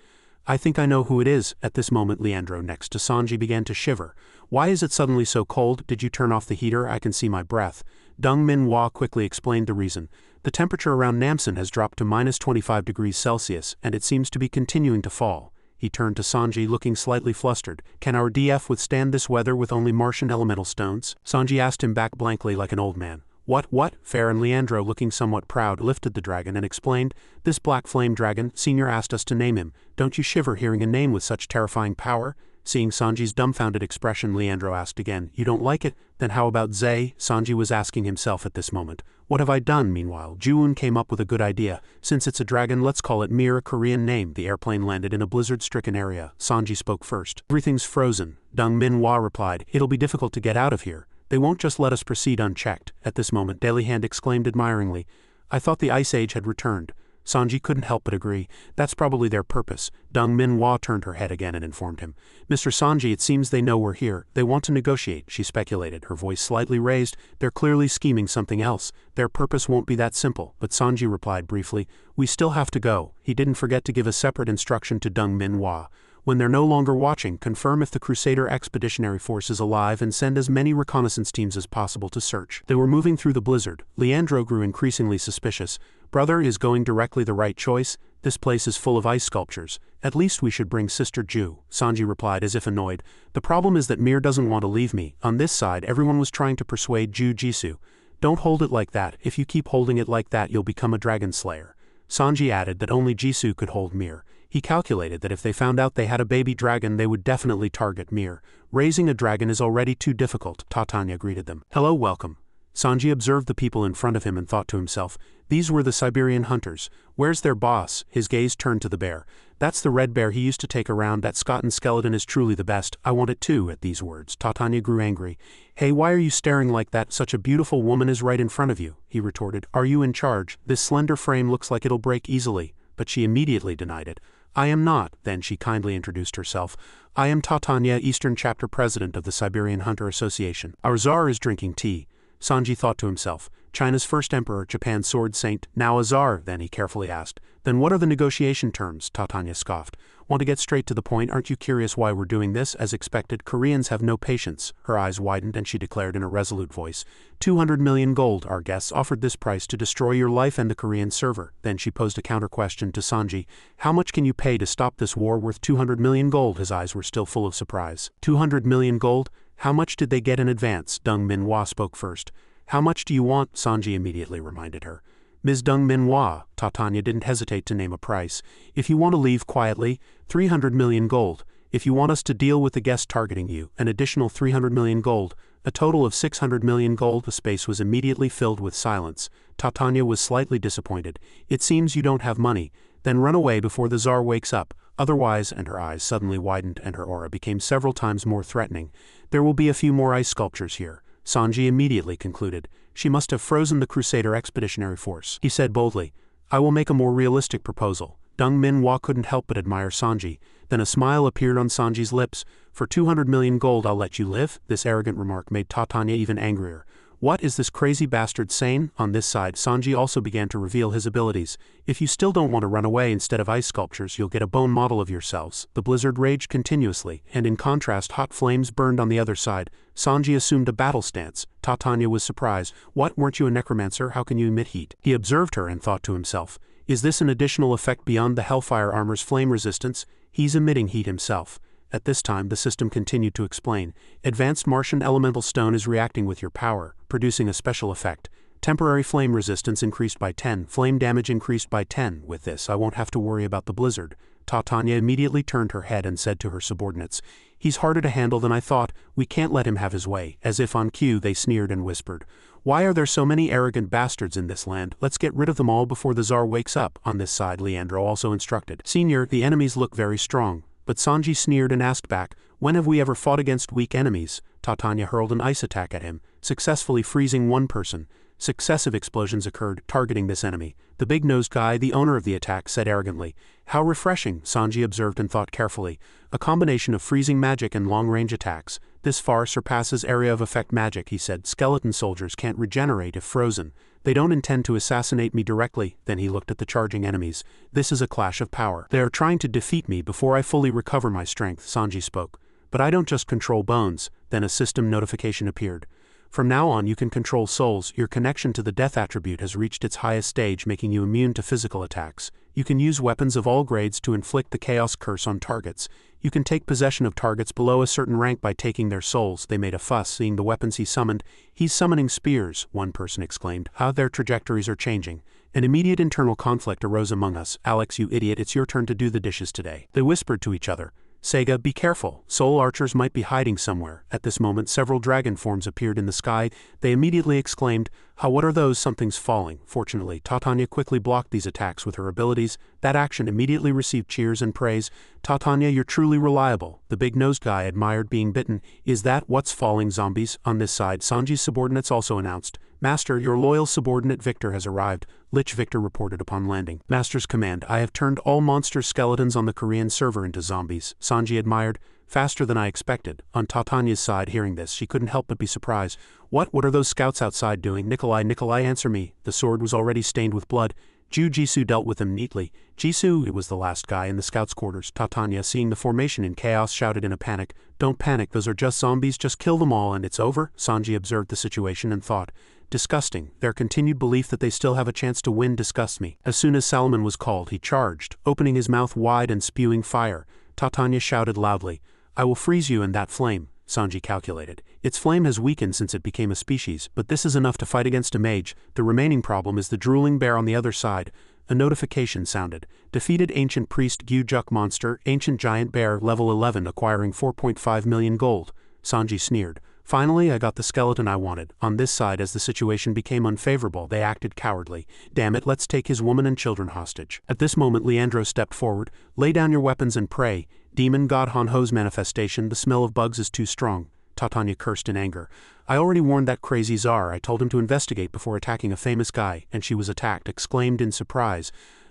A: I think I know who it is. At this moment, Leandro next to Sanji began to shiver. Why is it suddenly so cold? Did you turn off the heater? I can see my breath. Dong Minhwa quickly explained the reason. The temperature around Namsan has dropped to -25 degrees Celsius, and it seems to be continuing to fall. He turned to Sanji, looking slightly flustered. Can our DF withstand this weather with only Martian elemental stones? Sanji asked him back blankly like an old man. What? Fair and Leandro, looking somewhat proud, lifted the dragon and explained, this black flame dragon, Senior asked us to name him. Don't you shiver hearing a name with such terrifying power? Seeing Sanji's dumbfounded expression, Leandro asked again, you don't like it? Then how about Zay? Sanji was asking himself at this moment. What have I done? Meanwhile, Ju-un came up with a good idea. Since it's a dragon, let's call it Mir, a Korean name. The airplane landed in a blizzard-stricken area. Sanji spoke first. Everything's frozen. Dong Minhwa replied, it'll be difficult to get out of here. They won't just let us proceed unchecked. At this moment, Daily Hand exclaimed admiringly, I thought the Ice Age had returned. Sanji couldn't help but agree. That's probably their purpose. Dong Minhwa turned her head again and informed him. Mr. Sanji, it seems they know we're here. They want to negotiate, she speculated, her voice slightly raised. They're clearly scheming something else. Their purpose won't be that simple. But Sanji replied briefly, we still have to go. He didn't forget to give a separate instruction to Dong Minhwa. When they're no longer watching, confirm if the Crusader Expeditionary Force is alive and send as many reconnaissance teams as possible to search. They were moving through the blizzard. Leandro grew increasingly suspicious. Brother, is going directly the right choice? This place is full of ice sculptures. At least we should bring Sister Ju, Sanji replied as if annoyed. The problem is that Mir doesn't want to leave me. On this side, everyone was trying to persuade Ju Jisoo. Don't hold it like that. If you keep holding it like that, you'll become a dragon slayer. Sanji added that only Jisoo could hold Mir. He calculated that if they found out they had a baby dragon, they would definitely target Mir. Raising a dragon is already too difficult. Titania greeted them. Hello, welcome. Sanji observed the people in front of him and thought to himself, these were the Siberian hunters. Where's their boss? His gaze turned to the bear. That's the red bear he used to take around. That Scotan skeleton is truly the best. I want it too. At these words, Titania grew angry. Hey, why are you staring like that? Such a beautiful woman is right in front of you, he retorted. Are you in charge? This slender frame looks like it'll break easily. But she immediately denied it. I am not. Then she kindly introduced herself. I am Titania, Eastern Chapter President of the Siberian Hunter Association. Our czar is drinking tea. Sanji thought to himself, China's first emperor, Japan's sword saint, now a czar. Then he carefully asked, then what are the negotiation terms? Titania scoffed. Want to get straight to the point? Aren't you curious why we're doing this? As expected, Koreans have no patience. Her eyes widened and she declared in a resolute voice, 200 million gold. Our guests offered this price to destroy your life and the Korean server. Then she posed a counter question to Sanji. How much can you pay to stop this war worth 200 million gold? His eyes were still full of surprise. 200 million gold? How much did they get in advance? Dong Minhwa spoke first. How much do you want? Sanji immediately reminded her. Ms. Dong Minhwa, Titania didn't hesitate to name a price. If you want to leave quietly, 300 million gold. If you want us to deal with the guest targeting you, an additional 300 million gold. A total of 600 million gold. The space was immediately filled with silence. Titania was slightly disappointed. It seems you don't have money. Then run away before the Tsar wakes up. Otherwise, and her eyes suddenly widened and her aura became several times more threatening. There will be a few more ice sculptures here. Sanji immediately concluded. She must have frozen the Crusader Expeditionary Force. He said boldly, I will make a more realistic proposal. Dong Minhwa couldn't help but admire Sanji. Then a smile appeared on Sanji's lips. For 200 million gold I'll let you live? This arrogant remark made Titania even angrier. What is this crazy bastard saying? On this side, Sanji also began to reveal his abilities. If you still don't want to run away, instead of ice sculptures, you'll get a bone model of yourselves. The blizzard raged continuously, and in contrast, hot flames burned on the other side. Sanji assumed a battle stance. Titania was surprised. What, weren't you a necromancer? How can you emit heat? He observed her and thought to himself, Is this an additional effect beyond the Hellfire armor's flame resistance? He's emitting heat himself. At this time the system continued to explain. Advanced Martian elemental stone is reacting with your power, producing a special effect. Temporary flame resistance increased by 10, flame damage increased by 10. With this I won't have to worry about the blizzard. Titania immediately turned her head and said to her subordinates, "He's harder to handle than I thought, we can't let him have his way." As if on cue they sneered and whispered, "Why are there so many arrogant bastards in this land? Let's get rid of them all before the Tsar wakes up." On this side Leandro also instructed, "Senior, the enemies look very strong." But Sanji sneered and asked back, "When have we ever fought against weak enemies?" Titania hurled an ice attack at him, successfully freezing one person. Successive explosions occurred, targeting this enemy. The big-nosed guy, the owner of the attack, said arrogantly. "How refreshing," Sanji observed and thought carefully. "A combination of freezing magic and long-range attacks. This far surpasses area of effect magic," he said. "Skeleton soldiers can't regenerate if frozen. They don't intend to assassinate me directly." Then he looked at the charging enemies. "This is a clash of power. They are trying to defeat me before I fully recover my strength," Sanji spoke. "But I don't just control bones." Then a system notification appeared. "From now on you can control souls. Your connection to the death attribute has reached its highest stage, making you immune to physical attacks. You can use weapons of all grades to inflict the chaos curse on targets. You can take possession of targets below a certain rank by taking their souls." They made a fuss seeing the weapons he summoned. "He's summoning spears," one person exclaimed. "How their trajectories are changing." An immediate internal conflict arose among us. "Alex, you idiot, it's your turn to do the dishes today." They whispered to each other. "Sega, be careful. Soul archers might be hiding somewhere." At this moment several dragon forms appeared in the sky. They immediately exclaimed, "How, what are those? Something's falling." Fortunately, Titania quickly blocked these attacks with her abilities. That action immediately received cheers and praise. "Titania, you're truly reliable." The big-nosed guy admired being bitten. "Is that what's falling, zombies?" On this side Sanji's subordinates also announced, "Master, your loyal subordinate Victor has arrived." Lich Victor reported upon landing. "Master's command, I have turned all monster skeletons on the Korean server into zombies." Sanji admired. "Faster than I expected." On Titania's side hearing this she couldn't help but be surprised. What are those scouts outside doing?" Nikolai, answer me." The sword was already stained with blood. Jisoo dealt with him neatly. "Jisoo," it was the last guy in the scouts' quarters. Titania, seeing the formation in chaos, shouted in a panic, "Don't panic, those are just zombies, just kill them all and it's over." Sanji observed the situation and thought, "Disgusting. Their continued belief that they still have a chance to win disgusts me." As soon as Salomon was called, he charged, opening his mouth wide and spewing fire. Titania shouted loudly, "I will freeze you in that flame." Sanji calculated. Its flame has weakened since it became a species, but this is enough to fight against a mage. The remaining problem is the drooling bear on the other side. A notification sounded. Defeated Ancient Priest Gyujuk Monster, Ancient Giant Bear, level 11, acquiring 4.5 million gold. Sanji sneered. "Finally, I got the skeleton I wanted." On this side, as the situation became unfavorable, they acted cowardly. "Damn it, let's take his woman and children hostage." At this moment Leandro stepped forward. "Lay down your weapons and pray. Demon God Han-Ho's manifestation, the smell of bugs is too strong." Titania cursed in anger. "I already warned that crazy Tsar. I told him to investigate before attacking a famous guy, and she was attacked," exclaimed in surprise.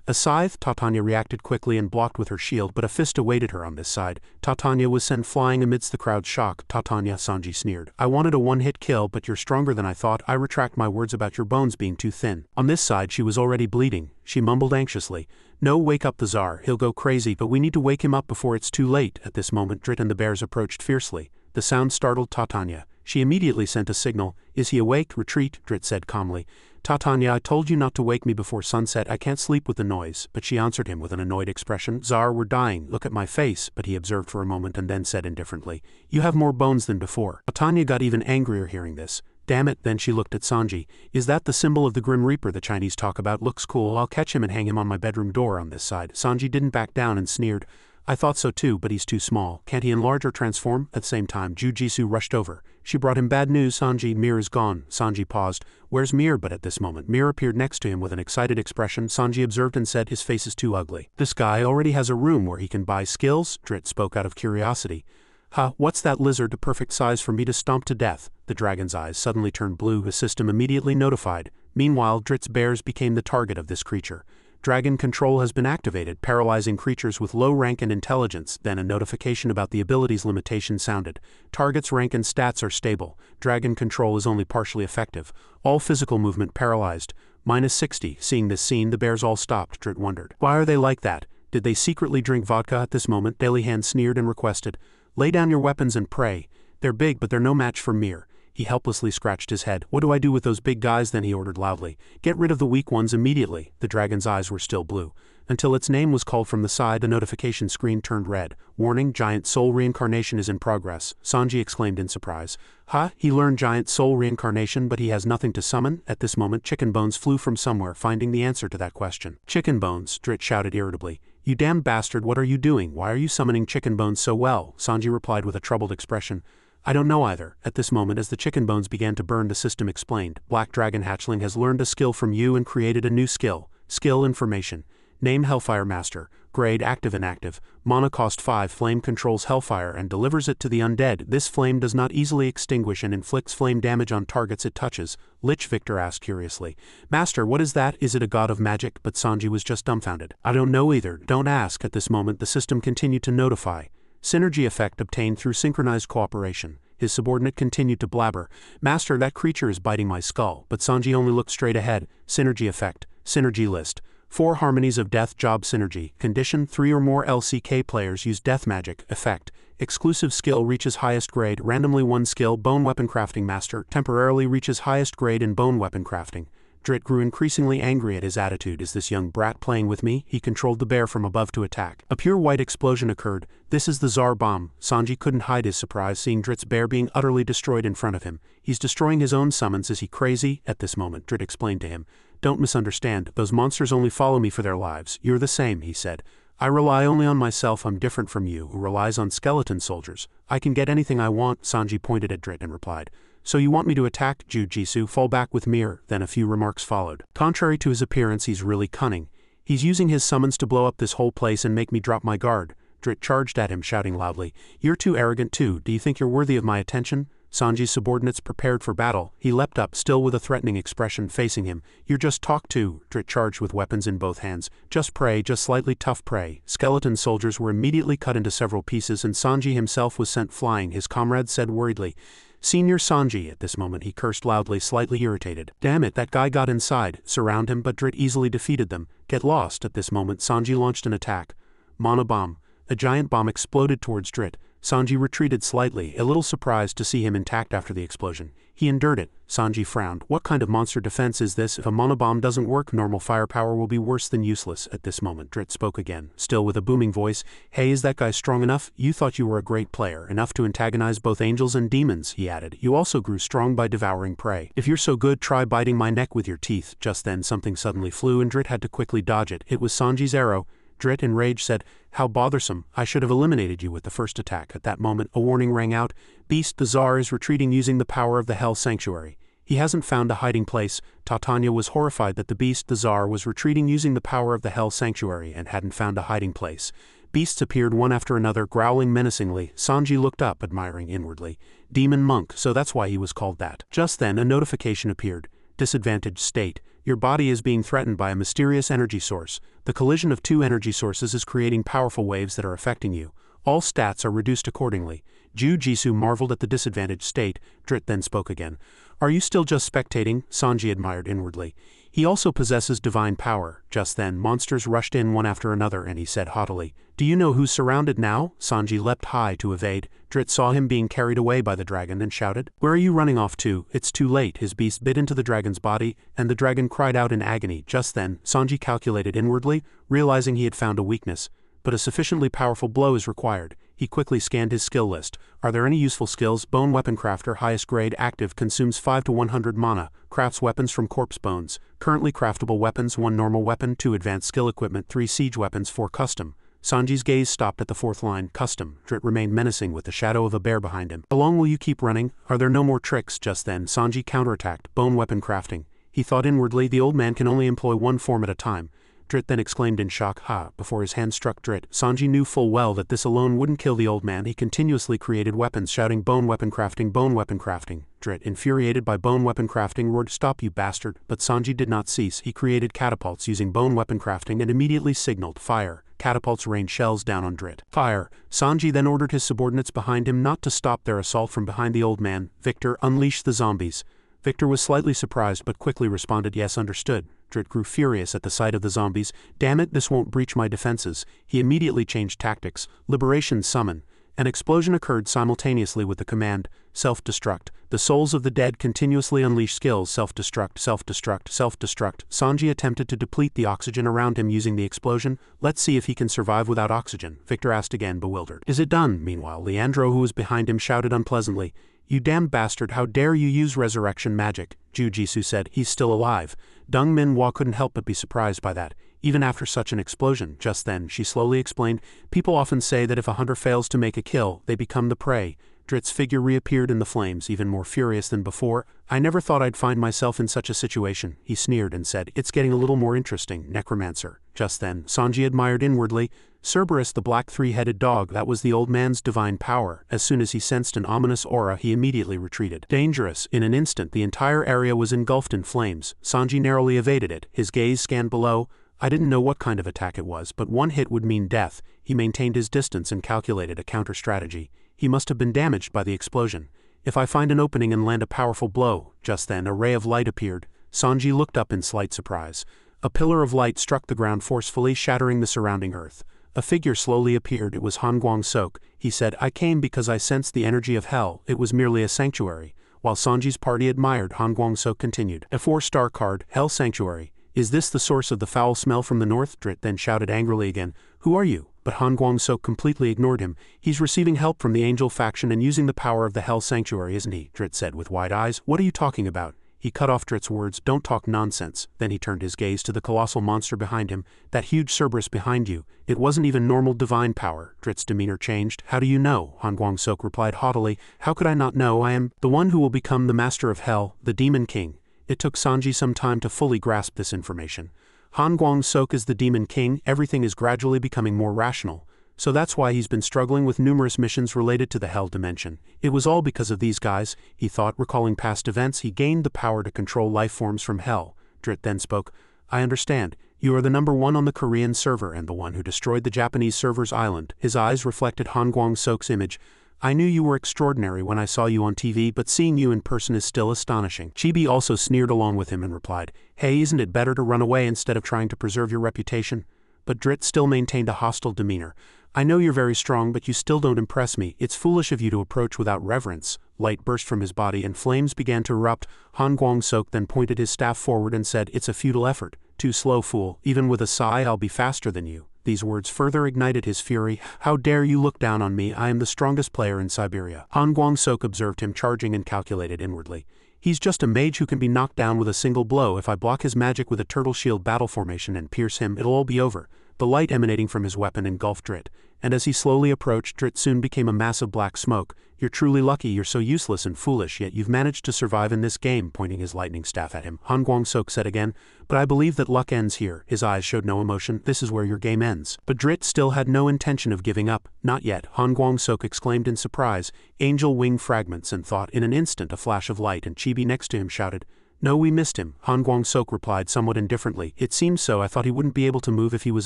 A: "A scythe?" Titania reacted quickly and blocked with her shield, but a fist awaited her on this side. Titania was sent flying amidst the crowd's shock. "Titania," Sanji sneered. "I wanted a one-hit kill, but you're stronger than I thought. I retract my words about your bones being too thin." On this side she was already bleeding. She mumbled anxiously, "No, wake up the Tsar. He'll go crazy, but we need to wake him up before it's too late." At this moment Drit and the bears approached fiercely. The sound startled Titania. She immediately sent a signal. "Is he awake? Retreat," Drit said calmly. "Titania, I told you not to wake me before sunset. I can't sleep with the noise." But she answered him with an annoyed expression. "Tsar, we're dying. Look at my face." But he observed for a moment and then said indifferently, "You have more bones than before." Titania got even angrier hearing this. "Damn it." Then she looked at Sanji. "Is that the symbol of the Grim Reaper the Chinese talk about? Looks cool. I'll catch him and hang him on my bedroom door." On this side Sanji didn't back down and sneered, "I thought so too, but he's too small. Can't he enlarge or transform?" At the same time Jisoo rushed over. She brought him bad news. "Sanji, Mir is gone." Sanji paused. "Where's Mir?" But at this moment Mir appeared next to him with an excited expression. Sanji observed and said, "His face is too ugly." "This guy already has a room where he can buy skills?" Drit spoke out of curiosity. "Ha, what's that lizard? A perfect size for me to stomp to death." The dragon's eyes suddenly turned blue. His system immediately notified. Meanwhile Drit's bears became the target of this creature. "Dragon control has been activated, paralyzing creatures with low rank and intelligence." Then a notification about the ability's limitation sounded. "Target's rank and stats are stable. Dragon control is only partially effective. All physical movement paralyzed. -60. Seeing this scene the bears all stopped. Drit wondered, why are they like that? Did they secretly drink vodka? At this moment Daily Hand sneered and requested, "Lay down your weapons and pray. They're big but they're no match for Mir. He helplessly scratched his head. What do I do with those big guys then, he ordered loudly. Get rid of the weak ones immediately. The dragon's eyes were still blue. Until its name was called from the side, a notification screen turned red. Warning, giant soul reincarnation is in progress, Sanji exclaimed in surprise. Huh? He learned giant soul reincarnation, but he has nothing to summon? At this moment, Chicken Bones flew from somewhere, finding the answer to that question. Chicken Bones, Drit shouted irritably. You damn bastard, what are you doing? Why are you summoning Chicken Bones so well? Sanji replied with a troubled expression. I don't know either. At this moment, as the chicken bones began to burn, the system explained. Black Dragon Hatchling has learned a skill from you and created a new skill. Skill information. Name Hellfire Master. Grade active inactive. Mana cost 5. Flame controls Hellfire and delivers it to the undead. This flame does not easily extinguish and inflicts flame damage on targets it touches. Lich, Victor asked curiously. Master, what is that? Is it a god of magic? But Sanji was just dumbfounded. I don't know either. Don't ask. At this moment, the system continued to notify. Synergy effect obtained through synchronized cooperation. His subordinate continued to blabber. Master, that creature is biting my skull. But Sanji only looked straight ahead. Synergy effect. Synergy list. 4 Harmonies of Death Job Synergy. Condition: 3 or more LCK players use death magic. Effect. Exclusive skill reaches highest grade. Randomly 1 skill. Bone Weapon Crafting Master temporarily reaches highest grade in bone weapon crafting. Drit grew increasingly angry at his attitude. Is this young brat playing with me? He controlled the bear from above to attack. A pure white explosion occurred. This is the Tsar Bomb. Sanji couldn't hide his surprise seeing Drit's bear being utterly destroyed in front of him. He's destroying his own summons. Is he crazy? At this moment, Drit explained to him. Don't misunderstand. Those monsters only follow me for their lives. You're the same, he said. I rely only on myself. I'm different from you, who relies on skeleton soldiers. I can get anything I want. Sanji pointed at Drit and replied. So you want me to attack? Jujitsu, fall back with mirror. Then a few remarks followed. Contrary to his appearance, he's really cunning. He's using his summons to blow up this whole place and make me drop my guard. Drit charged at him, shouting loudly. You're too arrogant too. Do you think you're worthy of my attention? Sanji's subordinates prepared for battle. He leapt up, still with a threatening expression, facing him. You're just talk to. Drit charged with weapons in both hands. Just prey, just slightly tough prey. Skeleton soldiers were immediately cut into several pieces and Sanji himself was sent flying. His comrades said worriedly, Senior Sanji. At this moment he cursed loudly, slightly irritated. Damn it, that guy got inside. Surround him, but Drit easily defeated them. Get lost. At this moment Sanji launched an attack. Mana Bomb. A giant bomb exploded towards Drit. Sanji retreated slightly, a little surprised to see him intact after the explosion. He endured it. Sanji frowned. What kind of monster defense is this? If a mana bomb doesn't work, normal firepower will be worse than useless. At this moment, Drit spoke again, still with a booming voice. Hey, is that guy strong enough? You thought you were a great player, enough to antagonize both angels and demons, he added. You also grew strong by devouring prey. If you're so good, try biting my neck with your teeth. Just then something suddenly flew and Drit had to quickly dodge it. It was Sanji's arrow. Drit, in rage, said, How bothersome. I should have eliminated you with the first attack. At that moment, a warning rang out. Beast, the Tsar is retreating using the power of the Hell Sanctuary. He hasn't found a hiding place. Titania was horrified that the Beast, the Tsar, was retreating using the power of the Hell Sanctuary and hadn't found a hiding place. Beasts appeared one after another, growling menacingly. Sanji looked up, admiring inwardly. Demon Monk, so that's why he was called that. Just then, a notification appeared. Disadvantaged state. Your body is being threatened by a mysterious energy source. The collision of 2 energy sources is creating powerful waves that are affecting you. All stats are reduced accordingly. Jujitsu marveled at the disadvantaged state. Drit then spoke again. Are you still just spectating? Sanji admired inwardly. He also possesses divine power. Just then, monsters rushed in one after another and he said haughtily, Do you know who's surrounded now? Sanji leapt high to evade. Drit saw him being carried away by the dragon and shouted, Where are you running off to? It's too late. His beast bit into the dragon's body, and the dragon cried out in agony. Just then, Sanji calculated inwardly, realizing he had found a weakness. But a sufficiently powerful blow is required. He quickly scanned his skill list. Are there any useful skills? Bone Weapon Crafter, highest grade, active, consumes 5 to 100 mana, crafts weapons from corpse bones. Currently craftable weapons: 1 normal weapon, 2 advanced skill equipment, 3 siege weapons, 4 custom. Sanji's gaze stopped at the 4th line, custom. Drit remained menacing with the shadow of a bear behind him. How long will you keep running? Are there no more tricks? Just then, Sanji counterattacked. Bone Weapon Crafting. He thought inwardly, the old man can only employ 1 form at a time. Drit then exclaimed in shock, Ha! Before his hand struck Drit, Sanji knew full well that this alone wouldn't kill the old man. He continuously created weapons, shouting, Bone Weapon Crafting, Bone Weapon Crafting. Drit, infuriated by Bone Weapon Crafting, roared, Stop, you bastard! But Sanji did not cease. He created catapults using Bone Weapon Crafting and immediately signaled, Fire! Catapults rained shells down on Drit. Fire! Sanji then ordered his subordinates behind him not to stop their assault from behind the old man. Victor, unleash the zombies. Victor was slightly surprised but quickly responded, Yes, understood. Drit grew furious at the sight of the zombies. Damn it, this won't breach my defenses. He immediately changed tactics. Liberation summon. An explosion occurred simultaneously with the command, self-destruct. The souls of the dead continuously unleash skills self-destruct, self-destruct, self-destruct. Sanji attempted to deplete the oxygen around him using the explosion. Let's see if he can survive without oxygen, Victor asked again, bewildered. Is it done? Meanwhile, Leandro, who was behind him, shouted unpleasantly. You damned bastard, how dare you use resurrection magic? Jujitsu said, he's still alive. Deng Minhwa couldn't help but be surprised by that. Even after such an explosion, just then, she slowly explained, people often say that if a hunter fails to make a kill, they become the prey. Drit's figure reappeared in the flames, even more furious than before. I never thought I'd find myself in such a situation, he sneered and said, it's getting a little more interesting, Necromancer. Just then, Sanji admired inwardly, Cerberus the black three-headed dog, that was the old man's divine power. As soon as he sensed an ominous aura, he immediately retreated. Dangerous. In an instant, the entire area was engulfed in flames. Sanji narrowly evaded it. His gaze scanned below. I didn't know what kind of attack it was, but one hit would mean death. He maintained his distance and calculated a counter-strategy. He must have been damaged by the explosion. If I find an opening and land a powerful blow. Just then, a ray of light appeared. Sanji looked up in slight surprise. A pillar of light struck the ground forcefully, shattering the surrounding earth. A figure slowly appeared. It was Han Guang-sok. He said, I came because I sensed the energy of hell. It was merely a sanctuary. While Sanji's party admired, Han Guang-sok continued. A 4-star card, Hell Sanctuary. Is this the source of the foul smell from the north? Drit then shouted angrily again. Who are you? But Han Guang-sok completely ignored him. He's receiving help from the angel faction and using the power of the Hell Sanctuary, isn't he? Drit said with wide eyes. What are you talking about? He cut off Drit's words. Don't talk nonsense. Then he turned his gaze to the colossal monster behind him. That huge Cerberus behind you. It wasn't even normal divine power. Drit's demeanor changed. How do you know? Han Guang-sok replied haughtily. How could I not know? I am the one who will become the master of hell, the Demon King. It took Sanji some time to fully grasp this information. Han Guang-sok is the Demon King. Everything is gradually becoming more rational. So that's why he's been struggling with numerous missions related to the Hell Dimension. It was all because of these guys, he thought, recalling past events. He gained the power to control life forms from Hell. Drit then spoke. I understand. You are the #1 on the Korean server and the one who destroyed the Japanese server's island. His eyes reflected Han Guang-sok's image. I knew you were extraordinary when I saw you on TV, but seeing you in person is still astonishing. Chibi also sneered along with him and replied, Hey, isn't it better to run away instead of trying to preserve your reputation? But Drit still maintained a hostile demeanor. I know you're very strong, but you still don't impress me. It's foolish of you to approach without reverence. Light burst from his body and flames began to erupt. Han Guang-sok then pointed his staff forward and said, It's a futile effort. Too slow, fool. Even with a sigh, I'll be faster than you. These words further ignited his fury. How dare you look down on me? I am the strongest player in Siberia. Han Guang-sok observed him charging and calculated inwardly. He's just a mage who can be knocked down with a single blow. If I block his magic with a turtle shield battle formation and pierce him, it'll all be over. The light emanating from his weapon engulfed Drit, and as he slowly approached, Drit soon became a mass of black smoke. You're truly lucky. You're so useless and foolish, yet you've managed to survive in this game, pointing his lightning staff at him. Han Guang-sok said again, But I believe that luck ends here. His eyes showed no emotion. This is where your game ends. But Drit still had no intention of giving up. Not yet. Han Guang-sok exclaimed in surprise, Angel wing fragments, and thought in an instant a flash of light, and Chibi next to him shouted, No, we missed him. Han Guang-sok replied somewhat indifferently. It seems so. I thought he wouldn't be able to move if he was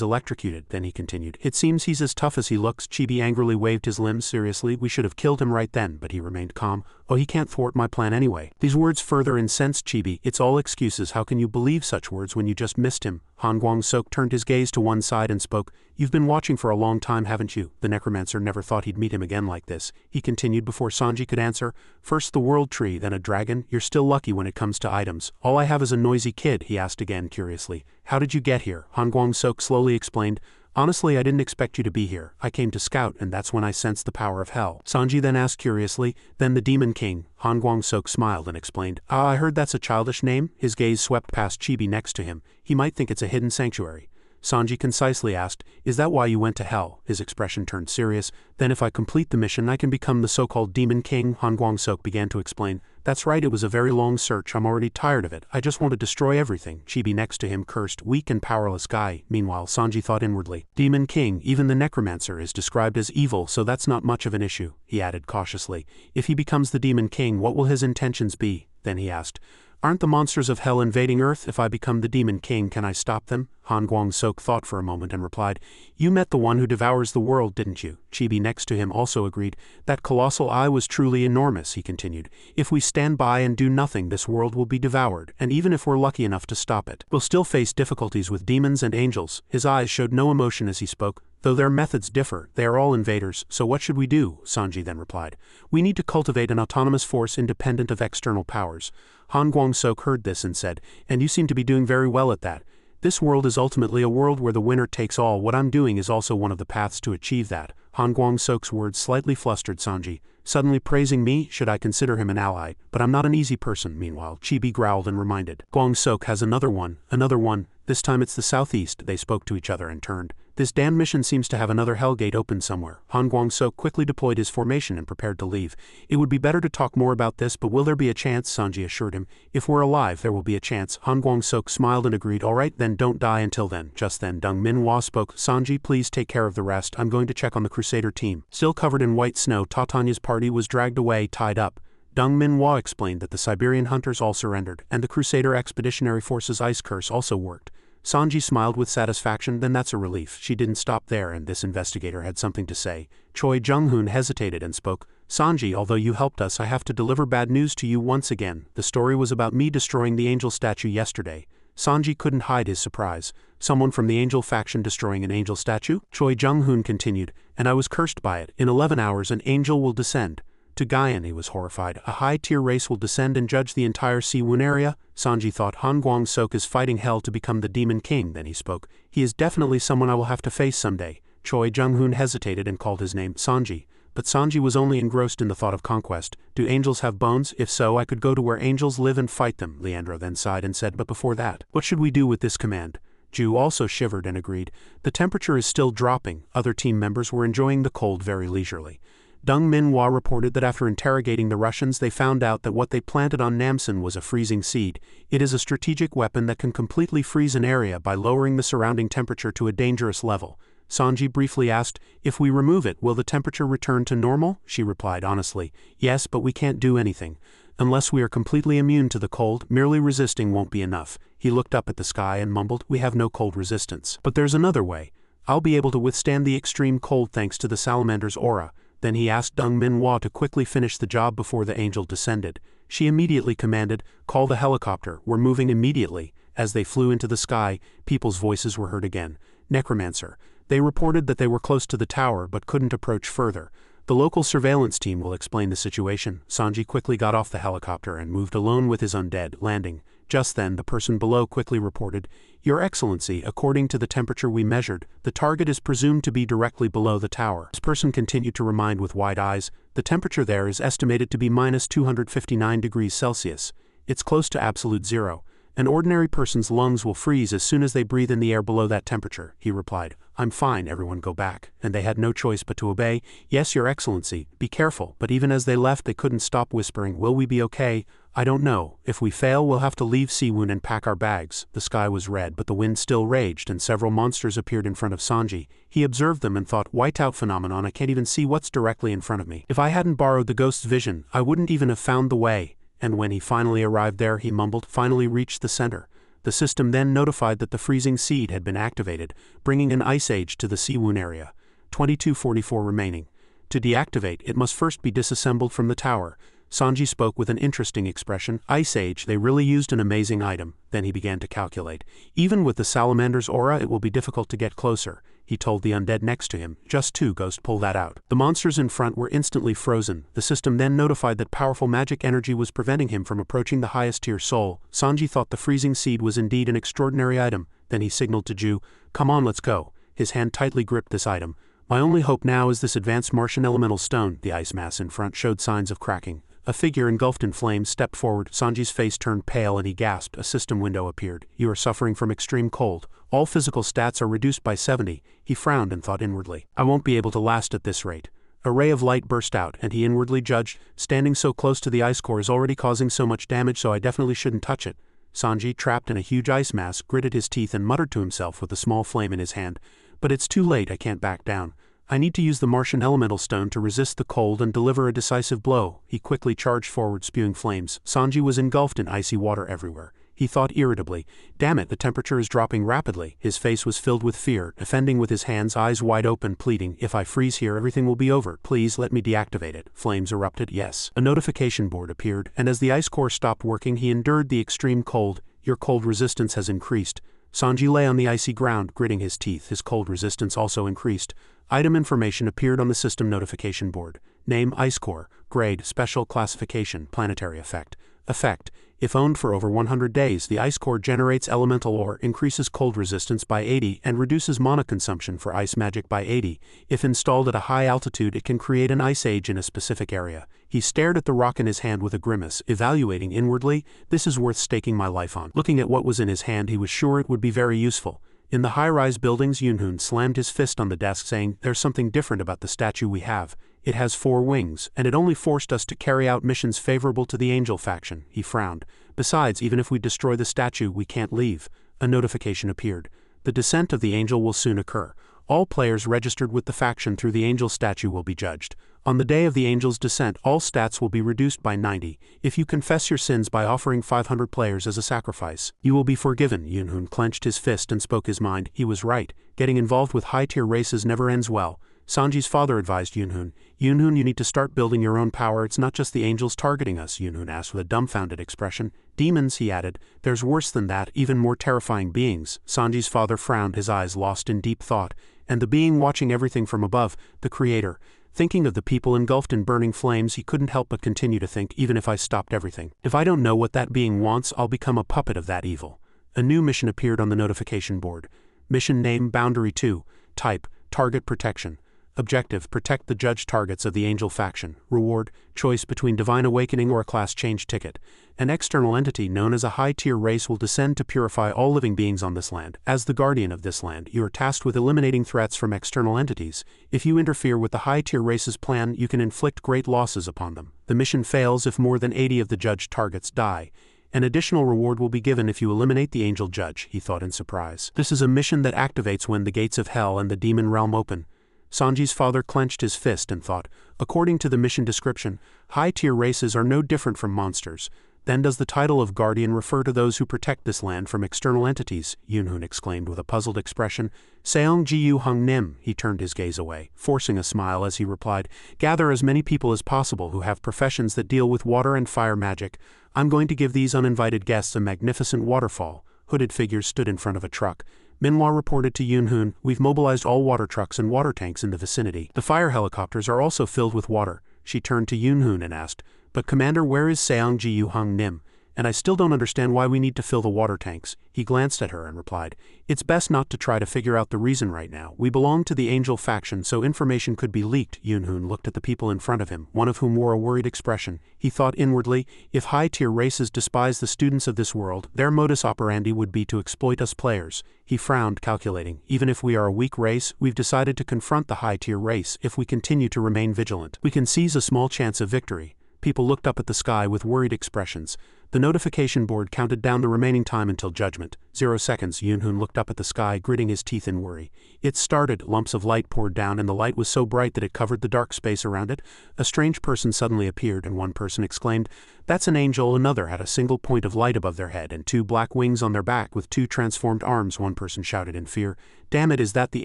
A: electrocuted. Then he continued. It seems he's as tough as he looks. Chibi angrily waved his limbs. Seriously, we should have killed him right then, but he remained calm. Oh, he can't thwart my plan anyway. These words further incensed Chibi. It's all excuses. How can you believe such words when you just missed him? Han Guang-sok turned his gaze to one side and spoke. You've been watching for a long time, haven't you? The Necromancer never thought he'd meet him again like this. He continued before Sanji could answer. First the world tree, then a dragon. You're still lucky when it comes to items. All I have is a noisy kid, he asked again curiously. How did you get here? Han Guang-sok slowly explained. Honestly, I didn't expect you to be here. I came to scout, and that's when I sensed the power of hell. Sanji then asked curiously, Then the Demon King? Han Guang-sok smiled and explained. I heard that's a childish name. His gaze swept past Chibi next to him. He might think it's a hidden sanctuary. Sanji concisely asked, Is that why you went to hell? His expression turned serious. Then if I complete the mission, I can become the so-called Demon King, Han Guang-sok began to explain. That's right, it was a very long search. I'm already tired of it. I just want to destroy everything. Chibi next to him cursed, weak and powerless guy. Meanwhile, Sanji thought inwardly. Demon King, even the Necromancer, is described as evil, so that's not much of an issue, he added cautiously. If he becomes the Demon King, what will his intentions be? Then he asked. Aren't the monsters of hell invading Earth? If I become the Demon King, can I stop them? Han Guang-sok thought for a moment and replied, You met the one who devours the world, didn't you? Chibi next to him also agreed. That colossal eye was truly enormous, he continued. If we stand by and do nothing, this world will be devoured, and even if we're lucky enough to stop it, we'll still face difficulties with demons and angels. His eyes showed no emotion as he spoke. Though their methods differ, they are all invaders, so what should we do? Sanji then replied. We need to cultivate an autonomous force independent of external powers. Han Guang-sok heard this and said, and you seem to be doing very well at that. This world is ultimately a world where the winner takes all. What I'm doing is also one of the paths to achieve that. Han Guang-sok's words slightly flustered Sanji. Suddenly praising me, should I consider him an ally? But I'm not an easy person. Meanwhile, Chibi growled and reminded. Guang-sok has another one. This time it's the southeast. They spoke to each other and turned. This damn mission seems to have another hellgate open somewhere. Han Guang-sok quickly deployed his formation and prepared to leave. It would be better to talk more about this, but will there be a chance? Sanji assured him. If we're alive, there will be a chance. Han Guang-sok smiled and agreed. Alright, then don't die until then. Just then, Dung Minhwa spoke. Sanji, please take care of the rest. I'm going to check on the Crusader team. Still covered in white snow, Tatanya's party was dragged away, tied up. Dung Minhwa explained that the Siberian hunters all surrendered, and the Crusader Expeditionary Force's ice curse also worked. Sanji smiled with satisfaction. Then that's a relief. She didn't stop there, and this investigator had something to say. Choi Jung-hoon hesitated and spoke. Sanji, although you helped us, I have to deliver bad news to you once again. The story was about me destroying the angel statue yesterday. Sanji couldn't hide his surprise. Someone from the angel faction destroying an angel statue? Choi Jung-hoon continued, and I was cursed by it. In 11 hours an angel will descend. To Gaian, he was horrified. A high-tier race will descend and judge the entire Siwon area? Sanji thought. Han Guang-sok is fighting hell to become the Demon King. Then he spoke. He is definitely someone I will have to face someday. Choi Jung-hoon hesitated and called his name Sanji. But Sanji was only engrossed in the thought of conquest. Do angels have bones? If so, I could go to where angels live and fight them. Leandro then sighed and said, but before that, what should we do with this command? Ju also shivered and agreed. The temperature is still dropping. Other team members were enjoying the cold very leisurely. Dung Minhwa reported that after interrogating the Russians, they found out that what they planted on Namsan was a freezing seed. It is a strategic weapon that can completely freeze an area by lowering the surrounding temperature to a dangerous level. Sanji briefly asked, if we remove it, will the temperature return to normal? She replied honestly, yes, but we can't do anything. Unless we are completely immune to the cold, merely resisting won't be enough. He looked up at the sky and mumbled, we have no cold resistance. But there's another way. I'll be able to withstand the extreme cold thanks to the salamander's aura. Then he asked Dung Minhwa to quickly finish the job before the angel descended. She immediately commanded, call the helicopter, we're moving immediately. As they flew into the sky, people's voices were heard again. Necromancer. They reported that they were close to the tower but couldn't approach further. The local surveillance team will explain the situation. Sanji quickly got off the helicopter and moved alone with his undead, landing. Just then, the person below quickly reported, Your Excellency, according to the temperature we measured, the target is presumed to be directly below the tower. This person continued to remind with wide eyes, the temperature there is estimated to be minus 259 degrees Celsius. It's close to absolute zero. An ordinary person's lungs will freeze as soon as they breathe in the air below that temperature, he replied. I'm fine, everyone go back. And they had no choice but to obey. Yes, Your Excellency, be careful. But even as they left, they couldn't stop whispering, will we be okay? I don't know. If we fail, we'll have to leave Siwon and pack our bags. The sky was red, but the wind still raged, and several monsters appeared in front of Sanji. He observed them and thought, whiteout phenomenon, I can't even see what's directly in front of me. If I hadn't borrowed the ghost's vision, I wouldn't even have found the way. And when he finally arrived there, he mumbled, finally reached the center. The system then notified that the freezing seed had been activated, bringing an ice age to the Siwon area. 2244 remaining. To deactivate, it must first be disassembled from the tower. Sanji spoke with an interesting expression. Ice Age, they really used an amazing item. Then he began to calculate. Even with the salamander's aura, it will be difficult to get closer. He told the undead next to him, just two, Ghost, pull that out. The monsters in front were instantly frozen. The system then notified that powerful magic energy was preventing him from approaching the highest tier soul. Sanji thought the freezing seed was indeed an extraordinary item. Then he signaled to Ju, come on, let's go. His hand tightly gripped this item. My only hope now is this advanced Martian elemental stone. The ice mass in front showed signs of cracking. A figure engulfed in flames stepped forward. Sanji's face turned pale and he gasped. A system window appeared. You are suffering from extreme cold. All physical stats are reduced by 70. He frowned and thought inwardly, I won't be able to last at this rate. A ray of light burst out, and he inwardly judged, standing so close to the ice core is already causing so much damage, so I definitely shouldn't touch it. Sanji, trapped in a huge ice mass, gritted his teeth and muttered to himself with a small flame in his hand. But it's too late, I can't back down. I need to use the Martian elemental stone to resist the cold and deliver a decisive blow. He quickly charged forward, spewing flames. Sanji was engulfed in icy water everywhere. He thought irritably, damn it, the temperature is dropping rapidly. His face was filled with fear, defending with his hands, eyes wide open, pleading, if I freeze here, everything will be over. Please let me deactivate it. Flames erupted, yes. A notification board appeared, and as the ice core stopped working, he endured the extreme cold. Your cold resistance has increased. Sanji lay on the icy ground, gritting his teeth. His cold resistance also increased. Item information appeared on the system notification board. Name Ice Core. Grade Special Classification Planetary Effect. Effect: if owned for over 100 days, the ice core generates elemental ore, increases cold resistance by 80, and reduces mana consumption for ice magic by 80. If installed at a high altitude, it can create an ice age in a specific area. He stared at the rock in his hand with a grimace, evaluating inwardly, this is worth staking my life on. Looking at what was in his hand, he was sure it would be very useful. In the high-rise buildings, Yunhun slammed his fist on the desk, saying, there's something different about the statue we have. It has 4 wings, and it only forced us to carry out missions favorable to the Angel faction. He frowned. Besides, even if we destroy the statue, we can't leave. A notification appeared. The descent of the Angel will soon occur. All players registered with the faction through the Angel statue will be judged. On the day of the Angel's descent, all stats will be reduced by 90. If you confess your sins by offering 500 players as a sacrifice, you will be forgiven. Yunhun clenched his fist and spoke his mind. He was right. Getting involved with high-tier races never ends well. Sanji's father advised Yunhun. Yunhun, you need to start building your own power. It's not just the angels targeting us, Yunhun asked with a dumbfounded expression. Demons, he added. There's worse than that, even more terrifying beings. Sanji's father frowned, his eyes lost in deep thought. And the being watching everything from above, the Creator. Thinking of the people engulfed in burning flames, he couldn't help but continue to think, even if I stopped everything. If I don't know what that being wants, I'll become a puppet of that evil. A new mission appeared on the notification board. Mission name Boundary 2. Type Target Protection. Objective: protect the judged targets of the Angel faction. Reward: choice between Divine Awakening or a class change ticket. An external entity known as a high-tier race will descend to purify all living beings on this land. As the guardian of this land, you are tasked with eliminating threats from external entities. If you interfere with the high-tier race's plan, you can inflict great losses upon them. The mission fails if more than 80 of the judged targets die. An additional reward will be given if you eliminate the Angel Judge, he thought in surprise. This is a mission that activates when the gates of hell and the demon realm open. Sanji's father clenched his fist and thought, according to the mission description, high-tier races are no different from monsters. Then does the title of Guardian refer to those who protect this land from external entities? Yunhun exclaimed with a puzzled expression. Seong Jiu Hung Nim, he turned his gaze away, forcing a smile as he replied, gather as many people as possible who have professions that deal with water and fire magic. I'm going to give these uninvited guests a magnificent waterfall. Hooded figures stood in front of a truck. Manhwa reported to Yunhun, we've mobilized all water trucks and water tanks in the vicinity. The fire helicopters are also filled with water. She turned to Yunhun and asked, but Commander, where is Seong Jiu Hung Nim? And I still don't understand why we need to fill the water tanks. He glanced at her and replied, it's best not to try to figure out the reason right now. We belong to the Angel faction, so information could be leaked. Yunhun looked at the people in front of him, one of whom wore a worried expression. He thought inwardly, if high-tier races despise the students of this world, their modus operandi would be to exploit us players. He frowned, calculating, even if we are a weak race, we've decided to confront the high-tier race. If we continue to remain vigilant, we can seize a small chance of victory. People looked up at the sky with worried expressions. The notification board counted down the remaining time until judgment. 0 seconds. Yunhun looked up at the sky, gritting his teeth in worry. It started. Lumps of light poured down, and the light was so bright that it covered the dark space around it. A strange person suddenly appeared, and one person exclaimed, that's an angel. Another had a single point of light above their head and 2 black wings on their back with 2 transformed arms. One person shouted in fear, damn it, is that the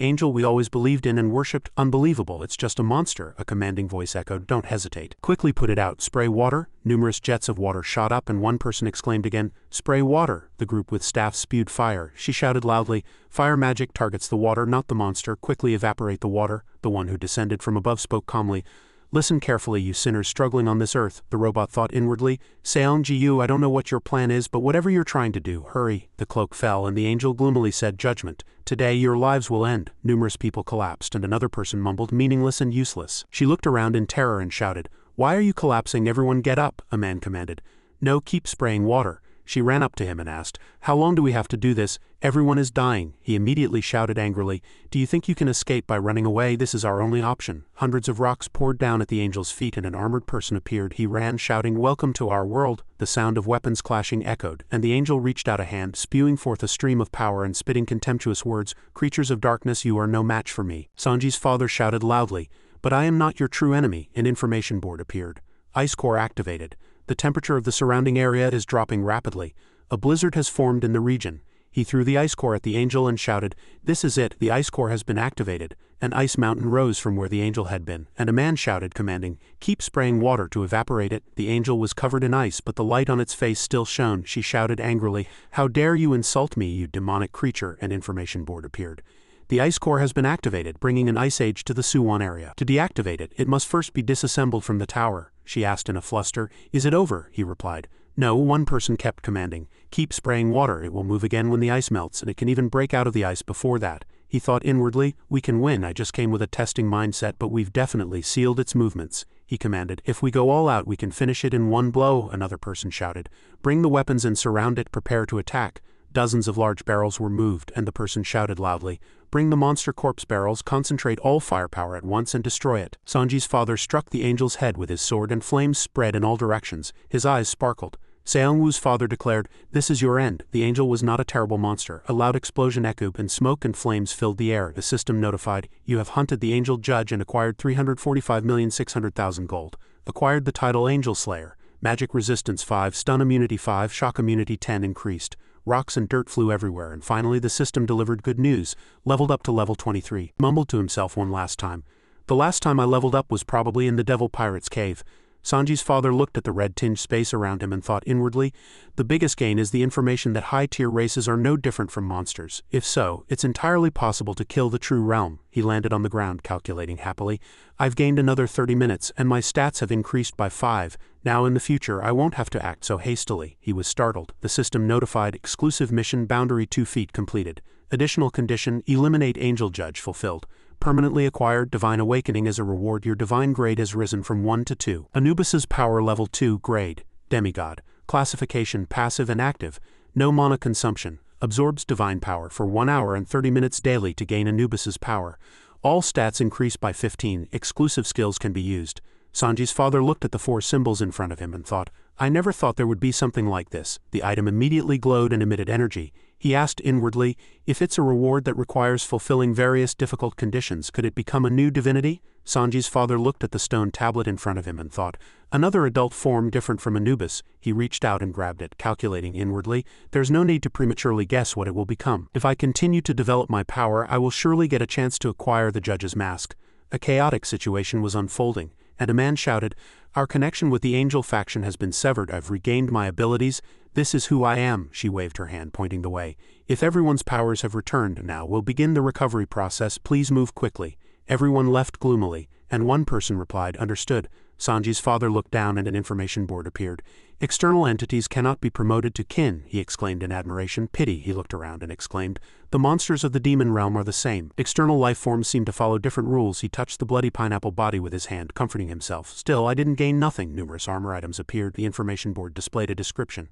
A: angel we always believed in and worshipped? Unbelievable, it's just a monster. A commanding voice echoed, don't hesitate. Quickly put it out. Spray water. Numerous jets of water shot up, and one person exclaimed again, spray water. The group with staffs spewed fire. She shouted loudly, fire magic targets the water, not the monster. Quickly evaporate the water. The one who descended from above spoke calmly. Listen carefully, you sinners struggling on this earth, the robot thought inwardly. Seong Jiu, I don't know what your plan is, but whatever you're trying to do, hurry. The cloak fell, and the angel gloomily said, judgment. Today your lives will end. Numerous people collapsed, and another person mumbled, meaningless and useless. She looked around in terror and shouted, why are you collapsing? Everyone get up, a man commanded. No, keep spraying water. She ran up to him and asked, how long do we have to do this? Everyone is dying. He immediately shouted angrily, do you think you can escape by running away? This is our only option. Hundreds of rocks poured down at the angel's feet, and an armored person appeared. He ran, shouting, welcome to our world. The sound of weapons clashing echoed, and the angel reached out a hand, spewing forth a stream of power and spitting contemptuous words, creatures of darkness, you are no match for me. Sanji's father shouted loudly, but I am not your true enemy. An information board appeared. Ice core activated. The temperature of the surrounding area is dropping rapidly. A blizzard has formed in the region. He He threw the ice core at the angel and shouted, "This is it, the ice core has been activated." An ice mountain rose from where the angel had been, and a man shouted, commanding, "Keep spraying water to evaporate it." The angel was covered in ice, but the light on its face still shone. She shouted angrily, "How dare you insult me, you demonic creature!" An information board appeared. The ice core has been activated, bringing an ice age to the Suwon area. To deactivate it, it must first be disassembled from the tower. She asked in a fluster. "Is it over?" he replied. No, one person kept commanding, "Keep spraying water, it will move again when the ice melts, and it can even break out of the ice before that." He thought inwardly, "We can win, I just came with a testing mindset, but we've definitely sealed its movements." He commanded, "If we go all out we can finish it in one blow." Another person shouted, "Bring the weapons and surround it, prepare to attack." Dozens of large barrels were moved, and the person shouted loudly, "Bring the monster corpse barrels, concentrate all firepower at once and destroy it." Sanji's father struck the angel's head with his sword and flames spread in all directions. His eyes sparkled. Seongwoo's father declared, "This is your end." The angel was not a terrible monster. A loud explosion echoed and smoke and flames filled the air. The system notified, "You have hunted the angel judge and acquired 345,600,000 gold. Acquired the title Angel Slayer. Magic resistance 5, stun immunity 5, shock immunity 10 increased. Rocks and dirt flew everywhere, and finally the system delivered good news. Leveled up to level 23. Mumbled to himself one last time. "The last time I leveled up was probably in the Devil Pirate's cave." Sanji's father looked at the red-tinged space around him and thought inwardly, "The biggest gain is the information that high-tier races are no different from monsters. If so, it's entirely possible to kill the true realm." He landed on the ground, calculating happily. "I've gained another 30 minutes, and my stats have increased by 5. Now in the future I won't have to act so hastily." He was startled. The system notified, "Exclusive mission boundary 2 feet completed. Additional condition, eliminate angel judge fulfilled. Permanently acquired Divine Awakening as a reward. Your divine grade has risen from 1 to 2. Anubis's power level 2 grade. Demigod. Classification passive and active. No mana consumption. Absorbs divine power for 1 hour and 30 minutes daily to gain Anubis's power. All stats increase by 15. Exclusive skills can be used." Sanji's father looked at the 4 symbols in front of him and thought, "I never thought there would be something like this." The item immediately glowed and emitted energy. He asked inwardly, "If it's a reward that requires fulfilling various difficult conditions, could it become a new divinity?" Sanji's father looked at the stone tablet in front of him and thought, "Another adult form different from Anubis." He reached out and grabbed it, calculating inwardly, "There's no need to prematurely guess what it will become. If I continue to develop my power, I will surely get a chance to acquire the judge's mask." A chaotic situation was unfolding, and a man shouted, "Our connection with the angel faction has been severed. I've regained my abilities. This is who I am." She waved her hand, pointing the way. "If everyone's powers have returned, now we'll begin the recovery process. Please move quickly." Everyone left gloomily, and one person replied, "Understood." Sanji's father looked down and an information board appeared. "External entities cannot be promoted to kin," he exclaimed in admiration. "Pity," he looked around and exclaimed. "The monsters of the demon realm are the same. External life forms seem to follow different rules." He touched the bloody pineapple body with his hand, comforting himself. "Still, I didn't gain nothing." Numerous armor items appeared. The information board displayed a description.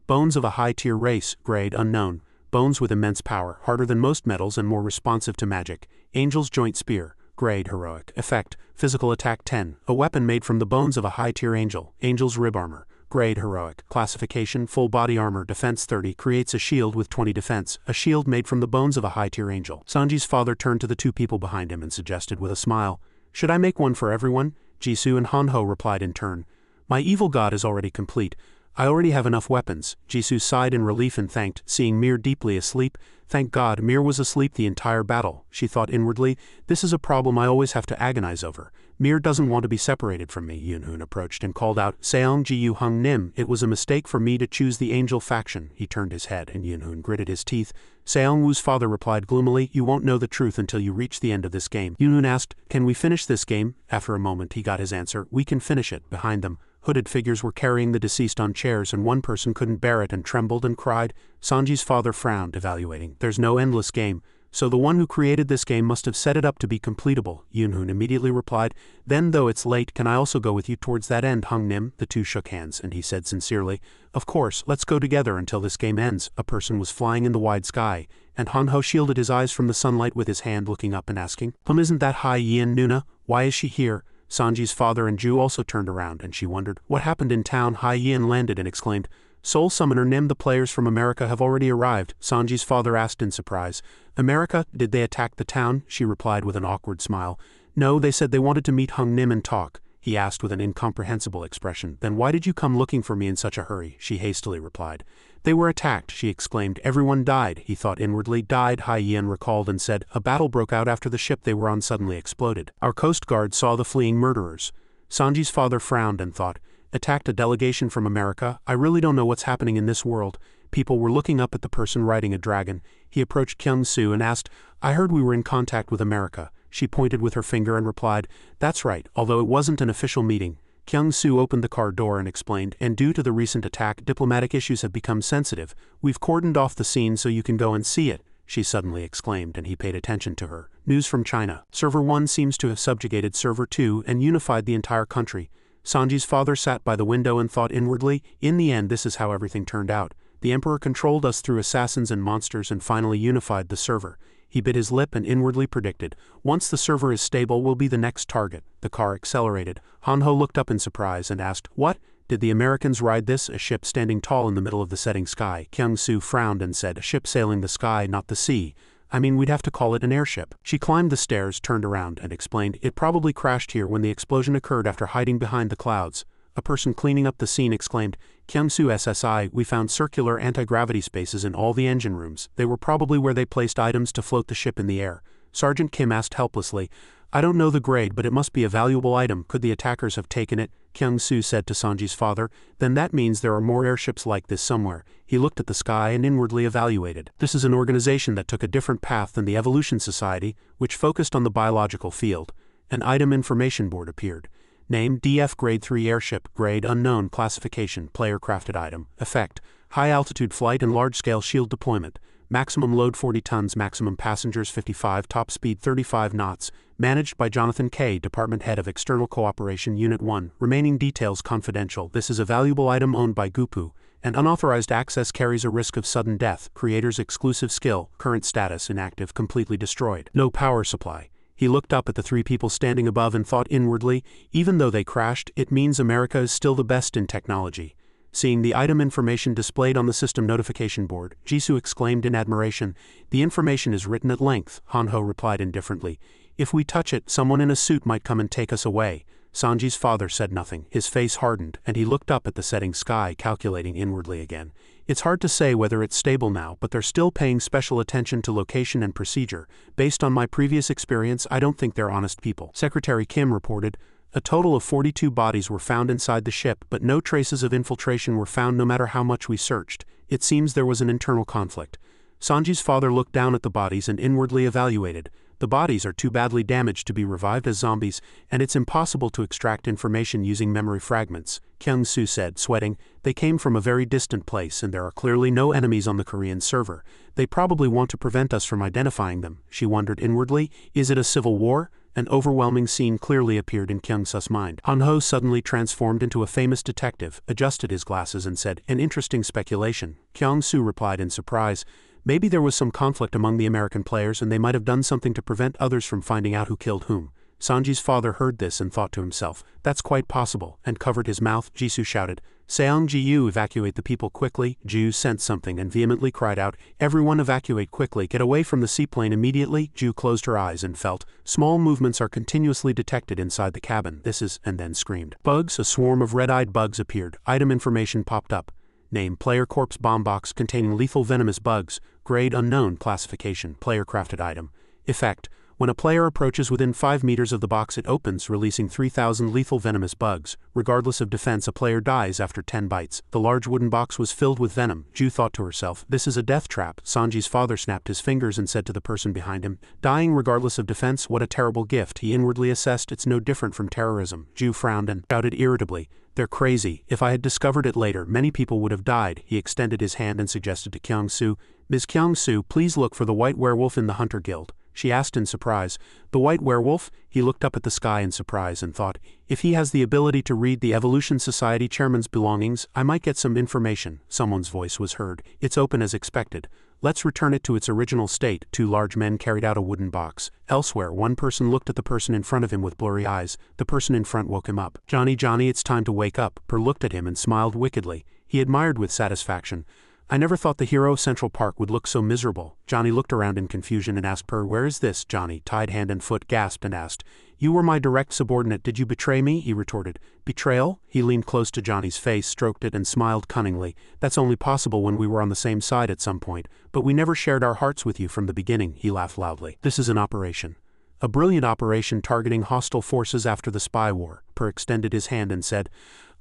A: Bones of a high-tier race, grade unknown. Bones with immense power, harder than most metals and more responsive to magic. Angel's joint spear, grade heroic. Effect, physical attack 10. A weapon made from the bones of a high-tier angel. Angel's rib armor, grade heroic. Classification, full body armor, defense 30. Creates a shield with 20 defense. A shield made from the bones of a high-tier angel. Sanji's father turned to the 2 people behind him and suggested with a smile, "Should I make one for everyone?" Jisoo and Hanho replied in turn, "My evil god is already complete. I already have enough weapons." Jisoo sighed in relief and thanked, seeing Mir deeply asleep. Thank God, Mir was asleep the entire battle. She thought inwardly, "This is a problem I always have to agonize over. Mir doesn't want to be separated from me." Yunhoon approached and called out, "Seong Ji Hung Nim, it was a mistake for me to choose the angel faction." He turned his head and Yunhoon gritted his teeth. Seongwoo's father replied gloomily, "You won't know the truth until you reach the end of this game." Yunhoon asked, "Can we finish this game?" After a moment he got his answer, "We can finish it." Behind them, hooded figures were carrying the deceased on chairs, and one person couldn't bear it and trembled and cried. Sanji's father frowned, evaluating. "There's no endless game, so the one who created this game must have set it up to be completable." Yunhoon immediately replied, "Then though it's late, can I also go with you towards that end, Hung Nim?" The two shook hands, and he said sincerely, "Of course, let's go together until this game ends." A person was flying in the wide sky, and Hanho shielded his eyes from the sunlight with his hand, looking up and asking, Isn't that Hai Yin Nuna? Why is she here?" Sanji's father and Ju also turned around, and she wondered, "What happened in town?" Hai Yin landed and exclaimed, "Soul Summoner Nim, the players from America have already arrived." Sanji's father asked in surprise, "America? Did they attack the town?" She replied with an awkward smile, "No, they said they wanted to meet Hung Nim and talk." He asked with an incomprehensible expression, "Then why did you come looking for me in such a hurry?" She hastily replied, They were attacked, she exclaimed. Everyone died, he thought inwardly. Died, Hai Yan recalled and said. A battle broke out after the ship they were on suddenly exploded. Our Coast Guard saw the fleeing murderers. Sanji's father frowned and thought, attacked a delegation from America? I really don't know what's happening in this world. People were looking up at the person riding a dragon. He approached Kyung-soo and asked, I heard we were in contact with America. She pointed with her finger and replied, that's right, although it wasn't an official meeting. Kyung-soo opened the car door and explained, and due to the recent attack, diplomatic issues have become sensitive. We've cordoned off the scene so you can go and see it, she suddenly exclaimed, and he paid attention to her. News from China. Server 1 seems to have subjugated Server 2 and unified the entire country. Sanji's father sat by the window and thought inwardly, in the end this is how everything turned out. The Emperor controlled us through assassins and monsters and finally unified the server. He bit his lip and inwardly predicted, once the server is stable we'll be the next target. The car accelerated. Hanho looked up in surprise and asked, what? Did the Americans ride this? A ship standing tall in the middle of the setting sky. Kyung-soo frowned and said, a ship sailing the sky, not the sea. I mean, we'd have to call it an airship. She climbed the stairs, turned around, and explained, it probably crashed here when the explosion occurred after hiding behind the clouds. A person cleaning up the scene exclaimed, Kyung-soo SSI, we found circular anti-gravity spaces in all the engine rooms. They were probably where they placed items to float the ship in the air. Sergeant Kim asked helplessly, I don't know the grade, but it must be a valuable item. Could the attackers have taken it? Kyung-soo said to Sanji's father, then that means there are more airships like this somewhere. He looked at the sky and inwardly evaluated. This is an organization that took a different path than the Evolution Society, which focused on the biological field. An item information board appeared. Name, DF Grade 3 Airship, Grade Unknown, Classification, Player Crafted Item, Effect, High Altitude Flight and Large-Scale Shield Deployment, Maximum Load 40 Tons, Maximum Passengers 55, Top Speed 35 knots, Managed by Jonathan K., Department Head of External Cooperation Unit 1, remaining details confidential. This is a valuable item owned by Gupu, and unauthorized access carries a risk of sudden death. Creator's exclusive skill, current status inactive, completely destroyed. No power supply. He looked up at the three people standing above and thought inwardly, even though they crashed, it means America is still the best in technology. Seeing the item information displayed on the system notification board, Jisoo exclaimed in admiration, the information is written at length. Hanho replied indifferently, if we touch it, someone in a suit might come and take us away. Sanji's father said nothing. His face hardened, and he looked up at the setting sky, calculating inwardly again. It's hard to say whether it's stable now, but they're still paying special attention to location and procedure. Based on my previous experience, I don't think they're honest people. Secretary Kim reported, a total of 42 bodies were found inside the ship, but no traces of infiltration were found no matter how much we searched. It seems there was an internal conflict. Sanji's father looked down at the bodies and inwardly evaluated. The bodies are too badly damaged to be revived as zombies, and it's impossible to extract information using memory fragments. Kyung-soo said, sweating, they came from a very distant place and there are clearly no enemies on the Korean server. They probably want to prevent us from identifying them. She wondered inwardly, is it a civil war? An overwhelming scene clearly appeared in Kyung-soo's mind. Hanho suddenly transformed into a famous detective, adjusted his glasses and said, an interesting speculation. Kyung-soo replied in surprise, maybe there was some conflict among the American players and they might have done something to prevent others from finding out who killed whom. Sanji's father heard this and thought to himself, that's quite possible, and covered his mouth. Jisoo shouted, Seong-ji-yu, evacuate the people quickly. Ju sensed something and vehemently cried out, everyone evacuate quickly, get away from the seaplane immediately. Ju closed her eyes and felt, small movements are continuously detected inside the cabin. This is, and then screamed. Bugs, a swarm of red-eyed bugs appeared. Item information popped up. Name, Player Corpse Bomb Box containing lethal venomous bugs. Grade Unknown, Classification, Player Crafted Item. Effect, when a player approaches within 5 meters of the box it opens, releasing 3,000 lethal venomous bugs. Regardless of defense, a player dies after 10 bites. The large wooden box was filled with venom. Ju thought to herself, this is a death trap. Sanji's father snapped his fingers and said to the person behind him, dying regardless of defense, what a terrible gift. He inwardly assessed, it's no different from terrorism. Ju frowned and shouted irritably, they're crazy. If I had discovered it later, many people would have died. He extended his hand and suggested to Kyung-soo, Ms. Kyung-soo, please look for the white werewolf in the Hunter Guild. She asked in surprise, the white werewolf? He looked up at the sky in surprise and thought, if he has the ability to read the Evolution Society chairman's belongings, I might get some information. Someone's voice was heard. It's open as expected. Let's return it to its original state. 2 large men carried out a wooden box. Elsewhere, one person looked at the person in front of him with blurry eyes. The person in front woke him up. Johnny, it's time to wake up. Per looked at him and smiled wickedly. He admired with satisfaction. I never thought the hero of Central Park would look so miserable. Johnny looked around in confusion and asked Per, where is this? Johnny, tied hand and foot, gasped and asked, You were my direct subordinate. Did you betray me? He retorted. Betrayal? He leaned close to Johnny's face, stroked it, and smiled cunningly. That's only possible when we were on the same side at some point, but we never shared our hearts with you from the beginning. He laughed loudly. This is an operation. A brilliant operation targeting hostile forces after the spy war. Per extended his hand and said,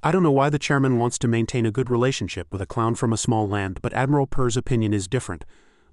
A: I don't know why the chairman wants to maintain a good relationship with a clown from a small land, but Admiral Per's opinion is different.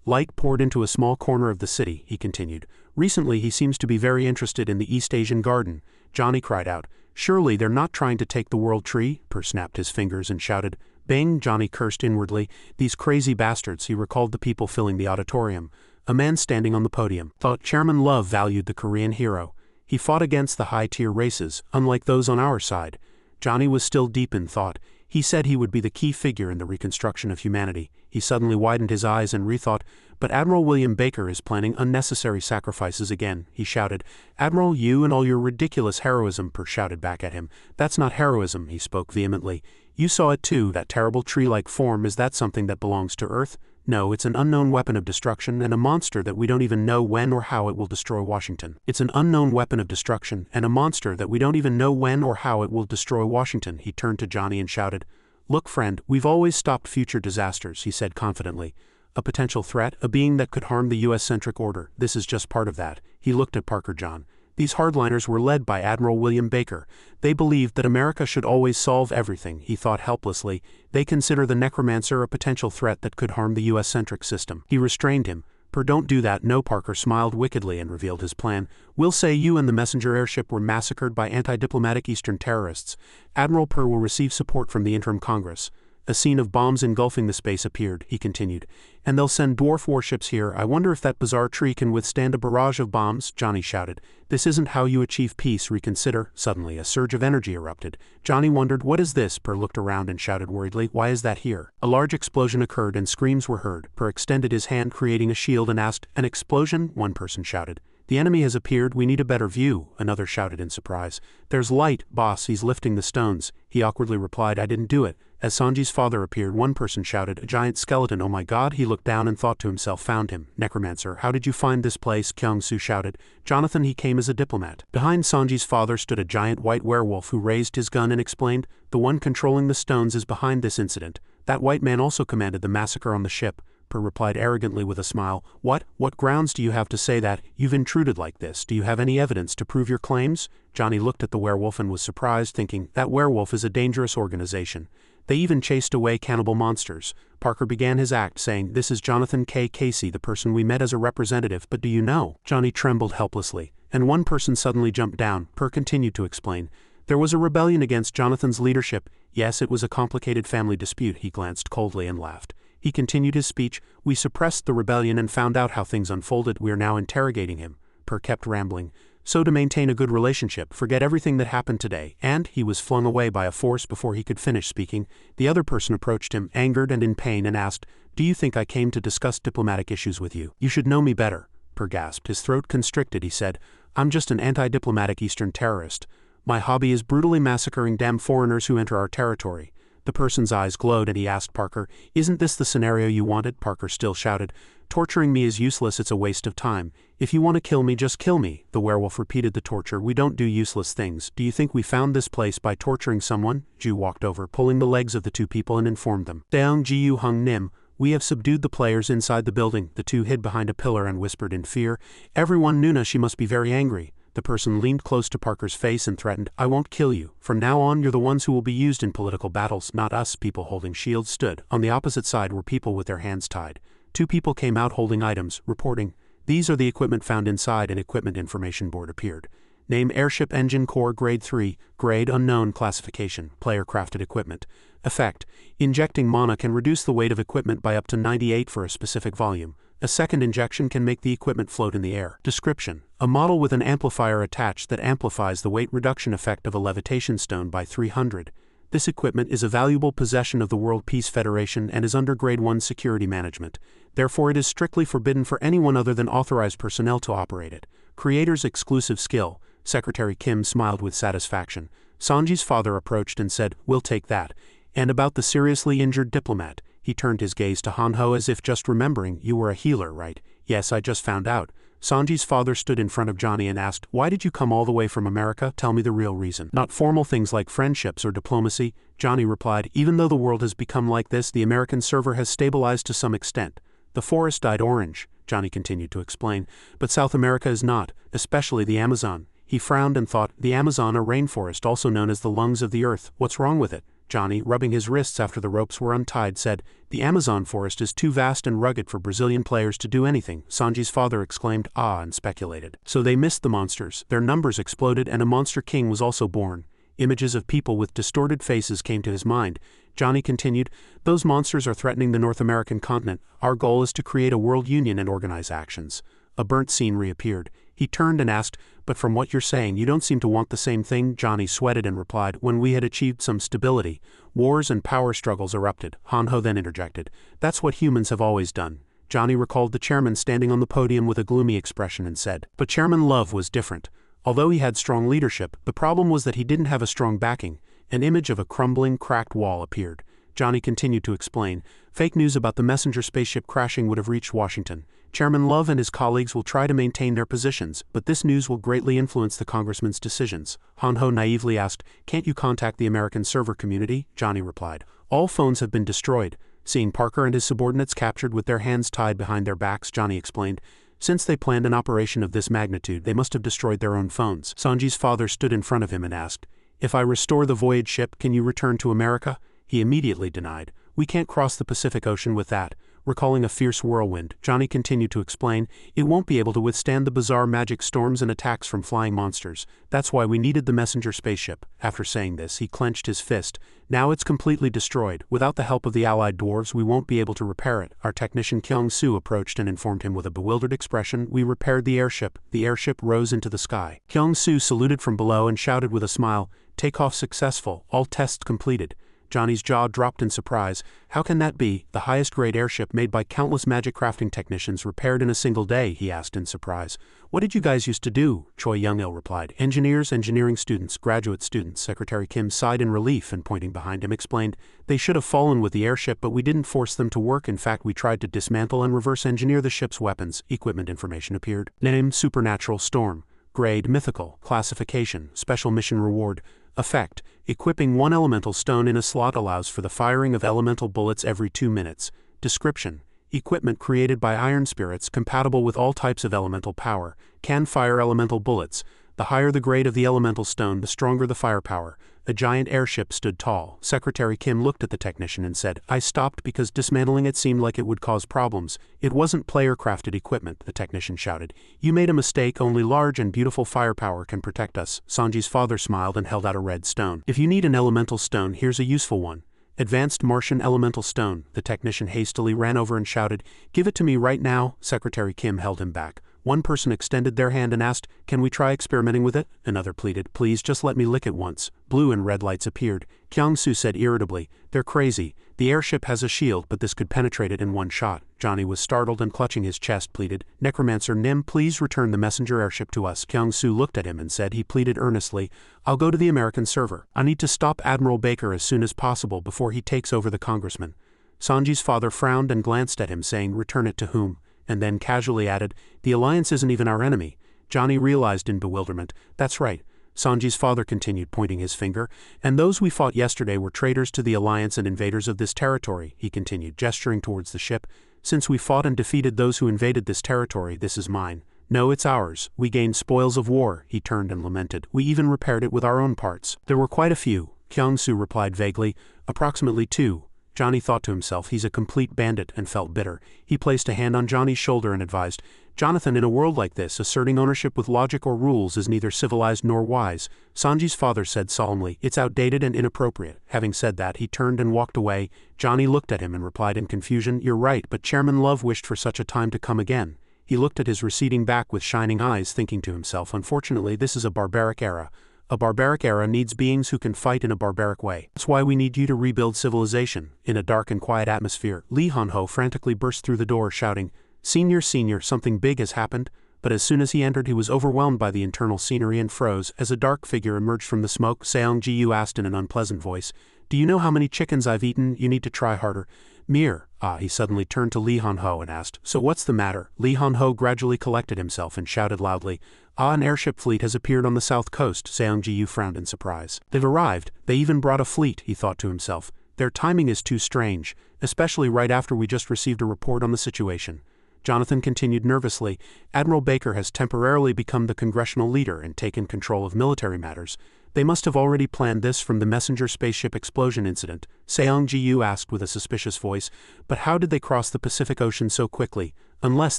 A: Light poured into a small corner of the city, he continued. Recently he seems to be very interested in the East Asian garden. Johnny cried out. Surely they're not trying to take the world tree? Per snapped his fingers and shouted. Bang! Johnny cursed inwardly. These crazy bastards. He recalled the people filling the auditorium. A man standing on the podium thought Chairman Love valued the Korean hero. He fought against the high-tier races, unlike those on our side. Johnny was still deep in thought. He said he would be the key figure in the reconstruction of humanity. He suddenly widened his eyes and rethought, but Admiral William Baker is planning unnecessary sacrifices again, he shouted. Admiral, you and all your ridiculous heroism, Per shouted back at him. That's not heroism, he spoke vehemently. You saw it too, that terrible tree-like form. Is that something that belongs to Earth? No, it's an unknown weapon of destruction and a monster that we don't even know when or how it will destroy Washington. It's an unknown weapon of destruction and a monster that we don't even know when or how it will destroy Washington. He turned to Johnny and shouted, Look, friend, we've always stopped future disasters, he said confidently. A potential threat, a being that could harm the US-centric order. This is just part of that. He looked at Parker John. These hardliners were led by Admiral William Baker. They believed that America should always solve everything, he thought helplessly. They consider the Necromancer a potential threat that could harm the US-centric system. He restrained him. Per, don't do that. No. Parker smiled wickedly and revealed his plan. We'll say you and the messenger airship were massacred by anti-diplomatic Eastern terrorists. Admiral Per will receive support from the interim Congress. A scene of bombs engulfing the space appeared, he continued. And they'll send dwarf warships here. I wonder if that bizarre tree can withstand a barrage of bombs, Johnny shouted. This isn't how you achieve peace. Reconsider. Suddenly a surge of energy erupted. Johnny wondered, what is this? Per looked around and shouted worriedly, why is that here? A large explosion occurred and screams were heard. Per extended his hand, creating a shield, and asked, an explosion? One person shouted. The enemy has appeared. We need a better view, another shouted in surprise. There's light, boss. He's lifting the stones. He awkwardly replied, I didn't do it. As Sanji's father appeared, one person shouted, a giant skeleton. Oh my god. He looked down and thought to himself, found him. Necromancer, how did you find this place? Kyung-soo shouted. Jonathan, he came as a diplomat. Behind Sanji's father stood a giant white werewolf who raised his gun and explained, the one controlling the stones is behind this incident. That white man also commanded the massacre on the ship. Per replied arrogantly with a smile. What grounds do you have to say that? You've intruded like this. Do you have any evidence to prove your claims? Johnny looked at the werewolf and was surprised, thinking, that werewolf is a dangerous organization. They even chased away cannibal monsters. Parker began his act, saying, this is Jonathan K. Casey, the person we met as a representative, but do you know? Johnny trembled helplessly, and one person suddenly jumped down. Per continued to explain. There was a rebellion against Jonathan's leadership. Yes, it was a complicated family dispute. He glanced coldly and laughed. He continued his speech. We suppressed the rebellion and found out how things unfolded. We are now interrogating him. Per kept rambling. So to maintain a good relationship, forget everything that happened today. And he was flung away by a force before he could finish speaking. The other person approached him, angered and in pain, and asked, do you think I came to discuss diplomatic issues with you? You should know me better. Per gasped. His throat constricted. He said, I'm just an anti-diplomatic Eastern terrorist. My hobby is brutally massacring damn foreigners who enter our territory. The person's eyes glowed and he asked Parker, isn't this the scenario you wanted? Parker still shouted, torturing me is useless, it's a waste of time. If you want to kill me, just kill me. The werewolf repeated the torture. We don't do useless things. Do you think we found this place by torturing someone? Ju walked over, pulling the legs of the two people and informed them. Daeung Ji-yu Hung Nim, we have subdued the players inside the building. The two hid behind a pillar and whispered in fear. Everyone, Nuna, she must be very angry. The person leaned close to Parker's face and threatened, I won't kill you. From now on, you're the ones who will be used in political battles, not us. People holding shields stood. On the opposite side were people with their hands tied. Two people came out holding items, reporting, these are the equipment found inside. An equipment information board appeared. Name Airship Engine Core Grade 3, Grade Unknown Classification, Player Crafted Equipment. Effect, injecting mana can reduce the weight of equipment by up to 98 for a specific volume. A second injection can make the equipment float in the air. Description, a model with an amplifier attached that amplifies the weight reduction effect of a levitation stone by 300. This equipment is a valuable possession of the World Peace Federation and is under Grade 1 security management. Therefore it is strictly forbidden for anyone other than authorized personnel to operate it. Creator's exclusive skill. Secretary Kim smiled with satisfaction. Sanji's father approached and said, we'll take that. And about the seriously injured diplomat. He turned his gaze to Hanho as if just remembering, you were a healer, right? Yes, I just found out. Sanji's father stood in front of Johnny and asked, "Why did you come all the way from America? Tell me the real reason." "Not formal things like friendships or diplomacy," Johnny replied. "Even though the world has become like this, the American server has stabilized to some extent. The forest dyed orange," Johnny continued to explain, "but South America is not, especially the Amazon." He frowned and thought, "The Amazon, a rainforest also known as the lungs of the earth, what's wrong with it?" Johnny, rubbing his wrists after the ropes were untied, said, "The Amazon forest is too vast and rugged for Brazilian players to do anything." Sanji's father exclaimed, "Ah," and speculated. "So they missed the monsters, their numbers exploded and a monster king was also born." Images of people with distorted faces came to his mind. Johnny continued, "Those monsters are threatening the North American continent. Our goal is to create a world union and organize actions." A burnt scene reappeared. He turned and asked, "But from what you're saying, you don't seem to want the same thing?" Johnny sweated and replied, "When we had achieved some stability, wars and power struggles erupted." Hanho then interjected, "That's what humans have always done." Johnny recalled the chairman standing on the podium with a gloomy expression and said, "But Chairman Love was different. Although he had strong leadership, the problem was that he didn't have a strong backing." An image of a crumbling, cracked wall appeared. Johnny continued to explain, "Fake news about the messenger spaceship crashing would have reached Washington. Chairman Love and his colleagues will try to maintain their positions, but this news will greatly influence the congressman's decisions." Hanho naively asked, "Can't you contact the American server community?" Johnny replied, "All phones have been destroyed." Seeing Parker and his subordinates captured with their hands tied behind their backs, Johnny explained, "Since they planned an operation of this magnitude, they must have destroyed their own phones." Sanji's father stood in front of him and asked, "If I restore the voyage ship, can you return to America?" He immediately denied, "We can't cross the Pacific Ocean with that." Recalling a fierce whirlwind, Johnny continued to explain, "It won't be able to withstand the bizarre magic storms and attacks from flying monsters. That's why we needed the messenger spaceship." After saying this, he clenched his fist. "Now it's completely destroyed. Without the help of the allied dwarves, we won't be able to repair it." Our technician Kyung-Soo approached and informed him with a bewildered expression, "We repaired the airship." The airship rose into the sky. Kyung-Soo saluted from below and shouted with a smile, "Takeoff successful. All tests completed." Johnny's jaw dropped in surprise. "How can that be? The highest-grade airship made by countless magic crafting technicians repaired in a single day," he asked in surprise. "What did you guys used to do?" Choi Young-il replied. "Engineers, engineering students, graduate students." Secretary Kim sighed in relief and, pointing behind him, explained, "They should have fallen with the airship, but we didn't force them to work. In fact, we tried to dismantle and reverse engineer the ship's weapons." Equipment information appeared. Name, Supernatural Storm. Grade, Mythical. Classification, Special Mission Reward. Effect, equipping one elemental stone in a slot allows for the firing of elemental bullets every 2 minutes. Description, equipment created by iron spirits compatible with all types of elemental power, can fire elemental bullets. The higher the grade of the elemental stone, the stronger the firepower. A giant airship stood tall. Secretary Kim looked at the technician and said, "I stopped because dismantling it seemed like it would cause problems. It wasn't player-crafted equipment," the technician shouted. "You made a mistake. Only large and beautiful firepower can protect us." Sanji's father smiled and held out a red stone. "If you need an elemental stone, here's a useful one. Advanced Martian Elemental Stone." The technician hastily ran over and shouted, "Give it to me right now." Secretary Kim held him back. One person extended their hand and asked, "Can we try experimenting with it?" Another pleaded, "Please just let me lick it once." Blue and red lights appeared. Kyung-Soo said irritably, "They're crazy. The airship has a shield, but this could penetrate it in one shot." Johnny was startled and, clutching his chest, pleaded, "Necromancer Nim, please return the messenger airship to us." Kyung-Soo looked at him and said, he pleaded earnestly, "I'll go to the American server. I need to stop Admiral Baker as soon as possible before he takes over the congressman." Sanji's father frowned and glanced at him, saying, "Return it to whom?" And then casually added, "The Alliance isn't even our enemy." Johnny realized in bewilderment, "That's right." Sanji's father continued, pointing his finger, "And those we fought yesterday were traitors to the Alliance and invaders of this territory," he continued, gesturing towards the ship. "Since we fought and defeated those who invaded this territory, this is mine. No, it's ours. We gained spoils of war." He turned and lamented, "We even repaired it with our own parts." "There were quite a few," Kyung-Soo replied vaguely, "approximately 2. Johnny thought to himself, he's a complete bandit, and felt bitter. He placed a hand on Johnny's shoulder and advised, "Jonathan, in a world like this, asserting ownership with logic or rules is neither civilized nor wise." Sanji's father said solemnly, "It's outdated and inappropriate." Having said that, he turned and walked away. Johnny looked at him and replied in confusion, "You're right, but Chairman Love wished for such a time to come again." He looked at his receding back with shining eyes, thinking to himself, "Unfortunately, this is a barbaric era. A barbaric era needs beings who can fight in a barbaric way. That's why we need you to rebuild civilization." In a dark and quiet atmosphere, Lee Han-ho frantically burst through the door, shouting, Senior, something big has happened." But as soon as he entered, he was overwhelmed by the internal scenery and froze. As a dark figure emerged from the smoke, Seong-Ji-yu asked in an unpleasant voice, Do you know how many chickens I've eaten? You need to try harder. Mir. He suddenly turned to Li Han-ho and asked, so what's the matter? Li Han-ho gradually collected himself and shouted loudly, an airship fleet has appeared on the south coast. Seong-ji-yu frowned in surprise. They've arrived. They even brought a fleet, he thought to himself. Their timing is too strange, especially right after we just received a report on the situation. Jonathan continued nervously, Admiral Baker has temporarily become the congressional leader and taken control of military matters. They must have already planned this from the messenger spaceship explosion incident, Seong-ji-yu asked with a suspicious voice, but how did they cross the Pacific Ocean so quickly? Unless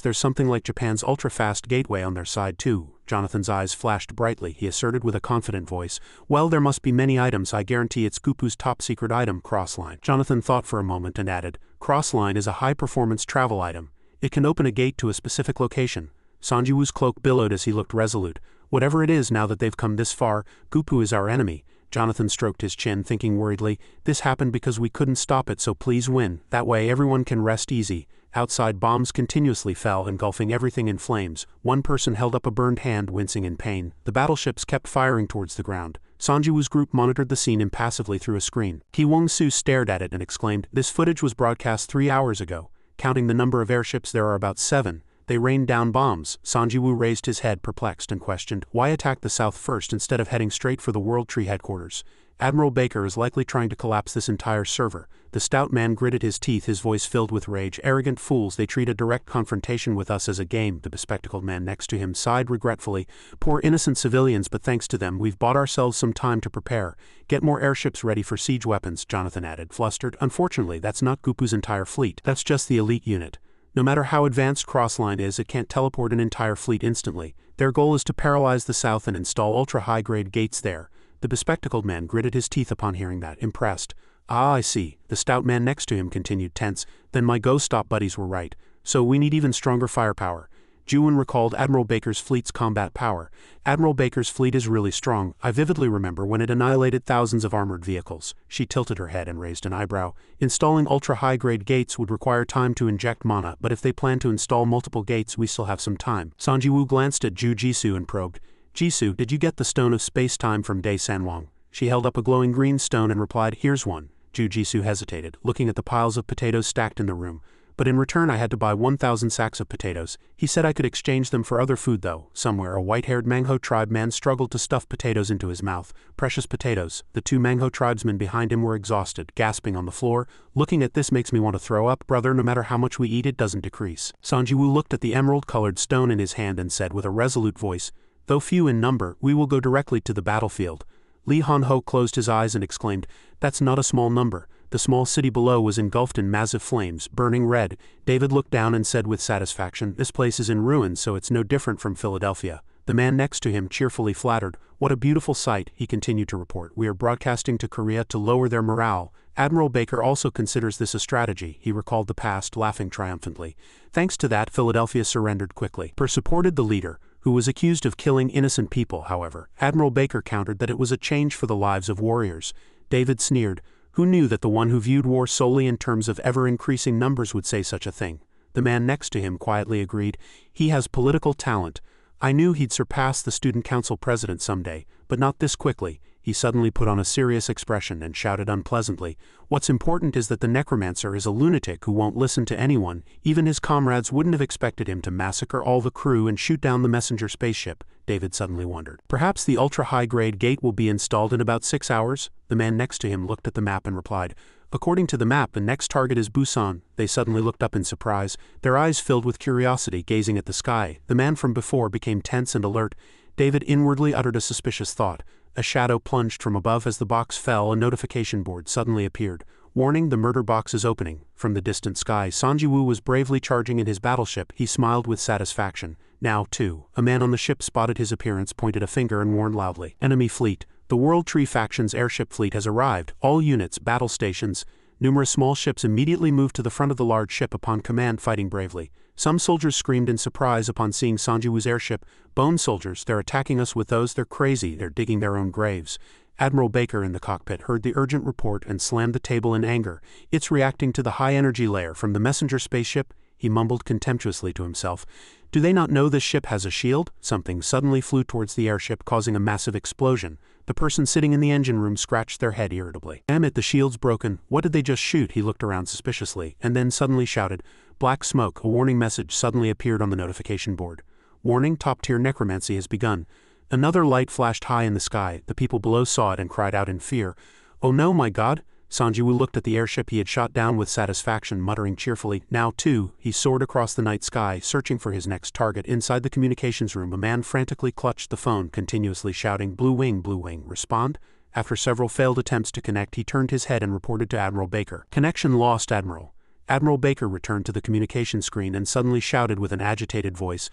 A: there's something like Japan's ultra-fast gateway on their side too. Jonathan's eyes flashed brightly, he asserted with a confident voice. Well, there must be many items, I guarantee it's Gupu's top-secret item, Crossline. Jonathan thought for a moment and added, Crossline is a high-performance travel item. It can open a gate to a specific location. Sanjiwoo's cloak billowed as he looked resolute. Whatever it is, now that they've come this far, Gupu is our enemy. Jonathan stroked his chin, thinking worriedly, this happened because we couldn't stop it, so please win. That way everyone can rest easy. Outside, bombs continuously fell, engulfing everything in flames. One person held up a burned hand, wincing in pain. The battleships kept firing towards the ground. Sanjiwoo's group monitored the scene impassively through a screen. Ki Wong-su stared at it and exclaimed, this footage was broadcast 3 hours ago. Counting the number of airships, there are about 7. They rained down bombs. Sanjiwoo raised his head, perplexed, and questioned, why attack the south first instead of heading straight for the World Tree headquarters? Admiral Baker is likely trying to collapse this entire server. The stout man gritted his teeth, his voice filled with rage. Arrogant fools, they treat a direct confrontation with us as a game. The bespectacled man next to him sighed regretfully. Poor innocent civilians, but thanks to them, we've bought ourselves some time to prepare. Get more airships ready for siege weapons, Jonathan added, flustered. Unfortunately, that's not Gupu's entire fleet. That's just the elite unit. No matter how advanced Crossline is, it can't teleport an entire fleet instantly. Their goal is to paralyze the south and install ultra-high-grade gates there. The bespectacled man gritted his teeth upon hearing that, impressed. I see. The stout man next to him continued, tense. Then my go-stop buddies were right. So we need even stronger firepower. Juwon recalled Admiral Baker's fleet's combat power. Admiral Baker's fleet is really strong. I vividly remember when it annihilated thousands of armored vehicles. She tilted her head and raised an eyebrow. Installing ultra-high-grade gates would require time to inject mana, but if they plan to install multiple gates, we still have some time. Sanjiwoo glanced at Ju Jisoo and probed, Jisoo, did you get the stone of space-time from Dae Sanwong? She held up a glowing green stone and replied, here's one. Ju Jisoo hesitated, looking at the piles of potatoes stacked in the room. But in return I had to buy 1,000 sacks of potatoes. He said I could exchange them for other food though. Somewhere a white-haired Manhwa tribe man struggled to stuff potatoes into his mouth. Precious potatoes. The 2 Manhwa tribesmen behind him were exhausted, gasping on the floor. Looking at this makes me want to throw up, brother. No matter how much we eat, it doesn't decrease. Sanjiwoo looked at the emerald-colored stone in his hand and said with a resolute voice, though few in number, we will go directly to the battlefield. Li Han-ho closed his eyes and exclaimed, that's not a small number. The small city below was engulfed in massive flames, burning red. David looked down and said with satisfaction, this place is in ruins, so it's no different from Philadelphia. The man next to him cheerfully flattered, what a beautiful sight, he continued to report. We are broadcasting to Korea to lower their morale. Admiral Baker also considers this a strategy, he recalled the past, laughing triumphantly. Thanks to that, Philadelphia surrendered quickly. Supported the leader, who was accused of killing innocent people, however. Admiral Baker countered that it was a change for the lives of warriors. David sneered, who knew that the one who viewed war solely in terms of ever-increasing numbers would say such a thing? The man next to him quietly agreed, he has political talent. I knew he'd surpass the student council president someday, but not this quickly. He suddenly put on a serious expression and shouted unpleasantly, what's important is that the Necromancer is a lunatic who won't listen to anyone. Even his comrades wouldn't have expected him to massacre all the crew and shoot down the messenger spaceship. David suddenly wondered. Perhaps the ultra-high-grade gate will be installed in about 6 hours? The man next to him looked at the map and replied, according to the map, the next target is Busan. They suddenly looked up in surprise, their eyes filled with curiosity, gazing at the sky. The man from before became tense and alert. David inwardly uttered a suspicious thought. A shadow plunged from above as the box fell. A notification board suddenly appeared. Warning, the murder box is opening. From the distant sky, Sanjiwoo was bravely charging in his battleship. He smiled with satisfaction. Now, too, a man on the ship spotted his appearance, pointed a finger and warned loudly. Enemy fleet. The World Tree faction's airship fleet has arrived. All units, battle stations. Numerous small ships immediately moved to the front of the large ship upon command, fighting bravely. Some soldiers screamed in surprise upon seeing Sanjiwoo's airship. Bone soldiers, they're attacking us with those, they're crazy, they're digging their own graves. Admiral Baker in the cockpit heard the urgent report and slammed the table in anger. It's reacting to the high-energy layer from the messenger spaceship. he mumbled contemptuously to himself. Do they not know this ship has a shield? Something suddenly flew towards the airship, causing a massive explosion. The person sitting in the engine room scratched their head irritably. Damn it, the shield's broken. What did they just shoot? He looked around suspiciously, and then suddenly shouted, "Black smoke!" A warning message suddenly appeared on the notification board. Warning, top-tier necromancy has begun. Another light flashed high in the sky. The people below saw it and cried out in fear. Oh no, my God! Sanjiwoo looked at the airship he had shot down with satisfaction, muttering cheerfully. Now, too, he soared across the night sky, searching for his next target. Inside the communications room, a man frantically clutched the phone, continuously shouting, Blue Wing, respond? After several failed attempts to connect, he turned his head and reported to Admiral Baker. Connection lost, Admiral. Admiral Baker returned to the communication screen and suddenly shouted with an agitated voice,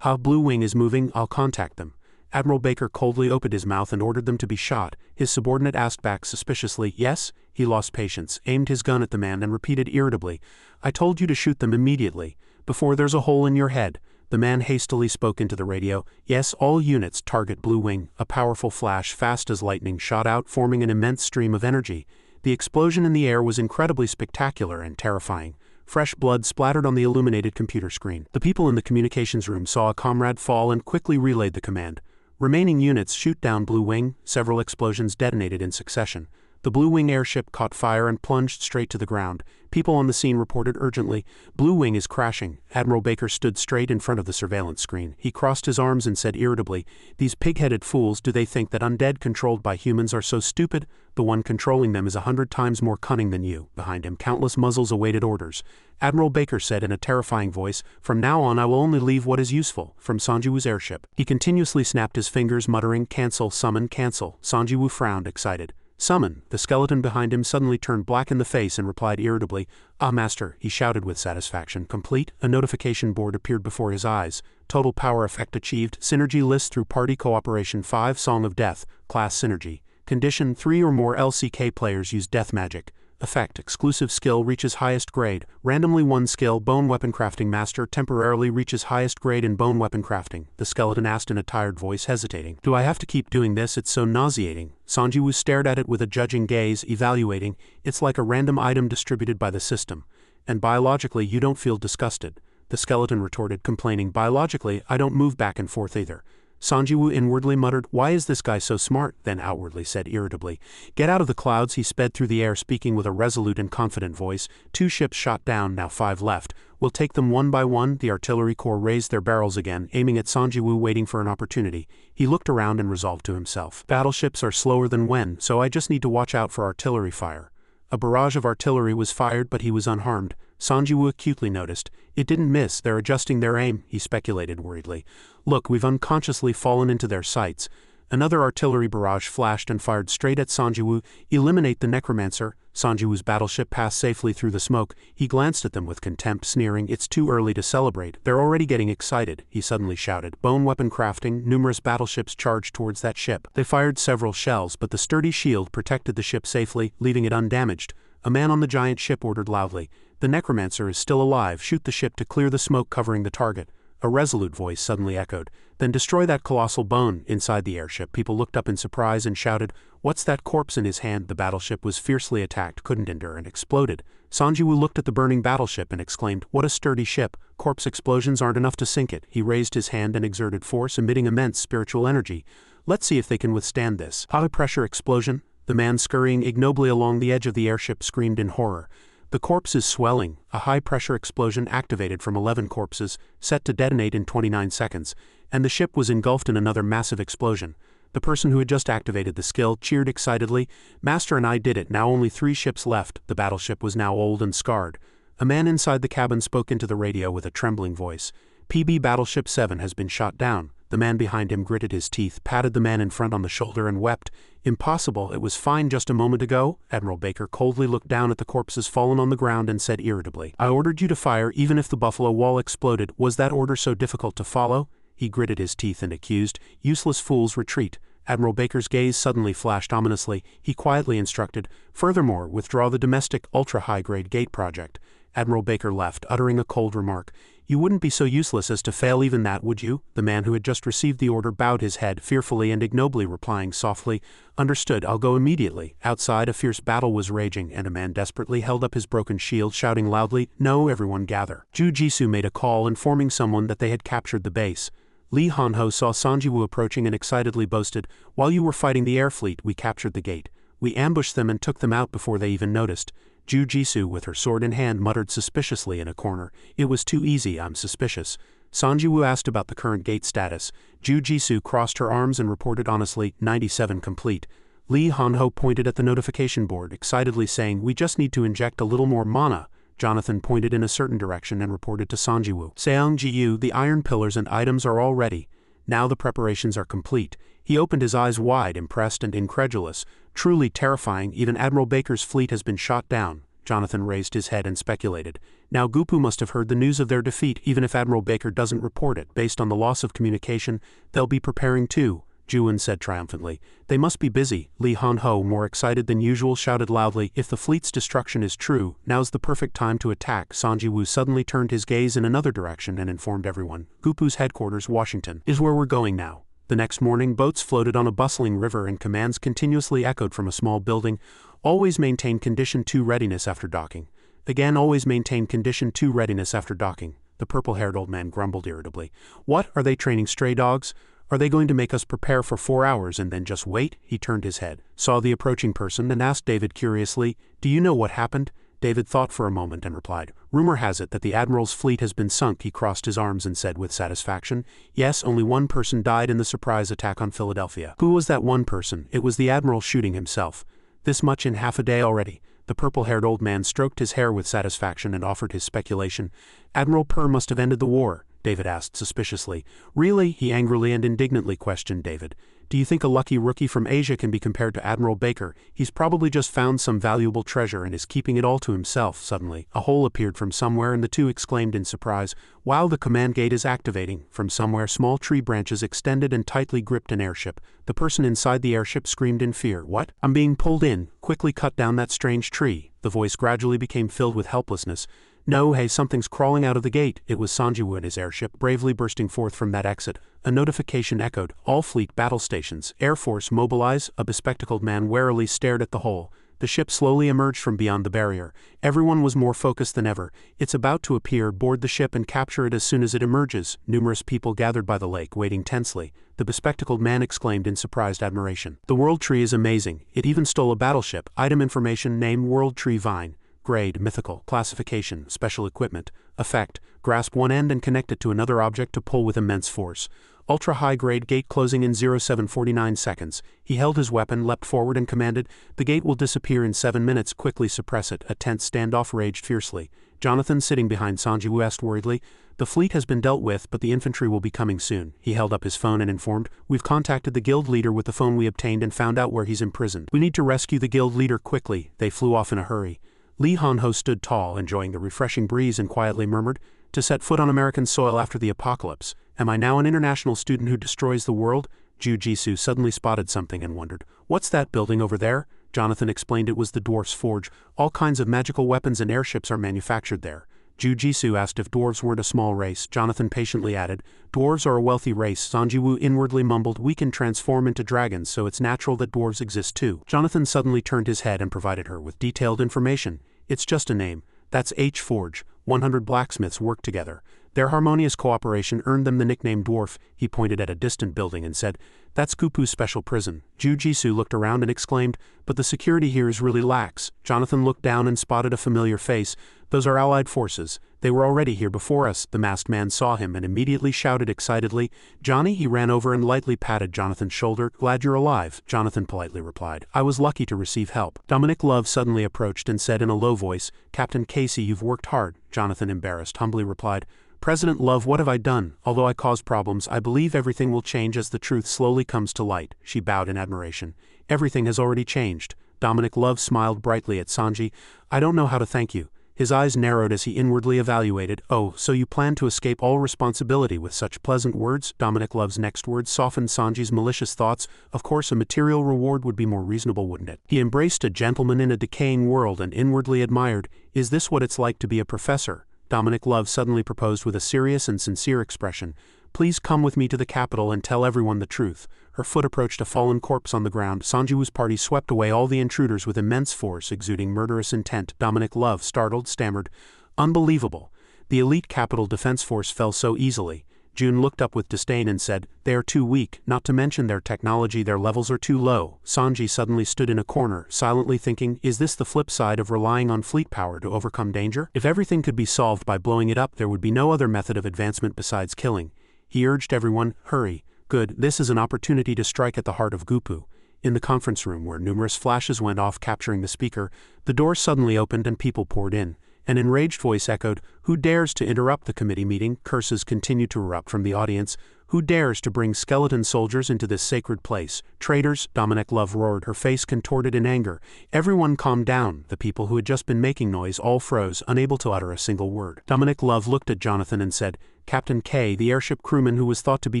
A: Blue Wing is moving, I'll contact them. Admiral Baker coldly opened his mouth and ordered them to be shot. His subordinate asked back suspiciously, Yes? He lost patience, aimed his gun at the man and repeated irritably, I told you to shoot them immediately, before there's a hole in your head. The man hastily spoke into the radio, Yes, all units, target Blue Wing. A powerful flash, fast as lightning, shot out, forming an immense stream of energy. The explosion in the air was incredibly spectacular and terrifying. Fresh blood splattered on the illuminated computer screen. The people in the communications room saw a comrade fall and quickly relayed the command. Remaining units, shoot down Blue Wing. Several explosions detonated in succession. The Blue Wing airship caught fire and plunged straight to the ground. People on the scene reported urgently, Blue Wing is crashing. Admiral Baker stood straight in front of the surveillance screen. He crossed his arms and said irritably, These pig-headed fools, do they think that undead controlled by humans are so stupid? The one controlling them is 100 times more cunning than you. Behind him, countless muzzles awaited orders. Admiral Baker said in a terrifying voice, From now on I will only leave what is useful. From Sanjiwoo's airship. He continuously snapped his fingers, muttering, Cancel, summon, cancel. Sanjiwoo frowned, excited. Summon. The skeleton behind him suddenly turned black in the face and replied irritably, Master, he shouted with satisfaction. Complete. A notification board appeared before his eyes. Total power effect achieved. Synergy list through party cooperation 5. Song of Death. Class Synergy. Condition 3 or more LCK players use death magic. Effect. Exclusive skill reaches highest grade. Randomly one skill, Bone Weapon Crafting Master, temporarily reaches highest grade in bone weapon crafting. The skeleton asked in a tired voice, hesitating. Do I have to keep doing this? It's so nauseating. Sanjiwoo stared at it with a judging gaze, evaluating. It's like a random item distributed by the system. And biologically, you don't feel disgusted. The skeleton retorted, complaining, Biologically, I don't move back and forth either. Sanjiwoo inwardly muttered, Why is this guy so smart? Then outwardly said irritably, Get out of the clouds. He sped through the air, speaking with a resolute and confident voice. 2 ships shot down, now 5 left. We'll take them one by one. The artillery corps raised their barrels again, aiming at Sanjiwoo, waiting for an opportunity. He looked around and resolved to himself. Battleships are slower than when, so I just need to watch out for artillery fire. A barrage of artillery was fired, but he was unharmed. Sanjiwoo acutely noticed. It didn't miss, they're adjusting their aim, he speculated worriedly. Look, we've unconsciously fallen into their sights. Another artillery barrage flashed and fired straight at Sanjiwoo. Eliminate the Necromancer. Sanjiwoo's battleship passed safely through the smoke. He glanced at them with contempt, sneering, It's too early to celebrate. They're already getting excited, he suddenly shouted. Bone weapon crafting. Numerous battleships charged towards that ship. They fired several shells, but the sturdy shield protected the ship safely, leaving it undamaged. A man on the giant ship ordered loudly, The Necromancer is still alive. Shoot the ship to clear the smoke covering the target. A resolute voice suddenly echoed, Then destroy that colossal bone. Inside the airship, people looked up in surprise and shouted, What's that corpse in his hand? The battleship was fiercely attacked, couldn't endure, and exploded. Sanjiwoo looked at the burning battleship and exclaimed, What a sturdy ship. Corpse explosions aren't enough to sink it. He raised his hand and exerted force, emitting immense spiritual energy. Let's see if they can withstand this. High-pressure explosion. The man scurrying ignobly along the edge of the airship screamed in horror. The corpse is swelling. A high-pressure explosion activated from 11 corpses, set to detonate in 29 seconds, and the ship was engulfed in another massive explosion. The person who had just activated the skill cheered excitedly, Master and I did it, now only 3 ships left. The battleship was now old and scarred. A man inside the cabin spoke into the radio with a trembling voice. PB Battleship 7 has been shot down. The man behind him gritted his teeth, patted the man in front on the shoulder and wept. Impossible, it was fine just a moment ago. Admiral Baker coldly looked down at the corpses fallen on the ground and said irritably, I ordered you to fire even if the Buffalo Wall exploded. Was that order so difficult to follow? He gritted his teeth and accused, Useless fools, retreat. Admiral Baker's gaze suddenly flashed ominously. He quietly instructed, Furthermore, withdraw the domestic ultra-high-grade gate project. Admiral Baker left, uttering a cold remark. You wouldn't be so useless as to fail even that, would you? The man who had just received the order bowed his head, fearfully and ignobly, replying softly, "Understood, I'll go immediately." Outside, a fierce battle was raging, and a man desperately held up his broken shield, shouting loudly, "No, everyone gather." Jujitsu made a call, informing someone that they had captured the base. Li Hanho saw Sanjiwoo approaching and excitedly boasted, "While you were fighting the air fleet, we captured the gate. We ambushed them and took them out before they even noticed." Jujitsu, with her sword in hand, muttered suspiciously in a corner, "It was too easy, I'm suspicious." Sanjiwoo asked about the current gate status. Jujitsu crossed her arms and reported honestly, 97 complete. Li Hanho pointed at the notification board, excitedly saying, "We just need to inject a little more mana." Jonathan pointed in a certain direction and reported to Sanjiwoo, "Seong-ji-yu, the iron pillars and items are all ready. Now the preparations are complete." He opened his eyes wide, impressed and incredulous. "Truly terrifying, even Admiral Baker's fleet has been shot down." Jonathan raised his head and speculated. Now Gupu must have heard the news of their defeat, even if Admiral Baker doesn't report it. Based on the loss of communication, they'll be preparing too, Juan said triumphantly. "They must be busy." Li Hanho, more excited than usual, shouted loudly, "If the fleet's destruction is true, now's the perfect time to attack." Sanjiwoo suddenly turned his gaze in another direction and informed everyone, "Gupu's headquarters, Washington, is where we're going now." The next morning, boats floated on a bustling river and commands continuously echoed from a small building. "Always maintain Condition 2 readiness after docking." Again, "Always maintain Condition 2 readiness after docking." The purple-haired old man grumbled irritably. "What, are they training stray dogs? Are they going to make us prepare for 4 hours and then just wait?" He turned his head, saw the approaching person, and asked David curiously, "Do you know what happened?" David thought for a moment and replied, "Rumor has it that the Admiral's fleet has been sunk." He crossed his arms and said with satisfaction, "Yes, only one person died in the surprise attack on Philadelphia." "Who was that one person?" "It was the Admiral shooting himself." "This much in half a day already?" The purple-haired old man stroked his hair with satisfaction and offered his speculation. "Admiral Purr must have ended the war," David asked suspiciously. "Really?" He angrily and indignantly questioned David. "Do you think a lucky rookie from Asia can be compared to Admiral Baker? He's probably just found some valuable treasure and is keeping it all to himself." Suddenly, a hole appeared from somewhere and the two exclaimed in surprise, "Wow, the command gate is activating." From somewhere, small tree branches extended and tightly gripped an airship. The person inside the airship screamed in fear, "What? I'm being pulled in. Quickly cut down that strange tree." The voice gradually became filled with helplessness. "No, hey, something's crawling out of the gate." It was Sanjiwoo and his airship, bravely bursting forth from that exit. A notification echoed, "All fleet battle stations, Air Force mobilize." A bespectacled man warily stared at the hole. The ship slowly emerged from beyond the barrier. Everyone was more focused than ever. "It's about to appear. Board the ship and capture it as soon as it emerges." Numerous people gathered by the lake, waiting tensely. The bespectacled man exclaimed in surprised admiration, "The World Tree is amazing. It even stole a battleship." Item information: name World Tree Vine. Grade, mythical. Classification, special equipment. Effect, grasp one end and connect it to another object to pull with immense force. Ultra-high grade, gate closing in 0749 seconds. He held his weapon, leapt forward and commanded, "The gate will disappear in 7 minutes, quickly suppress it." A tense standoff raged fiercely. Jonathan, sitting behind Sanjiwoo, asked worriedly, "The fleet has been dealt with, but the infantry will be coming soon." He held up his phone and informed, "We've contacted the guild leader with the phone we obtained and found out where he's imprisoned. We need to rescue the guild leader quickly." They flew off in a hurry. Li Hanho stood tall, enjoying the refreshing breeze, and quietly murmured, "To set foot on American soil after the apocalypse. Am I now an international student who destroys the world?" Jujitsu suddenly spotted something and wondered, "What's that building over there?" Jonathan explained it was the dwarf's forge. All kinds of magical weapons and airships are manufactured there. Jujitsu asked if dwarves weren't a small race. Jonathan patiently added, "Dwarves are a wealthy race." Sanjiwoo inwardly mumbled, "We can transform into dragons, so it's natural that dwarves exist too." Jonathan suddenly turned his head and provided her with detailed information. "It's just a name. That's H Forge. 100 blacksmiths work together. Their harmonious cooperation earned them the nickname Dwarf." He pointed at a distant building and said, "That's Kupu's special prison." Jujitsu looked around and exclaimed, "But the security here is really lax." Jonathan looked down and spotted a familiar face. "Those are Allied forces. They were already here before us." The masked man saw him and immediately shouted excitedly, "Johnny!" He ran over and lightly patted Jonathan's shoulder. "Glad you're alive." Jonathan politely replied, "I was lucky to receive help." Dominic Love suddenly approached and said in a low voice, "Captain Casey, you've worked hard." Jonathan, embarrassed, humbly replied, "President Love, what have I done? Although I caused problems, I believe everything will change as the truth slowly comes to light." She bowed in admiration. "Everything has already changed." Dominic Love smiled brightly at Sanji. "I don't know how to thank you." His eyes narrowed as he inwardly evaluated, "Oh, so you plan to escape all responsibility with such pleasant words?" Dominic Love's next words softened Sanji's malicious thoughts. Of course a material reward would be more reasonable, wouldn't it? He embraced a gentleman in a decaying world and inwardly admired, "Is this what it's like to be a professor?" Dominic Love suddenly proposed with a serious and sincere expression. Please come with me to the capital and tell everyone the truth. Her foot approached a fallen corpse on the ground. Sanjiwoo's party swept away all the intruders with immense force, exuding murderous intent. Dominic Love, startled, stammered, "Unbelievable. The elite capital defense force fell so easily." June looked up with disdain and said, "They are too weak, not to mention their technology, their levels are too low." Sanji suddenly stood in a corner, silently thinking, is this the flip side of relying on fleet power to overcome danger? If everything could be solved by blowing it up, there would be no other method of advancement besides killing. He urged everyone, hurry. Good, this is an opportunity to strike at the heart of Gupu. In the conference room, where numerous flashes went off capturing the speaker, the door suddenly opened and people poured in. An enraged voice echoed, "Who dares to interrupt the committee meeting?" Curses continued to erupt from the audience. "Who dares to bring skeleton soldiers into this sacred place? Traitors!" Dominic Love roared, her face contorted in anger. Everyone calmed down. The people who had just been making noise all froze, unable to utter a single word. Dominic Love looked at Jonathan and said, "Captain K, the airship crewman who was thought to be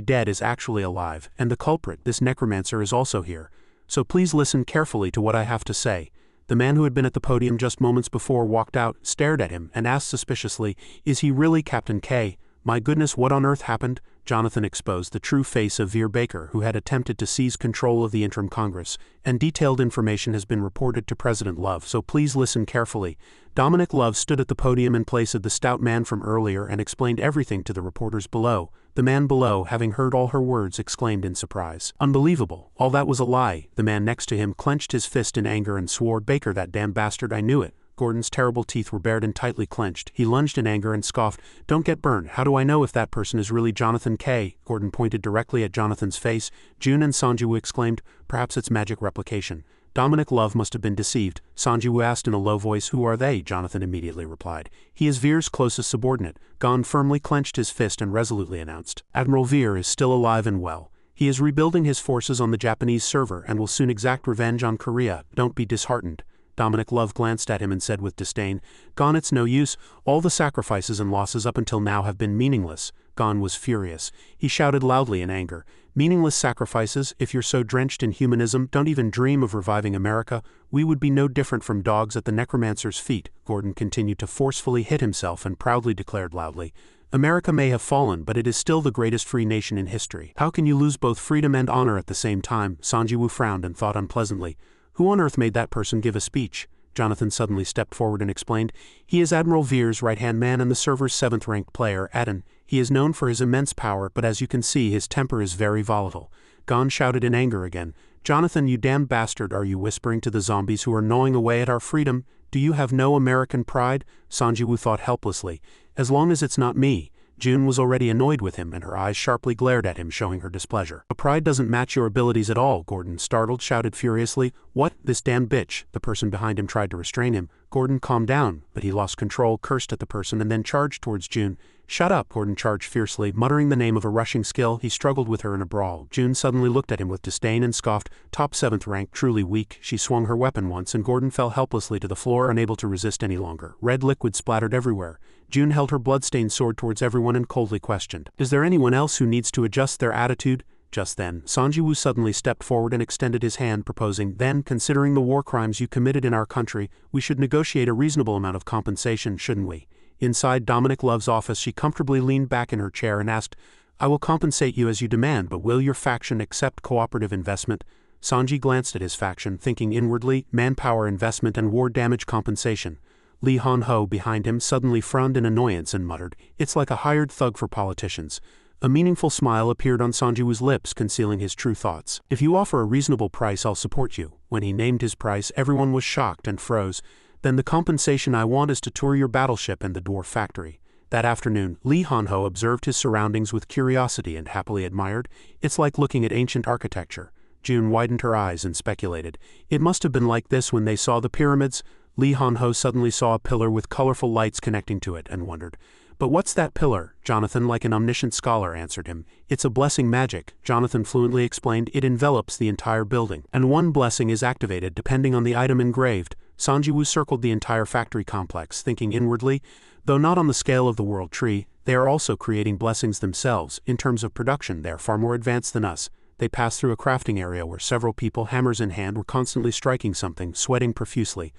A: dead, is actually alive, and the culprit, this necromancer, is also here. So please listen carefully to what I have to say." The man who had been at the podium just moments before walked out, stared at him, and asked suspiciously, "Is he really Captain K? My goodness, what on earth happened?" Jonathan exposed the true face of Veer Baker, who had attempted to seize control of the interim Congress, and detailed information has been reported to President Love, so please listen carefully. Dominic Love stood at the podium in place of the stout man from earlier and explained everything to the reporters below. The man below, having heard all her words, exclaimed in surprise, "Unbelievable, all that was a lie." The man next to him clenched his fist in anger and swore, "Baker, that damn bastard, I knew it." Gordon's terrible teeth were bared and tightly clenched. He lunged in anger and scoffed, "Don't get burned. How do I know if that person is really Jonathan K?" Gordon pointed directly at Jonathan's face. June and Sanjiwoo exclaimed, "Perhaps it's magic replication." Dominic Love must have been deceived. Sanjiwoo asked in a low voice, "Who are they?" Jonathan immediately replied, "He is Veer's closest subordinate." Gon firmly clenched his fist and resolutely announced, "Admiral Veer is still alive and well. He is rebuilding his forces on the Japanese server and will soon exact revenge on Korea. Don't be disheartened." Dominic Love glanced at him and said with disdain, "Gon, it's no use. All the sacrifices and losses up until now have been meaningless." Gon was furious. He shouted loudly in anger, "Meaningless sacrifices? If you're so drenched in humanism, don't even dream of reviving America. We would be no different from dogs at the necromancer's feet." Gordon continued to forcefully hit himself and proudly declared loudly, "America may have fallen, but it is still the greatest free nation in history. How can you lose both freedom and honor at the same time?" Sanjiwoo frowned and thought unpleasantly, "Who on earth made that person give a speech?" Jonathan suddenly stepped forward and explained, "He is Admiral Veer's right-hand man and the server's 7th-ranked player, Aden. He is known for his immense power, but as you can see, his temper is very volatile." Gon shouted in anger again, "Jonathan, you damned bastard, are you whispering to the zombies who are gnawing away at our freedom? Do you have no American pride?" Sanjiwoo thought helplessly, "As long as it's not me." June was already annoyed with him, and her eyes sharply glared at him, showing her displeasure. "A pride doesn't match your abilities at all," Gordon, startled, shouted furiously. "What? This damn bitch!" The person behind him tried to restrain him. Gordon calmed down, but he lost control, cursed at the person, and then charged towards June. "Shut up!" Gordon charged fiercely, muttering the name of a rushing skill. He struggled with her in a brawl. June suddenly looked at him with disdain and scoffed, "Top 7th rank, truly weak." She swung her weapon once, and Gordon fell helplessly to the floor, unable to resist any longer. Red liquid splattered everywhere. June held her blood-stained sword towards everyone and coldly questioned, "Is there anyone else who needs to adjust their attitude?" Just then, Sanjiwoo suddenly stepped forward and extended his hand, proposing, "Then, considering the war crimes you committed in our country, we should negotiate a reasonable amount of compensation, shouldn't we?" Inside Dominic Love's office, she comfortably leaned back in her chair and asked, "I will compensate you as you demand, but will your faction accept cooperative investment?" Sanji glanced at his faction, thinking inwardly, manpower investment and war damage compensation. Lee Han-ho behind him suddenly frowned in annoyance and muttered, "It's like a hired thug for politicians." A meaningful smile appeared on Sanjiwoo's lips, concealing his true thoughts. "If you offer a reasonable price, I'll support you." When he named his price, everyone was shocked and froze. "Then the compensation I want is to tour your battleship and the dwarf factory." That afternoon, Lee Han-ho observed his surroundings with curiosity and happily admired, "It's like looking at ancient architecture." June widened her eyes and speculated, "It must have been like this when they saw the pyramids." Lee Han-ho suddenly saw a pillar with colorful lights connecting to it and wondered, "But what's that pillar?" Jonathan, like an omniscient scholar, answered him, "It's a blessing magic." Jonathan fluently explained, "It envelops the entire building, and one blessing is activated depending on the item engraved." Sanjiwoo circled the entire factory complex, thinking inwardly, though not on the scale of the world tree, they are also creating blessings themselves. In terms of production, they are far more advanced than us. They passed through a crafting area where several people, hammers in hand, were constantly striking something, sweating profusely.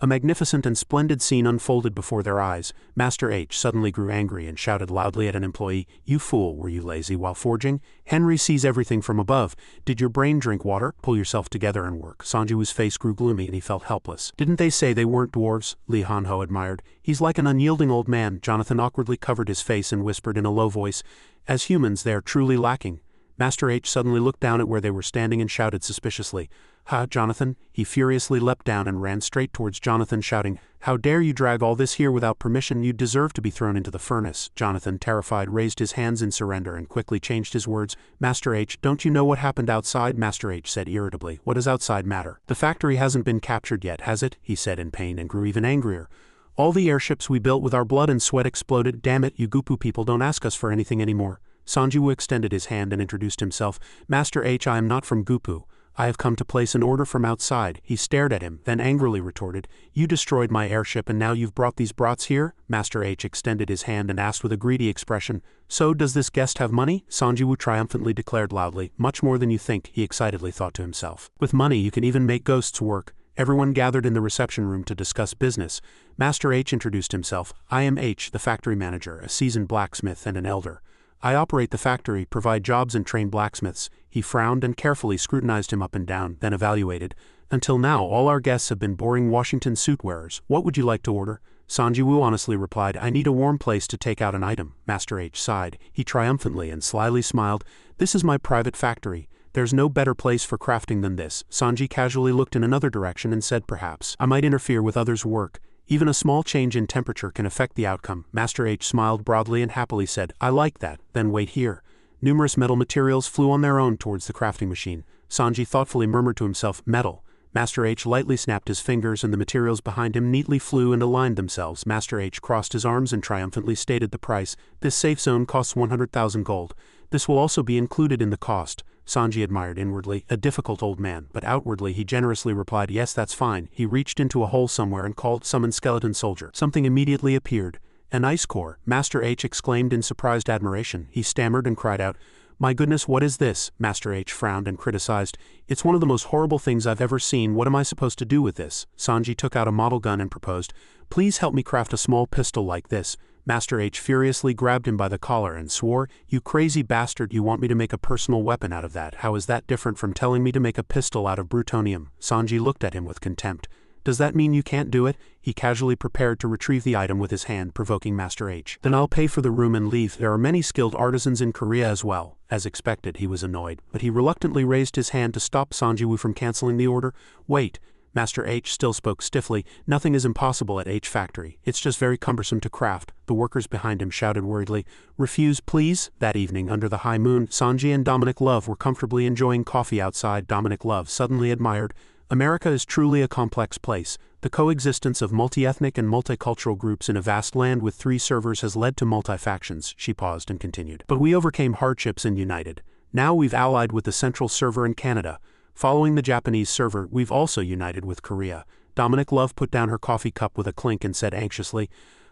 A: A magnificent and splendid scene unfolded before their eyes. Master H suddenly grew angry and shouted loudly at an employee, "You fool, were you lazy while forging? Henry sees everything from above. Did your brain drink water? Pull yourself together and work." Sanjiwoo's face grew gloomy and he felt helpless. "Didn't they say they weren't dwarves?" Li Hanho admired. "He's like an unyielding old man." Jonathan awkwardly covered his face and whispered in a low voice, "As humans, they are truly lacking." Master H suddenly looked down at where they were standing and shouted suspiciously, "Ha, Jonathan!" He furiously leapt down and ran straight towards Jonathan, shouting, "How dare you drag all this here without permission? You deserve to be thrown into the furnace." Jonathan, terrified, raised his hands in surrender and quickly changed his words. "Master H, don't you know what happened outside?" Master H said irritably. "What does outside matter? The factory hasn't been captured yet, has it?" he said in pain and grew even angrier. "All the airships we built with our blood and sweat exploded. Damn it, you Gupu people don't ask us for anything anymore." Sanjiwoo extended his hand and introduced himself. "Master H, I am not from Gupu. I have come to place an order from outside." He stared at him, then angrily retorted, "You destroyed my airship and now you've brought these brats here?" Master H extended his hand and asked with a greedy expression, "So does this guest have money?" Sanjiwoo triumphantly declared loudly, "Much more than you think," he excitedly thought to himself. "With money you can even make ghosts work." Everyone gathered in the reception room to discuss business. Master H introduced himself. "I am H, the factory manager, a seasoned blacksmith and an elder. I operate the factory, provide jobs and train blacksmiths." He frowned and carefully scrutinized him up and down, then evaluated. "Until now, all our guests have been boring Washington suit wearers. What would you like to order?" Sanjiwoo honestly replied, "I need a warm place to take out an item." Master H sighed. He triumphantly and slyly smiled. "This is my private factory. There's no better place for crafting than this." Sanji casually looked in another direction and said, "Perhaps I might interfere with others' work. Even a small change in temperature can affect the outcome." Master H smiled broadly and happily said, "I like that, then wait here." Numerous metal materials flew on their own towards the crafting machine. Sanji thoughtfully murmured to himself, "Metal." Master H lightly snapped his fingers and the materials behind him neatly flew and aligned themselves. Master H crossed his arms and triumphantly stated the price. "This safe zone costs 100,000 gold. This will also be included in the cost." Sanji admired inwardly, a difficult old man, but outwardly he generously replied, "Yes, that's fine." He reached into a hole somewhere and called, "Summon skeleton soldier." Something immediately appeared. An ice core. Master H exclaimed in surprised admiration. He stammered and cried out, "My goodness, what is this?" Master H frowned and criticized, "It's one of the most horrible things I've ever seen. What am I supposed to do with this?" Sanji took out a model gun and proposed, "Please help me craft a small pistol like this." Master H furiously grabbed him by the collar and swore, "You crazy bastard, you want me to make a personal weapon out of that? How is that different from telling me to make a pistol out of brutonium?" Sanji looked at him with contempt. "Does that mean you can't do it?" He casually prepared to retrieve the item with his hand, provoking Master H. "Then I'll pay for the room and leave. There are many skilled artisans in Korea as well." As expected, he was annoyed, but he reluctantly raised his hand to stop Sanjiwoo from canceling the order. "Wait." Master H still spoke stiffly, "Nothing is impossible at H Factory. It's just very cumbersome to craft." The workers behind him shouted worriedly, "Refuse, please." That evening, under the high moon, Sanji and Dominic Love were comfortably enjoying coffee outside. Dominic Love suddenly admired, "America is truly a complex place. The coexistence of multi-ethnic and multicultural groups in a vast land with 3 servers has led to multi-factions." She paused and continued, "But we overcame hardships and united. Now we've allied with the central server in Canada. Following the Japanese server, we've also united with Korea." Dominic Love put down her coffee cup with a clink and said anxiously,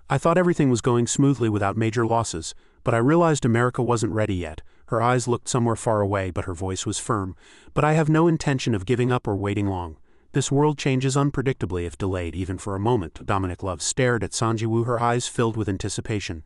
A: "I thought everything was going smoothly without major losses, but I realized America wasn't ready yet." Her eyes looked somewhere far away, but her voice was firm. "But I have no intention of giving up or waiting long. This world changes unpredictably if delayed even for a moment." Dominic Love stared at Sanjiwoo, her eyes filled with anticipation.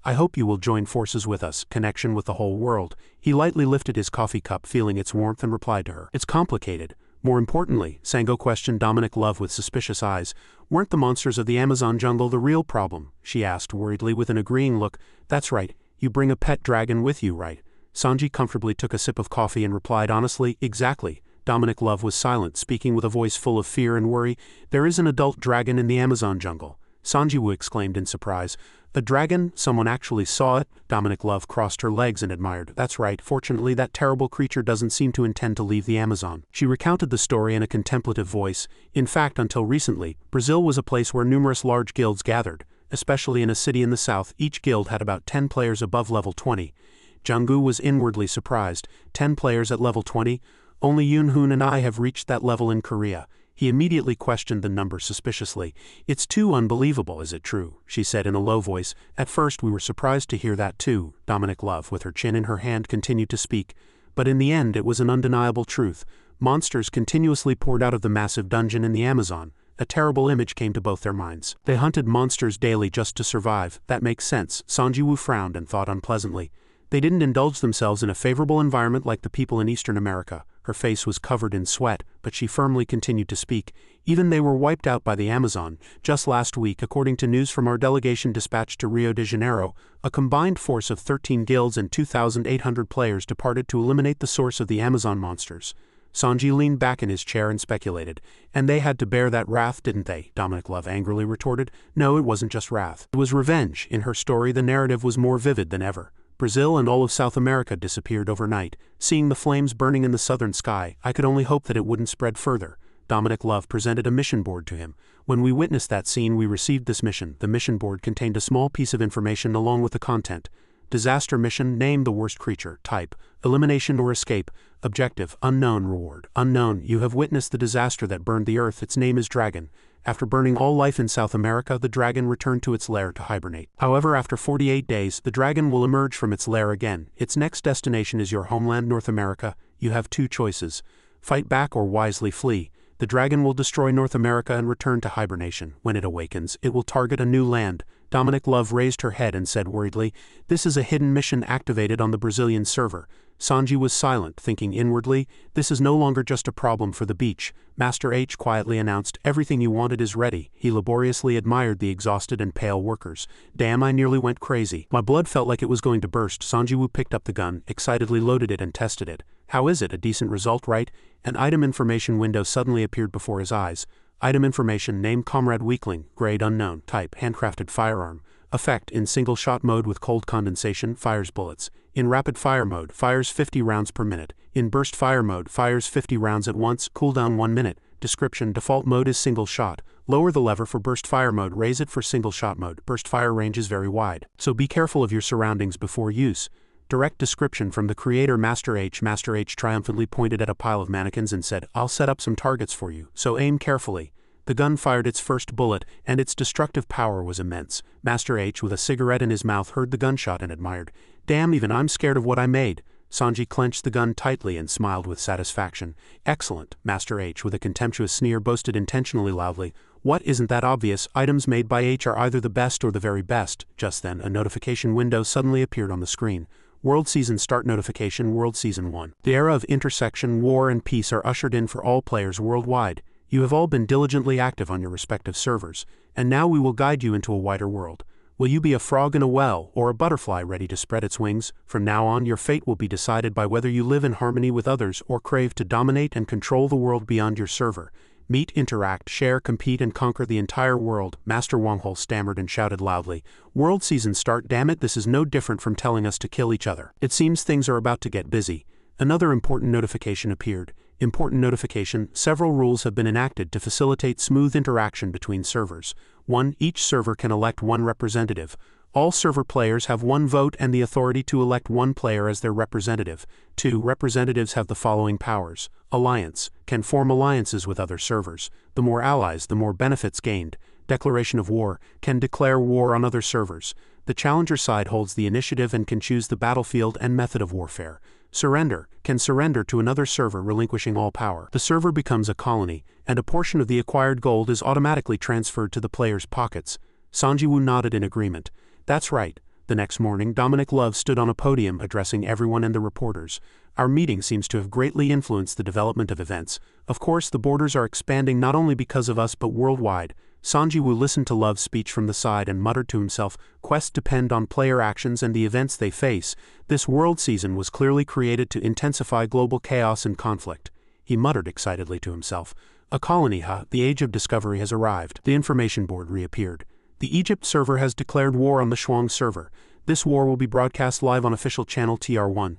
A: "I hope you will join forces with us, connection with the whole world." He lightly lifted his coffee cup, feeling its warmth, and replied to her, "It's complicated." "More importantly," Sango questioned Dominic Love with suspicious eyes, "weren't the monsters of the Amazon jungle the real problem?" She asked worriedly with an agreeing look, "That's right. You bring a pet dragon with you, right?" Sanji comfortably took a sip of coffee and replied honestly, "Exactly." Dominic Love was silent, speaking with a voice full of fear and worry. "There is an adult dragon in the Amazon jungle." Sanjiwoo exclaimed in surprise, "A dragon? Someone actually saw it?" Dominic Love crossed her legs and admired, "That's right. Fortunately, that terrible creature doesn't seem to intend to leave the Amazon." She recounted the story in a contemplative voice. "In fact, until recently, Brazil was a place where numerous large guilds gathered, especially in a city in the south. Each guild had about 10 players above level 20. Junggu was inwardly surprised. 10 players at level 20? Only Yoon-hoon and I have reached that level in Korea. He immediately questioned the number suspiciously. "It's too unbelievable, is it true?" she said in a low voice. "At first we were surprised to hear that too." Dominic Love, with her chin in her hand, continued to speak. "But in the end it was an undeniable truth. Monsters continuously poured out of the massive dungeon in the Amazon. A terrible image came to both their minds. They hunted monsters daily just to survive. That makes sense. Sanjiwoo frowned and thought unpleasantly. They didn't indulge themselves in a favorable environment like the people in Eastern America. Her face was covered in sweat, but she firmly continued to speak. Even they were wiped out by the Amazon. Just last week, according to news from our delegation dispatched to Rio de Janeiro, a combined force of 13 guilds and 2,800 players departed to eliminate the source of the Amazon monsters. Sanji leaned back in his chair and speculated. And they had to bear that wrath, didn't they? Dominic Love angrily retorted. No, it wasn't just wrath. It was revenge. In her story, the narrative was more vivid than ever. Brazil and all of South America disappeared overnight. Seeing the flames burning in the southern sky, I could only hope that it wouldn't spread further. Dominic Love presented a mission board to him. When we witnessed that scene, we received this mission. The mission board contained a small piece of information along with the content. Disaster mission, name the worst creature, type, elimination or escape, objective, unknown, reward, unknown. You have witnessed the disaster that burned the earth. Its name is Dragon. After burning all life in South America, the dragon returned to its lair to hibernate. However, after 48 days, the dragon will emerge from its lair again. Its next destination is your homeland, North America. You have two choices. Fight back or wisely flee. The dragon will destroy North America and return to hibernation. When it awakens, it will target a new land. Dominic Love raised her head and said worriedly, "This is a hidden mission activated on the Brazilian server." Sanji was silent, thinking inwardly, this is no longer just a problem for the beach. Master H quietly announced, "Everything you wanted is ready." He laboriously admired the exhausted and pale workers. "Damn, I nearly went crazy. My blood felt like it was going to burst." Sanjiwoo picked up the gun, excitedly loaded it and tested it. How is it? A decent result, right? An item information window suddenly appeared before his eyes. Item information, name Comrade Weakling, grade unknown, type handcrafted firearm. Effect, in single shot mode with cold condensation, fires bullets. In rapid fire mode, fires 50 rounds per minute. In burst fire mode, fires 50 rounds at once, cooldown 1 minute. Description, default mode is single shot. Lower the lever for burst fire mode, raise it for single shot mode. Burst fire range is very wide, so be careful of your surroundings before use. Direct description from the creator Master H. Master H triumphantly pointed at a pile of mannequins and said, "I'll set up some targets for you, so aim carefully." The gun fired its first bullet, and its destructive power was immense. Master H, with a cigarette in his mouth, heard the gunshot and admired. "Damn, even I'm scared of what I made." Sanji clenched the gun tightly and smiled with satisfaction. "Excellent," Master H, with a contemptuous sneer, boasted intentionally loudly. "What, isn't that obvious? Items made by H are either the best or the very best." Just then, a notification window suddenly appeared on the screen. World Season Start Notification, World Season 1. The era of intersection, war, and peace are ushered in for all players worldwide. You have all been diligently active on your respective servers, and now we will guide you into a wider world. Will you be a frog in a well, or a butterfly ready to spread its wings? From now on, your fate will be decided by whether you live in harmony with others or crave to dominate and control the world beyond your server. Meet, interact, share, compete, and conquer the entire world. Master Wanghole stammered and shouted loudly. World Season Start, damn it, this is no different from telling us to kill each other. It seems things are about to get busy. Another important notification appeared. Important notification, several rules have been enacted to facilitate smooth interaction between servers. 1. Each server can elect one representative. All server players have one vote and the authority to elect one player as their representative. 2. Representatives have the following powers. Alliance, can form alliances with other servers. The more allies, the more benefits gained. Declaration of war, can declare war on other servers. The challenger side holds the initiative and can choose the battlefield and method of warfare. Surrender, can surrender to another server, relinquishing all power. The server becomes a colony, and a portion of the acquired gold is automatically transferred to the player's pockets. Sanjiwoo nodded in agreement. That's right. The next morning, Dominic Love stood on a podium addressing everyone and the reporters. Our meeting seems to have greatly influenced the development of events. Of course, the borders are expanding not only because of us but worldwide. Sanjiwoo listened to Love's speech from the side and muttered to himself, quests depend on player actions and the events they face. This world season was clearly created to intensify global chaos and conflict. He muttered excitedly to himself. A colony, huh? The age of discovery has arrived. The information board reappeared. The Egypt server has declared war on the Shuang server. This war will be broadcast live on official channel TR1.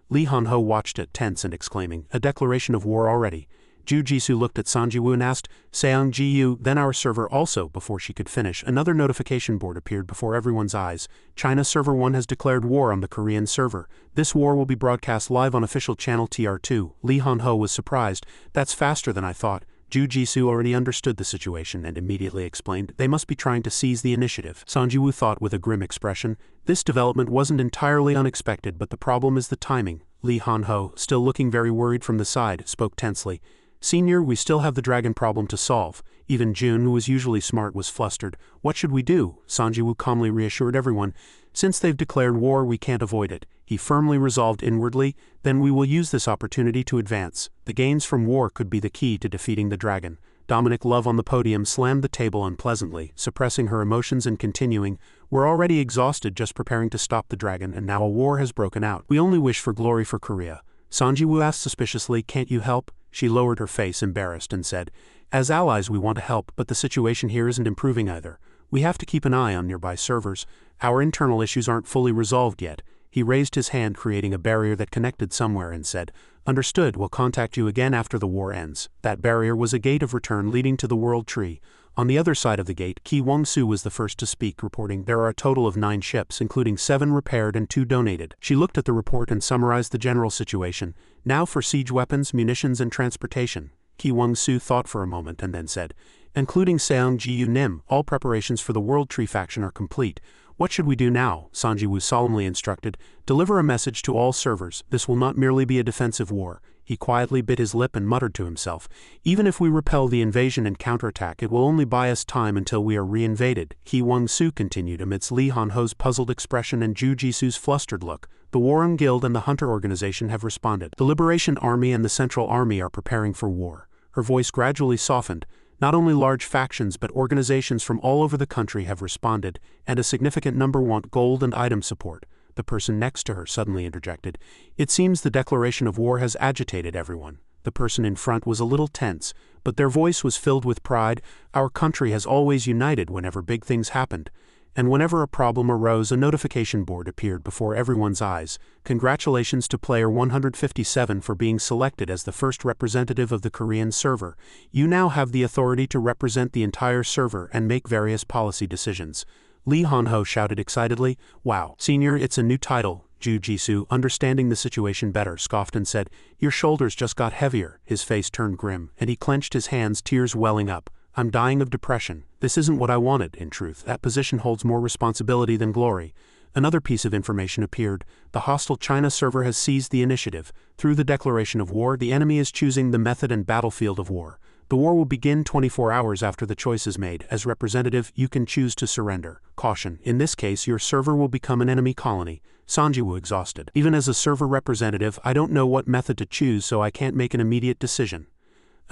A: Li Han-ho watched it, tense and exclaiming, a declaration of war already. Ju Jisoo looked at Sanjiwoo and asked, Seong Ji-yu, then our server also. Before she could finish, another notification board appeared before everyone's eyes. China server 1 has declared war on the Korean server. This war will be broadcast live on official channel TR2. Li Han-ho was surprised. That's faster than I thought. Ju Jisoo already understood the situation and immediately explained, they must be trying to seize the initiative. Sanjiwoo thought with a grim expression. This development wasn't entirely unexpected, but the problem is the timing. Li Han-ho, still looking very worried from the side, spoke tensely. Senior, we still have the dragon problem to solve. Even Jun, who was usually smart, was flustered. What should we do? Sanjiwoo calmly reassured everyone. Since they've declared war, we can't avoid it. He firmly resolved inwardly. Then we will use this opportunity to advance. The gains from war could be the key to defeating the dragon. Dominic Love on the podium slammed the table unpleasantly, suppressing her emotions and continuing, "We're already exhausted just preparing to stop the dragon, and now a war has broken out. We only wish for glory for Korea." Sanjiwoo asked suspiciously, "Can't you help?" She lowered her face, embarrassed, and said, "As allies we want to help, but the situation here isn't improving either. We have to keep an eye on nearby servers. Our internal issues aren't fully resolved yet." He raised his hand, creating a barrier that connected somewhere, and said, "Understood, we'll contact you again after the war ends." That barrier was a gate of return leading to the World Tree. On the other side of the gate, Ki Wong-soo was the first to speak, reporting, "There are a total of 9 ships, including 7 repaired and 2 donated." She looked at the report and summarized the general situation. "Now for siege weapons, munitions and transportation." Ki Wong-soo thought for a moment and then said, "Including Seong Ji-yu Nim, all preparations for the World Tree faction are complete. What should we do now?" Sanjiwoo solemnly instructed, "Deliver a message to all servers. This will not merely be a defensive war." He quietly bit his lip and muttered to himself, "Even if we repel the invasion and counterattack, it will only buy us time until we are re-invaded." Ki Wong-soo continued amidst Lee Han-ho's puzzled expression and Ju Jisoo's flustered look. "The Warren Guild and the Hunter Organization have responded. The Liberation Army and the Central Army are preparing for war." Her voice gradually softened. "Not only large factions but organizations from all over the country have responded, and a significant number want gold and item support." The person next to her suddenly interjected, "It seems the declaration of war has agitated everyone." The person in front was a little tense, but their voice was filled with pride. "Our country has always united whenever big things happened. And whenever a problem arose, a notification board appeared before everyone's eyes. Congratulations to player 157 for being selected as the first representative of the Korean server. You now have the authority to represent the entire server and make various policy decisions." Lee Han-ho shouted excitedly, "Wow, senior, it's a new title." Ju Jisoo, understanding the situation better, scoffed and said, "Your shoulders just got heavier." His face turned grim, and he clenched his hands, tears welling up. "I'm dying of depression. This isn't what I wanted, in truth. That position holds more responsibility than glory." Another piece of information appeared. The hostile China server has seized the initiative. Through the declaration of war, the enemy is choosing the method and battlefield of war. The war will begin 24 hours after the choice is made. As representative, you can choose to surrender. Caution, in this case, your server will become an enemy colony. Sanjiwoo exhausted. "Even as a server representative, I don't know what method to choose, so I can't make an immediate decision."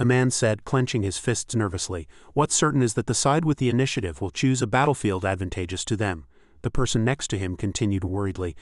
A: A man said, clenching his fists nervously, "What's certain is that the side with the initiative will choose a battlefield advantageous to them." The person next to him continued worriedly,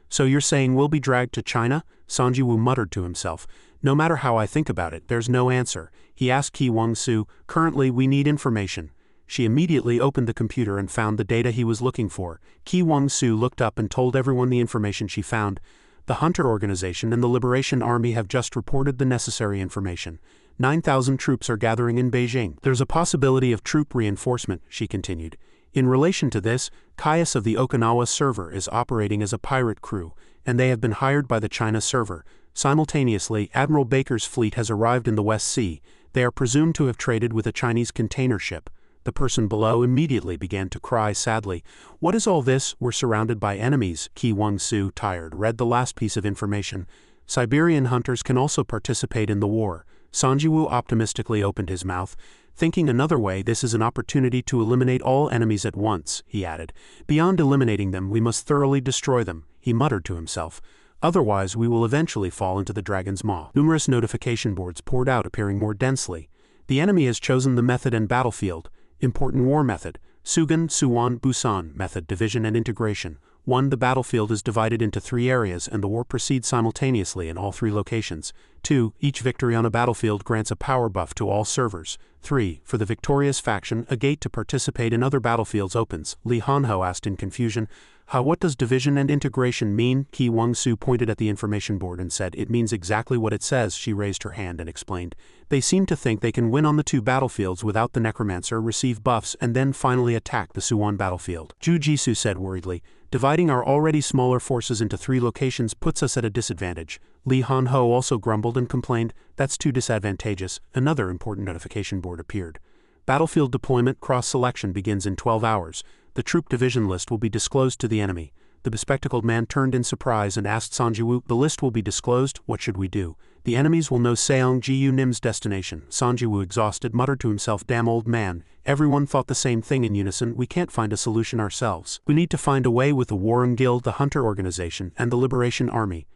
A: "So you're saying we'll be dragged to China?" Sanjiwoo muttered to himself, "No matter how I think about it, there's no answer." He asked Ki Wong-soo, "Currently we need information." She immediately opened the computer and found the data he was looking for. Ki Wong-soo looked up and told everyone the information she found. "The Hunter Organization and the Liberation Army have just reported the necessary information. 9,000 troops are gathering in Beijing. There's a possibility of troop reinforcement," she continued. "In relation to this, Caius of the Okinawa server is operating as a pirate crew, and they have been hired by the China server. Simultaneously, Admiral Baker's fleet has arrived in the West Sea. They are presumed to have traded with a Chinese container ship." The person below immediately began to cry sadly. "What is all this? We're surrounded by enemies." Ki Wong-soo, tired, read the last piece of information. "Siberian hunters can also participate in the war." Sanjiwoo optimistically opened his mouth. "Thinking another way, this is an opportunity to eliminate all enemies at once," he added. "Beyond eliminating them, we must thoroughly destroy them," he muttered to himself. "Otherwise, we will eventually fall into the dragon's maw." Numerous notification boards poured out, appearing more densely. "The enemy has chosen the method and battlefield. Important war method. Sugan, Suwon, Busan method, division and integration. 1. The battlefield is divided into 3 areas and the war proceeds simultaneously in all 3 locations. 2. Each victory on a battlefield grants a power buff to all servers. 3. For the victorious faction, a gate to participate in other battlefields opens." Lee Han-ho asked in confusion, What does division and integration mean?" Ki Wong-soo pointed at the information board and said, "It means exactly what it says." She raised her hand and explained, "They seem to think they can win on the 2 battlefields without the Necromancer, receive buffs, and then finally attack the Suwon battlefield." Ju Jisoo said worriedly, "Dividing our already smaller forces into 3 locations puts us at a disadvantage." Lee Han-ho also grumbled and complained, "That's too disadvantageous." Another important notification board appeared. "Battlefield deployment cross-selection begins in 12 hours. The troop division list will be disclosed to the enemy. The bespectacled man turned in surprise and asked Sanjiwoo, "The list will be disclosed, what should we do? The enemies will know Seong-Gu Nim's destination." Sanjiwoo, exhausted, muttered to himself, "Damn old man." Everyone thought the same thing in unison. "We can't find a solution ourselves. We need to find a way with the Warring Guild, the Hunter Organization, and the Liberation Army."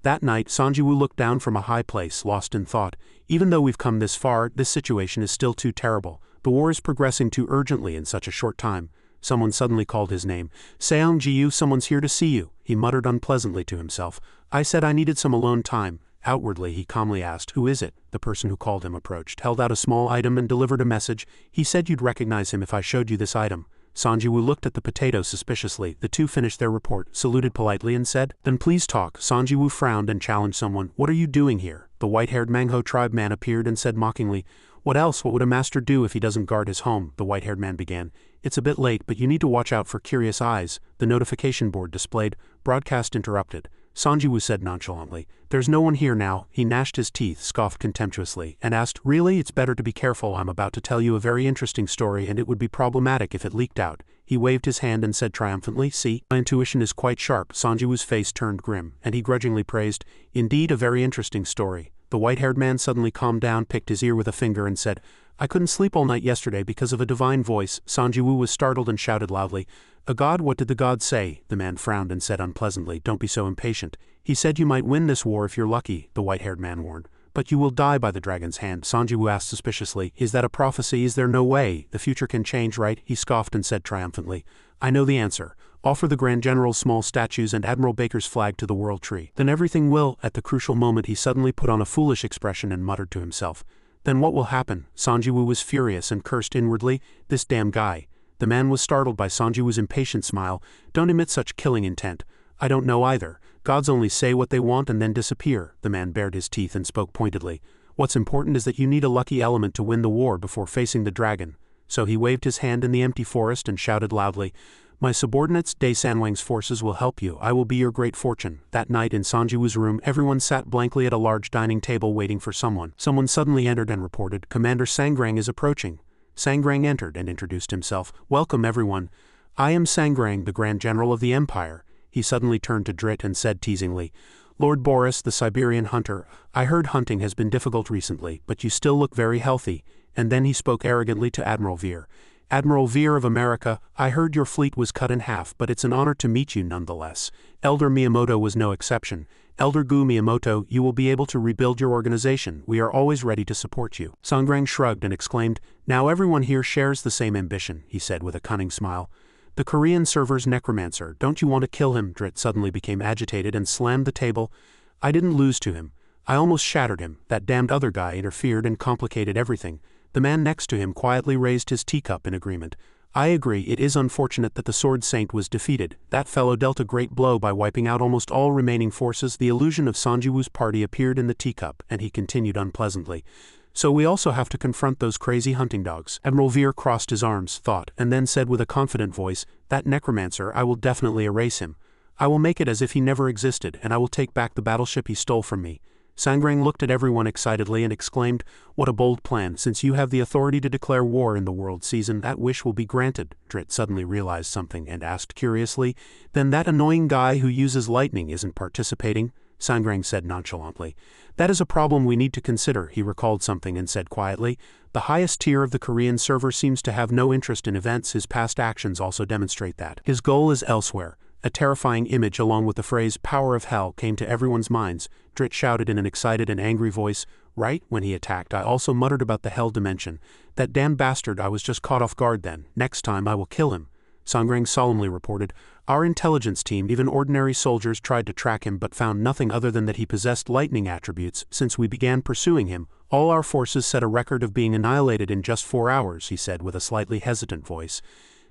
A: That night, Sanjiwoo looked down from a high place, lost in thought. Even though we've come this far, this situation is still too terrible. The war is progressing too urgently in such a short time. Someone suddenly called his name. "Seong-Gu, someone's here to see you," he muttered unpleasantly to himself. "I said I needed some alone time." Outwardly, he calmly asked, "Who is it?" The person who called him approached, held out a small item and delivered a message. "He said you'd recognize him if I showed you this item." Sanjiwoo looked at the potato suspiciously. The two finished their report, saluted politely and said, "Then please talk." Sanjiwoo frowned and challenged someone. "What are you doing here?" The white-haired Manhwa tribe man appeared and said mockingly, "What else? What would a master do if he doesn't guard his home?" The white-haired man began. "It's a bit late, but you need to watch out for curious eyes." The notification board displayed, "Broadcast interrupted." Sanjiwoo said nonchalantly, "There's no one here now." He gnashed his teeth, scoffed contemptuously, and asked, "Really? It's better to be careful. I'm about to tell you a very interesting story and it would be problematic if it leaked out." He waved his hand and said triumphantly, "See, my intuition is quite sharp." Sanjiwoo's face turned grim, and he grudgingly praised, "Indeed, a very interesting story." The white-haired man suddenly calmed down, picked his ear with a finger and said, "I couldn't sleep all night yesterday because of a divine voice." Sanjiwoo was startled and shouted loudly, "A god? What did the god say?" The man frowned and said unpleasantly, "Don't be so impatient. He said you might win this war if you're lucky," the white-haired man warned. "But you will die by the dragon's hand." Sanjiwoo asked suspiciously, "Is that a prophecy? Is there no way? The future can change, right?" He scoffed and said triumphantly, "I know the answer. Offer the Grand General's small statues and Admiral Baker's flag to the World Tree. Then everything will." At the crucial moment he suddenly put on a foolish expression and muttered to himself, "Then what will happen?" Sanjiwoo was furious and cursed inwardly, "This damn guy." The man was startled by Sanjiwoo's impatient smile. "Don't emit such killing intent." "I don't know either. Gods only say what they want and then disappear." The man bared his teeth and spoke pointedly. "What's important is that you need a lucky element to win the war before facing the dragon." So he waved his hand in the empty forest and shouted loudly, "My subordinates, Dae Sanwang's forces will help you. I will be your great fortune." That night in Sanjiwoo's room, everyone sat blankly at a large dining table waiting for someone. Someone suddenly entered and reported, "Commander Sangrang is approaching." Sangrang entered and introduced himself. "Welcome, everyone. I am Sangrang, the Grand General of the Empire." He suddenly turned to Drit and said teasingly, "Lord Boris, the Siberian hunter, I heard hunting has been difficult recently, but you still look very healthy." And then he spoke arrogantly to Admiral Veer. "Admiral Veer of America, I heard your fleet was cut in half, but it's an honor to meet you nonetheless." Elder Miyamoto was no exception. "Elder Gu Miyamoto, you will be able to rebuild your organization. We are always ready to support you." Sangrang shrugged and exclaimed, "Now everyone here shares the same ambition," he said with a cunning smile. "The Korean server's Necromancer, don't you want to kill him?" Drit suddenly became agitated and slammed the table. "I didn't lose to him. I almost shattered him. That damned other guy interfered and complicated everything." The man next to him quietly raised his teacup in agreement. "I agree, it is unfortunate that the Sword Saint was defeated. That fellow dealt a great blow by wiping out almost all remaining forces." The illusion of Sanjiwoo's party appeared in the teacup, and he continued unpleasantly, "So we also have to confront those crazy hunting dogs." Admiral Veer crossed his arms, thought, and then said with a confident voice, "That Necromancer, I will definitely erase him. I will make it as if he never existed, and I will take back the battleship he stole from me." Sangrang looked at everyone excitedly and exclaimed, "What a bold plan! Since you have the authority to declare war in the world season, that wish will be granted." Drit suddenly realized something and asked curiously, "Then that annoying guy who uses lightning isn't participating?" Sangrang said nonchalantly, "That is a problem we need to consider." He recalled something and said quietly, "The highest tier of the Korean server seems to have no interest in events. His past actions also demonstrate that. His goal is elsewhere." A terrifying image along with the phrase "power of hell" came to everyone's minds. Drit shouted in an excited and angry voice, "Right, when he attacked I also muttered about the hell dimension. That damn bastard, I was just caught off guard then. Next time I will kill him." Sangrang solemnly reported, "Our intelligence team, even ordinary soldiers, tried to track him but found nothing other than that he possessed lightning attributes. Since we began pursuing him, all our forces set a record of being annihilated in just 4 hours," he said with a slightly hesitant voice.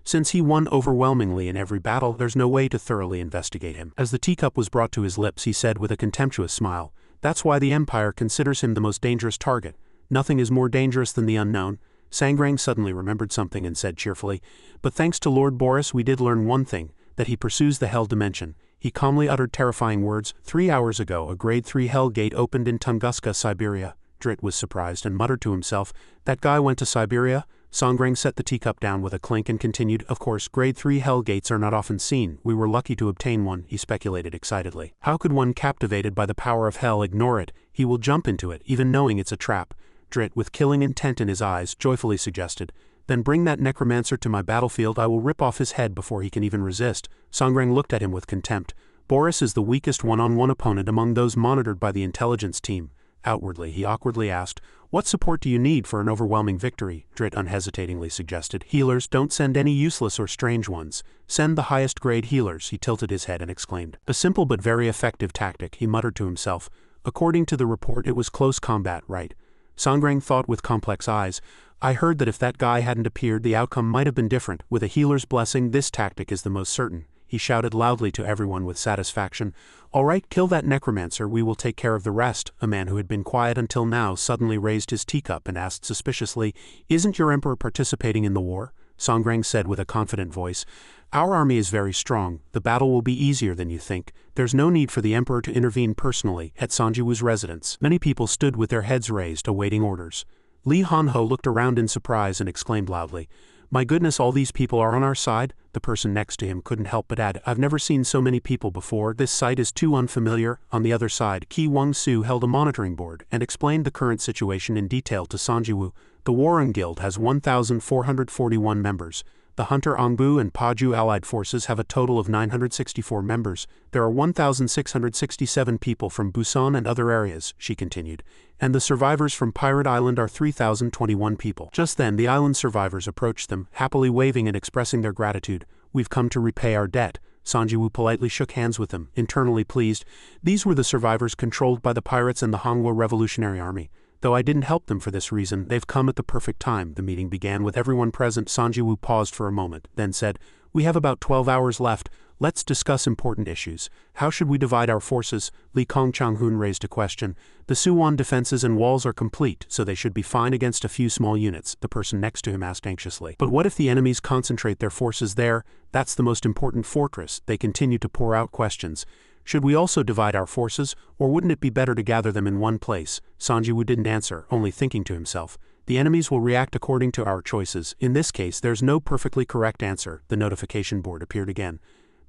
A: "Since he won overwhelmingly in every battle, there's no way to thoroughly investigate him." As the teacup was brought to his lips, he said with a contemptuous smile, "That's why the Empire considers him the most dangerous target. Nothing is more dangerous than the unknown." Sangrang suddenly remembered something and said cheerfully, "But thanks to Lord Boris we did learn one thing, that he pursues the hell dimension." He calmly uttered terrifying words, 3 hours ago a grade 3 hell gate opened in Tunguska, Siberia." Drit was surprised and muttered to himself, "That guy went to Siberia? Songrang set the teacup down with a clink and continued, "Of course, grade 3 hell gates are not often seen. We were lucky to obtain one," he speculated excitedly. "How could one captivated by the power of hell ignore it? He will jump into it, even knowing it's a trap." Drit, with killing intent in his eyes, joyfully suggested, "Then bring that necromancer to my battlefield. I will rip off his head before he can even resist." Songrang looked at him with contempt. "Boris is the weakest one-on-one opponent among those monitored by the intelligence team." Outwardly, he awkwardly asked, "What support do you need for an overwhelming victory?" Drit unhesitatingly suggested, "Healers, don't send any useless or strange ones. Send the highest grade healers." He tilted his head and exclaimed, "A simple but very effective tactic," he muttered to himself. "According to the report, it was close combat, right?" Songrang thought with complex eyes, "I heard that if that guy hadn't appeared, the outcome might have been different. With a healer's blessing, this tactic is the most certain." He shouted loudly to everyone with satisfaction, "All right, kill that necromancer, we will take care of the rest." A man who had been quiet until now suddenly raised his teacup and asked suspiciously, "Isn't your emperor participating in the war?" Songrang said with a confident voice, "Our army is very strong. The battle will be easier than you think. There's no need for the emperor to intervene personally." At Sanjiwoo's residence, many people stood with their heads raised, awaiting orders. Li Hanho looked around in surprise and exclaimed loudly, "My goodness, all these people are on our side?" The person next to him couldn't help but add, "I've never seen so many people before. This sight is too unfamiliar." On the other side, Qi Wang-su held a monitoring board and explained the current situation in detail to Sanjiwoo. "The Warren Guild has 1,441 members. The Hunter Angbu and Paju allied forces have a total of 964 members. There are 1,667 people from Busan and other areas," she continued, "and the survivors from Pirate Island are 3,021 people." Just then the island survivors approached them, happily waving and expressing their gratitude. "We've come to repay our debt." Sanjiwoo politely shook hands with them, internally pleased. These were the survivors controlled by the pirates and the Hongwa Revolutionary Army. "Though I didn't help them for this reason, they've come at the perfect time." The meeting began with everyone present. Sanjiwoo paused for a moment, then said, "We have about 12 hours left. Let's discuss important issues. How should we divide our forces?" Li Kongchang-hun raised a question. "The Suwon defenses and walls are complete, so they should be fine against a few small units," the person next to him asked anxiously. "But what if the enemies concentrate their forces there? That's the most important fortress." They continued to pour out questions. "Should we also divide our forces, or wouldn't it be better to gather them in one place?" Sanjiwoo didn't answer, only thinking to himself, "The enemies will react according to our choices. In this case, there's no perfectly correct answer." The notification board appeared again.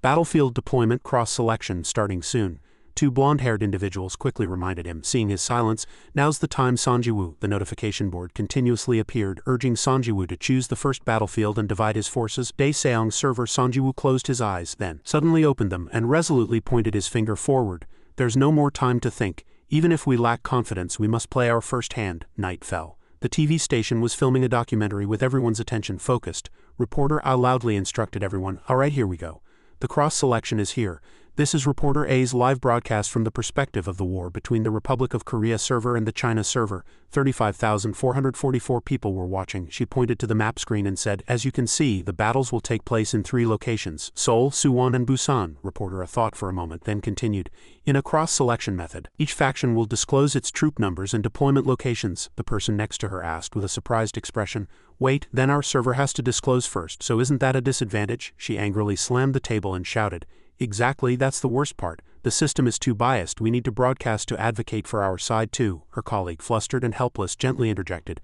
A: "Battlefield deployment cross-selection starting soon." Two blonde-haired individuals quickly reminded him, seeing his silence, "Now's the time, Sanjiwoo." The notification board continuously appeared, urging Sanjiwoo to choose the first battlefield and divide his forces. Daeseong's server. Sanjiwoo closed his eyes, then suddenly opened them and resolutely pointed his finger forward. "There's no more time to think. Even if we lack confidence, we must play our first hand." Night fell. The TV station was filming a documentary with everyone's attention focused. Reporter A loudly instructed everyone, "All right, here we go. The cross-selection is here. This is Reporter A's live broadcast from the perspective of the war between the Republic of Korea server and the China server. 35,444 people were watching." She pointed to the map screen and said, "As you can see, the battles will take place in 3 locations, Seoul, Suwon and Busan." Reporter A thought for a moment, then continued, "In a cross-selection method, each faction will disclose its troop numbers and deployment locations." The person next to her asked with a surprised expression, "Wait, then our server has to disclose first, so isn't that a disadvantage?" She angrily slammed the table and shouted, "Exactly, that's the worst part. The system is too biased. We need to broadcast to advocate for our side too." Her colleague, flustered and helpless, gently interjected,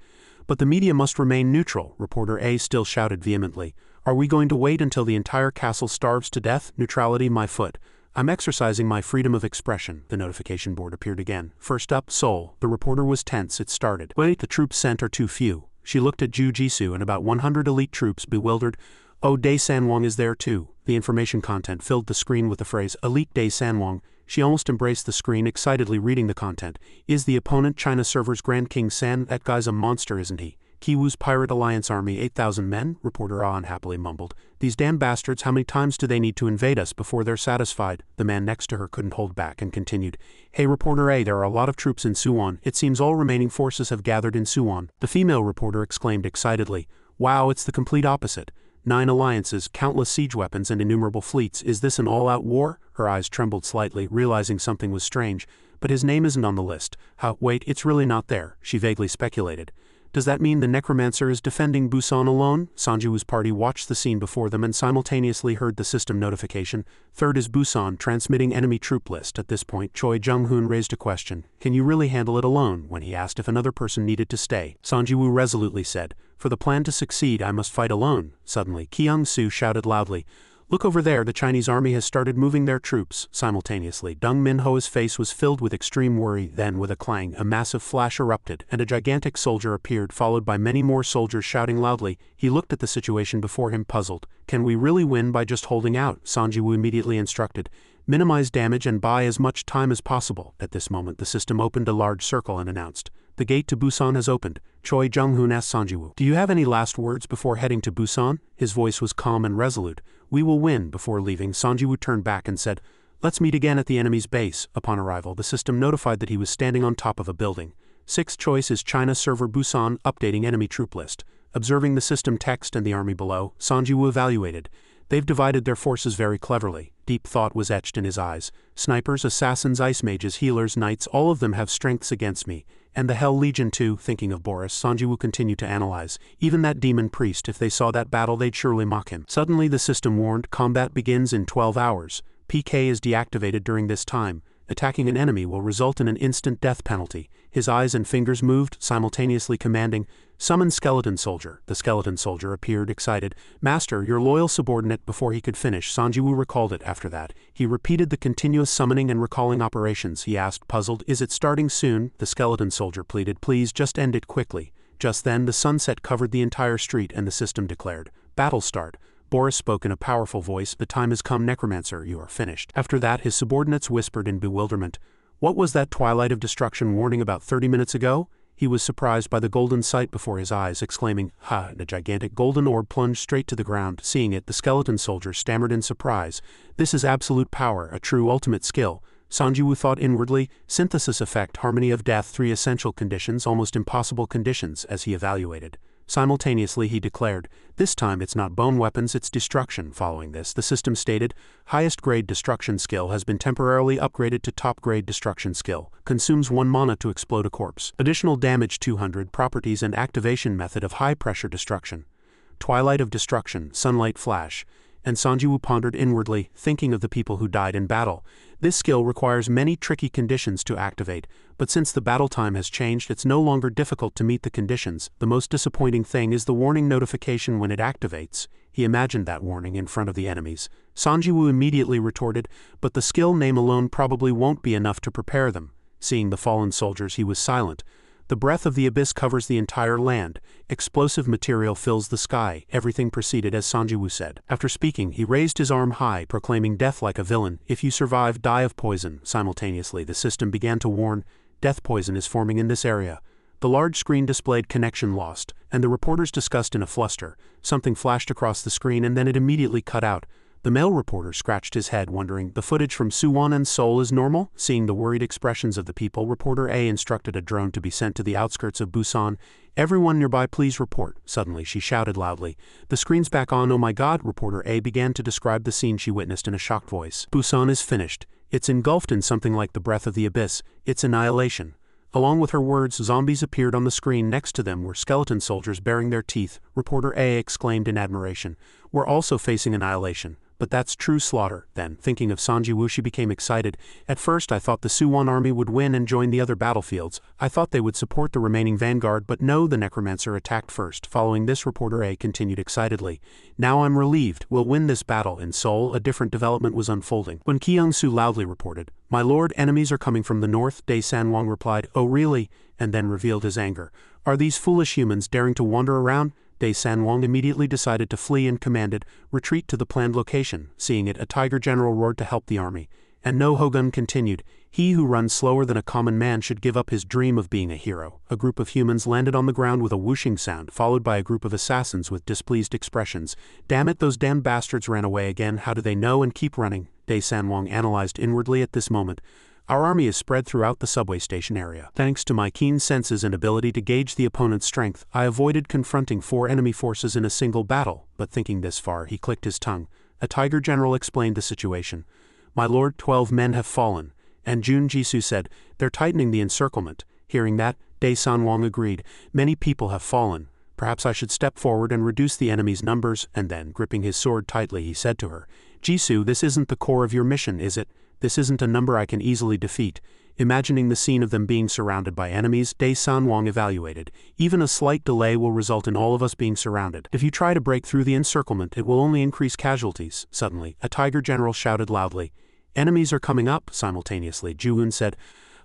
A: "But the media must remain neutral." Reporter A still shouted vehemently, "Are we going to wait until the entire castle starves to death? Neutrality, my foot. I'm exercising my freedom of expression." The notification board appeared again. "First up, Seoul." The reporter was tense. It started. "Wait, the troops sent are too few." She looked at Ju Jisoo and about 100 elite troops, bewildered. "Oh, Dae Sanwong is there too." The information content filled the screen with the phrase, "Elite Dae Sanwong." She almost embraced the screen, excitedly reading the content. "Is the opponent China server's Grand King San? That guy's a monster, isn't he? Kiwoo's Pirate Alliance army, 8,000 men?" Reporter Ah unhappily mumbled. "These damn bastards, how many times do they need to invade us before they're satisfied?" The man next to her couldn't hold back and continued, "Hey, Reporter A, there are a lot of troops in Suwon. It seems all remaining forces have gathered in Suwon." The female reporter exclaimed excitedly, "Wow, it's the complete opposite. 9 alliances, countless siege weapons and innumerable fleets. Is this an all-out war?" Her eyes trembled slightly, realizing something was strange. "But his name isn't on the list. How, wait, it's really not there," she vaguely speculated. "Does that mean the Necromancer is defending Busan alone?" Sanjiwoo's party watched the scene before them and simultaneously heard the system notification. "Third is Busan, transmitting enemy troop list." At this point, Choi Jung-hoon raised a question. "Can you really handle it alone?" when he asked if another person needed to stay. Sanjiwoo resolutely said, For the plan to succeed, I must fight alone. Suddenly, Kyung-soo shouted loudly, "Look over there, the Chinese army has started moving their troops." Simultaneously, Deng Minho's face was filled with extreme worry. Then, with a clang, a massive flash erupted, and a gigantic soldier appeared, followed by many more soldiers shouting loudly. He looked at the situation before him, puzzled. "Can we really win by just holding out?" Sanjiwoo immediately instructed. "Minimize damage and buy as much time as possible." At this moment, the system opened a large circle and announced, "The gate to Busan has opened." Choi Jung-hoon asked Sanjiwoo, "Do you have any last words before heading to Busan?" His voice was calm and resolute. "We will win." Before leaving, Sanjiwoo turned back and said, "Let's meet again at the enemy's base." Upon arrival, the system notified that he was standing on top of a building. Sixth choice is China server Busan, updating enemy troop list. Observing the system text and the army below, Sanjiwoo evaluated. They've divided their forces very cleverly. Deep thought was etched in his eyes. Snipers, assassins, ice mages, healers, knights, all of them have strengths against me. And the Hell Legion too. Thinking of Boris, Sanjiwoo continued to analyze. Even that demon priest, if they saw that battle, they'd surely mock him. Suddenly the system warned, combat begins in 12 hours. PK is deactivated during this time. Attacking an enemy will result in an instant death penalty. His eyes and fingers moved, simultaneously commanding, "Summon skeleton soldier." The skeleton soldier appeared, excited. "Master, your loyal subordinate." Before he could finish, Sanjiwoo recalled it. After that, he repeated the continuous summoning and recalling operations. He asked, puzzled, "Is it starting soon?" The skeleton soldier pleaded, "Please, just end it quickly." Just then, the sunset covered the entire street and the system declared, "Battle start." Boris spoke in a powerful voice, "The time has come, Necromancer, you are finished." After that, his subordinates whispered in bewilderment, "What was that twilight of destruction warning about 30 minutes ago?" He was surprised by the golden sight before his eyes, exclaiming, "Ha!" The gigantic golden orb plunged straight to the ground. Seeing it, the skeleton soldier stammered in surprise. "This is absolute power, a true ultimate skill." Sanjiwoo thought inwardly, synthesis effect, harmony of death, 3 essential conditions, almost impossible conditions, as he evaluated. Simultaneously he declared, "This time it's not bone weapons, it's destruction." Following this, the system stated, "Highest grade destruction skill has been temporarily upgraded to top grade destruction skill. Consumes 1 mana to explode a corpse. Additional damage 200. Properties and activation method of high pressure destruction. Twilight of destruction, sunlight flash." And Sanjiwoo pondered inwardly, thinking of the people who died in battle. This skill requires many tricky conditions to activate, but since the battle time has changed, it's no longer difficult to meet the conditions. The most disappointing thing is the warning notification when it activates. He imagined that warning in front of the enemies. Sanjiwoo immediately retorted, "But the skill name alone probably won't be enough to prepare them." Seeing the fallen soldiers, he was silent. "The breath of the abyss covers the entire land. Explosive material fills the sky." Everything proceeded as Sanjiwoo said. After speaking, he raised his arm high, proclaiming death like a villain. "If you survive, die of poison." Simultaneously, the system began to warn, "Death poison is forming in this area." The large screen displayed connection lost, and the reporters discussed in a fluster. Something flashed across the screen and then it immediately cut out. The male reporter scratched his head, wondering, "The footage from Suwon and Seoul is normal?" Seeing the worried expressions of the people, Reporter A instructed a drone to be sent to the outskirts of Busan. "Everyone nearby, please report." Suddenly, she shouted loudly, "The screen's back on, oh my god!" Reporter A began to describe the scene she witnessed in a shocked voice. "Busan is finished. It's engulfed in something like the breath of the abyss. It's annihilation." Along with her words, zombies appeared on the screen. Next to them were skeleton soldiers baring their teeth. Reporter A exclaimed in admiration, "We're also facing annihilation. But that's true slaughter." Then, thinking of Sanjiwoo, she became excited. "At first I thought the Suwon army would win and join the other battlefields. I thought they would support the remaining vanguard, but no, the Necromancer attacked first." Following this, Reporter A continued excitedly, "Now I'm relieved. We'll win this battle." In Seoul, a different development was unfolding. When Kyung-soo loudly reported, "My lord, enemies are coming from the north," Dae San-wong replied, "Oh really?" and then revealed his anger. "Are these foolish humans daring to wander around?" Dae San-wong immediately decided to flee and commanded, "Retreat to the planned location." Seeing it, a tiger general roared to help the army. And No Hogun continued, "He who runs slower than a common man should give up his dream of being a hero." A group of humans landed on the ground with a whooshing sound, followed by a group of assassins with displeased expressions. "Damn it, those damn bastards ran away again. How do they know and keep running?" Dae San-wong analyzed inwardly at this moment. "Our army is spread throughout the subway station area. Thanks to my keen senses and ability to gauge the opponent's strength, I avoided confronting 4 enemy forces in a single battle." But thinking this far, he clicked his tongue. A tiger general explained the situation. "My lord, 12 men have fallen." And Jun Jisoo said, "They're tightening the encirclement." Hearing that, Dae San-wong agreed, "Many people have fallen. Perhaps I should step forward and reduce the enemy's numbers." And then, gripping his sword tightly, he said to her, "Jisoo, this isn't the core of your mission, is it? This isn't a number I can easily defeat. Imagining the scene of them being surrounded by enemies, Dae Sanwong evaluated. Even a slight delay will result in all of us being surrounded. If you try to break through the encirclement, it will only increase casualties. Suddenly, a tiger general shouted loudly. Enemies are coming up, simultaneously, Ju-hoon said.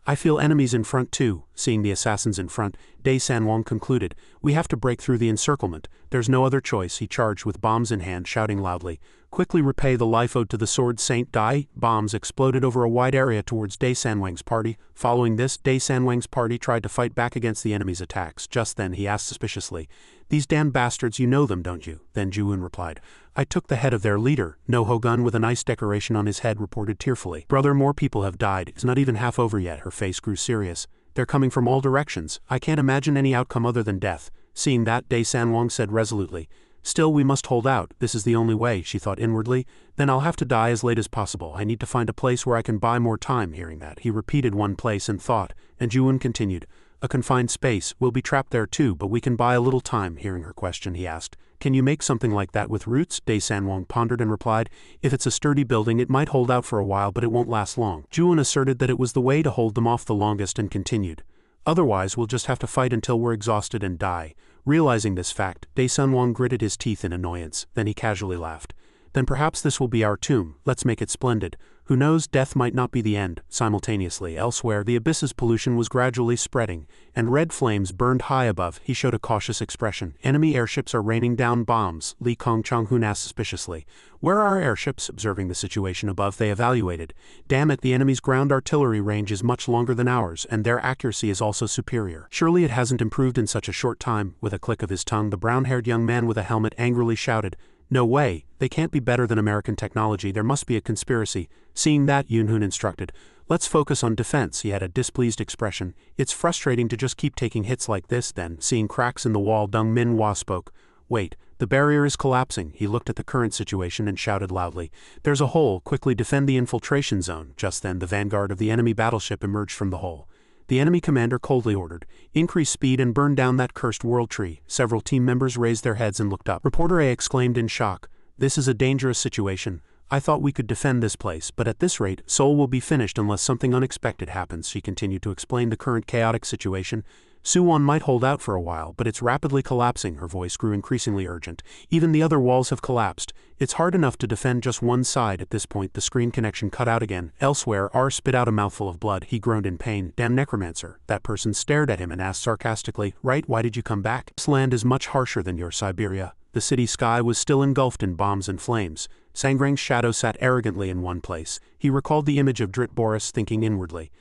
A: I feel enemies in front too. Seeing the assassins in front, Dae Sanwong concluded, we have to break through the encirclement. There's no other choice. He charged with bombs in hand, shouting loudly. Quickly repay the life owed to the sword Saint Dai. Bombs exploded over a wide area towards Dae Sanwang's party. Following this, Dae Sanwang's party tried to fight back against the enemy's attacks. Just then he asked suspiciously, these damn bastards, you know them, don't you? Then Ju-hoon replied, I took the head of their leader. No Ho-gun with a nice decoration on his head reported tearfully. Brother, more people have died. It's not even half over yet. Her face grew serious. They're coming from all directions. I can't imagine any outcome other than death. Seeing that, Dae Sanwong said resolutely, still, we must hold out. This is the only way, she thought inwardly. Then I'll have to die as late as possible. I need to find a place where I can buy more time. Hearing that, he repeated one place and thought, and Ju-hoon continued, a confined space. We'll be trapped there too, but we can buy a little time. Hearing her question, he asked, can you make something like that with roots? Dae Sanwong pondered and replied, if it's a sturdy building it might hold out for a while but it won't last long. Ju-hoon asserted that it was the way to hold them off the longest and continued, otherwise we'll just have to fight until we're exhausted and die. Realizing this fact, Dae Sanwong gritted his teeth in annoyance, then he casually laughed. Then perhaps this will be our tomb. Let's make it splendid. Who knows, death might not be the end. Simultaneously, elsewhere, the abyss's pollution was gradually spreading, and red flames burned high above. He showed a cautious expression. Enemy airships are raining down bombs, Lee Kong-chang-hoon asked suspiciously. Where are our airships? Observing the situation above, they evaluated. Damn it, the enemy's ground artillery range is much longer than ours, and their accuracy is also superior. Surely it hasn't improved in such a short time. With a click of his tongue, the brown-haired young man with a helmet angrily shouted, no way, they can't be better than American technology, there must be a conspiracy. Seeing that, Yoon-hoon instructed, let's focus on defense. He had a displeased expression. It's frustrating to just keep taking hits like this. Then, seeing cracks in the wall, Dong Min-hwa spoke. Wait, the barrier is collapsing. He looked at the current situation and shouted loudly, there's a hole, quickly defend the infiltration zone. Just then the vanguard of the enemy battleship emerged from the hole. The enemy commander coldly ordered, increase speed and burn down that cursed world tree. Several team members raised their heads and looked up. Reporter A exclaimed in shock, this is a dangerous situation. I thought we could defend this place, but at this rate, Seoul will be finished unless something unexpected happens. She continued to explain the current chaotic situation. Suwon might hold out for a while, but it's rapidly collapsing. Her voice grew increasingly urgent. Even the other walls have collapsed. It's hard enough to defend just one side. At this point, the screen connection cut out again. Elsewhere, R spit out a mouthful of blood. He groaned in pain. Damn Necromancer. That person stared at him and asked sarcastically, right, why did you come back? This land is much harsher than your Siberia. The city sky was still engulfed in bombs and flames. Sangrang's shadow sat arrogantly in one place. He recalled the image of Drit Boris, thinking inwardly.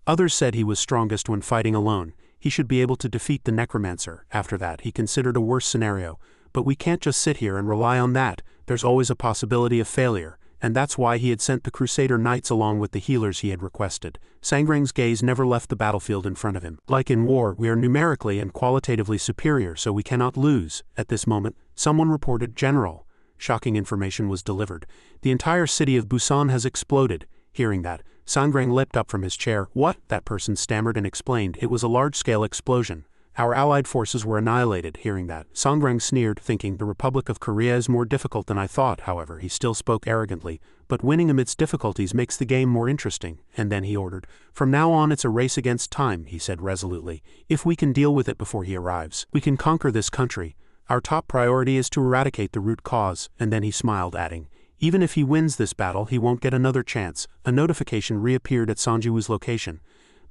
A: Others said he was strongest when fighting alone. He should be able to defeat the Necromancer. After that, he considered a worse scenario. But we can't just sit here and rely on that. There's always a possibility of failure. And that's why he had sent the Crusader Knights along with the healers he had requested. Sangrang's gaze never left the battlefield in front of him. Like in war, we are numerically and qualitatively superior, so we cannot lose. At this moment, someone reported, General. Shocking information was delivered. The entire city of Busan has exploded. Hearing that, Sangrang leapt up from his chair. What? That person stammered and explained. It was a large-scale explosion. Our allied forces were annihilated. Hearing that, Sangrang sneered, thinking, the Republic of Korea is more difficult than I thought. However, he still spoke arrogantly. But winning amidst difficulties makes the game more interesting. And then he ordered, from now on it's a race against time, he said resolutely. If we can deal with it before he arrives, we can conquer this country. Our top priority is to eradicate the root cause. And then he smiled, adding, even if he wins this battle, he won't get another chance. A notification reappeared at Sonjiwoo's location.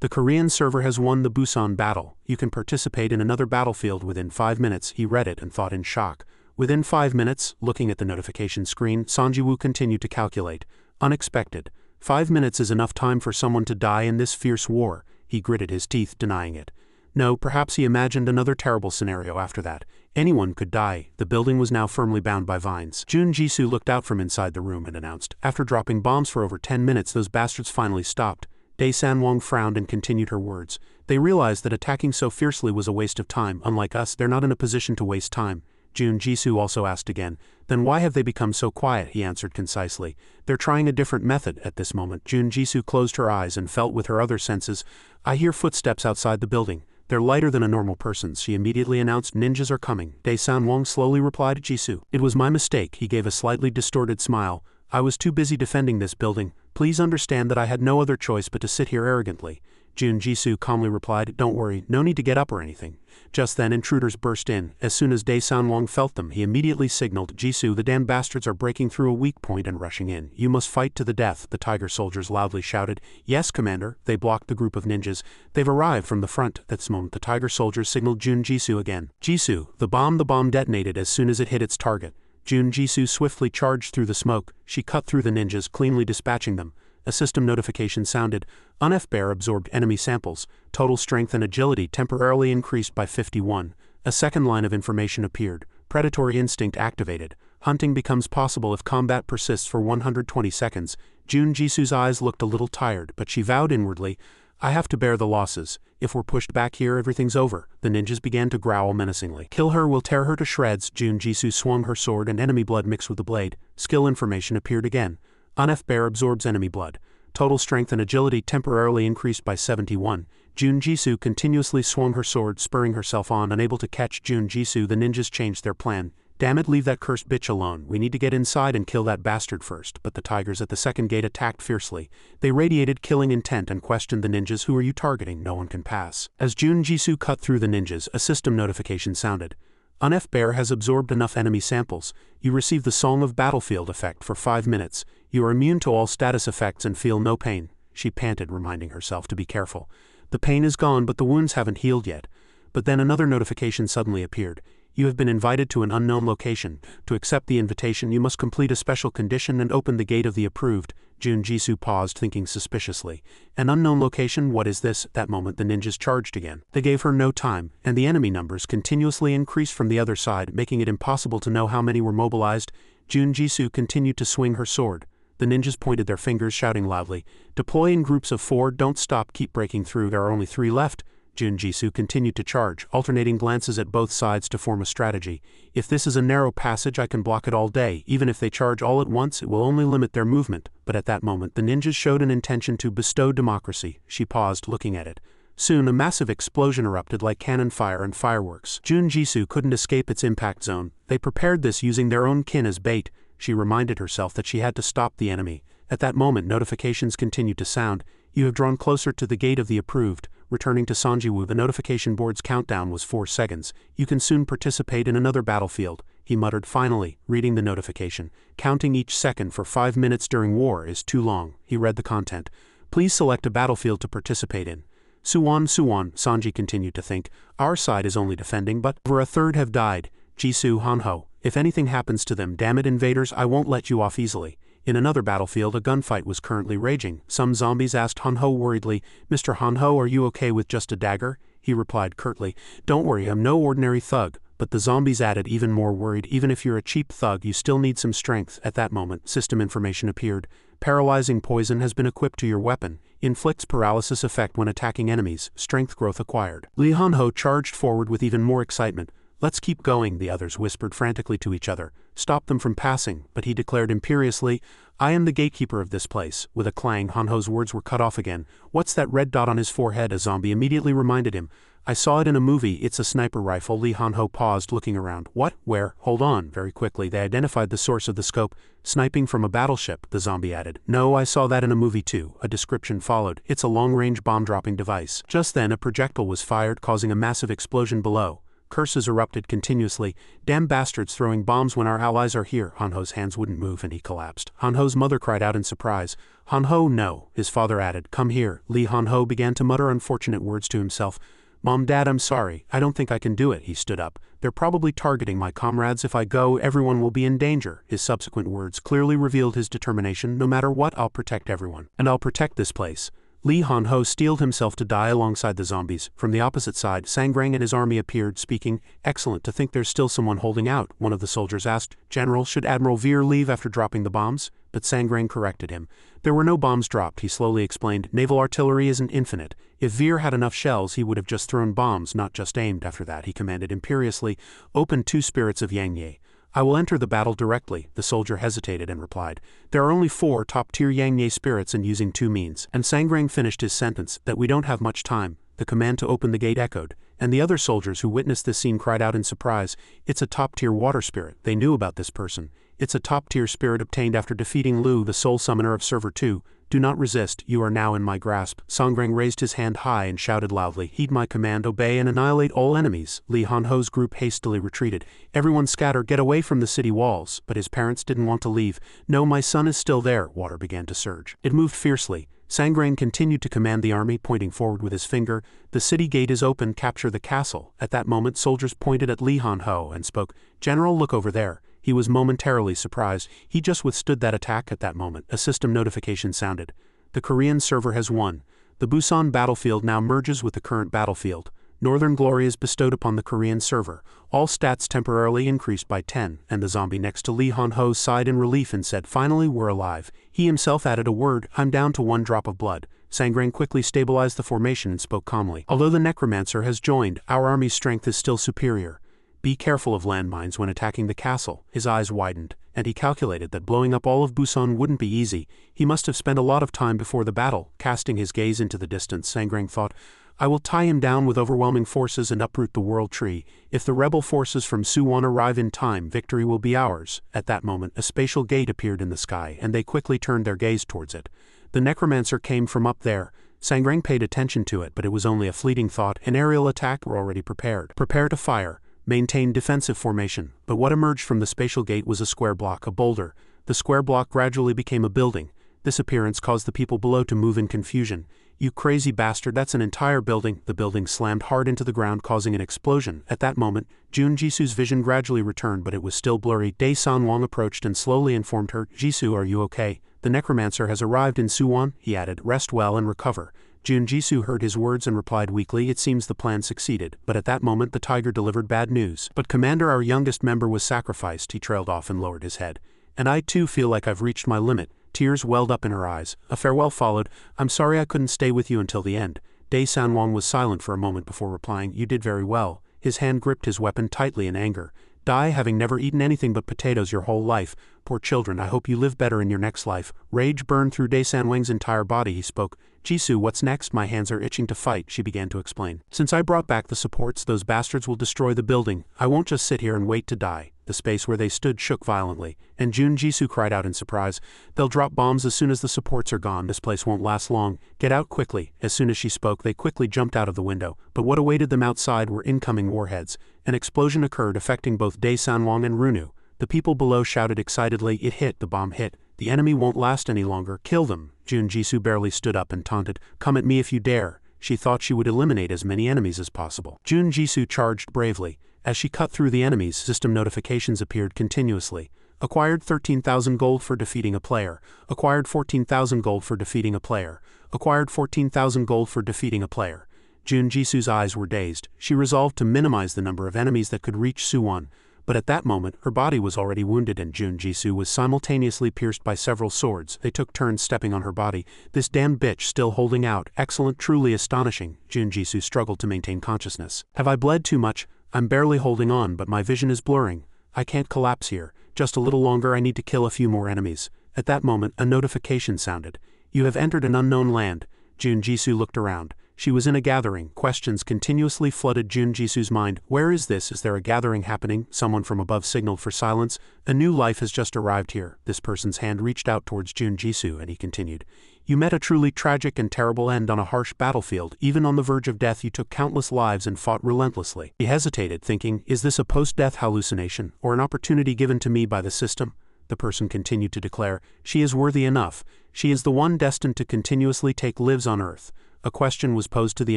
A: The Korean server has won the Busan battle. You can participate in another battlefield within 5 minutes. He read it and thought in shock. Within 5 minutes, looking at the notification screen, Sonjiwoo continued to calculate. Unexpected. 5 minutes is enough time for someone to die in this fierce war. He gritted his teeth, denying it. No, perhaps he imagined another terrible scenario after that. Anyone could die. The building was now firmly bound by vines. Jun Jisoo looked out from inside the room and announced, after dropping bombs for over 10 minutes, those bastards finally stopped. Dae Sanwong frowned and continued her words. They realized that attacking so fiercely was a waste of time. Unlike us, they're not in a position to waste time. Jun Jisoo also asked again, then why have they become so quiet? He answered concisely. They're trying a different method. At this moment, Jun Jisoo closed her eyes and felt with her other senses. I hear footsteps outside the building. They're lighter than a normal person's. She immediately announced, ninjas are coming. Dae Sanwong slowly replied to Jisoo. It was my mistake. He gave a slightly distorted smile. I was too busy defending this building. Please understand that I had no other choice but to sit here arrogantly. Jun Jisoo calmly replied, "Don't worry, no need to get up or anything." Just then intruders burst in. As soon as Dae Sanwong felt them, he immediately signaled, "Jisoo, the damn bastards are breaking through a weak point and rushing in. You must fight to the death," the tiger soldiers loudly shouted. "Yes, Commander." They blocked the group of ninjas. "They've arrived from the front." At this moment the tiger soldiers signaled Jun Jisoo again. "Jisoo, the bomb." The bomb detonated as soon as it hit its target. Jun Jisoo swiftly charged through the smoke. She cut through the ninjas, cleanly dispatching them. A system notification sounded. Unf Bear absorbed enemy samples. Total strength and agility temporarily increased by 51. A second line of information appeared. Predatory instinct activated. Hunting becomes possible if combat persists for 120 seconds. Jun Jisoo's eyes looked a little tired, but she vowed inwardly, "I have to bear the losses. If we're pushed back here, everything's over." The ninjas began to growl menacingly. "Kill her, we'll tear her to shreds." Jun Jisoo swung her sword and enemy blood mixed with the blade. Skill information appeared again. Unf Bear absorbs enemy blood. Total strength and agility temporarily increased by 71. Jun Jisoo continuously swung her sword, spurring herself on. Unable to catch Jun Jisoo, the ninjas changed their plan. "Damn it, leave that cursed bitch alone. We need to get inside and kill that bastard first." But the tigers at the second gate attacked fiercely. They radiated killing intent and questioned the ninjas. "Who are you targeting? No one can pass." As Jun Jisoo cut through the ninjas, a system notification sounded. Unf Bear has absorbed enough enemy samples. You receive the Song of Battlefield effect for 5 minutes. You are immune to all status effects and feel no pain. She panted, reminding herself to be careful. The pain is gone, but the wounds haven't healed yet. But then another notification suddenly appeared. You have been invited to an unknown location. To accept the invitation, you must complete a special condition and open the gate of the approved. Jun Jisoo paused, thinking suspiciously. An unknown location? What is this? At that moment the ninjas charged again. They gave her no time, and the enemy numbers continuously increased from the other side, making it impossible to know how many were mobilized. Jun Jisoo continued to swing her sword. The ninjas pointed their fingers, shouting loudly, "Deploy in groups of 4, don't stop, keep breaking through, there are only 3 left." Jun Jisoo continued to charge, alternating glances at both sides to form a strategy. "If this is a narrow passage, I can block it all day. Even if they charge all at once, it will only limit their movement." But at that moment the ninjas showed an intention to bestow democracy. She paused, looking at it. Soon a massive explosion erupted like cannon fire and fireworks. Jun Jisoo couldn't escape its impact zone. They prepared this using their own kin as bait. She reminded herself that she had to stop the enemy. At that moment notifications continued to sound. "You have drawn closer to the gate of the approved." Returning to Sanjiwoo, the notification board's countdown was 4 seconds. "You can soon participate in another battlefield," he muttered finally, reading the notification. "Counting each second for 5 minutes during war is too long." He read the content. "Please select a battlefield to participate in." Suwon, Sanji continued to think. "Our side is only defending, but over a third have died. Jisoo, Hanho. If anything happens to them, damn it invaders, I won't let you off easily." In another battlefield a gunfight was currently raging. Some zombies asked Hanho worriedly, "Mr. Hanho, are you okay with just a dagger?" He replied curtly, "Don't worry, I'm no ordinary thug." But the zombies added, even more worried, "Even if you're a cheap thug, you still need some strength." At that moment, system information appeared. "Paralyzing poison has been equipped to your weapon. Inflicts paralysis effect when attacking enemies. Strength growth acquired." Lee Hanho charged forward with even more excitement. "Let's keep going," the others whispered frantically to each other. "Stop them from passing." But he declared imperiously, "I am the gatekeeper of this place." With a clang, Hanho's words were cut off again. "What's that red dot on his forehead?" a zombie immediately reminded him. "I saw it in a movie. It's a sniper rifle." Lee Hanho paused, looking around. "What? Where? Hold on." Very quickly they identified the source of the scope. "Sniping from a battleship," the zombie added. "No, I saw that in a movie too." A description followed. "It's a long-range bomb-dropping device." Just then a projectile was fired, causing a massive explosion below. Curses erupted continuously. "Damn bastards throwing bombs when our allies are here." Hanho's hands wouldn't move and he collapsed. Hanho's mother cried out in surprise. "Hanho, no." His father added, "Come here." Lee Hanho began to mutter unfortunate words to himself. "Mom, Dad, I'm sorry. I don't think I can do it." He stood up. "They're probably targeting my comrades. If I go, everyone will be in danger." His subsequent words clearly revealed his determination. "No matter what, I'll protect everyone. And I'll protect this place." Lee Hanho steeled himself to die alongside the zombies. From the opposite side, Sangrang and his army appeared, speaking. "Excellent, to think there's still someone holding out." One of the soldiers asked, "General, should Admiral Veer leave after dropping the bombs?" But Sangrang corrected him. "There were no bombs dropped," he slowly explained. "Naval artillery isn't infinite. If Veer had enough shells, he would have just thrown bombs, not just aimed." After that, he commanded imperiously, "Open 2 spirits of Yangye." "I will enter the battle directly." The soldier hesitated and replied, "There are only 4 top-tier Yangye spirits and using 2 means." And Sangrang finished his sentence, "that we don't have much time." The command to open the gate echoed, and the other soldiers who witnessed this scene cried out in surprise, "It's a top-tier water spirit." They knew about this person. "It's a top-tier spirit obtained after defeating Lu, the soul summoner of Server 2. Do not resist, you are now in my grasp. Sangreong raised his hand high and shouted loudly, heed my command, obey and annihilate all enemies. Li Hanho's group hastily retreated. Everyone scatter, get away from the city walls. But his parents didn't want to leave. No, my son is still there. Water began to surge. It moved fiercely. Sangreong continued to command the army, pointing forward with his finger. The city gate is open, capture the castle. At that moment soldiers pointed at Li Hanho and spoke, General, look over there. He was momentarily surprised. He just withstood that attack. At that moment, a system notification sounded. The Korean server has won. The Busan battlefield now merges with the current battlefield. Northern glory is bestowed upon the Korean server. All stats temporarily increased by 10, and the zombie next to Li Hanho sighed in relief and said, finally we're alive. He himself added a word, I'm down to 1 drop of blood. Sangreong quickly stabilized the formation and spoke calmly. Although the Necromancer has joined, our army's strength is still superior. Be careful of landmines when attacking the castle. His eyes widened, and he calculated that blowing up all of Busan wouldn't be easy. He must have spent a lot of time before the battle. Casting his gaze into the distance, Sangreong thought, I will tie him down with overwhelming forces and uproot the world tree. If the rebel forces from Suwon arrive in time, victory will be ours. At that moment, a spatial gate appeared in the sky, and they quickly turned their gaze towards it. The Necromancer came from up there. Sangreong paid attention to it, but it was only a fleeting thought. An aerial attack were already prepared. Prepare to fire. Maintain defensive formation. But what emerged from the spatial gate was a square block, a boulder. The square block gradually became a building. This appearance caused the people below to move in confusion. You crazy bastard, that's an entire building. The building slammed hard into the ground, causing an explosion. At that moment, Jun Jisu's vision gradually returned, but it was still blurry. Dae Sanwong approached and slowly informed her, Jisu, are you okay? The Necromancer has arrived in Suwon, he added, rest well and recover. Jun Jisu heard his words and replied weakly, it seems the plan succeeded. But at that moment the tiger delivered bad news. But Commander, our youngest member was sacrificed. He trailed off and lowered his head. And I too feel like I've reached my limit. Tears welled up in her eyes. A farewell followed. I'm sorry I couldn't stay with you until the end. Dae Sanwong was silent for a moment before replying, you did very well. His hand gripped his weapon tightly in anger. Die, having never eaten anything but potatoes your whole life. Poor children, I hope you live better in your next life. Rage burned through Dae Sanwong's entire body. He spoke. Jisoo, what's next? My hands are itching to fight, she began to explain. Since I brought back the supports, those bastards will destroy the building. I won't just sit here and wait to die. The space where they stood shook violently, and Jun Jisoo cried out in surprise. They'll drop bombs as soon as the supports are gone. This place won't last long. Get out quickly. As soon as she spoke, they quickly jumped out of the window. But what awaited them outside were incoming warheads. An explosion occurred, affecting both Dae Sanwong and Runu. The people below shouted excitedly, it hit, the bomb hit. The enemy won't last any longer. Kill them. Jun Jisoo barely stood up and taunted, come at me if you dare. She thought she would eliminate as many enemies as possible. Jun Jisoo charged bravely. As she cut through the enemies, system notifications appeared continuously. Acquired 13,000 gold for defeating a player. Acquired 14,000 gold for defeating a player. Acquired 14,000 gold for defeating a player. Jun Jisoo's eyes were dazed. She resolved to minimize the number of enemies that could reach Suwon. But at that moment, her body was already wounded and Jun Jisoo was simultaneously pierced by several swords. They took turns stepping on her body. This damn bitch still holding out. Excellent, truly astonishing. Jun Jisoo struggled to maintain consciousness. Have I bled too much? I'm barely holding on, but my vision is blurring. I can't collapse here. Just a little longer, I need to kill a few more enemies. At that moment, a notification sounded. You have entered an unknown land. Jun Jisoo looked around. She was in a gathering. Questions continuously flooded Jun Jisoo's mind. Where is this? Is there a gathering happening? Someone from above signaled for silence. A new life has just arrived here. This person's hand reached out towards Jun Jisoo and he continued. You met a truly tragic and terrible end on a harsh battlefield. Even on the verge of death, you took countless lives and fought relentlessly. He hesitated, thinking, is this a post-death hallucination, or an opportunity given to me by the system? The person continued to declare, she is worthy enough. She is the one destined to continuously take lives on Earth. A question was posed to the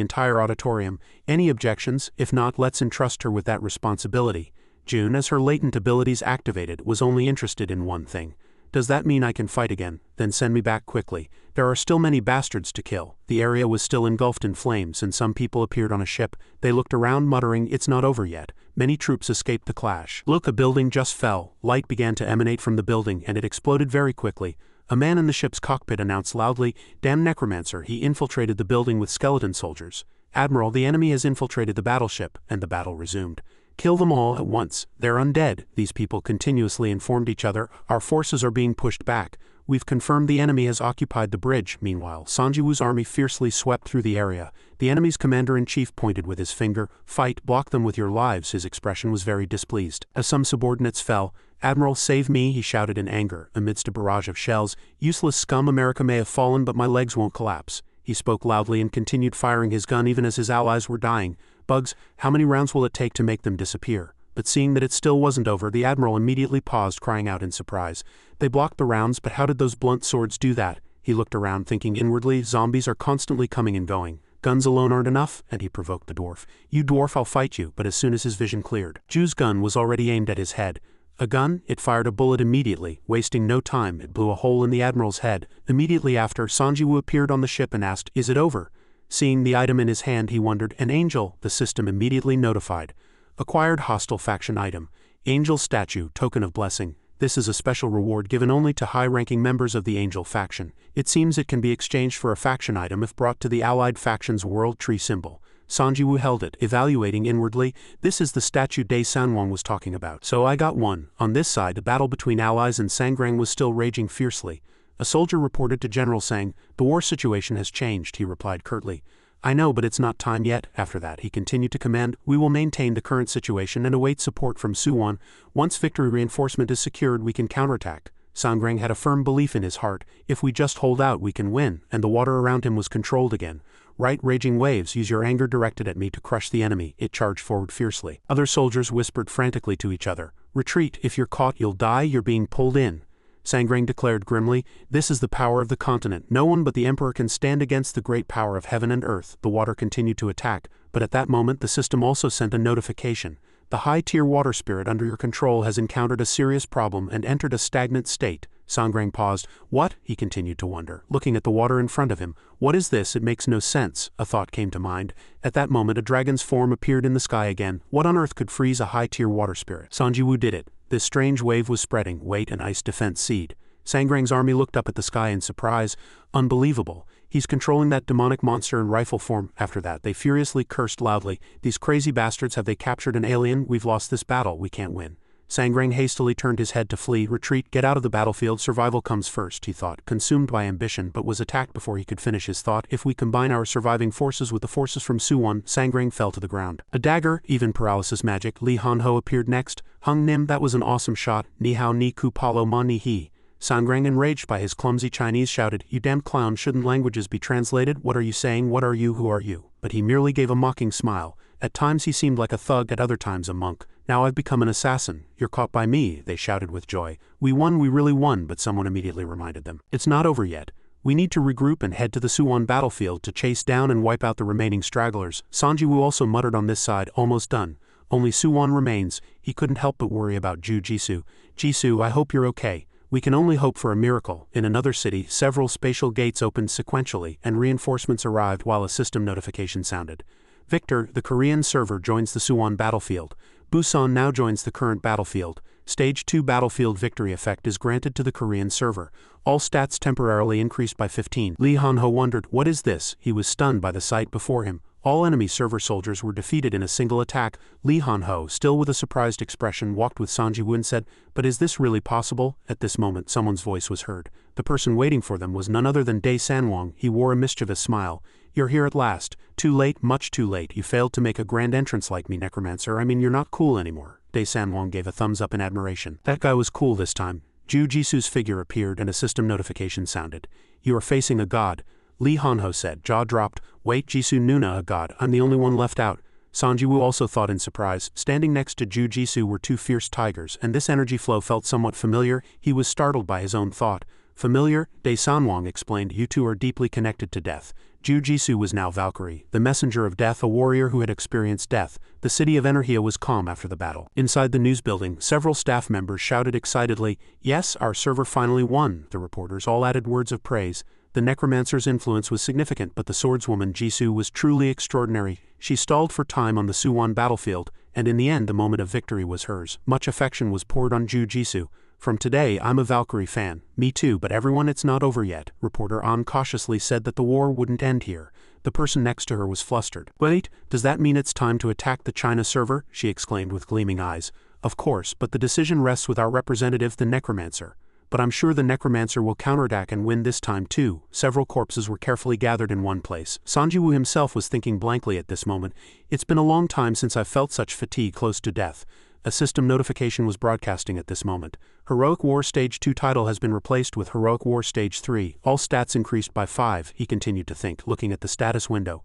A: entire auditorium. Any objections? If not, let's entrust her with that responsibility. June, as her latent abilities activated, was only interested in one thing. Does that mean I can fight again? Then send me back quickly. There are still many bastards to kill. The area was still engulfed in flames and some people appeared on a ship. They looked around muttering, it's not over yet. Many troops escaped the clash. Look, a building just fell. Light began to emanate from the building and it exploded very quickly. A man in the ship's cockpit announced loudly, damn Necromancer, he infiltrated the building with skeleton soldiers. Admiral, the enemy has infiltrated the battleship, and the battle resumed. Kill them all at once. They're undead. These people continuously informed each other, our forces are being pushed back. We've confirmed the enemy has occupied the bridge. Meanwhile, Sanjiwoo's army fiercely swept through the area. The enemy's commander-in-chief pointed with his finger, fight, block them with your lives. His expression was very displeased. As some subordinates fell, "Admiral, save me," he shouted in anger, amidst a barrage of shells. "Useless scum, America may have fallen, but my legs won't collapse." He spoke loudly and continued firing his gun even as his allies were dying. "Bugs, how many rounds will it take to make them disappear?" But seeing that it still wasn't over, the Admiral immediately paused, crying out in surprise. "They blocked the rounds, but how did those blunt swords do that?" He looked around, thinking inwardly, zombies are constantly coming and going. Guns alone aren't enough, and he provoked the dwarf. "You dwarf, I'll fight you," but as soon as his vision cleared, Ju's gun was already aimed at his head. A gun? It fired a bullet immediately. Wasting no time, it blew a hole in the Admiral's head. Immediately after, Sanjiwu appeared on the ship and asked, "Is it over?" Seeing the item in his hand, he wondered. "An angel," the system immediately notified. "Acquired hostile faction item. Angel statue, token of blessing. This is a special reward given only to high-ranking members of the Angel faction. It seems it can be exchanged for a faction item if brought to the allied faction's world tree symbol." Sanjiwu held it, evaluating inwardly. "This is the statue Dai Sanwang was talking about. So I got one." On this side, the battle between allies and Sangrang was still raging fiercely. A soldier reported to General Sang. "The war situation has changed," he replied curtly. "I know, but it's not time yet." After that, he continued to command, "We will maintain the current situation and await support from Suwon. Once victory reinforcement is secured, we can counterattack." Sangrang had a firm belief in his heart. "If we just hold out, we can win," and the water around him was controlled again. "Right, raging waves, use your anger directed at me to crush the enemy." It charged forward fiercely. Other soldiers whispered frantically to each other. "Retreat, if you're caught you'll die, you're being pulled in." Sangrang declared grimly, "This is the power of the continent. No one but the Emperor can stand against the great power of heaven and earth." The water continued to attack, but at that moment the system also sent a notification. "The high-tier water spirit under your control has encountered a serious problem and entered a stagnant state." Sangrang paused. "What?" he continued to wonder, looking at the water in front of him. "What is this? It makes no sense." A thought came to mind. At that moment a dragon's form appeared in the sky again. What on earth could freeze a high-tier water spirit? Sanjiwu did it. This strange wave was spreading. Wait, an ice defense seed. Sangrang's army looked up at the sky in surprise. Unbelievable. He's controlling that demonic monster in rifle form. After that, they furiously cursed loudly. "These crazy bastards, have they captured an alien? We've lost this battle. We can't win." Sangrang hastily turned his head to flee. "Retreat, get out of the battlefield, survival comes first," he thought, consumed by ambition, but was attacked before he could finish his thought. "If we combine our surviving forces with the forces from Suwon," Sangrang fell to the ground. A dagger, even paralysis magic. Li Han-ho appeared next. "Hung Nim, that was an awesome shot. Ni hao ni ku palo ma ni he." Sangrang, enraged by his clumsy Chinese, shouted, "You damned clown, shouldn't languages be translated? What are you saying? What are you? Who are you?" But he merely gave a mocking smile. At times he seemed like a thug, at other times a monk. "Now I've become an assassin. You're caught by me," they shouted with joy. "We won, we really won," but someone immediately reminded them. "It's not over yet. We need to regroup and head to the Suwon battlefield to chase down and wipe out the remaining stragglers." Sanjiwu also muttered on this side, "Almost done. Only Suwon remains." He couldn't help but worry about Ju Jisoo. "Jisoo, I hope you're okay." We can only hope for a miracle. In another city, several spatial gates opened sequentially, and reinforcements arrived while a system notification sounded. "Victor, the Korean server joins the Suwon battlefield. Busan now joins the current battlefield. Stage 2 battlefield victory effect is granted to the Korean server. All stats temporarily increased by 15. Li Han-ho wondered, "What is this?" He was stunned by the sight before him. All enemy server soldiers were defeated in a single attack. Li Han-ho, still with a surprised expression, walked with Sanjiwu and said, "But is this really possible?" At this moment someone's voice was heard. The person waiting for them was none other than Dai Sanwang. He wore a mischievous smile. "You're here at last. Too late, much too late. You failed to make a grand entrance like me, Necromancer. I mean, you're not cool anymore." Dai Sanwang gave a thumbs up in admiration. "That guy was cool this time." Ju Jisoo's figure appeared and a system notification sounded. "You are facing a god." Li Han-ho said, jaw dropped. "Wait, Jisoo Nuna, a god. I'm the only one left out." Sanjiwu also thought in surprise. Standing next to Ju Jisoo were two fierce tigers, and this energy flow felt somewhat familiar. He was startled by his own thought. "Familiar?" Dai Sanwang explained. "You two are deeply connected to death." Ju Jisoo was now Valkyrie, the messenger of death, a warrior who had experienced death. The city of Energia was calm after the battle. Inside the news building, several staff members shouted excitedly, "Yes, our server finally won." The reporters all added words of praise. The Necromancer's influence was significant, but the swordswoman Jisoo was truly extraordinary. She stalled for time on the Suwon battlefield, and in the end the moment of victory was hers. Much affection was poured on Ju Jisoo. "From today, I'm a Valkyrie fan." "Me too, but everyone, it's not over yet." Reporter An cautiously said that the war wouldn't end here. The person next to her was flustered. "Wait, does that mean it's time to attack the China server?" she exclaimed with gleaming eyes. "Of course, but the decision rests with our representative, the Necromancer." "But I'm sure the Necromancer will counterattack and win this time too." Several corpses were carefully gathered in one place. Sanjiwu himself was thinking blankly at this moment. "It's been a long time since I've felt such fatigue close to death." A system notification was broadcasting at this moment. Heroic War Stage 2 title has been replaced with Heroic War Stage 3. All stats increased by 5, he continued to think, looking at the status window.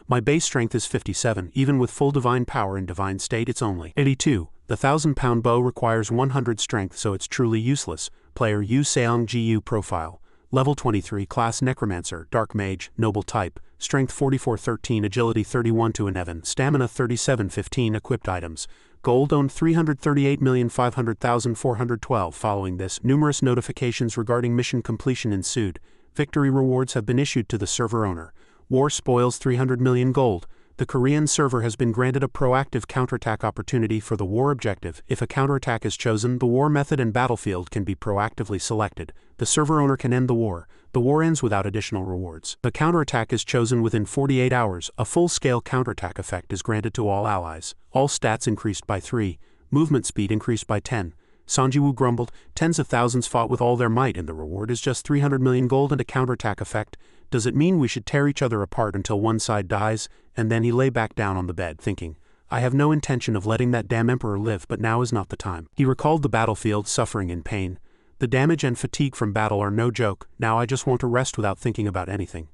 A: My base strength is 57, even with full divine power in divine state it's only 82. The 1,000-pound bow requires 100 strength, so it's truly useless. Player Yu Seong GU profile. Level 23, class Necromancer, Dark Mage, Noble type, Strength 44-13, Agility 31-11, Stamina 37-15. Equipped items. Gold owned 338,500,412. Following this, numerous notifications regarding mission completion ensued. Victory rewards have been issued to the server owner. War spoils 300 million gold. The Korean server has been granted a proactive counterattack opportunity for the war objective. If a counterattack is chosen, the war method and battlefield can be proactively selected. The server owner can end the war. The war ends without additional rewards. The counterattack is chosen within 48 hours. A full-scale counterattack effect is granted to all allies. All stats increased by 3. Movement speed increased by 10. Sanjiwoo grumbled. Tens of thousands fought with all their might, and the reward is just 300 million gold and a counterattack effect. Does it mean we should tear each other apart until one side dies? And then he lay back down on the bed, thinking, I have no intention of letting that damn emperor live, but now is not the time. He recalled the battlefield, suffering in pain. The damage and fatigue from battle are no joke. Now I just want to rest without thinking about anything.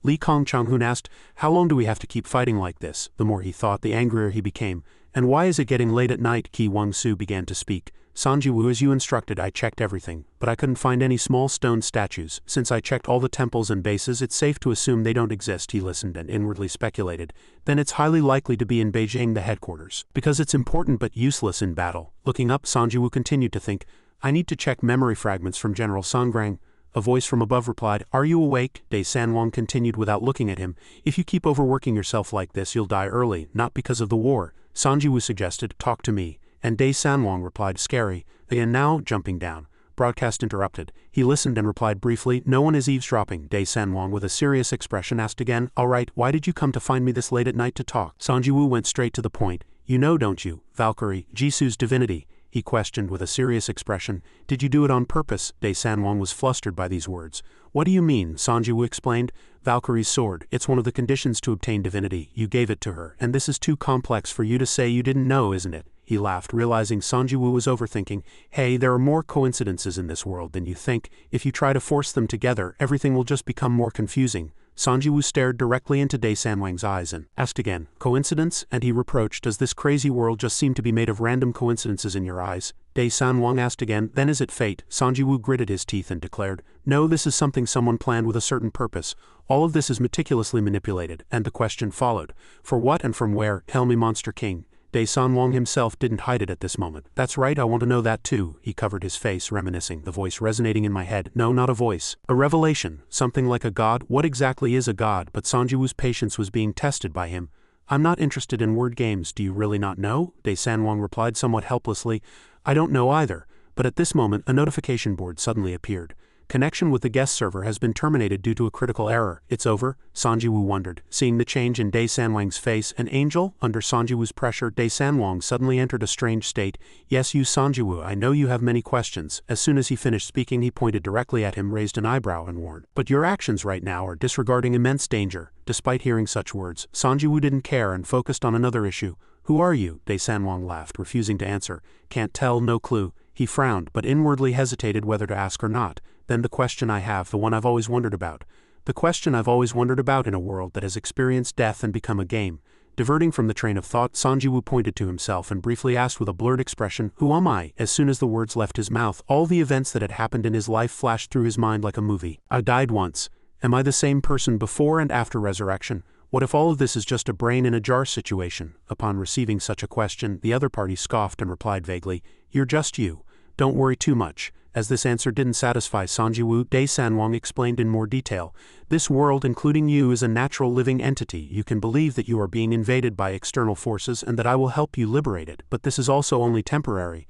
A: Li Kong Chang-hun asked, how long do we have to keep fighting like this? The more he thought, the angrier he became. And why is it getting late at night? Ki Wang-su began to speak. Sanjiwoo, as you instructed, I checked everything, but I couldn't find any small stone statues. Since I checked all the temples and bases, it's safe to assume they don't exist. He listened and inwardly speculated. Then it's highly likely to be in Beijing, the headquarters. Because it's important but useless in battle. Looking up, Sanjiwoo continued to think, I need to check memory fragments from General Songrang. A voice from above replied, Are you awake? Dai Sanwang continued without looking at him. If you keep overworking yourself like this, you'll die early, not because of the war. Sanjiwoo suggested, Talk to me. And Dai Sanwang replied, Scary. And now, jumping down. Broadcast interrupted. He listened and replied briefly, No one is eavesdropping. Dai Sanwang with a serious expression asked again, All right, why did you come to find me this late at night to talk? Sanjiwoo went straight to the point. You know, don't you, Valkyrie, Jisu's divinity? He questioned with a serious expression. Did you do it on purpose? Dai Sanwang was flustered by these words. What do you mean? Sanjiwoo explained. Valkyrie's sword. It's one of the conditions to obtain divinity. You gave it to her, and this is too complex for you to say you didn't know, isn't it? He laughed, realizing Sanjiwoo was overthinking. Hey, there are more coincidences in this world than you think. If you try to force them together, everything will just become more confusing. Sanjiwoo stared directly into Dai Sanwang's eyes and asked again, Coincidence? And he reproached, Does this crazy world just seem to be made of random coincidences in your eyes? Dai Sanwang asked again, Then is it fate? Sanjiwoo gritted his teeth and declared, No, this is something someone planned with a certain purpose. All of this is meticulously manipulated. And the question followed, For what and from where? Tell me, Monster King. Dai Sanwang himself didn't hide it at this moment. That's right, I want to know that too. He covered his face, reminiscing, the voice resonating in my head. No, not a voice. A revelation. Something like a god. What exactly is a god? But Sanjiwoo's patience was being tested by him. I'm not interested in word games. Do you really not know? Dai Sanwang replied somewhat helplessly. I don't know either. But at this moment, a notification board suddenly appeared. Connection with the guest server has been terminated due to a critical error. It's over? Sanjiwoo wondered. Seeing the change in Dai Sanwang's face, an angel? Under Sanjiwoo's pressure, Dai Sanwang suddenly entered a strange state. Yes, you Sanjiwoo, I know you have many questions. As soon as he finished speaking, he pointed directly at him, raised an eyebrow and warned. But your actions right now are disregarding immense danger. Despite hearing such words, Sanjiwoo didn't care and focused on another issue. Who are you? Dai Sanwang laughed, refusing to answer. Can't tell, no clue. He frowned, but inwardly hesitated whether to ask or not. Then the question I have, the one I've always wondered about. The question I've always wondered about in a world that has experienced death and become a game. Diverting from the train of thought, Sanjiwoo pointed to himself and briefly asked with a blurred expression, Who am I? As soon as the words left his mouth, all the events that had happened in his life flashed through his mind like a movie. I died once. Am I the same person before and after resurrection? What if all of this is just a brain in a jar situation? Upon receiving such a question, the other party scoffed and replied vaguely, You're just you. Don't worry too much. As this answer didn't satisfy Sanjiwoo, Dai Sanwang explained in more detail. This world, including you, is a natural living entity. You can believe that you are being invaded by external forces and that I will help you liberate it, but this is also only temporary.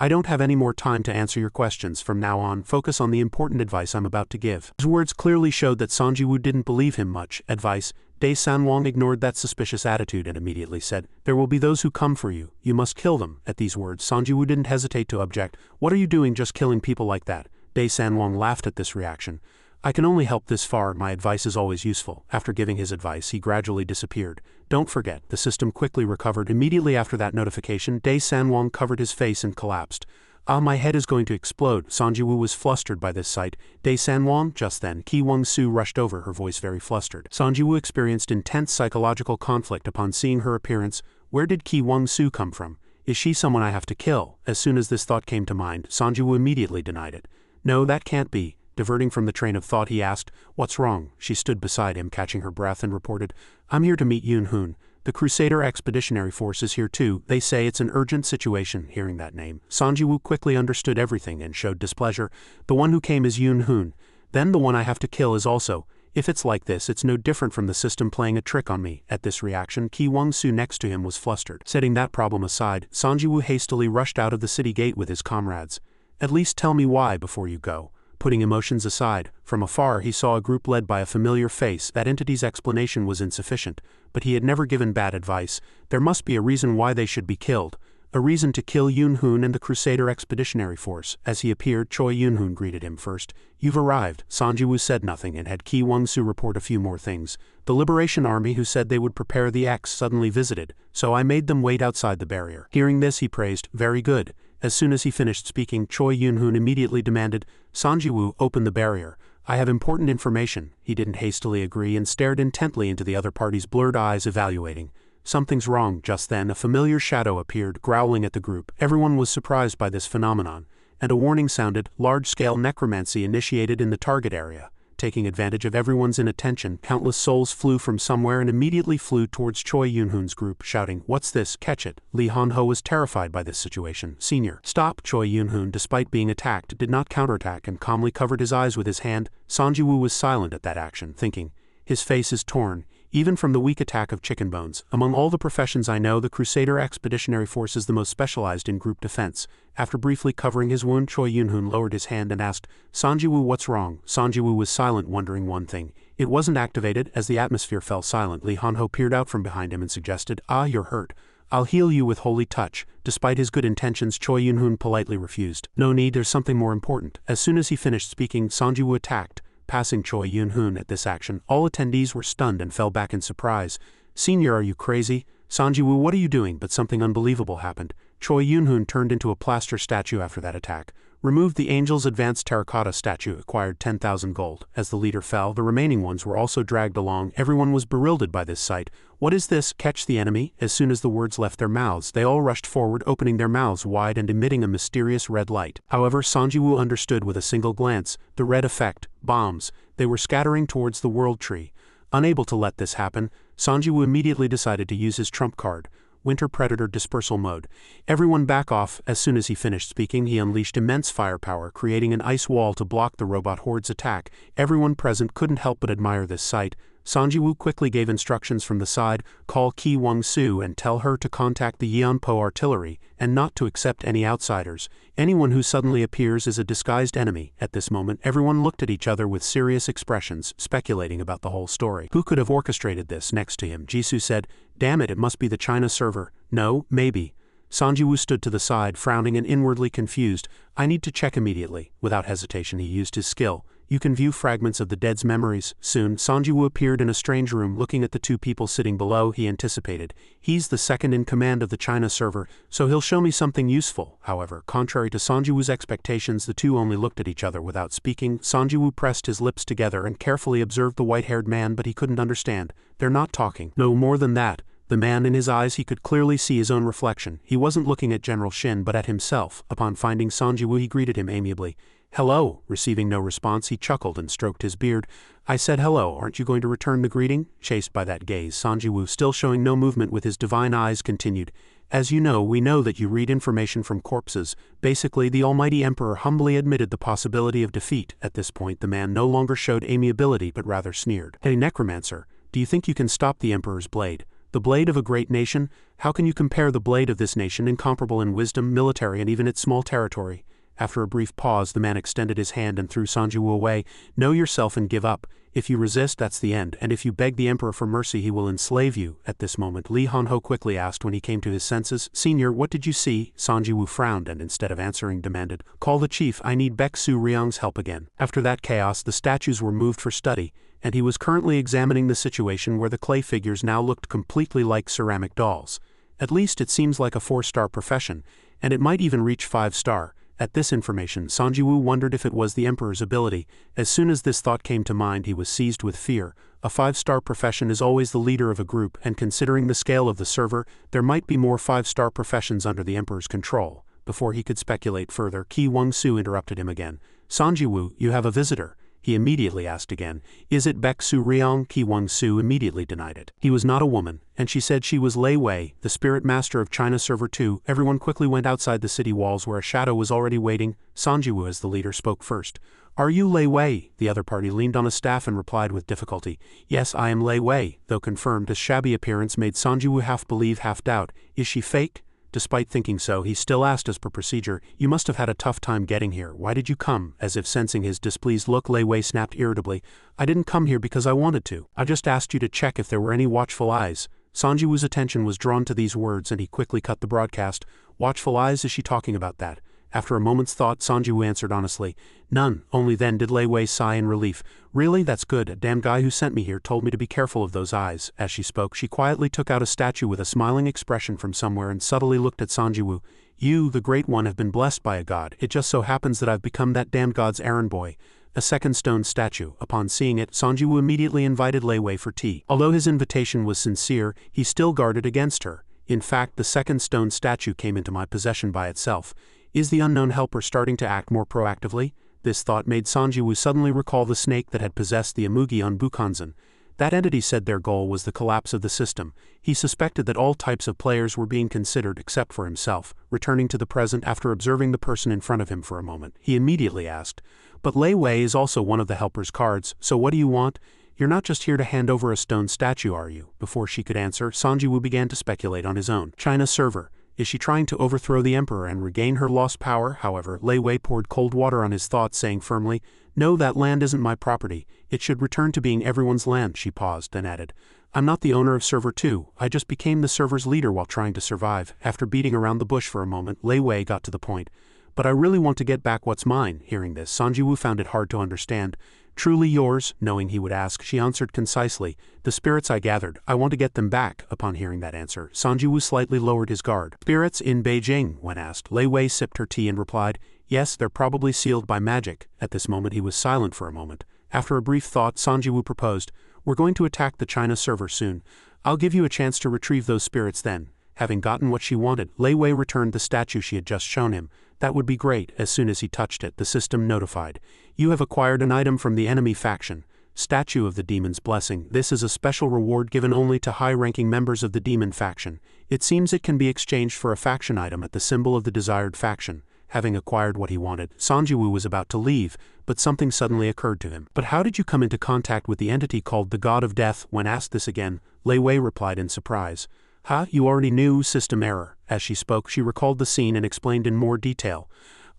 A: I don't have any more time to answer your questions. From now on, focus on the important advice I'm about to give. His words clearly showed that Sanjiwoo didn't believe him much. Advice? Dai Sanwang ignored that suspicious attitude and immediately said, There will be those who come for you. You must kill them. At these words, Sanjiwoo didn't hesitate to object. What are you doing just killing people like that? Dai Sanwang laughed at this reaction. I can only help this far, my advice is always useful. After giving his advice, he gradually disappeared. Don't forget, the system quickly recovered. Immediately after that notification, Dai Sanwang covered his face and collapsed. Ah, my head is going to explode. Sanjiwoo was flustered by this sight. Dai Sanwang? Just then, Ki Wong-su rushed over, her voice very flustered. Sanjiwoo experienced intense psychological conflict upon seeing her appearance. Where did Ki Wong-su come from? Is she someone I have to kill? As soon as this thought came to mind, Sanjiwoo immediately denied it. No, that can't be. Diverting from the train of thought, he asked, "What's wrong?" She stood beside him, catching her breath, and reported, "I'm here to meet Yoon-hoon. The Crusader Expeditionary Force is here too. They say it's an urgent situation." Hearing that name, Sanjiwoo quickly understood everything and showed displeasure. "The one who came is Yoon-hoon. Then the one I have to kill is also. If it's like this, it's no different from the system playing a trick on me." At this reaction, Ki Wong-su next to him was flustered. Setting that problem aside, Sanjiwoo hastily rushed out of the city gate with his comrades. "At least tell me why before you go." Putting emotions aside, from afar he saw a group led by a familiar face. That entity's explanation was insufficient, but he had never given bad advice. There must be a reason why they should be killed. A reason to kill Yoon-hoon and the Crusader Expeditionary Force. As he appeared, Choi Yoon-hoon greeted him first. "You've arrived." Sanjiwoo said nothing and had Ki Wong-su report a few more things. "The Liberation Army who said they would prepare the X suddenly visited, so I made them wait outside the barrier." Hearing this, he praised, "Very good." As soon as he finished speaking, Choi Yoon-hoon immediately demanded, "Sanjiwoo, open the barrier. I have important information." He didn't hastily agree and stared intently into the other party's blurred eyes, evaluating. Something's wrong. Just then, a familiar shadow appeared, growling at the group. Everyone was surprised by this phenomenon, and a warning sounded, "Large-scale necromancy initiated in the target area." Taking advantage of everyone's inattention, countless souls flew from somewhere and immediately flew towards Choi Yoon-hoon's group, shouting, "What's this? Catch it!" Lee Han-ho was terrified by this situation. "Senior, stop!" Choi Yoon-hoon, despite being attacked, did not counterattack and calmly covered his eyes with his hand. Sanjiwoo was silent at that action, thinking, "His face is torn, even from the weak attack of chicken bones. Among all the professions I know, the Crusader Expeditionary Force is the most specialized in group defense." After briefly covering his wound, Choi Yoon-hoon lowered his hand and asked, "Sanjiwoo, what's wrong?" Sanjiwoo was silent, wondering one thing. It wasn't activated. As the atmosphere fell silent, Lee Han-ho peered out from behind him and suggested, "Ah, you're hurt. I'll heal you with holy touch." Despite his good intentions, Choi Yoon-hoon politely refused. "No need, there's something more important." As soon as he finished speaking, Sanjiwoo attacked, passing Choi Yoon-hoon. At this action, all attendees were stunned and fell back in surprise. "Senior, are you crazy?" "Sanjiwoo, what are you doing?" But something unbelievable happened. Choi Yoon-hoon turned into a plaster statue after that attack. Removed the Angel's Advanced Terracotta statue, acquired 10,000 gold. As the leader fell, the remaining ones were also dragged along. Everyone was bewildered by this sight. "What is this? Catch the enemy?" As soon as the words left their mouths, they all rushed forward, opening their mouths wide and emitting a mysterious red light. However, Sanjiwoo understood with a single glance the red effect: bombs. They were scattering towards the World Tree. Unable to let this happen, Sanjiwoo immediately decided to use his trump card, Winter Predator Dispersal Mode. "Everyone back off." As soon as he finished speaking, he unleashed immense firepower, creating an ice wall to block the robot horde's attack. Everyone present couldn't help but admire this sight. Sanjiwoo quickly gave instructions from the side, "Call Ki Wong-su and tell her to contact the Yeonpo artillery, and not to accept any outsiders. Anyone who suddenly appears is a disguised enemy." At this moment, everyone looked at each other with serious expressions, speculating about the whole story. Who could have orchestrated this? Next to him, Jisoo said, "Damn it, it must be the China server." "No, maybe." Sanjiwoo stood to the side, frowning and inwardly confused. "I need to check immediately." Without hesitation, he used his skill. "You can view fragments of the dead's memories." Soon, Sanjiwoo appeared in a strange room, looking at the two people sitting below. He anticipated, "He's the second in command of the China server, so he'll show me something useful." However, contrary to Sanjiwoo's expectations, the two only looked at each other without speaking. Sanjiwoo pressed his lips together and carefully observed the white-haired man, but he couldn't understand. "They're not talking." No, more than that. The man, in his eyes he could clearly see his own reflection. He wasn't looking at General Shin but at himself. Upon finding Sanjiwoo, he greeted him amiably. "Hello." Receiving no response, he chuckled and stroked his beard. "I said hello, aren't you going to return the greeting?" Chased by that gaze, Sanjiwoo, still showing no movement with his divine eyes, continued, "As you know, we know that you read information from corpses. Basically, the Almighty Emperor humbly admitted the possibility of defeat." At this point, the man no longer showed amiability but rather sneered. "Hey, Necromancer, do you think you can stop the Emperor's blade? The blade of a great nation? How can you compare the blade of this nation, incomparable in wisdom, military, and even its small territory?" After a brief pause, the man extended his hand and threw Sanjiwoo away. "Know yourself and give up. If you resist, that's the end, and if you beg the Emperor for mercy he will enslave you. At this moment, Li Hanho quickly asked when he came to his senses, "Senior, what did you see?" Sanjiwu frowned and instead of answering demanded, "Call the chief, I need Baeksu Ryong's help again." After that chaos, the statues were moved for study, and he was currently examining the situation where the clay figures now looked completely like ceramic dolls. At least it seems like a 4-star profession, and it might even reach 5-star. At this information, Sanjiwu wondered if it was the Emperor's ability. As soon as this thought came to mind, he was seized with fear. A 5-star profession is always the leader of a group, and considering the scale of the server, there might be more 5-star professions under the Emperor's control. Before he could speculate further, Qi Wangsu interrupted him again. "Sanjiwu, you have a visitor." He immediately asked again, "Is it Baeksu Ryong?" Qi Wangsu immediately denied it. He was not a woman, and she said she was Lei Wei, the spirit master of China Server 2. Everyone quickly went outside the city walls where a shadow was already waiting. Sanjiwu, as the leader, spoke first. "Are you Lei Wei?" The other party leaned on a staff and replied with difficulty, "Yes, I am Lei Wei." Though confirmed, his shabby appearance made Sanjiwu half believe, half doubt. "Is she fake?" Despite thinking so, he still asked as per procedure, "You must have had a tough time getting here. Why did you come?" As if sensing his displeased look, Lei Wei snapped irritably, "I didn't come here because I wanted to. I just asked you to check if there were any watchful eyes." Sanjiwu's attention was drawn to these words and he quickly cut the broadcast. "Watchful eyes? Is she talking about that?" After a moment's thought, Sanjiwu answered honestly, "None." Only then did Lei Wei sigh in relief. "Really? That's good. A damn guy who sent me here told me to be careful of those eyes." As she spoke, she quietly took out a statue with a smiling expression from somewhere and subtly looked at Sanjiwu. "You, the Great One, have been blessed by a god. It just so happens that I've become that damned god's errand boy." A second stone statue. Upon seeing it, Sanjiwu immediately invited Lei Wei for tea. Although his invitation was sincere, he still guarded against her. In fact, the second stone statue came into my possession by itself. Is the unknown helper starting to act more proactively? This thought made Sanjiwu suddenly recall the snake that had possessed the Amugi on Bukanzen. That entity said their goal was the collapse of the system. He suspected that all types of players were being considered except for himself. Returning to the present after observing the person in front of him for a moment, he immediately asked, "But Lei Wei is also one of the helper's cards, so what do you want? You're not just here to hand over a stone statue, are you?" Before she could answer, Sanjiwu began to speculate on his own. China server. Is she trying to overthrow the Emperor and regain her lost power? However, Lei Wei poured cold water on his thoughts, saying firmly, "No, that land isn't my property. It should return to being everyone's land." She paused, then added, "I'm not the owner of Server 2. I just became the server's leader while trying to survive." After beating around the bush for a moment, Lei Wei got to the point. "But I really want to get back what's mine." Hearing this, Sanjiwu found it hard to understand. "Truly yours?" Knowing he would ask, she answered concisely, "The spirits I gathered, I want to get them back." Upon hearing that answer, Sanjiwu slightly lowered his guard. "Spirits in Beijing?" When asked, Lei Wei sipped her tea and replied, "Yes, they're probably sealed by magic." At this moment he was silent for a moment. After a brief thought, Sanjiwu proposed, "We're going to attack the China server soon. I'll give you a chance to retrieve those spirits then." Having gotten what she wanted, Lei Wei returned the statue she had just shown him. "That would be great." As soon as he touched it, the system notified, "You have acquired an item from the enemy faction. Statue of the Demon's Blessing. This is a special reward given only to high-ranking members of the Demon faction. It seems it can be exchanged for a faction item at the symbol of the desired faction." Having acquired what he wanted, Sanjiwu was about to leave, but something suddenly occurred to him. "But how did you come into contact with the entity called the God of Death?" When asked this again, Lei Wei replied in surprise, "Ha, you already knew? System error." As she spoke, she recalled the scene and explained in more detail.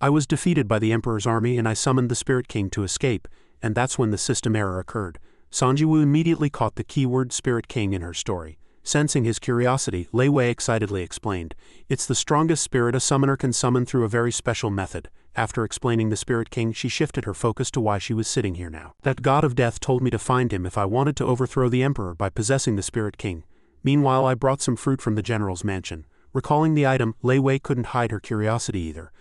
A: "I was defeated by the Emperor's army and I summoned the Spirit King to escape, and that's when the system error occurred." Sanjiwu immediately caught the keyword Spirit King in her story. Sensing his curiosity, Lei Wei excitedly explained, "It's the strongest spirit a summoner can summon through a very special method." After explaining the Spirit King, she shifted her focus to why she was sitting here now. "That God of Death told me to find him if I wanted to overthrow the Emperor by possessing the Spirit King. Meanwhile, I brought some fruit from the general's mansion." Recalling the item, Lei Wei couldn't hide her curiosity either.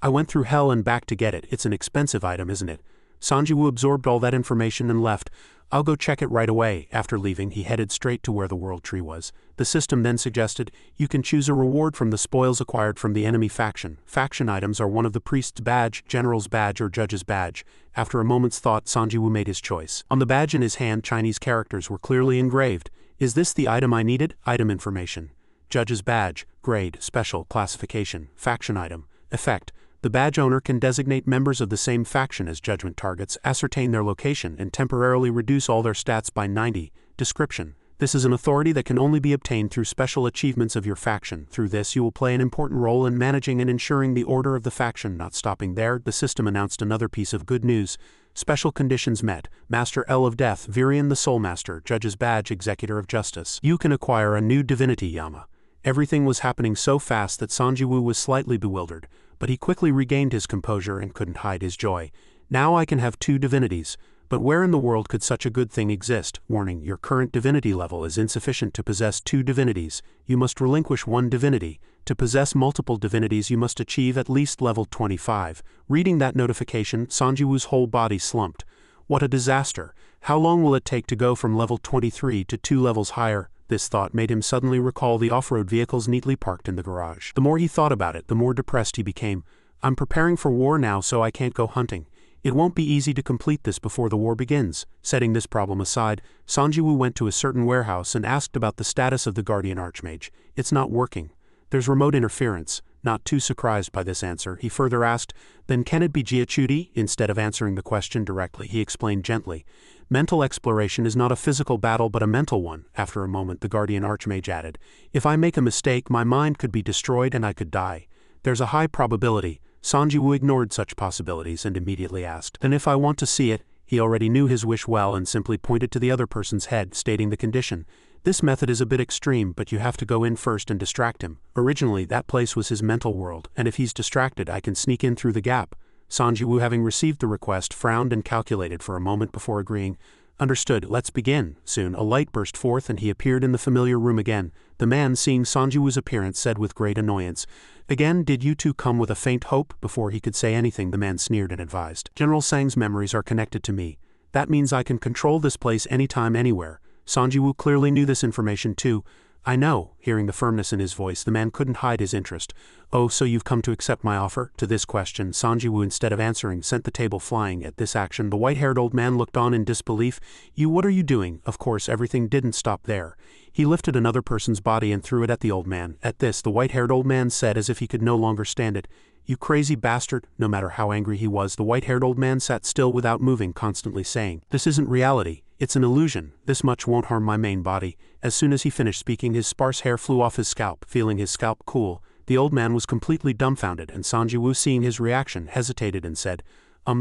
A: "I went through hell and back to get it. It's an expensive item, isn't it?" Sanjiwu absorbed all that information and left. "I'll go check it right away." After leaving, he headed straight to where the world tree was. The system then suggested, "You can choose a reward from the spoils acquired from the enemy faction. Faction items are one of the priest's badge, general's badge, or judge's badge." After a moment's thought, Sanjiwu made his choice. On the badge in his hand, Chinese characters were clearly engraved. "Is this the item I needed?" Item information. Judge's badge. Grade, special, classification, faction item. Effect. The badge owner can designate members of the same faction as judgment targets, ascertain their location, and temporarily reduce all their stats by 90. Description. This is an authority that can only be obtained through special achievements of your faction. Through this, you will play an important role in managing and ensuring the order of the faction. Not stopping there, the system announced another piece of good news. Special conditions met. Master L of Death, Virion the Soul Master, Judge's Badge, Executor of Justice. You can acquire a new divinity, Yama. Everything was happening so fast that Sanjiwoo was slightly bewildered, but he quickly regained his composure and couldn't hide his joy. Now I can have 2 divinities. But where in the world could such a good thing exist? Warning, your current divinity level is insufficient to possess 2 divinities. You must relinquish 1 divinity. To possess multiple divinities you must achieve at least level 25. Reading that notification, Sanjiwoo's whole body slumped. What a disaster. How long will it take to go from level 23 to 2 levels higher? This thought made him suddenly recall the off-road vehicles neatly parked in the garage. The more he thought about it, the more depressed he became. I'm preparing for war now, so I can't go hunting. It won't be easy to complete this before the war begins. Setting this problem aside, Sanjiwoo went to a certain warehouse and asked about the status of the Guardian Archmage. It's not working. There's remote interference. Not too surprised by this answer, he further asked, then can it be Jiachudi? Instead of answering the question directly, he explained gently. Mental exploration is not a physical battle but a mental one. After a moment, the Guardian Archmage added, if I make a mistake, my mind could be destroyed and I could die. There's a high probability. Sanjiwoo ignored such possibilities and immediately asked, then if I want to see it? He already knew his wish well and simply pointed to the other person's head, stating the condition. This method is a bit extreme, but you have to go in first and distract him. Originally, that place was his mental world, and if he's distracted, I can sneak in through the gap. Sanjiwoo, having received the request, frowned and calculated for a moment before agreeing. Understood, let's begin. Soon, a light burst forth and he appeared in the familiar room again. The man, seeing Sanjiwoo's appearance, said with great annoyance, again, did you two come with a faint hope? Before he could say anything, the man sneered and advised. General Sang's memories are connected to me. That means I can control this place anytime, anywhere. Sanjiwoo clearly knew this information too. I know. Hearing the firmness in his voice, the man couldn't hide his interest. Oh, so you've come to accept my offer? To this question, Sanjiwoo, instead of answering, sent the table flying. At this action, the white-haired old man looked on in disbelief. What are you doing? Of course, everything didn't stop there. He lifted another person's body and threw it at the old man. At this, the white-haired old man said as if he could no longer stand it, You crazy bastard. No matter how angry he was, the white-haired old man sat still without moving, constantly saying, This isn't reality. It's an illusion. This much won't harm my main body. As soon as he finished speaking, his sparse hair flew off his scalp. Feeling his scalp cool, the old man was completely dumbfounded, and Sanjiwoo, seeing his reaction, hesitated and said,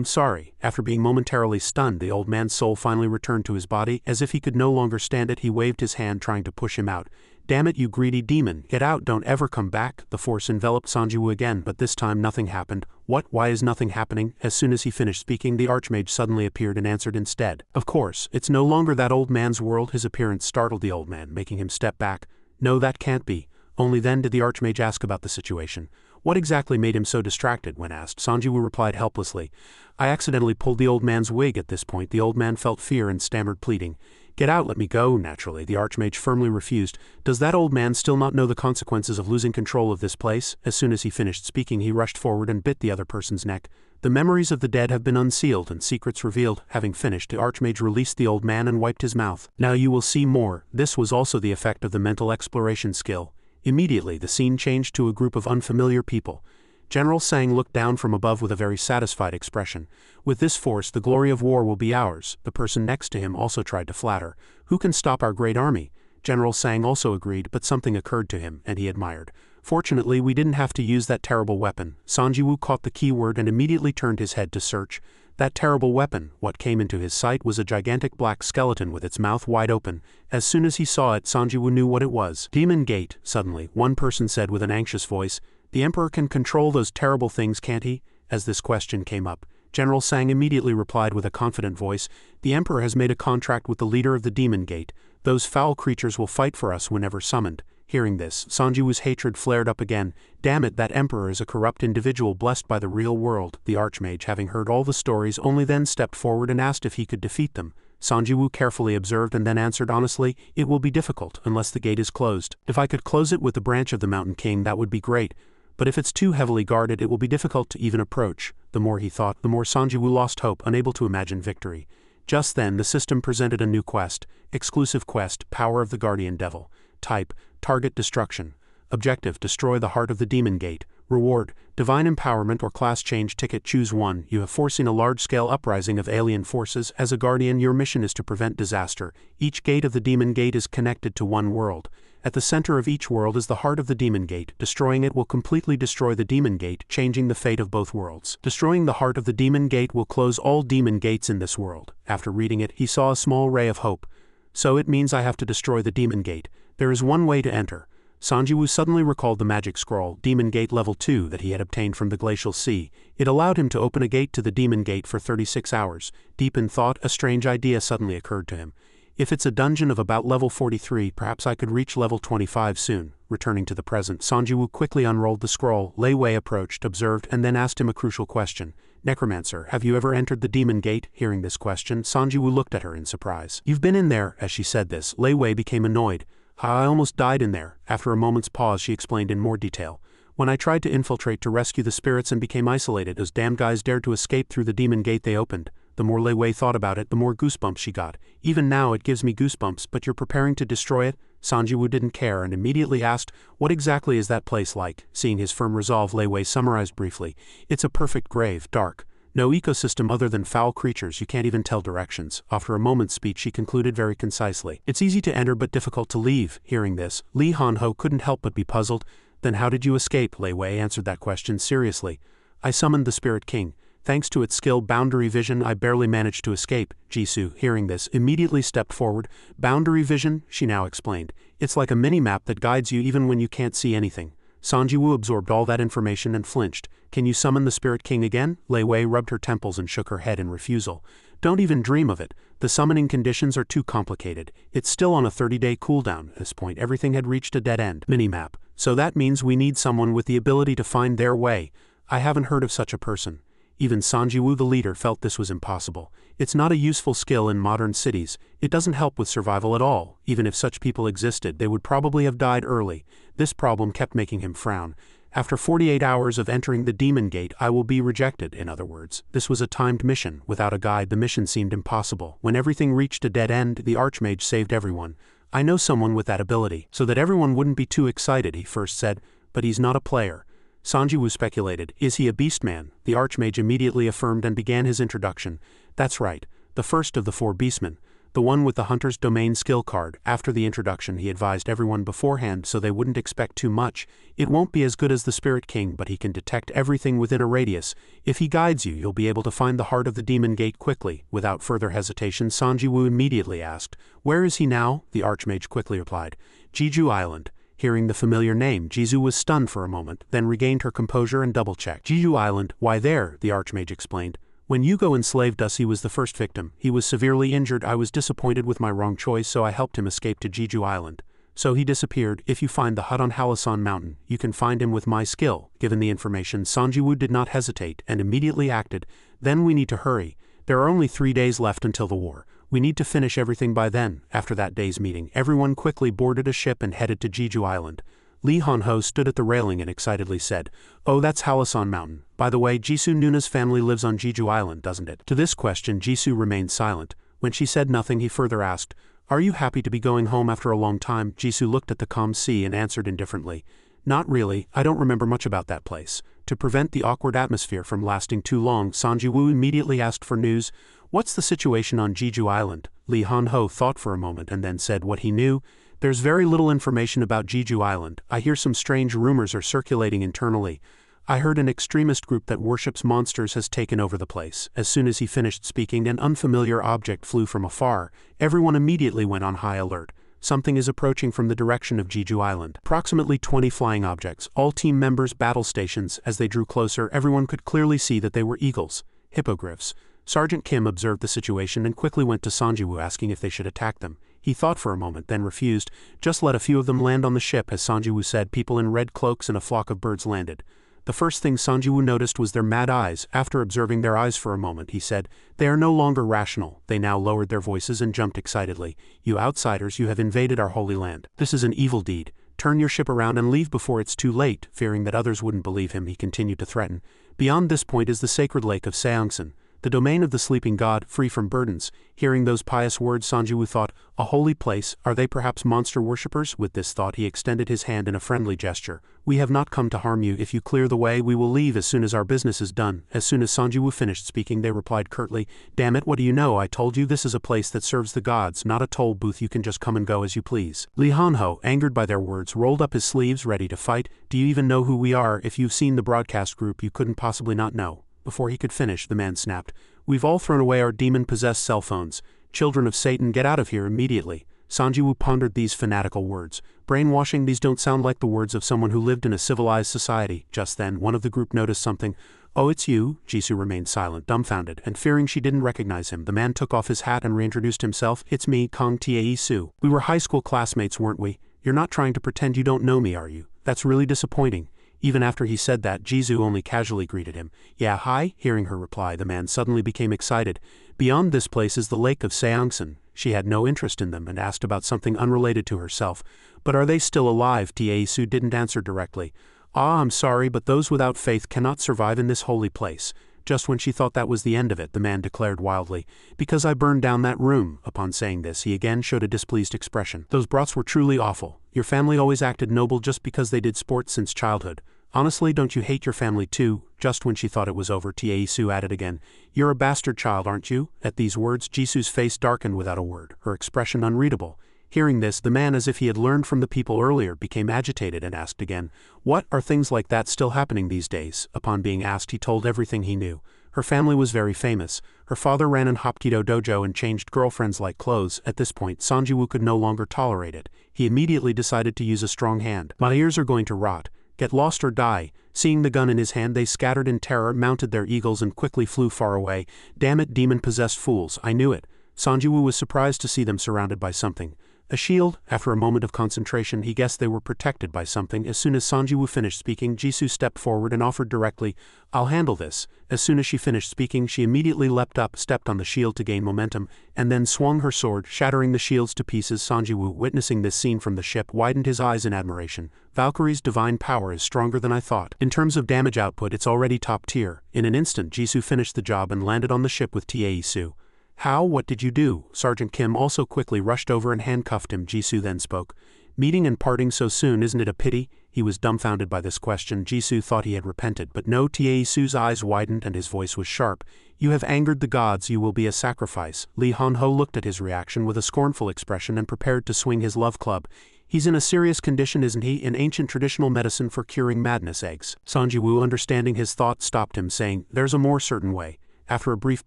A: sorry. After being momentarily stunned, the old man's soul finally returned to his body. As if he could no longer stand it, he waved his hand, trying to push him out. Damn it, you greedy demon. Get out, don't ever come back. The force enveloped Sanjiwoo again, but this time nothing happened. What? Why is nothing happening? As soon as he finished speaking, the Archmage suddenly appeared and answered instead. Of course, it's no longer that old man's world. His appearance startled the old man, making him step back. No, that can't be. Only then did the Archmage ask about the situation. What exactly made him so distracted? When asked, Sanjiwoo replied helplessly, I accidentally pulled the old man's wig. At this point, the old man felt fear and stammered, pleading, Get out, let me go. Naturally, the Archmage firmly refused. Does that old man still not know the consequences of losing control of this place? As soon as he finished speaking, he rushed forward and bit the other person's neck. The memories of the dead have been unsealed and secrets revealed. Having finished, the Archmage released the old man and wiped his mouth. Now you will see more. This was also the effect of the mental exploration skill. Immediately, the scene changed to a group of unfamiliar people. General Sang looked down from above with a very satisfied expression. With this force, the glory of war will be ours. The person next to him also tried to flatter. Who can stop our great army? General Sang also agreed, but something occurred to him, and he admired. Fortunately, we didn't have to use that terrible weapon. Sanjiwoo caught the keyword and immediately turned his head to search. That terrible weapon. What came into his sight was a gigantic black skeleton with its mouth wide open. As soon as he saw it, Sanjiwoo knew what it was. Demon Gate. Suddenly, one person said with an anxious voice, The Emperor can control those terrible things, can't he? As this question came up, General Sang immediately replied with a confident voice, The Emperor has made a contract with the leader of the Demon Gate. Those foul creatures will fight for us whenever summoned. Hearing this, Sanjiwoo's hatred flared up again. Damn it, that emperor is a corrupt individual blessed by the real world. The Archmage, having heard all the stories, only then stepped forward and asked if he could defeat them. Sanjiwoo carefully observed and then answered honestly, It will be difficult, unless the gate is closed. If I could close it with the branch of the Mountain King, that would be great. But if it's too heavily guarded, it will be difficult to even approach. The more he thought, the more Sanjiwoo lost hope, unable to imagine victory. Just then, the system presented a new quest. Exclusive quest, Power of the Guardian Devil. Type, Target Destruction. Objective, Destroy the Heart of the Demon Gate. Reward, Divine Empowerment or Class Change Ticket. Choose one. You have foreseen a large-scale uprising of alien forces. As a Guardian, your mission is to prevent disaster. Each gate of the Demon Gate is connected to one world. At the center of each world is the heart of the Demon Gate. Destroying it will completely destroy the Demon Gate, changing the fate of both worlds. Destroying the heart of the Demon Gate will close all demon gates in this world. After reading it, he saw a small ray of hope. So it means I have to destroy the Demon Gate. There is one way to enter. Sanjiwoo suddenly recalled the magic scroll, Demon Gate Level 2, that he had obtained from the Glacial Sea. It allowed him to open a gate to the Demon Gate for 36 hours. Deep in thought, a strange idea suddenly occurred to him. If it's a dungeon of about level 43, perhaps I could reach level 25 soon. Returning to the present, Sanjiwoo quickly unrolled the scroll. Lei Wei approached, observed, and then asked him a crucial question. Necromancer, have you ever entered the Demon Gate? Hearing this question, Sanjiwoo looked at her in surprise. You've been in there. As she said this, Lei Wei became annoyed. I almost died in there. After a moment's pause, she explained in more detail. When I tried to infiltrate to rescue the spirits and became isolated, those damn guys dared to escape through the Demon Gate they opened. The more Lei Wei thought about it, the more goosebumps she got. Even now it gives me goosebumps, but you're preparing to destroy it? Sanjiwoo didn't care and immediately asked, what exactly is that place like? Seeing his firm resolve, Lei Wei summarized briefly. It's a perfect grave, dark. No ecosystem other than foul creatures, you can't even tell directions. After a moment's speech, she concluded very concisely. It's easy to enter but difficult to leave. Hearing this, Li Hanho couldn't help but be puzzled. Then how did you escape? Lei Wei answered that question seriously. I summoned the Spirit King. Thanks to its skill Boundary Vision, I barely managed to escape. Jisoo, hearing this, immediately stepped forward. Boundary Vision, she now explained. It's like a mini-map that guides you even when you can't see anything. Sanjiwoo absorbed all that information and flinched. Can you summon the Spirit King again? Lei Wei rubbed her temples and shook her head in refusal. Don't even dream of it. The summoning conditions are too complicated. It's still on a 30-day cooldown. At this point, everything had reached a dead end. Minimap. So that means we need someone with the ability to find their way. I haven't heard of such a person. Even Sanjiwoo the leader felt this was impossible. It's not a useful skill in modern cities. It doesn't help with survival at all. Even if such people existed, they would probably have died early. This problem kept making him frown. After 48 hours of entering the Demon Gate, I will be rejected. In other words, this was a timed mission. Without a guide, the mission seemed impossible. When everything reached a dead end, the Archmage saved everyone. I know someone with that ability. So that everyone wouldn't be too excited, he first said, but he's not a player. Sanjiwoo speculated, is he a beastman? The Archmage immediately affirmed and began his introduction. That's right, the first of the 4 beastmen. The one with the Hunter's Domain skill card. After the introduction, he advised everyone beforehand so they wouldn't expect too much. It won't be as good as the Spirit King, but he can detect everything within a radius. If he guides you, you'll be able to find the heart of the Demon Gate quickly. Without further hesitation, Sanjiwoo immediately asked, where is he now? The Archmage quickly replied, Jeju Island. Hearing the familiar name, Jisoo was stunned for a moment, then regained her composure and double-checked. Jeju Island, why there? The Archmage explained. When Yugo enslaved us, he was the first victim. He was severely injured. I was disappointed with my wrong choice, so I helped him escape to Jeju Island. So he disappeared. If you find the hut on Halasan Mountain, you can find him with my skill. Given the information, Sanjiwoo did not hesitate and immediately acted. Then we need to hurry. There are only 3 days left until the war. We need to finish everything by then. After that day's meeting, everyone quickly boarded a ship and headed to Jeju Island. Li Hanho stood at the railing and excitedly said, oh, that's Halasan Mountain. By the way, Jisoo Nuna's family lives on Jeju Island, doesn't it? To this question, Jisoo remained silent. When she said nothing, he further asked, are you happy to be going home after a long time? Jisoo looked at the calm sea and answered indifferently, not really, I don't remember much about that place. To prevent the awkward atmosphere from lasting too long, Sanjiwoo immediately asked for news. What's the situation on Jeju Island? Li Hanho thought for a moment and then said what he knew. There's very little information about Jeju Island. I hear some strange rumors are circulating internally. I heard an extremist group that worships monsters has taken over the place. As soon as he finished speaking, an unfamiliar object flew from afar. Everyone immediately went on high alert. Something is approaching from the direction of Jeju Island. Approximately 20 flying objects, all team members' battle stations. As they drew closer, everyone could clearly see that they were eagles, hippogriffs. Sergeant Kim observed the situation and quickly went to Sanjiwoo asking if they should attack them. He thought for a moment, then refused. Just let a few of them land on the ship. As Sanjiwoo said, people in red cloaks and a flock of birds landed. The first thing Sanjiwoo noticed was their mad eyes. After observing their eyes for a moment, he said, they are no longer rational. They now lowered their voices and jumped excitedly. You outsiders, you have invaded our holy land. This is an evil deed. Turn your ship around and leave before it's too late. Fearing that others wouldn't believe him, he continued to threaten. Beyond this point is the sacred lake of Seongsan. the domain of the sleeping god, free from burdens. Hearing those pious words, Sanjiwoo thought, a holy place, are they perhaps monster worshippers? With this thought he extended his hand in a friendly gesture. We have not come to harm you. If you clear the way, we will leave as soon as our business is done. As soon as Sanjiwoo finished speaking, they replied curtly, damn it, what do you know? I told you this is a place that serves the gods, not a toll booth you can just come and go as you please. Lee Han-ho, angered by their words, rolled up his sleeves ready to fight. Do you even know who we are? If you've seen the broadcast group, you couldn't possibly not know. Before he could finish, the man snapped, we've all thrown away our demon-possessed cell phones. Children of Satan, get out of here immediately. Sanjiwoo pondered these fanatical words. Brainwashing, these don't sound like the words of someone who lived in a civilized society. Just then, one of the group noticed something. Oh, it's you? Jisoo remained silent, dumbfounded, and fearing she didn't recognize him, the man took off his hat and reintroduced himself. It's me, Kong Tae-soo. We were high school classmates, weren't we? You're not trying to pretend you don't know me, are you? That's really disappointing. Even after he said that, Jisoo only casually greeted him. Yeah, hi? Hearing her reply, the man suddenly became excited. Beyond this place is the lake of Seongsan. She had no interest in them and asked about something unrelated to herself. But are they still alive? Tae-soo didn't answer directly. Ah, I'm sorry, but those without faith cannot survive in this holy place. Just when she thought that was the end of it, the man declared wildly, because I burned down that room. Upon saying this, he again showed a displeased expression. Those broths were truly awful. Your family always acted noble just because they did sports since childhood. Honestly, don't you hate your family too? Just when she thought it was over, Tae-soo added again, you're a bastard child, aren't you? At these words, Jisoo's face darkened without a word, her expression unreadable. Hearing this, the man, as if he had learned from the people earlier, became agitated and asked again, what, are things like that still happening these days? Upon being asked, he told everything he knew. Her family was very famous. Her father ran an Hapkido dojo and changed girlfriends like clothes. At this point, Sanjiwoo could no longer tolerate it. He immediately decided to use a strong hand. My ears are going to rot. Get lost or die. Seeing the gun in his hand, they scattered in terror, mounted their eagles and quickly flew far away. Damn it, demon-possessed fools, I knew it. Sanjiwoo was surprised to see them surrounded by something. A shield. After a moment of concentration, he guessed they were protected by something. As soon as Sanjiwoo finished speaking, Jisoo stepped forward and offered directly, I'll handle this. As soon as she finished speaking, she immediately leapt up, stepped on the shield to gain momentum, and then swung her sword, shattering the shields to pieces. Sanjiwoo, witnessing this scene from the ship, widened his eyes in admiration. Valkyrie's divine power is stronger than I thought. In terms of damage output, it's already top tier. In an instant, Jisoo finished the job and landed on the ship with Tae-soo. How? What did you do? Sergeant Kim also quickly rushed over and handcuffed him. Jisoo then spoke. Meeting and parting so soon, isn't it a pity? He was dumbfounded by this question. Jisoo thought he had repented, but no. Tae-soo's eyes widened and his voice was sharp. You have angered the gods, you will be a sacrifice. Lee Han-ho looked at his reaction with a scornful expression and prepared to swing his love club. He's in a serious condition, isn't he? In ancient traditional medicine for curing madness eggs. Sanjiwoo, understanding his thought, stopped him, saying, there's a more certain way. After a brief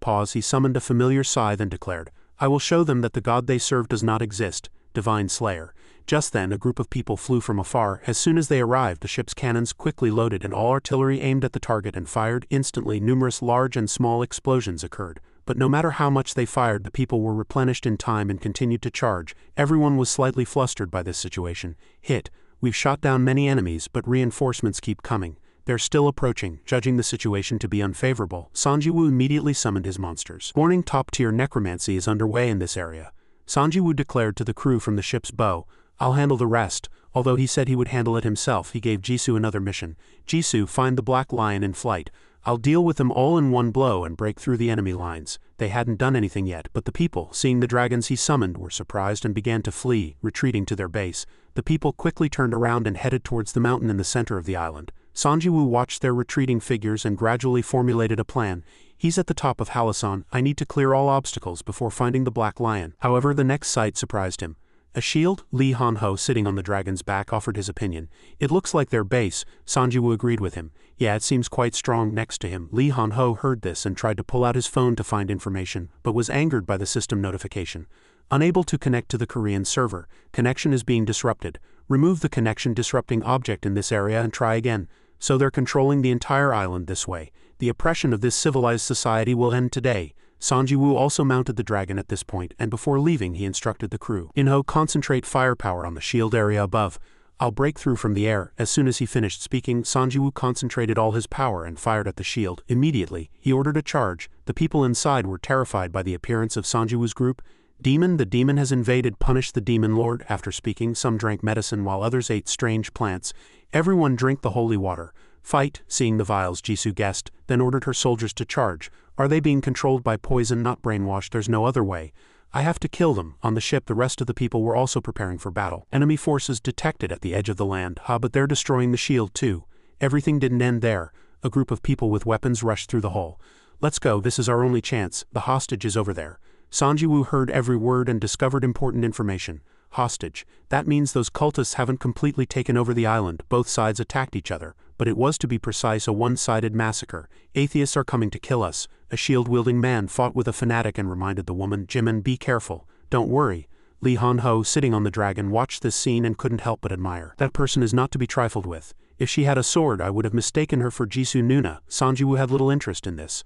A: pause, he summoned a familiar scythe and declared, I will show them that the god they serve does not exist, divine slayer. Just then, a group of people flew from afar. As soon as they arrived, the ship's cannons quickly loaded and all artillery aimed at the target and fired. Instantly, numerous large and small explosions occurred. But no matter how much they fired, the people were replenished in time and continued to charge. Everyone was slightly flustered by this situation. Hit. We've shot down many enemies, but reinforcements keep coming. They're still approaching. Judging the situation to be unfavorable, Sanjiwoo immediately summoned his monsters. Warning, top-tier necromancy is underway in this area. Sanjiwoo declared to the crew from the ship's bow, I'll handle the rest. Although he said he would handle it himself, he gave Jisoo another mission. Jisoo, find the Black Lion in flight. I'll deal with them all in one blow and break through the enemy lines. They hadn't done anything yet, but the people, seeing the dragons he summoned, were surprised and began to flee, retreating to their base. The people quickly turned around and headed towards the mountain in the center of the island. Sanjiwoo watched their retreating figures and gradually formulated a plan. He's at the top of Halasan. I need to clear all obstacles before finding the Black Lion. However, the next sight surprised him. A shield? Lee Han-ho, sitting on the dragon's back, offered his opinion. It looks like their base. Sanjiwoo agreed with him. Yeah, it seems quite strong next to him. Lee Han-ho heard this and tried to pull out his phone to find information, but was angered by the system notification. Unable to connect to the Korean server. Connection is being disrupted. Remove the connection disrupting object in this area and try again. So they're controlling the entire island this way. The oppression of this civilized society will end today. Sanjiwoo also mounted the dragon at this point, and before leaving he instructed the crew. In-ho, concentrate firepower on the shield area above. I'll break through from the air. As soon as he finished speaking, Sanjiwoo concentrated all his power and fired at the shield. Immediately, he ordered a charge. The people inside were terrified by the appearance of Sanjiwoo's group. Demon, the demon has invaded. Punish the demon lord. After speaking, some drank medicine while others ate strange plants. Everyone drink the holy water. Fight. Seeing the vials, Jisoo guessed, then ordered her soldiers to charge. Are they being controlled by poison, not brainwashed? There's no other way. I have to kill them. On the ship, the rest of the people were also preparing for battle. Enemy forces detected at the edge of the land. But they're destroying the shield too. Everything didn't end there. A group of people with weapons rushed through the hull. Let's go, this is our only chance. The hostage is over there. Sanjiwoo heard every word and discovered important information. Hostage. That means those cultists haven't completely taken over the island. Both sides attacked each other, but it was, to be precise, a one-sided massacre. Atheists are coming to kill us. A shield-wielding man fought with a fanatic and reminded the woman, Jimin, be careful. Don't worry. Lee Han-ho, sitting on the dragon, watched this scene and couldn't help but admire. That person is not to be trifled with. If she had a sword, I would have mistaken her for Jisoo Nuna. Sanjiwoo had little interest in this.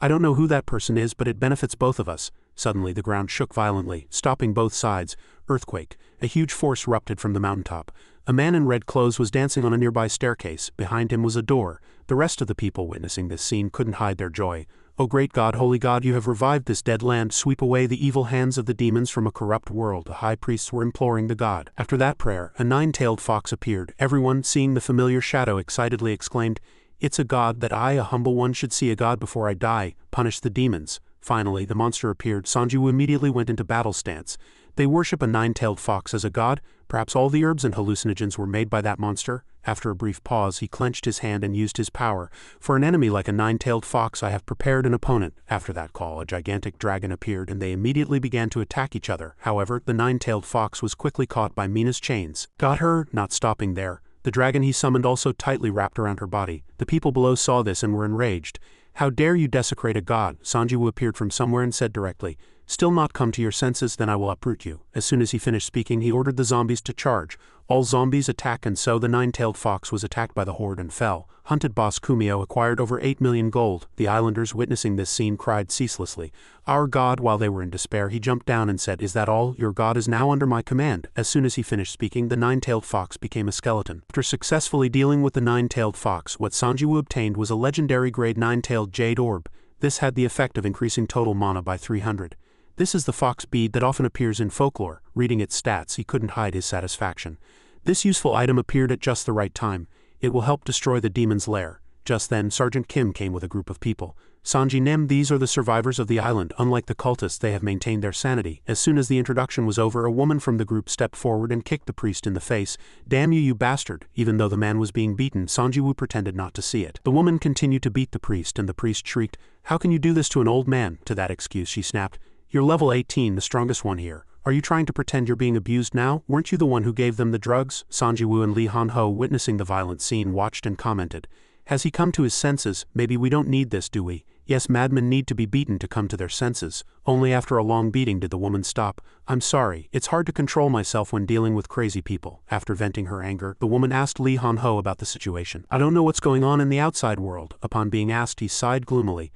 A: I don't know who that person is, but it benefits both of us. Suddenly the ground shook violently, stopping both sides. Earthquake. A huge force erupted from the mountaintop. A man in red clothes was dancing on a nearby staircase. Behind him was a door. The rest of the people witnessing this scene couldn't hide their joy. O great God, holy God, you have revived this dead land. Sweep away the evil hands of the demons from a corrupt world. The high priests were imploring the god. After that prayer, a nine-tailed fox appeared. Everyone, seeing the familiar shadow, excitedly exclaimed, It's a god that I, a humble one, should see a god before I die. Punish the demons. Finally, the monster appeared. Sanjiwoo immediately went into battle stance. They worship a nine-tailed fox as a god. Perhaps all the herbs and hallucinogens were made by that monster. After a brief pause, he clenched his hand and used his power. For an enemy like a nine-tailed fox, I have prepared an opponent. After that call, a gigantic dragon appeared and they immediately began to attack each other. However, the nine-tailed fox was quickly caught by Mina's chains. Got her? Not stopping there. The dragon he summoned also tightly wrapped around her body. The people below saw this and were enraged. How dare you desecrate a god? Sanjiwoo appeared from somewhere and said directly, Still not come to your senses, then I will uproot you. As soon as he finished speaking, he ordered the zombies to charge. All zombies attack, and so the nine-tailed fox was attacked by the horde and fell. Hunted boss Kumio acquired over 8 million gold. The islanders witnessing this scene cried ceaselessly. Our god, while they were in despair, he jumped down and said, Is that all? Your god is now under my command. As soon as he finished speaking, the nine-tailed fox became a skeleton. After successfully dealing with the nine-tailed fox, what Sanjiwoo obtained was a legendary grade nine-tailed jade orb. This had the effect of increasing total mana by 300. This is the fox bead that often appears in folklore. Reading its stats, he couldn't hide his satisfaction. This useful item appeared at just the right time. It will help destroy the demon's lair. Just then, Sergeant Kim came with a group of people. Sanji Nim, these are the survivors of the island. Unlike the cultists, they have maintained their sanity. As soon as the introduction was over, a woman from the group stepped forward and kicked the priest in the face. Damn you, you bastard! Even though the man was being beaten, Sanjiwoo pretended not to see it. The woman continued to beat the priest, and the priest shrieked, How can you do this to an old man? To that excuse, she snapped, You're level 18, the strongest one here. Are you trying to pretend you're being abused now? Weren't you the one who gave them the drugs? Sanjiwoo and Lee Han-ho, witnessing the violent scene, watched and commented. Has he come to his senses? Maybe we don't need this, do we? Yes, madmen need to be beaten to come to their senses. Only after a long beating did the woman stop. I'm sorry, it's hard to control myself when dealing with crazy people. After venting her anger, the woman asked Lee Han-ho about the situation. I don't know what's going on in the outside world. Upon being asked, he sighed gloomily.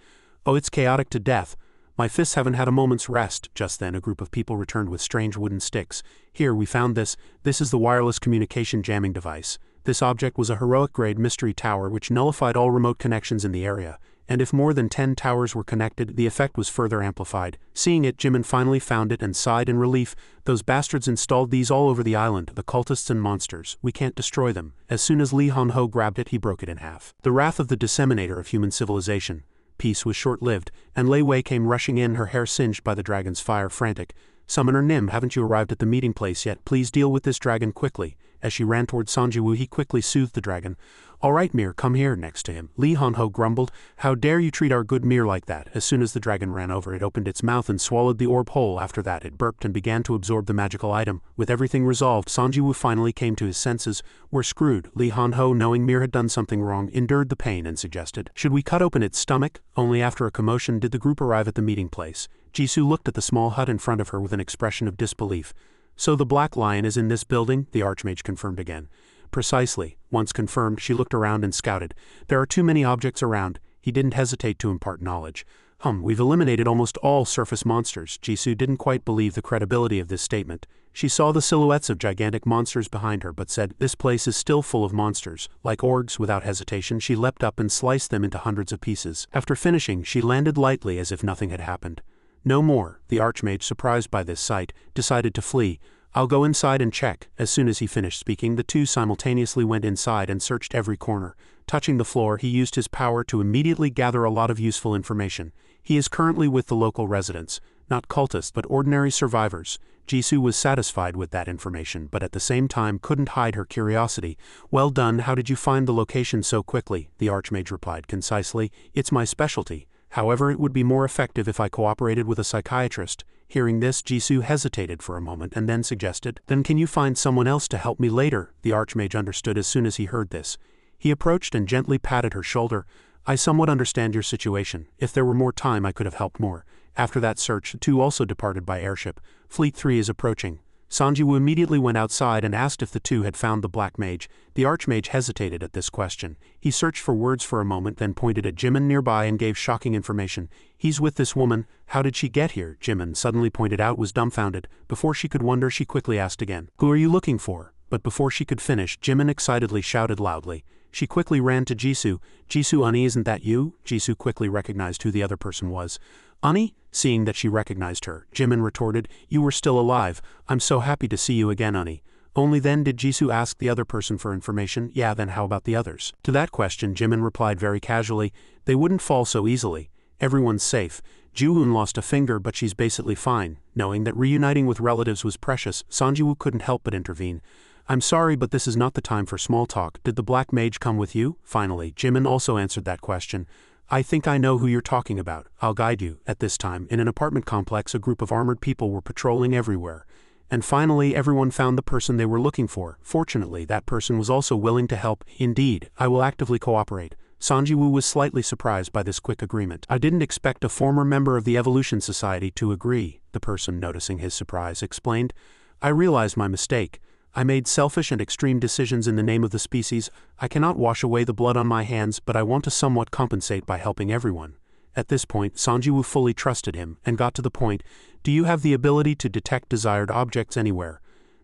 A: Oh, it's chaotic to death. My fists haven't had a moment's rest. Just then, a group of people returned with strange wooden sticks. Here, we found this. This is the wireless communication jamming device. This object was a heroic-grade mystery tower which nullified all remote connections in the area, and if more than 10 towers were connected, the effect was further amplified. Seeing it, Jimin finally found it and sighed in relief. Those bastards installed these all over the island, the cultists and monsters. We can't destroy them. As soon as Lee Han-ho grabbed it, he broke it in half. The wrath of the disseminator of human civilization. Peace was short-lived, and Lei Wei came rushing in, her hair singed by the dragon's fire, frantic. Summoner Nim, haven't you arrived at the meeting place yet? Please deal with this dragon quickly. As she ran toward Sanjiwoo, he quickly soothed the dragon. All right, Mir, come here. Next to him, Lee Han-ho grumbled. How dare you treat our good Mir like that? As soon as the dragon ran over, it opened its mouth and swallowed the orb whole. After that, it burped and began to absorb the magical item. With everything resolved, Sanjiwoo finally came to his senses. We're screwed. Lee Han-ho, knowing Mir had done something wrong, endured the pain and suggested, Should we cut open its stomach? Only after a commotion did the group arrive at the meeting place. Jisoo looked at the small hut in front of her with an expression of disbelief. So the Black Lion is in this building? The Archmage confirmed again. Precisely. Once confirmed, she looked around and scouted. There are too many objects around. He didn't hesitate to impart knowledge. We've eliminated almost all surface monsters. Jisoo didn't quite believe the credibility of this statement. She saw the silhouettes of gigantic monsters behind her but said, This place is still full of monsters. Like orgs, without hesitation, she leapt up and sliced them into hundreds of pieces. After finishing, she landed lightly as if nothing had happened. No more. The Archmage, surprised by this sight, decided to flee. I'll go inside and check. As soon as he finished speaking, the two simultaneously went inside and searched every corner. Touching the floor, he used his power to immediately gather a lot of useful information. He is currently with the local residents, not cultists but ordinary survivors. Jisoo was satisfied with that information, but at the same time couldn't hide her curiosity. Well done, how did you find the location so quickly? The Archmage replied concisely. It's my specialty. However, it would be more effective if I cooperated with a psychiatrist. Hearing this, Jisoo hesitated for a moment and then suggested, then can you find someone else to help me later? The Archmage understood as soon as he heard this. He approached and gently patted her shoulder. I somewhat understand your situation. If there were more time, I could have helped more. After that search, the two also departed by airship. Fleet 3 is approaching. Sanjiwoo immediately went outside and asked if the two had found the Black Mage. The Archmage hesitated at this question. He searched for words for a moment, then pointed at Jimin nearby and gave shocking information. He's with this woman. How did she get here? Jimin suddenly pointed out was dumbfounded. Before she could wonder, she quickly asked again. Who are you looking for? But before she could finish, Jimin excitedly shouted loudly. She quickly ran to Jisoo. Jisoo, Ani, isn't that you? Jisoo quickly recognized who the other person was. Ani? Seeing that she recognized her, Jimin retorted, you were still alive. I'm so happy to see you again, Ani. Only then did Jisoo ask the other person for information. Yeah, then how about the others? To that question, Jimin replied very casually, they wouldn't fall so easily. Everyone's safe. Ju-hoon lost a finger, but she's basically fine. Knowing that reuniting with relatives was precious, Sanjiwoo couldn't help but intervene. I'm sorry, but this is not the time for small talk. Did the Black Mage come with you? Finally, Jimin also answered that question. I think I know who you're talking about. I'll guide you. At this time, in an apartment complex, a group of armored people were patrolling everywhere. And finally, everyone found the person they were looking for. Fortunately, that person was also willing to help. Indeed, I will actively cooperate. Sanjiwoo was slightly surprised by this quick agreement. I didn't expect a former member of the Evolution Society to agree, the person, noticing his surprise, explained. I realized my mistake. I made selfish and extreme decisions in the name of the species. I cannot wash away the blood on my hands, but I want to somewhat compensate by helping everyone. At this point, Sanjiwoo fully trusted him, and got to the point. Do you have the ability to detect desired objects anywhere?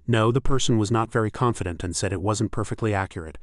A: No, the person was not very confident and said it wasn't perfectly accurate.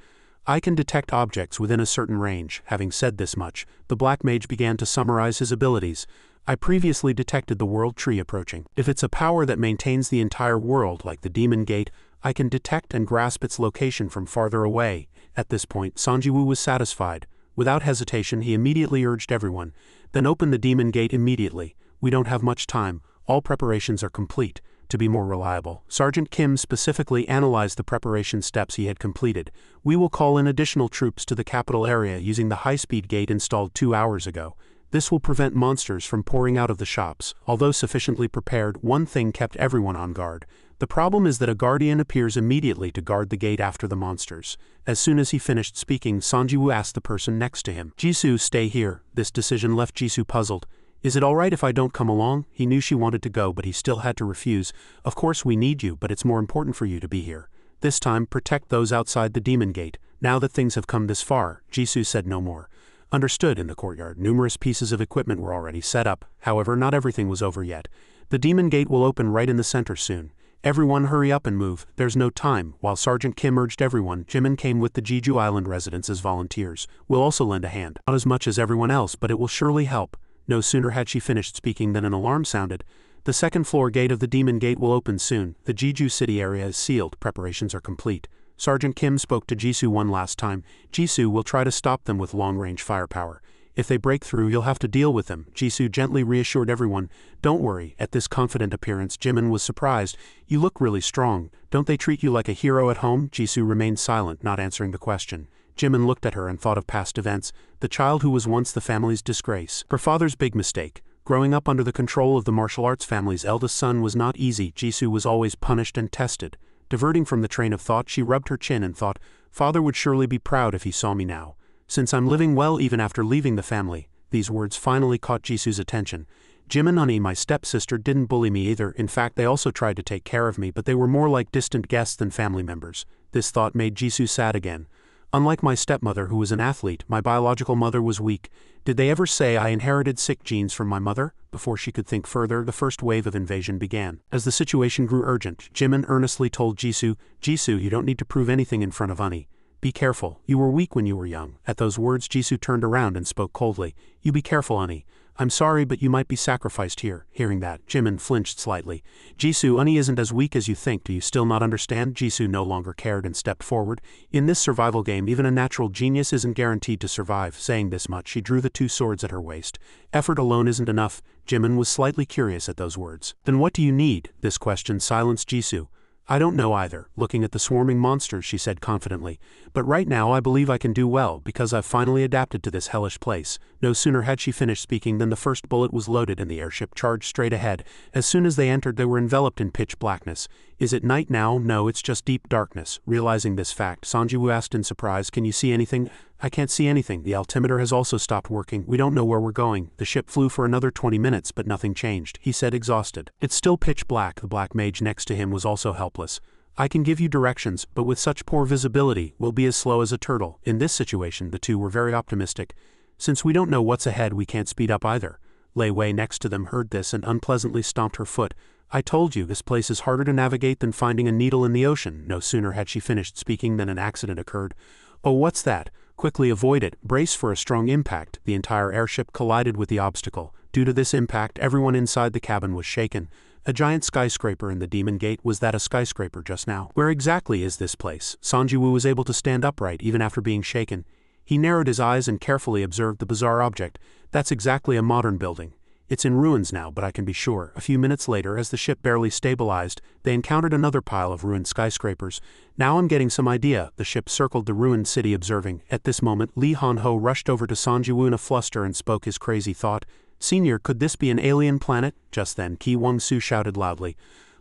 A: I can detect objects within a certain range. Having said this much, the Black Mage began to summarize his abilities. I previously detected the World Tree approaching. If it's a power that maintains the entire world, like the Demon Gate, I can detect and grasp its location from farther away. At this point, Sanjiwoo was satisfied. Without hesitation, he immediately urged everyone, then open the Demon Gate immediately. We don't have much time. All preparations are complete. To be more reliable, Sergeant Kim specifically analyzed the preparation steps he had completed. We will call in additional troops to the capital area using the high-speed gate installed 2 hours ago. This will prevent monsters from pouring out of the shops. Although sufficiently prepared, one thing kept everyone on guard. The problem is that a guardian appears immediately to guard the gate after the monsters. As soon as he finished speaking, Sanjiwoo asked the person next to him, Jisoo, stay here. This decision left Jisoo puzzled. Is it alright if I don't come along? He knew she wanted to go, but he still had to refuse. Of course we need you, but it's more important for you to be here. This time, protect those outside the Demon Gate. Now that things have come this far, Jisoo said no more. Understood. In the courtyard, numerous pieces of equipment were already set up. However, not everything was over yet. The Demon Gate will open right in the center soon. Everyone hurry up and move, there's no time. While Sergeant Kim urged everyone, Jimin came with the Jeju Island residents as volunteers. We'll also lend a hand. Not as much as everyone else, but it will surely help. No sooner had she finished speaking than an alarm sounded. The second floor gate of the Demon Gate will open soon. The Jeju City area is sealed. Preparations are complete. Sergeant Kim spoke to Jisoo one last time. Jisoo will try to stop them with long-range firepower. If they break through, you'll have to deal with them. Jisoo gently reassured everyone. Don't worry. At this confident appearance, Jimin was surprised. You look really strong. Don't they treat you like a hero at home? Jisoo remained silent, not answering the question. Jimin looked at her and thought of past events. The child who was once the family's disgrace. Her father's big mistake. Growing up under the control of the martial arts family's eldest son was not easy. Jisoo was always punished and tested. Diverting from the train of thought, she rubbed her chin and thought, Father would surely be proud if he saw me now. Since I'm living well even after leaving the family. These words finally caught Jisoo's attention. Jimin, Ani, my stepsister, didn't bully me either. In fact, they also tried to take care of me, but they were more like distant guests than family members. This thought made Jisoo sad again. Unlike my stepmother, who was an athlete, my biological mother was weak. Did they ever say I inherited sick genes from my mother? Before she could think further, the first wave of invasion began. As the situation grew urgent, Jimin earnestly told Jisoo, Jisoo, you don't need to prove anything in front of Ani. Be careful. You were weak when you were young. At those words, Jisoo turned around and spoke coldly. You be careful, Ani. I'm sorry, but you might be sacrificed here. Hearing that, Jimin flinched slightly. Jisoo, Uni isn't as weak as you think. Do you still not understand? Jisoo no longer cared and stepped forward. In this survival game, even a natural genius isn't guaranteed to survive. Saying this much, she drew the two swords at her waist. Effort alone isn't enough. Jimin was slightly curious at those words. Then what do you need? This question silenced Jisoo. I don't know either. Looking at the swarming monsters, she said confidently. But right now I believe I can do well, because I've finally adapted to this hellish place. No sooner had she finished speaking than the first bullet was loaded and the airship charged straight ahead. As soon as they entered, they were enveloped in pitch blackness. Is it night now? No, it's just deep darkness. Realizing this fact, Sanjiwoo asked in surprise, can you see anything? I can't see anything. The altimeter has also stopped working. We don't know where we're going. The ship flew for another 20 minutes, but nothing changed, he said, exhausted. It's still pitch black. The black mage next to him was also helpless. I can give you directions, but with such poor visibility, we'll be as slow as a turtle. In this situation, the two were very optimistic. Since we don't know what's ahead, we can't speed up either. Lei Wei next to them heard this and unpleasantly stomped her foot. I told you, this place is harder to navigate than finding a needle in the ocean. No sooner had she finished speaking than an accident occurred. Oh, what's that? Quickly avoid it. Brace for a strong impact. The entire airship collided with the obstacle. Due to this impact, everyone inside the cabin was shaken. A giant skyscraper in the Demon Gate. Was that a skyscraper just now? Where exactly is this place? Sanjiwoo was able to stand upright even after being shaken. He narrowed his eyes and carefully observed the bizarre object. That's exactly a modern building. It's in ruins now, but I can be sure. A few minutes later, as the ship barely stabilized, they encountered another pile of ruined skyscrapers. Now I'm getting some idea. The ship circled the ruined city, observing. At this moment, Lee Han-ho rushed over to Sanjiwoo in a fluster and spoke his crazy thought. Senior, could this be an alien planet? Just then, Ki Wong-soo shouted loudly.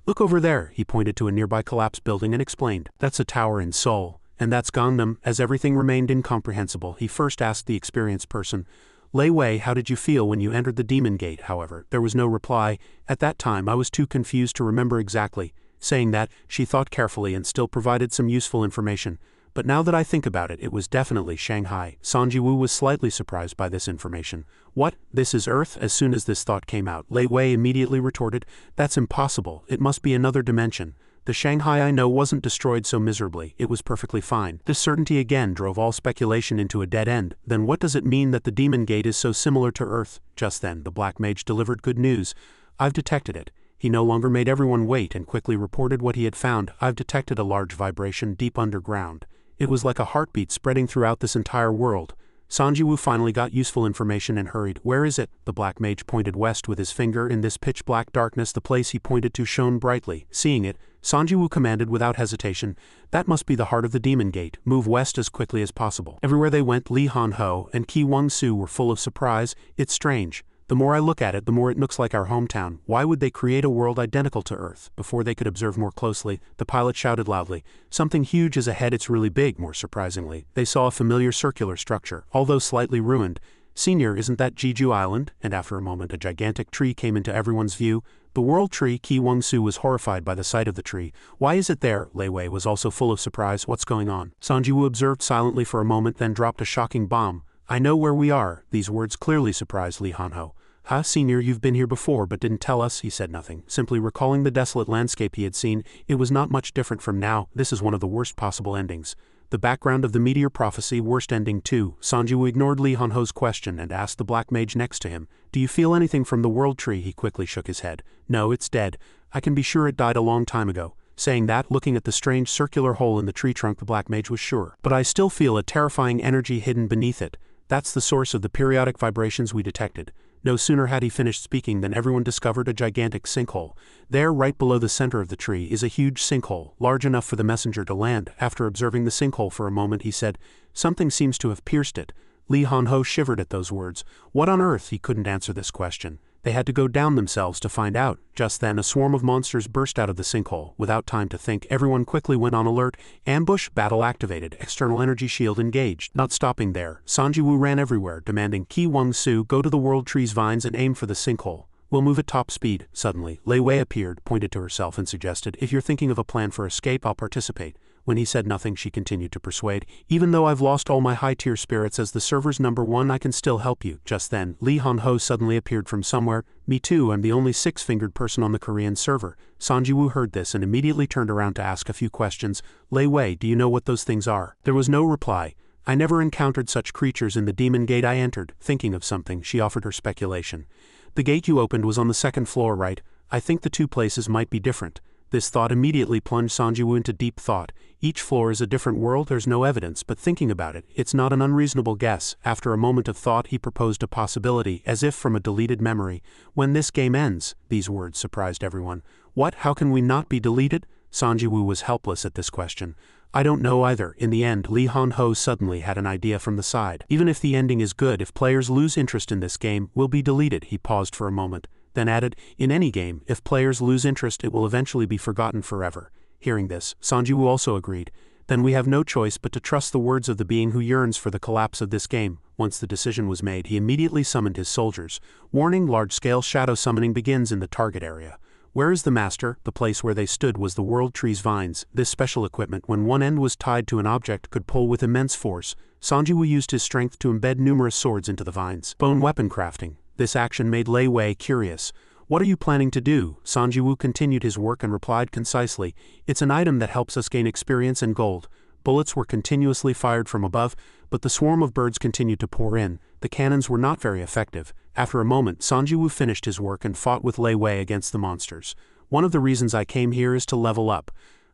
A: Look over there. He pointed to a nearby collapsed building and explained. That's a tower in Seoul. And that's Gangnam. As everything remained incomprehensible, he first asked the experienced person. Lei Wei, how did you feel when you entered the Demon Gate? However, there was no reply. At that time, I was too confused to remember exactly. Saying that, she thought carefully and still provided some useful information. But now that I think about it, it was definitely Shanghai. Sanjiwoo was slightly surprised by this information. What? This is Earth? As soon as this thought came out, Lei Wei immediately retorted, that's impossible. It must be another dimension. The Shanghai I know wasn't destroyed so miserably. It was perfectly fine. This certainty again drove all speculation into a dead end. Then what does it mean that the Demon Gate is so similar to Earth? Just then, the Black Mage delivered good news. I've detected it. He no longer made everyone wait and quickly reported what he had found. I've detected a large vibration deep underground. It was like a heartbeat spreading throughout this entire world. Sanjiwoo finally got useful information and hurried. Where is it? The Black Mage pointed west with his finger. In this pitch-black darkness, the place he pointed to shone brightly. Seeing it, Sanjiwoo commanded without hesitation, that must be the heart of the Demon Gate. Move west as quickly as possible. Everywhere they went, Lee Han-ho and Ki Wong-soo were full of surprise. It's strange. The more I look at it, the more it looks like our hometown. Why would they create a world identical to Earth? Before they could observe more closely, the pilot shouted loudly, something huge is ahead. It's really big. More surprisingly, they saw a familiar circular structure, although slightly ruined. Senior, isn't that Jeju Island? And after a moment, a gigantic tree came into everyone's view. The World Tree. Ki Wong-soo was horrified by the sight of the tree. Why is it there? Lei Wei was also full of surprise. What's going on? Sanjiwoo observed silently for a moment, then dropped a shocking bomb. I know where we are. These words clearly surprised Lee Han-ho. Huh, Senior, you've been here before but didn't tell us. He said nothing, simply recalling the desolate landscape he had seen. It was not much different from now. This is one of the worst possible endings. The background of the meteor prophecy, worst ending too. Sanjiwoo ignored Lee Han-ho's question and asked the Black Mage next to him, do you feel anything from the World Tree? He quickly shook his head. No, it's dead. I can be sure it died a long time ago. Saying that, looking at the strange circular hole in the tree trunk, the Black Mage was sure. But I still feel a terrifying energy hidden beneath it. That's the source of the periodic vibrations we detected. No sooner had he finished speaking than everyone discovered a gigantic sinkhole. There, right below the center of the tree, is a huge sinkhole, large enough for the messenger to land. After observing the sinkhole for a moment, he said, something seems to have pierced it. Lee Han-ho shivered at those words. What on earth? He couldn't answer this question. They had to go down themselves to find out. Just then, a swarm of monsters burst out of the sinkhole. Without time to think, everyone quickly went on alert. Ambush, battle activated, external energy shield engaged. Not stopping there, Sanjiwoo ran everywhere, demanding, Ki Wong-soo, go to the World Tree's vines and aim for the sinkhole. We'll move at top speed. Suddenly, Lei Wei appeared, pointed to herself and suggested, if you're thinking of a plan for escape, I'll participate. When he said nothing, she continued to persuade, even though I've lost all my high-tier spirits as the server's #1, I can still help you. Just then, Lee Han-ho suddenly appeared from somewhere. Me too, I'm the only six-fingered person on the Korean server. Sanjiwoo heard this and immediately turned around to ask a few questions. Lei Wei, do you know what those things are? There was no reply. I never encountered such creatures in the demon gate I entered. Thinking of something, she offered her speculation. The gate you opened was on the second floor, right? I think the two places might be different. This thought immediately plunged Sanjiwoo into deep thought. Each floor is a different world, there's no evidence, but thinking about it, it's not an unreasonable guess. After a moment of thought, he proposed a possibility, as if from a deleted memory. When this game ends, these words surprised everyone. What? How can we not be deleted? Sanjiwoo was helpless at this question. I don't know either. In the end, Lee Han-ho suddenly had an idea from the side. Even if the ending is good, if players lose interest in this game, we'll be deleted. He paused for a moment, then added, in any game, if players lose interest, it will eventually be forgotten forever. Hearing this, Sanjiwoo also agreed. Then we have no choice but to trust the words of the being who yearns for the collapse of this game. Once the decision was made, he immediately summoned his soldiers. Warning: large-scale shadow summoning begins in the target area. Where is the master? The place where they stood was the world tree's vines. This special equipment, when one end was tied to an object, could pull with immense force. Sanjiwoo used his strength to embed numerous swords into the vines. Bone weapon crafting. This action made Lei Wei curious. What are you planning to do? Sanjiwoo continued his work and replied concisely, it's an item that helps us gain experience and gold. Bullets were continuously fired from above, but the swarm of birds continued to pour in. The cannons were not very effective. After a moment, Sanjiwoo finished his work and fought with Lei Wei against the monsters. One of the reasons I came here is to level up.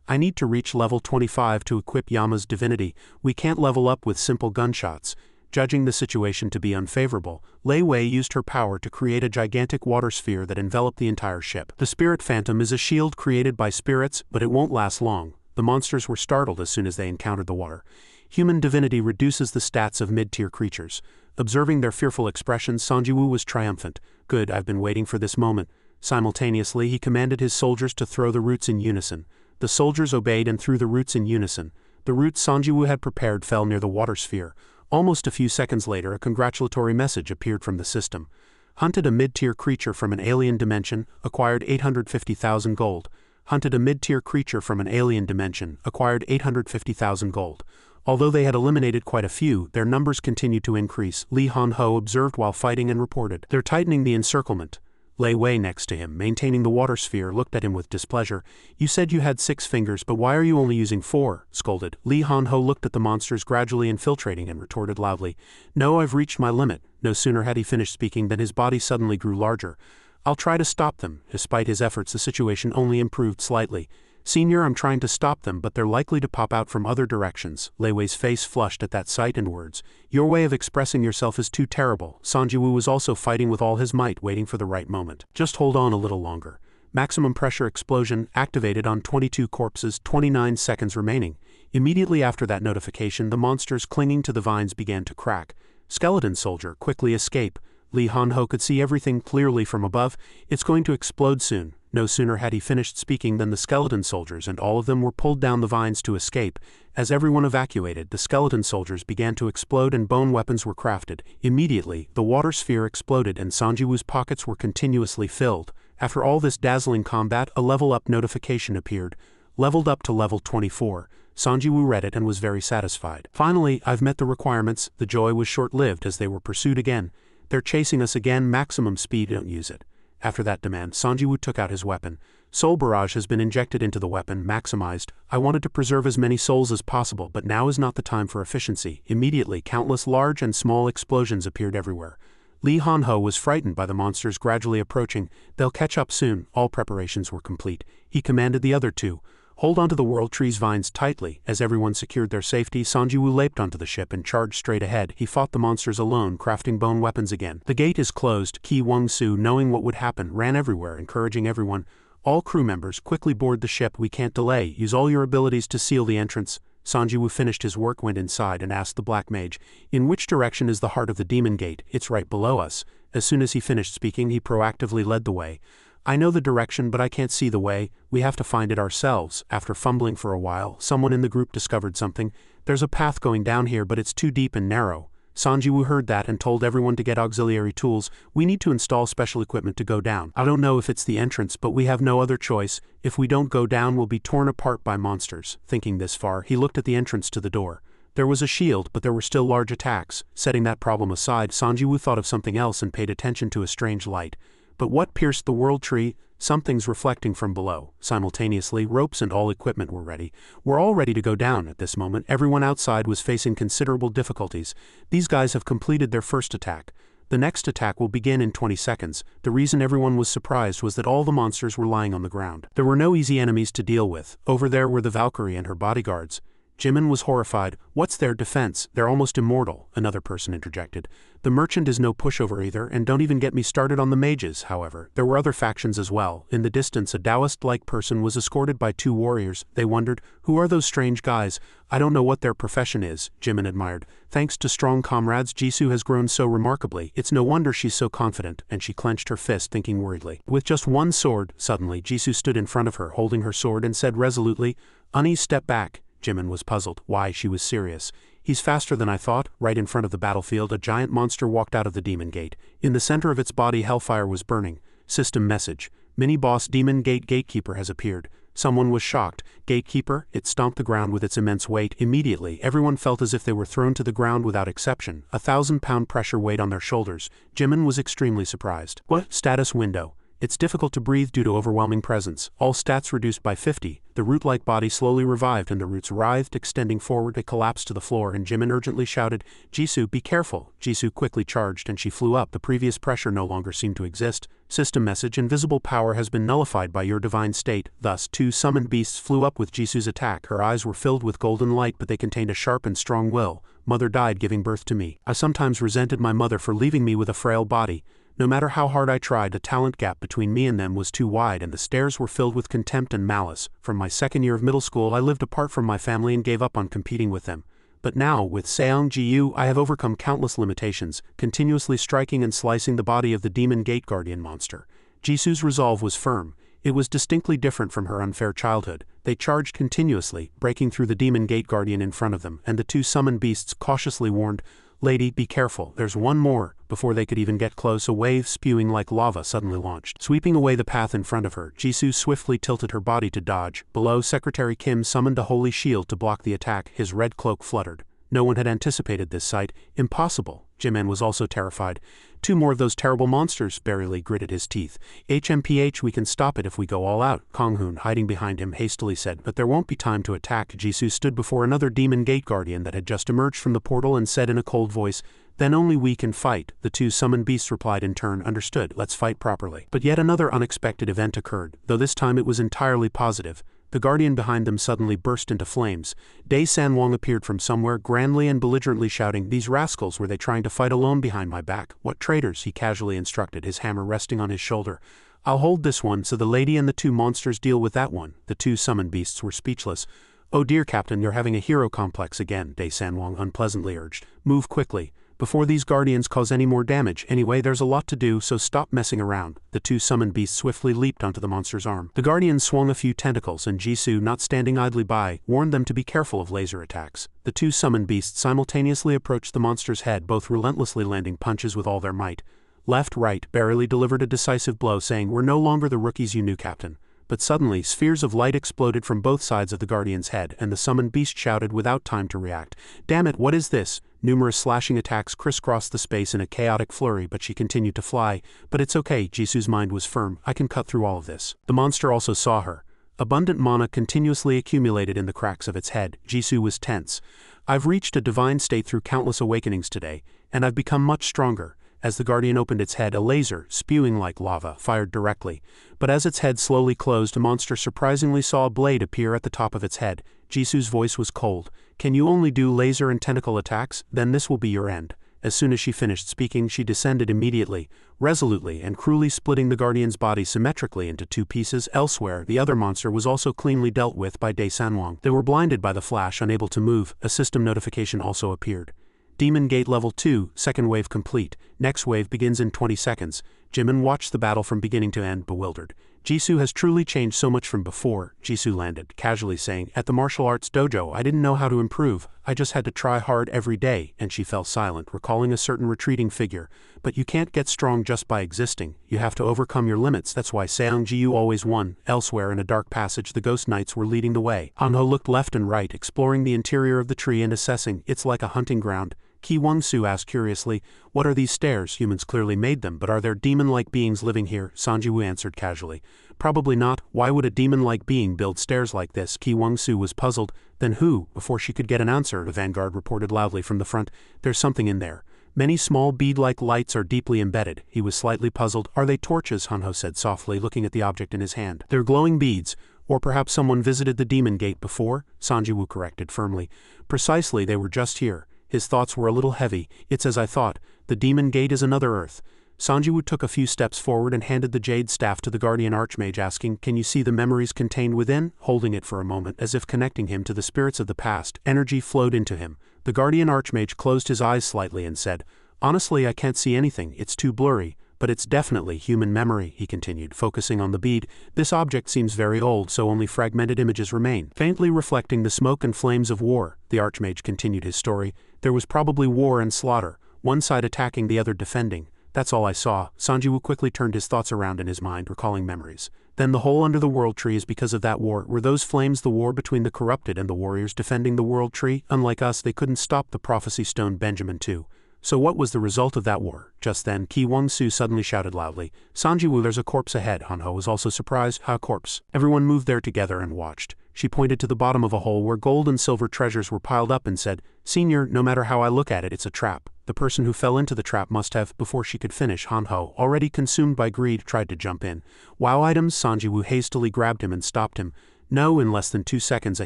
A: I need to reach level 25 to equip Yama's divinity. We can't level up with simple gunshots. Judging the situation to be unfavorable, Lei Wei used her power to create a gigantic water sphere that enveloped the entire ship. The Spirit Phantom is a shield created by spirits, but it won't last long. The monsters were startled as soon as they encountered the water. Human divinity reduces the stats of mid-tier creatures. Observing their fearful expressions, Sanjiwoo was triumphant. Good, I've been waiting for this moment. Simultaneously, he commanded his soldiers to throw the roots in unison. The soldiers obeyed and threw the roots in unison. The roots Sanjiwoo had prepared fell near the water sphere. Almost a few seconds later, a congratulatory message appeared from the system. Hunted a mid-tier creature from an alien dimension, acquired 850,000 gold. Hunted a mid-tier creature from an alien dimension, acquired 850,000 gold. Although they had eliminated quite a few, their numbers continued to increase. Lee Han-ho observed while fighting and reported, they're tightening the encirclement. Lei Wei next to him, maintaining the water sphere, looked at him with displeasure. You said you had 6 fingers, but why are you only using 4? Scolded. Lee Han-ho looked at the monsters gradually infiltrating and retorted loudly, no, I've reached my limit. No sooner had he finished speaking than his body suddenly grew larger. I'll try to stop them. Despite his efforts, the situation only improved slightly. Senior, I'm trying to stop them, but they're likely to pop out from other directions. Lei Wei's face flushed at that sight and words. Your way of expressing yourself is too terrible. Sanjiwoo was also fighting with all his might, waiting for the right moment. Just hold on a little longer. Maximum pressure explosion activated on 22 corpses, 29 seconds remaining. Immediately after that notification, the monsters clinging to the vines began to crack. Skeleton soldier, quickly escape. Lee Han-ho could see everything clearly from above. It's going to explode soon. No sooner had he finished speaking than the skeleton soldiers and all of them were pulled down the vines to escape. As everyone evacuated, the skeleton soldiers began to explode and bone weapons were crafted. Immediately, the water sphere exploded and Sanjiwoo's pockets were continuously filled. After all this dazzling combat, a level-up notification appeared. Leveled up to level 24. Sanjiwoo read it and was very satisfied. Finally, I've met the requirements. The joy was short-lived as they were pursued again. They're chasing us again. Maximum speed, don't use it. After that demand, Sanjiwoo took out his weapon. Soul barrage has been injected into the weapon, maximized. I wanted to preserve as many souls as possible, but now is not the time for efficiency. Immediately, countless large and small explosions appeared everywhere. Lee Han-ho was frightened by the monsters gradually approaching. They'll catch up soon. All preparations were complete. He commanded the other two. Hold onto the world tree's vines tightly. As everyone secured their safety, Sanjiwoo leaped onto the ship and charged straight ahead. He fought the monsters alone, crafting bone weapons again. The gate is closed. Ki Wong-soo, knowing what would happen, ran everywhere, encouraging everyone. All crew members, quickly board the ship. We can't delay. Use all your abilities to seal the entrance. Sanjiwoo finished his work, went inside, and asked the Black Mage, in which direction is the heart of the demon gate? It's right below us. As soon as he finished speaking, he proactively led the way. I know the direction, but I can't see the way. We have to find it ourselves. After fumbling for a while, someone in the group discovered something. There's a path going down here, but it's too deep and narrow. Sanjiwoo heard that and told everyone to get auxiliary tools. We need to install special equipment to go down. I don't know if it's the entrance, but we have no other choice. If we don't go down, we'll be torn apart by monsters. Thinking this far, he looked at the entrance to the door. There was a shield, but there were still large attacks. Setting that problem aside, Sanjiwoo thought of something else and paid attention to a strange light. But what pierced the world tree? Something's reflecting from below. Simultaneously, ropes and all equipment were ready. We're all ready to go down at this moment. Everyone outside was facing considerable difficulties. These guys have completed their first attack. The next attack will begin in 20 seconds. The reason everyone was surprised was that all the monsters were lying on the ground. There were no easy enemies to deal with. Over there were the Valkyrie and her bodyguards. Jimin was horrified. What's their defense? They're almost immortal, another person interjected. The merchant is no pushover either, and don't even get me started on the mages, however. There were other factions as well. In the distance, a Taoist-like person was escorted by 2 warriors. They wondered, who are those strange guys? I don't know what their profession is, Jimin admired. Thanks to strong comrades, Jisoo has grown so remarkably. It's no wonder she's so confident, and she clenched her fist, thinking worriedly. With just one sword, suddenly, Jisoo stood in front of her, holding her sword, and said resolutely, "Ani, step back." Jimin was puzzled. Why, she was serious. He's faster than I thought. Right in front of the battlefield, a giant monster walked out of the demon gate. In the center of its body, hellfire was burning. System message. Mini-boss Demon Gate Gatekeeper has appeared. Someone was shocked. Gatekeeper? It stomped the ground with its immense weight. Immediately, everyone felt as if they were thrown to the ground without exception. 1,000-pound pressure weighed on their shoulders. Jimin was extremely surprised. What? Status window. It's difficult to breathe due to overwhelming presence. All stats reduced by 50. The root-like body slowly revived and the roots writhed, extending forward. It collapsed to the floor and Jimin urgently shouted, "Jisoo, be careful." Jisoo quickly charged and she flew up. The previous pressure no longer seemed to exist. System message: invisible power has been nullified by your divine state. Thus, 2 summoned beasts flew up with Jisoo's attack. Her eyes were filled with golden light, but they contained a sharp and strong will. Mother died giving birth to me. I sometimes resented my mother for leaving me with a frail body. No matter how hard I tried, the talent gap between me and them was too wide and the stares were filled with contempt and malice. From my second year of middle school, I lived apart from my family and gave up on competing with them. But now, with Seong-Ji-Yu, I have overcome countless limitations, continuously striking and slicing the body of the Demon Gate Guardian monster. Jisoo's resolve was firm. It was distinctly different from her unfair childhood. They charged continuously, breaking through the Demon Gate Guardian in front of them, and the 2 summoned beasts cautiously warned, "Lady, be careful, there's one more." Before they could even get close, a wave spewing like lava suddenly launched. Sweeping away the path in front of her, Jisoo swiftly tilted her body to dodge. Below, Secretary Kim summoned a holy shield to block the attack. His red cloak fluttered. No one had anticipated this sight. Impossible. Jimin was also terrified. 2 more of those terrible monsters, Barely gritted his teeth. HMPH, we can stop it if we go all out, Kong-hoon, hiding behind him, hastily said, but there won't be time to attack. Jisoo stood before another Demon Gate Guardian that had just emerged from the portal and said in a cold voice, "Then only we can fight." The 2 summoned beasts replied in turn, "Understood, let's fight properly." But yet another unexpected event occurred, though this time it was entirely positive. The guardian behind them suddenly burst into flames. Dae Sanwong appeared from somewhere, grandly and belligerently shouting, "These rascals, were they trying to fight alone behind my back? What traitors," he casually instructed, his hammer resting on his shoulder. "I'll hold this one so the lady and the 2 monsters deal with that one." The 2 summoned beasts were speechless. "Oh dear, Captain, you're having a hero complex again," Dae Sanwong unpleasantly urged. "Move quickly, before these guardians cause any more damage. Anyway, there's a lot to do, so stop messing around." The 2 summoned beasts swiftly leaped onto the monster's arm. The guardians swung a few tentacles and Jisoo, not standing idly by, warned them to be careful of laser attacks. The 2 summoned beasts simultaneously approached the monster's head, both relentlessly landing punches with all their might. Left, right, Barely delivered a decisive blow, saying, "We're no longer the rookies you knew, Captain." But suddenly, spheres of light exploded from both sides of the guardian's head, and the summoned beast shouted without time to react, "Damn it, what is this?" Numerous slashing attacks crisscrossed the space in a chaotic flurry, but she continued to fly. "But it's okay," Jisoo's mind was firm, "I can cut through all of this." The monster also saw her. Abundant mana continuously accumulated in the cracks of its head. Jisoo was tense. "I've reached a divine state through countless awakenings today, and I've become much stronger." As the guardian opened its head, a laser, spewing like lava, fired directly. But as its head slowly closed, the monster surprisingly saw a blade appear at the top of its head. Jisoo's voice was cold. "Can you only do laser and tentacle attacks? Then this will be your end." As soon as she finished speaking, she descended immediately, resolutely and cruelly splitting the guardian's body symmetrically into 2 pieces. Elsewhere, the other monster was also cleanly dealt with by Dae Sanwong. They were blinded by the flash, unable to move. A system notification also appeared. Demon Gate Level 2, second wave complete. Next wave begins in 20 seconds. Jimin watched the battle from beginning to end, bewildered. "Jisoo has truly changed so much from before." Jisoo landed, casually saying, "At the martial arts dojo, I didn't know how to improve. I just had to try hard every day," and she fell silent, recalling a certain retreating figure. "But you can't get strong just by existing. You have to overcome your limits. That's why Seong-Ji-Yu always won." Elsewhere in a dark passage, the ghost knights were leading the way. Anho looked left and right, exploring the interior of the tree and assessing. "It's like a hunting ground." Ki Wang-su asked curiously. What are these stairs? Humans clearly made them, but are there demon-like beings living here? Sanjiwoo answered casually. Probably not. Why would a demon-like being build stairs like this? Ki Wang-su was puzzled. Then who? Before she could get an answer, the vanguard reported loudly from the front. There's something in there. Many small bead-like lights are deeply embedded. He was slightly puzzled. Are they torches? Hanho said softly, looking at the object in his hand. They're glowing beads. Or perhaps someone visited the demon gate before? Sanjiwoo corrected firmly. Precisely, they were just here. His thoughts were a little heavy. It's as I thought. The demon gate is another Earth. Sanjiwoo took a few steps forward and handed the jade staff to the guardian archmage, asking, Can you see the memories contained within? Holding it for a moment, as if connecting him to the spirits of the past, energy flowed into him. The guardian archmage closed his eyes slightly and said, Honestly, I can't see anything. It's too blurry. But it's definitely human memory, he continued, focusing on the bead. This object seems very old, so only fragmented images remain, faintly reflecting the smoke and flames of war. The archmage continued his story. There was probably war and slaughter, one side attacking, the other defending. That's all I saw. Sanjiwoo quickly turned his thoughts around in his mind, recalling memories. Then the hole under the world tree is because of that war. Were those flames the war between the corrupted and the warriors defending the world tree? Unlike us, they couldn't stop the prophecy stone Benjamin too. So what was the result of that war? Just then, Ki Wang-su suddenly shouted loudly, Sanjiwoo, there's a corpse ahead. Hanho was also surprised. A corpse. Everyone moved there together and watched. She pointed to the bottom of a hole where gold and silver treasures were piled up and said, Senior, no matter how I look at it, it's a trap. The person who fell into the trap must have, before she could finish, Hanho, already consumed by greed, tried to jump in. Wow items? Sanjiwoo hastily grabbed him and stopped him. No, in less than 2 seconds a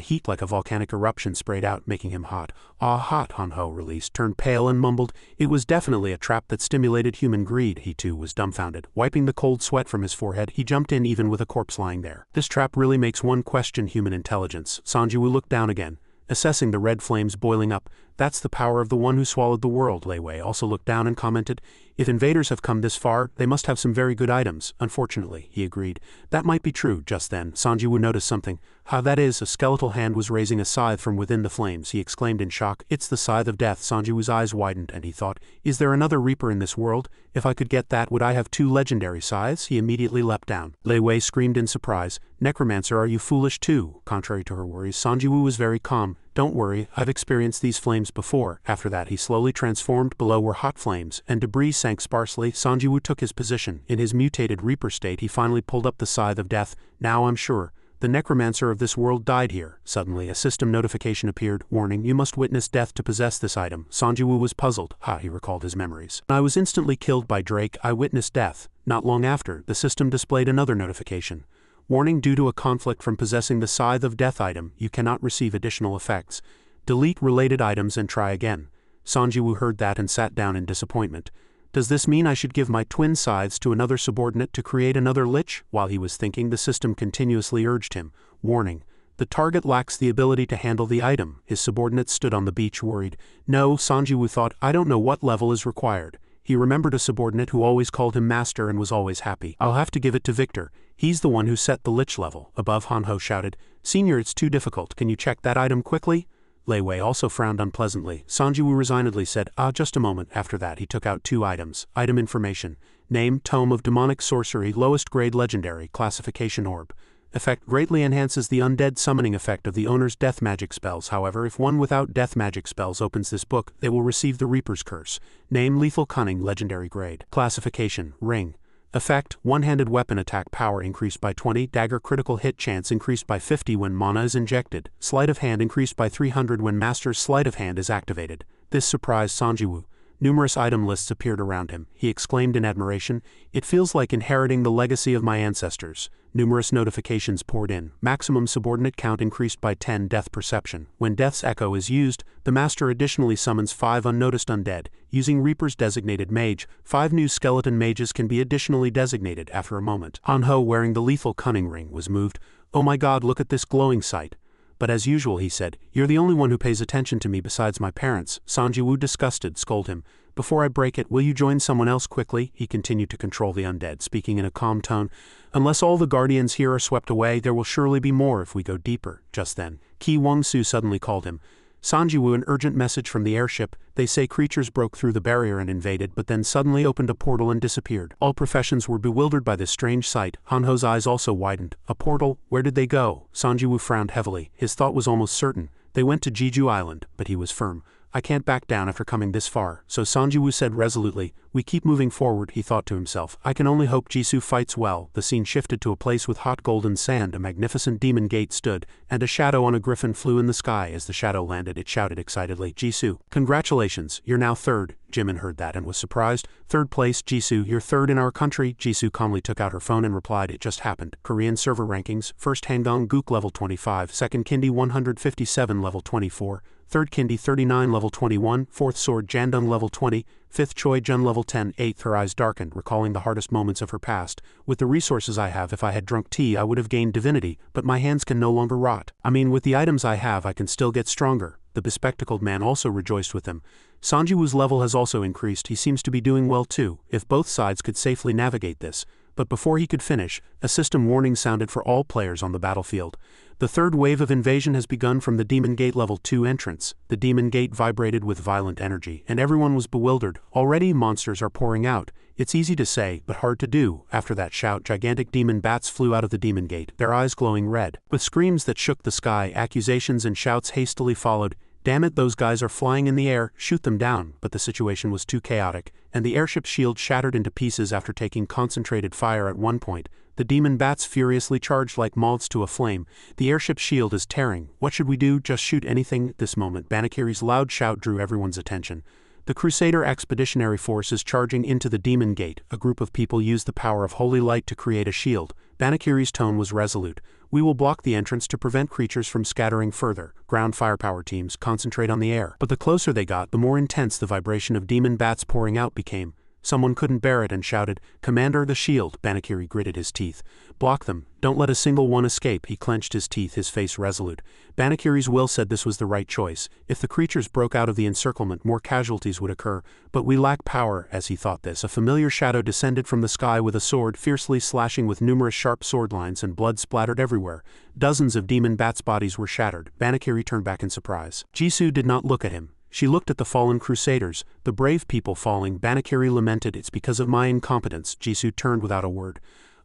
A: heat like a volcanic eruption sprayed out, making him hot. Ah, hot, Hanho released, turned pale and mumbled. It was definitely a trap that stimulated human greed. He too was dumbfounded. Wiping the cold sweat from his forehead, he jumped in even with a corpse lying there. This trap really makes one question human intelligence. Sanjiwoo looked down again, assessing the red flames boiling up. That's the power of the one who swallowed the world. Lei Wei also looked down and commented, If invaders have come this far, they must have some very good items. Unfortunately, he agreed. That might be true. Just then, Sanjiwoo noticed something. That is, a skeletal hand was raising a scythe from within the flames. He exclaimed in shock, It's the scythe of death. Sanjiwoo's eyes widened and he thought, Is there another reaper in this world? If I could get that, would I have 2 legendary scythes? He immediately leapt down. Lei Wei screamed in surprise, Necromancer, are you foolish too? Contrary to her worries, Sanjiwoo was very calm. Don't worry, I've experienced these flames before. After that, he slowly transformed. Below were hot flames, and debris sank sparsely. Sanjiwoo took his position. In his mutated reaper state, he finally pulled up the scythe of death. Now I'm sure. The necromancer of this world died here. Suddenly, a system notification appeared. Warning, you must witness death to possess this item. Sanjiwoo was puzzled. He recalled his memories. I was instantly killed by Drake. I witnessed death. Not long after, the system displayed another notification. Warning, due to a conflict from possessing the Scythe of Death item, you cannot receive additional effects. Delete related items and try again. Sanjiwoo heard that and sat down in disappointment. Does this mean I should give my twin scythes to another subordinate to create another Lich? While he was thinking, the system continuously urged him. Warning, the target lacks the ability to handle the item. His subordinate stood on the beach worried. No, Sanjiwoo thought, I don't know what level is required. He remembered a subordinate who always called him master and was always happy. I'll have to give it to Victor. He's the one who set the Lich level. Above, Hanho shouted, Senior, it's too difficult. Can you check that item quickly? Lei Wei also frowned unpleasantly. Sanjiwoo resignedly said, just a moment. After that, he took out 2 items. Item information. Name, Tome of Demonic Sorcery, lowest grade legendary, classification orb. Effect greatly enhances the undead summoning effect of the owner's death magic spells. However, if one without death magic spells opens this book, they will receive the Reaper's Curse. Name, Lethal Cunning, legendary grade. Classification, Ring. Effect, one-handed weapon attack power increased by 20, dagger critical hit chance increased by 50 when mana is injected, sleight of hand increased by 300 when master's sleight of hand is activated. This surprised Sanjiwoo. Numerous item lists appeared around him. He exclaimed in admiration, It feels like inheriting the legacy of my ancestors. Numerous notifications poured in. Maximum subordinate count increased by 10. Death perception. When Death's Echo is used, the master additionally summons 5 unnoticed undead. Using Reaper's designated mage, 5 new skeleton mages can be additionally designated after a moment. Hanho, wearing the Lethal Cunning ring, was moved. Oh my god, look at this glowing sight. But as usual, he said, You're the only one who pays attention to me besides my parents. Sanjiwoo, disgusted, scolded him. Before I break it, will you join someone else quickly? He continued to control the undead, speaking in a calm tone. Unless all the guardians here are swept away, there will surely be more if we go deeper. Just then, Ki Wang-su suddenly called him. Sanjiwoo, an urgent message from the airship. They say creatures broke through the barrier and invaded, but then suddenly opened a portal and disappeared. All professions were bewildered by this strange sight. Hanho's eyes also widened. A portal? Where did they go? Sanjiwoo frowned heavily. His thought was almost certain. They went to Jeju Island, but he was firm. I can't back down after coming this far, so Sanjiwoo said resolutely. We keep moving forward, he thought to himself. I can only hope Jisoo fights well. The scene shifted to a place with hot golden sand. A magnificent demon gate stood, and a shadow on a griffin flew in the sky. As the shadow landed, it shouted excitedly, Jisoo, congratulations, you're now third. Jimin heard that and was surprised. Third place, Jisoo, you're third in our country. Jisoo calmly took out her phone and replied, it just happened. Korean server rankings, first Hanggang Gook level 25, second Kindi 157 level 24, third Kindi 39 level 21, fourth Sword Jandung level 20, fifth Choi Jun level 10, eighth. Her eyes darkened, recalling the hardest moments of her past. With the resources I have, if I had drunk tea I would have gained divinity, but my hands can no longer rot. I mean, with the items I have I can still get stronger. The bespectacled man also rejoiced with him. Sanjiwoo's level has also increased. He seems to be doing well too, if both sides could safely navigate this. But before he could finish, a system warning sounded for all players on the battlefield. The third wave of invasion has begun from the Demon Gate level 2 entrance. The Demon Gate vibrated with violent energy, and everyone was bewildered. Already monsters are pouring out. It's easy to say, but hard to do. After that shout, gigantic demon bats flew out of the Demon Gate, their eyes glowing red. With screams that shook the sky, accusations and shouts hastily followed. Damn it, those guys are flying in the air, shoot them down. But the situation was too chaotic, and the airship's shield shattered into pieces after taking concentrated fire at one point. The demon bats furiously charged like moths to a flame. The airship's shield is tearing. What should we do? Just shoot anything? At this moment, Banakiri's loud shout drew everyone's attention. The Crusader Expeditionary Force is charging into the Demon Gate. A group of people use the power of holy light to create a shield. Banakiri's tone was resolute. We will block the entrance to prevent creatures from scattering further. Ground firepower teams concentrate on the air. But the closer they got, the more intense the vibration of demon bats pouring out became. Someone couldn't bear it and shouted, Commander, the shield. Banakiri gritted his teeth. Block them. Don't let a single one escape. He clenched his teeth, his face resolute. Banakiri's will said this was the right choice. If the creatures broke out of the encirclement, more casualties would occur. But we lack power. As he thought this, a familiar shadow descended from the sky with a sword, fiercely slashing with numerous sharp sword lines, and blood splattered everywhere. Dozens of demon bats' bodies were shattered. Banakiri turned back in surprise. Jisoo did not look at him. She looked at the fallen crusaders, the brave people falling. Banakiri lamented, it's because of my incompetence. Jisoo turned without a word.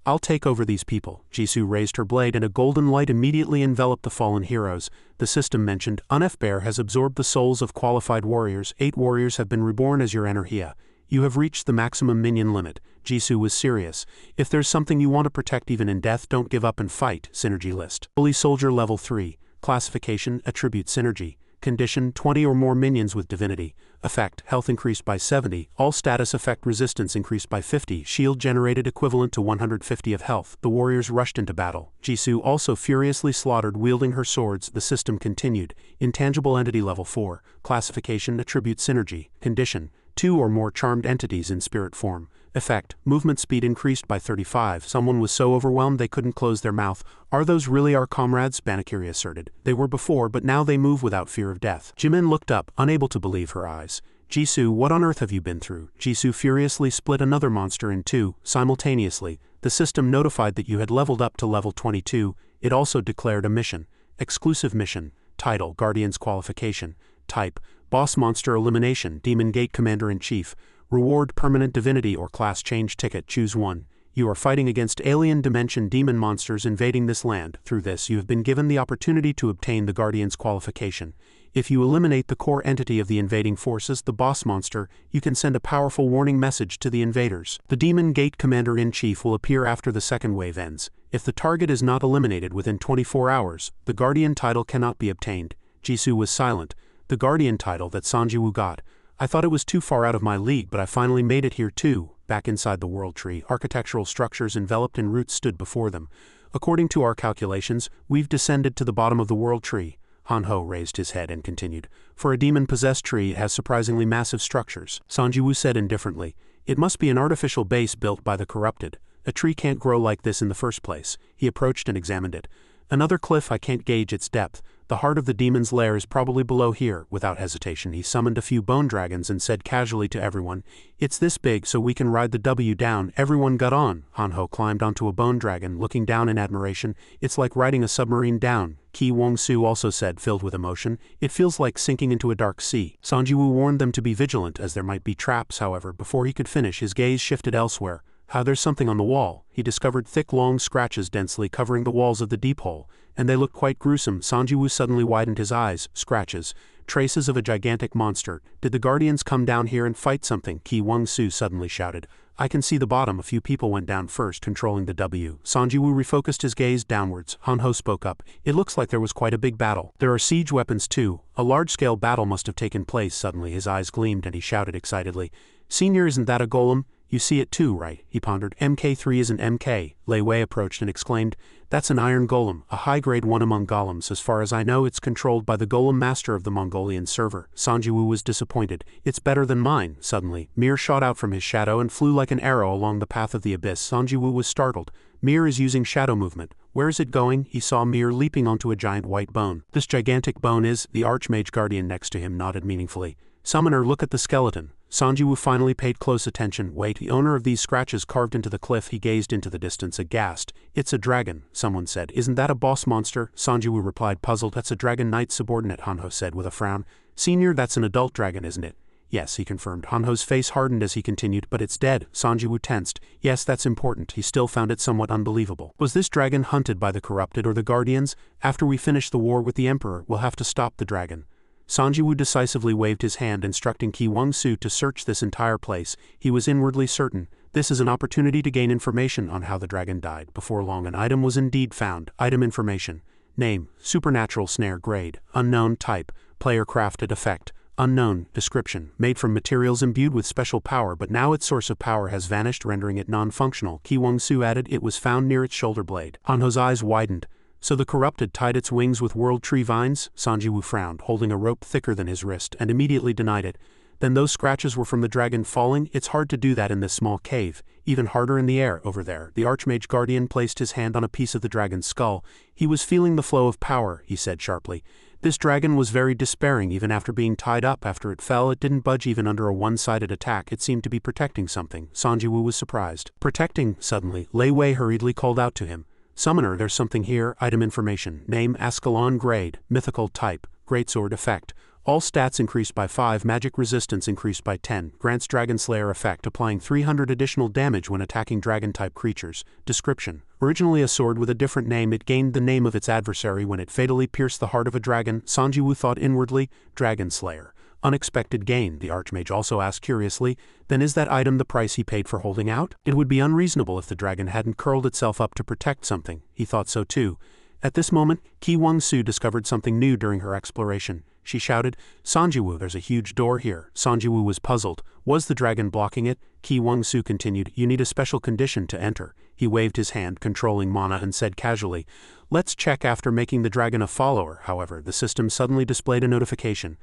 A: I'll take over these people. Jisoo raised her blade and a golden light immediately enveloped the fallen heroes. The system mentioned, Unfbear has absorbed the souls of qualified warriors. 8 warriors have been reborn as your energia. You have reached the maximum minion limit. Jisoo was serious. If there's something you want to protect even in death, don't give up and fight. Synergy list. Bully Soldier level 3. Classification, Attribute Synergy. Condition, 20 or more minions with divinity. Effect, health increased by 70, all status effect resistance increased by 50, shield generated equivalent to 150 of health. The warriors rushed into battle. Jisoo also furiously slaughtered wielding her swords. The system continued. Intangible entity level 4, classification, attribute synergy. Condition, 2 or more charmed entities in spirit form. Effect, movement speed increased by 35. Someone was so overwhelmed they couldn't close their mouth. Are those really our comrades? Banakiri asserted. They were before, but now they move without fear of death. Jimin looked up, unable to believe her eyes. Jisoo, what on earth have you been through? Jisoo furiously split another monster in two, simultaneously. The system notified that you had leveled up to level 22. It also declared a mission. Exclusive mission. Title, Guardian's Qualification. Type, Boss Monster Elimination, Demon Gate Commander-in-Chief. Reward, Permanent Divinity or Class Change Ticket. Choose one. You are fighting against alien dimension demon monsters invading this land. Through this, you have been given the opportunity to obtain the Guardian's Qualification. If you eliminate the core entity of the invading forces, the boss monster, you can send a powerful warning message to the invaders. The Demon Gate Commander-in-Chief will appear after the second wave ends. If the target is not eliminated within 24 hours, the Guardian title cannot be obtained. Jisoo was silent. The Guardian title that Sanjiwoo got. I thought it was too far out of my league, but I finally made it here too. Back inside the world tree, architectural structures enveloped in roots stood before them. According to our calculations, we've descended to the bottom of the world tree. Hanho raised his head and continued. For a demon-possessed tree, it has surprisingly massive structures. Sanjiwoo said indifferently. It must be an artificial base built by the corrupted. A tree can't grow like this in the first place. He approached and examined it. Another cliff, I can't gauge its depth. The heart of the demon's lair is probably below here. Without hesitation, he summoned a few bone dragons and said casually to everyone, it's this big so we can ride the W down. Everyone got on. Hanho climbed onto a bone dragon, looking down in admiration. It's like riding a submarine down. Ki Wong-soo also said, filled with emotion, it feels like sinking into a dark sea. Sanjiwoo warned them to be vigilant as there might be traps. However, before he could finish, his gaze shifted elsewhere. "How, there's something on the wall." He discovered thick long scratches densely covering the walls of the deep hole, and they looked quite gruesome. Sanjiwoo suddenly widened his eyes. Scratches. Traces of a gigantic monster. "Did the Guardians come down here and fight something?" Ki Wong-Su suddenly shouted. "I can see the bottom. A few people went down first, controlling the W." Sanjiwoo refocused his gaze downwards. Hanho spoke up. "It looks like there was quite a big battle. There are siege weapons too. A large-scale battle must have taken place." Suddenly his eyes gleamed and he shouted excitedly, "Senior, isn't that a golem? You see it too, right?" He pondered. "MK3 isn't MK." Lei Wei approached and exclaimed, "That's an iron golem, a high-grade one among golems. As far as I know, it's controlled by the golem master of the Mongolian server." Sanjiwoo was disappointed. "It's better than mine." Suddenly, Mir shot out from his shadow and flew like an arrow along the path of the abyss. Sanjiwoo was startled. Mir is using shadow movement. Where is it going? He saw Mir leaping onto a giant white bone. This gigantic bone is, the Archmage Guardian next to him nodded meaningfully. "Summoner, look at the skeleton." Sanjiwoo finally paid close attention. "Wait, the owner of these scratches carved into the cliff." He gazed into the distance, aghast. "It's a dragon," someone said. "Isn't that a boss monster?" Sanjiwoo replied, puzzled. "That's a dragon knight subordinate," Hanho said with a frown. "Senior, that's an adult dragon, isn't it?" "Yes," he confirmed. Hanho's face hardened as he continued, "But it's dead." Sanjiwoo tensed. "Yes, that's important." He still found it somewhat unbelievable. "Was this dragon hunted by the corrupted or the Guardians? After we finish the war with the Emperor, we'll have to stop the dragon." Sanjiwoo decisively waved his hand, instructing Ki Wong-Su to search this entire place. He was inwardly certain. This is an opportunity to gain information on how the dragon died. Before long, an item was indeed found. Item information. Name: Supernatural Snare. Grade: Unknown. Type: Player crafted. Effect: Unknown. Description: Made from materials imbued with special power, but now its source of power has vanished, rendering it non-functional. Ki Wong-Su added, "It was found near its shoulder blade." Hanho's eyes widened. "So the corrupted tied its wings with world tree vines?" Sanjiwoo frowned, holding a rope thicker than his wrist, and immediately denied it. "Then those scratches were from the dragon falling? It's hard to do that in this small cave. Even harder in the air, over there." The Archmage Guardian placed his hand on a piece of the dragon's skull. He was feeling the flow of power, he said sharply. "This dragon was very despairing even after being tied up. After it fell, it didn't budge even under a one-sided attack. It seemed to be protecting something." Sanjiwoo was surprised. "Protecting?" Suddenly, Lei Wei hurriedly called out to him. "Summoner, there's something here." Item information. Name: Ascalon. Grade: Mythical. Type: Greatsword. Effect: All stats increased by 5. Magic resistance increased by 10. Grants Dragon Slayer effect, applying 300 additional damage when attacking dragon-type creatures. Description: Originally a sword with a different name, it gained the name of its adversary when it fatally pierced the heart of a dragon. Sanjiwoo thought inwardly, Dragon Slayer. Unexpected gain, the Archmage also asked curiously. Then is that item the price he paid for holding out? It would be unreasonable if the dragon hadn't curled itself up to protect something. He thought so too. At this moment, Ki Wong-Su discovered something new during her exploration. She shouted, "Sanjiwoo, there's a huge door here." Sanjiwoo was puzzled. Was the dragon blocking it? Ki Wong-Su continued, "You need a special condition to enter." He waved his hand, controlling mana, and said casually, "Let's check." After making the dragon a follower, however, the system suddenly displayed a notification.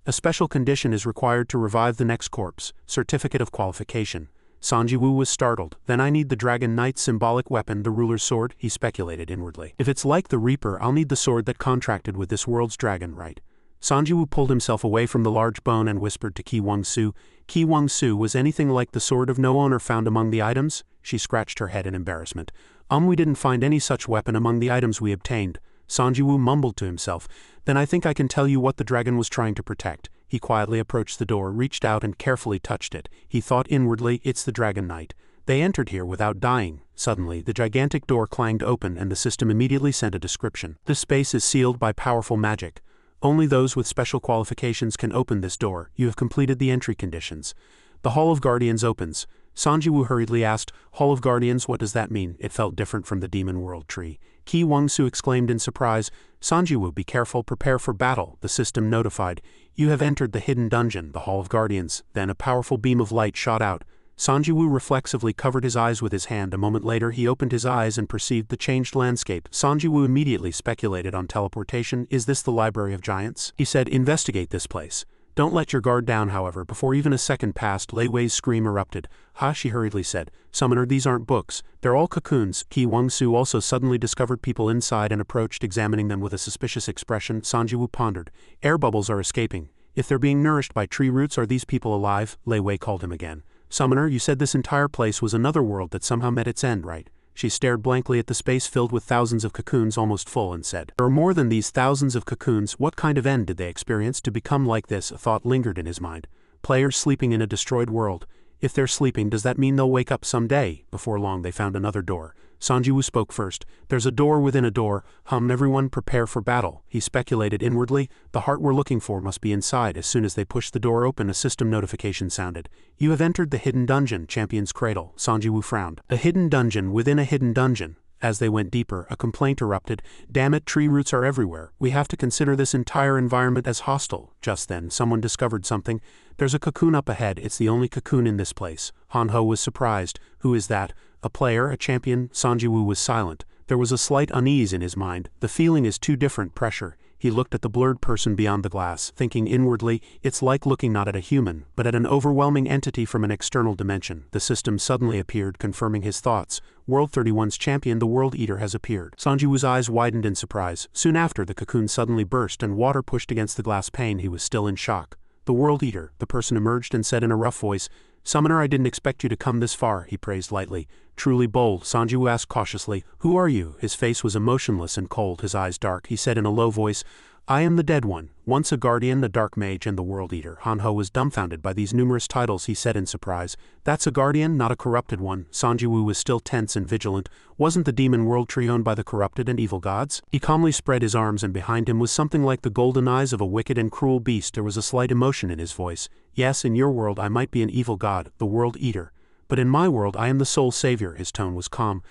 A: A special condition is required to revive the next corpse. Certificate of qualification. Sanjiwoo was startled. "Then I need the Dragon Knight's symbolic weapon, the ruler's sword," he speculated inwardly. "If it's like the Reaper, I'll need the sword that contracted with this world's dragon, right?" Sanjiwoo pulled himself away from the large bone and whispered to Ki Wong-Su. "Ki Wong-Su, was anything like the sword of no owner found among the items?" She scratched her head in embarrassment. We didn't find any such weapon among the items we obtained." Sanjiwoo mumbled to himself. "Then I think I can tell you what the dragon was trying to protect." He quietly approached the door, reached out and carefully touched it. He thought inwardly, "It's the Dragon Knight." They entered here without dying. Suddenly, the gigantic door clanged open and the system immediately sent a description. "This space is sealed by powerful magic. Only those with special qualifications can open this door. You have completed the entry conditions." The Hall of Guardians opens. Sanjiwoo hurriedly asked, "Hall of Guardians, what does that mean?" It felt different from the Demon World Tree. Ki Wong-Su exclaimed in surprise, "Sanjiwoo, be careful, prepare for battle." The system notified, "You have entered the hidden dungeon, the Hall of Guardians." Then a powerful beam of light shot out. Sanjiwoo reflexively covered his eyes with his hand. A moment later he opened his eyes and perceived the changed landscape. Sanjiwoo immediately speculated on teleportation. "Is this the Library of Giants?" He said, "Investigate this place. Don't let your guard down." However, before even a second passed, Lei Wei's scream erupted. "Ha," she hurriedly said. "Summoner, these aren't books. They're all cocoons." Ki Wong-Su also suddenly discovered people inside and approached, examining them with a suspicious expression. Sanjiwoo pondered. "Air bubbles are escaping. If they're being nourished by tree roots, are these people alive?" Lei Wei called him again. "Summoner, you said this entire place was another world that somehow met its end, right?" She stared blankly at the space filled with thousands of cocoons almost full and said, "There are more than these thousands of cocoons. What kind of end did they experience to become like this?" A thought lingered in his mind. Players sleeping in a destroyed world. If they're sleeping, does that mean they'll wake up someday? Before long they found another door. Sanjiwoo spoke first. There's a door within a door. Everyone prepare for battle. He speculated inwardly. The heart we're looking for must be inside. As soon as they pushed the door open, a system notification sounded. You have entered the hidden dungeon, Champion's Cradle. Sanjiwoo frowned. A hidden dungeon within a hidden dungeon. As they went deeper, a complaint erupted. Damn it, tree roots are everywhere. We have to consider this entire environment as hostile. Just then, someone discovered something. There's a cocoon up ahead. It's the only cocoon in this place. Hanho was surprised. Who is that? A player, a champion? Sanjiwoo was silent. There was a slight unease in his mind. The feeling is too different pressure. He looked at the blurred person beyond the glass, thinking inwardly, it's like looking not at a human, but at an overwhelming entity from an external dimension. The system suddenly appeared, confirming his thoughts. World 31's champion, the World Eater, has appeared. Sanjiwoo's eyes widened in surprise. Soon after, the cocoon suddenly burst and water pushed against the glass pane. He was still in shock. The World Eater, the person emerged and said in a rough voice, Summoner, I didn't expect you to come this far, he praised lightly. Truly bold, Sanjiwoo asked cautiously. Who are you? His face was emotionless and cold, his eyes dark. He said in a low voice, I am the Dead One, once a guardian, a dark mage, and the World Eater. Hanho was dumbfounded by these numerous titles, he said in surprise. That's a guardian, not a corrupted one. Sanjiwoo was still tense and vigilant. Wasn't the demon world tree owned by the corrupted and evil gods? He calmly spread his arms, and behind him was something like the golden eyes of a wicked and cruel beast. There was a slight emotion in his voice. Yes, in your world I might be an evil god, the World Eater. But in my world I am the sole savior. His tone was calm.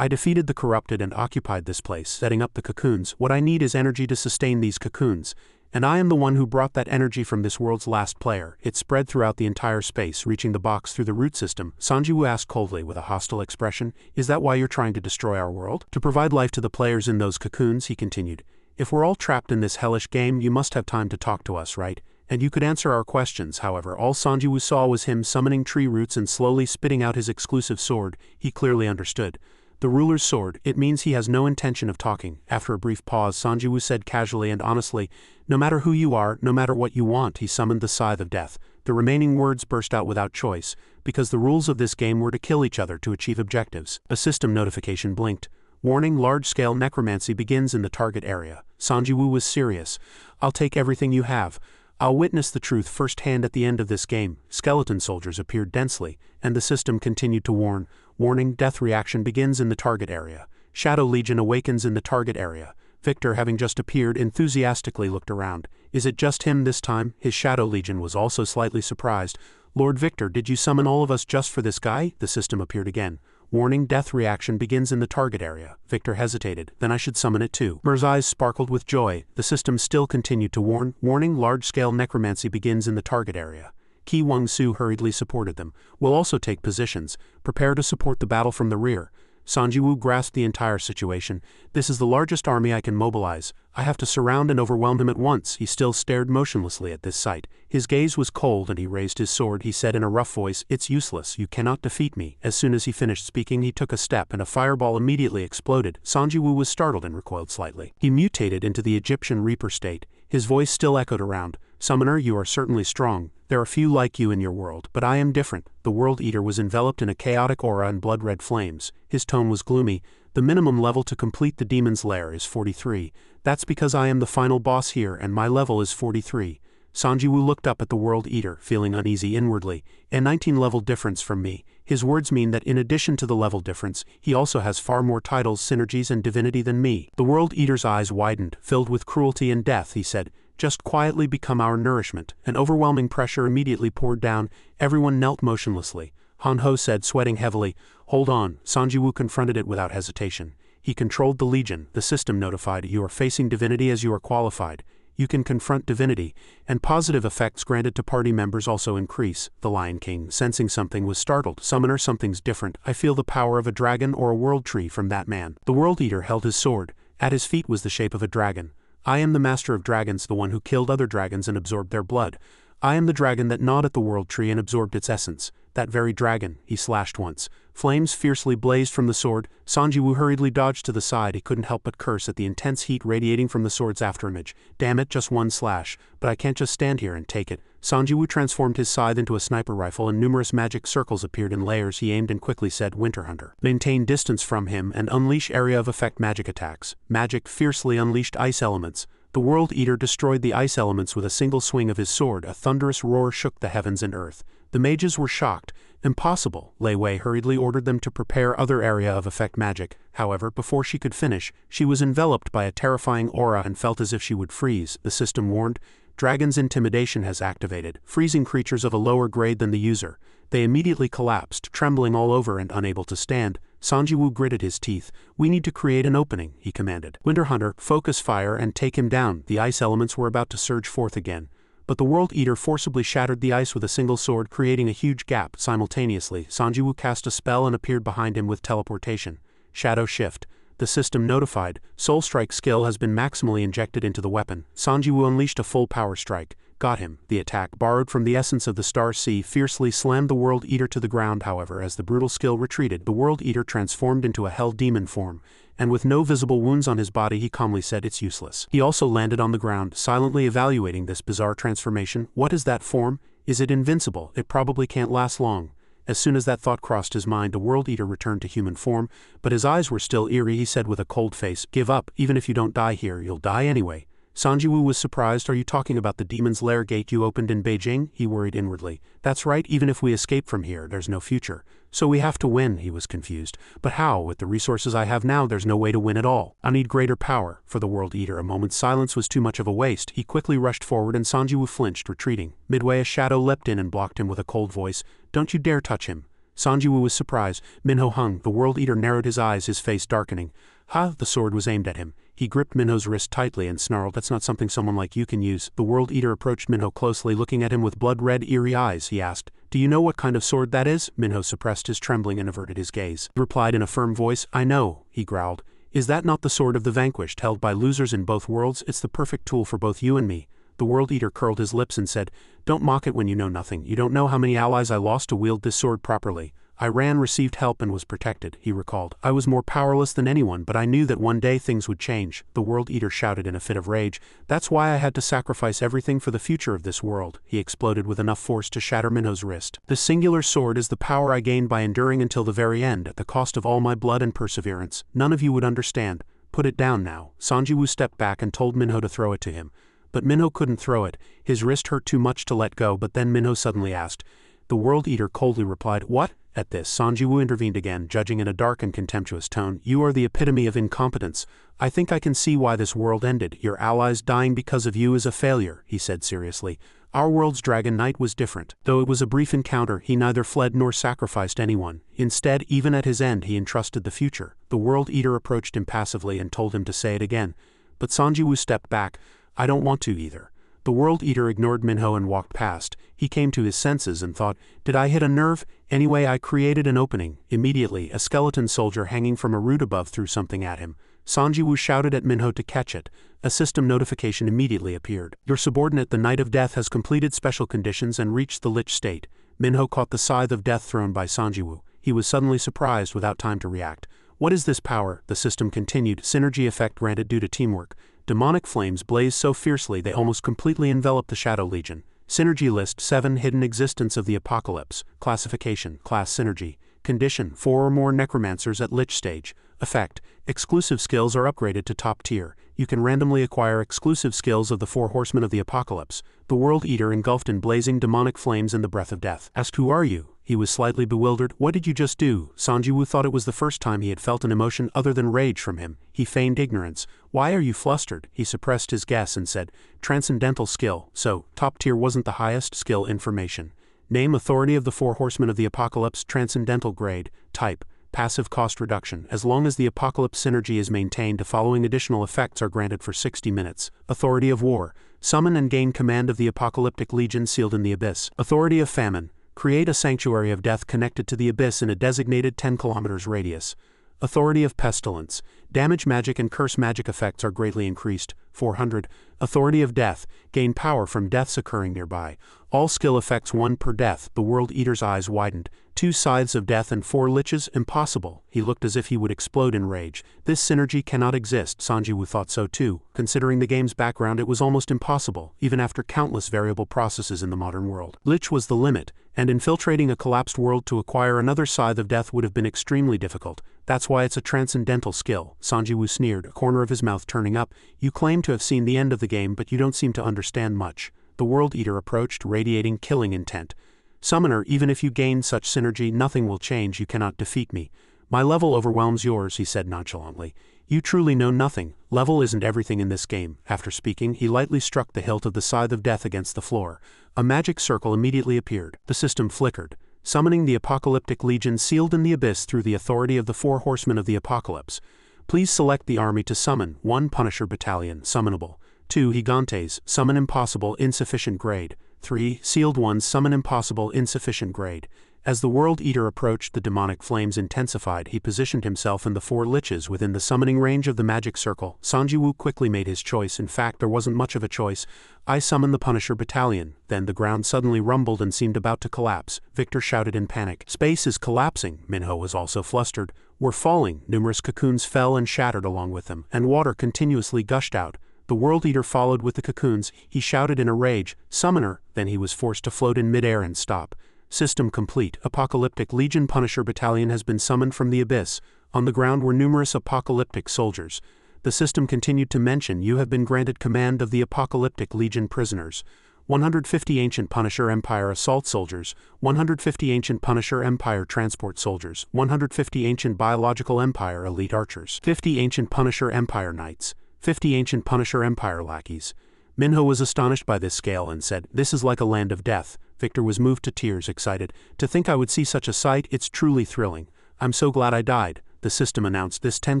A: I defeated the corrupted and occupied this place, setting up the cocoons. What I need is energy to sustain these cocoons. And I am the one who brought that energy from this world's last player. It spread throughout the entire space, reaching the box through the root system. Sanjiwoo asked coldly with a hostile expression, Is that why you're trying to destroy our world? To provide life to the players in those cocoons, he continued. If we're all trapped in this hellish game, you must have time to talk to us, right? And you could answer our questions. However, all Sanjiwoo saw was him summoning tree roots and slowly spitting out his exclusive sword. He clearly understood. The ruler's sword, it means he has no intention of talking. After a brief pause, Sanjiwoo said casually and honestly, No matter who you are, no matter what you want, he summoned the scythe of death. The remaining words burst out without choice, because the rules of this game were to kill each other to achieve objectives. A system notification blinked. Warning, large-scale necromancy begins in the target area. Sanjiwoo was serious. I'll take everything you have. I'll witness the truth firsthand at the end of this game. Skeleton soldiers appeared densely, and the system continued to warn. Warning, death reaction begins in the target area. Shadow Legion awakens in the target area. Victor, having just appeared, enthusiastically looked around. Is it just him this time? His Shadow Legion was also slightly surprised. Lord Victor, did you summon all of us just for this guy? The system appeared again. Warning, death reaction begins in the target area. Victor hesitated. Then I should summon it too. Mer's eyes sparkled with joy. The system still continued to warn. Warning, large-scale necromancy begins in the target area. Ki Wang-su hurriedly supported them. We'll also take positions. Prepare to support the battle from the rear. Sanjiwoo grasped the entire situation. This is the largest army I can mobilize. I have to surround and overwhelm him at once. He still stared motionlessly at this sight. His gaze was cold and he raised his sword. He said in a rough voice, It's useless. You cannot defeat me. As soon as he finished speaking, he took a step and a fireball immediately exploded. Sanjiwoo was startled and recoiled slightly. He mutated into the Egyptian Reaper state. His voice still echoed around. Summoner, you are certainly strong. There are few like you in your world, but I am different. The World Eater was enveloped in a chaotic aura and blood-red flames. His tone was gloomy. The minimum level to complete the demon's lair is 43. That's because I am the final boss here and my level is 43. Sanjiwoo looked up at the World Eater, feeling uneasy inwardly. A 19-level difference from me. His words mean that in addition to the level difference, he also has far more titles, synergies, and divinity than me. The World Eater's eyes widened, filled with cruelty and death. He said, Just quietly become our nourishment. An overwhelming pressure immediately poured down. Everyone knelt motionlessly. Hanho said, sweating heavily, Hold on. Sanjiwoo confronted it without hesitation. He controlled the Legion. The system notified, You are facing divinity as you are qualified. You can confront divinity, and positive effects granted to party members also increase. The Lion King, sensing something, was startled. Summoner, something's different. I feel the power of a dragon or a world tree from that man. The World Eater held his sword. At his feet was the shape of a dragon. I am the master of dragons, the one who killed other dragons and absorbed their blood. I am the dragon that gnawed at the world tree and absorbed its essence. That very dragon. He slashed once. Flames fiercely blazed from the sword. Sanjiwoo hurriedly dodged to the side. He couldn't help but curse at the intense heat radiating from the sword's afterimage. Damn it, just one slash. But I can't just stand here and take it. Sanjiwoo transformed his scythe into a sniper rifle and numerous magic circles appeared in layers. He aimed and quickly said, Winter Hunter. Maintain distance from him and unleash area of effect magic attacks. Magic fiercely unleashed ice elements. The World Eater destroyed the ice elements with a single swing of his sword. A thunderous roar shook the heavens and earth. The mages were shocked. Impossible. Lei Wei hurriedly ordered them to prepare other area of effect magic. However, before she could finish, she was enveloped by a terrifying aura and felt as if she would freeze. The system warned, "Dragon's intimidation has activated, freezing creatures of a lower grade than the user." They immediately collapsed, trembling all over and unable to stand. Sanjiwoo gritted his teeth. "We need to create an opening," he commanded. "Winter Hunter, focus fire and take him down." The ice elements were about to surge forth again, but the World Eater forcibly shattered the ice with a single sword, creating a huge gap. Simultaneously, Sanjiwoo cast a spell and appeared behind him with teleportation. Shadow Shift. The system notified, Soul Strike skill has been maximally injected into the weapon. Sanjiwoo unleashed a full power strike. Got him. The attack, borrowed from the essence of the Star Sea, fiercely slammed the World Eater to the ground. However, as the brutal skill retreated, the World Eater transformed into a hell demon form, and with no visible wounds on his body, he calmly said, "It's useless." He also landed on the ground, silently evaluating this bizarre transformation. What is that form? Is it invincible? It probably can't last long. As soon as that thought crossed his mind, the World Eater returned to human form, but his eyes were still eerie. He said with a cold face, "Give up. Even if you don't die here, you'll die anyway." Sanjiwoo was surprised. "Are you talking about the Demon's Lair gate you opened in Beijing?" He worried inwardly. "That's right, even if we escape from here, there's no future. So we have to win." He was confused. "But how? With the resources I have now, there's no way to win at all. I need greater power." For the World Eater, a moment's silence was too much of a waste. He quickly rushed forward and Sanjiwoo flinched, retreating. Midway, a shadow leapt in and blocked him with a cold voice. "Don't you dare touch him." Sanjiwoo was surprised. Minho hung. The World Eater narrowed his eyes, his face darkening. "Ha!" The sword was aimed at him. He gripped Minho's wrist tightly and snarled, "That's not something someone like you can use." The World Eater approached Minho closely, looking at him with blood-red, eerie eyes. He asked, "Do you know what kind of sword that is?" Minho suppressed his trembling and averted his gaze. He replied in a firm voice, "I know," he growled. "Is that not the sword of the vanquished, held by losers in both worlds? It's the perfect tool for both you and me." The World Eater curled his lips and said, "Don't mock it when you know nothing. You don't know how many allies I lost to wield this sword properly. I ran, received help, and was protected," he recalled. "I was more powerless than anyone, but I knew that one day things would change." The World Eater shouted in a fit of rage, "That's why I had to sacrifice everything for the future of this world." He exploded with enough force to shatter Minho's wrist. "This singular sword is the power I gained by enduring until the very end, at the cost of all my blood and perseverance. None of you would understand. Put it down now." Sanjiwoo stepped back and told Minho to throw it to him. But Minho couldn't throw it. His wrist hurt too much to let go, but then Minho suddenly asked. The World Eater coldly replied, "What?" At this, Sanjiwoo intervened again, judging in a dark and contemptuous tone, "You are the epitome of incompetence. I think I can see why this world ended. Your allies dying because of you is a failure," he said seriously. "Our world's Dragon Knight was different. Though it was a brief encounter, he neither fled nor sacrificed anyone. Instead, even at his end, he entrusted the future." The World Eater approached him passively and told him to say it again. But Sanjiwoo stepped back. "I don't want to either." The World Eater ignored Minho and walked past. He came to his senses and thought, "Did I hit a nerve? Anyway, I created an opening." Immediately, a skeleton soldier hanging from a root above threw something at him. Sanjiwoo shouted at Minho to catch it. A system notification immediately appeared. "Your subordinate, the Knight of Death, has completed special conditions and reached the Lich state." Minho caught the scythe of death thrown by Sanjiwoo. He was suddenly surprised without time to react. "What is this power?" The system continued. "Synergy effect granted due to teamwork. Demonic flames blazed so fiercely they almost completely enveloped the Shadow Legion. Synergy list 7 hidden existence of the apocalypse. Classification, class synergy. Condition, 4 or more necromancers at Lich stage. Effect, exclusive skills are upgraded to top tier. You can randomly acquire exclusive skills of the 4 horsemen of the apocalypse." The World Eater, engulfed in blazing demonic flames and the breath of death, asked, "Who are you?" He was slightly bewildered. "What did you just do?" Sanjiwoo thought it was the first time he had felt an emotion other than rage from him. He feigned ignorance. "Why are you flustered?" He suppressed his guess and said, "Transcendental skill. So, top tier wasn't the highest skill information. Name authority of the 4 horsemen of the apocalypse, transcendental grade. Type, passive cost reduction. As long as the apocalypse synergy is maintained, the following additional effects are granted for 60 minutes. Authority of war. Summon and gain command of the apocalyptic legion sealed in the abyss. Authority of famine. Create a sanctuary of death connected to the abyss in a designated 10 kilometers radius. Authority of pestilence. Damage magic and curse magic effects are greatly increased. 400. Authority of death. Gain power from deaths occurring nearby. All skill effects 1 per death. The World Eater's eyes widened. 2 scythes of death and 4 liches? Impossible. He looked as if he would explode in rage. This synergy cannot exist. Sanjiwoo thought so too. Considering the game's background, it was almost impossible, even after countless variable processes in the modern world. Lich was the limit, and infiltrating a collapsed world to acquire another scythe of death would have been extremely difficult. That's why it's a transcendental skill. Sanjiwoo sneered, a corner of his mouth turning up. "You claim to have seen the end of the game, but you don't seem to understand much." The World Eater approached, radiating killing intent. Summoner, even if you gain such synergy, nothing will change. You cannot defeat me. My level overwhelms yours, he said nonchalantly. You truly know nothing. Level isn't everything in this game. After speaking, he lightly struck the hilt of the scythe of death against the floor. A magic circle immediately appeared. The system flickered. Summoning the Apocalyptic Legion sealed in the abyss through the authority of the 4 horsemen of the apocalypse. Please select the army to summon. 1 Punisher Battalion, summonable. 2 Gigantes, summon impossible, insufficient grade. 3 Sealed Ones, summon impossible, insufficient grade. As the World Eater approached, the demonic flames intensified. He positioned himself and the 4 liches within the summoning range of the magic circle. Sanjiwoo quickly made his choice. In fact, there wasn't much of a choice. I summoned the Punisher Battalion. Then the ground suddenly rumbled and seemed about to collapse. Victor shouted in panic. Space is collapsing. Minho was also flustered. We're falling. Numerous cocoons fell and shattered along with them, and water continuously gushed out. The World Eater followed with the cocoons. He shouted in a rage, Summoner! Then he was forced to float in midair and stop. System complete. Apocalyptic Legion Punisher Battalion has been summoned from the abyss. On the ground were numerous apocalyptic soldiers. The system continued to mention, you have been granted command of the Apocalyptic Legion prisoners. 150 Ancient Punisher Empire Assault Soldiers, 150 Ancient Punisher Empire Transport Soldiers, 150 Ancient Biological Empire Elite Archers, 50 Ancient Punisher Empire Knights, 50 Ancient Punisher Empire Lackeys. Minho was astonished by this scale and said, this is like a land of death. Victor was moved to tears, excited. To think I would see such a sight, it's truly thrilling. I'm so glad I died. The system announced this 10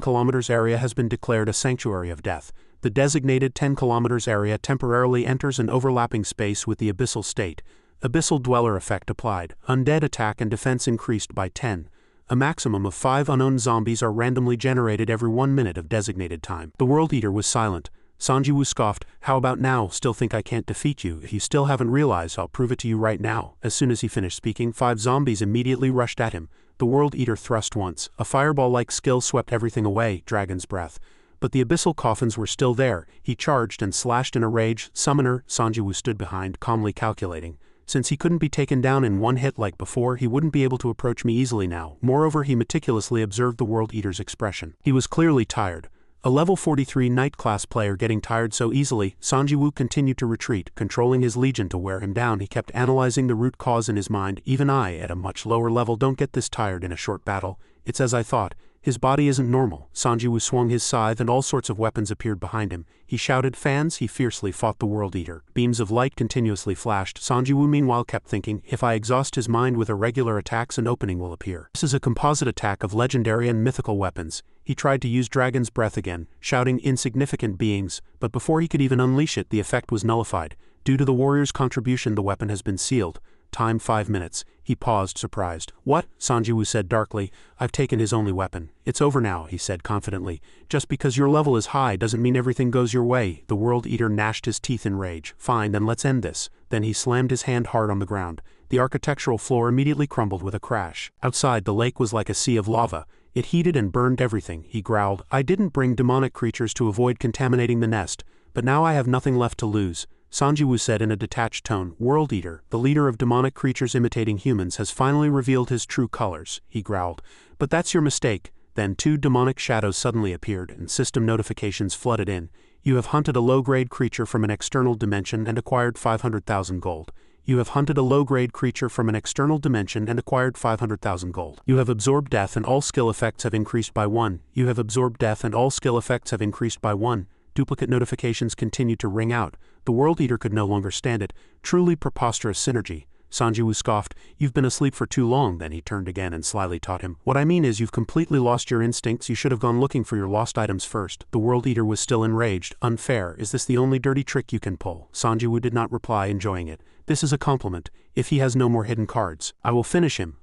A: kilometers area has been declared a sanctuary of death. The designated 10 kilometers area temporarily enters an overlapping space with the abyssal state. Abyssal Dweller effect applied. Undead attack and defense increased by 10. A maximum of 5 unknown zombies are randomly generated every 1 minute of designated time. The World Eater was silent. Sanjiwoo scoffed, how about now? Still think I can't defeat you? If you still haven't realized, I'll prove it to you right now. As soon as he finished speaking, 5 zombies immediately rushed at him. The World Eater thrust once. A fireball-like skill swept everything away, Dragon's Breath. But the abyssal coffins were still there. He charged and slashed in a rage. Summoner, Sanjiwoo stood behind, calmly calculating. Since he couldn't be taken down in one hit like before, he wouldn't be able to approach me easily now. Moreover, he meticulously observed the World Eater's expression. He was clearly tired. A level 43 Knight class player getting tired so easily, Sanjiwoo continued to retreat, controlling his legion to wear him down. He kept analyzing the root cause in his mind. Even I, at a much lower level, don't get this tired in a short battle. It's as I thought. His body isn't normal. Sanjiwoo swung his scythe and all sorts of weapons appeared behind him. He shouted fans. He fiercely fought the World Eater. Beams of light continuously flashed. Sanjiwoo meanwhile kept thinking, if I exhaust his mind with irregular attacks, an opening will appear. This is a composite attack of legendary and mythical weapons. He tried to use Dragon's Breath again, shouting insignificant beings, but before he could even unleash it, the effect was nullified. Due to the warrior's contribution, the weapon has been sealed. Time 5 minutes. He paused, surprised. What? Sanjiwoo said darkly. I've taken his only weapon. It's over now, he said confidently. Just because your level is high doesn't mean everything goes your way. The World Eater gnashed his teeth in rage. Fine, then let's end this. Then he slammed his hand hard on the ground. The architectural floor immediately crumbled with a crash. Outside, the lake was like a sea of lava. It heated and burned everything. He growled, I didn't bring demonic creatures to avoid contaminating the nest, but now I have nothing left to lose. Sanjiwoo said in a detached tone, World Eater, the leader of demonic creatures imitating humans, has finally revealed his true colors. He growled, but that's your mistake. Then 2 demonic shadows suddenly appeared and system notifications flooded in. You have hunted a low-grade creature from an external dimension and acquired 500,000 gold. You have hunted a low-grade creature from an external dimension and acquired 500,000 gold. You have absorbed death and all skill effects have increased by 1. You have absorbed death and all skill effects have increased by 1. Duplicate notifications continued to ring out. The World Eater could no longer stand it. Truly preposterous synergy. Sanjiwoo scoffed, you've been asleep for too long. Then he turned again and slyly taught him. What I mean is you've completely lost your instincts. You should have gone looking for your lost items first. The World Eater was still enraged. Unfair. Is this the only dirty trick you can pull? Sanjiwoo did not reply, enjoying it. This is a compliment. If he has no more hidden cards, I will finish him.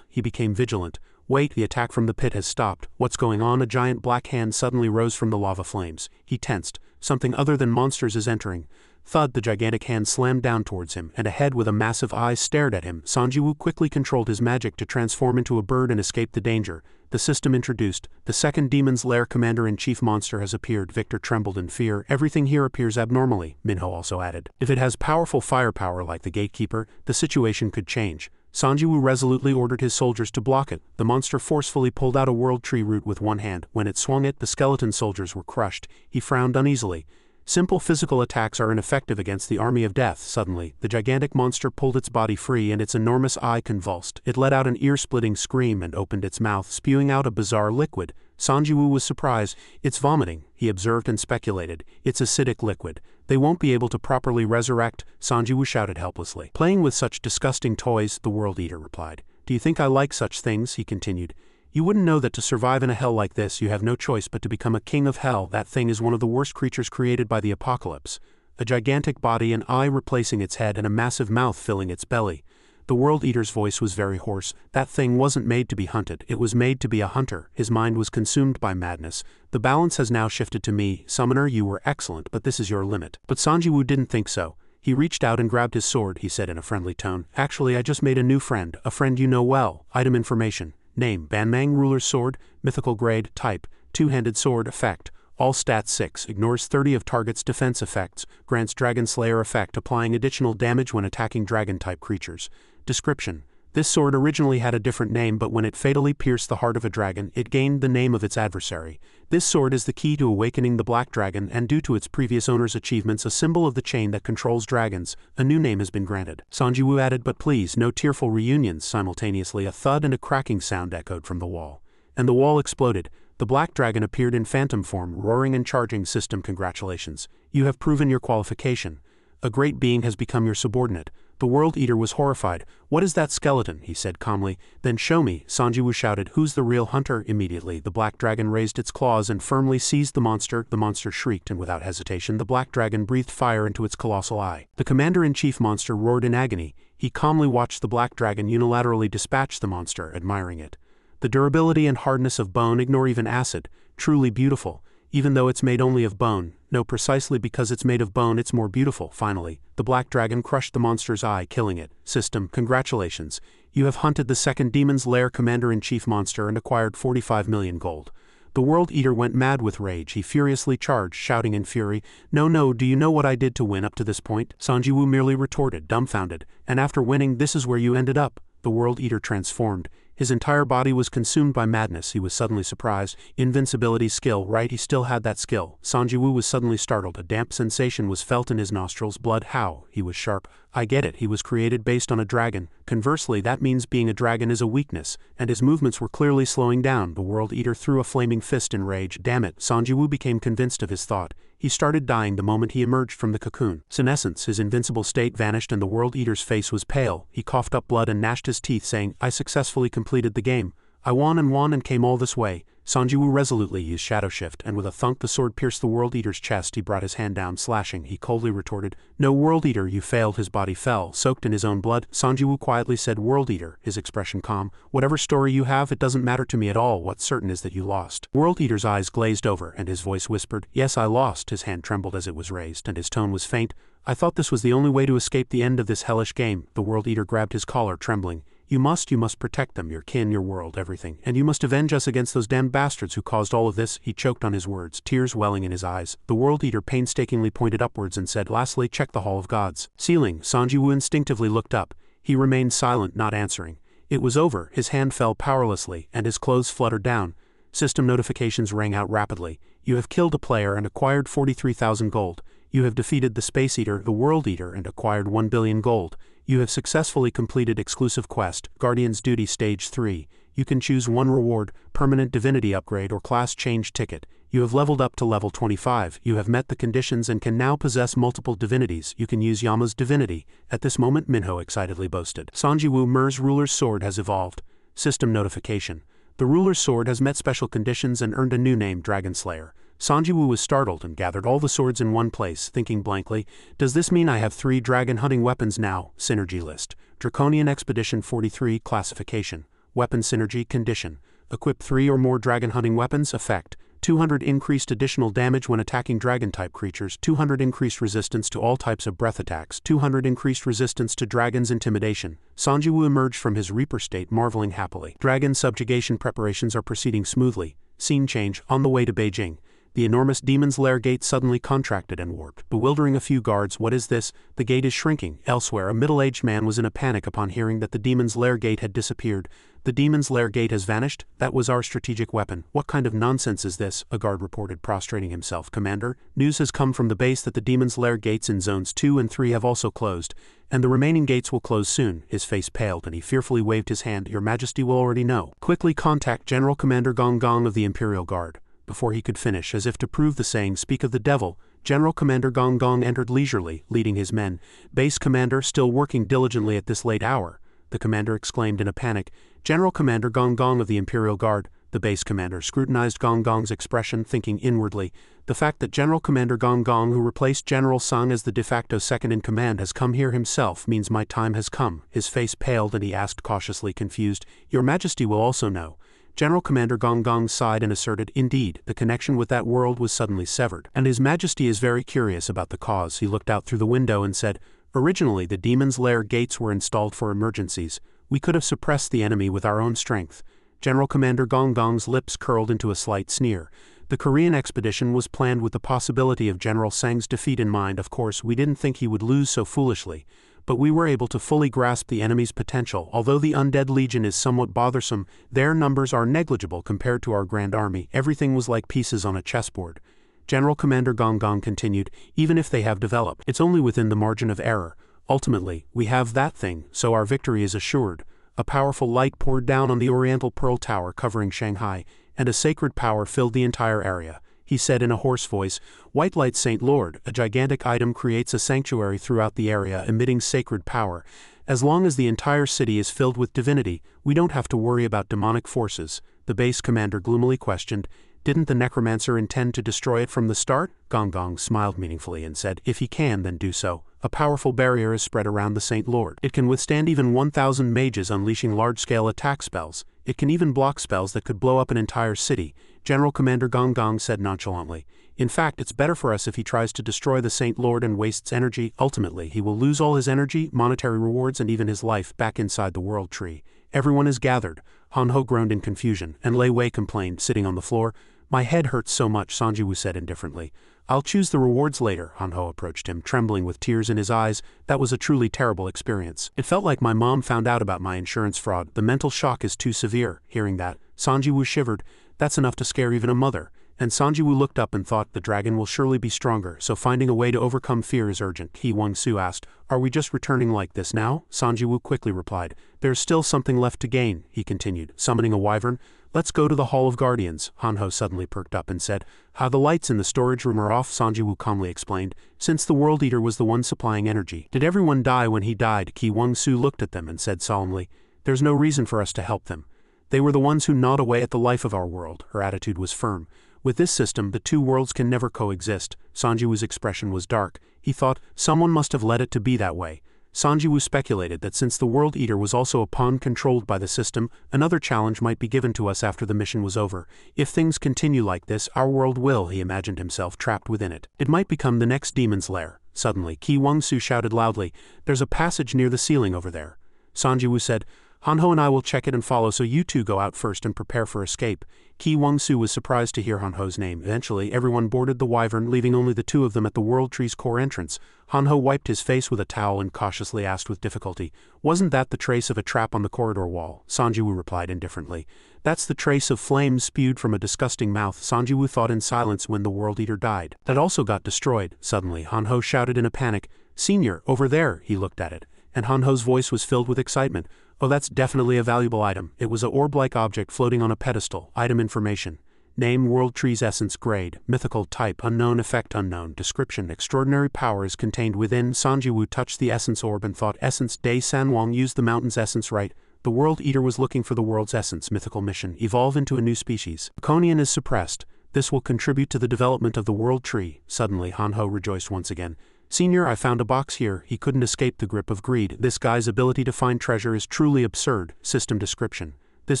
A: He became vigilant. Wait, the attack from the pit has stopped. What's going on? A giant black hand suddenly rose from the lava flames. He tensed. Something other than monsters is entering. Thud, the gigantic hand slammed down towards him, and a head with a massive eye stared at him. Sanjiwoo quickly controlled his magic to transform into a bird and escape the danger. The system introduced. The second Demon's Lair Commander-in-Chief monster has appeared. Victor trembled in fear. Everything here appears abnormally, Minho also added. If it has powerful firepower like the Gatekeeper, the situation could change. Sanjiwoo resolutely ordered his soldiers to block it. The monster forcefully pulled out a world tree root with one hand. When it swung it, the skeleton soldiers were crushed. He frowned uneasily. Simple physical attacks are ineffective against the army of death. Suddenly, the gigantic monster pulled its body free and its enormous eye convulsed. It let out an ear-splitting scream and opened its mouth, spewing out a bizarre liquid. Sanjiwoo was surprised. It's vomiting, he observed and speculated. It's acidic liquid. They won't be able to properly resurrect, Sanjiwoo shouted helplessly. Playing with such disgusting toys, the World Eater replied. Do you think I like such things? He continued. You wouldn't know that to survive in a hell like this you have no choice but to become a king of hell. That thing is one of the worst creatures created by the apocalypse. A gigantic body, an eye replacing its head and a massive mouth filling its belly. The World Eater's voice was very hoarse. That thing wasn't made to be hunted, it was made to be a hunter. His mind was consumed by madness. The balance has now shifted to me. Summoner, you were excellent, but this is your limit. But Sanjiwoo didn't think so. He reached out and grabbed his sword, he said in a friendly tone. Actually, I just made a new friend, a friend you know well. Item information. Name, Banmang Ruler's Sword, Mythical Grade, Type, Two-Handed Sword, Effect, all stats 6, ignores 30 of target's defense effects, grants Dragon Slayer effect applying additional damage when attacking dragon-type creatures. Description. This sword originally had a different name, but when it fatally pierced the heart of a dragon, it gained the name of its adversary. This sword is the key to awakening the Black Dragon, and due to its previous owner's achievements, a symbol of the chain that controls dragons. A new name has been granted. Sanjiwoo added, but please, no tearful reunions. Simultaneously, a thud and a cracking sound echoed from the wall. And the wall exploded. The Black Dragon appeared in phantom form, roaring and charging. System, congratulations. You have proven your qualification. A great being has become your subordinate. The World Eater was horrified. What is that skeleton? He said calmly. Then show me, Sanjiwoo shouted. Who's the real hunter? Immediately, the Black Dragon raised its claws and firmly seized the monster. The monster shrieked, and without hesitation, the Black Dragon breathed fire into its colossal eye. The commander-in-chief monster roared in agony. He calmly watched the Black Dragon unilaterally dispatch the monster, admiring it. The durability and hardness of bone ignore even acid. Truly beautiful. Even though it's made only of bone. No, precisely because it's made of bone it's more beautiful. Finally, the Black Dragon crushed the monster's eye, killing it. System, congratulations. You have hunted the second Demon's Lair Commander-in-Chief monster and acquired 45 million gold. The World Eater went mad with rage. He furiously charged, shouting in fury, No, do you know what I did to win up to this point? Sanjiwoo merely retorted, dumbfounded. And after winning, this is where you ended up. The World Eater transformed. His entire body was consumed by madness. He was suddenly surprised. Invincibility skill, right? He still had that skill. Sanjiwoo was suddenly startled. A damp sensation was felt in his nostrils. Blood, how? He was sharp. I get it. He was created based on a dragon. Conversely, that means being a dragon is a weakness, and his movements were clearly slowing down. The World Eater threw a flaming fist in rage. Damn it. Sanjiwoo became convinced of his thought. He started dying the moment he emerged from the cocoon. Senescence, his invincible state vanished and the World Eater's face was pale. He coughed up blood and gnashed his teeth, saying, I successfully completed the game. I won and came all this way. Sanjiwoo resolutely used Shadow Shift, and with a thunk the sword pierced the World Eater's chest. He brought his hand down, slashing. He coldly retorted, No, World Eater, you failed. His body fell, soaked in his own blood. Sanjiwoo quietly said, World Eater, his expression calm, whatever story you have, it doesn't matter to me at all. What's certain is that you lost. World Eater's eyes glazed over, and his voice whispered, Yes, I lost. His hand trembled as it was raised, and his tone was faint. I thought this was the only way to escape the end of this hellish game. The World Eater grabbed his collar, trembling. You must protect them, your kin, your world, everything. And you must avenge us against those damned bastards who caused all of this. He choked on his words, tears welling in his eyes. The World Eater painstakingly pointed upwards and said, Lastly, check the Hall of Gods. Ceiling. Sanjiwoo instinctively looked up. He remained silent, not answering. It was over. His hand fell powerlessly, and his clothes fluttered down. System notifications rang out rapidly. You have killed a player and acquired 43,000 gold. You have defeated the Space Eater, the World Eater, and acquired 1 billion gold. You have successfully completed exclusive quest, Guardian's Duty Stage 3. You can choose one reward, permanent divinity upgrade or class change ticket. You have leveled up to level 25. You have met the conditions and can now possess multiple divinities. You can use Yama's divinity. At this moment, Minho excitedly boasted. Sanjiwoo Mer's ruler's sword has evolved. System notification. The ruler's sword has met special conditions and earned a new name, Dragon Slayer. Sanjiwoo was startled and gathered all the swords in one place, thinking blankly, Does this mean I have 3 dragon hunting weapons now? Synergy list. Draconian Expedition 43 classification. Weapon synergy condition. Equip 3 or more dragon hunting weapons. Effect. 200 increased additional damage when attacking dragon-type creatures, 200 increased resistance to all types of breath attacks, 200 increased resistance to dragon's intimidation. Sanjiwoo emerged from his Reaper state marveling happily. Dragon subjugation preparations are proceeding smoothly. Scene change, on the way to Beijing. The enormous demon's lair gate suddenly contracted and warped, bewildering a few guards. What is this? The gate is shrinking. Elsewhere, a middle-aged man was in a panic upon hearing that the demon's lair gate had disappeared. The demon's lair gate has vanished? That was our strategic weapon. What kind of nonsense is this? A guard reported, prostrating himself. Commander, news has come from the base that the demon's lair gates in zones 2 and 3 have also closed, and the remaining gates will close soon. His face paled and he fearfully waved his hand. Your Majesty will already know. Quickly contact General Commander Gong Gong of the Imperial Guard. Before he could finish, as if to prove the saying, speak of the devil, General Commander Gong Gong entered leisurely, leading his men. Base Commander, still working diligently at this late hour, the commander exclaimed in a panic. General Commander Gong Gong of the Imperial Guard. The base commander scrutinized Gong Gong's expression, thinking inwardly, the fact that General Commander Gong Gong, who replaced General Sung as the de facto second-in-command, has come here himself, means my time has come. His face paled and he asked cautiously, confused, Your Majesty will also know. General Commander Gong Gong sighed and asserted, indeed, the connection with that world was suddenly severed, and His Majesty is very curious about the cause. He looked out through the window and said, originally the demon's lair gates were installed for emergencies. We could have suppressed the enemy with our own strength. General Commander Gong Gong's lips curled into a slight sneer. The Korean expedition was planned with the possibility of General Sang's defeat in mind. Of course, we didn't think he would lose so foolishly, but we were able to fully grasp the enemy's potential. Although the Undead Legion is somewhat bothersome, their numbers are negligible compared to our Grand Army. Everything was like pieces on a chessboard. General Commander Gong Gong continued, even if they have developed, it's only within the margin of error. Ultimately, we have that thing, so our victory is assured. A powerful light poured down on the Oriental Pearl Tower covering Shanghai, and a sacred power filled the entire area. He said in a hoarse voice, White Light Saint Lord, a gigantic item creates a sanctuary throughout the area emitting sacred power. As long as the entire city is filled with divinity, we don't have to worry about demonic forces. The base commander gloomily questioned, didn't the Necromancer intend to destroy it from the start? Gong Gong smiled meaningfully and said, if he can, then do so. A powerful barrier is spread around the Saint Lord. It can withstand even 1,000 mages unleashing large-scale attack spells. It can even block spells that could blow up an entire city. General Commander Gong Gong said nonchalantly. In fact, it's better for us if he tries to destroy the Saint Lord and wastes energy. Ultimately, he will lose all his energy, monetary rewards, and even his life back inside the World Tree. Everyone is gathered. Han Ho groaned in confusion, and Lei Wei complained, sitting on the floor. My head hurts so much, Sanjiwoo said indifferently. I'll choose the rewards later. Han Ho approached him, trembling with tears in his eyes. That was a truly terrible experience. It felt like my mom found out about my insurance fraud. The mental shock is too severe. Hearing that, Sanjiwoo shivered. That's enough to scare even a mother. And Sanjiwoo looked up and thought, the dragon will surely be stronger, so finding a way to overcome fear is urgent. Ki Wang-su asked, are we just returning like this now? Sanjiwoo quickly replied, there's still something left to gain. He continued, summoning a wyvern. Let's go to the Hall of Guardians. Han Ho suddenly perked up and said, how the lights in the storage room are off, Sanjiwoo calmly explained, since the World Eater was the one supplying energy. Did everyone die when he died? Ki Wang-su looked at them and said solemnly, there's no reason for us to help them. They were the ones who gnawed away at the life of our world. Her attitude was firm. With this system, the two worlds can never coexist. Sanjiwoo's expression was dark. He thought, someone must have led it to be that way. Sanjiwoo speculated that since the World Eater was also a pawn controlled by the system, another challenge might be given to us after the mission was over. If things continue like this, our world will, he imagined himself trapped within it. It might become the next demon's lair. Suddenly, Ki Wang-su shouted loudly, there's a passage near the ceiling over there. Sanjiwoo said, Han Ho and I will check it and follow, so you two go out first and prepare for escape. Ki Wang-su was surprised to hear Han Ho's name. Eventually, everyone boarded the wyvern, leaving only the two of them at the World Tree's core entrance. Han Ho wiped his face with a towel and cautiously asked with difficulty, wasn't that the trace of a trap on the corridor wall? Sanjiwoo replied indifferently. That's the trace of flames spewed from a disgusting mouth, Sanjiwoo thought in silence when the World Eater died. That also got destroyed. Suddenly, Han Ho shouted in a panic, Senior, over there. He looked at it, and Han Ho's voice was filled with excitement. Oh, that's definitely a valuable item. It was a orb-like object floating on a pedestal. Item information. Name, World Tree's essence, grade, mythical type, unknown, effect unknown, description, extraordinary power is contained within. Sanjiwoo touched the essence orb and thought, essence, Day Sanwong used the mountain's essence right. The World Eater was looking for the world's essence. Mythical mission, evolve into a new species. Draconian is suppressed. This will contribute to the development of the World Tree. Suddenly, Han Ho rejoiced once again. Senior, I found a box here. He couldn't escape the grip of greed. This guy's ability to find treasure is truly absurd. System description. This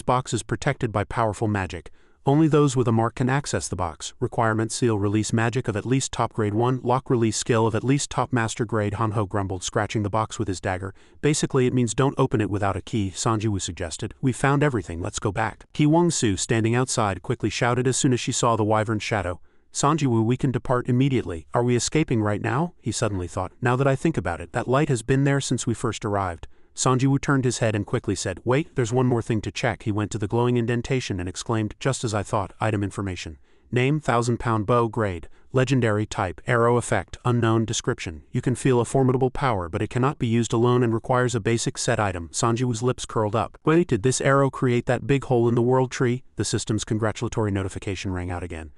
A: box is protected by powerful magic. Only those with a mark can access the box. Requirement, seal release magic of at least top grade 1, lock release skill of at least top master grade. Han Ho grumbled, scratching the box with his dagger. Basically it means don't open it without a key, Sanjiwoo suggested. We found everything, let's go back. Ki Wang-su, standing outside, quickly shouted as soon as she saw the wyvern's shadow. Sanjiwoo, we can depart immediately. Are we escaping right now? He suddenly thought. Now that I think about it, that light has been there since we first arrived. Sanjiwoo turned his head and quickly said, wait, there's one more thing to check. He went to the glowing indentation and exclaimed, just as I thought, item information. Name, 1000-pound bow, grade, legendary, type, arrow effect, unknown, description. You can feel a formidable power, but it cannot be used alone and requires a basic set item. Sanjiwoo's lips curled up. Wait, did this arrow create that big hole in the world tree? The system's congratulatory notification rang out again.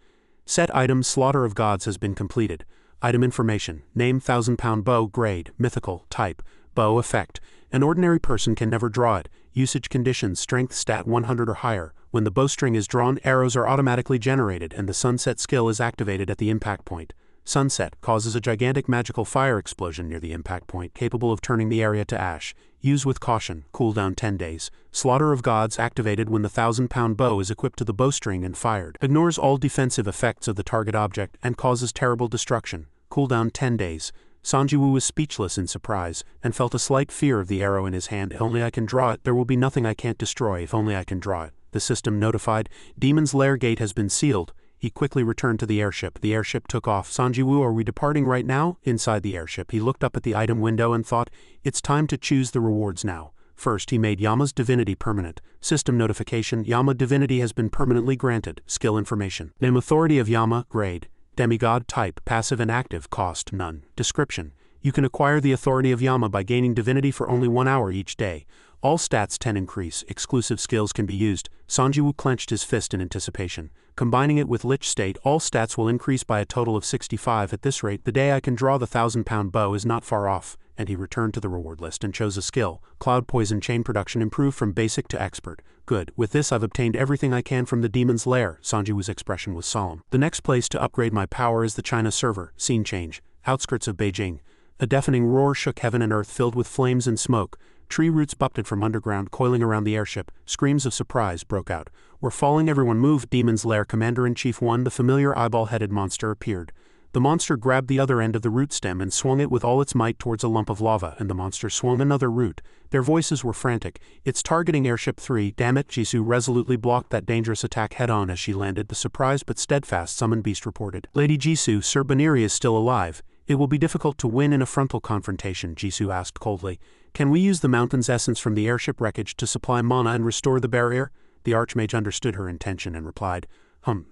A: Set item, slaughter of gods has been completed. Item information, name, 1000-pound bow, grade, mythical, type, bow effect. An ordinary person can never draw it. Usage conditions, strength stat 100 or higher. When the bowstring is drawn, arrows are automatically generated and the sunset skill is activated at the impact point. Sunset causes a gigantic magical fire explosion near the impact point, capable of turning the area to ash. Use with caution, cooldown 10 days. Slaughter of gods activated when the 1000-pound bow is equipped to the bowstring and fired. Ignores all defensive effects of the target object and causes terrible destruction. Cooldown 10 days. Sanjiwoo was speechless in surprise, and felt a slight fear of the arrow in his hand. If only I can draw it, there will be nothing I can't destroy. If only I can draw it. The system notified, Demon's Lair gate has been sealed. He quickly returned to the airship. The airship took off. Sanjiwoo, are we departing right now? Inside the airship, he looked up at the item window and thought, it's time to choose the rewards now. First, he made Yama's Divinity permanent. System notification, Yama Divinity has been permanently granted. Skill information. Name, authority of Yama, grade, demigod, type, passive and active, cost, none. Description. You can acquire the authority of Yama by gaining divinity for only 1 hour each day. All stats 10 increase. Exclusive skills can be used. Sanjiwoo clenched his fist in anticipation. Combining it with Lich state, all stats will increase by a total of 65. At this rate, the day I can draw the 1000-pound bow is not far off. And he returned to the reward list and chose a skill. Cloud Poison Chain Production improved from basic to expert. Good. With this I've obtained everything I can from the Demon's Lair. Sanjiwoo's expression was solemn. The next place to upgrade my power is the China server. Scene change. Outskirts of Beijing. A deafening roar shook heaven and earth, filled with flames and smoke. Tree roots butted from underground, coiling around the airship. Screams of surprise broke out. We're falling, everyone move. Demon's Lair Commander-in-Chief 1, the familiar eyeball-headed monster, appeared. The monster grabbed the other end of the root stem and swung it with all its might towards a lump of lava, and the monster swung another root. Their voices were frantic. It's targeting Airship 3, damn it. Jisoo resolutely blocked that dangerous attack head-on as she landed. The surprised but steadfast summoned beast reported. Lady Jisoo, Sir Baniri is still alive. It will be difficult to win in a frontal confrontation, Jisoo asked coldly. Can we use the mountain's essence from the airship wreckage to supply mana and restore the barrier? The Archmage understood her intention and replied,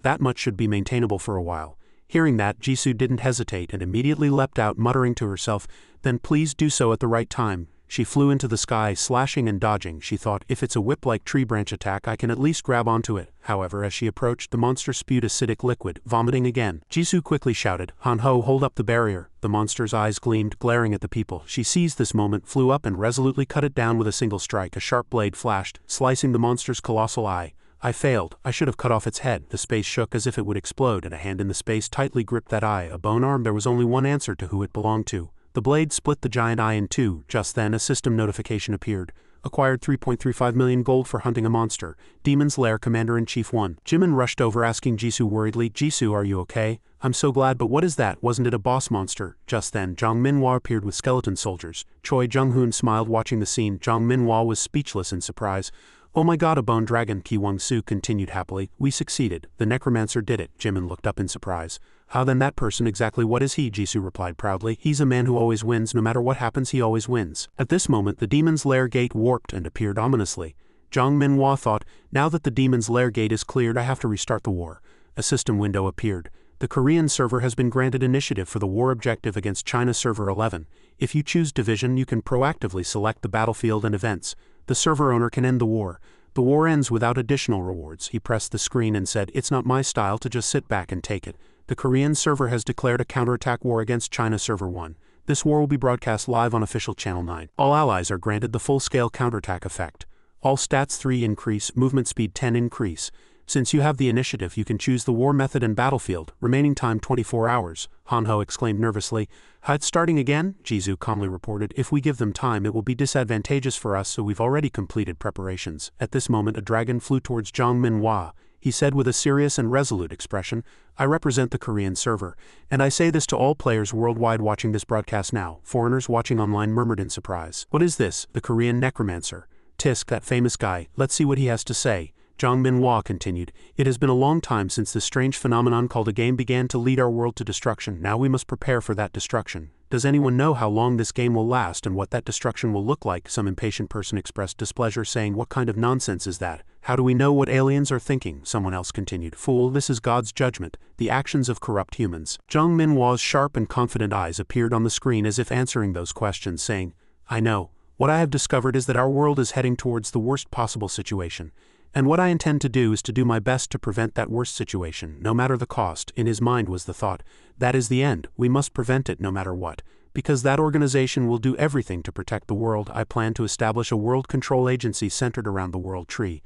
A: that much should be maintainable for a while. Hearing that, Jisoo didn't hesitate and immediately leapt out, muttering to herself, then please do so at the right time. She flew into the sky, slashing and dodging. She thought, if it's a whip-like tree branch attack, I can at least grab onto it. However, as she approached, the monster spewed acidic liquid, vomiting again. Jisoo quickly shouted, Han-ho, hold up the barrier. The monster's eyes gleamed, glaring at the people. She seized this moment, flew up and resolutely cut it down with a single strike. A sharp blade flashed, slicing the monster's colossal eye. I failed. I should have cut off its head. The space shook as if it would explode, and a hand in the space tightly gripped that eye. A bone arm. There was only one answer to who it belonged to. The blade split the giant eye in two. Just then, a system notification appeared. Acquired 3.35 million gold for hunting a monster. Demon's Lair Commander-in-Chief 1. Jimin rushed over, asking Jisoo worriedly, Jisoo, are you okay? I'm so glad, but what is that? Wasn't it a boss monster? Just then, Jong Minhwa appeared with skeleton soldiers. Choi Jung-hoon smiled watching the scene. Jong Minhwa was speechless in surprise. Oh my god, a bone dragon, Ki Wong-soo continued happily. We succeeded. The Necromancer did it. Jimin looked up in surprise. How then, that person exactly, what is he? Jisoo replied proudly. He's a man who always wins. No matter what happens, he always wins. At this moment, the Demon's Lair gate warped and appeared ominously. Jong Minhwa thought, now that the Demon's Lair gate is cleared, I have to restart the war. A system window appeared. The Korean server has been granted initiative for the war objective against China server 11. If you choose division, you can proactively select the battlefield and events. The server owner can end the war. The war ends without additional rewards. He pressed the screen and said, it's not my style to just sit back and take it. The Korean server has declared a counterattack war against China server 1. This war will be broadcast live on official channel 9. All allies are granted the full-scale counterattack effect. All stats 3 increase, movement speed 10 increase. Since you have the initiative, you can choose the war method and battlefield. Remaining time 24 hours. Han-ho exclaimed nervously. It's starting again? Jisoo calmly reported. If we give them time, it will be disadvantageous for us, so we've already completed preparations. At this moment, a dragon flew towards Jong Minhwa. He said with a serious and resolute expression, I represent the Korean server, and I say this to all players worldwide watching this broadcast now. Foreigners watching online murmured in surprise. What is this? The Korean Necromancer. Tisk, that famous guy. Let's see what he has to say. Zhang Minhua continued, it has been a long time since this strange phenomenon called a game began to lead our world to destruction. Now we must prepare for that destruction. Does anyone know how long this game will last and what that destruction will look like? Some impatient person expressed displeasure, saying, what kind of nonsense is that? How do we know what aliens are thinking? Someone else continued, fool, this is God's judgment, the actions of corrupt humans. Zhang Minhua's sharp and confident eyes appeared on the screen as if answering those questions, saying, I know. What I have discovered is that our world is heading towards the worst possible situation. And what I intend to do is to do my best to prevent that worst situation, no matter the cost. In his mind was the thought, that is the end, we must prevent it no matter what. Because that organization will do everything to protect the world, I plan to establish a world control agency centered around the world tree.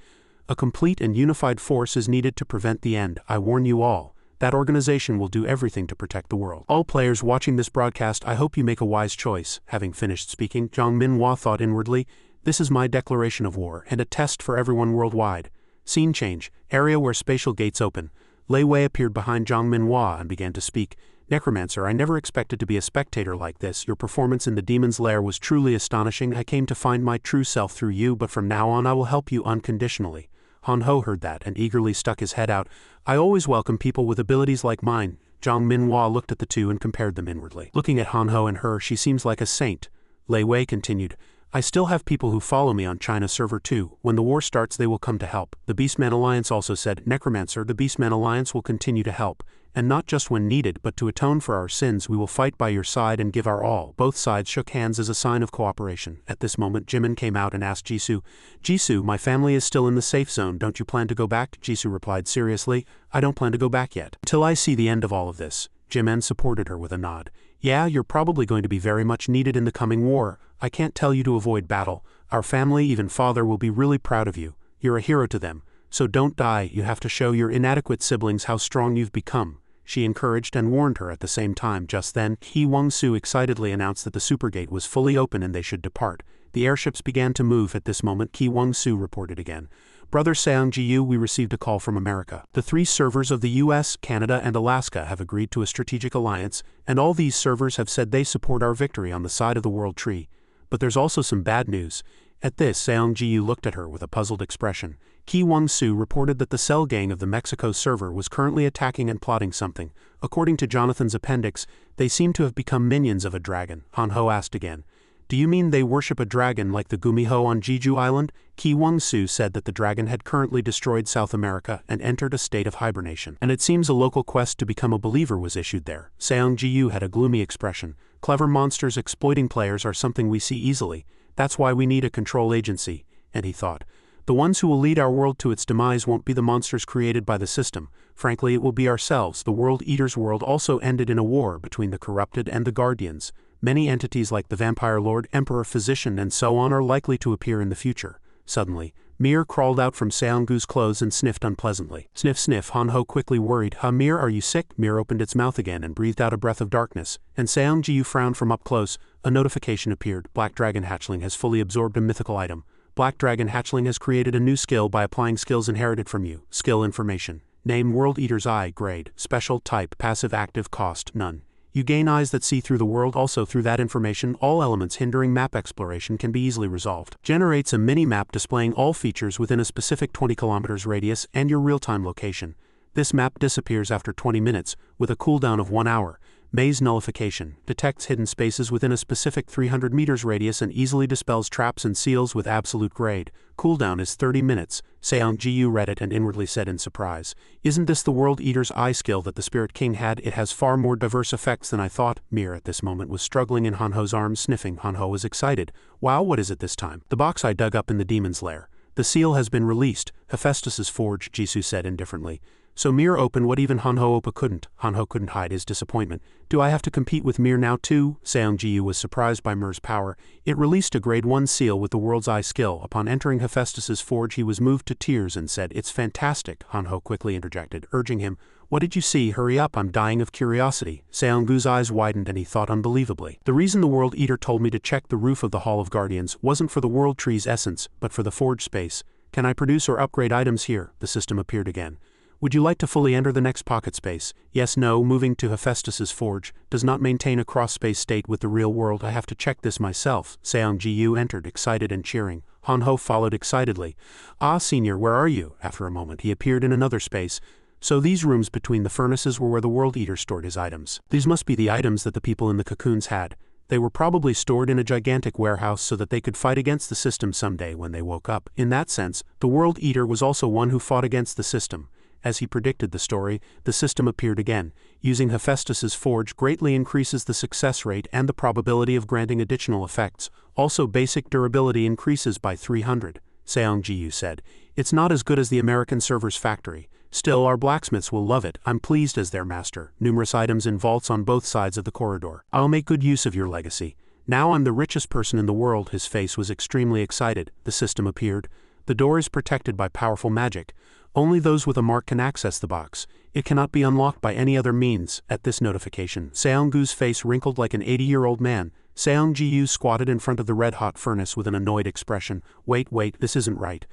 A: A complete and unified force is needed to prevent the end, I warn you all. That organization will do everything to protect the world. All players watching this broadcast, I hope you make a wise choice. Having finished speaking, Zhang Minhua thought inwardly, this is my declaration of war, and a test for everyone worldwide. Scene change, area where spatial gates open. Lei Wei appeared behind Zhang Minhua and began to speak. Necromancer, I never expected to be a spectator like this. Your performance in the demon's lair was truly astonishing. I came to find my true self through you, but from now on I will help you unconditionally. Han Ho heard that and eagerly stuck his head out. I always welcome people with abilities like mine. Zhang Minhua looked at the two and compared them inwardly. Looking at Han Ho and her, she seems like a saint. Lei Wei continued, I still have people who follow me on China server too. When the war starts they will come to help. The Beastman Alliance also said, Necromancer, the Beastman Alliance will continue to help. And not just when needed, but to atone for our sins we will fight by your side and give our all. Both sides shook hands as a sign of cooperation. At this moment Jimin came out and asked Jisoo, Jisoo, my family is still in the safe zone, don't you plan to go back? Jisoo replied seriously, I don't plan to go back yet. Until I see the end of all of this. Jimin supported her with a nod. Yeah, you're probably going to be very much needed in the coming war. I can't tell you to avoid battle. Our family, even father, will be really proud of you. You're a hero to them. So don't die, you have to show your inadequate siblings how strong you've become. She encouraged and warned her at the same time. Just then, He Wang-Su excitedly announced that the supergate was fully open and they should depart. The airships began to move. At this moment, Ki Wang-Su reported again. Brother Seong-Ji-Yu, we received a call from America. The 3 servers of the US, Canada, and Alaska have agreed to a strategic alliance, and all these servers have said they support our victory on the side of the world tree. But there's also some bad news. At this, Seong-Ji-Yu looked at her with a puzzled expression. Ki Wang-Su reported that the Cell Gang of the Mexico server was currently attacking and plotting something. According to Jonathan's appendix, they seem to have become minions of a dragon. Han Ho asked again. Do you mean they worship a dragon like the Gumiho on Jeju Island? Ki Wang-Su said that the dragon had currently destroyed South America and entered a state of hibernation. And it seems a local quest to become a believer was issued there. Seong-Ji-Yu had a gloomy expression. Clever monsters exploiting players are something we see easily. That's why we need a control agency. And he thought, the ones who will lead our world to its demise won't be the monsters created by the system. Frankly, it will be ourselves. The World Eater's world also ended in a war between the corrupted and the Guardians. Many entities like the Vampire Lord, Emperor, Physician, and so on are likely to appear in the future. Suddenly, Mir crawled out from Seong-Gu's clothes and sniffed unpleasantly. Sniff, sniff. Han Ho quickly worried. Mir, are you sick? Mir opened its mouth again and breathed out a breath of darkness, and Seong-Ji-Yu frowned from up close. A notification appeared. Black Dragon Hatchling has fully absorbed a mythical item. Black Dragon Hatchling has created a new skill by applying skills inherited from you. Skill information. Name World Eater's Eye. Grade. Special type. Passive active. Cost. None. You gain eyes that see through the world. Also through that information, all elements hindering map exploration can be easily resolved. Generates a mini-map displaying all features within a specific 20 kilometers radius and your real-time location. This map disappears after 20 minutes, with a cooldown of 1 hour. Maze Nullification. Detects hidden spaces within a specific 300 meters radius and easily dispels traps and seals with absolute grade. Cooldown is 30 minutes. Seong-Ji-Yu read it and inwardly said in surprise, Isn't this the World Eater's Eye skill that the Spirit King had? It has far more diverse effects than I thought. Mir at this moment was struggling in Han Ho's arms, sniffing. Han Ho was excited. Wow, what is it this time? The box I dug up in the demon's lair. The seal has been released. Hephaestus's forge, Jisoo said indifferently. So Mir opened what even Han Ho Opa couldn't. Han Ho couldn't hide his disappointment. Do I have to compete with Mir now too? Seong-Ji-Yu was surprised by Mir's power. It released a grade 1 seal with the World's Eye skill. Upon entering Hephaestus's forge he was moved to tears and said, It's fantastic. Han Ho quickly interjected, urging him, What did you see? Hurry up, I'm dying of curiosity. Seong-Gu's eyes widened and he thought unbelievably. The reason the World Eater told me to check the roof of the Hall of Guardians wasn't for the World Tree's essence, but for the forge space. Can I produce or upgrade items here? The system appeared again. Would you like to fully enter the next pocket space? Yes, no. Moving to Hephaestus's forge does not maintain a cross-space state with the real world. I have to check this myself. Seong-Ji-Yu entered, excited and cheering. Hanho followed excitedly. Ah, Senior, where are you? After a moment, he appeared in another space. So these rooms between the furnaces were where the World Eater stored his items. These must be the items that the people in the cocoons had. They were probably stored in a gigantic warehouse so that they could fight against the system someday when they woke up. In that sense, the World Eater was also one who fought against the system. As he predicted the story, the system appeared again. Using Hephaestus's forge greatly increases the success rate and the probability of granting additional effects. Also, basic durability increases by 300. Seong Ji-yu said. It's not as good as the American server's factory. Still, our blacksmiths will love it. I'm pleased as their master. Numerous items in vaults on both sides of the corridor. I'll make good use of your legacy. Now I'm the richest person in the world. His face was extremely excited. The system appeared. The door is protected by powerful magic. Only those with a mark can access the box. It cannot be unlocked by any other means. At this notification, Seong-gu's face wrinkled like an 80-year-old man. Seong Ji-yu squatted in front of the red-hot furnace with an annoyed expression. Wait, this isn't right.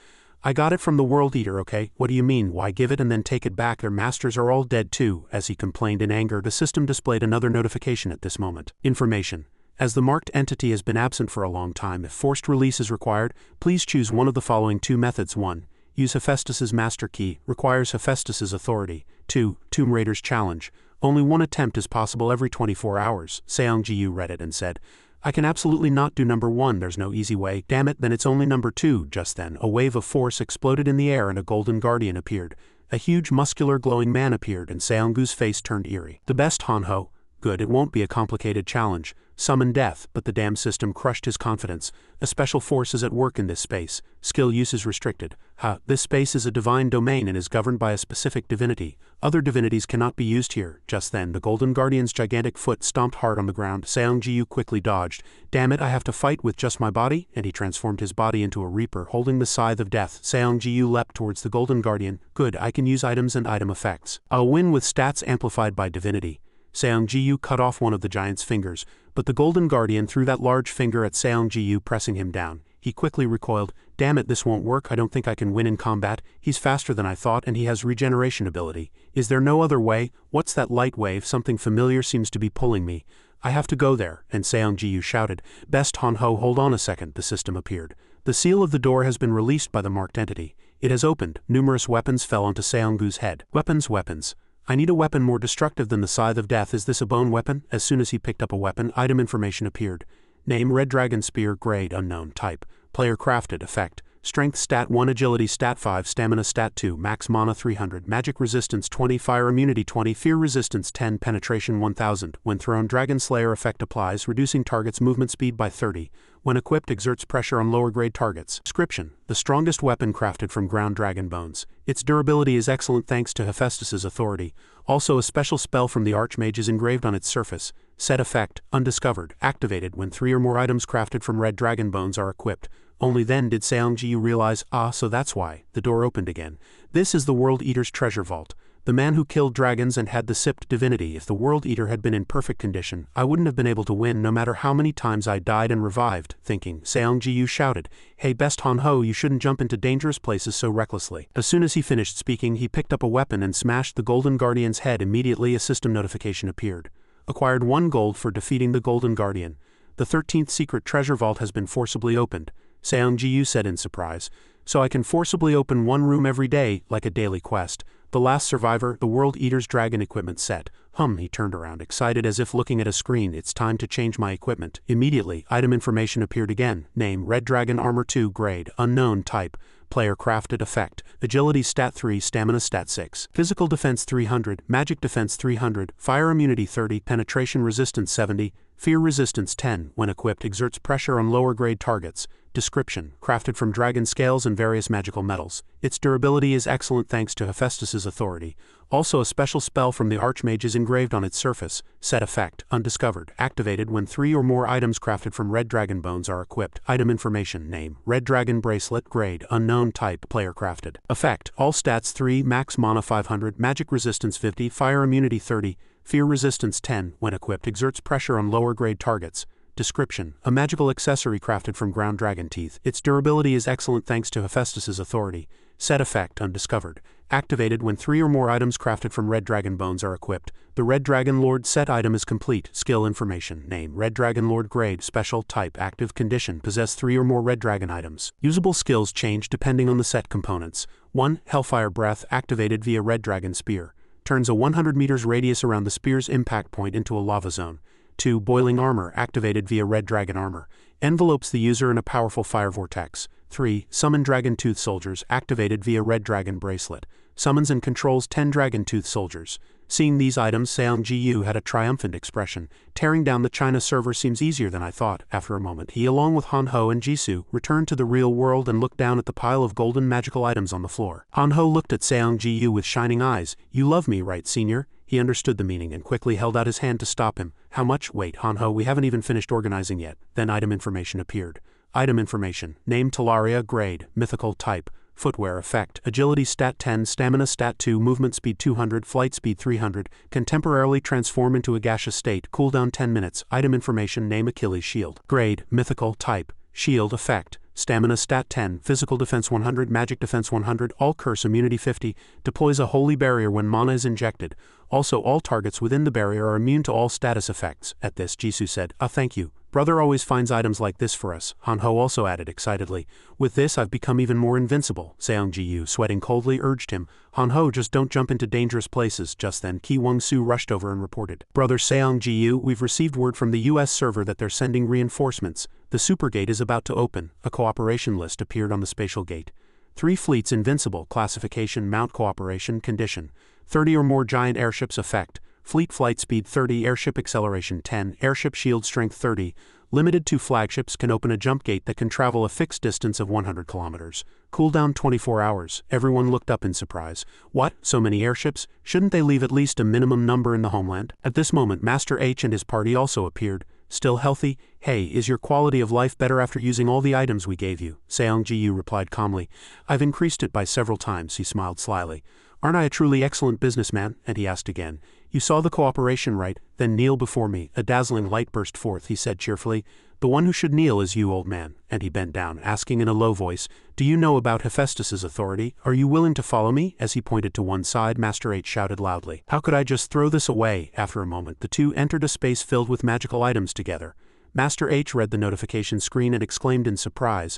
A: I got it from the World Eater, okay? What do you mean? Why give it and then take it back? Their masters are all dead too. As he complained in anger, the system displayed another notification at this moment. Information. As the marked entity has been absent for a long time, if forced release is required, please choose one of the following two methods. 1. Use Hephaestus's master key, requires Hephaestus's authority. 2. Tomb Raider's challenge. Only one attempt is possible every 24 hours. Seong Ji-yu read it and said, I can absolutely not do number 1, there's no easy way. Damn it, then it's only number 2. Just then, a wave of force exploded in the air and a golden guardian appeared. A huge, muscular, glowing man appeared and Seong-gu's face turned eerie. The best, Hanho. Good, it won't be a complicated challenge. Summon death, but the damn system crushed his confidence. A special force is at work in this space. Skill use is restricted. This space is a divine domain and is governed by a specific divinity. Other divinities cannot be used here. Just then, the Golden Guardian's gigantic foot stomped hard on the ground. Seong Ji-yu quickly dodged. Damn it, I have to fight with just my body? And he transformed his body into a reaper, holding the scythe of death. Seong Ji-yu leapt towards the Golden Guardian. Good, I can use items and item effects. I'll win with stats amplified by divinity. Seong Ji-yu cut off one of the giant's fingers, but the Golden Guardian threw that large finger at Seong Ji-yu, pressing him down. He quickly recoiled. Damn it, this won't work. I don't think I can win in combat. He's faster than I thought and he has regeneration ability. Is there no other way? What's that light wave? Something familiar seems to be pulling me. I have to go there. And Seong Ji-yu shouted. Best Hanho, hold on a second. The system appeared. The seal of the door has been released by the marked entity. It has opened. Numerous weapons fell onto Seong-gu's head. Weapons. I need a weapon more destructive than the Scythe of Death. Is this a bone weapon? As soon as he picked up a weapon, item information appeared. Name Red Dragon Spear, grade unknown, type. Player crafted, effect. Strength stat 1, agility stat 5, stamina stat 2, max mana 300, magic resistance 20, fire immunity 20, fear resistance 10, penetration 1000. When thrown, Dragon Slayer effect applies, reducing target's movement speed by 30. When equipped, exerts pressure on lower grade targets. Description: the strongest weapon crafted from ground dragon bones. Its durability is excellent thanks to Hephaestus's authority. Also, a special spell from the Archmage is engraved on its surface. Set effect, undiscovered, activated when 3 or more items crafted from red dragon bones are equipped. Only then did Seong Ji-yu realize, so that's why. The door opened again. This is the World Eater's treasure vault. The man who killed dragons and had the sipped divinity. If the World Eater had been in perfect condition, I wouldn't have been able to win no matter how many times I died and revived. Thinking, Seong Ji-yu shouted, Hey best Hanho, you shouldn't jump into dangerous places so recklessly. As soon as he finished speaking, he picked up a weapon and smashed the Golden Guardian's head. Immediately a system notification appeared. Acquired 1 gold for defeating the Golden Guardian. The 13th secret treasure vault has been forcibly opened. Seong Ji-yu said in surprise. So I can forcibly open 1 room every day, like a daily quest. The last survivor, the World Eater's dragon equipment set. He turned around, excited as if looking at a screen. It's time to change my equipment. Immediately, item information appeared again. Name, Red Dragon Armor 2, grade, unknown, type. Player crafted, effect. Agility stat 3, stamina stat 6. Physical defense 300, magic defense 300, fire immunity 30, penetration resistance 70, fear resistance 10. When equipped, exerts pressure on lower grade targets. Description: crafted from dragon scales and various magical metals. Its durability is excellent thanks to Hephaestus's authority. Also, a special spell from the Archmage is engraved on its surface. Set effect, undiscovered, activated when 3 or more items crafted from red dragon bones are equipped. Item information: name, Red Dragon Bracelet, grade, unknown, type, player crafted. Effect: all stats 3, max mana 500, magic resistance 50, fire immunity 30, fear resistance 10. When equipped, exerts pressure on lower grade targets. Description: a magical accessory crafted from ground dragon teeth. Its durability is excellent thanks to Hephaestus's authority. Set effect, undiscovered. activated when 3 or more items crafted from red dragon bones are equipped. The Red Dragon Lord set item is complete. Skill information. Name, Red Dragon Lord. Grade, special, type, active, condition, possess 3 or more red dragon items. Usable skills change depending on the set components. 1. Hellfire Breath, activated via Red Dragon Spear. Turns a 100 meters radius around the spear's impact point into a lava zone. 2. Boiling Armor, activated via Red Dragon Armor. Envelopes the user in a powerful fire vortex. 3. Summon Dragon Tooth Soldiers, activated via Red Dragon Bracelet. Summons and controls 10 Dragon Tooth Soldiers. Seeing these items, Seong Ji-yu had a triumphant expression. Tearing down the China server seems easier than I thought. After a moment, he, along with Han Ho and Jisoo, returned to the real world and looked down at the pile of golden magical items on the floor. Han Ho looked at Seong Ji-yu with shining eyes. You love me, right, senior? He understood the meaning and quickly held out his hand to stop him. How much? Wait, Han Ho, we haven't even finished organizing yet. Then item information appeared. Item information. Name Talaria. Grade. Mythical. Type. Footwear. Effect. Agility stat 10, Stamina stat 2, Movement speed 200, Flight speed 300, can temporarily transform into a gaseous state, cooldown 10 minutes. Item information. Name Achilles Shield. Grade. Mythical. Type. Shield. Effect. Stamina stat 10, Physical defense 100, Magic defense 100, all curse immunity 50, deploys a holy barrier when mana is injected. Also, all targets within the barrier are immune to all status effects. At this, Jisoo said, thank you. Brother always finds items like this for us, Han Ho also added excitedly. With this I've become even more invincible, Seong Ji-yu, sweating coldly, urged him. Han Ho, just don't jump into dangerous places. Just then, Ki Wong-soo rushed over and reported. Brother Seong Ji-yu, we've received word from the US server that they're sending reinforcements. The Supergate is about to open. A cooperation list appeared on the spatial gate. 3 fleets invincible, classification, mount cooperation, condition. 30 or more giant airships effect. Fleet flight speed 30, airship acceleration 10, airship shield strength 30, limited to flagships can open a jump gate that can travel a fixed distance of 100 kilometers. Cooldown 24 hours. Everyone looked up in surprise. What? So many airships? Shouldn't they leave at least a minimum number in the homeland? At this moment, Master H and his party also appeared. Still healthy? Hey, is your quality of life better after using all the items we gave you? Seong Ji-yu replied calmly. I've increased it by several times, he smiled slyly. Aren't I a truly excellent businessman? And he asked again. You saw the cooperation, right? Then kneel before me. A dazzling light burst forth, he said cheerfully. The one who should kneel is you, old man. And he bent down, asking in a low voice, do you know about Hephaestus's authority? Are you willing to follow me? As he pointed to one side, Master H shouted loudly. How could I just throw this away? After a moment, the two entered a space filled with magical items together. Master H read the notification screen and exclaimed in surprise.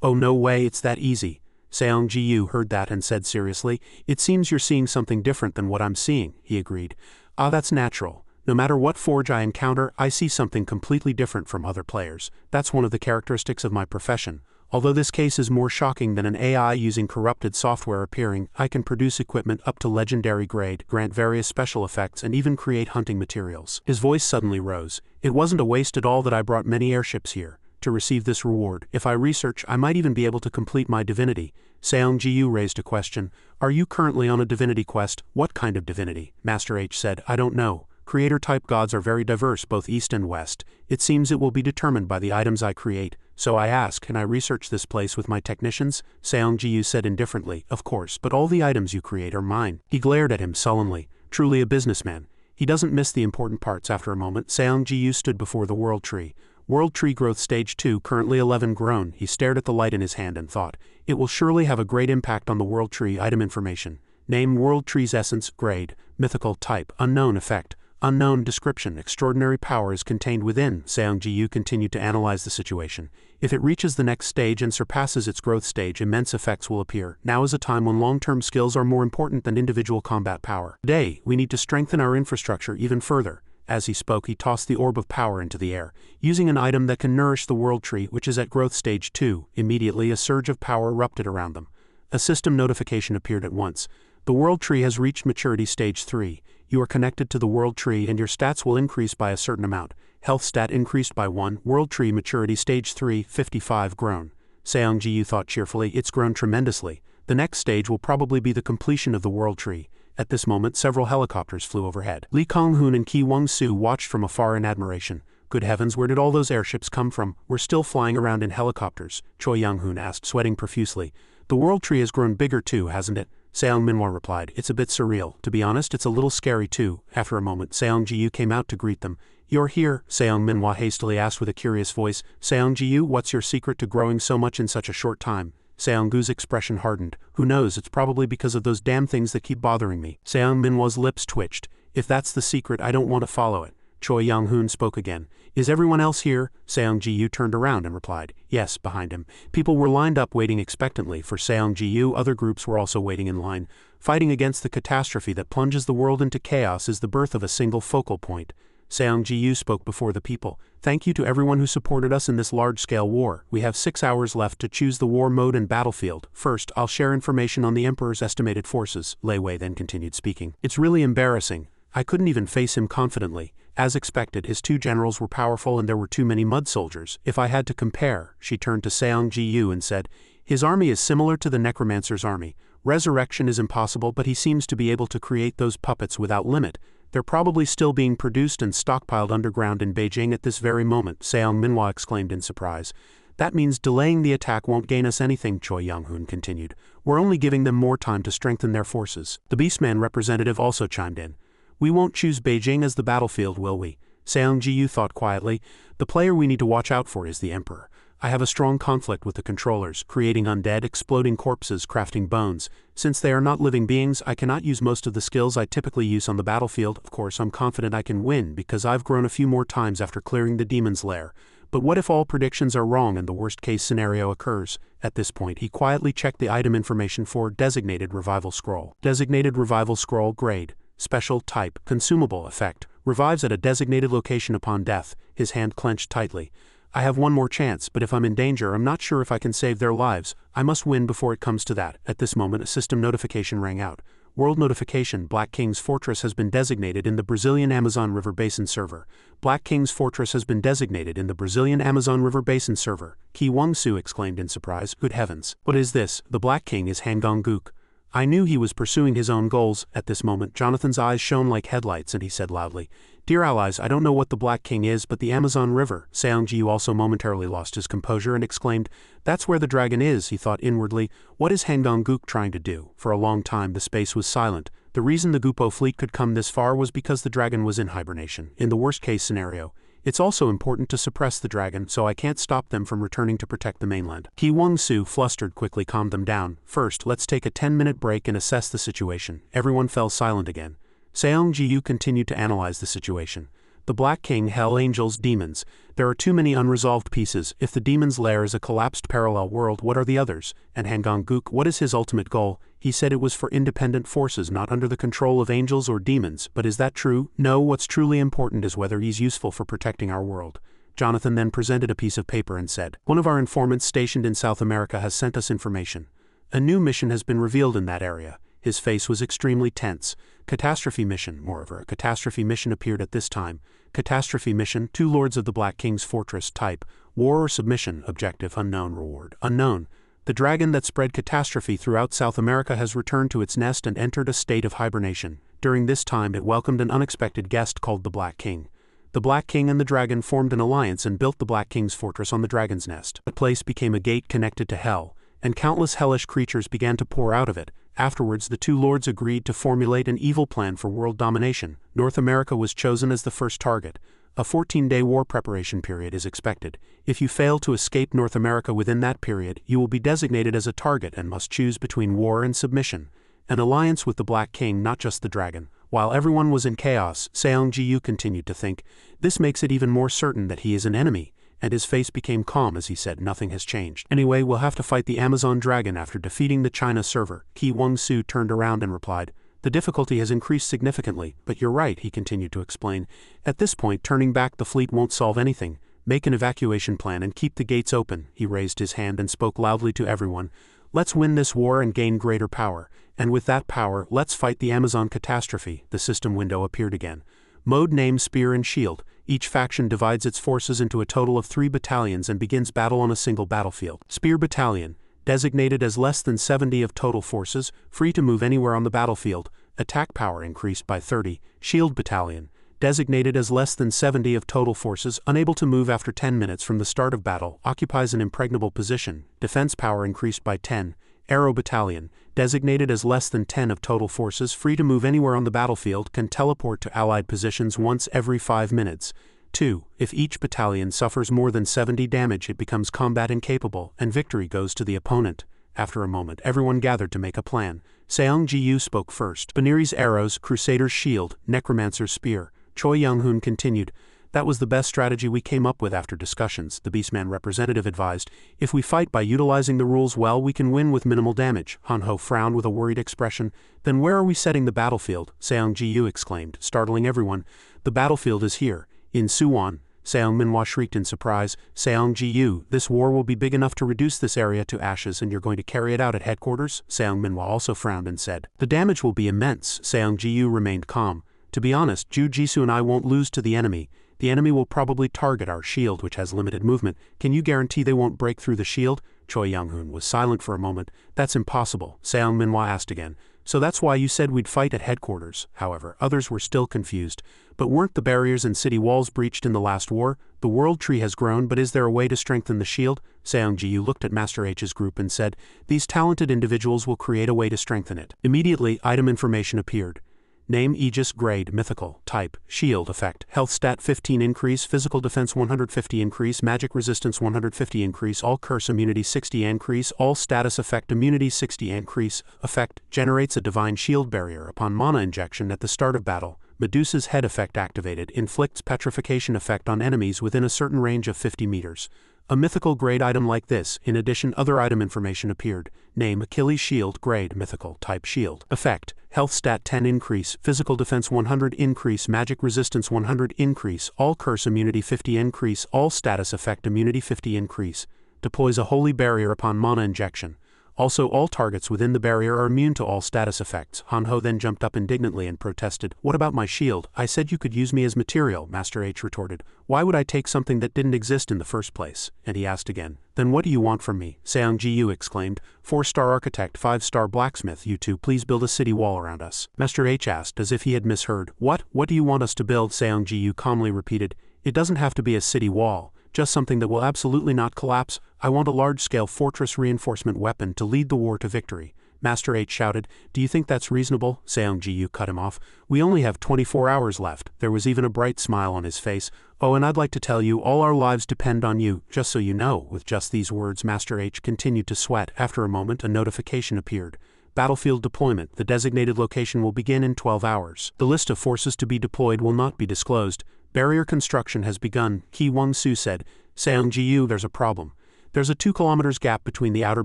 A: Oh, no way, it's that easy. Seong Ji-yu heard that and said seriously, it seems you're seeing something different than what I'm seeing, he agreed. That's natural. No matter what forge I encounter, I see something completely different from other players. That's one of the characteristics of my profession. Although this case is more shocking than an AI using corrupted software appearing, I can produce equipment up to legendary grade, grant various special effects, and even create hunting materials. His voice suddenly rose. It wasn't a waste at all that I brought many airships here to receive this reward. If I research, I might even be able to complete my divinity. Seong Ji-yu raised a question. Are you currently on a divinity quest? What kind of divinity? Master H said, I don't know. Creator-type gods are very diverse both east and west. It seems it will be determined by the items I create. So I ask, can I research this place with my technicians? Seong Ji-yu said indifferently, of course, but all the items you create are mine. He glared at him sullenly. Truly a businessman. He doesn't miss the important parts. After a moment, Seong Ji-yu stood before the World Tree. World Tree Growth Stage 2, currently 11 grown. He stared at the light in his hand and thought, it will surely have a great impact on the World Tree. Item information. Name World Tree's essence, grade, mythical, type, unknown, effect, unknown, description, extraordinary power is contained within. Seong Ji-yu continued to analyze the situation. If it reaches the next stage and surpasses its growth stage, immense effects will appear. Now is a time when long-term skills are more important than individual combat power. Today, we need to strengthen our infrastructure even further. As he spoke, he tossed the orb of power into the air, using an item that can nourish the World Tree, which is at growth stage 2. Immediately, a surge of power erupted around them. A system notification appeared at once. The World Tree has reached maturity stage 3. You are connected to the World Tree and your stats will increase by a certain amount. Health stat increased by 1. World Tree maturity stage 3, 55 grown. Seong Ji-yu thought cheerfully, it's grown tremendously. The next stage will probably be the completion of the World Tree. At this moment, several helicopters flew overhead. Lee Kong-hoon and Ki Wong-soo watched from afar in admiration. Good heavens, where did all those airships come from? We're still flying around in helicopters, Choi Young-hoon asked, sweating profusely. The World Tree has grown bigger too, hasn't it? Seong Minhwa replied, it's a bit surreal. To be honest, it's a little scary too. After a moment, Seong Ji-yu came out to greet them. You're here, Seong Minhwa hastily asked with a curious voice. Seong Ji-yu, what's your secret to growing so much in such a short time? Seonggu's expression hardened. Who knows, it's probably because of those damn things that keep bothering me. Seong Minhwa's lips twitched. If that's the secret, I don't want to follow it. Choi Young-hoon spoke again. Is everyone else here? Seong Ji-yu turned around and replied. Yes, behind him. People were lined up waiting expectantly for Seong Ji-yu. Other groups were also waiting in line. Fighting against the catastrophe that plunges the world into chaos is the birth of a single focal point. Seong Ji-yu spoke before the people. Thank you to everyone who supported us in this large-scale war. We have 6 hours left to choose the war mode and battlefield. First, I'll share information on the Emperor's estimated forces. Lei Wei then continued speaking. It's really embarrassing. I couldn't even face him confidently. As expected, his 2 generals were powerful and there were too many mud soldiers. If I had to compare, she turned to Seong Ji-yu and said, his army is similar to the Necromancer's army. Resurrection is impossible, but he seems to be able to create those puppets without limit. They're probably still being produced and stockpiled underground in Beijing at this very moment, Seong Minhwa exclaimed in surprise. That means delaying the attack won't gain us anything, Choi Young-hoon continued. We're only giving them more time to strengthen their forces. The Beastman representative also chimed in. We won't choose Beijing as the battlefield, will we? Seong Ji-yu thought quietly. The player we need to watch out for is the Emperor. I have a strong conflict with the controllers, creating undead, exploding corpses, crafting bones. Since they are not living beings, I cannot use most of the skills I typically use on the battlefield. Of course, I'm confident I can win because I've grown a few more times after clearing the demon's lair. But what if all predictions are wrong and the worst-case scenario occurs? At this point, he quietly checked the item information for Designated Revival Scroll. Designated Revival Scroll grade. Special type, consumable effect, revives at a designated location upon death. His hand clenched tightly. I have one more chance, but if I'm in danger, I'm not sure if I can save their lives. I must win before it comes to that. At this moment, a system notification rang out. World notification: Black King's Fortress has been designated in the Brazilian Amazon River Basin server. Black King's Fortress has been designated in the Brazilian Amazon River Basin server. Ki Wong-su exclaimed in surprise. Good heavens. What is this? The Black King is Han Gong-guk. I knew he was pursuing his own goals. At this moment, Jonathan's eyes shone like headlights and he said loudly, Dear allies, I don't know what the Black King is, but the Amazon River. Seong Ji-yu also momentarily lost his composure and exclaimed, That's where the dragon is, he thought inwardly. What is Han Gong-guk trying to do? For a long time the space was silent. The reason the Gupo fleet could come this far was because the dragon was in hibernation. In the worst-case scenario, it's also important to suppress the dragon, so I can't stop them from returning to protect the mainland. Ki Wong-su, flustered, quickly calmed them down. First, let's take a 10-minute break and assess the situation. Everyone fell silent again. Seong Ji-yu continued to analyze the situation. The Black King, Hell Angels, Demons. There are too many unresolved pieces. If the demon's lair is a collapsed parallel world, what are the others? And Han Gong-guk, what is his ultimate goal? He said it was for independent forces not under the control of angels or demons, but is that true? No, what's truly important is whether he's useful for protecting our world. Jonathan then presented a piece of paper and said, One of our informants stationed in South America has sent us information. A new mission has been revealed in that area. His face was extremely tense. Catastrophe mission, moreover, a catastrophe mission appeared at this time. Catastrophe mission, 2 Lords of the Black King's Fortress, type, war or submission, objective, unknown, reward, unknown. The dragon that spread catastrophe throughout South America has returned to its nest and entered a state of hibernation. During this time it welcomed an unexpected guest called the Black King. The Black King and the dragon formed an alliance and built the Black King's Fortress on the dragon's nest. The place became a gate connected to hell, and countless hellish creatures began to pour out of it. Afterwards, the 2 lords agreed to formulate an evil plan for world domination. North America was chosen as the first target. A 14-day war preparation period is expected. If you fail to escape North America within that period, you will be designated as a target and must choose between war and submission. An alliance with the Black King, not just the dragon. While everyone was in chaos, Seong Ji-yu continued to think, this makes it even more certain that he is an enemy. And his face became calm as he said, nothing has changed. Anyway, we'll have to fight the Amazon dragon after defeating the China server. Ki Wong-su turned around and replied, The difficulty has increased significantly, but you're right, he continued to explain. At this point, turning back the fleet won't solve anything. Make an evacuation plan and keep the gates open. He raised his hand and spoke loudly to everyone. Let's win this war and gain greater power. And with that power, let's fight the Amazon catastrophe. The system window appeared again. Mode name Spear and Shield. Each faction divides its forces into a total of 3 battalions and begins battle on a single battlefield. Spear Battalion. Designated as less than 70 of total forces, free to move anywhere on the battlefield. Attack power increased by 30. Shield Battalion. Designated as less than 70 of total forces, unable to move after 10 minutes from the start of battle, occupies an impregnable position. Defense power increased by 10. Arrow Battalion. Designated as less than 10 of total forces, free to move anywhere on the battlefield, can teleport to allied positions once every 5 minutes. 2. If each battalion suffers more than 70 damage, it becomes combat incapable, and victory goes to the opponent. After a moment, everyone gathered to make a plan. Seong Ji-yu spoke first. Baniri's arrows, Crusader's shield, Necromancer's spear. Choi Young-hoon continued. That was the best strategy we came up with after discussions, the Beastman representative advised. If we fight by utilizing the rules well, we can win with minimal damage. Han-ho frowned with a worried expression. Then where are we setting the battlefield? Seong Ji-yu exclaimed, startling everyone. The battlefield is here, in Suwon. Seong Minhwa shrieked in surprise. Seong Ji-yu, this war will be big enough to reduce this area to ashes and you're going to carry it out at headquarters? Seong Minhwa also frowned and said. The damage will be immense. Seong Ji-yu remained calm. To be honest, Ju Jisoo and I won't lose to the enemy. The enemy will probably target our shield, which has limited movement. Can you guarantee they won't break through the shield? Choi Young-hoon was silent for a moment. That's impossible, Seong Minhwa asked again. So that's why you said we'd fight at headquarters. However, others were still confused. But weren't the barriers and city walls breached in the last war? The world tree has grown, but is there a way to strengthen the shield? Seong Ji-yu looked at Master H's group and said, these talented individuals will create a way to strengthen it. Immediately, item information appeared. Name Aegis grade mythical type shield effect health stat 15 increase physical defense 150 increase magic resistance 150 increase all curse immunity 60 increase all status effect immunity 60 increase effect generates a divine shield barrier upon mana injection at the start of battle. Medusa's head effect activated inflicts petrification effect on enemies within a certain range of 50 meters. A mythical grade item like this. In addition, other item information appeared. Name Achilles shield grade mythical type shield effect health stat 10 increase physical defense 100 increase magic resistance 100 increase all curse immunity 50 increase all status effect immunity 50 increase deploys a holy barrier upon mana injection. Also, all targets within the barrier are immune to all status effects. Han-ho then jumped up indignantly and protested. What about my shield? I said you could use me as material, Master H retorted. Why would I take something that didn't exist in the first place? And he asked again. Then what do you want from me? Seong Ji-yu exclaimed. 4-star architect, 5-star blacksmith, you two please build a city wall around us. Master H asked as if he had misheard. What do you want us to build? Seong Ji-yu calmly repeated. It doesn't have to be a city wall. Just something that will absolutely not collapse. I want a large-scale fortress reinforcement weapon to lead the war to victory. Master H shouted, do you think that's reasonable? Seong Ji-yu cut him off. We only have 24 hours left. There was even a bright smile on his face. Oh, and I'd like to tell you, all our lives depend on you, just so you know. With just these words, Master H continued to sweat. After a moment, a notification appeared. Battlefield deployment. The designated location will begin in 12 hours. The list of forces to be deployed will not be disclosed. Barrier construction has begun, Ki Wong-soo said. Seong Ji-yu, there's a problem. There's a 2 kilometers gap between the outer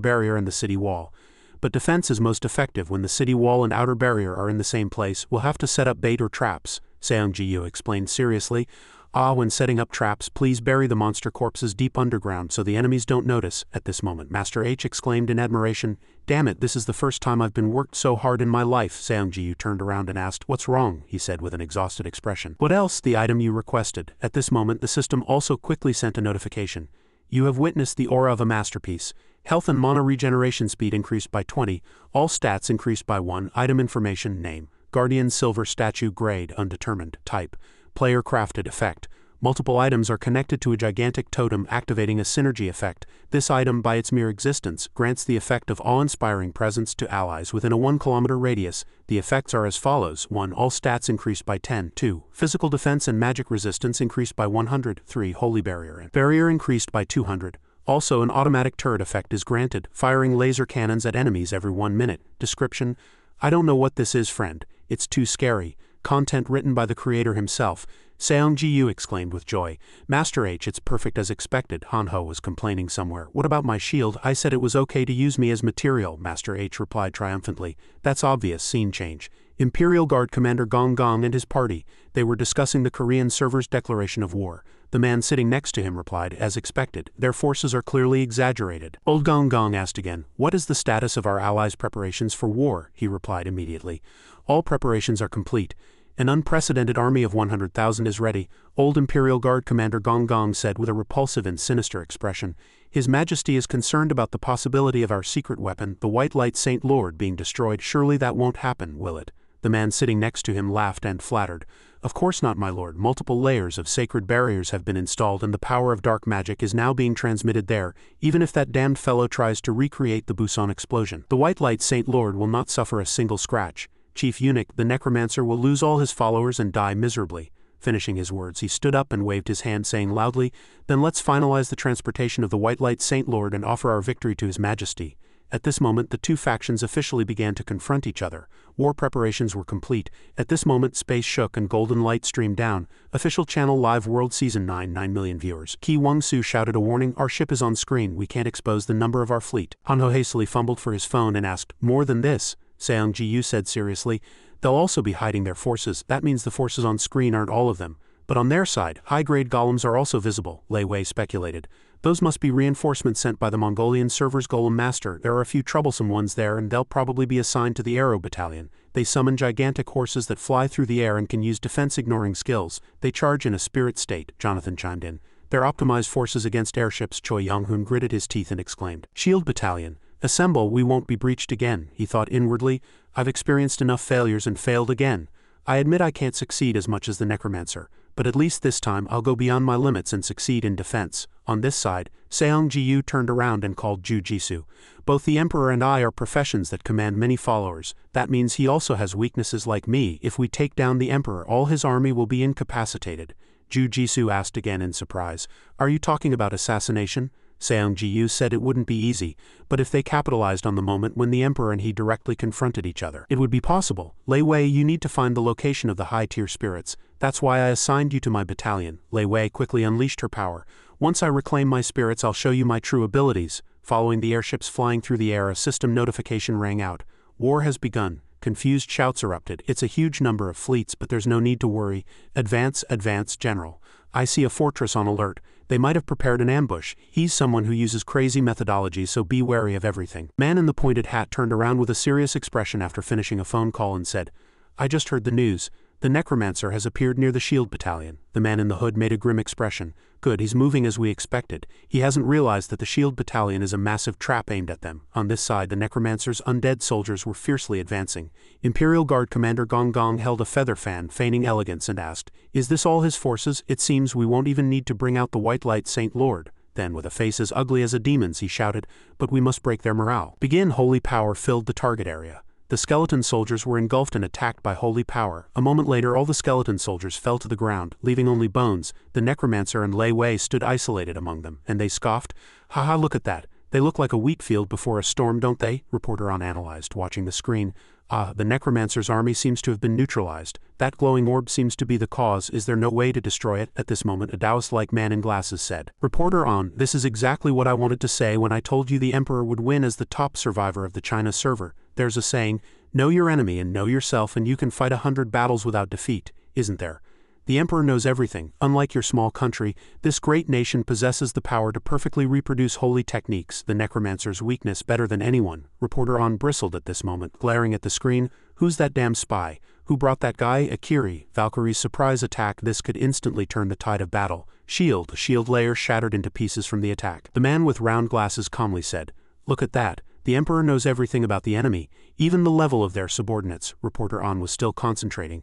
A: barrier and the city wall. But defense is most effective when the city wall and outer barrier are in the same place. We'll have to set up bait or traps, Seong Ji-yu explained seriously. When setting up traps, please bury the monster corpses deep underground so the enemies don't notice. At this moment, Master H exclaimed in admiration. Damn it, this is the first time I've been worked so hard in my life. Seong Ji-yu turned around and asked, what's wrong? He said with an exhausted expression. What else? The item you requested. At this moment, the system also quickly sent a notification. You have witnessed the aura of a masterpiece. Health and mana regeneration speed increased by 20. All stats increased by 1. Item information, name. Guardian silver statue grade undetermined. Type. Player crafted effect. Multiple items are connected to a gigantic totem activating a synergy effect. This item, by its mere existence, grants the effect of awe-inspiring presence to allies within a 1 kilometer radius. The effects are as follows. 1. All stats increased by 10. 2. Physical defense and magic resistance increased by 100. 3. Holy barrier and barrier increased by 200. Also, an automatic turret effect is granted, firing laser cannons at enemies every 1 minute. Description: I don't know what this is, friend. It's too scary. Content written by the creator himself. Seong Ji-yu exclaimed with joy. Master H, it's perfect as expected. Han-ho was complaining somewhere. What about my shield? I said it was okay to use me as material, Master H replied triumphantly. That's obvious. Scene change. Imperial Guard Commander Gong Gong and his party. They were discussing the Korean server's declaration of war. The man sitting next to him replied, as expected, their forces are clearly exaggerated. Old Gong Gong asked again, what is the status of our allies' preparations for war? He replied immediately. All preparations are complete. An unprecedented army of 100,000 is ready, Old Imperial Guard Commander Gong Gong said with a repulsive and sinister expression. His Majesty is concerned about the possibility of our secret weapon, the White Light Saint Lord, being destroyed. Surely that won't happen, will it? The man sitting next to him laughed and flattered. Of course not, my lord. Multiple layers of sacred barriers have been installed and the power of dark magic is now being transmitted there, even if that damned fellow tries to recreate the Busan explosion. The White Light Saint Lord will not suffer a single scratch. Chief Eunuch, the Necromancer, will lose all his followers and die miserably. Finishing his words, he stood up and waved his hand, saying loudly, Then let's finalize the transportation of the White Light Saint Lord and offer our victory to His Majesty. At this moment the two factions officially began to confront each other. War preparations were complete. At this moment space shook and golden light streamed down. Official channel live world season 9 million viewers. Ki Wong-Su shouted a warning, "Our ship is on screen, we can't expose the number of our fleet." Han-Ho hastily fumbled for his phone and asked, "More than this?" Seong-Ji-Yu said seriously, "They'll also be hiding their forces. That means the forces on screen aren't all of them. But on their side, high-grade golems are also visible," Lei Wei speculated. "Those must be reinforcements sent by the Mongolian server's golem master. There are a few troublesome ones there and they'll probably be assigned to the Arrow Battalion. They summon gigantic horses that fly through the air and can use defense-ignoring skills. They charge in a spirit state," Jonathan chimed in. "They're optimized forces against airships," Choi Young-hoon gritted his teeth and exclaimed. "Shield Battalion. Assemble, we won't be breached again," he thought inwardly. "I've experienced enough failures and failed again. I admit I can't succeed as much as the Necromancer, but at least this time I'll go beyond my limits and succeed in defense." On this side, Seong-Ji-Yu turned around and called Ju Jisoo. "Both the Emperor and I are professions that command many followers. That means he also has weaknesses like me. If we take down the Emperor, all his army will be incapacitated." Ju Jisoo asked again in surprise, "Are you talking about assassination?" Seong-Ji-Yu said it wouldn't be easy, but if they capitalized on the moment when the Emperor and he directly confronted each other, it would be possible. "Lei Wei, you need to find the location of the high-tier spirits. That's why I assigned you to my battalion." Lei Wei quickly unleashed her power. "Once I reclaim my spirits, I'll show you my true abilities." Following the airships flying through the air, a system notification rang out. "War has begun." Confused shouts erupted. "It's a huge number of fleets, but there's no need to worry. Advance, advance, General. I see a fortress on alert. They might have prepared an ambush. He's someone who uses crazy methodology, so be wary of everything." Man in the pointed hat turned around with a serious expression after finishing a phone call and said, "I just heard the news. The Necromancer has appeared near the Shield Battalion." The man in the hood made a grim expression. "Good, he's moving as we expected. He hasn't realized that the Shield Battalion is a massive trap aimed at them." On this side, the Necromancer's undead soldiers were fiercely advancing. Imperial Guard Commander Gong Gong held a feather fan, feigning elegance, and asked, "Is this all his forces? It seems we won't even need to bring out the White Light Saint Lord." Then, with a face as ugly as a demon's, he shouted, "But we must break their morale." Begin. Holy power filled the target area. The skeleton soldiers were engulfed and attacked by holy power. A moment later, all the skeleton soldiers fell to the ground, leaving only bones. The Necromancer and Lei Wei stood isolated among them, and they scoffed. "Haha, look at that. They look like a wheat field before a storm, don't they?" Reporter On analyzed, watching the screen. "Ah, the Necromancer's army seems to have been neutralized. That glowing orb seems to be the cause. Is there no way to destroy it?" At this moment, a Taoist-like man in glasses said. Reporter On, "This is exactly what I wanted to say when I told you the Emperor would win as the top survivor of the China server. There's a saying, know your enemy and know yourself and you can fight 100 battles without defeat, isn't there? The Emperor knows everything. Unlike your small country, this great nation possesses the power to perfectly reproduce holy techniques, the Necromancer's weakness better than anyone." Reporter On bristled at this moment, glaring at the screen. "Who's that damn spy? Who brought that guy? Akiri, Valkyrie's surprise attack. This could instantly turn the tide of battle. Shield." Shield layer shattered into pieces from the attack. The man with round glasses calmly said, "Look at that. The Emperor knows everything about the enemy, even the level of their subordinates." Reporter On was still concentrating.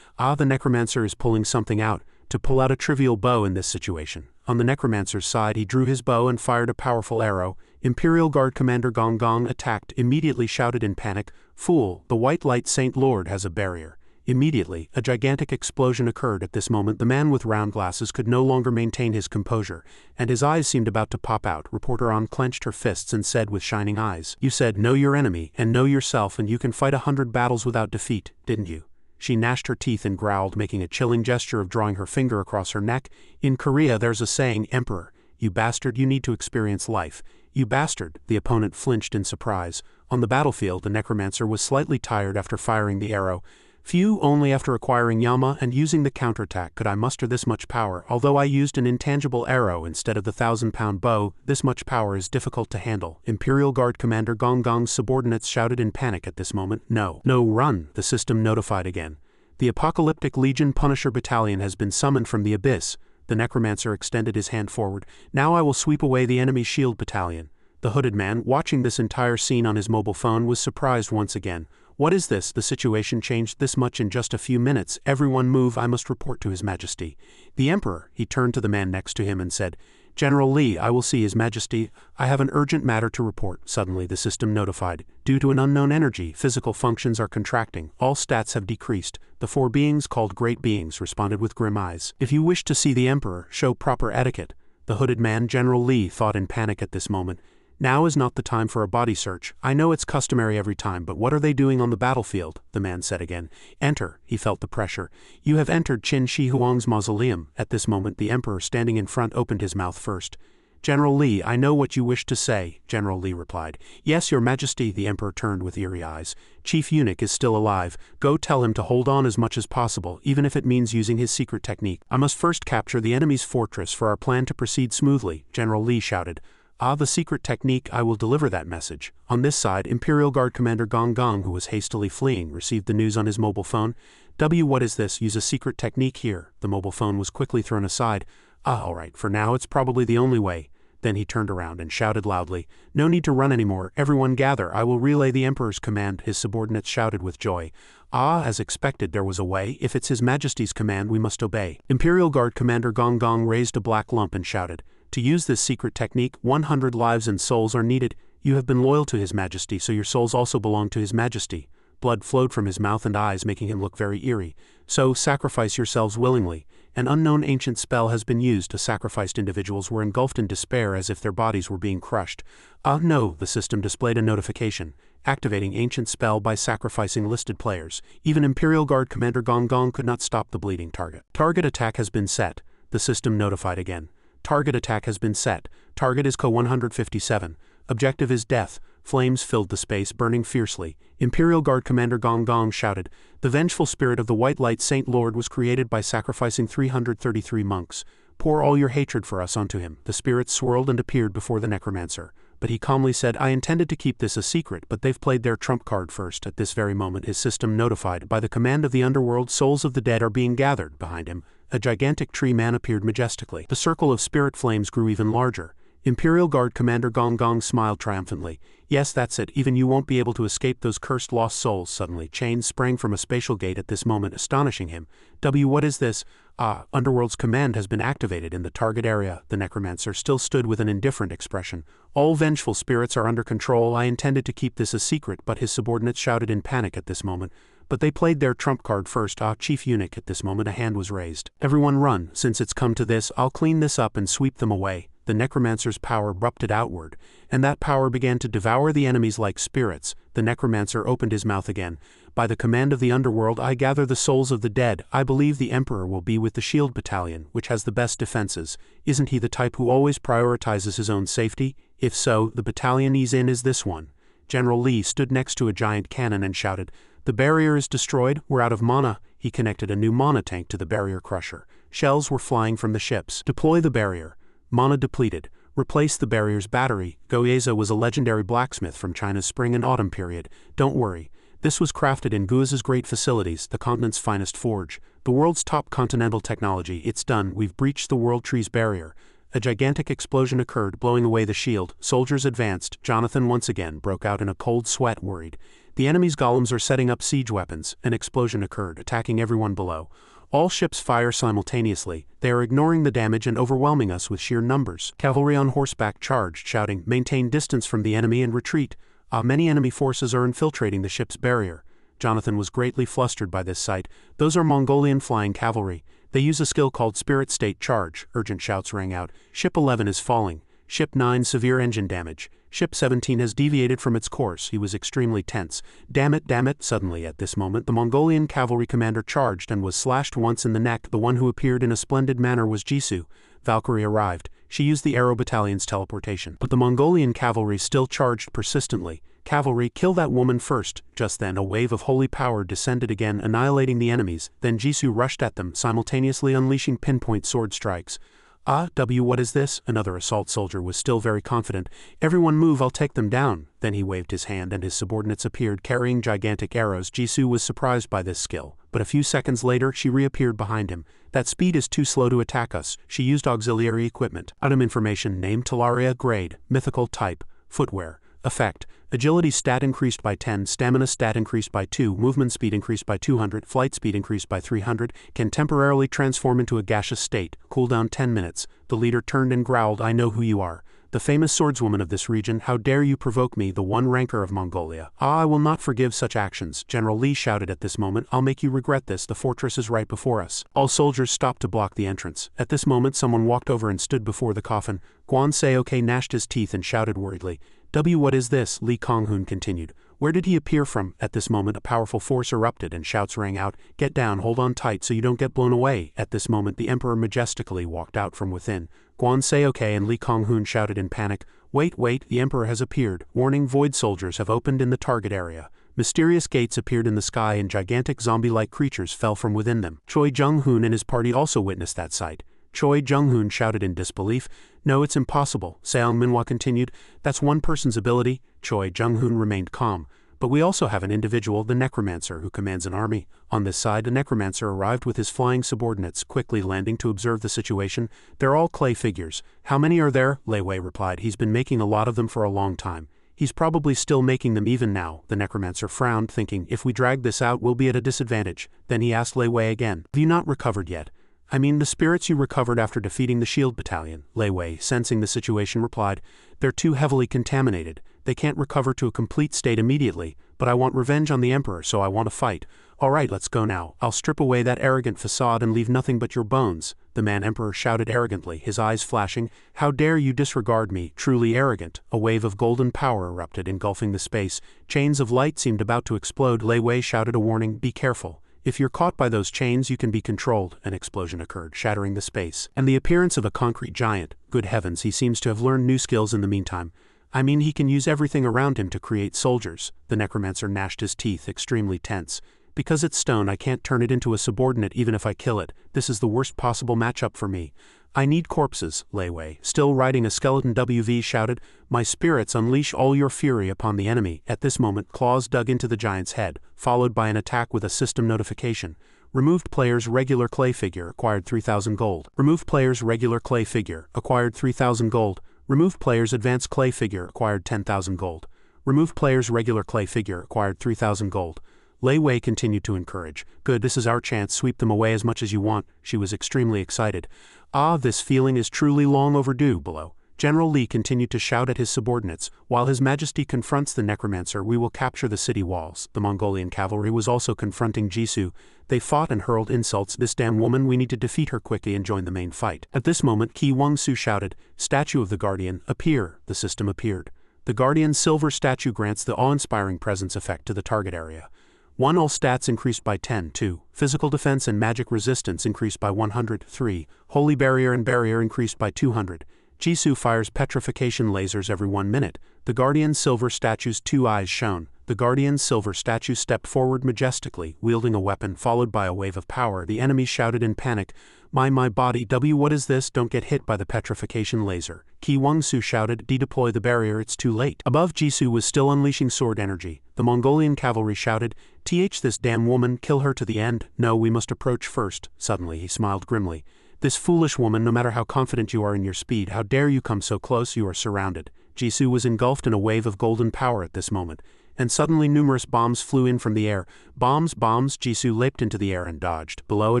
A: "Ah, the Necromancer is pulling something out. To pull out a trivial bow in this situation." On the Necromancer's side, he drew his bow and fired a powerful arrow. Imperial Guard Commander Gong Gong attacked, immediately shouted in panic, "Fool, the White Light Saint Lord has a barrier." Immediately, a gigantic explosion occurred. At this moment, the man with round glasses could no longer maintain his composure, and his eyes seemed about to pop out. Reporter On clenched her fists and said with shining eyes, "You said know your enemy and know yourself and you can fight 100 battles without defeat, didn't you?" She gnashed her teeth and growled, making a chilling gesture of drawing her finger across her neck. "In Korea there's a saying, Emperor, you bastard, you need to experience life. You bastard." The opponent flinched in surprise. On the battlefield, the Necromancer was slightly tired after firing the arrow. "Few, only after acquiring Yama and using the counterattack could I muster this much power. Although I used an intangible arrow instead of the 1,000-pound bow, this much power is difficult to handle." Imperial Guard Commander Gong Gong's subordinates shouted in panic at this moment. "No, no, run," the system notified again. "The Apocalyptic Legion Punisher Battalion has been summoned from the abyss." The Necromancer extended his hand forward. "Now I will sweep away the enemy Shield Battalion." The hooded man, watching this entire scene on his mobile phone, was surprised once again. "What is this? The situation changed this much in just a few minutes. Everyone move, I must report to His Majesty." The Emperor, he turned to the man next to him and said, "General Lee, I will see His Majesty. I have an urgent matter to report." Suddenly the system notified. "Due to an unknown energy, physical functions are contracting. All stats have decreased." The 4 beings called Great Beings responded with grim eyes. "If you wish to see the Emperor, show proper etiquette." The hooded man, General Lee, thought in panic at this moment. Now is not the time for a body search. I know it's customary every time, but what are they doing on the battlefield? The man said again. Enter. He felt the pressure. You have entered Qin Shi Huang's mausoleum. At this moment the emperor standing in front opened his mouth first. General Li, I know what you wish to say, General Li replied. Yes, your majesty, the emperor turned with eerie eyes. Chief eunuch is still alive. Go tell him to hold on as much as possible, even if it means using his secret technique. I must first capture the enemy's fortress for our plan to proceed smoothly, General Li shouted. Ah, the secret technique, I will deliver that message. On this side, Imperial Guard Commander Gong Gong, who was hastily fleeing, received the news on his mobile phone. What is this? Use a secret technique here. The mobile phone was quickly thrown aside. Ah, all right, for now it's probably the only way. Then he turned around and shouted loudly, No need to run anymore, everyone gather, I will relay the Emperor's command. His subordinates shouted with joy. Ah, as expected there was a way, if it's His Majesty's command we must obey. Imperial Guard Commander Gong Gong raised a black lump and shouted, To use this secret technique, 100 lives and souls are needed. You have been loyal to His Majesty, so your souls also belong to His Majesty. Blood flowed from his mouth and eyes, making him look very eerie. So, sacrifice yourselves willingly. An unknown ancient spell has been used. The sacrificed individuals were engulfed in despair as if their bodies were being crushed. No, the system displayed a notification. Activating ancient spell by sacrificing listed players. Even Imperial Guard Commander Gong Gong could not stop the bleeding target. Target attack has been set. The system notified again. Target attack has been set. Target is Co-157. Objective is death. Flames filled the space, burning fiercely. Imperial Guard Commander Gong Gong shouted, The vengeful spirit of the White Light Saint Lord was created by sacrificing 333 monks. Pour all your hatred for us onto him. The spirits swirled and appeared before the Necromancer. But he calmly said, I intended to keep this a secret, but they've played their trump card first. At this very moment his system notified, by the command of the underworld, souls of the dead are being gathered. Behind him, a gigantic tree man appeared majestically. The circle of spirit flames grew even larger. Imperial Guard Commander Gong Gong smiled triumphantly. Yes, that's it, even you won't be able to escape those cursed lost souls. Suddenly, chains sprang from a spatial gate at this moment, astonishing him. What is this? Underworld's command has been activated in the target area. The Necromancer still stood with an indifferent expression. All vengeful spirits are under control. I intended to keep this a secret, but his subordinates shouted in panic at this moment. But they played their trump card first. Chief eunuch, at this moment a hand was raised. Everyone run, since it's come to this, I'll clean this up and sweep them away. The Necromancer's power erupted outward, and that power began to devour the enemies like spirits. The Necromancer opened his mouth again. By the command of the underworld, I gather the souls of the dead. I believe the Emperor will be with the Shield Battalion, which has the best defenses. Isn't he the type who always prioritizes his own safety? If so, the battalion he's in is this one. General Li stood next to a giant cannon and shouted, The barrier is destroyed, we're out of mana. He connected a new mana tank to the barrier crusher. Shells were flying from the ships. Deploy the barrier. Mana depleted. Replace the barrier's battery. Goyeza was a legendary blacksmith from China's spring and autumn period. Don't worry. This was crafted in Guizha's great facilities, the continent's finest forge. The world's top continental technology. It's done. We've breached the World Tree's barrier. A gigantic explosion occurred, blowing away the shield. Soldiers advanced. Jonathan once again broke out in a cold sweat, worried. The enemy's golems are setting up siege weapons. An explosion occurred, attacking everyone below. All ships fire simultaneously. They are ignoring the damage and overwhelming us with sheer numbers. Cavalry on horseback charged, shouting, Maintain distance from the enemy and retreat. Many enemy forces are infiltrating the ship's barrier. Jonathan was greatly flustered by this sight. Those are Mongolian flying cavalry. They use a skill called Spirit State Charge. Urgent shouts rang out. Ship 11 is falling. Ship 9 severe engine damage. Ship 17 has deviated from its course. He was extremely tense. Damn it. Suddenly at this moment the Mongolian cavalry commander charged and was slashed once in the neck. The one who appeared in a splendid manner was Jisoo. Valkyrie arrived. She used the Arrow Battalion's teleportation. But the Mongolian cavalry still charged persistently. Cavalry, kill that woman first. Just then a wave of holy power descended again, annihilating the enemies. Then Jisoo rushed at them, simultaneously unleashing pinpoint sword strikes. What is this? Another assault soldier was still very confident. Everyone move, I'll take them down. Then he waved his hand and his subordinates appeared carrying gigantic arrows. Jisoo was surprised by this skill, but a few seconds later she reappeared behind him. That speed is too slow to attack us. She used auxiliary equipment. Item information, name Talaria, grade, mythical type, footwear. Effect, agility stat increased by 10, stamina stat increased by 2, movement speed increased by 200, flight speed increased by 300, can temporarily transform into a gaseous state, cooldown 10 minutes. The leader turned and growled, I know who you are. the famous swordswoman of this region, how dare you provoke me, the one ranker of Mongolia. Ah, I will not forgive such actions, General Li shouted at this moment. I'll make you regret this, the fortress is right before us. All soldiers stopped to block the entrance. At this moment someone walked over and stood before the coffin. Guan Seok gnashed his teeth and shouted worriedly. What is this? Li Konghoon continued. Where did he appear from? At this moment a powerful force erupted and shouts rang out, get down, hold on tight so you don't get blown away. At this moment the emperor majestically walked out from within. Guan Seok and Li Konghoon shouted in panic, wait, the emperor has appeared. Warning, void soldiers have opened in the target area. Mysterious gates appeared in the sky and gigantic zombie-like creatures fell from within them. Choi Jung-hoon and his party also witnessed that sight. Choi Jung-hoon shouted in disbelief. No, it's impossible. Seong Manhwa continued. That's one person's ability. Choi Jung-hoon remained calm. But we also have an individual, the Necromancer, who commands an army. On this side, the Necromancer arrived with his flying subordinates, quickly landing to observe the situation. They're all clay figures. How many are there? Lei Wei replied. He's been making a lot of them for a long time. He's probably still making them even now. The Necromancer frowned, thinking, if we drag this out, we'll be at a disadvantage. Then he asked Lei Wei again, have you not recovered yet? I mean the spirits you recovered after defeating the Shield Battalion. Lei Wei, sensing the situation, replied, they're too heavily contaminated. They can't recover to a complete state immediately, but I want revenge on the Emperor, so I want to fight. Alright, let's go now. I'll strip away that arrogant facade and leave nothing but your bones. The man-emperor shouted arrogantly, his eyes flashing. How dare you disregard me, truly arrogant. A wave of golden power erupted, engulfing the space. Chains of light seemed about to explode. Lei Wei shouted a warning, be careful. If you're caught by those chains, you can be controlled. An explosion occurred, shattering the space. And the appearance of a concrete giant. Good heavens, he seems to have learned new skills in the meantime. I mean, he can use everything around him to create soldiers. The Necromancer gnashed his teeth, extremely tense. Because it's stone, I can't turn it into a subordinate even if I kill it. This is the worst possible matchup for me. I need corpses, Lei Wei, still riding a skeleton WV, shouted. My spirits, unleash all your fury upon the enemy. At this moment, claws dug into the giant's head, followed by an attack with a system notification. Removed player's regular clay figure, acquired 3,000 gold. Removed player's regular clay figure, acquired 3,000 gold. Removed player's advanced clay figure, acquired 10,000 gold. Removed player's regular clay figure, acquired 3,000 gold. Lei Wei continued to encourage. Good, this is our chance, sweep them away as much as you want. She was extremely excited. Ah, this feeling is truly long overdue. Below, General Li continued to shout at his subordinates. While His Majesty confronts the Necromancer, we will capture the city walls. The Mongolian cavalry was also confronting Jisoo. They fought and hurled insults. This damn woman, we need to defeat her quickly and join the main fight. At this moment, Ki Wang-su shouted, Statue of the Guardian, appear. The system appeared. The Guardian's silver statue grants the awe-inspiring presence effect to the target area. 1. All stats increased by 10. 2. Physical defense and magic resistance increased by 100. 3. Holy barrier and barrier increased by 200. Jisoo fires petrification lasers every 1 minute. The Guardian's silver statue's 2 eyes shone. The Guardian's silver statue stepped forward majestically, wielding a weapon, followed by a wave of power. The enemy shouted in panic, My body, what is this? Don't get hit by the petrification laser. Ki Wang-su shouted, Dedeploy the barrier, it's too late. Above, Jisoo was still unleashing sword energy. The Mongolian cavalry shouted, this damn woman, kill her to the end. No, we must approach first. Suddenly he smiled grimly. This foolish woman, no matter how confident you are in your speed, how dare you come so close? You are surrounded. Jisoo was engulfed in a wave of golden power at this moment. And suddenly numerous bombs flew in from the air. Bombs! Jisoo leaped into the air and dodged. Below, a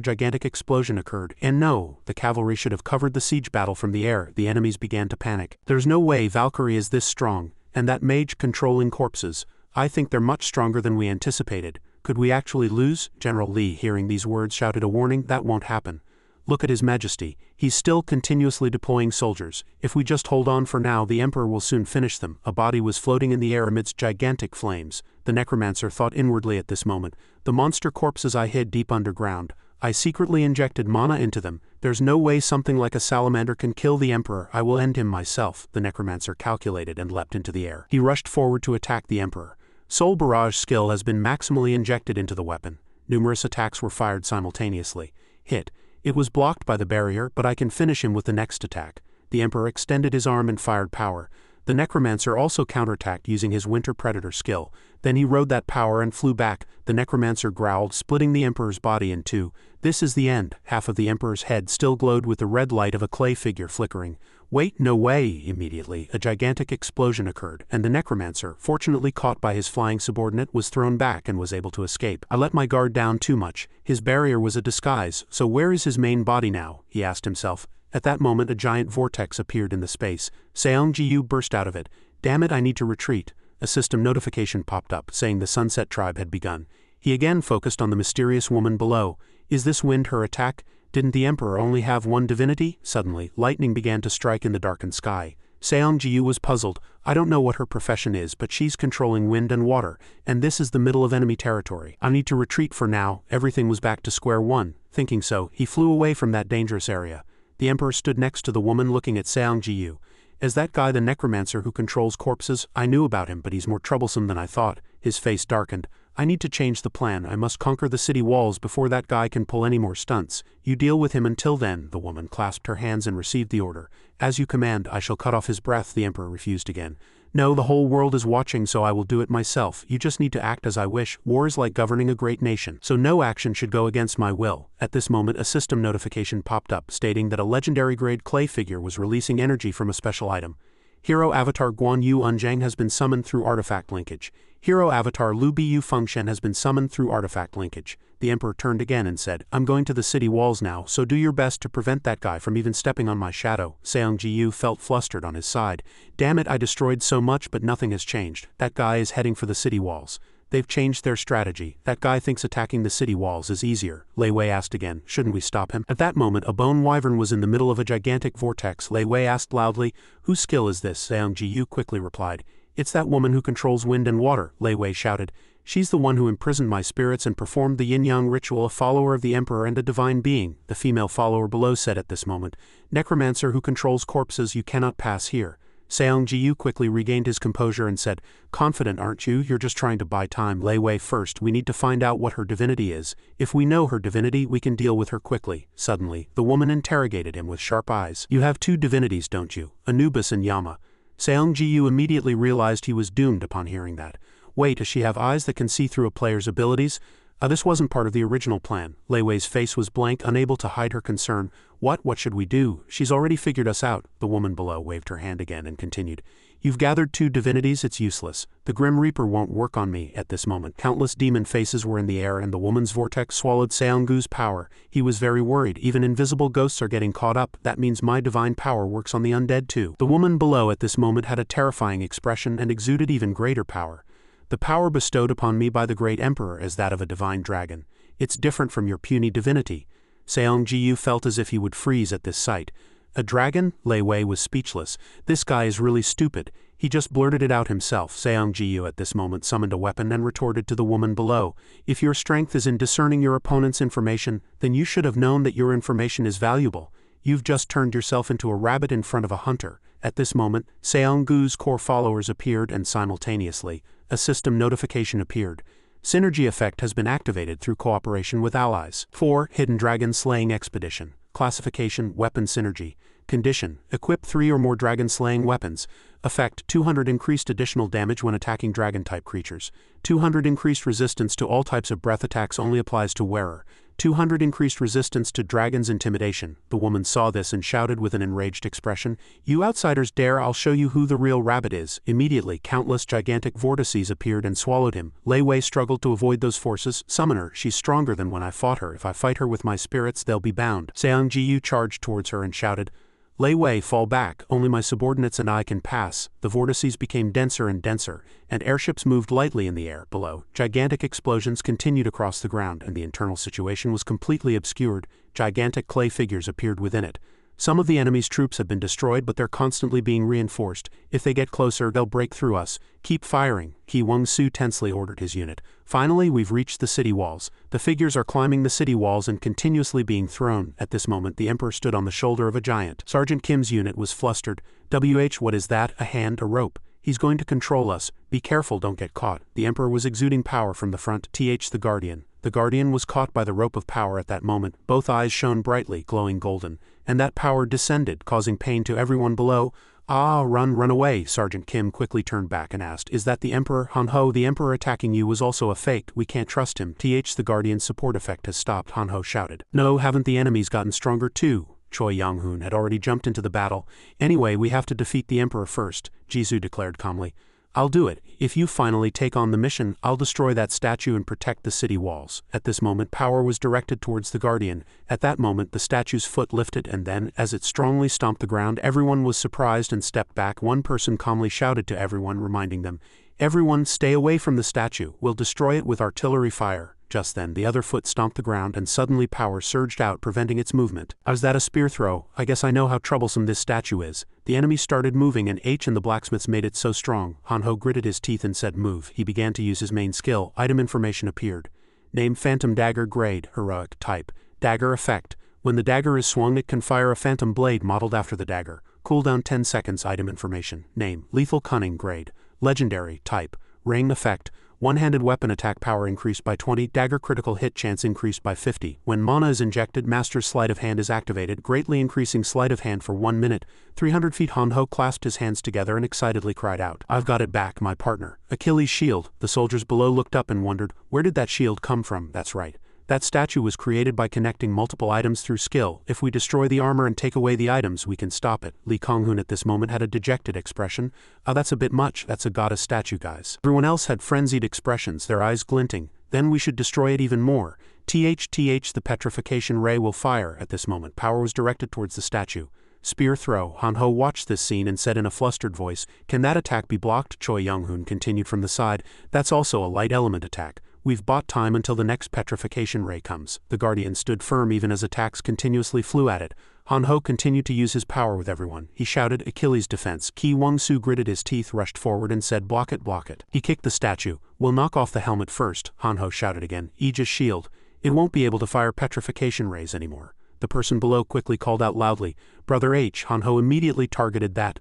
A: gigantic explosion occurred. And no, the cavalry should have covered the siege battle from the air. The enemies began to panic. There's no way Valkyrie is this strong. And that mage controlling corpses. I think they're much stronger than we anticipated. Could we actually lose? General Li, hearing these words, shouted a warning. That won't happen. Look at His Majesty. He's still continuously deploying soldiers. If we just hold on for now, the Emperor will soon finish them. A body was floating in the air amidst gigantic flames. The Necromancer thought inwardly at this moment. The monster corpses I hid deep underground. I secretly injected mana into them. There's no way something like a salamander can kill the Emperor. I will end him myself. The Necromancer calculated and leapt into the air. He rushed forward to attack the Emperor. Soul Barrage skill has been maximally injected into the weapon. Numerous attacks were fired simultaneously. Hit. It was blocked by the barrier, but I can finish him with the next attack. The Emperor extended his arm and fired power. The Necromancer also counterattacked using his Winter Predator skill. Then he rode that power and flew back. The Necromancer growled, splitting the Emperor's body in two. This is the end. Half of the Emperor's head still glowed with the red light of a clay figure flickering. Wait, no way! Immediately, a gigantic explosion occurred, and the Necromancer, fortunately caught by his flying subordinate, was thrown back and was able to escape. I let my guard down too much. His barrier was a disguise, so where is his main body now? He asked himself. At that moment a giant vortex appeared in the space. Seong Ji-yu burst out of it. Damn it, I need to retreat. A system notification popped up, saying the Sunset Tribe had begun. He again focused on the mysterious woman below. Is this wind her attack? Didn't the Emperor only have one divinity? Suddenly, lightning began to strike in the darkened sky. Seong Ji-yu was puzzled. I don't know what her profession is, but she's controlling wind and water, and this is the middle of enemy territory. I need to retreat for now. Everything was back to square one. Thinking so, he flew away from that dangerous area. The Emperor stood next to the woman looking at Seong Ji-yu. Is that guy the necromancer who controls corpses? I knew about him, but he's more troublesome than I thought. His face darkened. I need to change the plan. I must conquer the city walls before that guy can pull any more stunts. You deal with him until then. The woman clasped her hands and received the order. As you command, I shall cut off his breath. The Emperor refused again. No, the whole world is watching, so I will do it myself. You just need to act as I wish. War is like governing a great nation, so no action should go against my will. At this moment a system notification popped up, stating that a legendary grade clay figure was releasing energy from a special item. Hero Avatar Guan Yu Unjang has been summoned through artifact linkage. Hero Avatar Lu Biyu Fengshen has been summoned through artifact linkage. The Emperor turned again and said, I'm going to the city walls now, so do your best to prevent that guy from even stepping on my shadow. Seong Ji-yu felt flustered on his side. Damn it, I destroyed so much but nothing has changed. That guy is heading for the city walls. They've changed their strategy. That guy thinks attacking the city walls is easier. Lei Wei asked again, shouldn't we stop him? At that moment a bone wyvern was in the middle of a gigantic vortex. Lei Wei asked loudly, whose skill is this? Seong Ji-yu quickly replied, it's that woman who controls wind and water. Lei Wei shouted, she's the one who imprisoned my spirits and performed the yin-yang ritual. A follower of the Emperor and a divine being, the female follower below said at this moment. Necromancer who controls corpses, you cannot pass here. Seong Ji-yu quickly regained his composure and said, confident aren't you? You're just trying to buy time. Lei Wei, first we need to find out what her divinity is. If we know her divinity, we can deal with her quickly. Suddenly, the woman interrogated him with sharp eyes. You have two divinities, don't you? Anubis and Yama. Seong Ji-yu immediately realized he was doomed upon hearing that. Wait, does she have eyes that can see through a player's abilities? This wasn't part of the original plan. Lei Wei's face was blank, unable to hide her concern. What should we do? She's already figured us out. The woman below waved her hand again and continued. You've gathered two divinities, it's useless. The Grim Reaper won't work on me. At this moment, countless demon faces were in the air and the woman's vortex swallowed Seonggu's power. He was very worried. Even invisible ghosts are getting caught up. That means my divine power works on the undead too. The woman below at this moment had a terrifying expression and exuded even greater power. The power bestowed upon me by the great Emperor is that of a divine dragon. It's different from your puny divinity. Seong Ji-yu felt as if he would freeze at this sight. A dragon? Lei Wei was speechless. This guy is really stupid. He just blurted it out himself. Seong Ji-yu at this moment summoned a weapon and retorted to the woman below. If your strength is in discerning your opponent's information, then you should have known that your information is valuable. You've just turned yourself into a rabbit in front of a hunter. At this moment, Seonggu's core followers appeared and simultaneously, a system notification appeared. Synergy effect has been activated through cooperation with allies. 4. Hidden Dragon Slaying Expedition. Classification, Weapon Synergy. Condition, equip 3 or more dragon-slaying weapons. Effect, 200 increased additional damage when attacking dragon-type creatures. 200 increased resistance to all types of breath attacks, only applies to wearer. 200 increased resistance to dragon's intimidation. The woman saw this and shouted with an enraged expression, you outsiders dare, I'll show you who the real rabbit is. Immediately, countless gigantic vortices appeared and swallowed him. Lei Wei struggled to avoid those forces. Summon her, she's stronger than when I fought her. If I fight her with my spirits, they'll be bound. Seong Ji-yu charged towards her and shouted, Lei Wei, fall back, only my subordinates and I can pass. The vortices became denser and denser, and airships moved lightly in the air. Below, gigantic explosions continued across the ground, and the internal situation was completely obscured. Gigantic clay figures appeared within it. Some of the enemy's troops have been destroyed, but they're constantly being reinforced. If they get closer, they'll break through us. Keep firing, Ki Wong-su tensely ordered his unit. Finally, we've reached the city walls. The figures are climbing the city walls and continuously being thrown. At this moment, the Emperor stood on the shoulder of a giant. Sergeant Kim's unit was flustered. What is that? A hand, a rope. He's going to control us. Be careful, don't get caught. The Emperor was exuding power from the front. The Guardian. The Guardian was caught by the rope of power at that moment. Both eyes shone brightly, glowing golden. And that power descended, causing pain to everyone below. Run away. Sergeant Kim quickly turned back and asked, is that the Emperor? Han-ho, the Emperor attacking you was also a fake. We can't trust him. The Guardian's support effect has stopped, Han-ho shouted. No, haven't the enemies gotten stronger too? Choi Yong-hoon had already jumped into the battle. Anyway, we have to defeat the Emperor first, Jisoo declared calmly. I'll do it. If you finally take on the mission, I'll destroy that statue and protect the city walls. At this moment, power was directed towards the Guardian. At that moment, the statue's foot lifted and then, as it strongly stomped the ground, everyone was surprised and stepped back. One person calmly shouted to everyone, reminding them, "Everyone, stay away from the statue. We'll destroy it with artillery fire." Just then, the other foot stomped the ground and suddenly power surged out, preventing its movement. Was that a spear throw? I guess I know how troublesome this statue is. The enemy started moving and H and the blacksmiths made it so strong. Hanho gritted his teeth and said move. He began to use his main skill. Item information appeared. Name Phantom Dagger. Grade Heroic. Type Dagger. Effect: when the dagger is swung it can fire a phantom blade modeled after the dagger. Cooldown 10 seconds. Item information. Name Lethal Cunning. Grade Legendary. Type Ring. Effect: one-handed weapon attack power increased by 20, dagger critical hit chance increased by 50. When mana is injected, Master's Sleight of Hand is activated, greatly increasing Sleight of Hand for 1 minute. 300 feet. Hanho clasped his hands together and excitedly cried out, "I've got it back, my partner. Achilles' shield." The soldiers below looked up and wondered, where did that shield come from? That's right. That statue was created by connecting multiple items through skill. If we destroy the armor and take away the items, we can stop it. Li Konghun at this moment had a dejected expression. That's a bit much. That's a goddess statue, guys. Everyone else had frenzied expressions, their eyes glinting. Then we should destroy it even more. The petrification ray will fire. At this moment, power was directed towards the statue. Spear throw. Hanho watched this scene and said in a flustered voice, "Can that attack be blocked?" Choi Young-hoon continued from the side, "That's also a light element attack. We've bought time until the next petrification ray comes." The Guardian stood firm even as attacks continuously flew at it. Hanho continued to use his power with everyone. He shouted, "Achilles' defense." Ki Wong-soo gritted his teeth, rushed forward and said, "Block it, block it." He kicked the statue. "We'll knock off the helmet first." Hanho shouted again, "Aegis shield. It won't be able to fire petrification rays anymore." The person below quickly called out loudly, "Brother H." Hanho immediately targeted that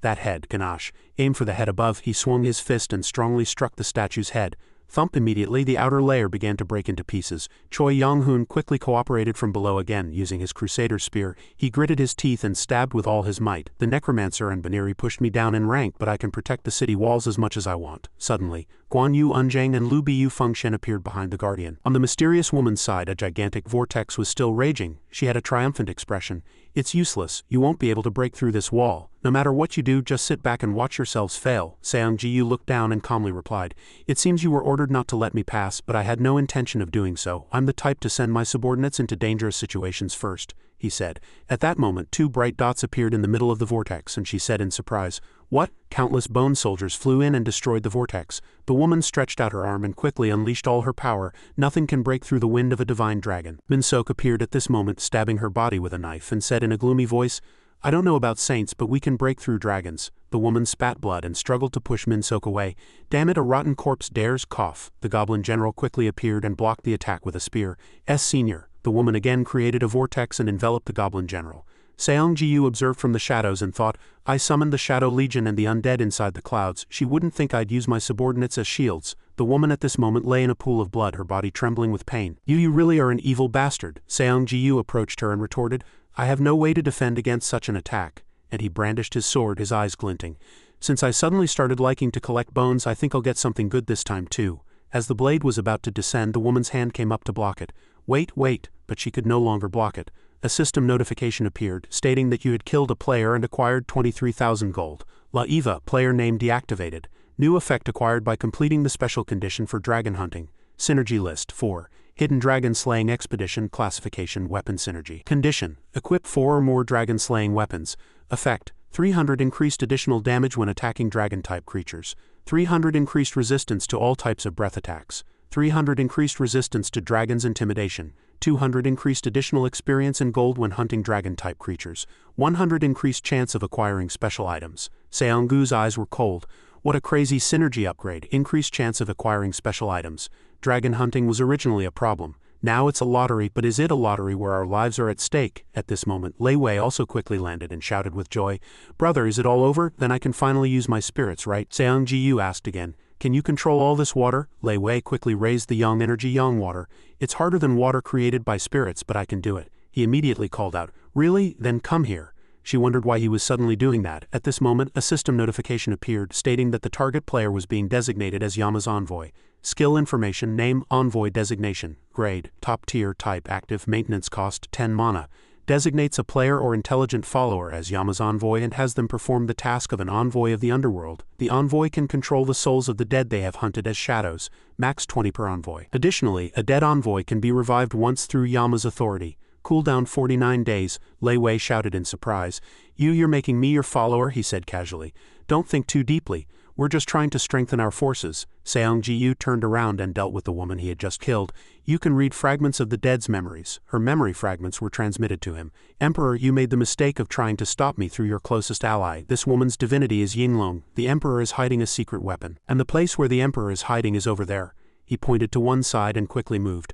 A: head. Ganache. Aim for the head above. He swung his fist and strongly struck the statue's head. Thump. Immediately the outer layer began to break into pieces. Choi Young-hoon quickly cooperated from below again, using his Crusader spear. He gritted his teeth and stabbed with all his might. "The Necromancer and Baneri pushed me down in rank, but I can protect the city walls as much as I want." Suddenly, Guan Yu Unjang and Lu Biyu Fengshen appeared behind the Guardian. On the mysterious woman's side, a gigantic vortex was still raging. She had a triumphant expression. "It's useless. You won't be able to break through this wall. No matter what you do, just sit back and watch yourselves fail." Seong Ji-yu looked down and calmly replied, "It seems you were ordered not to let me pass, but I had no intention of doing so. I'm the type to send my subordinates into dangerous situations first," he said. At that moment, 2 bright dots appeared in the middle of the vortex, and she said in surprise, "What?" Countless bone soldiers flew in and destroyed the vortex. The woman stretched out her arm and quickly unleashed all her power. Nothing can break through the wind of a divine dragon. Min-sok appeared at this moment, stabbing her body with a knife, and said in a gloomy voice, "I don't know about saints, but we can break through dragons." The woman spat blood and struggled to push Min-sok away. "Damn it, a rotten corpse dares cough." The goblin general quickly appeared and blocked the attack with a spear. Senior. The woman again created a vortex and enveloped the goblin general. Seong Ji-yu observed from the shadows and thought, "I summoned the Shadow Legion and the undead inside the clouds. She wouldn't think I'd use my subordinates as shields." The woman at this moment lay in a pool of blood, her body trembling with pain. You really are an evil bastard." Seong Ji-yu approached her and retorted, "I have no way to defend against such an attack." And he brandished his sword, his eyes glinting. "Since I suddenly started liking to collect bones, I think I'll get something good this time too." As the blade was about to descend, the woman's hand came up to block it. Wait, but she could no longer block it. A system notification appeared, stating that you had killed a player and acquired 23,000 gold. La Eva, player name deactivated. New effect acquired by completing the special condition for dragon hunting. Synergy list 4. Hidden Dragon Slaying Expedition Classification Weapon Synergy. Condition: equip 4 or more dragon slaying weapons. Effect: 300 increased additional damage when attacking dragon-type creatures. 300 increased resistance to all types of breath attacks. 300 increased resistance to dragon's intimidation. 200 increased additional experience and gold when hunting dragon-type creatures. 100 increased chance of acquiring special items. Seong-gu's eyes were cold. What a crazy synergy upgrade. Increased chance of acquiring special items. Dragon hunting was originally a problem. Now it's a lottery, but is it a lottery where our lives are at stake? At this moment, Lei Wei also quickly landed and shouted with joy, "Brother, is it all over? Then I can finally use my spirits, right?" Seong Ji-yu asked again, "Can you control all this water?" Lei Wei quickly raised the Yang energy Yang water. "It's harder than water created by spirits, but I can do it." He immediately called out, "Really? Then come here." She wondered why he was suddenly doing that. At this moment, a system notification appeared, stating that the target player was being designated as Yama's envoy. Skill information: name, envoy designation, grade, top tier, type, active, maintenance cost 10 mana. designates a player or intelligent follower as Yama's envoy and has them perform the task of an envoy of the underworld. The envoy can control the souls of the dead they have hunted as shadows, max 20 per envoy. Additionally, a dead envoy can be revived once through Yama's authority. Cooldown 49 days, Lei Wei shouted in surprise. You're making me your follower, he said casually. Don't think too deeply. We're just trying to strengthen our forces. Seong Ji-yu turned around and dealt with the woman he had just killed. You can read fragments of the dead's memories. Her memory fragments were transmitted to him. Emperor, you made the mistake of trying to stop me through your closest ally. This woman's divinity is Yinglong. The Emperor is hiding a secret weapon. And the place where the Emperor is hiding is over there. He pointed to one side and quickly moved.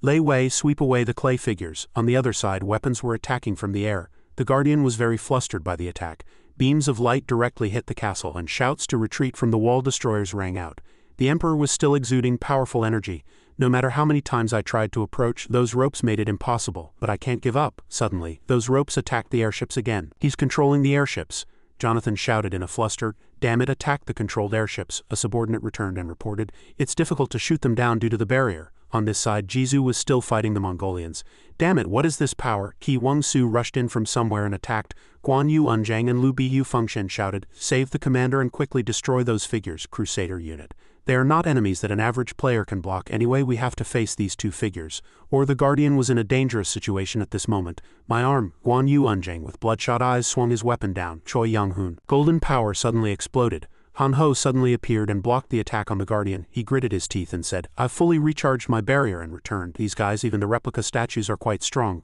A: Lei Wei, sweep away the clay figures. On the other side, weapons were attacking from the air. The Guardian was very flustered by the attack. Beams of light directly hit the castle and shouts to retreat from the wall destroyers rang out. The Emperor was still exuding powerful energy. No matter how many times I tried to approach, those ropes made it impossible. But I can't give up. Suddenly, those ropes attacked the airships again. He's controlling the airships. Jonathan shouted in a fluster. Damn it, attack the controlled airships. A subordinate returned and reported. It's difficult to shoot them down due to the barrier. On this side, Jizu was still fighting the Mongolians. Damn it, what is this power? Qi Wangsu rushed in from somewhere and attacked. Guan Yu Unjang and Lu Biyu Fengshen shouted, save the commander and quickly destroy those figures, Crusader unit. They are not enemies that an average player can block anyway. We have to face these two figures. Or the Guardian was in a dangerous situation at this moment. My arm, Guan Yu Unjang with bloodshot eyes swung his weapon down. Choi Young-hoon. Golden power suddenly exploded. Han Ho suddenly appeared and blocked the attack on the Guardian. He gritted his teeth and said, I've fully recharged my barrier and returned. These guys, even the replica statues, are quite strong.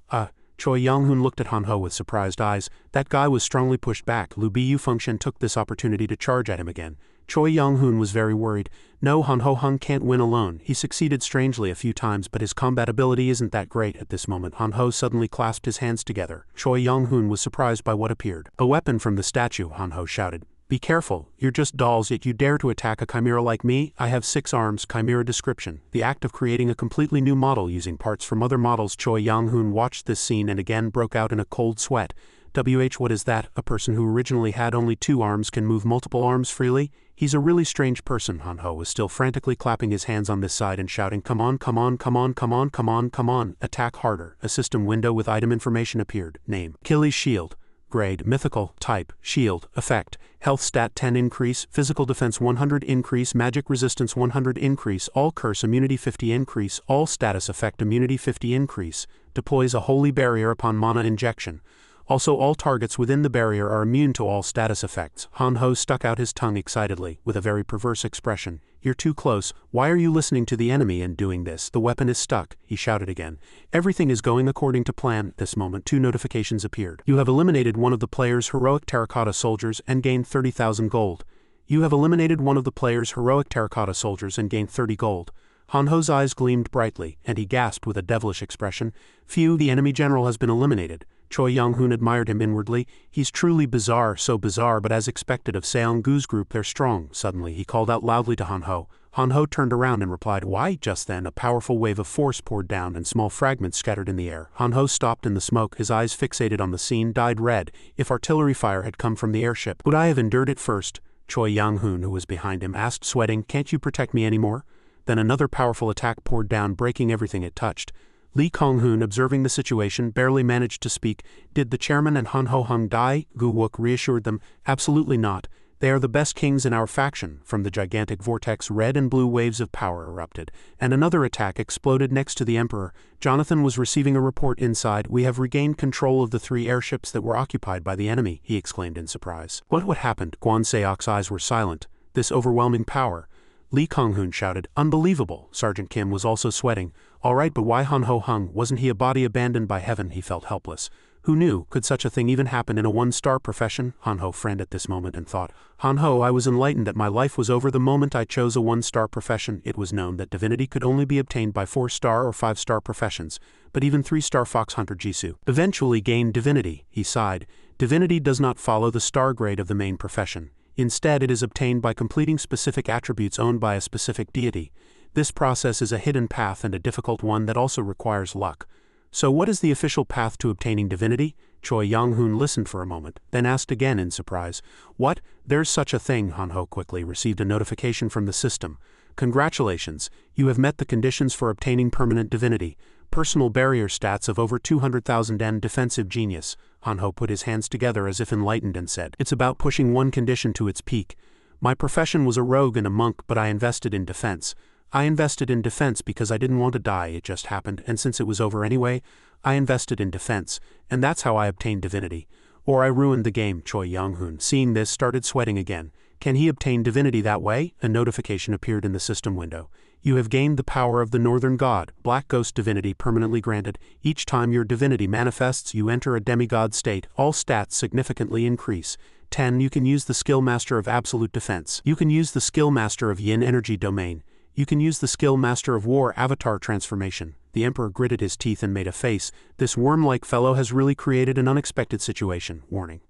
A: Choi Young-hoon looked at Han Ho with surprised eyes. That guy was strongly pushed back. Lu Biyu Fengshen took this opportunity to charge at him again. Choi Young-hoon was very worried. No, Han Ho Hung can't win alone. He succeeded strangely a few times, but his combat ability isn't that great at this moment. Han Ho suddenly clasped his hands together. Choi Young-hoon was surprised by what appeared. A weapon from the statue, Han Ho shouted. Be careful, you're just dolls yet you dare to attack a chimera like me? I have 6 arms, chimera description. The act of creating a completely new model using parts from other models. Choi Young-hoon watched this scene and again broke out in a cold sweat. What is that? A person who originally had only 2 arms can move multiple arms freely? He's a really strange person. Han Ho was still frantically clapping his hands on this side and shouting, come on, come on, come on, come on, come on, come on, attack harder. A system window with item information appeared. Name, Achilles Shield. Grade, Mythical, Type, Shield, Effect, Health Stat 10 increase, Physical Defense 100 increase, Magic Resistance 100 increase, All Curse Immunity 50 increase, All Status Effect Immunity 50 increase, deploys a Holy Barrier upon mana injection. Also, all targets within the barrier are immune to all status effects. Han Ho stuck out his tongue excitedly, with a very perverse expression. You're too close. Why are you listening to the enemy and doing this? The weapon is stuck, he shouted again. Everything is going according to plan. At this moment, 2 notifications appeared. You have eliminated one of the player's heroic terracotta soldiers and gained 30,000 gold. You have eliminated one of the player's heroic terracotta soldiers and gained 30 gold. Han Ho's eyes gleamed brightly, and he gasped with a devilish expression. Phew, the enemy general has been eliminated. Choi Young-hoon admired him inwardly. He's truly bizarre, so bizarre, but as expected of Seong-gu's group, they're strong. Suddenly, he called out loudly to Han Ho. Han Ho turned around and replied, why? Just then, a powerful wave of force poured down and small fragments scattered in the air. Han Ho stopped in the smoke, his eyes fixated on the scene, dyed red. If artillery fire had come from the airship, would I have endured it first? Choi Young-hoon, who was behind him, asked, sweating, can't you protect me anymore? Then another powerful attack poured down, breaking everything it touched. Lee Kong-hoon, observing the situation, barely managed to speak. Did the chairman and Han Ho Hung die? Gu Wook reassured them. Absolutely not. They are the best kings in our faction. From the gigantic vortex, red and blue waves of power erupted, and another attack exploded next to the Emperor. Jonathan was receiving a report inside. We have regained control of the 3 airships that were occupied by the enemy, he exclaimed in surprise. What happened? Guan Seok's eyes were silent. This overwhelming power. Lee Kong-hoon shouted, unbelievable. Sergeant Kim was also sweating. All right, but why Han Ho Hung? Wasn't he a body abandoned by heaven? He felt helpless. Who knew? Could such a thing even happen in a 1-star profession? Han Ho friend at this moment and thought, Han Ho, I was enlightened that my life was over the moment I chose a 1-star profession. It was known that divinity could only be obtained by 4-star or 5-star professions, but even 3-star fox hunter Jisoo eventually gained divinity. He sighed. Divinity does not follow the star grade of the main profession. Instead, it is obtained by completing specific attributes owned by a specific deity. This process is a hidden path and a difficult one that also requires luck. So what is the official path to obtaining divinity? Choi Young-hoon listened for a moment, then asked again in surprise. What? There's such a thing. Han Ho quickly received a notification from the system. Congratulations, you have met the conditions for obtaining permanent divinity. Personal barrier stats of over 200,000 and defensive genius. Hanho put his hands together as if enlightened and said, "It's about pushing one condition to its peak. My profession was a rogue and a monk, but I invested in defense. I invested in defense because I didn't want to die, it just happened, and since it was over anyway, I invested in defense, and that's how I obtained divinity. Or I ruined the game." Choi Young-hoon, seeing this, started sweating again. Can he obtain divinity that way? A notification appeared in the system window. You have gained the power of the Northern God, Black Ghost divinity permanently granted. Each time your divinity manifests, you enter a demigod state. All stats significantly increase. 10. You can use the skill master of absolute defense. You can use the skill master of yin energy domain. You can use the skill master of war avatar transformation. The Emperor gritted his teeth and made a face. This worm-like fellow has really created an unexpected situation. Warning.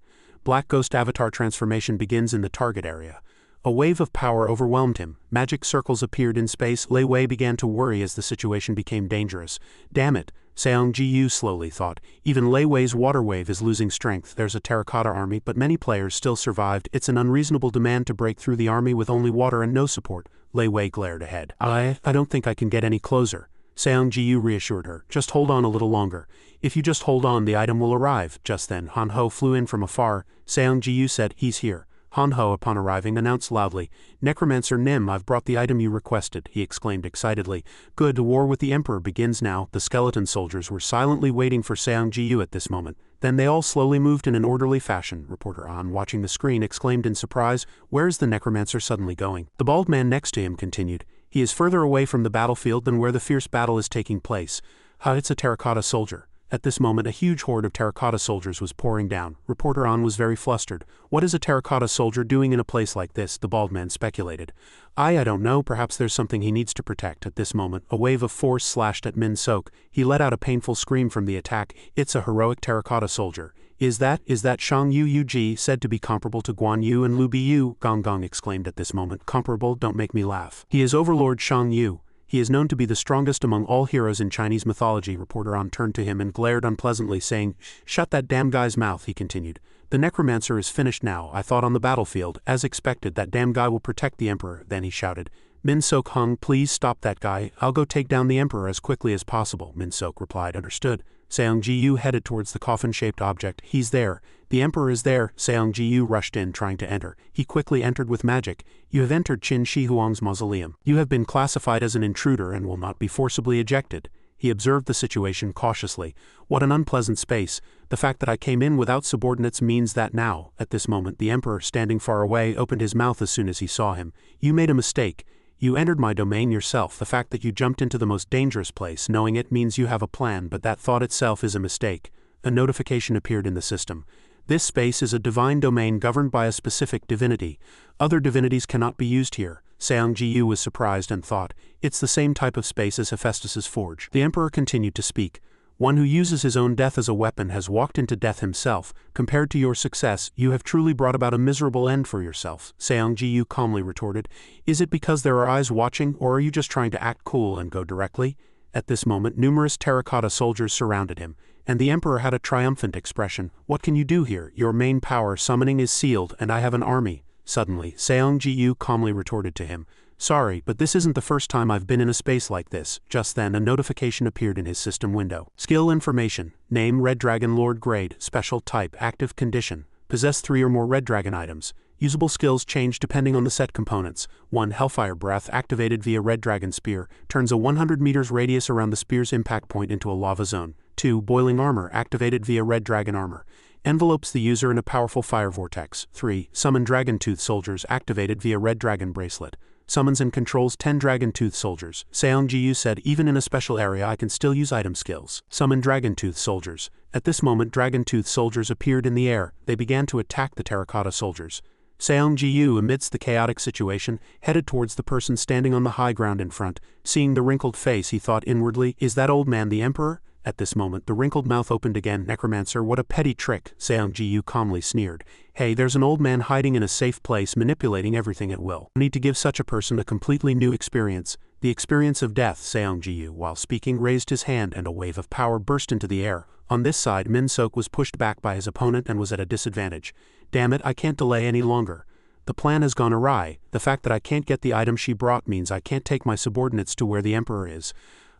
A: Black Ghost avatar transformation begins in the target area. A wave of power overwhelmed him. Magic circles appeared in space. Lei Wei began to worry as the situation became dangerous. Damn it, Seong Ji-yu slowly thought. Even Lei Wei's water wave is losing strength. There's a terracotta army, but many players still survived. It's an unreasonable demand to break through the army with only water and no support. Lei Wei glared ahead. I don't think I can get any closer. Seong Ji-yu reassured her. Just hold on a little longer. If you just hold on, the item will arrive. Just then, Hanho flew in from afar. Seong Ji-yu said, "He's here." Hanho, upon arriving, announced loudly, "Necromancer Nim, I've brought the item you requested," he exclaimed excitedly. "Good, the war with the Emperor begins now." The skeleton soldiers were silently waiting for Seong Ji-yu at this moment. Then they all slowly moved in an orderly fashion. Reporter An, watching the screen, exclaimed in surprise, "Where's the Necromancer suddenly going?" The bald man next to him continued, "He is further away from the battlefield than where the fierce battle is taking place. It's a terracotta soldier." At this moment a huge horde of terracotta soldiers was pouring down. Reporter An was very flustered. "What is a terracotta soldier doing in a place like this?" the bald man speculated. I don't know, perhaps there's something he needs to protect." At this moment, a wave of force slashed at Min Sok. He let out a painful scream from the attack. "It's a heroic terracotta soldier." Is that Shang Yu Ji, said to be comparable to Guan Yu and Lu Biyu?" Gong Gong exclaimed at this moment. "Comparable? Don't make me laugh. He is Overlord Shang Yu. He is known to be the strongest among all heroes in Chinese mythology." Reporter An turned to him and glared unpleasantly, saying, "Shut that damn guy's mouth," he continued. "The Necromancer is finished now. I thought on the battlefield, as expected, that damn guy will protect the Emperor." Then he shouted, "Min Sok Hung, please stop that guy. I'll go take down the Emperor as quickly as possible." Min Sok replied, "Understood." Seong Ji-yu headed towards the coffin-shaped object. "He's there. The Emperor is there." Seong Ji-yu rushed in, trying to enter. He quickly entered with magic. "You have entered Qin Shi Huang's mausoleum. You have been classified as an intruder and will not be forcibly ejected." He observed the situation cautiously. "What an unpleasant space. The fact that I came in without subordinates means that now." At this moment, the Emperor, standing far away, opened his mouth as soon as he saw him. "You made a mistake. You entered my domain yourself. The fact that you jumped into the most dangerous place, knowing it, means you have a plan, but that thought itself is a mistake." A notification appeared in the system. "This space is a divine domain governed by a specific divinity. Other divinities cannot be used here." Seong Ji-yu was surprised and thought, "It's the same type of space as Hephaestus's forge." The Emperor continued to speak. "One who uses his own death as a weapon has walked into death himself. Compared to your success, you have truly brought about a miserable end for yourself." Seong Ji-yu calmly retorted, "Is it because there are eyes watching, or are you just trying to act cool and go directly?" At this moment, numerous terracotta soldiers surrounded him, and the Emperor had a triumphant expression. "What can you do here? Your main power summoning is sealed, and I have an army." Suddenly, Seong Ji-yu calmly retorted to him, "Sorry, but this isn't the first time I've been in a space like this." Just then, a notification appeared in his system window. Skill information. Name Red Dragon Lord grade, special type, active condition. Possess 3 or more Red Dragon items. Usable skills change depending on the set components. 1. Hellfire Breath, activated via Red Dragon Spear, turns a 100 meters radius around the spear's impact point into a lava zone. 2. Boiling Armor, activated via Red Dragon Armor, envelopes the user in a powerful fire vortex. 3. Summon Dragon Tooth Soldiers, activated via Red Dragon Bracelet, summons and controls 10 Dragon Tooth Soldiers. Seong Ji-yu said, "Even in a special area I can still use item skills." Summon Dragon Tooth Soldiers. At this moment, Dragon Tooth Soldiers appeared in the air. They began to attack the terracotta soldiers. Seong Ji-yu, amidst the chaotic situation, headed towards the person standing on the high ground in front. Seeing the wrinkled face, he thought inwardly, "Is that old man the Emperor?" At this moment, the wrinkled mouth opened again. "Necromancer, what a petty trick," Seong Ji-yu calmly sneered. "Hey, there's an old man hiding in a safe place, manipulating everything at will. I need to give such a person a completely new experience. The experience of death." Seong Ji-yu, while speaking, raised his hand and a wave of power burst into the air. On this side, Min Sok was pushed back by his opponent and was at a disadvantage. "Damn it, I can't delay any longer. The plan has gone awry. The fact that I can't get the item she brought means I can't take my subordinates to where the Emperor is.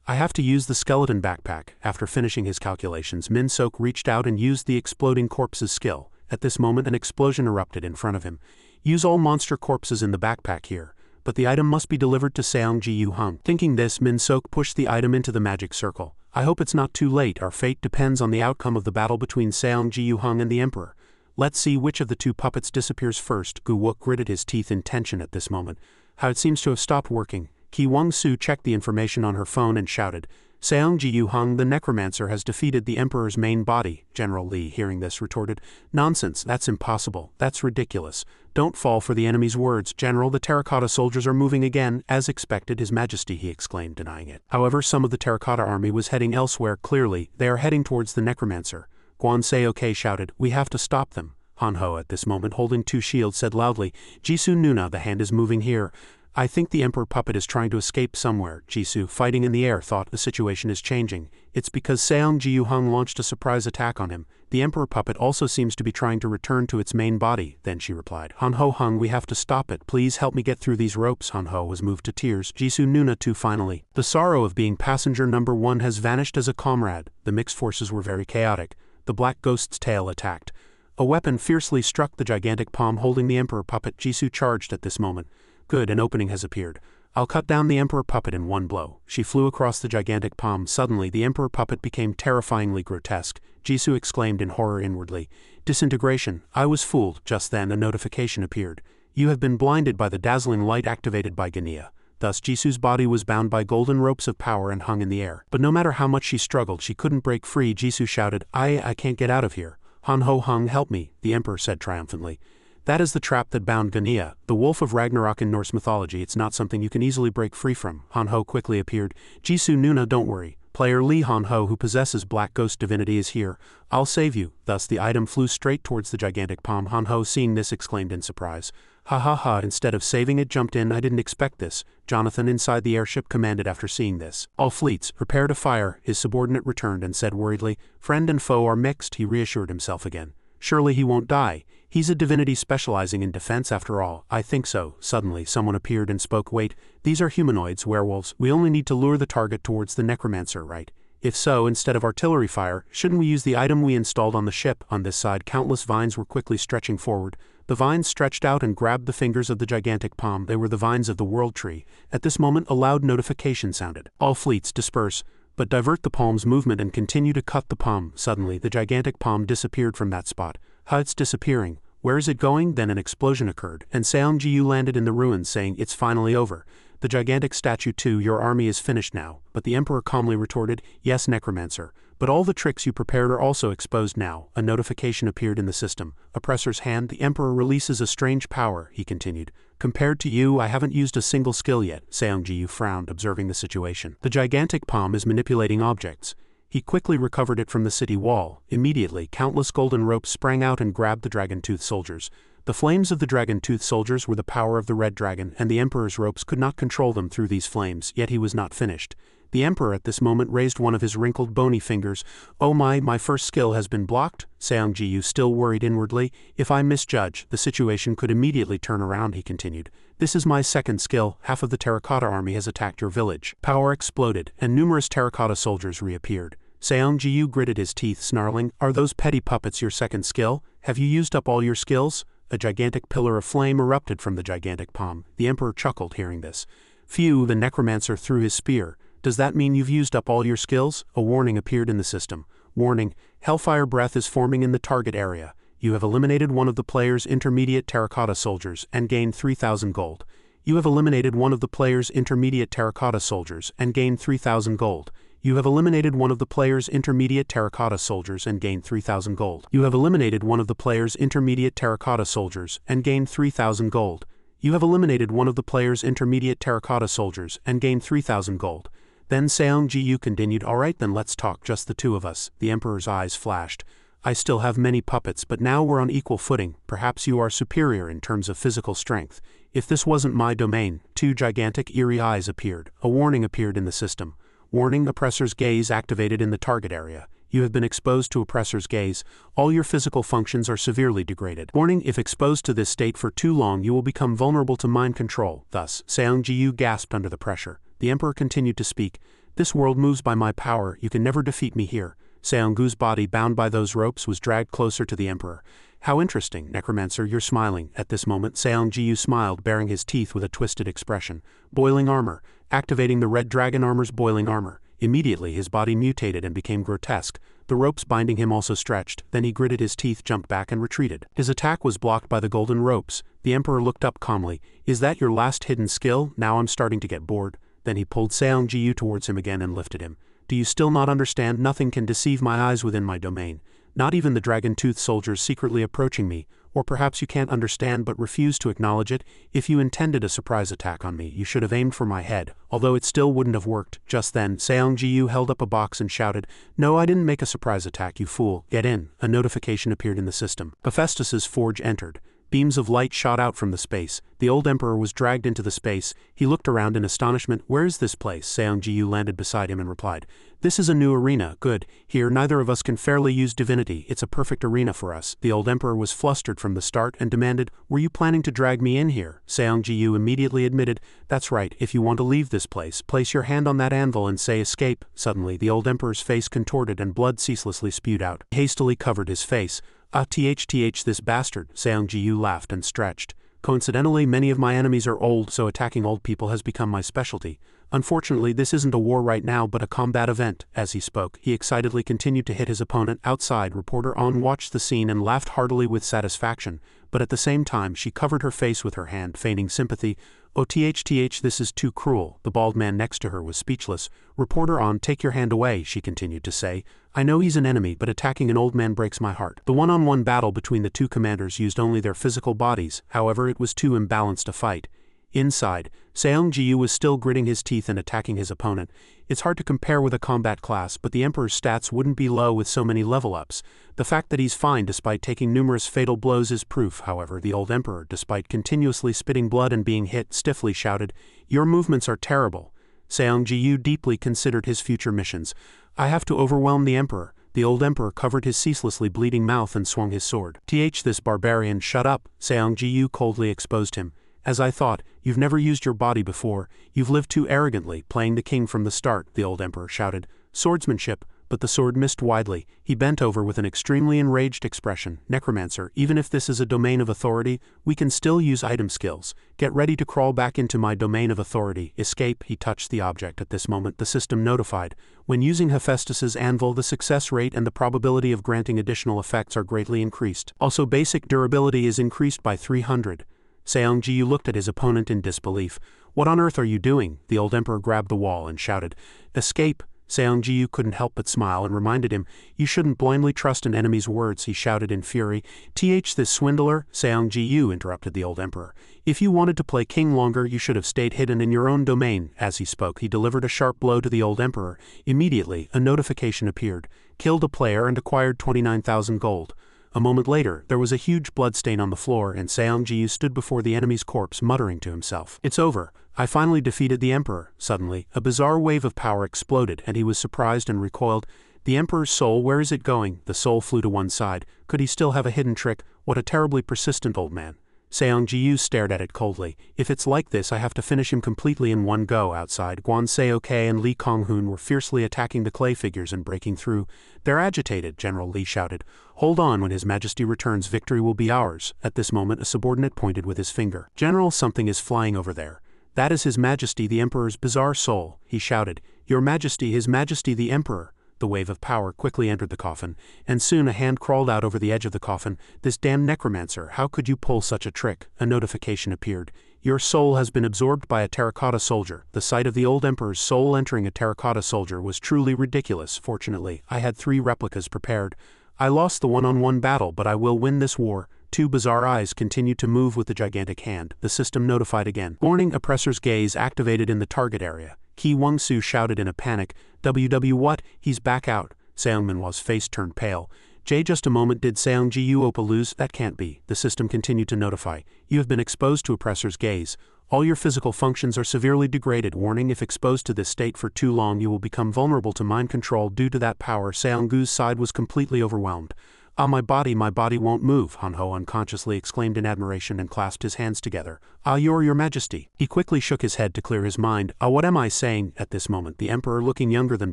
A: I have to use the skeleton backpack. After finishing his calculations, Min-Sok reached out and used the exploding corpses skill. At this moment an explosion erupted in front of him. Use all monster corpses in the backpack here, but the item must be delivered to Seong-Ji-Yu Hung. Thinking this, Min-Sok pushed the item into the magic circle. I hope it's not too late. Our fate depends on the outcome of the battle between Seong-Ji-Yu Hung and the Emperor. Let's see which of the two puppets disappears first. Gu Wook gritted his teeth in tension at this moment. How it seems to have stopped working. Ki Wong-Su checked the information on her phone and shouted, Seong-Ji-Yu Hung, the Necromancer, has defeated the Emperor's main body. General Li, hearing this, retorted, Nonsense, that's impossible. That's ridiculous. Don't fall for the enemy's words. General, the terracotta soldiers are moving again, as expected, His Majesty, he exclaimed, denying it. However, some of the terracotta army was heading elsewhere. Clearly, they are heading towards the Necromancer. Guan Seok shouted, We have to stop them. Han Ho, at this moment holding two shields, said loudly, Jisoo Nuna, the hand is moving here. I think the Emperor puppet is trying to escape somewhere. Jisoo, fighting in the air, thought the situation is changing. It's because Seong-Ji-Yu Hung launched a surprise attack on him. The Emperor puppet also seems to be trying to return to its main body. Then she replied, Han Ho Hung, we have to stop it. Please help me get through these ropes. Han Ho was moved to tears. Jisoo Nuna too finally. The sorrow of being passenger number one has vanished as a comrade. The mixed forces were very chaotic. The black ghost's tail attacked. A weapon fiercely struck the gigantic palm holding the Emperor puppet. Jisoo charged at this moment. Good, an opening has appeared. I'll cut down the Emperor puppet in one blow. She flew across the gigantic palm. Suddenly, the Emperor puppet became terrifyingly grotesque. Jisoo exclaimed in horror inwardly. Disintegration. I was fooled. Just then, a notification appeared. You have been blinded by the dazzling light activated by Gania. Thus, Jisoo's body was bound by golden ropes of power and hung in the air. But no matter how much she struggled, she couldn't break free. Jisoo shouted, I can't get out of here. Han Ho Hung, help me, the Emperor said triumphantly. That is the trap that bound Gania, the wolf of Ragnarok in Norse mythology. It's not something you can easily break free from. Han Ho quickly appeared. Jisoo Nuna, don't worry. Player Lee Han Ho, who possesses Black Ghost Divinity, is here. I'll save you. Thus the item flew straight towards the gigantic palm. Han Ho, seeing this, exclaimed in surprise. Ha ha ha, instead of saving it, jumped in. I didn't expect this. Jonathan inside the airship commanded after seeing this. All fleets, prepare to fire. His subordinate returned and said worriedly, Friend and foe are mixed. He reassured himself again. Surely he won't die. He's a divinity specializing in defense after all. I think so. Suddenly, someone appeared and spoke. Wait, these are humanoids, werewolves. We only need to lure the target towards the Necromancer, right? If so, instead of artillery fire, shouldn't we use the item we installed on the ship? On this side, countless vines were quickly stretching forward. The vines stretched out and grabbed the fingers of the gigantic palm. They were the vines of the World Tree. At this moment, a loud notification sounded. All fleets, disperse, but divert the palm's movement and continue to cut the palm. Suddenly, the gigantic palm disappeared from that spot. It's disappearing. Where is it going? Then an explosion occurred, and Seong-Ji-Yu landed in the ruins, saying, It's finally over. The gigantic statue too, your army is finished now. But the Emperor calmly retorted, Yes, Necromancer, but all the tricks you prepared are also exposed now. A notification appeared in the system. Oppressor's hand, the Emperor releases a strange power, he continued. Compared to you, I haven't used a single skill yet. Seong-Ji-Yu frowned, observing the situation. The gigantic palm is manipulating objects. He quickly recovered it from the city wall. Immediately, countless golden ropes sprang out and grabbed the dragon-tooth soldiers. The flames of the dragon-tooth soldiers were the power of the red dragon, and the Emperor's ropes could not control them through these flames, yet he was not finished. The Emperor at this moment raised one of his wrinkled bony fingers. Oh my first skill has been blocked? Seong-Ji-Yu still worried inwardly. If I misjudge, the situation could immediately turn around, he continued. This is my second skill. Half of the terracotta army has attacked your village. Power exploded, and numerous terracotta soldiers reappeared. Seong-Ji-Yu gritted his teeth, snarling, Are those petty puppets your second skill? Have you used up all your skills? A gigantic pillar of flame erupted from the gigantic palm. The Emperor chuckled, hearing this. Phew, the Necromancer threw his spear. Does that mean you've used up all your skills? A warning appeared in the system. Warning, Hellfire breath is forming in the target area. You have eliminated one of the player's intermediate terracotta soldiers and gained 3,000 gold. You have eliminated one of the player's intermediate terracotta soldiers and gained 3,000 gold. You have eliminated one of the player's intermediate terracotta soldiers and gained 3,000 gold. You have eliminated one of the player's intermediate terracotta soldiers and gained 3,000 gold. You have eliminated one of the player's intermediate terracotta soldiers and gained 3,000 gold. Then Seong-Ji-Yu continued, Alright then, let's talk, just the two of us. The Emperor's eyes flashed. I still have many puppets, but now we're on equal footing. Perhaps you are superior in terms of physical strength. If this wasn't my domain, two gigantic eerie eyes appeared. A warning appeared in the system. Warning, Oppressor's gaze activated in the target area. You have been exposed to Oppressor's gaze. All your physical functions are severely degraded. Warning, if exposed to this state for too long, you will become vulnerable to mind control. Thus, Seong-Ji-Yu gasped under the pressure. The Emperor continued to speak. This world moves by my power, you can never defeat me here. Seonggu's body, bound by those ropes, was dragged closer to the emperor. How interesting, Necromancer, you're smiling. At this moment, Seonggu smiled, baring his teeth with a twisted expression. Boiling armor. Activating the red dragon armor's boiling armor. Immediately, his body mutated and became grotesque. The ropes binding him also stretched, then he gritted his teeth, jumped back and retreated. His attack was blocked by the golden ropes. The emperor looked up calmly. Is that your last hidden skill? Now I'm starting to get bored. Then he pulled Seonggu towards him again and lifted him. Do you still not understand? Nothing can deceive my eyes within my domain. Not even the dragon-toothed soldiers secretly approaching me. Or perhaps you can't understand but refuse to acknowledge it. If you intended a surprise attack on me, you should have aimed for my head, although it still wouldn't have worked. Just then, Seonggu held up a box and shouted, "No, I didn't make a surprise attack, you fool. Get in." A notification appeared in the system. Hephaestus's forge entered. Beams of light shot out from the space. The old emperor was dragged into the space. He looked around in astonishment. Where is this place? Seonggu landed beside him and replied, "This is a new arena. Good. Here neither of us can fairly use divinity. It's a perfect arena for us." The old emperor was flustered from the start and demanded, "Were you planning to drag me in here?" Seonggu immediately admitted, "That's right. If you want to leave this place, place your hand on that anvil and say escape." Suddenly, the old emperor's face contorted and blood ceaselessly spewed out. He hastily covered his face. This bastard." Seonggu laughed and stretched. "Coincidentally, many of my enemies are old, so attacking old people has become my specialty. Unfortunately, this isn't a war right now but a combat event." As he spoke, he excitedly continued to hit his opponent. Outside, reporter On watched the scene and laughed heartily with satisfaction, but at the same time she covered her face with her hand, feigning sympathy. This is too cruel." The bald man next to her was speechless. "Reporter On, take your hand away," she continued to say. "I know he's an enemy, but attacking an old man breaks my heart." The one-on-one battle between the two commanders used only their physical bodies, however it was too imbalanced a fight. Inside, Seonggu was still gritting his teeth and attacking his opponent. It's hard to compare with a combat class, but the Emperor's stats wouldn't be low with so many level-ups. The fact that he's fine despite taking numerous fatal blows is proof. However, the old Emperor, despite continuously spitting blood and being hit, stiffly shouted, "Your movements are terrible." Seonggu deeply considered his future missions. "I have to overwhelm the Emperor." The old Emperor covered his ceaselessly bleeding mouth and swung his sword. This barbarian, shut up." Seonggu coldly exposed him. "As I thought, you've never used your body before. You've lived too arrogantly, playing the king from the start," the old Emperor shouted. "Swordsmanship," but the sword missed widely. He bent over with an extremely enraged expression. "Necromancer, even if this is a domain of authority, we can still use item skills. Get ready to crawl back into my domain of authority. Escape." He touched the object. At this moment, the system notified. When using Hephaestus's anvil, the success rate and the probability of granting additional effects are greatly increased. Also, basic durability is increased by 300. Seonggu looked at his opponent in disbelief. "What on earth are you doing?" The old Emperor grabbed the wall and shouted, "Escape." Seonggu couldn't help but smile and reminded him, "You shouldn't blindly trust an enemy's words," he shouted in fury. This swindler." Seonggu interrupted the old Emperor. "If you wanted to play king longer, you should have stayed hidden in your own domain." As he spoke, he delivered a sharp blow to the old Emperor. Immediately, a notification appeared. "Killed a player and acquired 29,000 gold." A moment later, there was a huge bloodstain on the floor and Seonggu stood before the enemy's corpse muttering to himself, "It's over. I finally defeated the Emperor." Suddenly, a bizarre wave of power exploded and he was surprised and recoiled. "The Emperor's soul, where is it going?" The soul flew to one side. Could he still have a hidden trick? What a terribly persistent old man. Seonggu stared at it coldly. "If it's like this, I have to finish him completely in one go." Outside, Guan Seok and Li Konghoon were fiercely attacking the clay figures and breaking through. "They're agitated," General Li shouted. "Hold on, when His Majesty returns, victory will be ours." At this moment, a subordinate pointed with his finger. "General, something is flying over there." "That is His Majesty the Emperor's bizarre soul," he shouted. "Your Majesty, His Majesty the Emperor." The wave of power quickly entered the coffin, and soon a hand crawled out over the edge of the coffin. "This damned necromancer, how could you pull such a trick?" A notification appeared. "Your soul has been absorbed by a terracotta soldier." The sight of the old Emperor's soul entering a terracotta soldier was truly ridiculous. "Fortunately, I had 3 replicas prepared. I lost the one-on-one battle, but I will win this war." 2 bizarre eyes continued to move with the gigantic hand. The system notified again. "Warning, oppressor's gaze activated in the target area." Ki Wongsu shouted in a panic, What? He's back out." Seongminhwa's face turned pale. Just a moment, did Seonggu lose? That can't be." The system continued to notify. "You have been exposed to oppressor's gaze. All your physical functions are severely degraded. Warning, if exposed to this state for too long, you will become vulnerable to mind control due to that power." Seonggu's side was completely overwhelmed. "Ah, my body won't move," Hanho unconsciously exclaimed in admiration and clasped his hands together. "Ah, your majesty." He quickly shook his head to clear his mind. "Ah, what am I saying?" At this moment, the emperor, looking younger than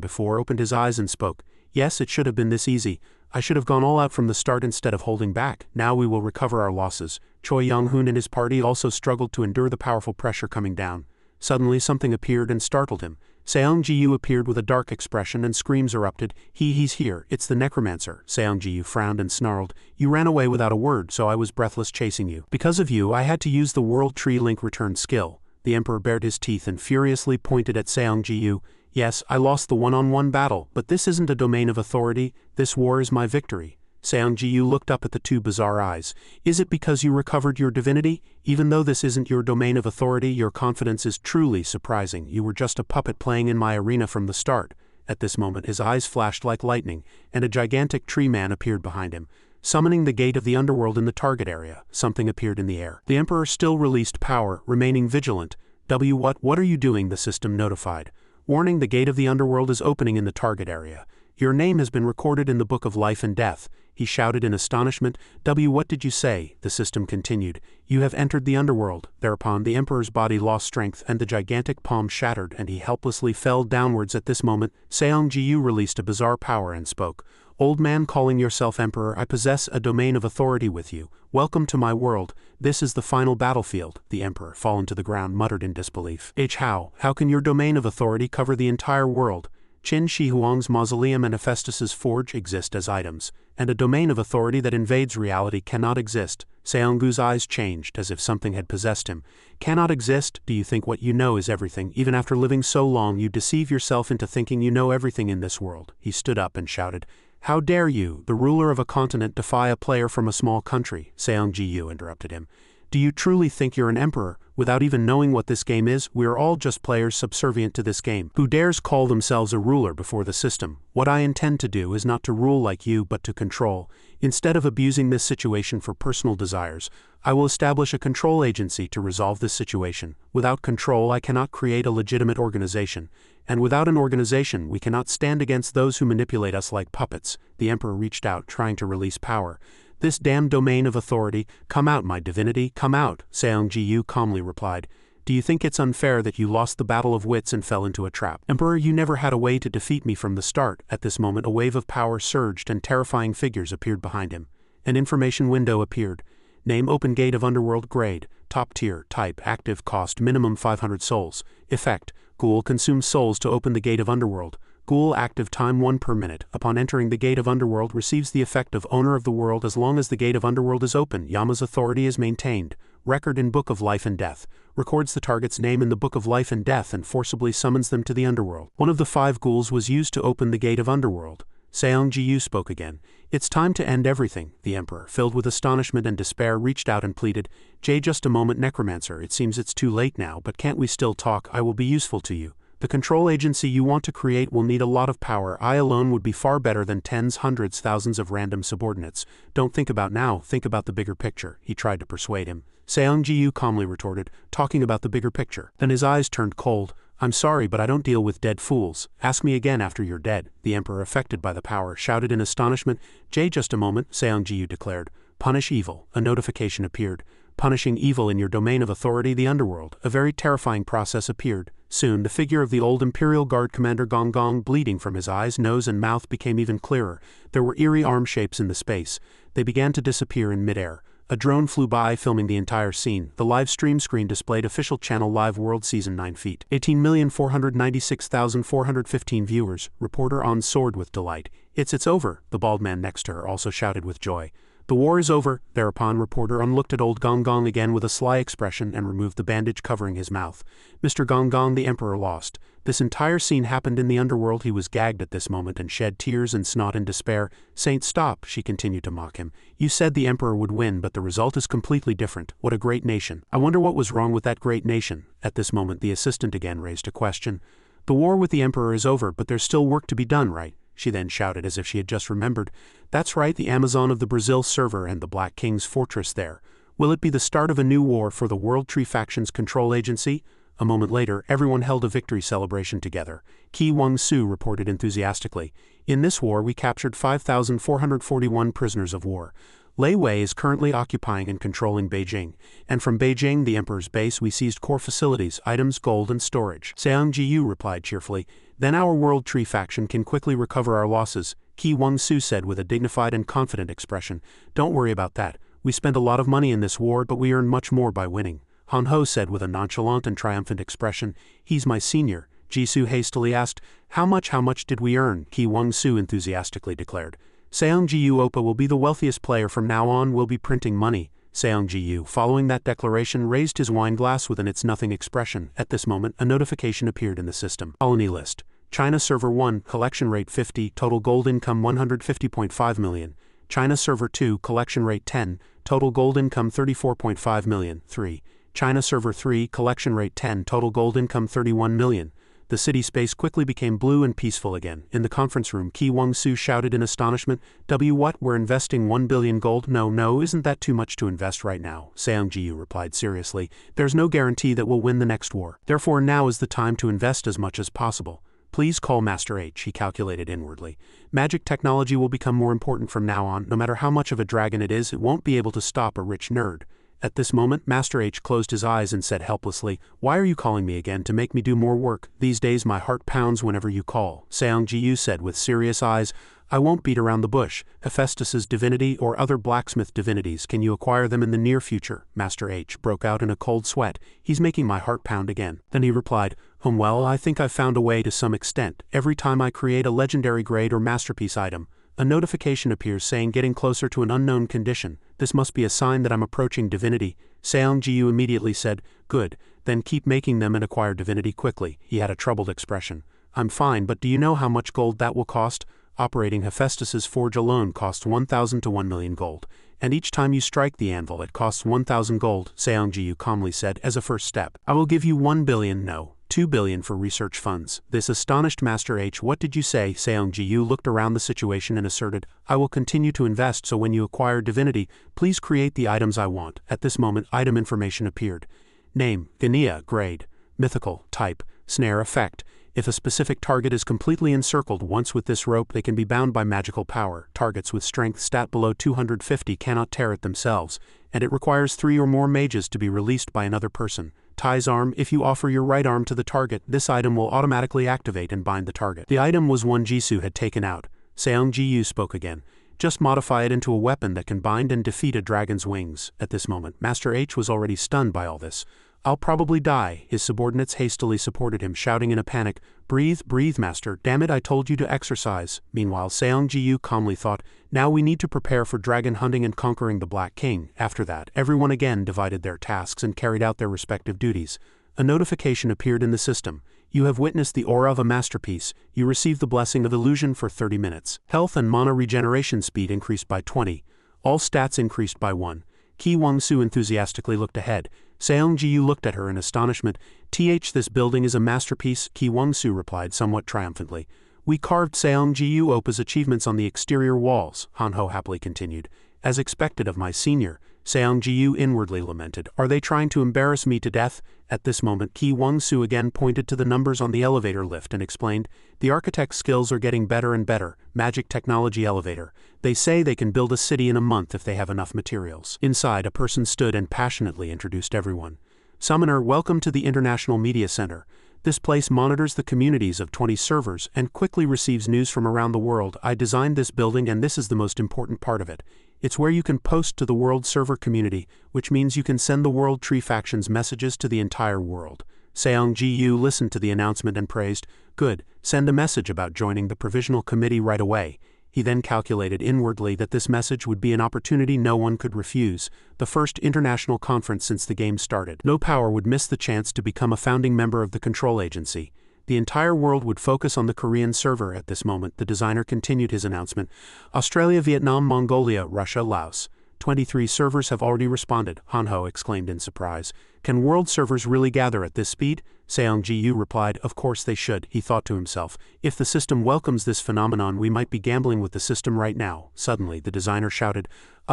A: before, opened his eyes and spoke. "Yes, it should have been this easy. I should have gone all out from the start instead of holding back. Now we will recover our losses." Choi Young-hoon and his party also struggled to endure the powerful pressure coming down. Suddenly something appeared and startled him. Seong-ji-yu appeared with a dark expression and screams erupted. He's here, it's the Necromancer." Seong-ji-yu frowned and snarled. "You ran away without a word, so I was breathless chasing you. Because of you, I had to use the World Tree Link return skill." The emperor bared his teeth and furiously pointed at Seong-ji-yu. "Yes, I lost the one-on-one battle, but this isn't a domain of authority. This war is my victory." Seong-ji-yu looked up at the two bizarre eyes. "Is it because you recovered your divinity? Even though this isn't your domain of authority, your confidence is truly surprising. You were just a puppet playing in my arena from the start." At this moment his eyes flashed like lightning, and a gigantic tree man appeared behind him. Summoning the gate of the underworld in the target area, something appeared in the air. The emperor still released power, remaining vigilant. What are you doing?" the system notified. "Warning, the gate of the underworld is opening in the target area. Your name has been recorded in the Book of Life and Death." He shouted in astonishment. What did you say?" the system continued. "You have entered the underworld." Thereupon the emperor's body lost strength and the gigantic palm shattered and he helplessly fell downwards. At this moment, Seong-ji-yu released a bizarre power and spoke. "Old man calling yourself emperor, I possess a domain of authority with you. Welcome to my world. This is the final battlefield." The emperor, fallen to the ground, muttered in disbelief. How can your domain of authority cover the entire world? Qin Shi Huang's mausoleum and Hephaestus's forge exist as items, and a domain of authority that invades reality cannot exist. Seong-gu's eyes changed, as if something had possessed him. "Cannot exist? Do you think what you know is everything? Even after living so long, you deceive yourself into thinking you know everything in this world." He stood up and shouted. "How dare you, the ruler of a continent, defy a player from a small country?" Seong-ji-yu interrupted him. "Do you truly think you're an emperor, without even knowing what this game is? We are all just players subservient to this game. Who dares call themselves a ruler before the system? What I intend to do is not to rule like you, but to control. Instead of abusing this situation for personal desires, I will establish a control agency to resolve this situation. Without control, I cannot create a legitimate organization. And without an organization, we cannot stand against those who manipulate us like puppets." The emperor reached out, trying to release power. "This damned domain of authority, come out, my divinity, come out," Seong-ji-yu calmly replied. "Do you think it's unfair that you lost the battle of wits and fell into a trap? Emperor, you never had a way to defeat me from the start." At this moment a wave of power surged and terrifying figures appeared behind him. An information window appeared. Name: Open Gate of Underworld. Grade: Top Tier. Type: Active. Cost: Minimum 500 souls. Effect: Ghoul consumes souls to open the Gate of Underworld. Ghoul active time 1 per minute. Upon entering the Gate of Underworld receives the effect of Owner of the World as long as the Gate of Underworld is open. Yama's authority is maintained. Record in Book of Life and Death. Records the target's name in the Book of Life and Death and forcibly summons them to the Underworld. One of the 5 ghouls was used to open the Gate of Underworld. Seong-ji-yu spoke again. "It's time to end everything." The emperor, filled with astonishment and despair, reached out and pleaded. "Just a moment, Necromancer. It seems it's too late now, but can't we still talk? I will be useful to you. The control agency you want to create will need a lot of power. I alone would be far better than tens, hundreds, thousands of random subordinates. Don't think about now, think about the bigger picture." He tried to persuade him. Seong-ji-yu calmly retorted, "Talking about the bigger picture." Then his eyes turned cold. "I'm sorry, but I don't deal with dead fools. Ask me again after you're dead." The emperor, affected by the power, shouted in astonishment. Just a moment," Seong-ji-yu declared. "Punish evil." A notification appeared. "Punishing evil in your domain of authority, the underworld." A very terrifying process appeared. Soon the figure of the old Imperial Guard Commander Gong Gong, bleeding from his eyes, nose and mouth, became even clearer. There were eerie arm shapes in the space. They began to disappear in midair. A drone flew by, filming the entire scene. The live stream screen displayed official channel Live World Season 9 feet. 18,496,415 viewers. Reporter on soared with delight. It's over," the bald man next to her also shouted with joy. "The war is over." Thereupon reporter looked at old Gong Gong again with a sly expression and removed the bandage covering his mouth. "Mr. Gong Gong, the emperor lost. This entire scene happened in the underworld." He was gagged at this moment and shed tears and snot in despair. "Saint, stop," she continued to mock him. "You said the emperor would win, but the result is completely different. What a great nation. I wonder what was wrong with that great nation." At this moment the assistant again raised a question. "The war with the emperor is over, but there's still work to be done, right?" She then shouted as if she had just remembered. "That's right, the Amazon of the Brazil server and the Black King's fortress there. Will it be the start of a new war for the World Tree Faction's control agency?" A moment later, everyone held a victory celebration together. Qi Wang-su reported enthusiastically. In this war we captured 5,441 prisoners of war. Lei Wei is currently occupying and controlling Beijing, and from Beijing, the Emperor's base, we seized core facilities, items, gold, and storage. Seong Ji-yu replied cheerfully. Then our World Tree faction can quickly recover our losses, Qi Wang-su said with a dignified and confident expression. Don't worry about that. We spent a lot of money in this war, but we earned much more by winning. Han Ho said with a nonchalant and triumphant expression. He's my senior. Jisoo hastily asked. How much did we earn? Qi Wang-su enthusiastically declared. Seong-ji-yu Oppa will be the wealthiest player from now on. We'll be printing money. Seong-ji-yu, following that declaration, raised his wine glass with an it's-nothing expression. At this moment, a notification appeared in the system. Colony list. China Server 1, collection rate 50, total gold income 150.5 million. China Server 2, collection rate 10, total gold income 34.5 million. 3. China Server 3, collection rate 10, total gold income 31 million. The city space quickly became blue and peaceful again. In the conference room, Qi Wang-su shouted in astonishment, What? We're investing 1 billion gold? No, isn't that too much to invest right now? Seong-ji-yu replied seriously. There's no guarantee that we'll win the next war. Therefore now is the time to invest as much as possible. Please call Master H, he calculated inwardly. Magic technology will become more important from now on. No matter how much of a dragon it is, it won't be able to stop a rich nerd. At this moment, Master H closed his eyes and said helplessly, Why are you calling me again to make me do more work? These days my heart pounds whenever you call. Seong-ji-yu said with serious eyes, I won't beat around the bush. Hephaestus's divinity or other blacksmith divinities, can you acquire them in the near future? Master H broke out in a cold sweat. He's making my heart pound again. Then he replied, well, I think I've found a way to some extent. Every time I create a legendary grade or masterpiece item, a notification appears saying getting closer to an unknown condition. This must be a sign that I'm approaching divinity. Seong-ji-yu immediately said, Good, then keep making them and acquire divinity quickly. He had a troubled expression. I'm fine, but do you know how much gold that will cost? Operating Hephaestus's forge alone costs 1,000 to 1 million gold. And each time you strike the anvil it costs 1,000 gold, Seong-ji-yu calmly said as a first step. I will give you 1 billion, no, 2 billion for research funds. This astonished Master H. What did you say? Seong-ji-yu looked around the situation and asserted, I will continue to invest, so when you acquire divinity, please create the items I want. At this moment, item information appeared. Name, Gania, grade, mythical, type, snare effect. If a specific target is completely encircled once with this rope, they can be bound by magical power. Targets with strength stat below 250 cannot tear it themselves, and it requires 3 or more mages to be released by another person. Ties arm. If you offer your right arm to the target, this item will automatically activate and bind the target. The item was one Jisoo had taken out. Seong-ji-yu spoke again. Just modify it into a weapon that can bind and defeat a dragon's wings. At this moment, Master H was already stunned by all this. I'll probably die. His subordinates hastily supported him, shouting in a panic, breathe, master, damn it, I told you to exercise. Meanwhile, Seong-ji-yu calmly thought, now we need to prepare for dragon hunting and conquering the Black King. After that, everyone again divided their tasks and carried out their respective duties. A notification appeared in the system. You have witnessed the aura of a masterpiece. You received the blessing of illusion for 30 minutes. Health and mana regeneration speed increased by 20. All stats increased by 1. Qi Wang-su enthusiastically looked ahead. Seong-ji-yu looked at her in astonishment. This building is a masterpiece, Qi Wang-su replied somewhat triumphantly. We carved Seong-ji-yu Oppa's achievements on the exterior walls, Han Ho happily continued. As expected of my senior, Seong-ji-yu inwardly lamented. Are they trying to embarrass me to death? At this moment, Qi Wang-su again pointed to the numbers on the elevator lift and explained, the architect's skills are getting better and better. Magic technology elevator. They say they can build a city in a month if they have enough materials. Inside, a person stood and passionately introduced everyone. Summoner, welcome to the International Media Center. This place monitors the communities of 20 servers and quickly receives news from around the world. I designed this building and this is the most important part of it. It's where you can post to the world server community, which means you can send the World Tree faction's messages to the entire world. Seong-ji-yu listened to the announcement and praised, Good, send a message about joining the provisional committee right away. He then calculated inwardly that this message would be an opportunity no one could refuse, the first international conference since the game started. No power would miss the chance to become a founding member of the control agency. The entire world would focus on the Korean server at this moment. The designer continued his announcement. Australia, Vietnam, Mongolia, Russia, Laos. 23 servers have already responded, Hanho exclaimed in surprise. Can world servers really gather at this speed? Seong-Ji-Yu replied, of course they should, he thought to himself. If the system welcomes this phenomenon, we might be gambling with the system right now. Suddenly, the designer shouted,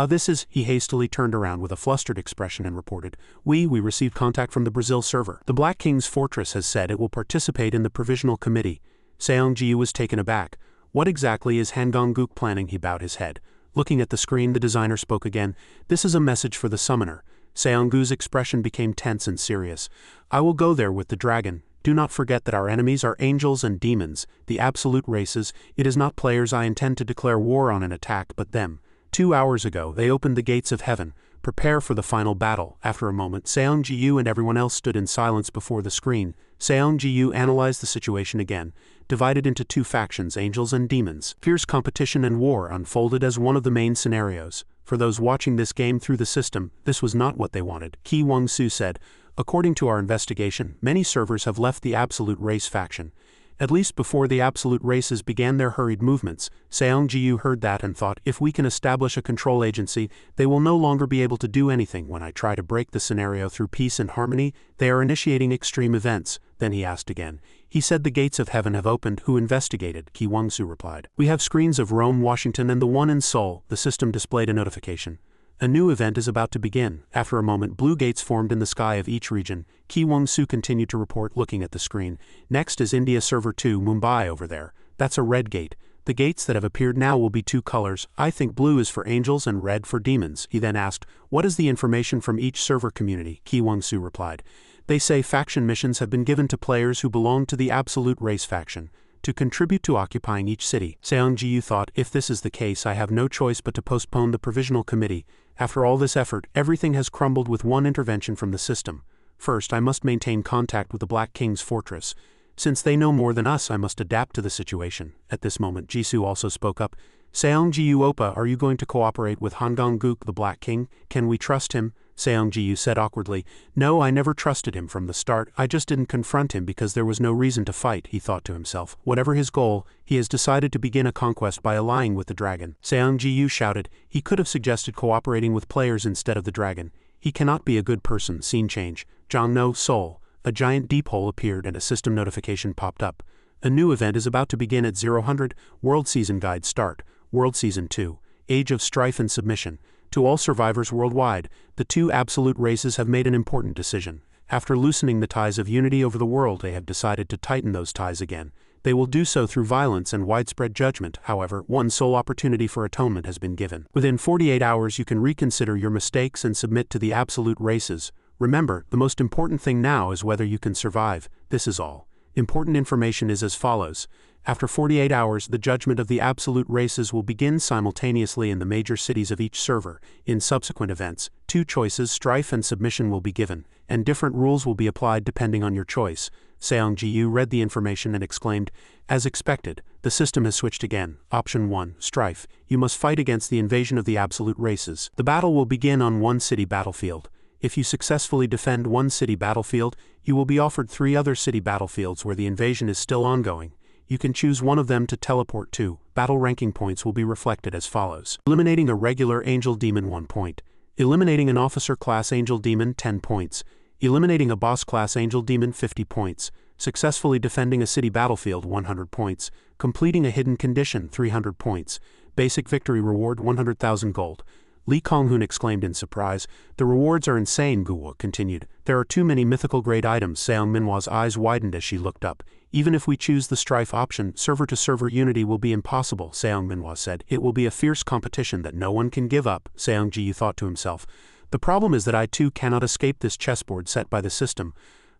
A: this is, he hastily turned around with a flustered expression and reported, we received contact from the Brazil server. The Black King's fortress has said it will participate in the provisional committee. Seong-Ji-Yu was taken aback. What exactly is Hangong-guk planning? He bowed his head. Looking at the screen, the designer spoke again. This is a message for the summoner. Seong-gu's expression became tense and serious. I will go there with the dragon. Do not forget that our enemies are angels and demons, the absolute races. It is not players I intend to declare war on an attack, but them. 2 hours ago, they opened the gates of heaven. Prepare for the final battle. After a moment, Seong-Ji-Yu and everyone else stood in silence before the screen. Seong-Ji-Yu analyzed the situation again. Divided into 2 factions, angels and demons. Fierce competition and war unfolded as one of the main scenarios. For those watching this game through the system, this was not what they wanted. Ki Wong-Su said, according to our investigation, many servers have left the Absolute Race faction. At least before the Absolute Races began their hurried movements, Seong-Ji-Yu heard that and thought, if we can establish a control agency, they will no longer be able to do anything. When I try to break the scenario through peace and harmony, they are initiating extreme events. Then he asked again. He said the gates of heaven have opened. Who investigated? Ki Wong-Su replied. We have screens of Rome, Washington and the one in Seoul. The system displayed a notification. A new event is about to begin. After a moment, blue gates formed in the sky of each region. Ki Wong-Su continued to report, looking at the screen. Next is India Server 2, Mumbai over there. That's a red gate. The gates that have appeared now will be 2 colors. I think blue is for angels and red for demons. He then asked, what is the information from each server community? Ki Wong-Su replied. They say faction missions have been given to players who belong to the Absolute Race faction, to contribute to occupying each city. Seong-Ji-Yu thought, if this is the case, I have no choice but to postpone the provisional committee. After all this effort, everything has crumbled with one intervention from the system. First, I must maintain contact with the Black King's fortress. Since they know more than us, I must adapt to the situation. At this moment, Jisoo also spoke up. Seong-Ji-Yu Oppa, are you going to cooperate with Hangong-guk, the Black King? Can we trust him? Seong-Ji-Yu said awkwardly, no, I never trusted him from the start. I just didn't confront him because there was no reason to fight, he thought to himself. Whatever his goal, he has decided to begin a conquest by allying with the dragon. Seong-Ji-Yu shouted. He could have suggested cooperating with players instead of the dragon. He cannot be a good person. Scene change. Jongno, Seoul. A giant deep hole appeared and a system notification popped up. A new event is about to begin at 000. World Season Guide start. World Season 2. Age of Strife and Submission. To all survivors worldwide, the 2 absolute races have made an important decision. After loosening the ties of unity over the world, they have decided to tighten those ties again. They will do so through violence and widespread judgment. However, one sole opportunity for atonement has been given. Within 48 hours you can reconsider your mistakes and submit to the absolute races. Remember, the most important thing now is whether you can survive. This is all. Important information is as follows. After 48 hours, the judgment of the absolute races will begin simultaneously in the major cities of each server. In subsequent events, 2 choices, strife and submission, will be given, and different rules will be applied depending on your choice. Seong-Ji-Yu read the information and exclaimed, as expected, the system has switched again. Option 1, strife. You must fight against the invasion of the absolute races. The battle will begin on one city battlefield. If you successfully defend one city battlefield, you will be offered 3 other city battlefields where the invasion is still ongoing. You can choose one of them to teleport to. Battle ranking points will be reflected as follows. Eliminating a regular angel demon 1 point. Eliminating an officer class angel demon 10 points. Eliminating a boss class angel demon 50 points. Successfully defending a city battlefield 100 points. Completing a hidden condition 300 points. Basic victory reward 100,000 gold. Lee Kong-hoon exclaimed in surprise. The rewards are insane, Guo continued. There are too many mythical grade items. Seong Minhwa's eyes widened as she looked up. Even if we choose the strife option, server-to-server unity will be impossible, Seong Minhwa said. It will be a fierce competition that no one can give up, Seong-Ji thought to himself. The problem is that I too cannot escape this chessboard set by the system.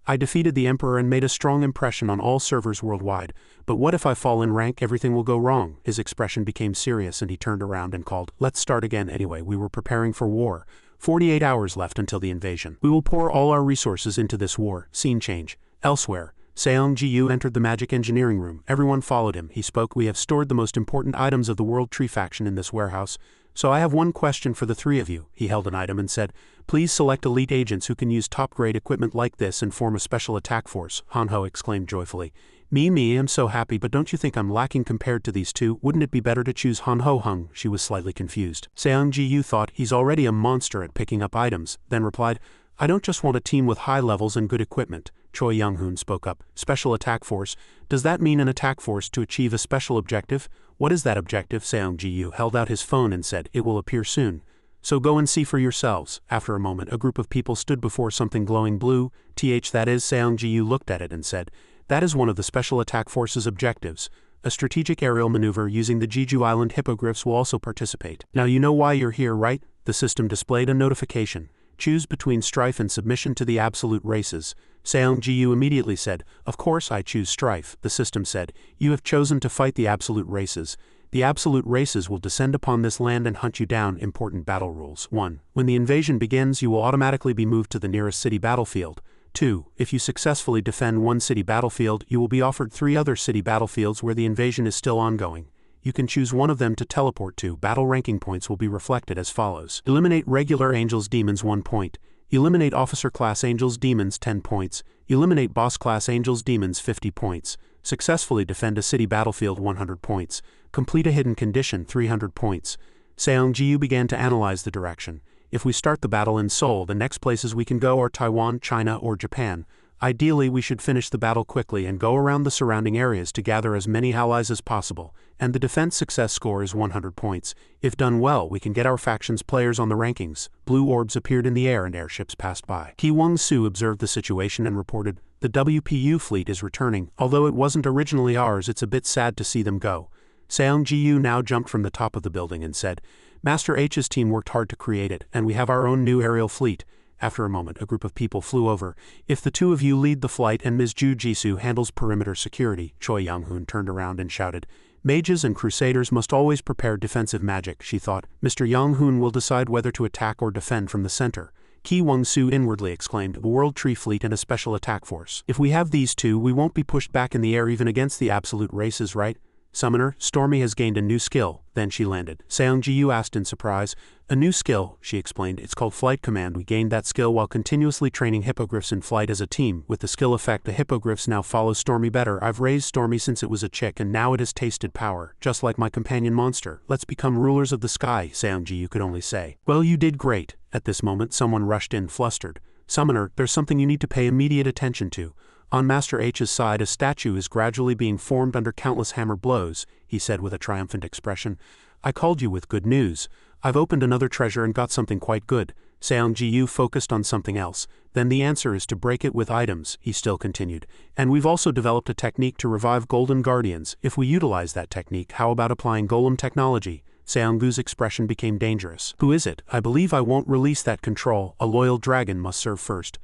A: I defeated the Emperor and made a strong impression on all servers worldwide, but what if I fall in rank? Everything will go wrong. His expression became serious and he turned around and called, let's start again anyway, we were preparing for war. 48 hours left until the invasion. We will pour all our resources into this war. Scene change. Elsewhere. Seong-Ji entered the magic engineering room. Everyone followed him. He spoke, we have stored the most important items of the World Tree faction in this warehouse. So I have one question for the 3 of you. He held an item and said, please select elite agents who can use top-grade equipment like this and form a special attack force. Hanho exclaimed joyfully. Me, I'm so happy, but don't you think I'm lacking compared to these two? Wouldn't it be better to choose Han Ho Hung? She was slightly confused. Seong Ji-yu thought, he's already a monster at picking up items, then replied, I don't just want a team with high levels and good equipment. Choi Young-hoon spoke up. Special attack force. Does that mean an attack force to achieve a special objective? What is that objective? Seong Ji-yu held out his phone and said, it will appear soon. So go and see for yourselves. After a moment, a group of people stood before something glowing blue. That is, Seong Ji-yu looked at it and said, that is one of the Special Attack Force's objectives. A strategic aerial maneuver using the Jeju Island hippogriffs will also participate. Now you know why you're here, right? The system displayed a notification. Choose between strife and submission to the absolute races. Seong Ji-yu immediately said, of course I choose strife. The system said, you have chosen to fight the absolute races. The absolute races will descend upon this land and hunt you down. Important battle rules. 1. When the invasion begins, you will automatically be moved to the nearest city battlefield. 2. If you successfully defend one city battlefield, you will be offered 3 other city battlefields where the invasion is still ongoing. You can choose one of them to teleport to. Battle ranking points will be reflected as follows. Eliminate regular angels demons 1 point. Eliminate officer class angels demons 10 points. Eliminate boss class angels demons 50 points. Successfully defend a city battlefield 100 points. Complete a hidden condition 300 points. Seong Ji-yu began to analyze the direction. If we start the battle in Seoul, the next places we can go are Taiwan, China, or Japan. Ideally, we should finish the battle quickly and go around the surrounding areas to gather as many allies as possible, and the defense success score is 100 points. If done well, we can get our faction's players on the rankings. Blue orbs appeared in the air and airships passed by. Ki Wong-soo observed the situation and reported, the WPU fleet is returning. Although it wasn't originally ours, it's a bit sad to see them go. Seong Ji-yu now jumped from the top of the building and said, Master H's team worked hard to create it, and we have our own new aerial fleet. After a moment, a group of people flew over. If the two of you lead the flight and Ms. Ju Jisoo handles perimeter security, Choi Young-hoon turned around and shouted. Mages and crusaders must always prepare defensive magic, she thought. Mr. Young-hoon will decide whether to attack or defend from the center. Ki Wong-soo inwardly exclaimed, the World Tree Fleet and a special attack force. If we have these two, we won't be pushed back in the air even against the absolute races, right? Summoner, Stormy has gained a new skill. Then she landed. Seong Ji-yu asked in surprise. A new skill, she explained. It's called Flight Command. We gained that skill while continuously training hippogriffs in flight as a team. With the skill effect, the hippogriffs now follow Stormy better. I've raised Stormy since it was a chick and now it has tasted power, just like my companion monster. Let's become rulers of the sky, Seong Ji-yu could only say. Well, you did great. At this moment, someone rushed in flustered. Summoner, there's something you need to pay immediate attention to. On Master H's side, a statue is gradually being formed under countless hammer blows, he said with a triumphant expression. I called you with good news. I've opened another treasure and got something quite good. Seong Ji-yu focused on something else. Then the answer is to break it with items, he still continued. And we've also developed a technique to revive golden guardians. If we utilize that technique, how about applying golem technology? Seong-gu's expression became dangerous. Who is it? I believe I won't release that control. A loyal dragon must serve first.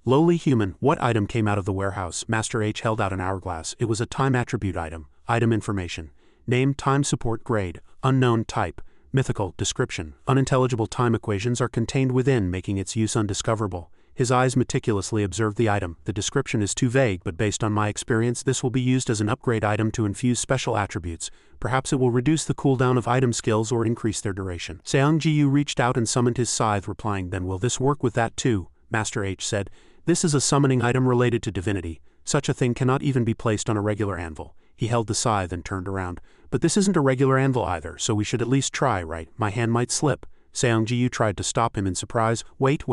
A: Lowly human, what item came out of the warehouse? Master H held out an hourglass. It was a time attribute item. Item information. Name, time support grade, unknown type, mythical, description. Unintelligible time equations are contained within, making its use undiscoverable. His eyes meticulously observed the item. The description is too vague, but based on my experience, this will be used as an upgrade item to infuse special attributes. Perhaps it will reduce the cooldown of item skills or increase their duration. Seong Ji-yu reached out and summoned his scythe, replying, then will this work with that too? Master H said. This is a summoning item related to divinity. Such a thing cannot even be placed on a regular anvil. He held the scythe and turned around. But this isn't a regular anvil either, so we should at least try, right? My hand might slip. Seong Ji-yu tried to stop him in surprise. Wait.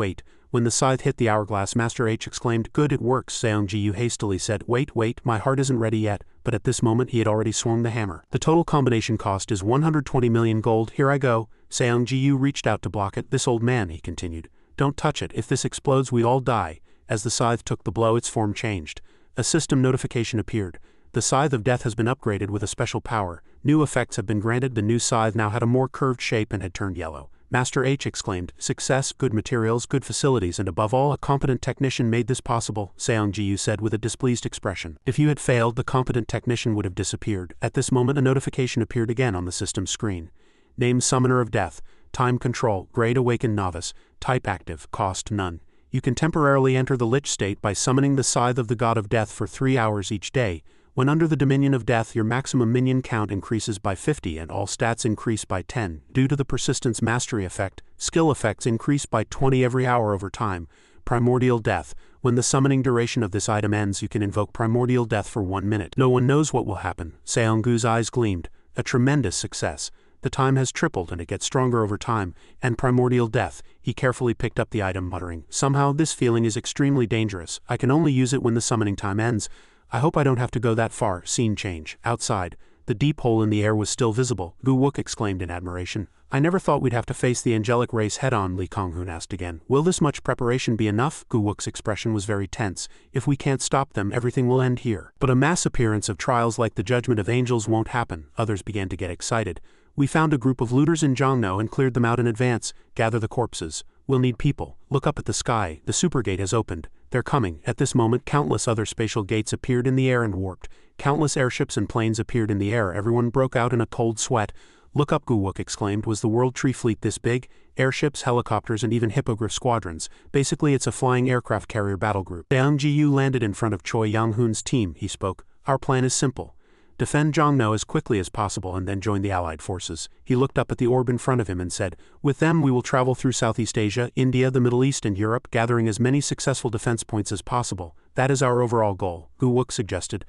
A: When the scythe hit the hourglass, Master H exclaimed, good, it works. Seong Ji-yu hastily said, wait, my heart isn't ready yet. But at this moment he had already swung the hammer. The total combination cost is 120 million gold. Here I go. Seong Ji-yu reached out to block it. This old man, he continued. Don't touch it. If this explodes, we all die. As the scythe took the blow, its form changed. A system notification appeared. The Scythe of Death has been upgraded with a special power. New effects have been granted. The new scythe now had a more curved shape and had turned yellow. Master H exclaimed, success, good materials, good facilities, and above all, a competent technician made this possible, Seong Ji-yu said with a displeased expression. If you had failed, the competent technician would have disappeared. At this moment, a notification appeared again on the system screen. Name Summoner of Death. Time Control. Grade Awakened Novice. Type Active. Cost None. You can temporarily enter the Lich state by summoning the Scythe of the God of Death for 3 hours each day. When under the dominion of death, your maximum minion count increases by 50 and all stats increase by 10. Due to the Persistence Mastery effect, skill effects increase by 20 every hour over time. Primordial Death. When the summoning duration of this item ends, you can invoke Primordial Death for 1 minute. No one knows what will happen. Seonggu's eyes gleamed. A tremendous success. The time has tripled and it gets stronger over time. And Primordial Death. He carefully picked up the item, muttering, "Somehow this feeling is extremely dangerous. I can only use it when the summoning time ends. I hope I don't have to go that far." Scene change. Outside. The deep hole in the air was still visible. Gu Wook exclaimed in admiration. "I never thought we'd have to face the angelic race head-on," Lee Kong-hoon asked again. "Will this much preparation be enough?" Gu Wook's expression was very tense. "If we can't stop them, everything will end here." But a mass appearance of trials like the Judgment of Angels won't happen. Others began to get excited. "We found a group of looters in Jongno and cleared them out in advance. Gather the corpses. We'll need people. Look up at the sky. The supergate has opened. They're coming." At this moment, countless other spatial gates appeared in the air and warped. Countless airships and planes appeared in the air. Everyone broke out in a cold sweat. "Look up," Gu Wook exclaimed. "Was the World Tree fleet this big? Airships, helicopters, and even hippogriff squadrons. Basically, it's a flying aircraft carrier battle group." Seong Ji-yu landed in front of Choi Young-hoon's team. He spoke. "Our plan is simple. Defend Jongno as quickly as possible and then join the Allied forces." He looked up at the orb in front of him and said, "With them we will travel through Southeast Asia, India, the Middle East, and Europe, gathering as many successful defense points as possible. That is our overall goal," Gu Wook suggested.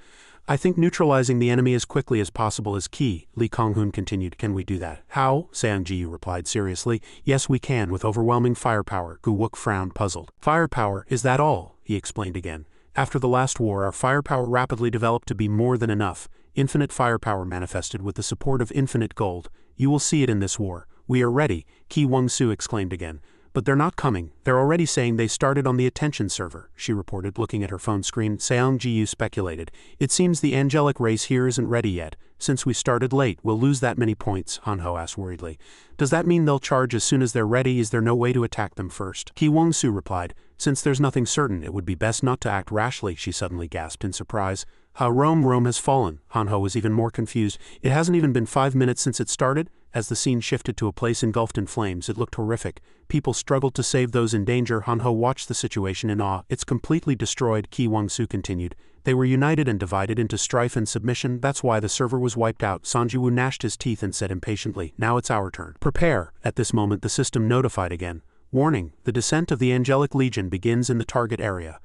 A: "I think neutralizing the enemy as quickly as possible is key," Lee Kong-hoon continued. "Can we do that?" "How?" Seong Ji-yu replied seriously. "Yes, we can, with overwhelming firepower." Gu Wook frowned, puzzled. "Firepower, is that all?" he explained again. "After the last war, our firepower rapidly developed to be more than enough. Infinite firepower manifested with the support of infinite gold. You will see it in this war. We are ready," Ki Wong-soo exclaimed again. "But they're not coming. They're already saying they started on the attention server," she reported, looking at her phone screen. Seong Ji-yu speculated. "It seems the angelic race here isn't ready yet. Since we started late, we'll lose that many points," Han-ho asked worriedly. "Does that mean they'll charge as soon as they're ready? Is there no way to attack them first?" Ki Wong-soo replied. "Since there's nothing certain, it would be best not to act rashly," she suddenly gasped in surprise. "How Rome has fallen." Han-ho was even more confused. "It hasn't even been 5 minutes since it started?" As the scene shifted to a place engulfed in flames, it looked horrific. People struggled to save those in danger. Han-ho watched the situation in awe. "It's completely destroyed," Ki Wong-soo continued. "They were united and divided into strife and submission. That's why the server was wiped out." Sanji-woo gnashed his teeth and said impatiently, "Now it's our turn. Prepare." At this moment the system notified again. "Warning, the descent of the Angelic Legion begins in the target area."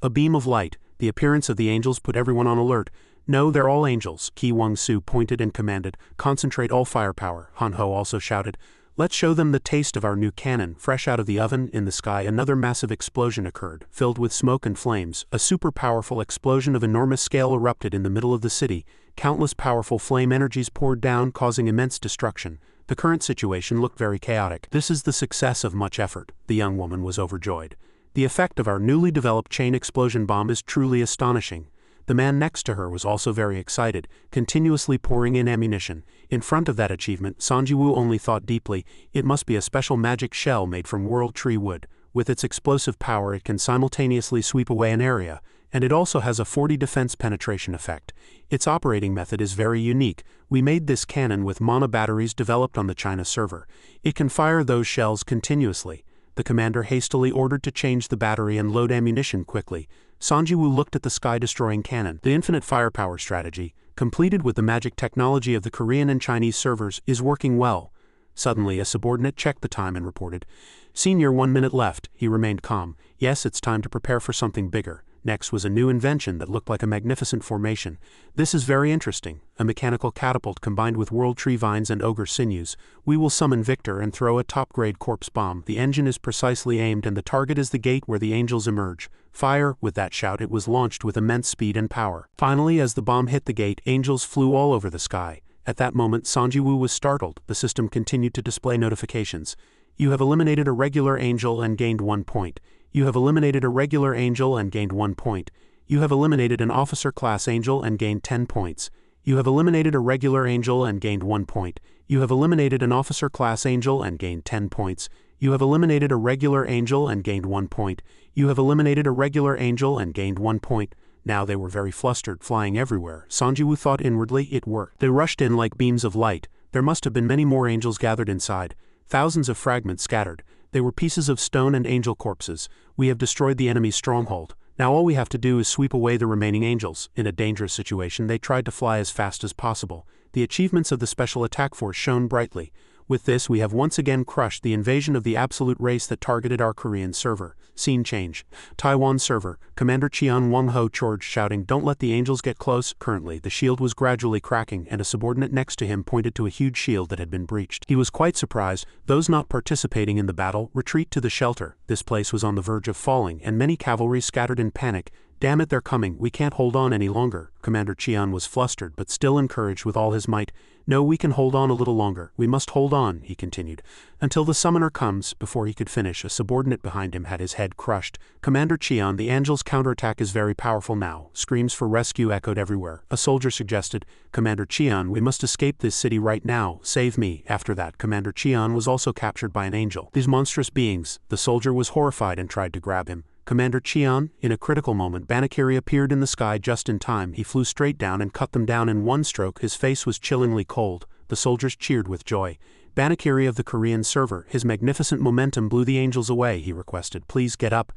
A: A beam of light, the appearance of the angels, put everyone on alert. "No, they're all angels," Ki Wong-soo pointed and commanded. "Concentrate all firepower." Han-ho also shouted. "Let's show them the taste of our new cannon." Fresh out of the oven, in the sky another massive explosion occurred, filled with smoke and flames. A super powerful explosion of enormous scale erupted in the middle of the city. Countless powerful flame energies poured down, causing immense destruction. The current situation looked very chaotic. "This is the success of much effort." The young woman was overjoyed. "The effect of our newly developed chain explosion bomb is truly astonishing." The man next to her was also very excited, continuously pouring in ammunition. In front of that achievement, Sanji-woo only thought deeply, "It must be a special magic shell made from World Tree wood. With its explosive power it can simultaneously sweep away an area, and it also has a 40 defense penetration effect. Its operating method is very unique. We made this cannon with mono batteries developed on the China server. It can fire those shells continuously." The commander hastily ordered to change the battery and load ammunition quickly. Sanji-woo looked at the sky-destroying cannon. The infinite firepower strategy, completed with the magic technology of the Korean and Chinese servers, is working well. Suddenly a subordinate checked the time and reported, "Senior, 1 minute left." He remained calm. "Yes, it's time to prepare for something bigger." Next was a new invention that looked like a magnificent formation. "This is very interesting. A mechanical catapult combined with world tree vines and ogre sinews. We will summon Victor and throw a top-grade corpse bomb. The engine is precisely aimed and the target is the gate where the angels emerge. Fire!" With that shout it was launched with immense speed and power. Finally, as the bomb hit the gate, angels flew all over the sky. At that moment Sanji-woo was startled. The system continued to display notifications. "You have eliminated a regular angel and gained 1 point. You have eliminated a regular angel and gained 1 point. You have eliminated an officer class angel and gained 10 points. You have eliminated a regular angel and gained 1 point. You have eliminated an officer class angel and gained 10 points. You have eliminated a regular angel and gained 1 point. You have eliminated a regular angel and gained 1 point. Now they were very flustered, flying everywhere. Sanji-woo thought inwardly, it worked. They rushed in like beams of light. There must have been many more angels gathered inside. Thousands of fragments scattered. They were pieces of stone and angel corpses. We have destroyed the enemy's stronghold. Now all we have to do is sweep away the remaining angels. In a dangerous situation, they tried to fly as fast as possible. The achievements of the Special Attack Force shone brightly. With this we have once again crushed the invasion of the absolute race that targeted our Korean server. Scene change. Taiwan server. Commander Cheon Wong-ho charged shouting, "Don't let the angels get close." Currently, the shield was gradually cracking and a subordinate next to him pointed to a huge shield that had been breached. He was quite surprised. Those not participating in the battle, retreat to the shelter. This place was on the verge of falling and many cavalry scattered in panic. "Damn it, they're coming, we can't hold on any longer." Commander Cheon was flustered but still encouraged with all his might. "No, we can hold on a little longer, we must hold on," he continued. "Until the summoner comes." Before he could finish, a subordinate behind him had his head crushed. "Commander Cheon, the Angel's counterattack is very powerful now." Screams for rescue echoed everywhere. A soldier suggested, "Commander Cheon, we must escape this city right now, save me." After that, Commander Cheon was also captured by an angel. These monstrous beings. The soldier was horrified and tried to grab him. Commander Cheon, in a critical moment, Banakiri appeared in the sky just in time. He flew straight down and cut them down in one stroke. His face was chillingly cold. The soldiers cheered with joy. Banakiri of the Korean server, his magnificent momentum blew the angels away. He requested, "Please get up.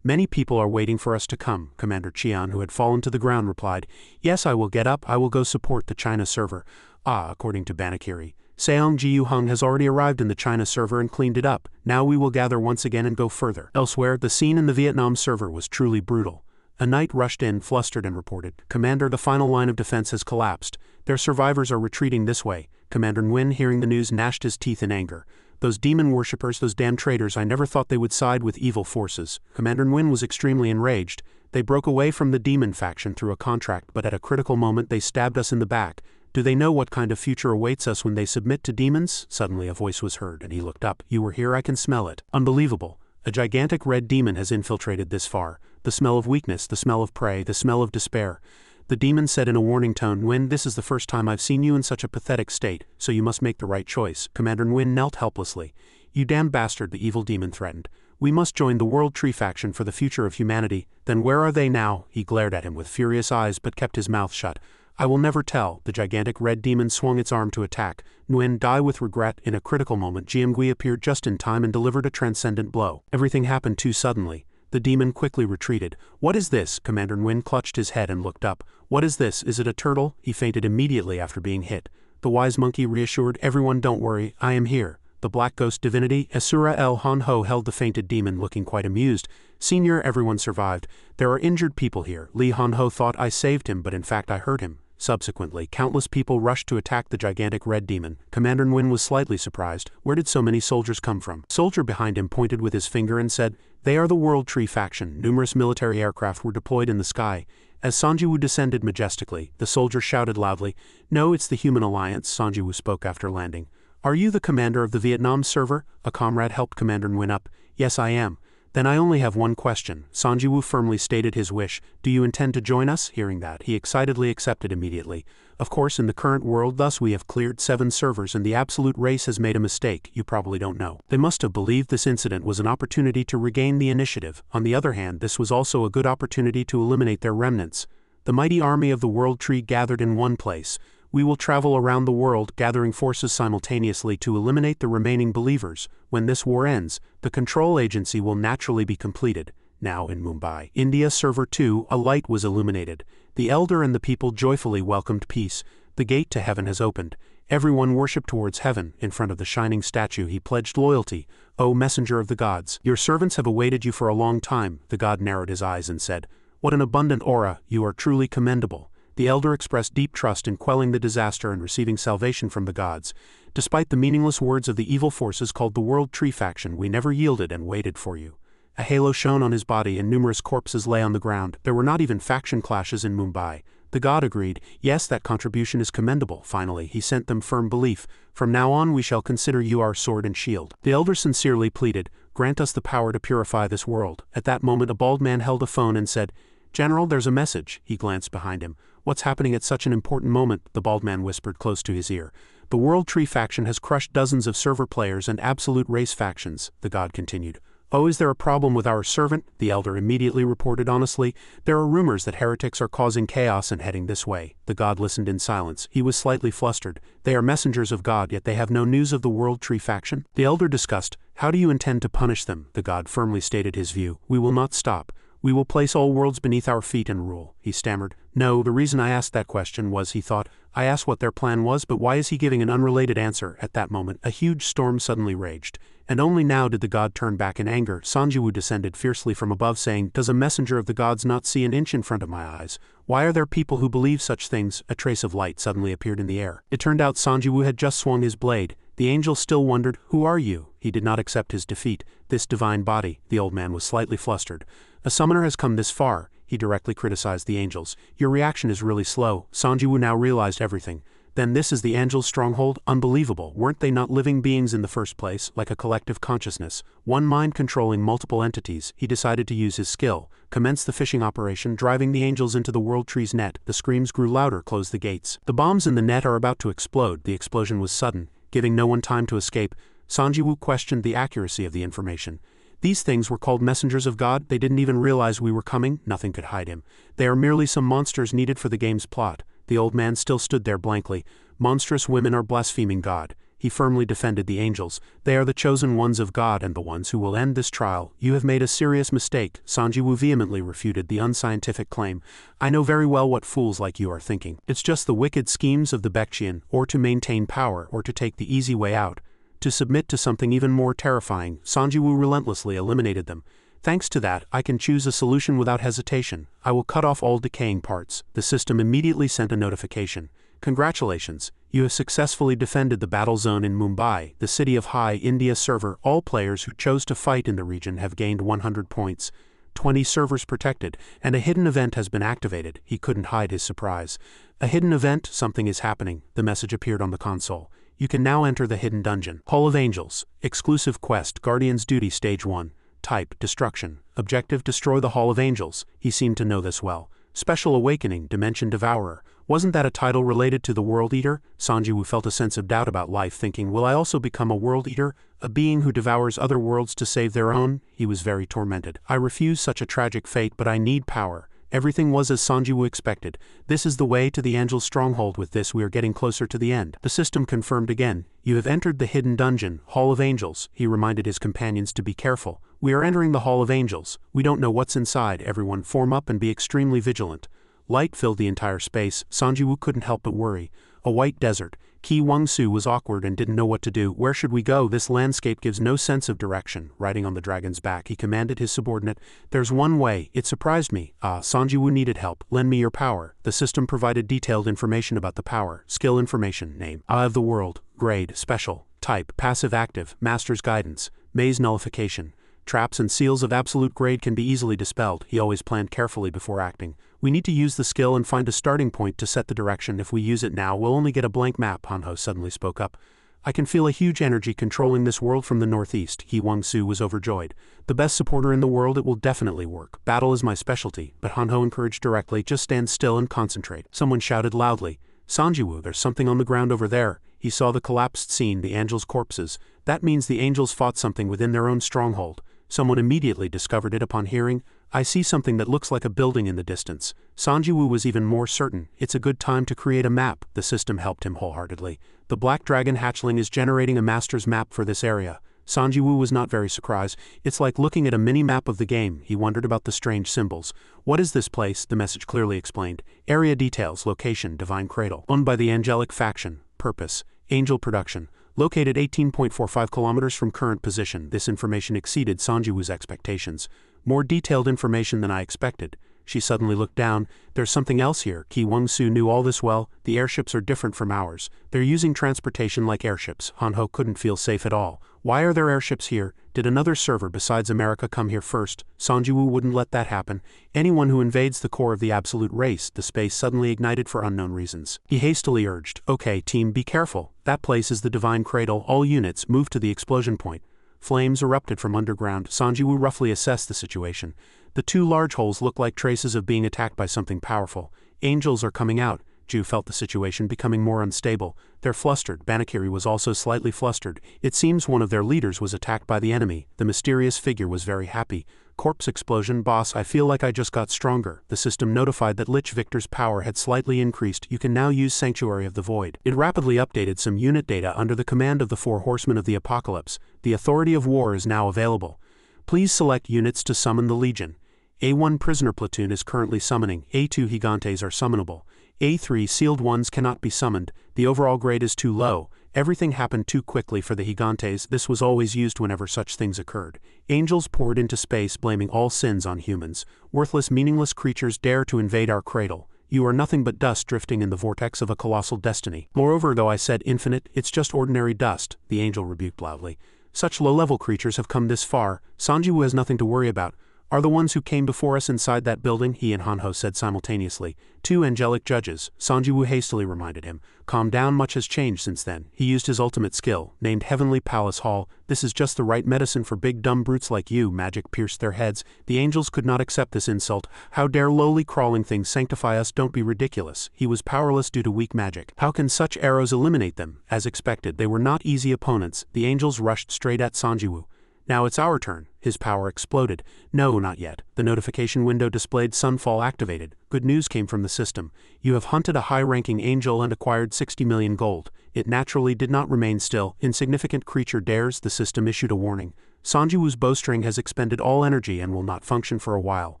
A: Many people are waiting for us to come." Commander Cheon, who had fallen to the ground, replied, "Yes, I will get up. I will go support the China server." According to Banakiri, Seong Ji-Yu-hung has already arrived in the China server and cleaned it up. Now we will gather once again and go further. Elsewhere, the scene in the Vietnam server was truly brutal. A knight rushed in, flustered, and reported, "Commander, the final line of defense has collapsed. Their survivors are retreating this way." Commander Nguyen, hearing the news, gnashed his teeth in anger. "Those demon worshippers, those damn traitors, I never thought they would side with evil forces." Commander Nguyen was extremely enraged. "They broke away from the demon faction through a contract, but at a critical moment they stabbed us in the back. Do they know what kind of future awaits us when they submit to demons?" Suddenly a voice was heard, and he looked up. "You were here, I can smell it." Unbelievable. A gigantic red demon has infiltrated this far. The smell of weakness, the smell of prey, the smell of despair. The demon said in a warning tone, "Nguyen, this is the first time I've seen you in such a pathetic state, so you must make the right choice." Commander Nguyen knelt helplessly. "You damn bastard," the evil demon threatened. "We must join the World Tree faction for the future of humanity." "Then where are they now?" He glared at him with furious eyes but kept his mouth shut. "I will never tell." The gigantic red demon swung its arm to attack. Nguyen died with regret. In a critical moment, Jiangui appeared just in time and delivered a transcendent blow. Everything happened too suddenly. The demon quickly retreated. "What is this?" Commander Nguyen clutched his head and looked up. "What is this? Is it a turtle?" He fainted immediately after being hit. The wise monkey reassured, "Everyone, don't worry, I am here." The black ghost divinity, Asura El Han-ho, held the fainted demon, looking quite amused. "Senior, everyone survived. There are injured people here." Li Han-ho thought, "I saved him, but in fact I hurt him." Subsequently, countless people rushed to attack the gigantic red demon. Commander Nguyen was slightly surprised. Where did so many soldiers come from? Soldier behind him pointed with his finger and said, "They are the World Tree faction." Numerous military aircraft were deployed in the sky. As Sanjiwoo descended majestically, the soldier shouted loudly, "No, it's the Human Alliance." Sanjiwoo spoke after landing. "Are you the commander of the Vietnam server?" A comrade helped Commander Nguyen up. "Yes, I am." "Then I only have one question." Sanjiwoo firmly stated his wish. "Do you intend to join us?" Hearing that, he excitedly accepted immediately. "Of course, in the current world, thus we have cleared 7 servers and the absolute race has made a mistake. You probably don't know. They must have believed this incident was an opportunity to regain the initiative. On the other hand, this was also a good opportunity to eliminate their remnants. The mighty army of the World Tree gathered in one place. We will travel around the world, gathering forces simultaneously to eliminate the remaining believers. When this war ends, the control agency will naturally be completed." Now in Mumbai, India Server 2, a light was illuminated. The elder and the people joyfully welcomed peace. The gate to heaven has opened. Everyone worshipped towards heaven. In front of the shining statue he pledged loyalty. "O messenger of the gods, your servants have awaited you for a long time." The god narrowed his eyes and said, "What an abundant aura, you are truly commendable." The elder expressed deep trust in quelling the disaster and receiving salvation from the gods. "Despite the meaningless words of the evil forces called the World Tree faction, we never yielded and waited for you." A halo shone on his body and numerous corpses lay on the ground. There were not even faction clashes in Mumbai. The god agreed, "Yes, that contribution is commendable." Finally, he sent them firm belief. "From now on we shall consider you our sword and shield." The elder sincerely pleaded, "Grant us the power to purify this world." At that moment a bald man held a phone and said, "General, there's a message." He glanced behind him. "What's happening at such an important moment?" The bald man whispered close to his ear. "The World Tree faction has crushed dozens of server players and absolute race factions." The god continued. "Oh, is there a problem with our servant?" The elder immediately reported honestly. "There are rumors that heretics are causing chaos and heading this way." The god listened in silence. He was slightly flustered. "They are messengers of God, yet they have no news of the World Tree faction?" The elder discussed, "How do you intend to punish them?" The god firmly stated his view. "We will not stop. We will place all worlds beneath our feet and rule, he stammered. No, the reason I asked that question was, he thought. I asked what their plan was, but why is he giving an unrelated answer? At that moment, a huge storm suddenly raged, and only now did the god turn back in anger. Sanjiwoo descended fiercely from above, saying, "Does a messenger of the gods not see an inch in front of my eyes? Why are there people who believe such things?" A trace of light suddenly appeared in the air. It turned out Sanjiwoo had just swung his blade. The angel still wondered, "Who are you?" He did not accept his defeat. "This divine body." The old man was slightly flustered. "A summoner has come this far," he directly criticized the angels. "Your reaction is really slow." Sanjiwoo now realized everything. Then this is the angel's stronghold? Unbelievable. Weren't they not living beings in the first place, like a collective consciousness? One mind controlling multiple entities. He decided to use his skill, commence the fishing operation, driving the angels into the world tree's net. The screams grew louder. "Close the gates. The bombs in the net are about to explode." The explosion was sudden, giving no one time to escape. Sanjiwoo questioned the accuracy of the information. These things were called messengers of God? They didn't even realize we were coming? Nothing could hide him. They are merely some monsters needed for the game's plot. The old man still stood there blankly. Monstrous women are blaspheming God. He firmly defended the angels. They are the chosen ones of God and the ones who will end this trial. You have made a serious mistake. Sanjiwoo vehemently refuted the unscientific claim. I know very well what fools like you are thinking. It's just the wicked schemes of the Baekjean, or to maintain power, or to take the easy way out. To submit to something even more terrifying. Sanjiwoo relentlessly eliminated them. Thanks to that, I can choose a solution without hesitation. I will cut off all decaying parts. The system immediately sent a notification. Congratulations, you have successfully defended the battle zone in Mumbai, the city of High India server. All players who chose to fight in the region have gained 100 points. 20 servers protected, and a hidden event has been activated. He couldn't hide his surprise. A hidden event? Something is happening. The message appeared on the console. You can now enter the hidden dungeon. Hall of Angels. Exclusive quest. Guardian's Duty Stage 1. Type, Destruction. Objective, destroy the Hall of Angels. He seemed to know this well. Special Awakening, Dimension Devourer. Wasn't that a title related to the World Eater? Sanjiwoo felt a sense of doubt about life, thinking, will I also become a World Eater? A being who devours other worlds to save their own? He was very tormented. I refuse such a tragic fate, but I need power. Everything was as Sanjiwoo expected. This is the way to the angel's stronghold. With this we are getting closer to the end. The system confirmed again. You have entered the hidden dungeon, Hall of Angels. He reminded his companions to be careful. We are entering the Hall of Angels. We don't know what's inside. Everyone form up and be extremely vigilant. Light filled the entire space. Sanjiwoo couldn't help but worry. A white desert. Ki Wung-soo was awkward and didn't know what to do. Where should we go? This landscape gives no sense of direction. Riding on the dragon's back, he commanded his subordinate. There's one way. It surprised me. Sanjiwoo needed help. Lend me your power. The system provided detailed information about the power. Skill information. Name. Eye of the World. Grade. Special. Type. Passive active. Master's guidance. Maze nullification. Traps and seals of absolute grade can be easily dispelled. He always planned carefully before acting. We need to use the skill and find a starting point to set the direction. If we use it now, we'll only get a blank map. Hanho suddenly spoke up. I can feel a huge energy controlling this world from the northeast. Ki Wung-soo was overjoyed. The best supporter in the world, it will definitely work. Battle is my specialty. But Hanho encouraged directly, just stand still and concentrate. Someone shouted loudly. Sanjiwoo, there's something on the ground over there. He saw the collapsed scene, the angels' corpses. That means the angels fought something within their own stronghold. Someone immediately discovered it upon hearing. I see something that looks like a building in the distance. Sanjiwoo was even more certain. It's a good time to create a map. The system helped him wholeheartedly. The Black Dragon hatchling is generating a master's map for this area. Sanjiwoo was not very surprised. It's like looking at a mini-map of the game. He wondered about the strange symbols. What is this place? The message clearly explained. Area details, location, Divine Cradle. Owned by the Angelic Faction. Purpose. Angel Production. Located 18.45 kilometers from current position. This information exceeded Sanjiwoo's expectations. More detailed information than I expected. She suddenly looked down. There's something else here. Ki Wung-soo knew all this well. The airships are different from ours. They're using transportation like airships. Hanho couldn't feel safe at all. Why are there airships here? Did another server besides America come here first? Sanjiwoo wouldn't let that happen. Anyone who invades the core of the absolute race. The space suddenly ignited for unknown reasons. He hastily urged, okay team, be careful. That place is the Divine Cradle. All units move to the explosion point. Flames erupted from underground. Sanjiwoo roughly assessed the situation. The two large holes look like traces of being attacked by something powerful. Angels are coming out. Ju felt the situation becoming more unstable. They're flustered. Banakiri was also slightly flustered. It seems one of their leaders was attacked by the enemy. The mysterious figure was very happy. Corpse explosion. Boss, I feel like I just got stronger. The system notified that Lich Victor's power had slightly increased. You can now use Sanctuary of the Void. It rapidly updated some unit data under the command of the 4 Horsemen of the Apocalypse. The Authority of War is now available. Please select units to summon the Legion. A1 prisoner platoon is currently summoning. A2 gigantes are summonable. A3 sealed ones cannot be summoned. The overall grade is too low. Everything happened too quickly for the gigantes. This was always used whenever such things occurred. Angels poured into space, blaming all sins on humans. Worthless, meaningless creatures dare to invade our cradle. You are nothing but dust drifting in the vortex of a colossal destiny. Moreover, though I said infinite, it's just ordinary dust, the angel rebuked loudly. Such low-level creatures have come this far. Sanjiwoo has nothing to worry about. Are the ones who came before us inside that building? He and Hanho said simultaneously. 2 angelic judges, Sanjiwoo hastily reminded him. Calm down, much has changed since then. He used his ultimate skill, named Heavenly Palace Hall. This is just the right medicine for big dumb brutes like you. Magic pierced their heads. The angels could not accept this insult. How dare lowly crawling things sanctify us? Don't be ridiculous. He was powerless due to weak magic. How can such arrows eliminate them? As expected, they were not easy opponents. The angels rushed straight at Sanjiwoo. Now it's our turn. His power exploded. No, not yet. The notification window displayed Sunfall activated. Good news came from the system. You have hunted a high-ranking angel and acquired 60 million gold. It naturally did not remain still. Insignificant creature dares, the system issued a warning. Sanjiwoo's bowstring has expended all energy and will not function for a while.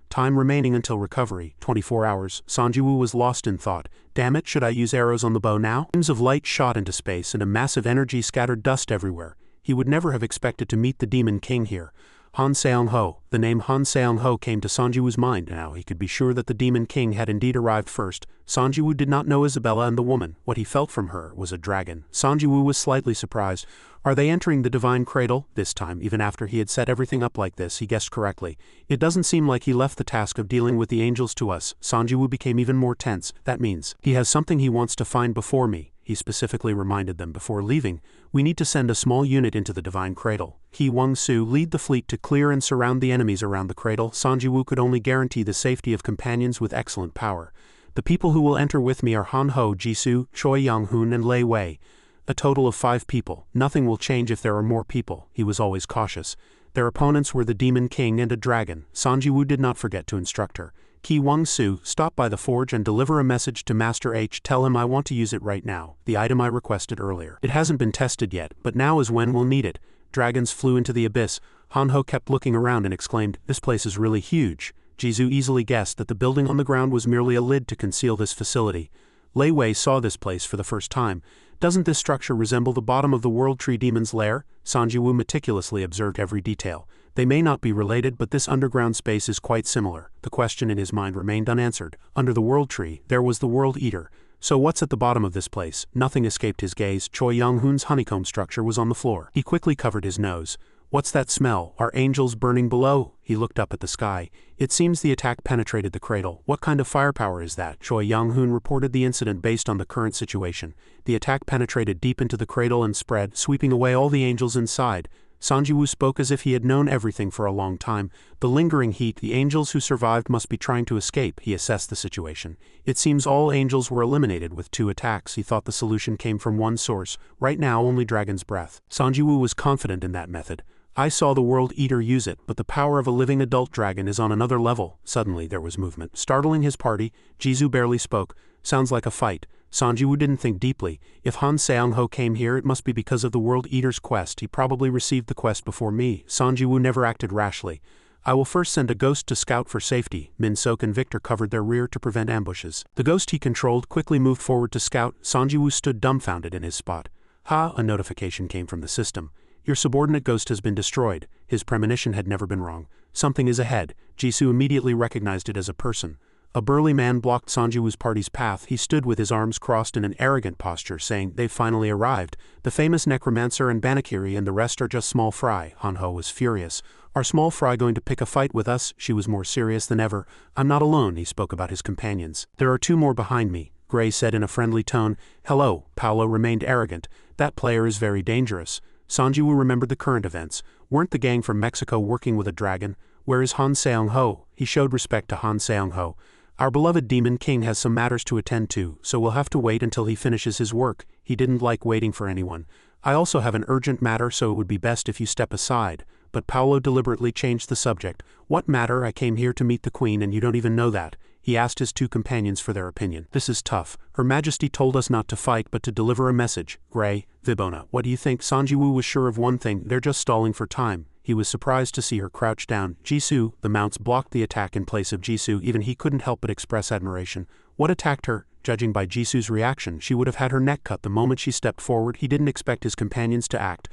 A: Time remaining until recovery, 24 hours. Sanjiwoo was lost in thought. Damn it, should I use arrows on the bow now? Beams of light shot into space and a massive energy scattered dust everywhere. He would never have expected to meet the Demon King here. Han Seong-ho. The name Han Seong-ho came to Sanjiwoo's mind. Now he could be sure that the Demon King had indeed arrived first. Sanjiwoo did not know Isabella and the woman. What he felt from her was a dragon. Sanjiwoo was slightly surprised. Are they entering the divine cradle? This time, even after he had set everything up like this, he guessed correctly. It doesn't seem like he left the task of dealing with the angels to us. Sanjiwoo became even more tense. That means he has something he wants to find before me. He specifically reminded them before leaving. We need to send a small unit into the divine cradle. He Wang-Su lead the fleet to clear and surround the enemies around the cradle. Sanjiwoo could only guarantee the safety of companions with excellent power. The people who will enter with me are Han-Ho, Jisoo, Choi Young-hoon and Lei Wei. A total of 5 people. Nothing will change if there are more people. He was always cautious. Their opponents were the Demon King and a dragon. Sanjiwoo did not forget to instruct her. Ki Wang-Su, stop by the forge and deliver a message to Master H. Tell him I want to use it right now, the item I requested earlier. It hasn't been tested yet, but now is when we'll need it. Dragons flew into the abyss. Han-Ho kept looking around and exclaimed, this place is really huge. Jisoo easily guessed that the building on the ground was merely a lid to conceal this facility. Lei Wei saw this place for the first time. Doesn't this structure resemble the bottom of the World Tree Demon's lair? Sanjiwoo meticulously observed every detail. They may not be related, but this underground space is quite similar. The question in his mind remained unanswered. Under the World Tree, there was the World Eater. So what's at the bottom of this place? Nothing escaped his gaze. Choi Young-hoon's honeycomb structure was on the floor. He quickly covered his nose. What's that smell? Are angels burning below? He looked up at the sky. It seems the attack penetrated the cradle. What kind of firepower is that? Choi Young-hoon reported the incident based on the current situation. The attack penetrated deep into the cradle and spread, sweeping away all the angels inside. Sanjiwoo spoke as if he had known everything for a long time. The lingering heat, the angels who survived must be trying to escape. He assessed the situation. It seems all angels were eliminated with 2 attacks. He thought the solution came from one source. Right now, only Dragon's Breath. Sanjiwoo was confident in that method. I saw the World Eater use it, but the power of a living adult dragon is on another level. Suddenly, there was movement. Startling his party, Jisoo barely spoke. Sounds like a fight. Sanjiwoo didn't think deeply. If Han Seong-ho came here, it must be because of the World Eater's quest. He probably received the quest before me. Sanjiwoo never acted rashly. I will first send a ghost to scout for safety. Min-sok and Victor covered their rear to prevent ambushes. The ghost he controlled quickly moved forward to scout. Sanjiwoo stood dumbfounded in his spot. Ha! A notification came from the system. Your subordinate ghost has been destroyed. His premonition had never been wrong. Something is ahead. Jisoo immediately recognized it as a person. A burly man blocked Sanjiwoo's party's path. He stood with his arms crossed in an arrogant posture, saying, they've finally arrived. The famous Necromancer and Banakiri and the rest are just small fry. Han-Ho was furious. Are small fry going to pick a fight with us? She was more serious than ever. I'm not alone, he spoke about his companions. There are 2 more behind me. Gray said in a friendly tone. Hello. Paolo remained arrogant. That player is very dangerous. Sanjiwoo remembered the current events. Weren't the gang from Mexico working with a dragon? Where is Han Seong-ho? He showed respect to Han Seong-ho. Our beloved Demon King has some matters to attend to, so we'll have to wait until he finishes his work. He didn't like waiting for anyone. I also have an urgent matter, so it would be best if you step aside. But Paolo deliberately changed the subject. What matter? I came here to meet the Queen and you don't even know that. He asked his 2 companions for their opinion. This is tough. Her Majesty told us not to fight but to deliver a message. Gray, Vibona, what do you think? Sanjiwoo was sure of one thing, they're just stalling for time. He was surprised to see her crouch down. Jisoo, the mounts blocked the attack in place of Jisoo. Even he couldn't help but express admiration. What attacked her? Judging by Jisoo's reaction, she would have had her neck cut the moment she stepped forward. He didn't expect his companions to act.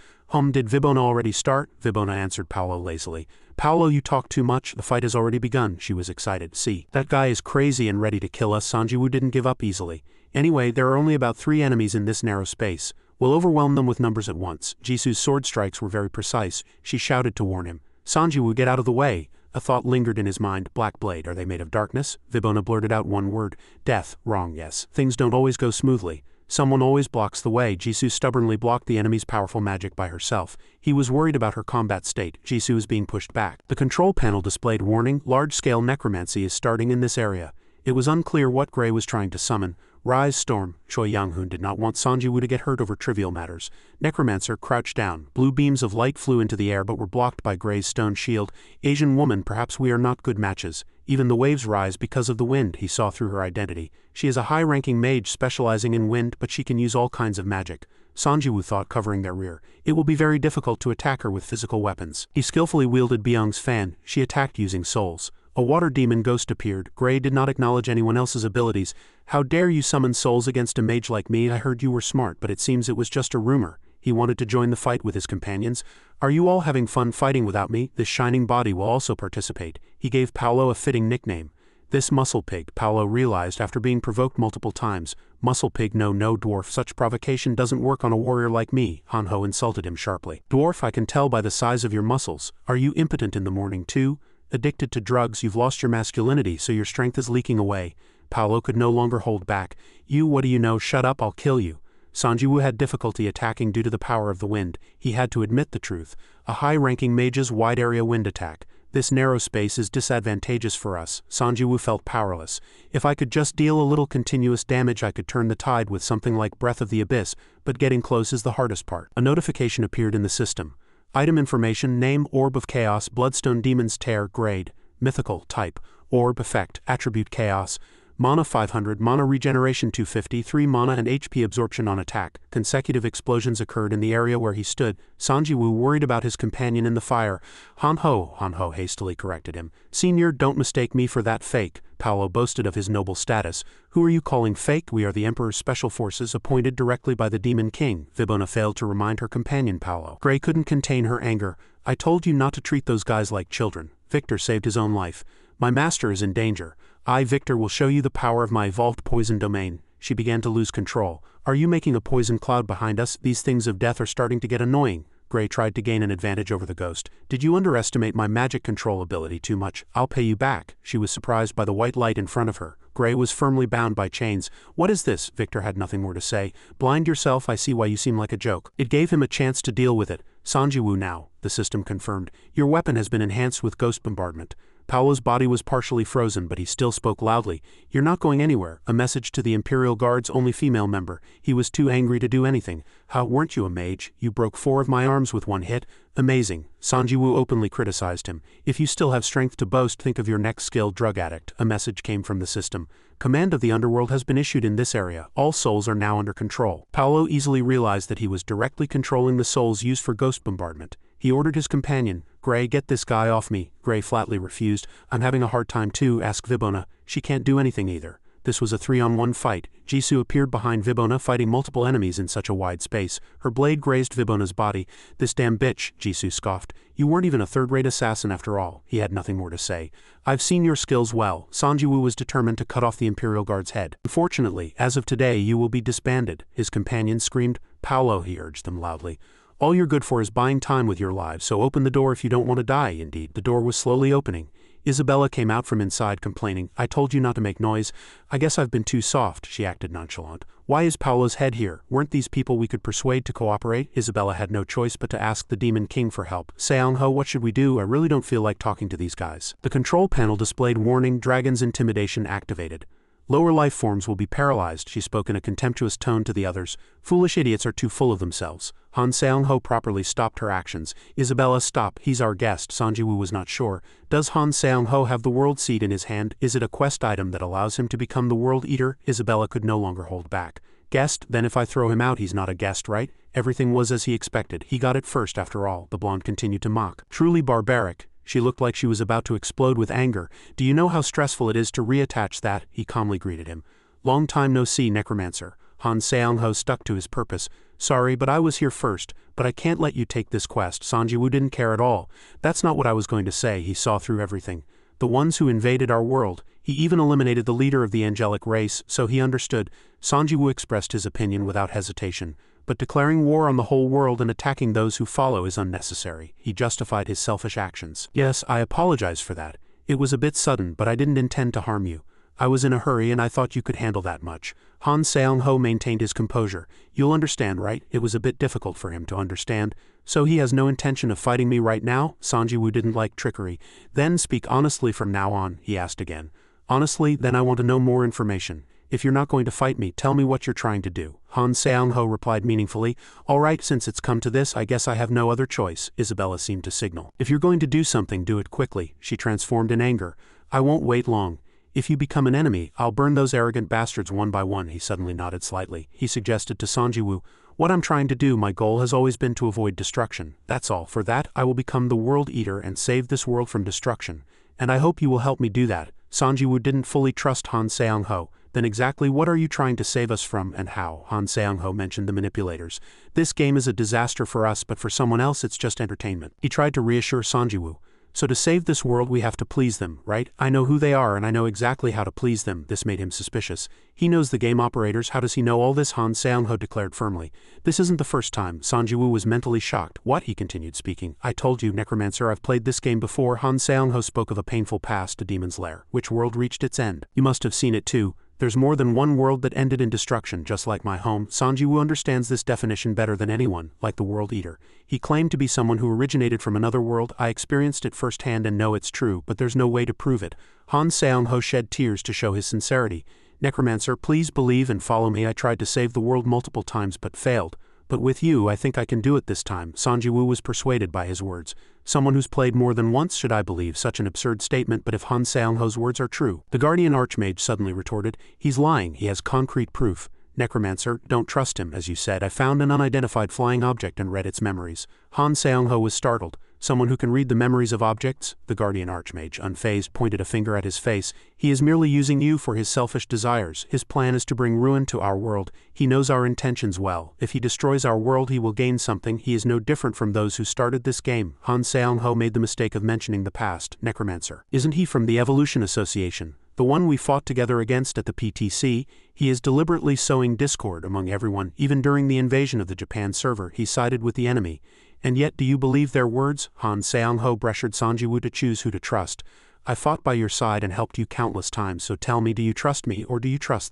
A: Did Vibona already start? Vibona answered Paolo lazily. Paolo, you talk too much. The fight has already begun. She was excited. See, that guy is crazy and ready to kill us. Sanjiwoo didn't give up easily. Anyway, there are only about 3 enemies in this narrow space. We'll overwhelm them with numbers at once. Jisoo's sword strikes were very precise. She shouted to warn him. Sanjiwoo, get out of the way. A thought lingered in his mind. Black blade, are they made of darkness? Vibona blurted out one word. Death. Wrong, yes. Things don't always go smoothly. Someone always blocks the way. Jisoo stubbornly blocked the enemy's powerful magic by herself. He was worried about her combat state. Jisoo is being pushed back. The control panel displayed warning. Large-scale necromancy is starting in this area. It was unclear what Gray was trying to summon. Rise Storm. Choi Young-hoon did not want Sanjiwoo to get hurt over trivial matters. Necromancer crouched down. Blue beams of light flew into the air but were blocked by Gray's stone shield. Asian woman, perhaps we are not good matches. Even the waves rise because of the wind. He saw through her identity. She is a high-ranking mage specializing in wind, but she can use all kinds of magic. Sanjiwoo thought, covering their rear. It will be very difficult to attack her with physical weapons. He skillfully wielded Byung's fan. She attacked using souls. A water demon ghost appeared. Gray did not acknowledge anyone else's abilities. How dare you summon souls against a mage like me? I heard you were smart, but it seems it was just a rumor. He wanted to join the fight with his companions. Are you all having fun fighting without me? This shining body will also participate. He gave Paolo a fitting nickname. This muscle pig, Paolo realized after being provoked multiple times. Muscle pig, no dwarf, such provocation doesn't work on a warrior like me. Hanho insulted him sharply. Dwarf, I can tell by the size of your muscles. Are you impotent in the morning too? Addicted to drugs, you've lost your masculinity, so your strength is leaking away. Paolo could no longer hold back. You, what do you know? Shut up, I'll kill you. Sanjiwoo had difficulty attacking due to the power of the wind. He had to admit the truth. A high-ranking mage's wide-area wind attack. This narrow space is disadvantageous for us. Sanjiwoo felt powerless. If I could just deal a little continuous damage, I could turn the tide with something like Breath of the Abyss, but getting close is the hardest part. A notification appeared in the system. Item information, name, Orb of Chaos, Bloodstone Demon's Tear, grade, mythical, type, Orb, effect, attribute Chaos, mana 500, mana regeneration 250, 3 mana and HP absorption on attack. Consecutive explosions occurred in the area where he stood. Sanjiwoo worried about his companion in the fire. Hanho hastily corrected him. Senior, don't mistake me for that fake. Paolo boasted of his noble status. Who are you calling fake? We are the Emperor's special forces appointed directly by the Demon King. Vibona failed to remind her companion Paolo. Gray couldn't contain her anger. I told you not to treat those guys like children. Victor saved his own life. My master is in danger. I, Victor, will show you the power of my evolved poison domain. She began to lose control. Are you making a poison cloud behind us? These things of death are starting to get annoying. Gray tried to gain an advantage over the ghost. Did you underestimate my magic control ability too much? I'll pay you back. She was surprised by the white light in front of her. Gray was firmly bound by chains. What is this? Victor had nothing more to say. Blind yourself, I see why you seem like a joke. It gave him a chance to deal with it. Sanjiwoo now, the system confirmed. Your weapon has been enhanced with ghost bombardment. Paolo's body was partially frozen, but he still spoke loudly. You're not going anywhere. A message to the Imperial Guard's only female member. He was too angry to do anything. How weren't you a mage? You broke 4 of my arms with one hit. Amazing. Sanjiwoo openly criticized him. If you still have strength to boast, think of your next skill, drug addict. A message came from the system. Command of the underworld has been issued in this area. All souls are now under control. Paolo easily realized that he was directly controlling the souls used for ghost bombardment. He ordered his companion, Gray, get this guy off me. Gray flatly refused. I'm having a hard time too, asked Vibona. She can't do anything either. This was a 3-on-1 fight. Jisoo appeared behind Vibona, fighting multiple enemies in such a wide space. Her blade grazed Vibona's body. This damn bitch, Jisoo scoffed. You weren't even a third-rate assassin after all. He had nothing more to say. I've seen your skills well. Sanjiwoo was determined to cut off the Imperial Guard's head. Unfortunately, as of today, you will be disbanded. His companion screamed. Paolo, he urged them loudly. All you're good for is buying time with your lives, so open the door if you don't want to die. Indeed, the door was slowly opening. Isabella came out from inside complaining. I told you not to make noise. I guess I've been too soft. She acted nonchalant. Why is Paolo's head here? Weren't these people we could persuade to cooperate? Isabella had no choice but to ask the Demon King for help. Seong-ho, what should we do? I really don't feel like talking to these guys. The control panel displayed warning, Dragon's Intimidation activated. Lower life forms will be paralyzed, she spoke in a contemptuous tone to the others. Foolish idiots are too full of themselves. Han Seong-ho properly stopped her actions. Isabella, stop, he's our guest. Sanjiwoo was not sure. Does Han Seong-ho have the world seed in his hand? Is it a quest item that allows him to become the world eater? Isabella could no longer hold back. Guest? Then if I throw him out he's not a guest, right? Everything was as he expected. He got it first after all, the blonde continued to mock. Truly barbaric. She looked like she was about to explode with anger. Do you know how stressful it is to reattach that? He calmly greeted him. Long time no see, Necromancer. Han Seong-ho stuck to his purpose. Sorry, but I was here first, but I can't let you take this quest. Sanji-woo didn't care at all. That's not what I was going to say. He saw through everything. The ones who invaded our world. He even eliminated the leader of the angelic race, so he understood. Sanji-woo expressed his opinion without hesitation. But declaring war on the whole world and attacking those who follow is unnecessary. He justified his selfish actions. Yes, I apologize for that. It was a bit sudden, but I didn't intend to harm you. I was in a hurry and I thought you could handle that much. Han Seong-ho maintained his composure. You'll understand, right? It was a bit difficult for him to understand. So he has no intention of fighting me right now? Sanji-woo didn't like trickery. Then speak honestly from now on, he asked again. Honestly, then I want to know more information. If you're not going to fight me, tell me what you're trying to do. Han Seong-ho replied meaningfully. All right, since it's come to this, I guess I have no other choice, Isabella seemed to signal. If you're going to do something, do it quickly. She transformed in anger. I won't wait long. If you become an enemy, I'll burn those arrogant bastards one by one. He suddenly nodded slightly. He suggested to Sanji-woo, what I'm trying to do, my goal has always been to avoid destruction. That's all. For that, I will become the World Eater and save this world from destruction. And I hope you will help me do that. Sanji-woo didn't fully trust Han Seong-ho. Then exactly what are you trying to save us from and how? Han Seong-ho mentioned the manipulators. This game is a disaster for us, but for someone else it's just entertainment. He tried to reassure Sanji-woo. So to save this world we have to please them, right? I know who they are and I know exactly how to please them. This made him suspicious. He knows the game operators. How does he know all this? Han Seong-ho declared firmly. This isn't the first time. Sanji-woo was mentally shocked. What? He continued speaking. I told you, Necromancer, I've played this game before. Han Seong-ho spoke of a painful past to Demon's Lair. Which world reached its end? You must have seen it too. There's more than one world that ended in destruction, just like my home. Sanji-woo understands this definition better than anyone, like the World Eater. He claimed to be someone who originated from another world. I experienced it firsthand and know it's true, but there's no way to prove it. Han Seong-ho shed tears to show his sincerity. Necromancer, please believe and follow me. I tried to save the world multiple times but failed. But with you, I think I can do it this time. Sanji-woo was persuaded by his words. Someone who's played more than once? Should I believe such an absurd statement? But if Han Seong-ho's words are true, the Guardian Archmage suddenly retorted, he's lying. He has concrete proof. Necromancer, don't trust him. As you said, I found an unidentified flying object and read its memories. Han Seong-ho was startled. Someone who can read the memories of objects? The Guardian Archmage, unfazed, pointed a finger at his face. He is merely using you for his selfish desires. His plan is to bring ruin to our world. He knows our intentions well. If he destroys our world, he will gain something. He is no different from those who started this game. Han Seong-ho made the mistake of mentioning the past. Necromancer. Isn't he from the Evolution Association? The one we fought together against at the PTC? He is deliberately sowing discord among everyone. Even during the invasion of the Japan server, he sided with the enemy. And yet, do you believe their words? Han Seong-ho pressured Sanji-woo to choose who to trust. I fought by your side and helped you countless times, so tell me, do you trust me or do you trust them?